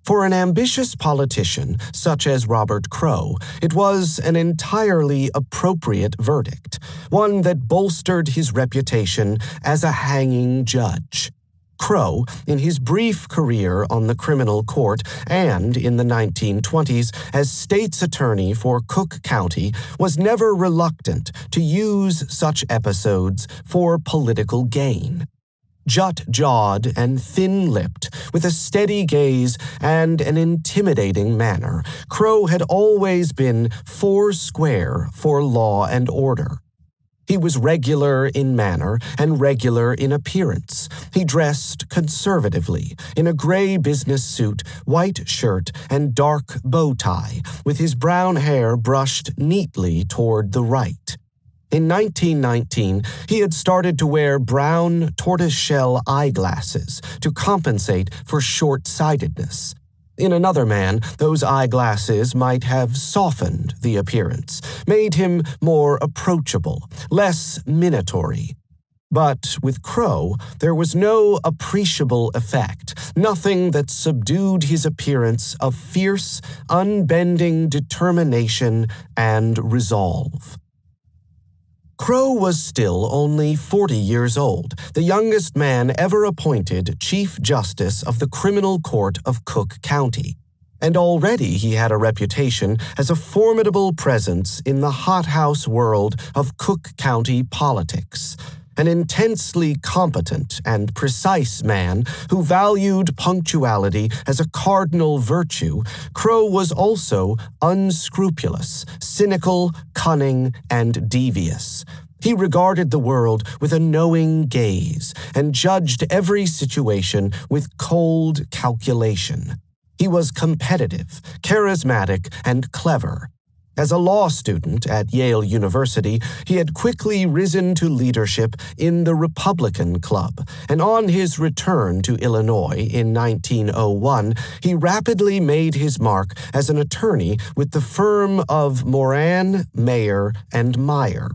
For an ambitious politician such as Robert Crow, it was an entirely appropriate verdict, one that bolstered his reputation as a hanging judge. Crow, in his brief career on the criminal court and in the 1920s as state's attorney for Cook County, was never reluctant to use such episodes for political gain. Jut-jawed and thin-lipped, with a steady gaze and an intimidating manner, Crow had always been foursquare for law and order. He was regular in manner and regular in appearance. He dressed conservatively, in a gray business suit, white shirt, and dark bow tie, with his brown hair brushed neatly toward the right. In 1919, he had started to wear brown tortoiseshell eyeglasses to compensate for short-sightedness. In another man, those eyeglasses might have softened the appearance, made him more approachable, less minatory. But with Crow, there was no appreciable effect, nothing that subdued his appearance of fierce, unbending determination and resolve. Crow was still only 40 years old, the youngest man ever appointed Chief Justice of the Criminal Court of Cook County, and already he had a reputation as a formidable presence in the hothouse world of Cook County politics. An intensely competent and precise man who valued punctuality as a cardinal virtue, Crow was also unscrupulous, cynical, cunning, and devious. He regarded the world with a knowing gaze and judged every situation with cold calculation. He was competitive, charismatic, and clever. As a law student at Yale University, he had quickly risen to leadership in the Republican Club, and on his return to Illinois in 1901, he rapidly made his mark as an attorney with the firm of Moran, Mayer, and Meyer.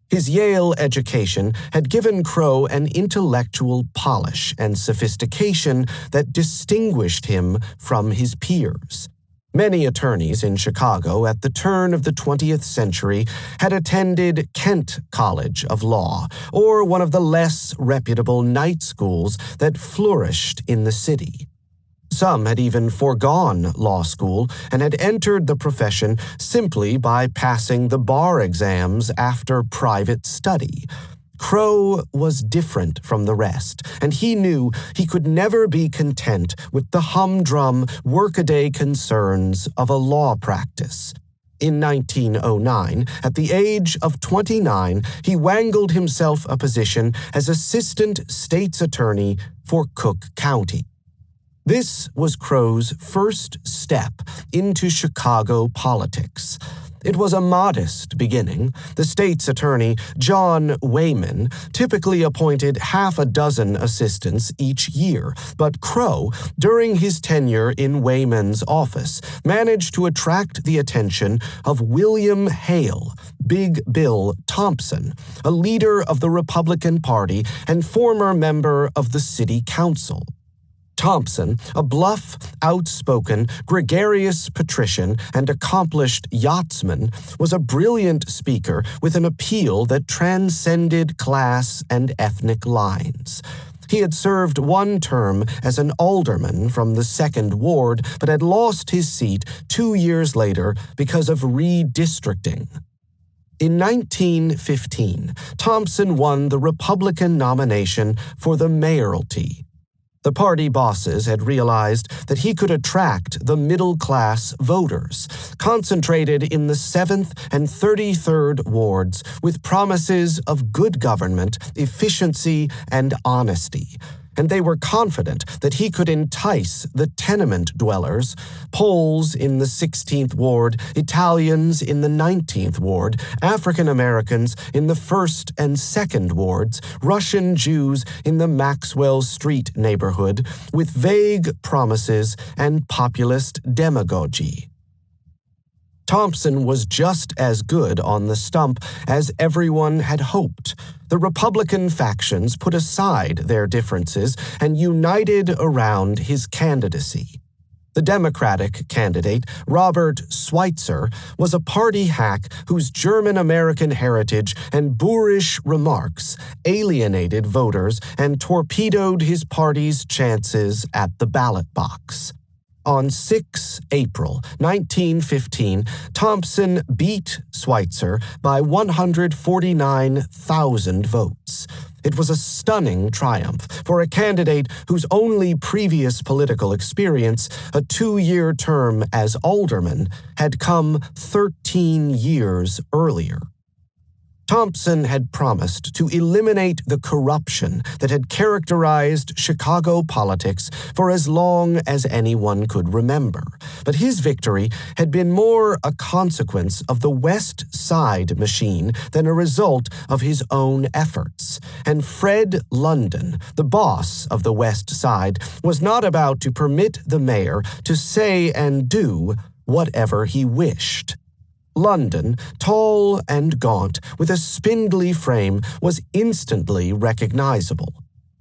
His Yale education had given Crowe an intellectual polish and sophistication that distinguished him from his peers. Many attorneys in Chicago at the turn of the 20th century had attended Kent College of Law, or one of the less reputable night schools that flourished in the city. Some had even foregone law school and had entered the profession simply by passing the bar exams after private study. Crowe was different from the rest, and he knew he could never be content with the humdrum, workaday concerns of a law practice. In 1909, at the age of 29, he wangled himself a position as assistant state's attorney for Cook County. This was Crowe's first step into Chicago politics. It was a modest beginning. The state's attorney, John Wayman, typically appointed half a dozen assistants each year, but Crowe, during his tenure in Wayman's office, managed to attract the attention of William Hale, Big Bill Thompson, a leader of the Republican Party and former member of the city council. Thompson, a bluff, outspoken, gregarious patrician and accomplished yachtsman, was a brilliant speaker with an appeal that transcended class and ethnic lines. He had served one term as an alderman from the 2nd Ward, but had lost his seat 2 years later because of redistricting. In 1915, Thompson won the Republican nomination for the mayoralty. The party bosses had realized that he could attract the middle-class voters, concentrated in the 7th and 33rd wards with promises of good government, efficiency, and honesty. And they were confident that he could entice the tenement dwellers, Poles in the 16th Ward, Italians in the 19th Ward, African Americans in the 1st and 2nd Wards, Russian Jews in the Maxwell Street neighborhood, with vague promises and populist demagogy. Thompson was just as good on the stump as everyone had hoped. The Republican factions put aside their differences and united around his candidacy. The Democratic candidate, Robert Schweitzer, was a party hack whose German-American heritage and boorish remarks alienated voters and torpedoed his party's chances at the ballot box. On 6 April 1915, Thompson beat Schweitzer by 149,000 votes. It was a stunning triumph for a candidate whose only previous political experience, a 2-year term as alderman, had come 13 years earlier. Thompson had promised to eliminate the corruption that had characterized Chicago politics for as long as anyone could remember. But his victory had been more a consequence of the West Side machine than a result of his own efforts. And Fred London, the boss of the West Side, was not about to permit the mayor to say and do whatever he wished. London, tall and gaunt, with a spindly frame, was instantly recognizable.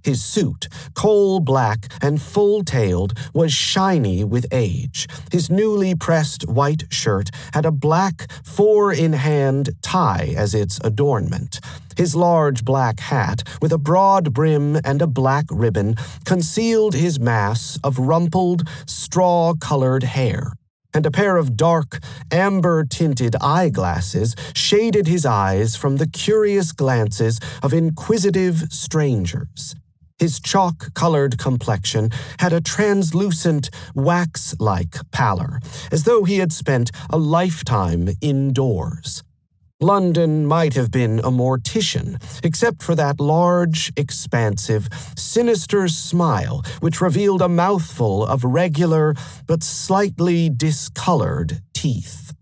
His suit, coal-black and full-tailed, was shiny with age. His newly pressed white shirt had a black 4-in-hand tie as its adornment. His large black hat, with a broad brim and a black ribbon, concealed his mass of rumpled, straw-colored hair, and a pair of dark, amber-tinted eyeglasses shaded his eyes from the curious glances of inquisitive strangers. His chalk-colored complexion had a translucent, wax-like pallor, as though he had spent a lifetime indoors. London might have been a mortician, except for that large, expansive, sinister smile which revealed a mouthful of regular but slightly discolored teeth.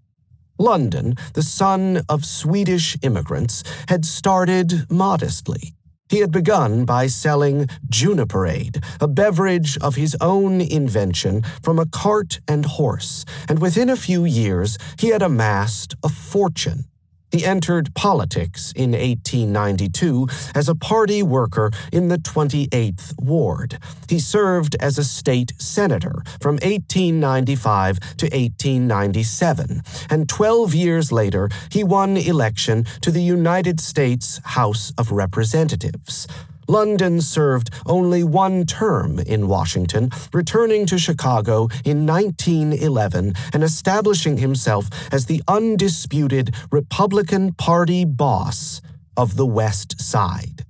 London, the son of Swedish immigrants, had started modestly. He had begun by selling Juniperade, a beverage of his own invention, from a cart and horse, and within a few years he had amassed a fortune. He entered politics in 1892 as a party worker in the 28th Ward. He served as a state senator from 1895 to 1897, and 12 years later he won election to the United States House of Representatives. London served only one term in Washington, returning to Chicago in 1911 and establishing himself as the undisputed Republican Party boss of the West Side.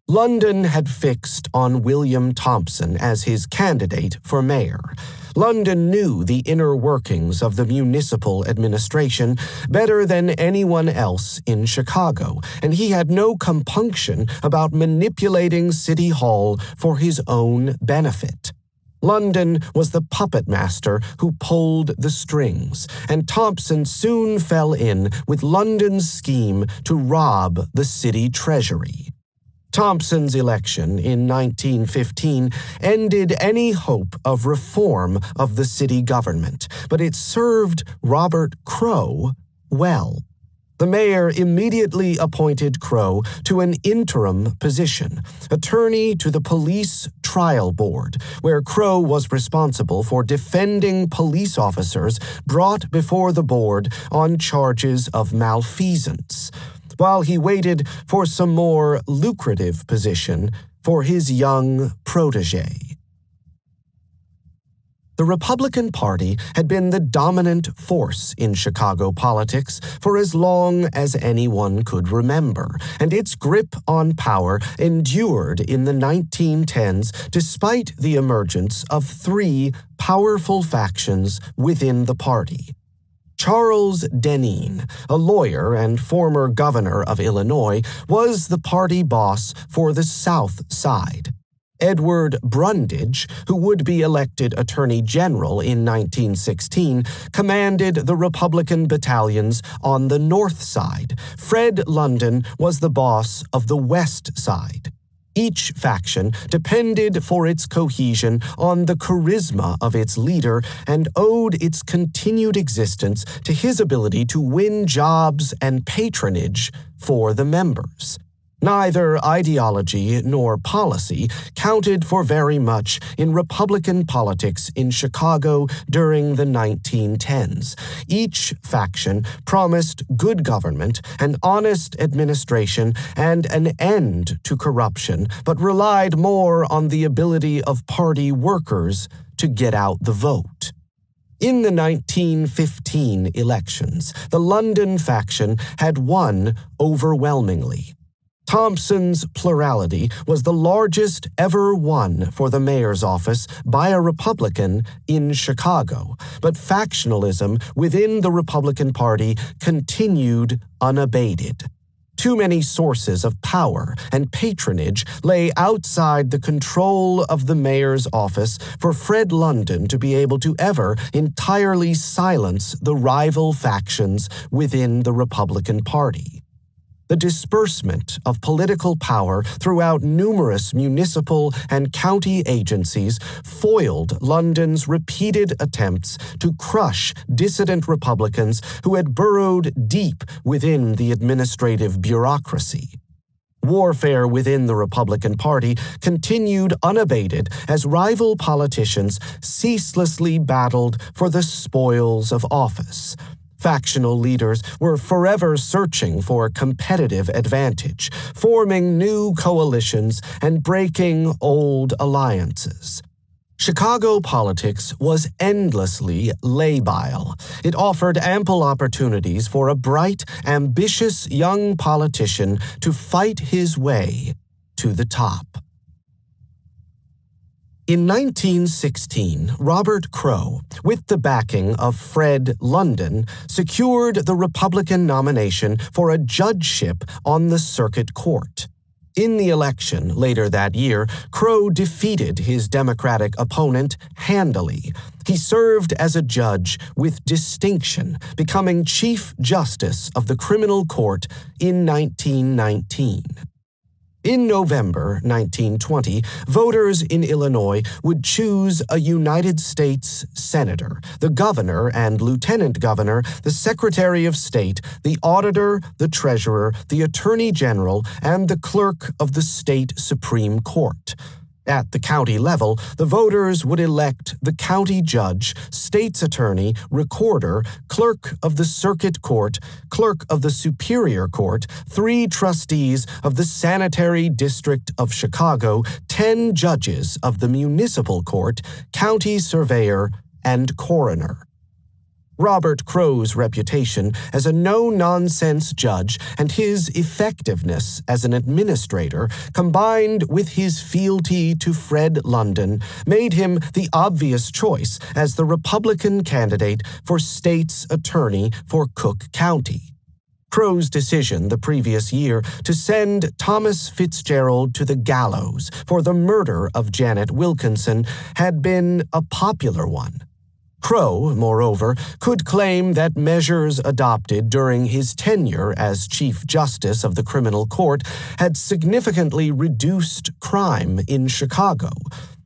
London had fixed on William Thompson as his candidate for mayor. London knew the inner workings of the municipal administration better than anyone else in Chicago, and he had no compunction about manipulating City Hall for his own benefit. London was the puppet master who pulled the strings, and Thompson soon fell in with London's scheme to rob the city treasury. Thompson's election in 1915 ended any hope of reform of the city government, but it served Robert Crowe well. The mayor immediately appointed Crowe to an interim position, attorney to the Police Trial Board, where Crowe was responsible for defending police officers brought before the board on charges of malfeasance, while he waited for some more lucrative position for his young protege. The Republican Party had been the dominant force in Chicago politics for as long as anyone could remember, and its grip on power endured in the 1910s despite the emergence of three powerful factions within the party. Charles Deneen, a lawyer and former governor of Illinois, was the party boss for the South Side. Edward Brundage, who would be elected Attorney General in 1916, commanded the Republican battalions on the North Side. Fred London was the boss of the West Side. Each faction depended for its cohesion on the charisma of its leader and owed its continued existence to his ability to win jobs and patronage for the members. Neither ideology nor policy counted for very much in Republican politics in Chicago during the 1910s. Each faction promised good government, an honest administration, and an end to corruption, but relied more on the ability of party workers to get out the vote. In the 1915 elections, the London faction had won overwhelmingly. Thompson's plurality was the largest ever won for the mayor's office by a Republican in Chicago, but factionalism within the Republican Party continued unabated. Too many sources of power and patronage lay outside the control of the mayor's office for Fred London to be able to ever entirely silence the rival factions within the Republican Party. The disbursement of political power throughout numerous municipal and county agencies foiled London's repeated attempts to crush dissident Republicans who had burrowed deep within the administrative bureaucracy. Warfare within the Republican Party continued unabated as rival politicians ceaselessly battled for the spoils of office. Factional leaders were forever searching for competitive advantage, forming new coalitions and breaking old alliances. Chicago politics was endlessly labile. It offered ample opportunities for a bright, ambitious young politician to fight his way to the top. In 1916, Robert Crowe, with the backing of Fred London, secured the Republican nomination for a judgeship on the Circuit Court. In the election later that year, Crowe defeated his Democratic opponent handily. He served as a judge with distinction, becoming Chief Justice of the Criminal Court in 1919. In November 1920, voters in Illinois would choose a United States Senator, the governor and lieutenant governor, the Secretary of State, the auditor, the treasurer, the attorney general, and the clerk of the state Supreme Court. At the county level, the voters would elect the county judge, state's attorney, recorder, clerk of the circuit court, clerk of the superior court, 3 trustees of the sanitary district of Chicago, 10 judges of the municipal court, county surveyor, and coroner. Robert Crowe's reputation as a no-nonsense judge and his effectiveness as an administrator, combined with his fealty to Fred London, made him the obvious choice as the Republican candidate for state's attorney for Cook County. Crowe's decision the previous year to send Thomas Fitzgerald to the gallows for the murder of Janet Wilkinson had been a popular one. Crowe, moreover, could claim that measures adopted during his tenure as Chief Justice of the Criminal Court had significantly reduced crime in Chicago.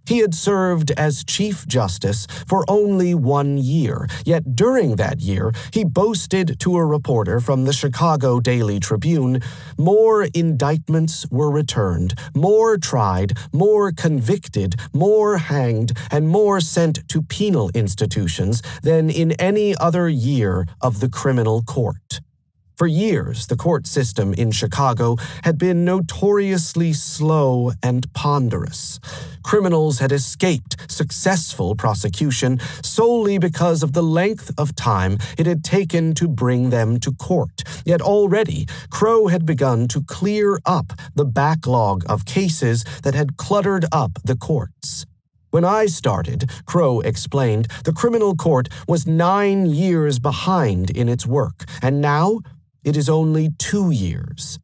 He had served as Chief Justice for only 1 year, yet during that year he boasted to a reporter from the Chicago Daily Tribune, "More indictments were returned, more tried, more convicted, more hanged, and more sent to penal institutions than in any other year of the criminal court." For years, the court system in Chicago had been notoriously slow and ponderous. Criminals had escaped successful prosecution solely because of the length of time it had taken to bring them to court. Yet already, Crowe had begun to clear up the backlog of cases that had cluttered up the courts. "When I started," Crowe explained, "the criminal court was 9 years behind in its work, and now it is only 2 years."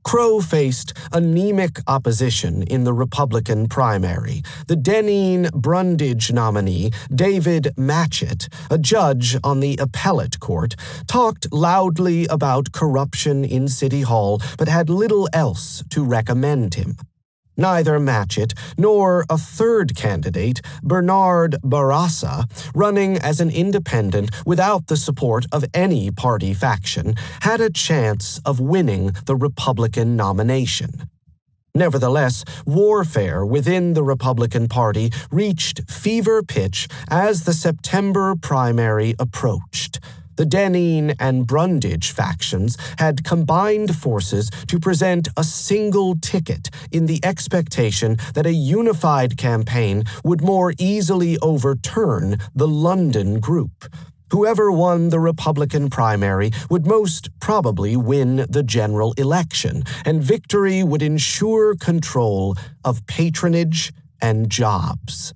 Crowe faced anemic opposition in the Republican primary. The Deneen-Brundage nominee, David Matchett, a judge on the appellate court, talked loudly about corruption in City Hall but had little else to recommend him. Neither Matchett nor a third candidate, Bernard Barraza, running as an independent without the support of any party faction, had a chance of winning the Republican nomination. Nevertheless, warfare within the Republican Party reached fever pitch as the September primary approached. The Deneen and Brundage factions had combined forces to present a single ticket in the expectation that a unified campaign would more easily overturn the London group. Whoever won the Republican primary would most probably win the general election, and victory would ensure control of patronage and jobs.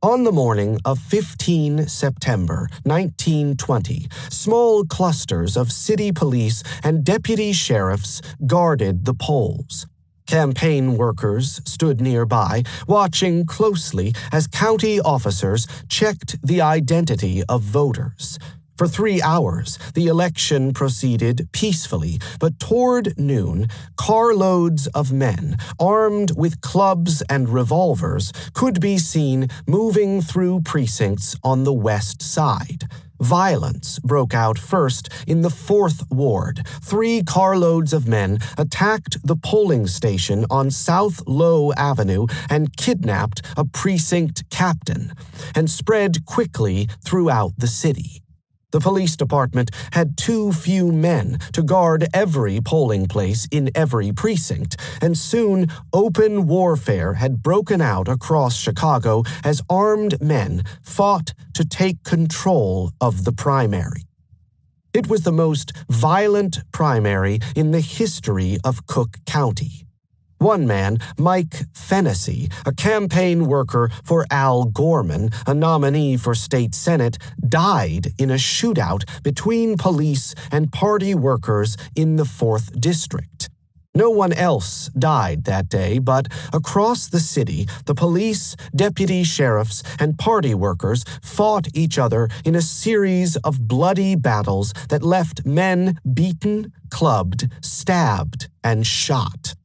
On the morning of 15 September 1920, small clusters of city police and deputy sheriffs guarded the polls. Campaign workers stood nearby, watching closely as county officers checked the identity of voters. For 3 hours, the election proceeded peacefully, but toward noon, carloads of men, armed with clubs and revolvers, could be seen moving through precincts on the west side. Violence broke out first in the 4th Ward. 3 carloads of men attacked the polling station on South Low Avenue and kidnapped a precinct captain, and spread quickly throughout the city. The police department had too few men to guard every polling place in every precinct, and soon open warfare had broken out across Chicago as armed men fought to take control of the primary. It was the most violent primary in the history of Cook County. One man, Mike Fennessy, a campaign worker for Al Gorman, a nominee for state senate, died in a shootout between police and party workers in the 4th District. No one else died that day, but across the city, the police, deputy sheriffs, and party workers fought each other in a series of bloody battles that left men beaten, clubbed, stabbed, and shot.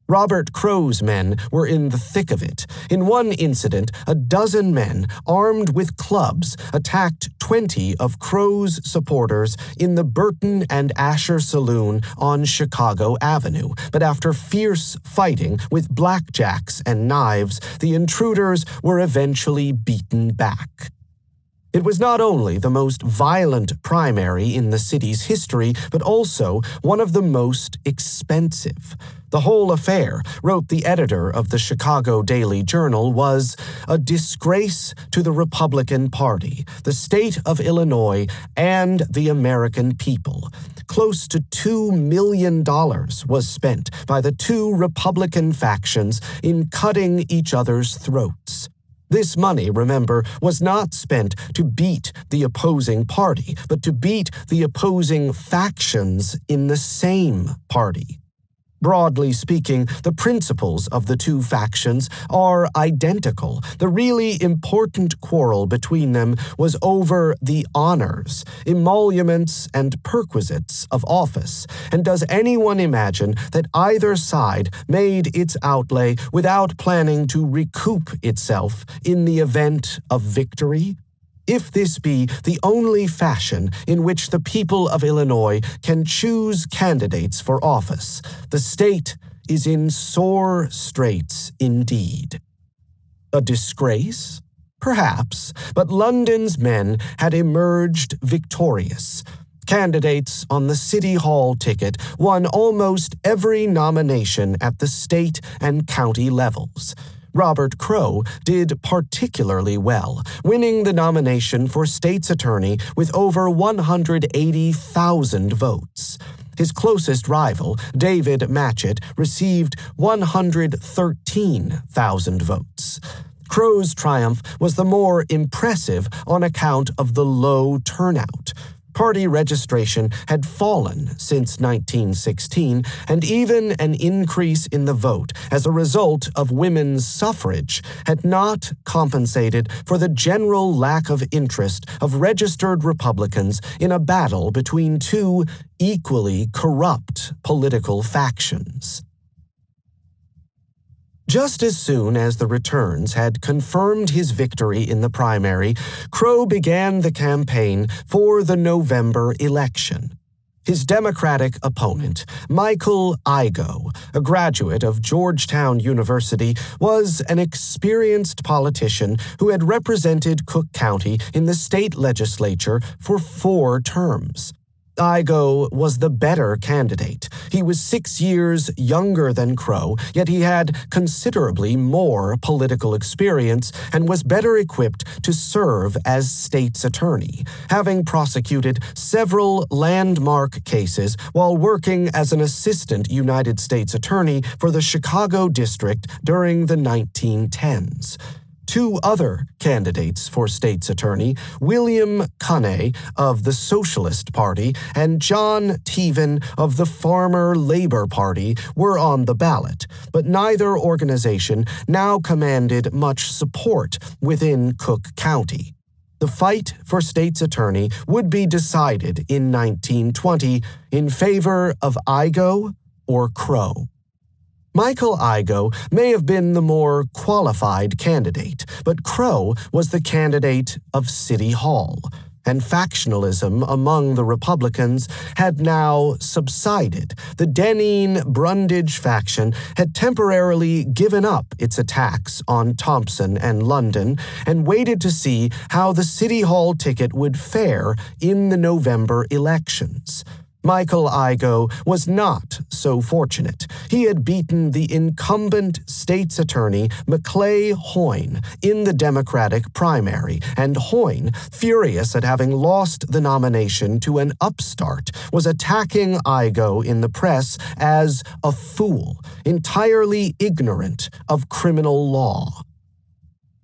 Robert Crowe's men were in the thick of it. In one incident, a dozen men, armed with clubs, attacked 20 of Crowe's supporters in the Burton and Asher Saloon on Chicago Avenue. But after fierce fighting with blackjacks and knives, the intruders were eventually beaten back. It was not only the most violent primary in the city's history, but also one of the most expensive. The whole affair, wrote the editor of the Chicago Daily Journal, was a disgrace to the Republican Party, the state of Illinois, and the American people. Close to $2 million was spent by the two Republican factions in cutting each other's throats. This money, remember, was not spent to beat the opposing party, but to beat the opposing factions in the same party. Broadly speaking, the principles of the two factions are identical. The really important quarrel between them was over the honors, emoluments, and perquisites of office. And does anyone imagine that either side made its outlay without planning to recoup itself in the event of victory? If this be the only fashion in which the people of Illinois can choose candidates for office, the state is in sore straits indeed. A disgrace? Perhaps, but London's men had emerged victorious. Candidates on the City Hall ticket won almost every nomination at the state and county levels. Robert Crowe did particularly well, winning the nomination for state's attorney with over 180,000 votes. His closest rival, David Matchett, received 113,000 votes. Crowe's triumph was the more impressive on account of the low turnout. Party registration had fallen since 1916, and even an increase in the vote as a result of women's suffrage had not compensated for the general lack of interest of registered Republicans in a battle between two equally corrupt political factions. Just as soon as the returns had confirmed his victory in the primary, Crowe began the campaign for the November election. His Democratic opponent, Michael Igoe, a graduate of Georgetown University, was an experienced politician who had represented Cook County in the state legislature for 4 terms. Igoe was the better candidate. He was 6 years younger than Crowe, yet he had considerably more political experience and was better equipped to serve as state's attorney, having prosecuted several landmark cases while working as an assistant United States attorney for the Chicago district during the 1910s. 2 other candidates for state's attorney, William Cunney of the Socialist Party and John Teven of the Farmer Labor Party, were on the ballot, but neither organization now commanded much support within Cook County. The fight for state's attorney would be decided in 1920 in favor of Igoe or Crowe. Michael Igoe may have been the more qualified candidate, but Crowe was the candidate of City Hall, and factionalism among the Republicans had now subsided. The Deneen-Brundage faction had temporarily given up its attacks on Thompson and London and waited to see how the City Hall ticket would fare in the November elections. Michael Igoe was not so fortunate. He had beaten the incumbent state's attorney, Maclay Hoyne, in the Democratic primary, and Hoyne, furious at having lost the nomination to an upstart, was attacking Igoe in the press as a fool, entirely ignorant of criminal law.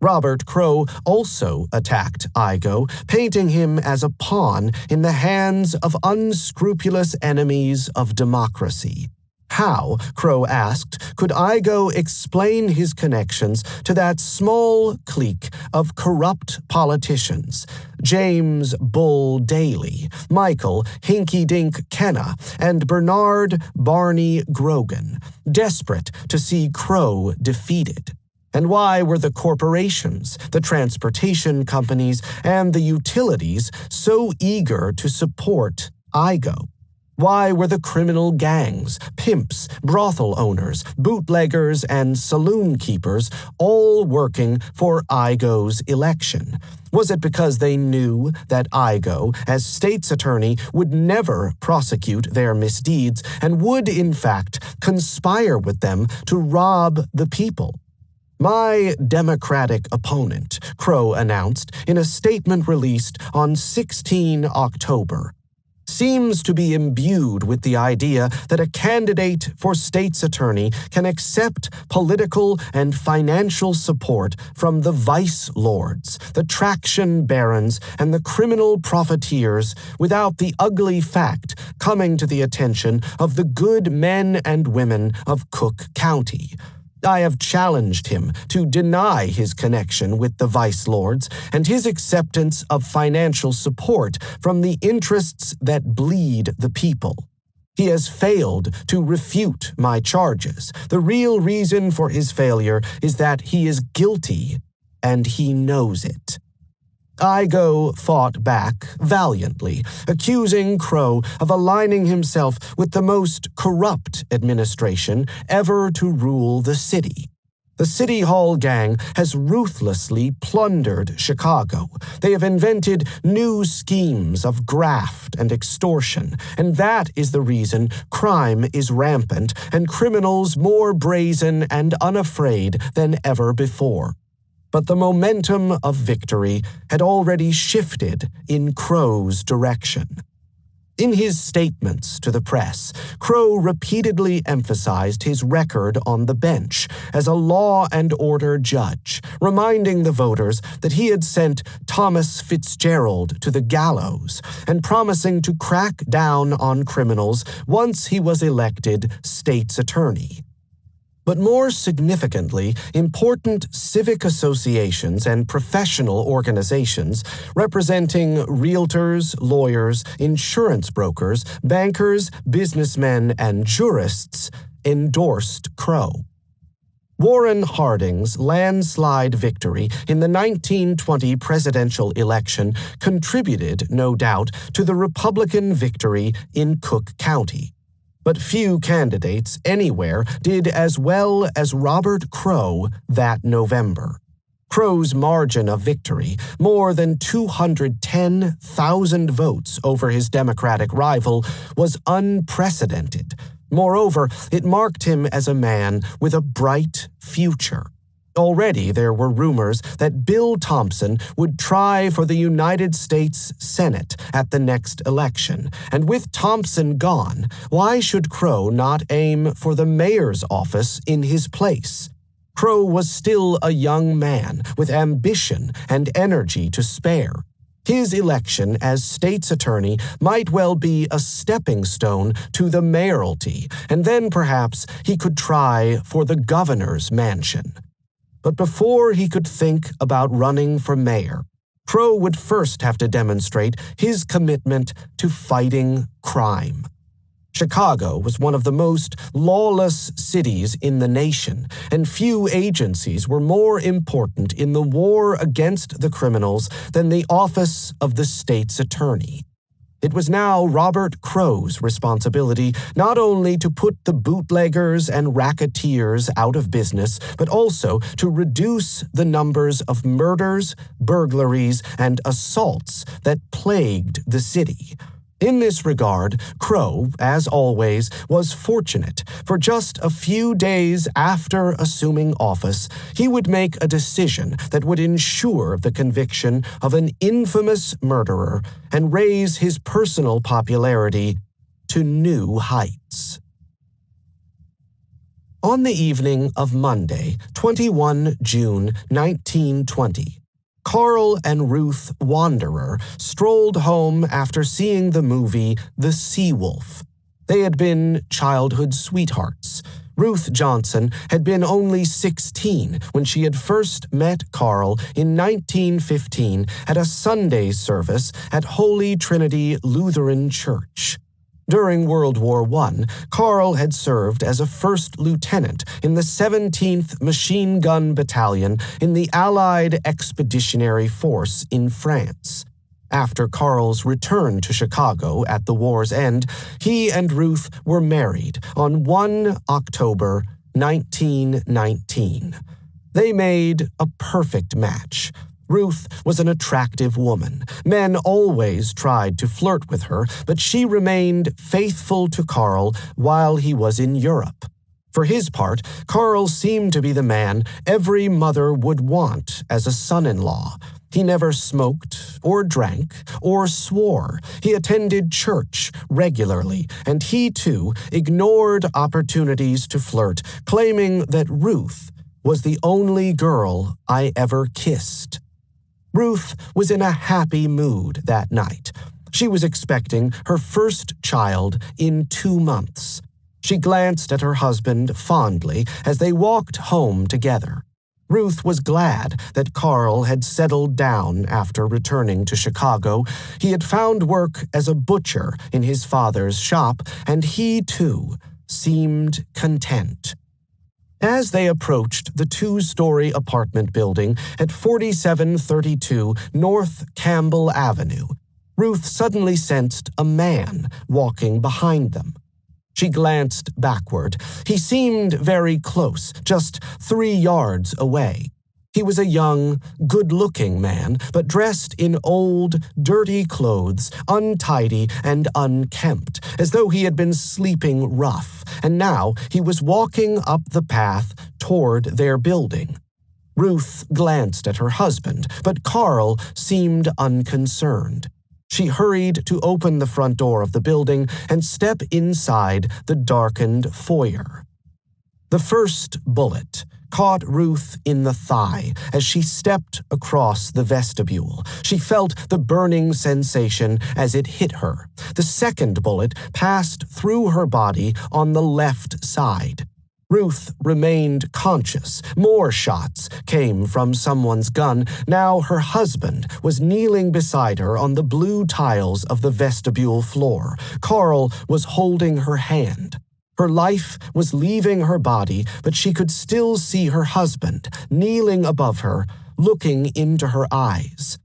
Robert Crowe also attacked Igoe, painting him as a pawn in the hands of unscrupulous enemies of democracy. How, Crowe asked, could Igoe explain his connections to that small clique of corrupt politicians, James Bull Daly, Michael Hinky-Dink Kenna, and Bernard Barney Grogan, desperate to see Crowe defeated? And why were the corporations, the transportation companies, and the utilities so eager to support Igoe? Why were the criminal gangs, pimps, brothel owners, bootleggers, and saloon keepers all working for Igoe's election? Was it because they knew that Igoe, as state's attorney, would never prosecute their misdeeds and would, in fact, conspire with them to rob the people? My Democratic opponent, Crowe announced in a statement released on 16 October, seems to be imbued with the idea that a candidate for state's attorney can accept political and financial support from the vice lords, the traction barons, and the criminal profiteers without the ugly fact coming to the attention of the good men and women of Cook County. I have challenged him to deny his connection with the vice lords and his acceptance of financial support from the interests that bleed the people. He has failed to refute my charges. The real reason for his failure is that he is guilty, and he knows it. Igoe fought back valiantly, accusing Crowe of aligning himself with the most corrupt administration ever to rule the city. The City Hall gang has ruthlessly plundered Chicago. They have invented new schemes of graft and extortion, and that is the reason crime is rampant and criminals more brazen and unafraid than ever before. But the momentum of victory had already shifted in Crowe's direction. In his statements to the press, Crowe repeatedly emphasized his record on the bench as a law and order judge, reminding the voters that he had sent Thomas Fitzgerald to the gallows and promising to crack down on criminals once he was elected state's attorney. But more significantly, important civic associations and professional organizations representing realtors, lawyers, insurance brokers, bankers, businessmen, and jurists endorsed Crowe. Warren Harding's landslide victory in the 1920 presidential election contributed, no doubt, to the Republican victory in Cook County. But few candidates anywhere did as well as Robert Crowe that November. Crowe's margin of victory, more than 210,000 votes over his Democratic rival, was unprecedented. Moreover, it marked him as a man with a bright future. Already there were rumors that Bill Thompson would try for the United States Senate at the next election, and with Thompson gone, why should Crowe not aim for the mayor's office in his place? Crowe was still a young man with ambition and energy to spare. His election as state's attorney might well be a stepping stone to the mayoralty, and then perhaps he could try for the governor's mansion. But before he could think about running for mayor, Crowe would first have to demonstrate his commitment to fighting crime. Chicago was one of the most lawless cities in the nation, and few agencies were more important in the war against the criminals than the office of the state's attorney. It was now Robert Crowe's responsibility not only to put the bootleggers and racketeers out of business, but also to reduce the numbers of murders, burglaries, and assaults that plagued the city. In this regard, Crow, as always, was fortunate, for just a few days after assuming office, he would make a decision that would ensure the conviction of an infamous murderer and raise his personal popularity to new heights. On the evening of Monday, 21 June 1920, Carl and Ruth Wanderer strolled home after seeing the movie The Seawolf. They had been childhood sweethearts. Ruth Johnson had been only 16 when she had first met Carl in 1915 at a Sunday service at Holy Trinity Lutheran Church. During World War I, Carl had served as a first lieutenant in the 17th Machine Gun Battalion in the Allied Expeditionary Force in France. After Carl's return to Chicago at the war's end, he and Ruth were married on 1 October 1919. They made a perfect match. Ruth was an attractive woman. Men always tried to flirt with her, but she remained faithful to Carl while he was in Europe. For his part, Carl seemed to be the man every mother would want as a son-in-law. He never smoked or drank or swore. He attended church regularly, and he, too, ignored opportunities to flirt, claiming that Ruth was the only girl I ever kissed. Ruth was in a happy mood that night. She was expecting her first child in 2 months. She glanced at her husband fondly as they walked home together. Ruth was glad that Carl had settled down after returning to Chicago. He had found work as a butcher in his father's shop, and he, too, seemed content. As they approached the 2-story apartment building at 4732 North Campbell Avenue, Ruth suddenly sensed a man walking behind them. She glanced backward. He seemed very close, just 3 yards away. He was a young, good-looking man, but dressed in old, dirty clothes, untidy and unkempt, as though he had been sleeping rough, and now he was walking up the path toward their building. Ruth glanced at her husband, but Carl seemed unconcerned. She hurried to open the front door of the building and step inside the darkened foyer. The first bullet caught Ruth in the thigh as she stepped across the vestibule. She felt the burning sensation as it hit her. The second bullet passed through her body on the left side. Ruth remained conscious. More shots came from someone's gun. Now her husband was kneeling beside her on the blue tiles of the vestibule floor. Carl was holding her hand. Her life was leaving her body, but she could still see her husband, kneeling above her, looking into her eyes.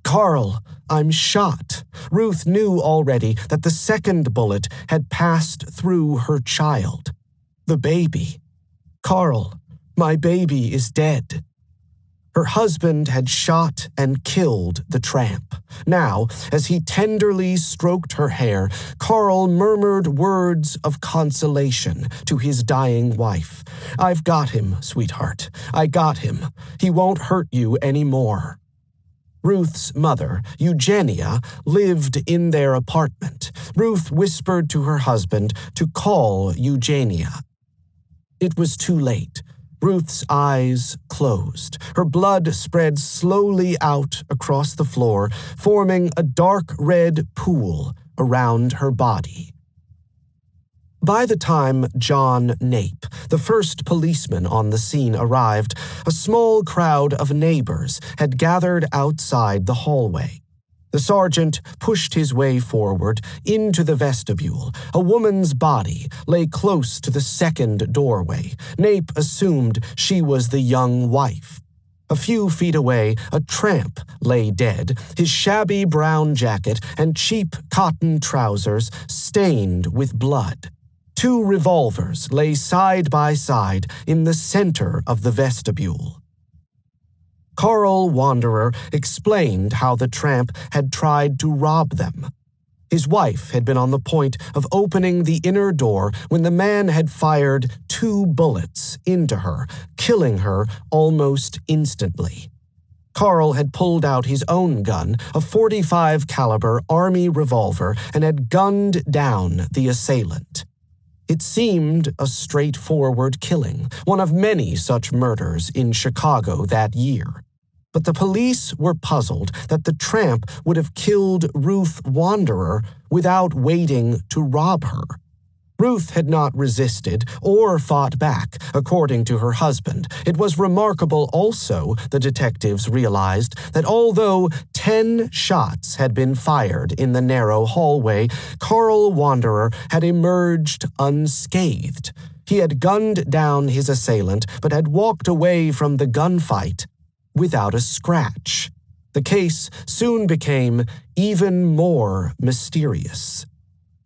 "Carl, I'm shot." Ruth knew already that the second bullet had passed through her child. The baby. "Carl, my baby is dead." Her husband had shot and killed the tramp. Now, as he tenderly stroked her hair, Carl murmured words of consolation to his dying wife. "I've got him, sweetheart. I got him. He won't hurt you anymore." Ruth's mother, Eugenia, lived in their apartment. Ruth whispered to her husband to call Eugenia. It was too late. Ruth's eyes closed. Her blood spread slowly out across the floor, forming a dark red pool around her body. By the time John Nape, the first policeman on the scene, arrived, a small crowd of neighbors had gathered outside the hallway. The sergeant pushed his way forward into the vestibule. A woman's body lay close to the second doorway. Nape assumed she was the young wife. A few feet away, a tramp lay dead, his shabby brown jacket and cheap cotton trousers stained with blood. 2 revolvers lay side by side in the center of the vestibule. Carl Wanderer explained how the tramp had tried to rob them. His wife had been on the point of opening the inner door when the man had fired 2 bullets into her, killing her almost instantly. Carl had pulled out his own gun, a .45 caliber Army revolver, and had gunned down the assailant. It seemed a straightforward killing, one of many such murders in Chicago that year. But the police were puzzled that the tramp would have killed Ruth Wanderer without waiting to rob her. Ruth had not resisted or fought back, according to her husband. It was remarkable also, the detectives realized, that although 10 shots had been fired in the narrow hallway, Carl Wanderer had emerged unscathed. He had gunned down his assailant, but had walked away from the gunfight without a scratch. The case soon became even more mysterious.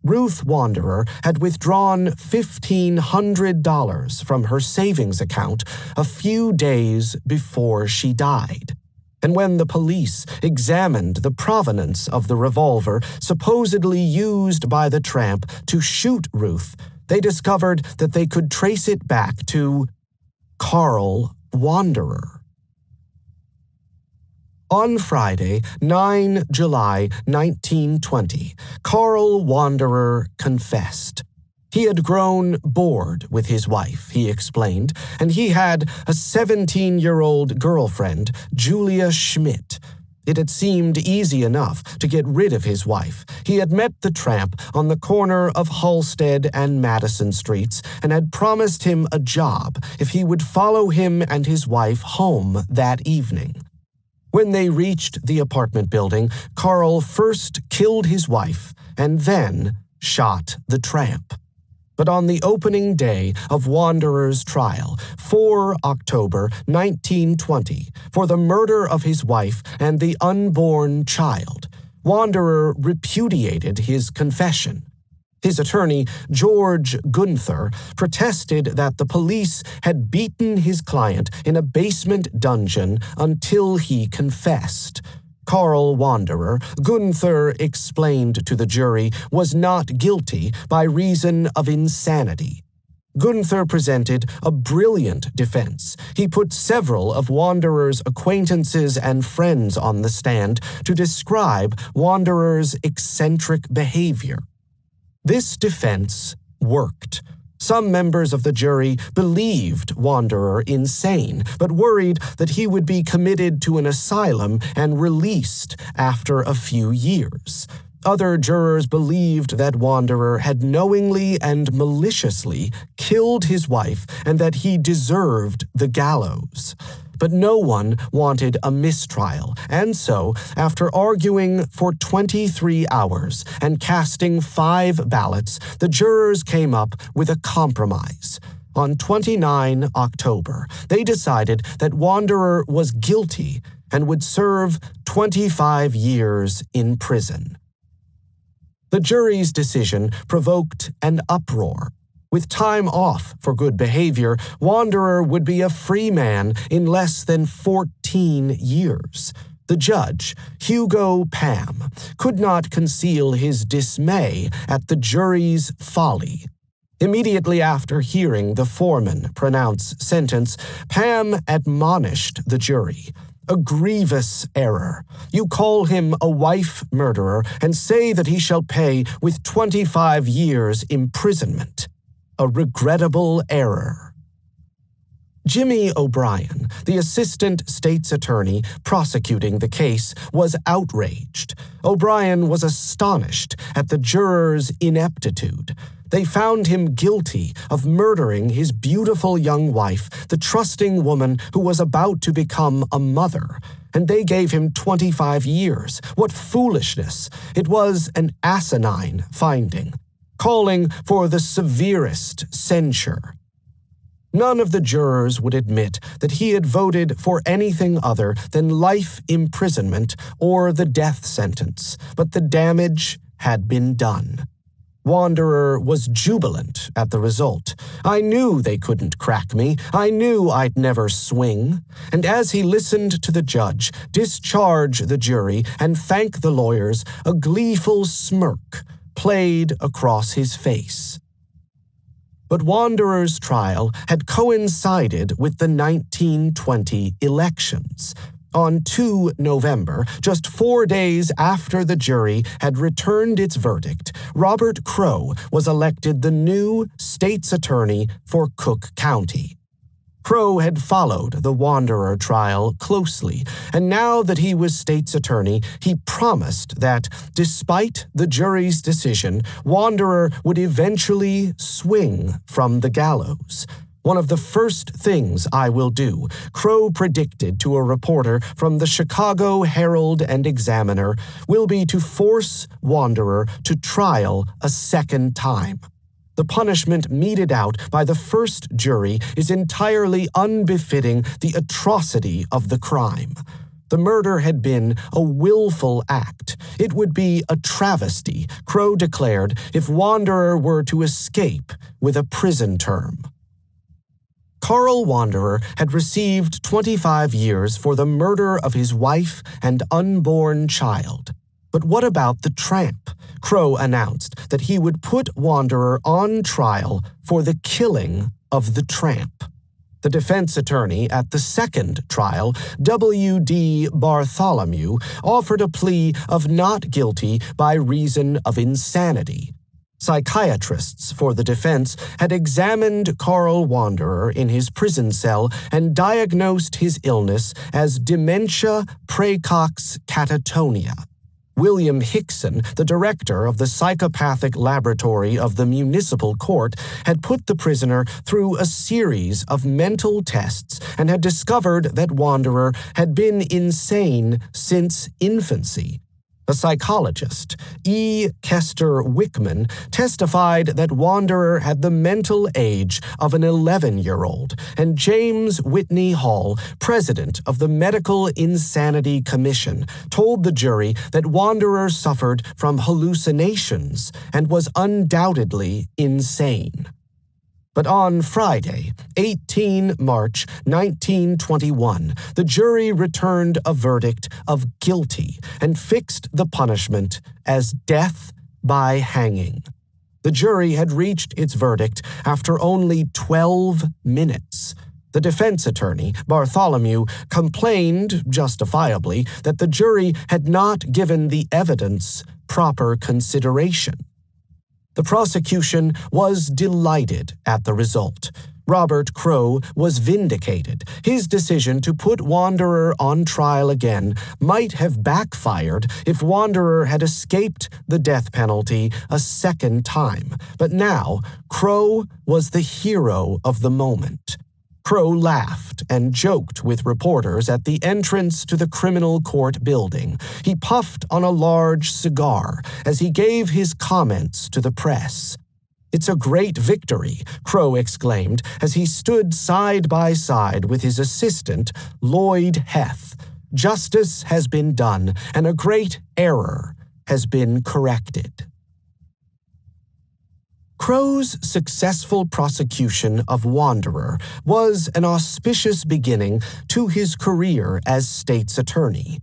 Ruth Wanderer had withdrawn $1,500 from her savings account a few days before she died. And when the police examined the provenance of the revolver supposedly used by the tramp to shoot Ruth, they discovered that they could trace it back to Carl Wanderer. On Friday, 9 July 1920, Carl Wanderer confessed. He had grown bored with his wife, he explained, and he had a 17-year-old girlfriend, Julia Schmidt. It had seemed easy enough to get rid of his wife. He had met the tramp on the corner of Halsted and Madison Streets and had promised him a job if he would follow him and his wife home that evening. When they reached the apartment building, Carl first killed his wife and then shot the tramp. But on the opening day of Wanderer's trial, 4 October 1920, for the murder of his wife and the unborn child, Wanderer repudiated his confession. His attorney, George Gunther, protested that the police had beaten his client in a basement dungeon until he confessed. Carl Wanderer, Gunther explained to the jury, was not guilty by reason of insanity. Gunther presented a brilliant defense. He put several of Wanderer's acquaintances and friends on the stand to describe Wanderer's eccentric behavior. This defense worked. Some members of the jury believed Wanderer insane, but worried that he would be committed to an asylum and released after a few years. Other jurors believed that Wanderer had knowingly and maliciously killed his wife and that he deserved the gallows. But no one wanted a mistrial, and so, after arguing for 23 hours and casting 5 ballots, the jurors came up with a compromise. On 29 October, they decided that Wanderer was guilty and would serve 25 years in prison. The jury's decision provoked an uproar. With time off for good behavior, Wanderer would be a free man in less than 14 years. The judge, Hugo Pam, could not conceal his dismay at the jury's folly. Immediately after hearing the foreman pronounce sentence, Pam admonished the jury. A grievous error. You call him a wife murderer and say that he shall pay with 25 years imprisonment. A regrettable error. Jimmy O'Brien, the assistant state's attorney prosecuting the case, was outraged. O'Brien was astonished at the jurors' ineptitude. They found him guilty of murdering his beautiful young wife, the trusting woman who was about to become a mother, and they gave him 25 years. What foolishness! It was an asinine finding, calling for the severest censure. None of the jurors would admit that he had voted for anything other than life imprisonment or the death sentence, but the damage had been done. Wanderer was jubilant at the result. I knew they couldn't crack me. I knew I'd never swing. And as he listened to the judge discharge the jury and thank the lawyers, a gleeful smirk played across his face. But Wanderer's trial had coincided with the 1920 elections. On 2 November, just 4 days after the jury had returned its verdict, Robert Crowe was elected the new state's attorney for Cook County. Crowe had followed the Wanderer trial closely, and now that he was state's attorney, he promised that, despite the jury's decision, Wanderer would eventually swing from the gallows. One of the first things I will do, Crowe predicted to a reporter from the Chicago Herald and Examiner, will be to force Wanderer to trial a second time. The punishment meted out by the first jury is entirely unbefitting the atrocity of the crime. The murder had been a willful act. It would be a travesty, Crowe declared, if Wanderer were to escape with a prison term. Carl Wanderer had received 25 years for the murder of his wife and unborn child. But what about the tramp? Crowe announced that he would put Wanderer on trial for the killing of the tramp. The defense attorney at the second trial, W.D. Bartholomew, offered a plea of not guilty by reason of insanity. Psychiatrists for the defense had examined Carl Wanderer in his prison cell and diagnosed his illness as dementia praecox catatonia. William Hickson, the director of the psychopathic laboratory of the municipal court, had put the prisoner through a series of mental tests and had discovered that Wanderer had been insane since infancy. A psychologist, E. Kester Wickman, testified that Wanderer had the mental age of an 11-year-old, and James Whitney Hall, president of the Medical Insanity Commission, told the jury that Wanderer suffered from hallucinations and was undoubtedly insane. But on Friday, 18 March 1921, the jury returned a verdict of guilty and fixed the punishment as death by hanging. The jury had reached its verdict after only 12 minutes. The defense attorney, Bartholomew, complained, justifiably, that the jury had not given the evidence proper consideration. The prosecution was delighted at the result. Robert Crowe was vindicated. His decision to put Wanderer on trial again might have backfired if Wanderer had escaped the death penalty a second time. But now, Crowe was the hero of the moment. Crowe laughed and joked with reporters at the entrance to the criminal court building. He puffed on a large cigar as he gave his comments to the press. "It's a great victory," Crowe exclaimed as he stood side by side with his assistant, Lloyd Heth. "Justice has been done, and a great error has been corrected." Crowe's successful prosecution of Wanderer was an auspicious beginning to his career as state's attorney.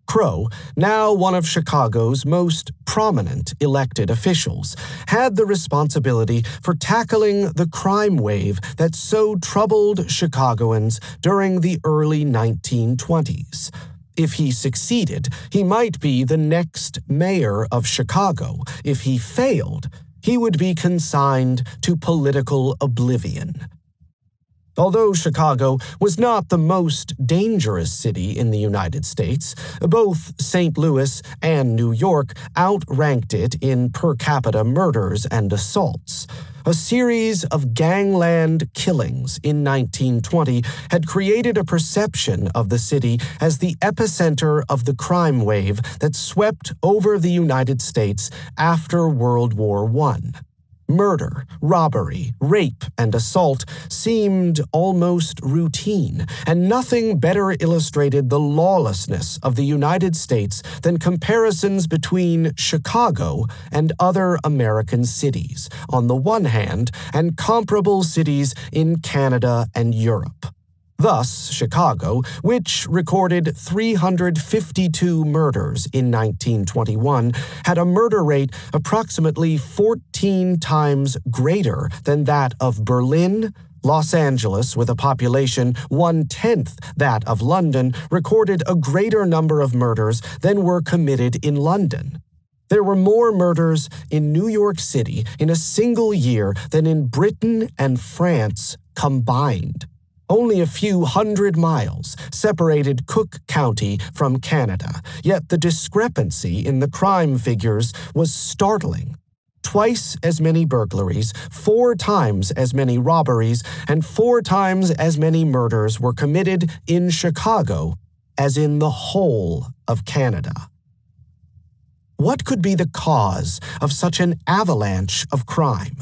Crowe, now one of Chicago's most prominent elected officials, had the responsibility for tackling the crime wave that so troubled Chicagoans during the early 1920s. If he succeeded, he might be the next mayor of Chicago. If he failed, he would be consigned to political oblivion. Although Chicago was not the most dangerous city in the United States, both St. Louis and New York outranked it in per capita murders and assaults. A series of gangland killings in 1920 had created a perception of the city as the epicenter of the crime wave that swept over the United States after World War I. Murder, robbery, rape, and assault seemed almost routine, and nothing better illustrated the lawlessness of the United States than comparisons between Chicago and other American cities, on the one hand, and comparable cities in Canada and Europe. Thus, Chicago, which recorded 352 murders in 1921, had a murder rate approximately 14 times greater than that of Berlin. Los Angeles, with a population 1/10 that of London, recorded a greater number of murders than were committed in London. There were more murders in New York City in a single year than in Britain and France combined. Only a few hundred miles separated Cook County from Canada, yet the discrepancy in the crime figures was startling. Twice as many burglaries, 4 times as many robberies, and 4 times as many murders were committed in Chicago as in the whole of Canada. What could be the cause of such an avalanche of crime?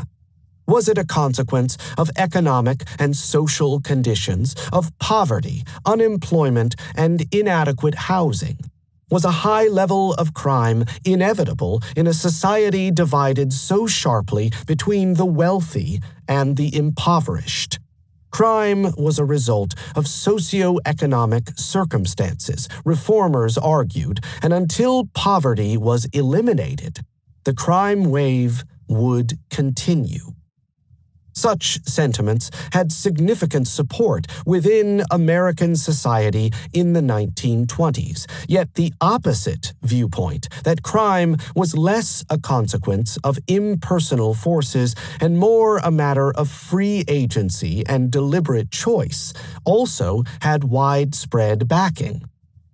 Was it a consequence of economic and social conditions, of poverty, unemployment, and inadequate housing? Was a high level of crime inevitable in a society divided so sharply between the wealthy and the impoverished? Crime was a result of socio-economic circumstances, reformers argued, and until poverty was eliminated, the crime wave would continue. Such sentiments had significant support within American society in the 1920s, yet the opposite viewpoint, that crime was less a consequence of impersonal forces and more a matter of free agency and deliberate choice, also had widespread backing.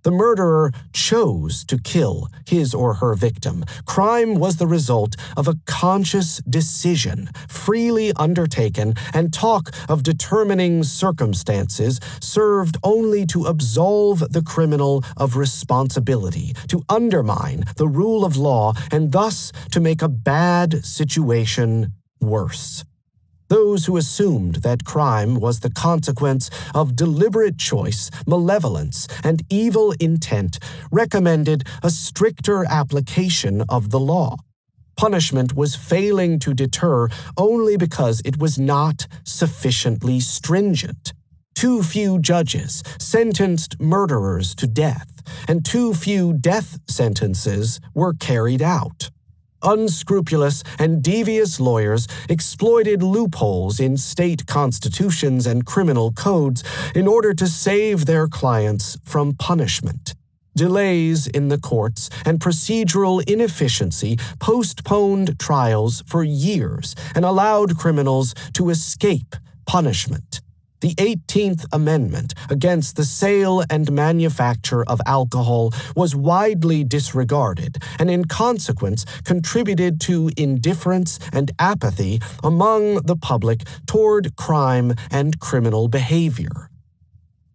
The murderer chose to kill his or her victim. Crime was the result of a conscious decision, freely undertaken, and talk of determining circumstances served only to absolve the criminal of responsibility, to undermine the rule of law, and thus to make a bad situation worse. Those who assumed that crime was the consequence of deliberate choice, malevolence, and evil intent recommended a stricter application of the law. Punishment was failing to deter only because it was not sufficiently stringent. Too few judges sentenced murderers to death, and too few death sentences were carried out. Unscrupulous and devious lawyers exploited loopholes in state constitutions and criminal codes in order to save their clients from punishment. Delays in the courts and procedural inefficiency postponed trials for years and allowed criminals to escape punishment. The 18th Amendment against the sale and manufacture of alcohol was widely disregarded and in consequence contributed to indifference and apathy among the public toward crime and criminal behavior.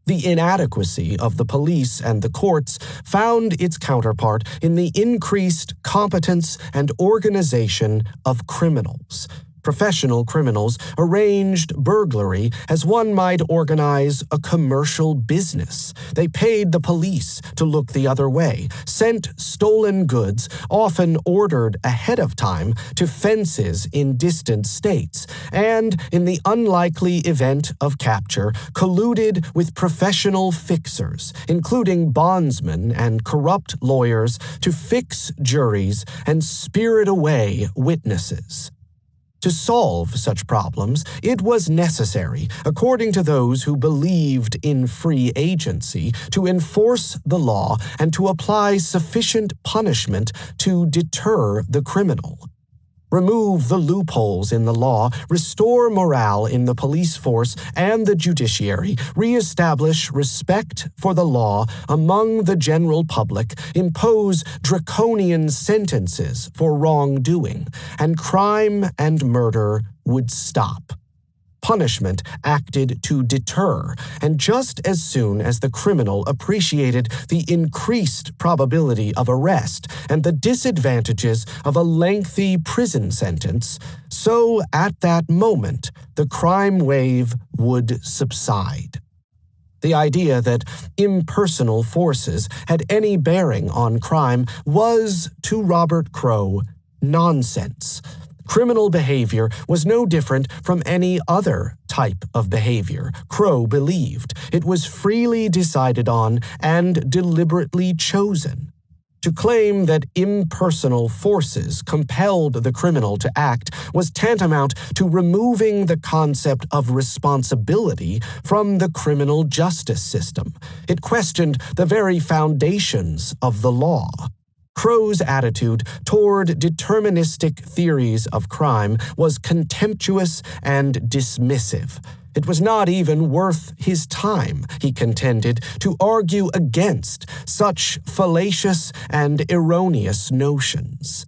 The inadequacy of the police and the courts found its counterpart in the increased competence and organization of criminals. Professional criminals arranged burglary as one might organize a commercial business. They paid the police to look the other way, sent stolen goods, often ordered ahead of time, to fences in distant states, and, in the unlikely event of capture, colluded with professional fixers, including bondsmen and corrupt lawyers, to fix juries and spirit away witnesses. To solve such problems, it was necessary, according to those who believed in free agency, to enforce the law and to apply sufficient punishment to deter the criminal. Remove the loopholes in the law, restore morale in the police force and the judiciary, reestablish respect for the law among the general public, impose draconian sentences for wrongdoing, and crime and murder would stop. punishment acted to deter, and just as soon as the criminal appreciated the increased probability of arrest and the disadvantages of a lengthy prison sentence, so at that moment the crime wave would subside. The idea that impersonal forces had any bearing on crime was, to Robert Crowe, nonsense. Criminal behavior was no different from any other type of behavior, Crowe believed. It was freely decided on and deliberately chosen. To claim that impersonal forces compelled the criminal to act was tantamount to removing the concept of responsibility from the criminal justice system. It questioned the very foundations of the law. Crowe's attitude toward deterministic theories of crime was contemptuous and dismissive. It was not even worth his time, he contended, to argue against such fallacious and erroneous notions.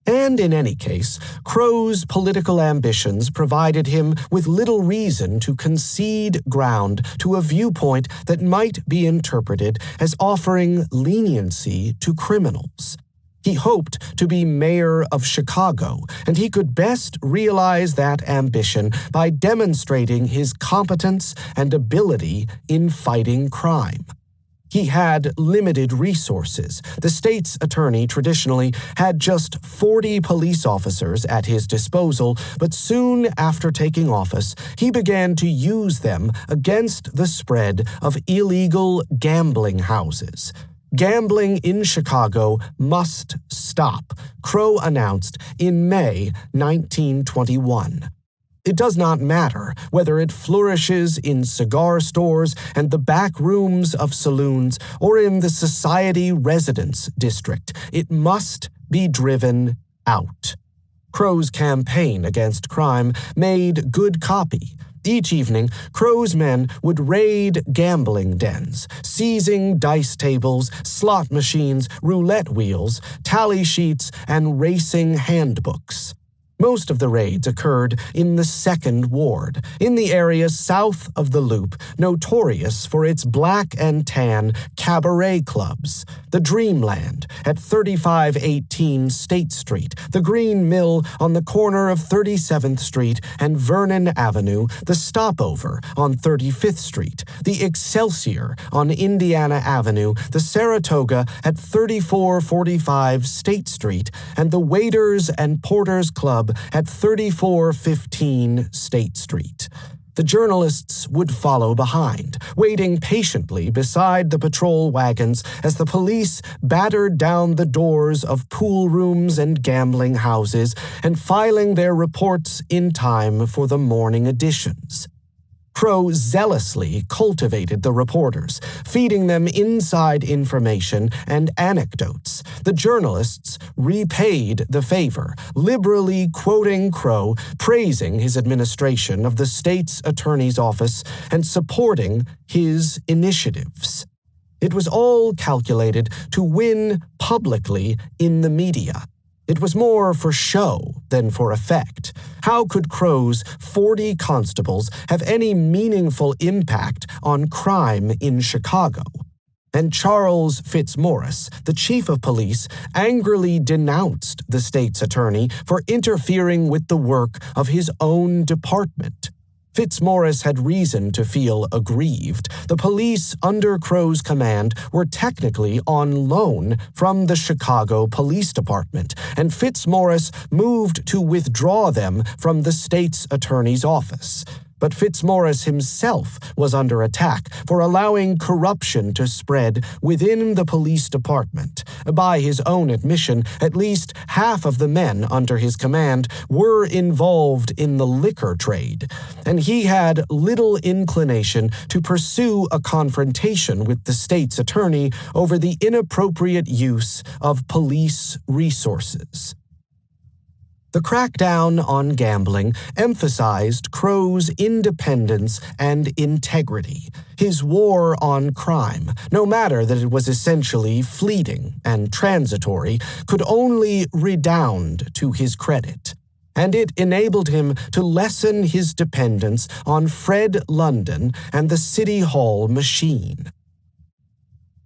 And in any case, Crowe's political ambitions provided him with little reason to concede ground to a viewpoint that might be interpreted as offering leniency to criminals. He hoped to be mayor of Chicago, and he could best realize that ambition by demonstrating his competence and ability in fighting crime. He had limited resources. The state's attorney traditionally had just 40 police officers at his disposal, but soon after taking office, he began to use them against the spread of illegal gambling houses. Gambling in Chicago must stop, Crowe announced in May 1921. It does not matter whether it flourishes in cigar stores and the back rooms of saloons or in the society residence district. It must be driven out. Crowe's campaign against crime made good copy. Each evening, Crowe's men would raid gambling dens, seizing dice tables, slot machines, roulette wheels, tally sheets, and racing handbooks. Most of the raids occurred in the Second Ward, in the area south of the Loop, notorious for its black and tan cabaret clubs. The Dreamland at 3518 State Street, the Green Mill on the corner of 37th Street and Vernon Avenue, the Stopover on 35th Street, the Excelsior on Indiana Avenue, the Saratoga at 3445 State Street, and the Waiters and Porters Club at 3415 State Street. The journalists would follow behind, waiting patiently beside the patrol wagons as the police battered down the doors of pool rooms and gambling houses and filing their reports in time for the morning editions. Crowe zealously cultivated the reporters, feeding them inside information and anecdotes. The journalists repaid the favor, liberally quoting Crowe, praising his administration of the state's attorney's office, and supporting his initiatives. It was all calculated to win publicly in the media. It was more for show than for effect. How could Crowe's 40 constables have any meaningful impact on crime in Chicago? And Charles Fitzmaurice, the chief of police, angrily denounced the state's attorney for interfering with the work of his own department. Fitzmaurice had reason to feel aggrieved. The police under Crowe's command were technically on loan from the Chicago Police Department, and Fitzmaurice moved to withdraw them from the state's attorney's office. But Fitzmaurice himself was under attack for allowing corruption to spread within the police department. By his own admission, at least half of the men under his command were involved in the liquor trade, and he had little inclination to pursue a confrontation with the state's attorney over the inappropriate use of police resources. The crackdown on gambling emphasized Crowe's independence and integrity. His war on crime, no matter that it was essentially fleeting and transitory, could only redound to his credit. and it enabled him to lessen his dependence on Fred London and the City Hall machine.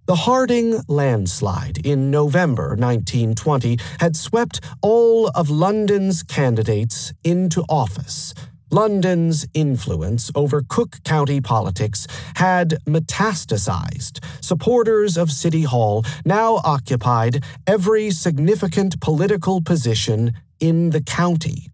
The Harding landslide in November 1920 had swept all of London's candidates into office. London's influence over Cook County politics had metastasized. Supporters of City Hall now occupied every significant political position in the county.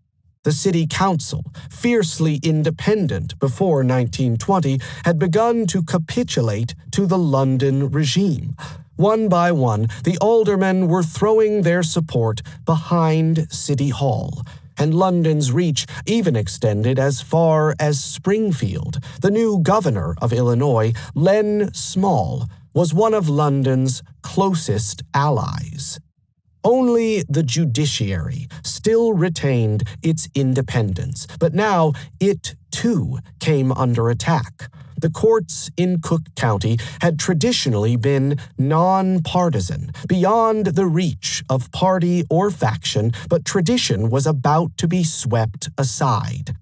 The city council, fiercely independent before 1920, had begun to capitulate to the London regime. One by one, the aldermen were throwing their support behind City Hall, and London's reach even extended as far as Springfield. The new governor of Illinois, Len Small, was one of London's closest allies. Only the judiciary still retained its independence, but now it, too, came under attack. The courts in Cook County had traditionally been nonpartisan, beyond the reach of party or faction, but tradition was about to be swept aside.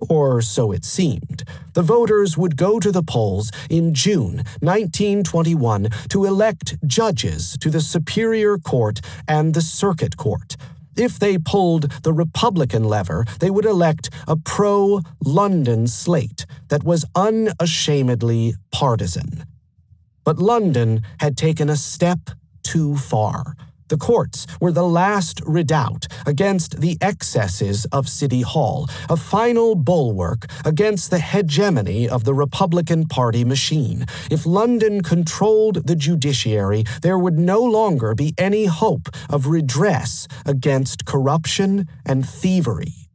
Or so it seemed. The voters would go to the polls in June 1921 to elect judges to the Superior Court and the Circuit Court. If they pulled the Republican lever, they would elect a pro-London slate that was unashamedly partisan. But London had taken a step too far. The courts were the last redoubt against the excesses of City Hall, a final bulwark against the hegemony of the Republican Party machine. If London controlled the judiciary, there would no longer be any hope of redress against corruption and thievery.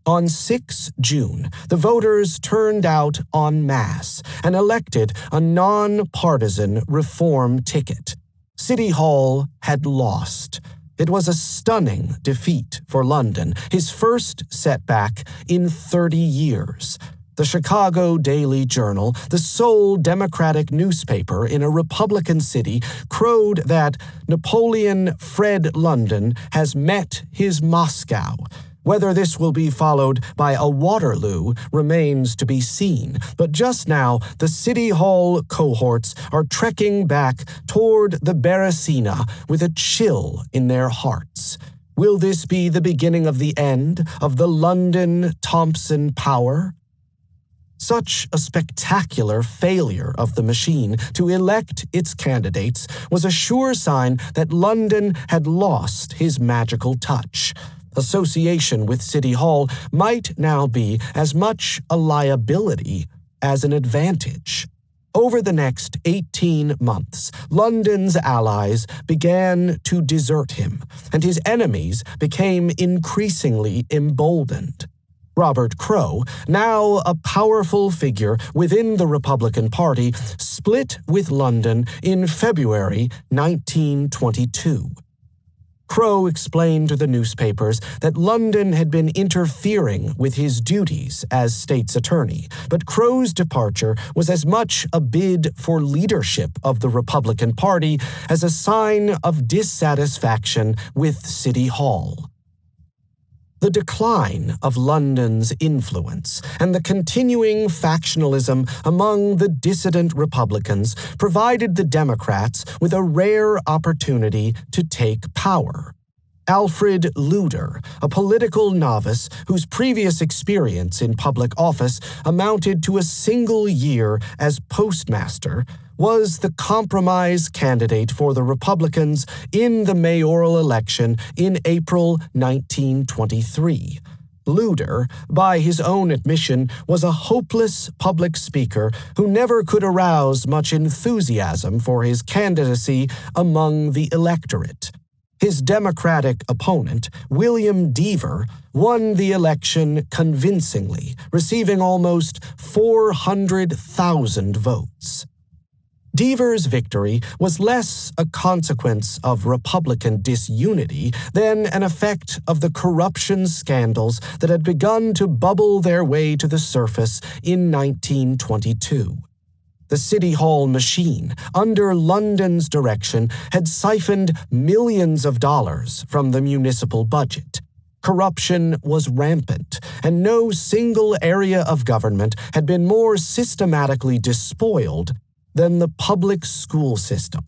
On 6 June, the voters turned out en masse and elected a nonpartisan reform ticket. City Hall had lost. It was a stunning defeat for London, his first setback in 30 years. The Chicago Daily Journal, the sole Democratic newspaper in a Republican city, crowed that Napoleon Fred London has met his Moscow. Whether this will be followed by a Waterloo remains to be seen, but just now the City Hall cohorts are trekking back toward the Beresina with a chill in their hearts. Will this be the beginning of the end of the London-Thompson power? Such a spectacular failure of the machine to elect its candidates was a sure sign that London had lost his magical touch. Association with City Hall might now be as much a liability as an advantage. Over the next 18 months, London's allies began to desert him, and his enemies became increasingly emboldened. Robert Crowe, now a powerful figure within the Republican Party, split with London in February 1922. Crowe explained to the newspapers that London had been interfering with his duties as state's attorney, but Crowe's departure was as much a bid for leadership of the Republican Party as a sign of dissatisfaction with City Hall. The decline of London's influence and the continuing factionalism among the dissident Republicans provided the Democrats with a rare opportunity to take power. Alfred Luder, a political novice whose previous experience in public office amounted to a single year as postmaster, was the compromise candidate for the Republicans in the mayoral election in April 1923. Luder, by his own admission, was a hopeless public speaker who never could arouse much enthusiasm for his candidacy among the electorate. His Democratic opponent, William Deaver, won the election convincingly, receiving almost 400,000 votes. Deaver's victory was less a consequence of Republican disunity than an effect of the corruption scandals that had begun to bubble their way to the surface in 1922. The City Hall machine, under London's direction, had siphoned millions of dollars from the municipal budget. Corruption was rampant, and no single area of government had been more systematically despoiled than the public school system.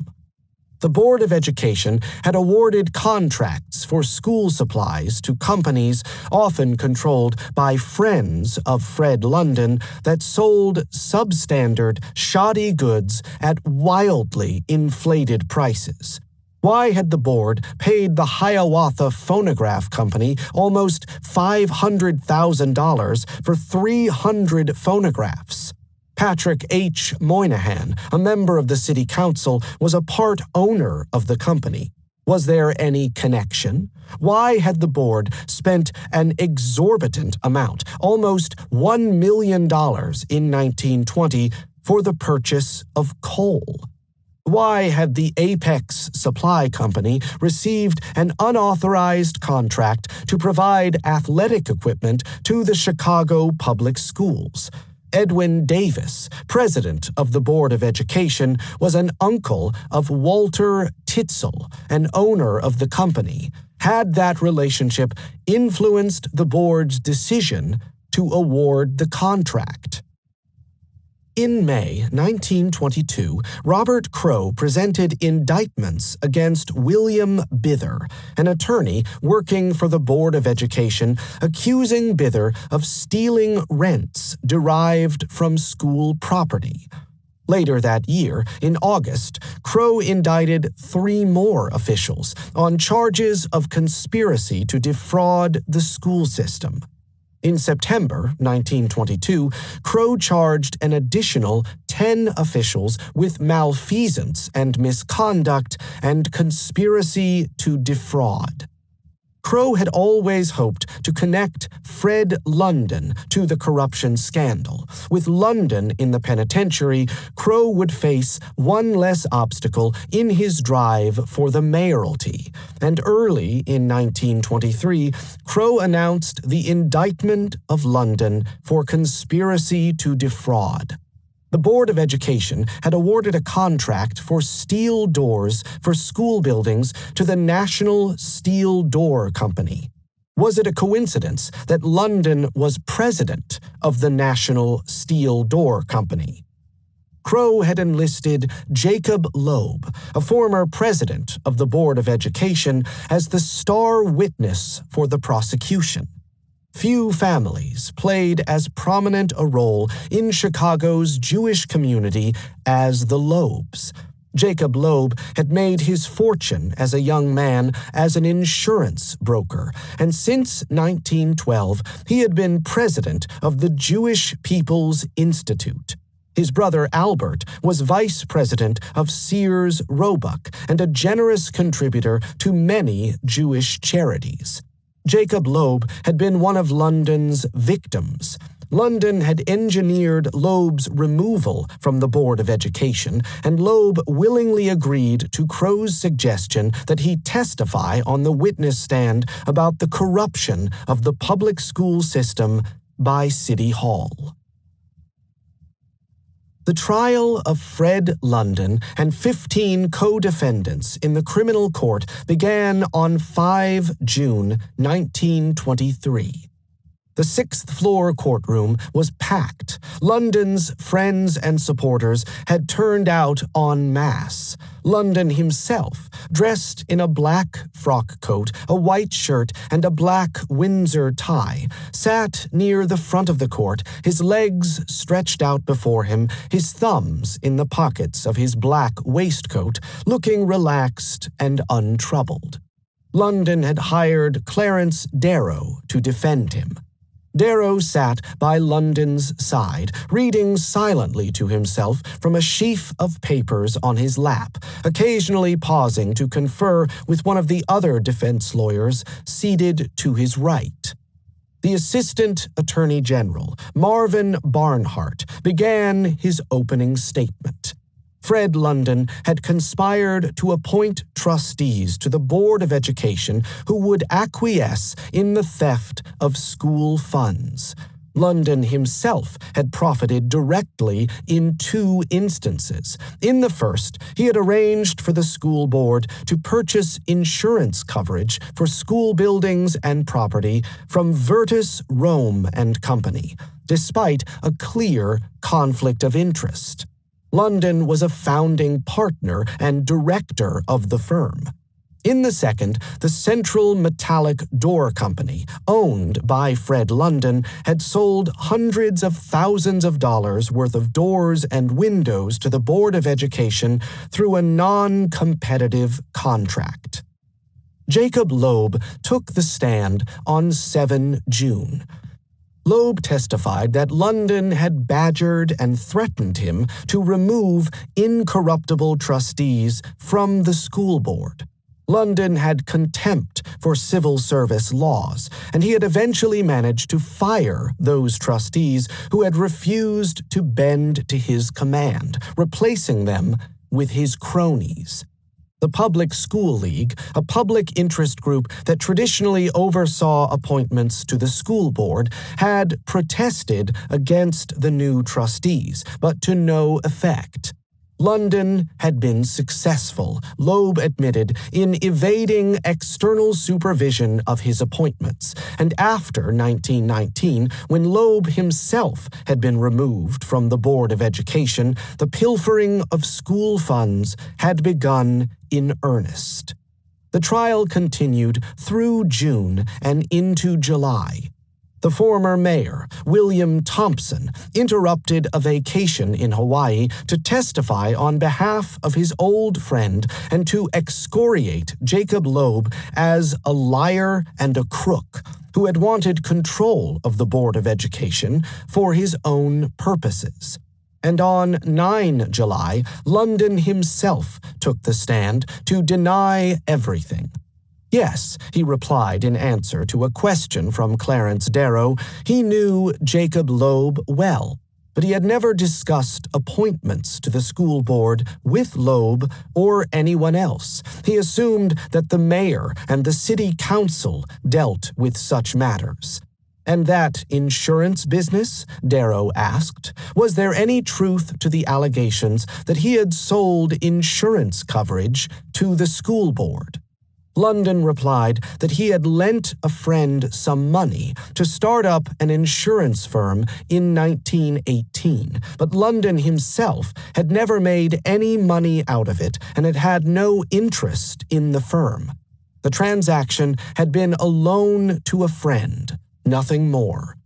The Board of Education had awarded contracts for school supplies to companies often controlled by friends of Fred London that sold substandard, shoddy goods at wildly inflated prices. Why had the board paid the Hiawatha Phonograph Company almost $500,000 for 300 phonographs? Patrick H. Moynihan, a member of the city council, was a part owner of the company. Was there any connection? Why had the board spent an exorbitant amount, almost $1 million in 1920, for the purchase of coal? Why had the Apex Supply Company received an unauthorized contract to provide athletic equipment to the Chicago public schools? Edwin Davis, president of the Board of Education, was an uncle of Walter Titzel, an owner of the company. Had that relationship influenced the board's decision to award the contract? In May 1922, Robert Crowe presented indictments against William Bither, an attorney working for the Board of Education, accusing Bither of stealing rents derived from school property. Later that year, in August, Crowe indicted 3 more officials on charges of conspiracy to defraud the school system. In September 1922, Crowe charged an additional 10 officials with malfeasance and misconduct and conspiracy to defraud. Crowe had always hoped to connect Fred London to the corruption scandal. With London in the penitentiary, Crowe would face one less obstacle in his drive for the mayoralty. And early in 1923, Crowe announced the indictment of London for conspiracy to defraud. The Board of Education had awarded a contract for steel doors for school buildings to the National Steel Door Company. Was it a coincidence that London was president of the National Steel Door Company? Crowe had enlisted Jacob Loeb, a former president of the Board of Education, as the star witness for the prosecution. Few families played as prominent a role in Chicago's Jewish community as the Loebs. Jacob Loeb had made his fortune as a young man as an insurance broker, and since 1912 he had been president of the Jewish People's Institute. His brother Albert was vice president of Sears Roebuck and a generous contributor to many Jewish charities. Jacob Loeb had been one of London's victims. London had engineered Loeb's removal from the Board of Education, and Loeb willingly agreed to Crowe's suggestion that he testify on the witness stand about the corruption of the public school system by City Hall. The trial of Fred London and 15 co-defendants in the criminal court began on 5 June 1923. The sixth-floor courtroom was packed. London's friends and supporters had turned out en masse. London himself, dressed in a black frock coat, a white shirt, and a black Windsor tie, sat near the front of the court, his legs stretched out before him, his thumbs in the pockets of his black waistcoat, looking relaxed and untroubled. London had hired Clarence Darrow to defend him. Darrow sat by London's side, reading silently to himself from a sheaf of papers on his lap, occasionally pausing to confer with one of the other defense lawyers seated to his right. The Assistant Attorney General, Marvin Barnhart, began his opening statement. Fred London had conspired to appoint trustees to the Board of Education who would acquiesce in the theft of school funds. London himself had profited directly in 2 instances. In the first, he had arranged for the school board to purchase insurance coverage for school buildings and property from Virtus Rome and Company, despite a clear conflict of interest. London was a founding partner and director of the firm. In the second, the Central Metallic Door Company, owned by Fred London, had sold hundreds of thousands of dollars worth of doors and windows to the Board of Education through a non-competitive contract. Jacob Loeb took the stand on 7 June. Loeb testified that London had badgered and threatened him to remove incorruptible trustees from the school board. London had contempt for civil service laws, and he had eventually managed to fire those trustees who had refused to bend to his command, replacing them with his cronies. The Public School League, a public interest group that traditionally oversaw appointments to the school board, had protested against the new trustees, but to no effect. London had been successful, Loeb admitted, in evading external supervision of his appointments, and after 1919, when Loeb himself had been removed from the Board of Education, the pilfering of school funds had begun in earnest. The trial continued through June and into July. The former mayor, William Thompson, interrupted a vacation in Hawaii to testify on behalf of his old friend and to excoriate Jacob Loeb as a liar and a crook who had wanted control of the Board of Education for his own purposes. And on 9 July, London himself took the stand to deny everything. Yes, he replied in answer to a question from Clarence Darrow. He knew Jacob Loeb well, but he had never discussed appointments to the school board with Loeb or anyone else. He assumed that the mayor and the city council dealt with such matters. And that insurance business? Darrow asked. Was there any truth to the allegations that he had sold insurance coverage to the school board? London replied that he had lent a friend some money to start up an insurance firm in 1918, but London himself had never made any money out of it and had had no interest in the firm. The transaction had been a loan to a friend, nothing more.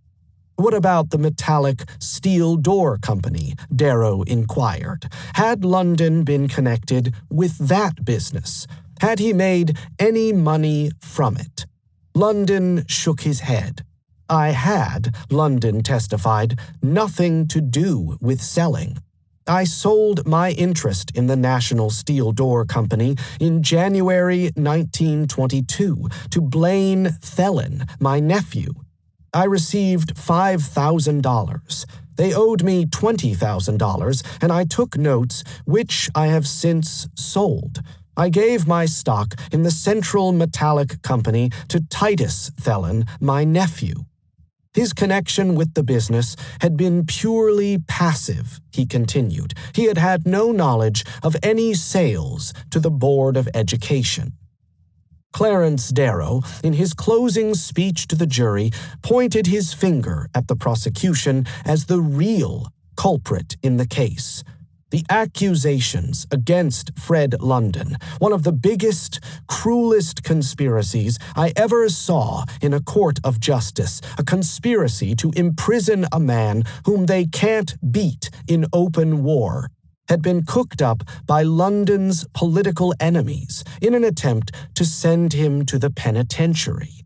What about the metallic steel door company? Darrow inquired. Had London been connected with that business? Had he made any money from it? London shook his head. I had, London testified, nothing to do with selling. I sold my interest in the National Steel Door Company in January 1922 to Blaine Thelen, my nephew. I received $5,000. They owed me $20,000, and I took notes, which I have since sold. I gave my stock in the Central Metallic Company to Titus Thelen, my nephew. His connection with the business had been purely passive, he continued. He had had no knowledge of any sales to the Board of Education. Clarence Darrow, in his closing speech to the jury, pointed his finger at the prosecution as the real culprit in the case. The accusations against Fred London, one of the biggest, cruelest conspiracies I ever saw in a court of justice, a conspiracy to imprison a man whom they can't beat in open war, had been cooked up by London's political enemies in an attempt to send him to the penitentiary.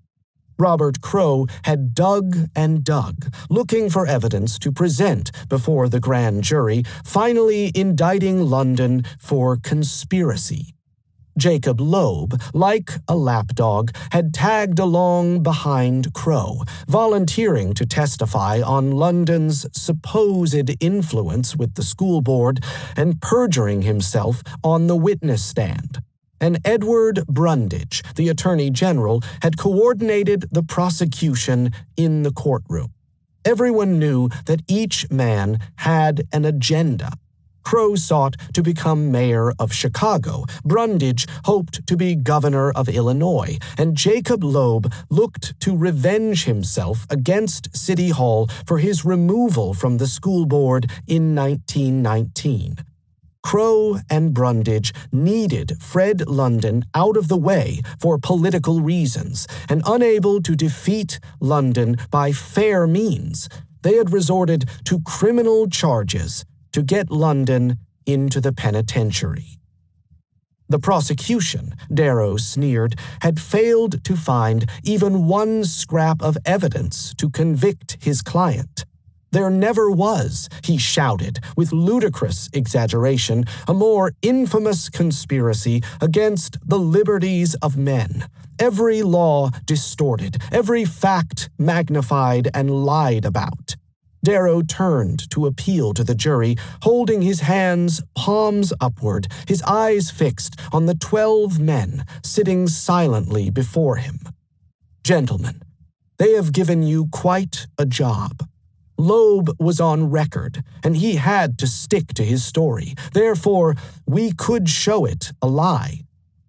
Robert Crowe had dug and dug, looking for evidence to present before the grand jury, finally indicting London for conspiracy. Jacob Loeb, like a lapdog, had tagged along behind Crowe, volunteering to testify on London's supposed influence with the school board and perjuring himself on the witness stand. And Edward Brundage, the Attorney General, had coordinated the prosecution in the courtroom. Everyone knew that each man had an agenda. Crow sought to become mayor of Chicago, Brundage hoped to be governor of Illinois, and Jacob Loeb looked to revenge himself against City Hall for his removal from the school board in 1919. Crow and Brundage needed Fred London out of the way for political reasons, and unable to defeat London by fair means, they had resorted to criminal charges to get London into the penitentiary. The prosecution, Darrow sneered, had failed to find even one scrap of evidence to convict his client. There never was, he shouted with ludicrous exaggeration, a more infamous conspiracy against the liberties of men. Every law distorted, every fact magnified and lied about. Darrow turned to appeal to the jury, holding his hands palms upward, his eyes fixed on the 12 men sitting silently before him. Gentlemen, they have given you quite a job. Loeb was on record, and he had to stick to his story. Therefore, we could show it a lie.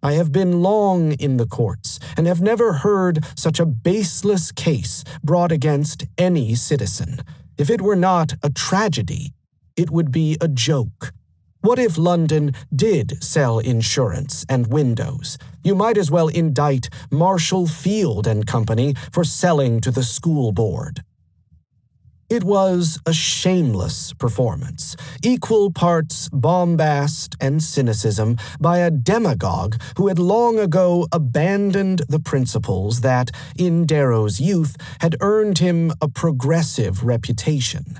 I have been long in the courts, and have never heard such a baseless case brought against any citizen. If it were not a tragedy, it would be a joke. What if London did sell insurance and windows? You might as well indict Marshall Field and Company for selling to the school board. It was a shameless performance, equal parts bombast and cynicism by a demagogue who had long ago abandoned the principles that, in Darrow's youth, had earned him a progressive reputation.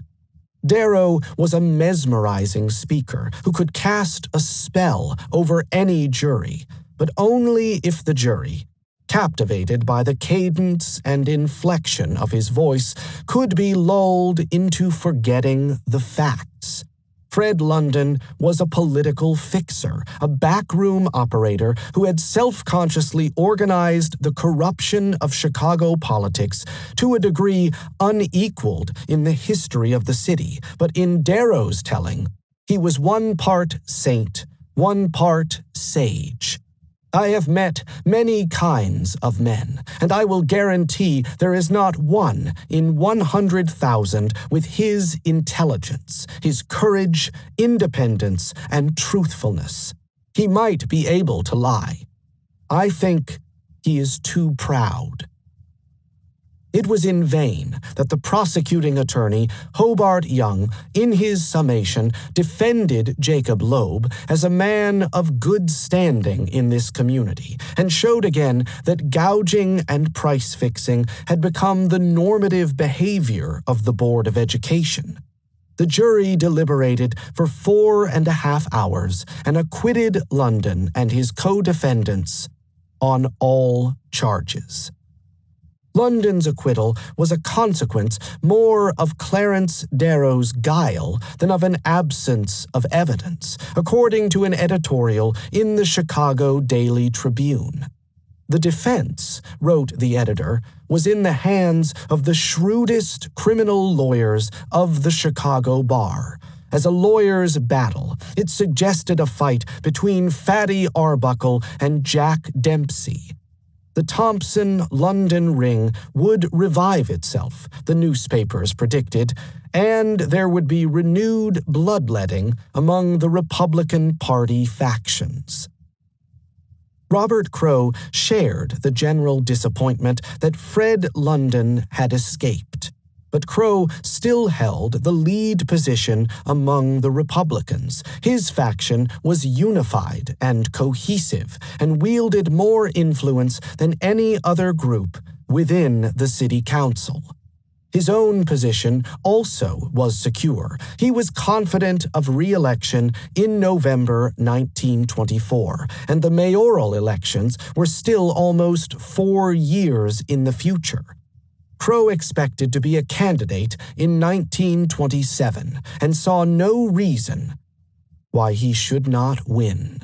Darrow was a mesmerizing speaker who could cast a spell over any jury, but only if the jury, captivated by the cadence and inflection of his voice, could be lulled into forgetting the facts. Fred London was a political fixer, a backroom operator who had self-consciously organized the corruption of Chicago politics to a degree unequaled in the history of the city. But in Darrow's telling, he was one part saint, one part sage. I have met many kinds of men, and I will guarantee there is not one in 100,000 with his intelligence, his courage, independence, and truthfulness. He might be able to lie. I think he is too proud. It was in vain that the prosecuting attorney, Hobart Young, in his summation, defended Jacob Loeb as a man of good standing in this community, and showed again that gouging and price-fixing had become the normative behavior of the Board of Education. The jury deliberated for 4.5 hours and acquitted London and his co-defendants on all charges. London's acquittal was a consequence more of Clarence Darrow's guile than of an absence of evidence, according to an editorial in the Chicago Daily Tribune. The defense, wrote the editor, was in the hands of the shrewdest criminal lawyers of the Chicago bar. As a lawyer's battle, it suggested a fight between Fatty Arbuckle and Jack Dempsey. The Thompson-London ring would revive itself, the newspapers predicted, and there would be renewed bloodletting among the Republican Party factions. Robert Crow shared the general disappointment that Fred London had escaped, but Crow still held the lead position among the Republicans. His faction was unified and cohesive and wielded more influence than any other group within the city council. His own position also was secure. He was confident of re-election in November 1924, and the mayoral elections were still almost 4 years in the future. Crow expected to be a candidate in 1927 and saw no reason why he should not win.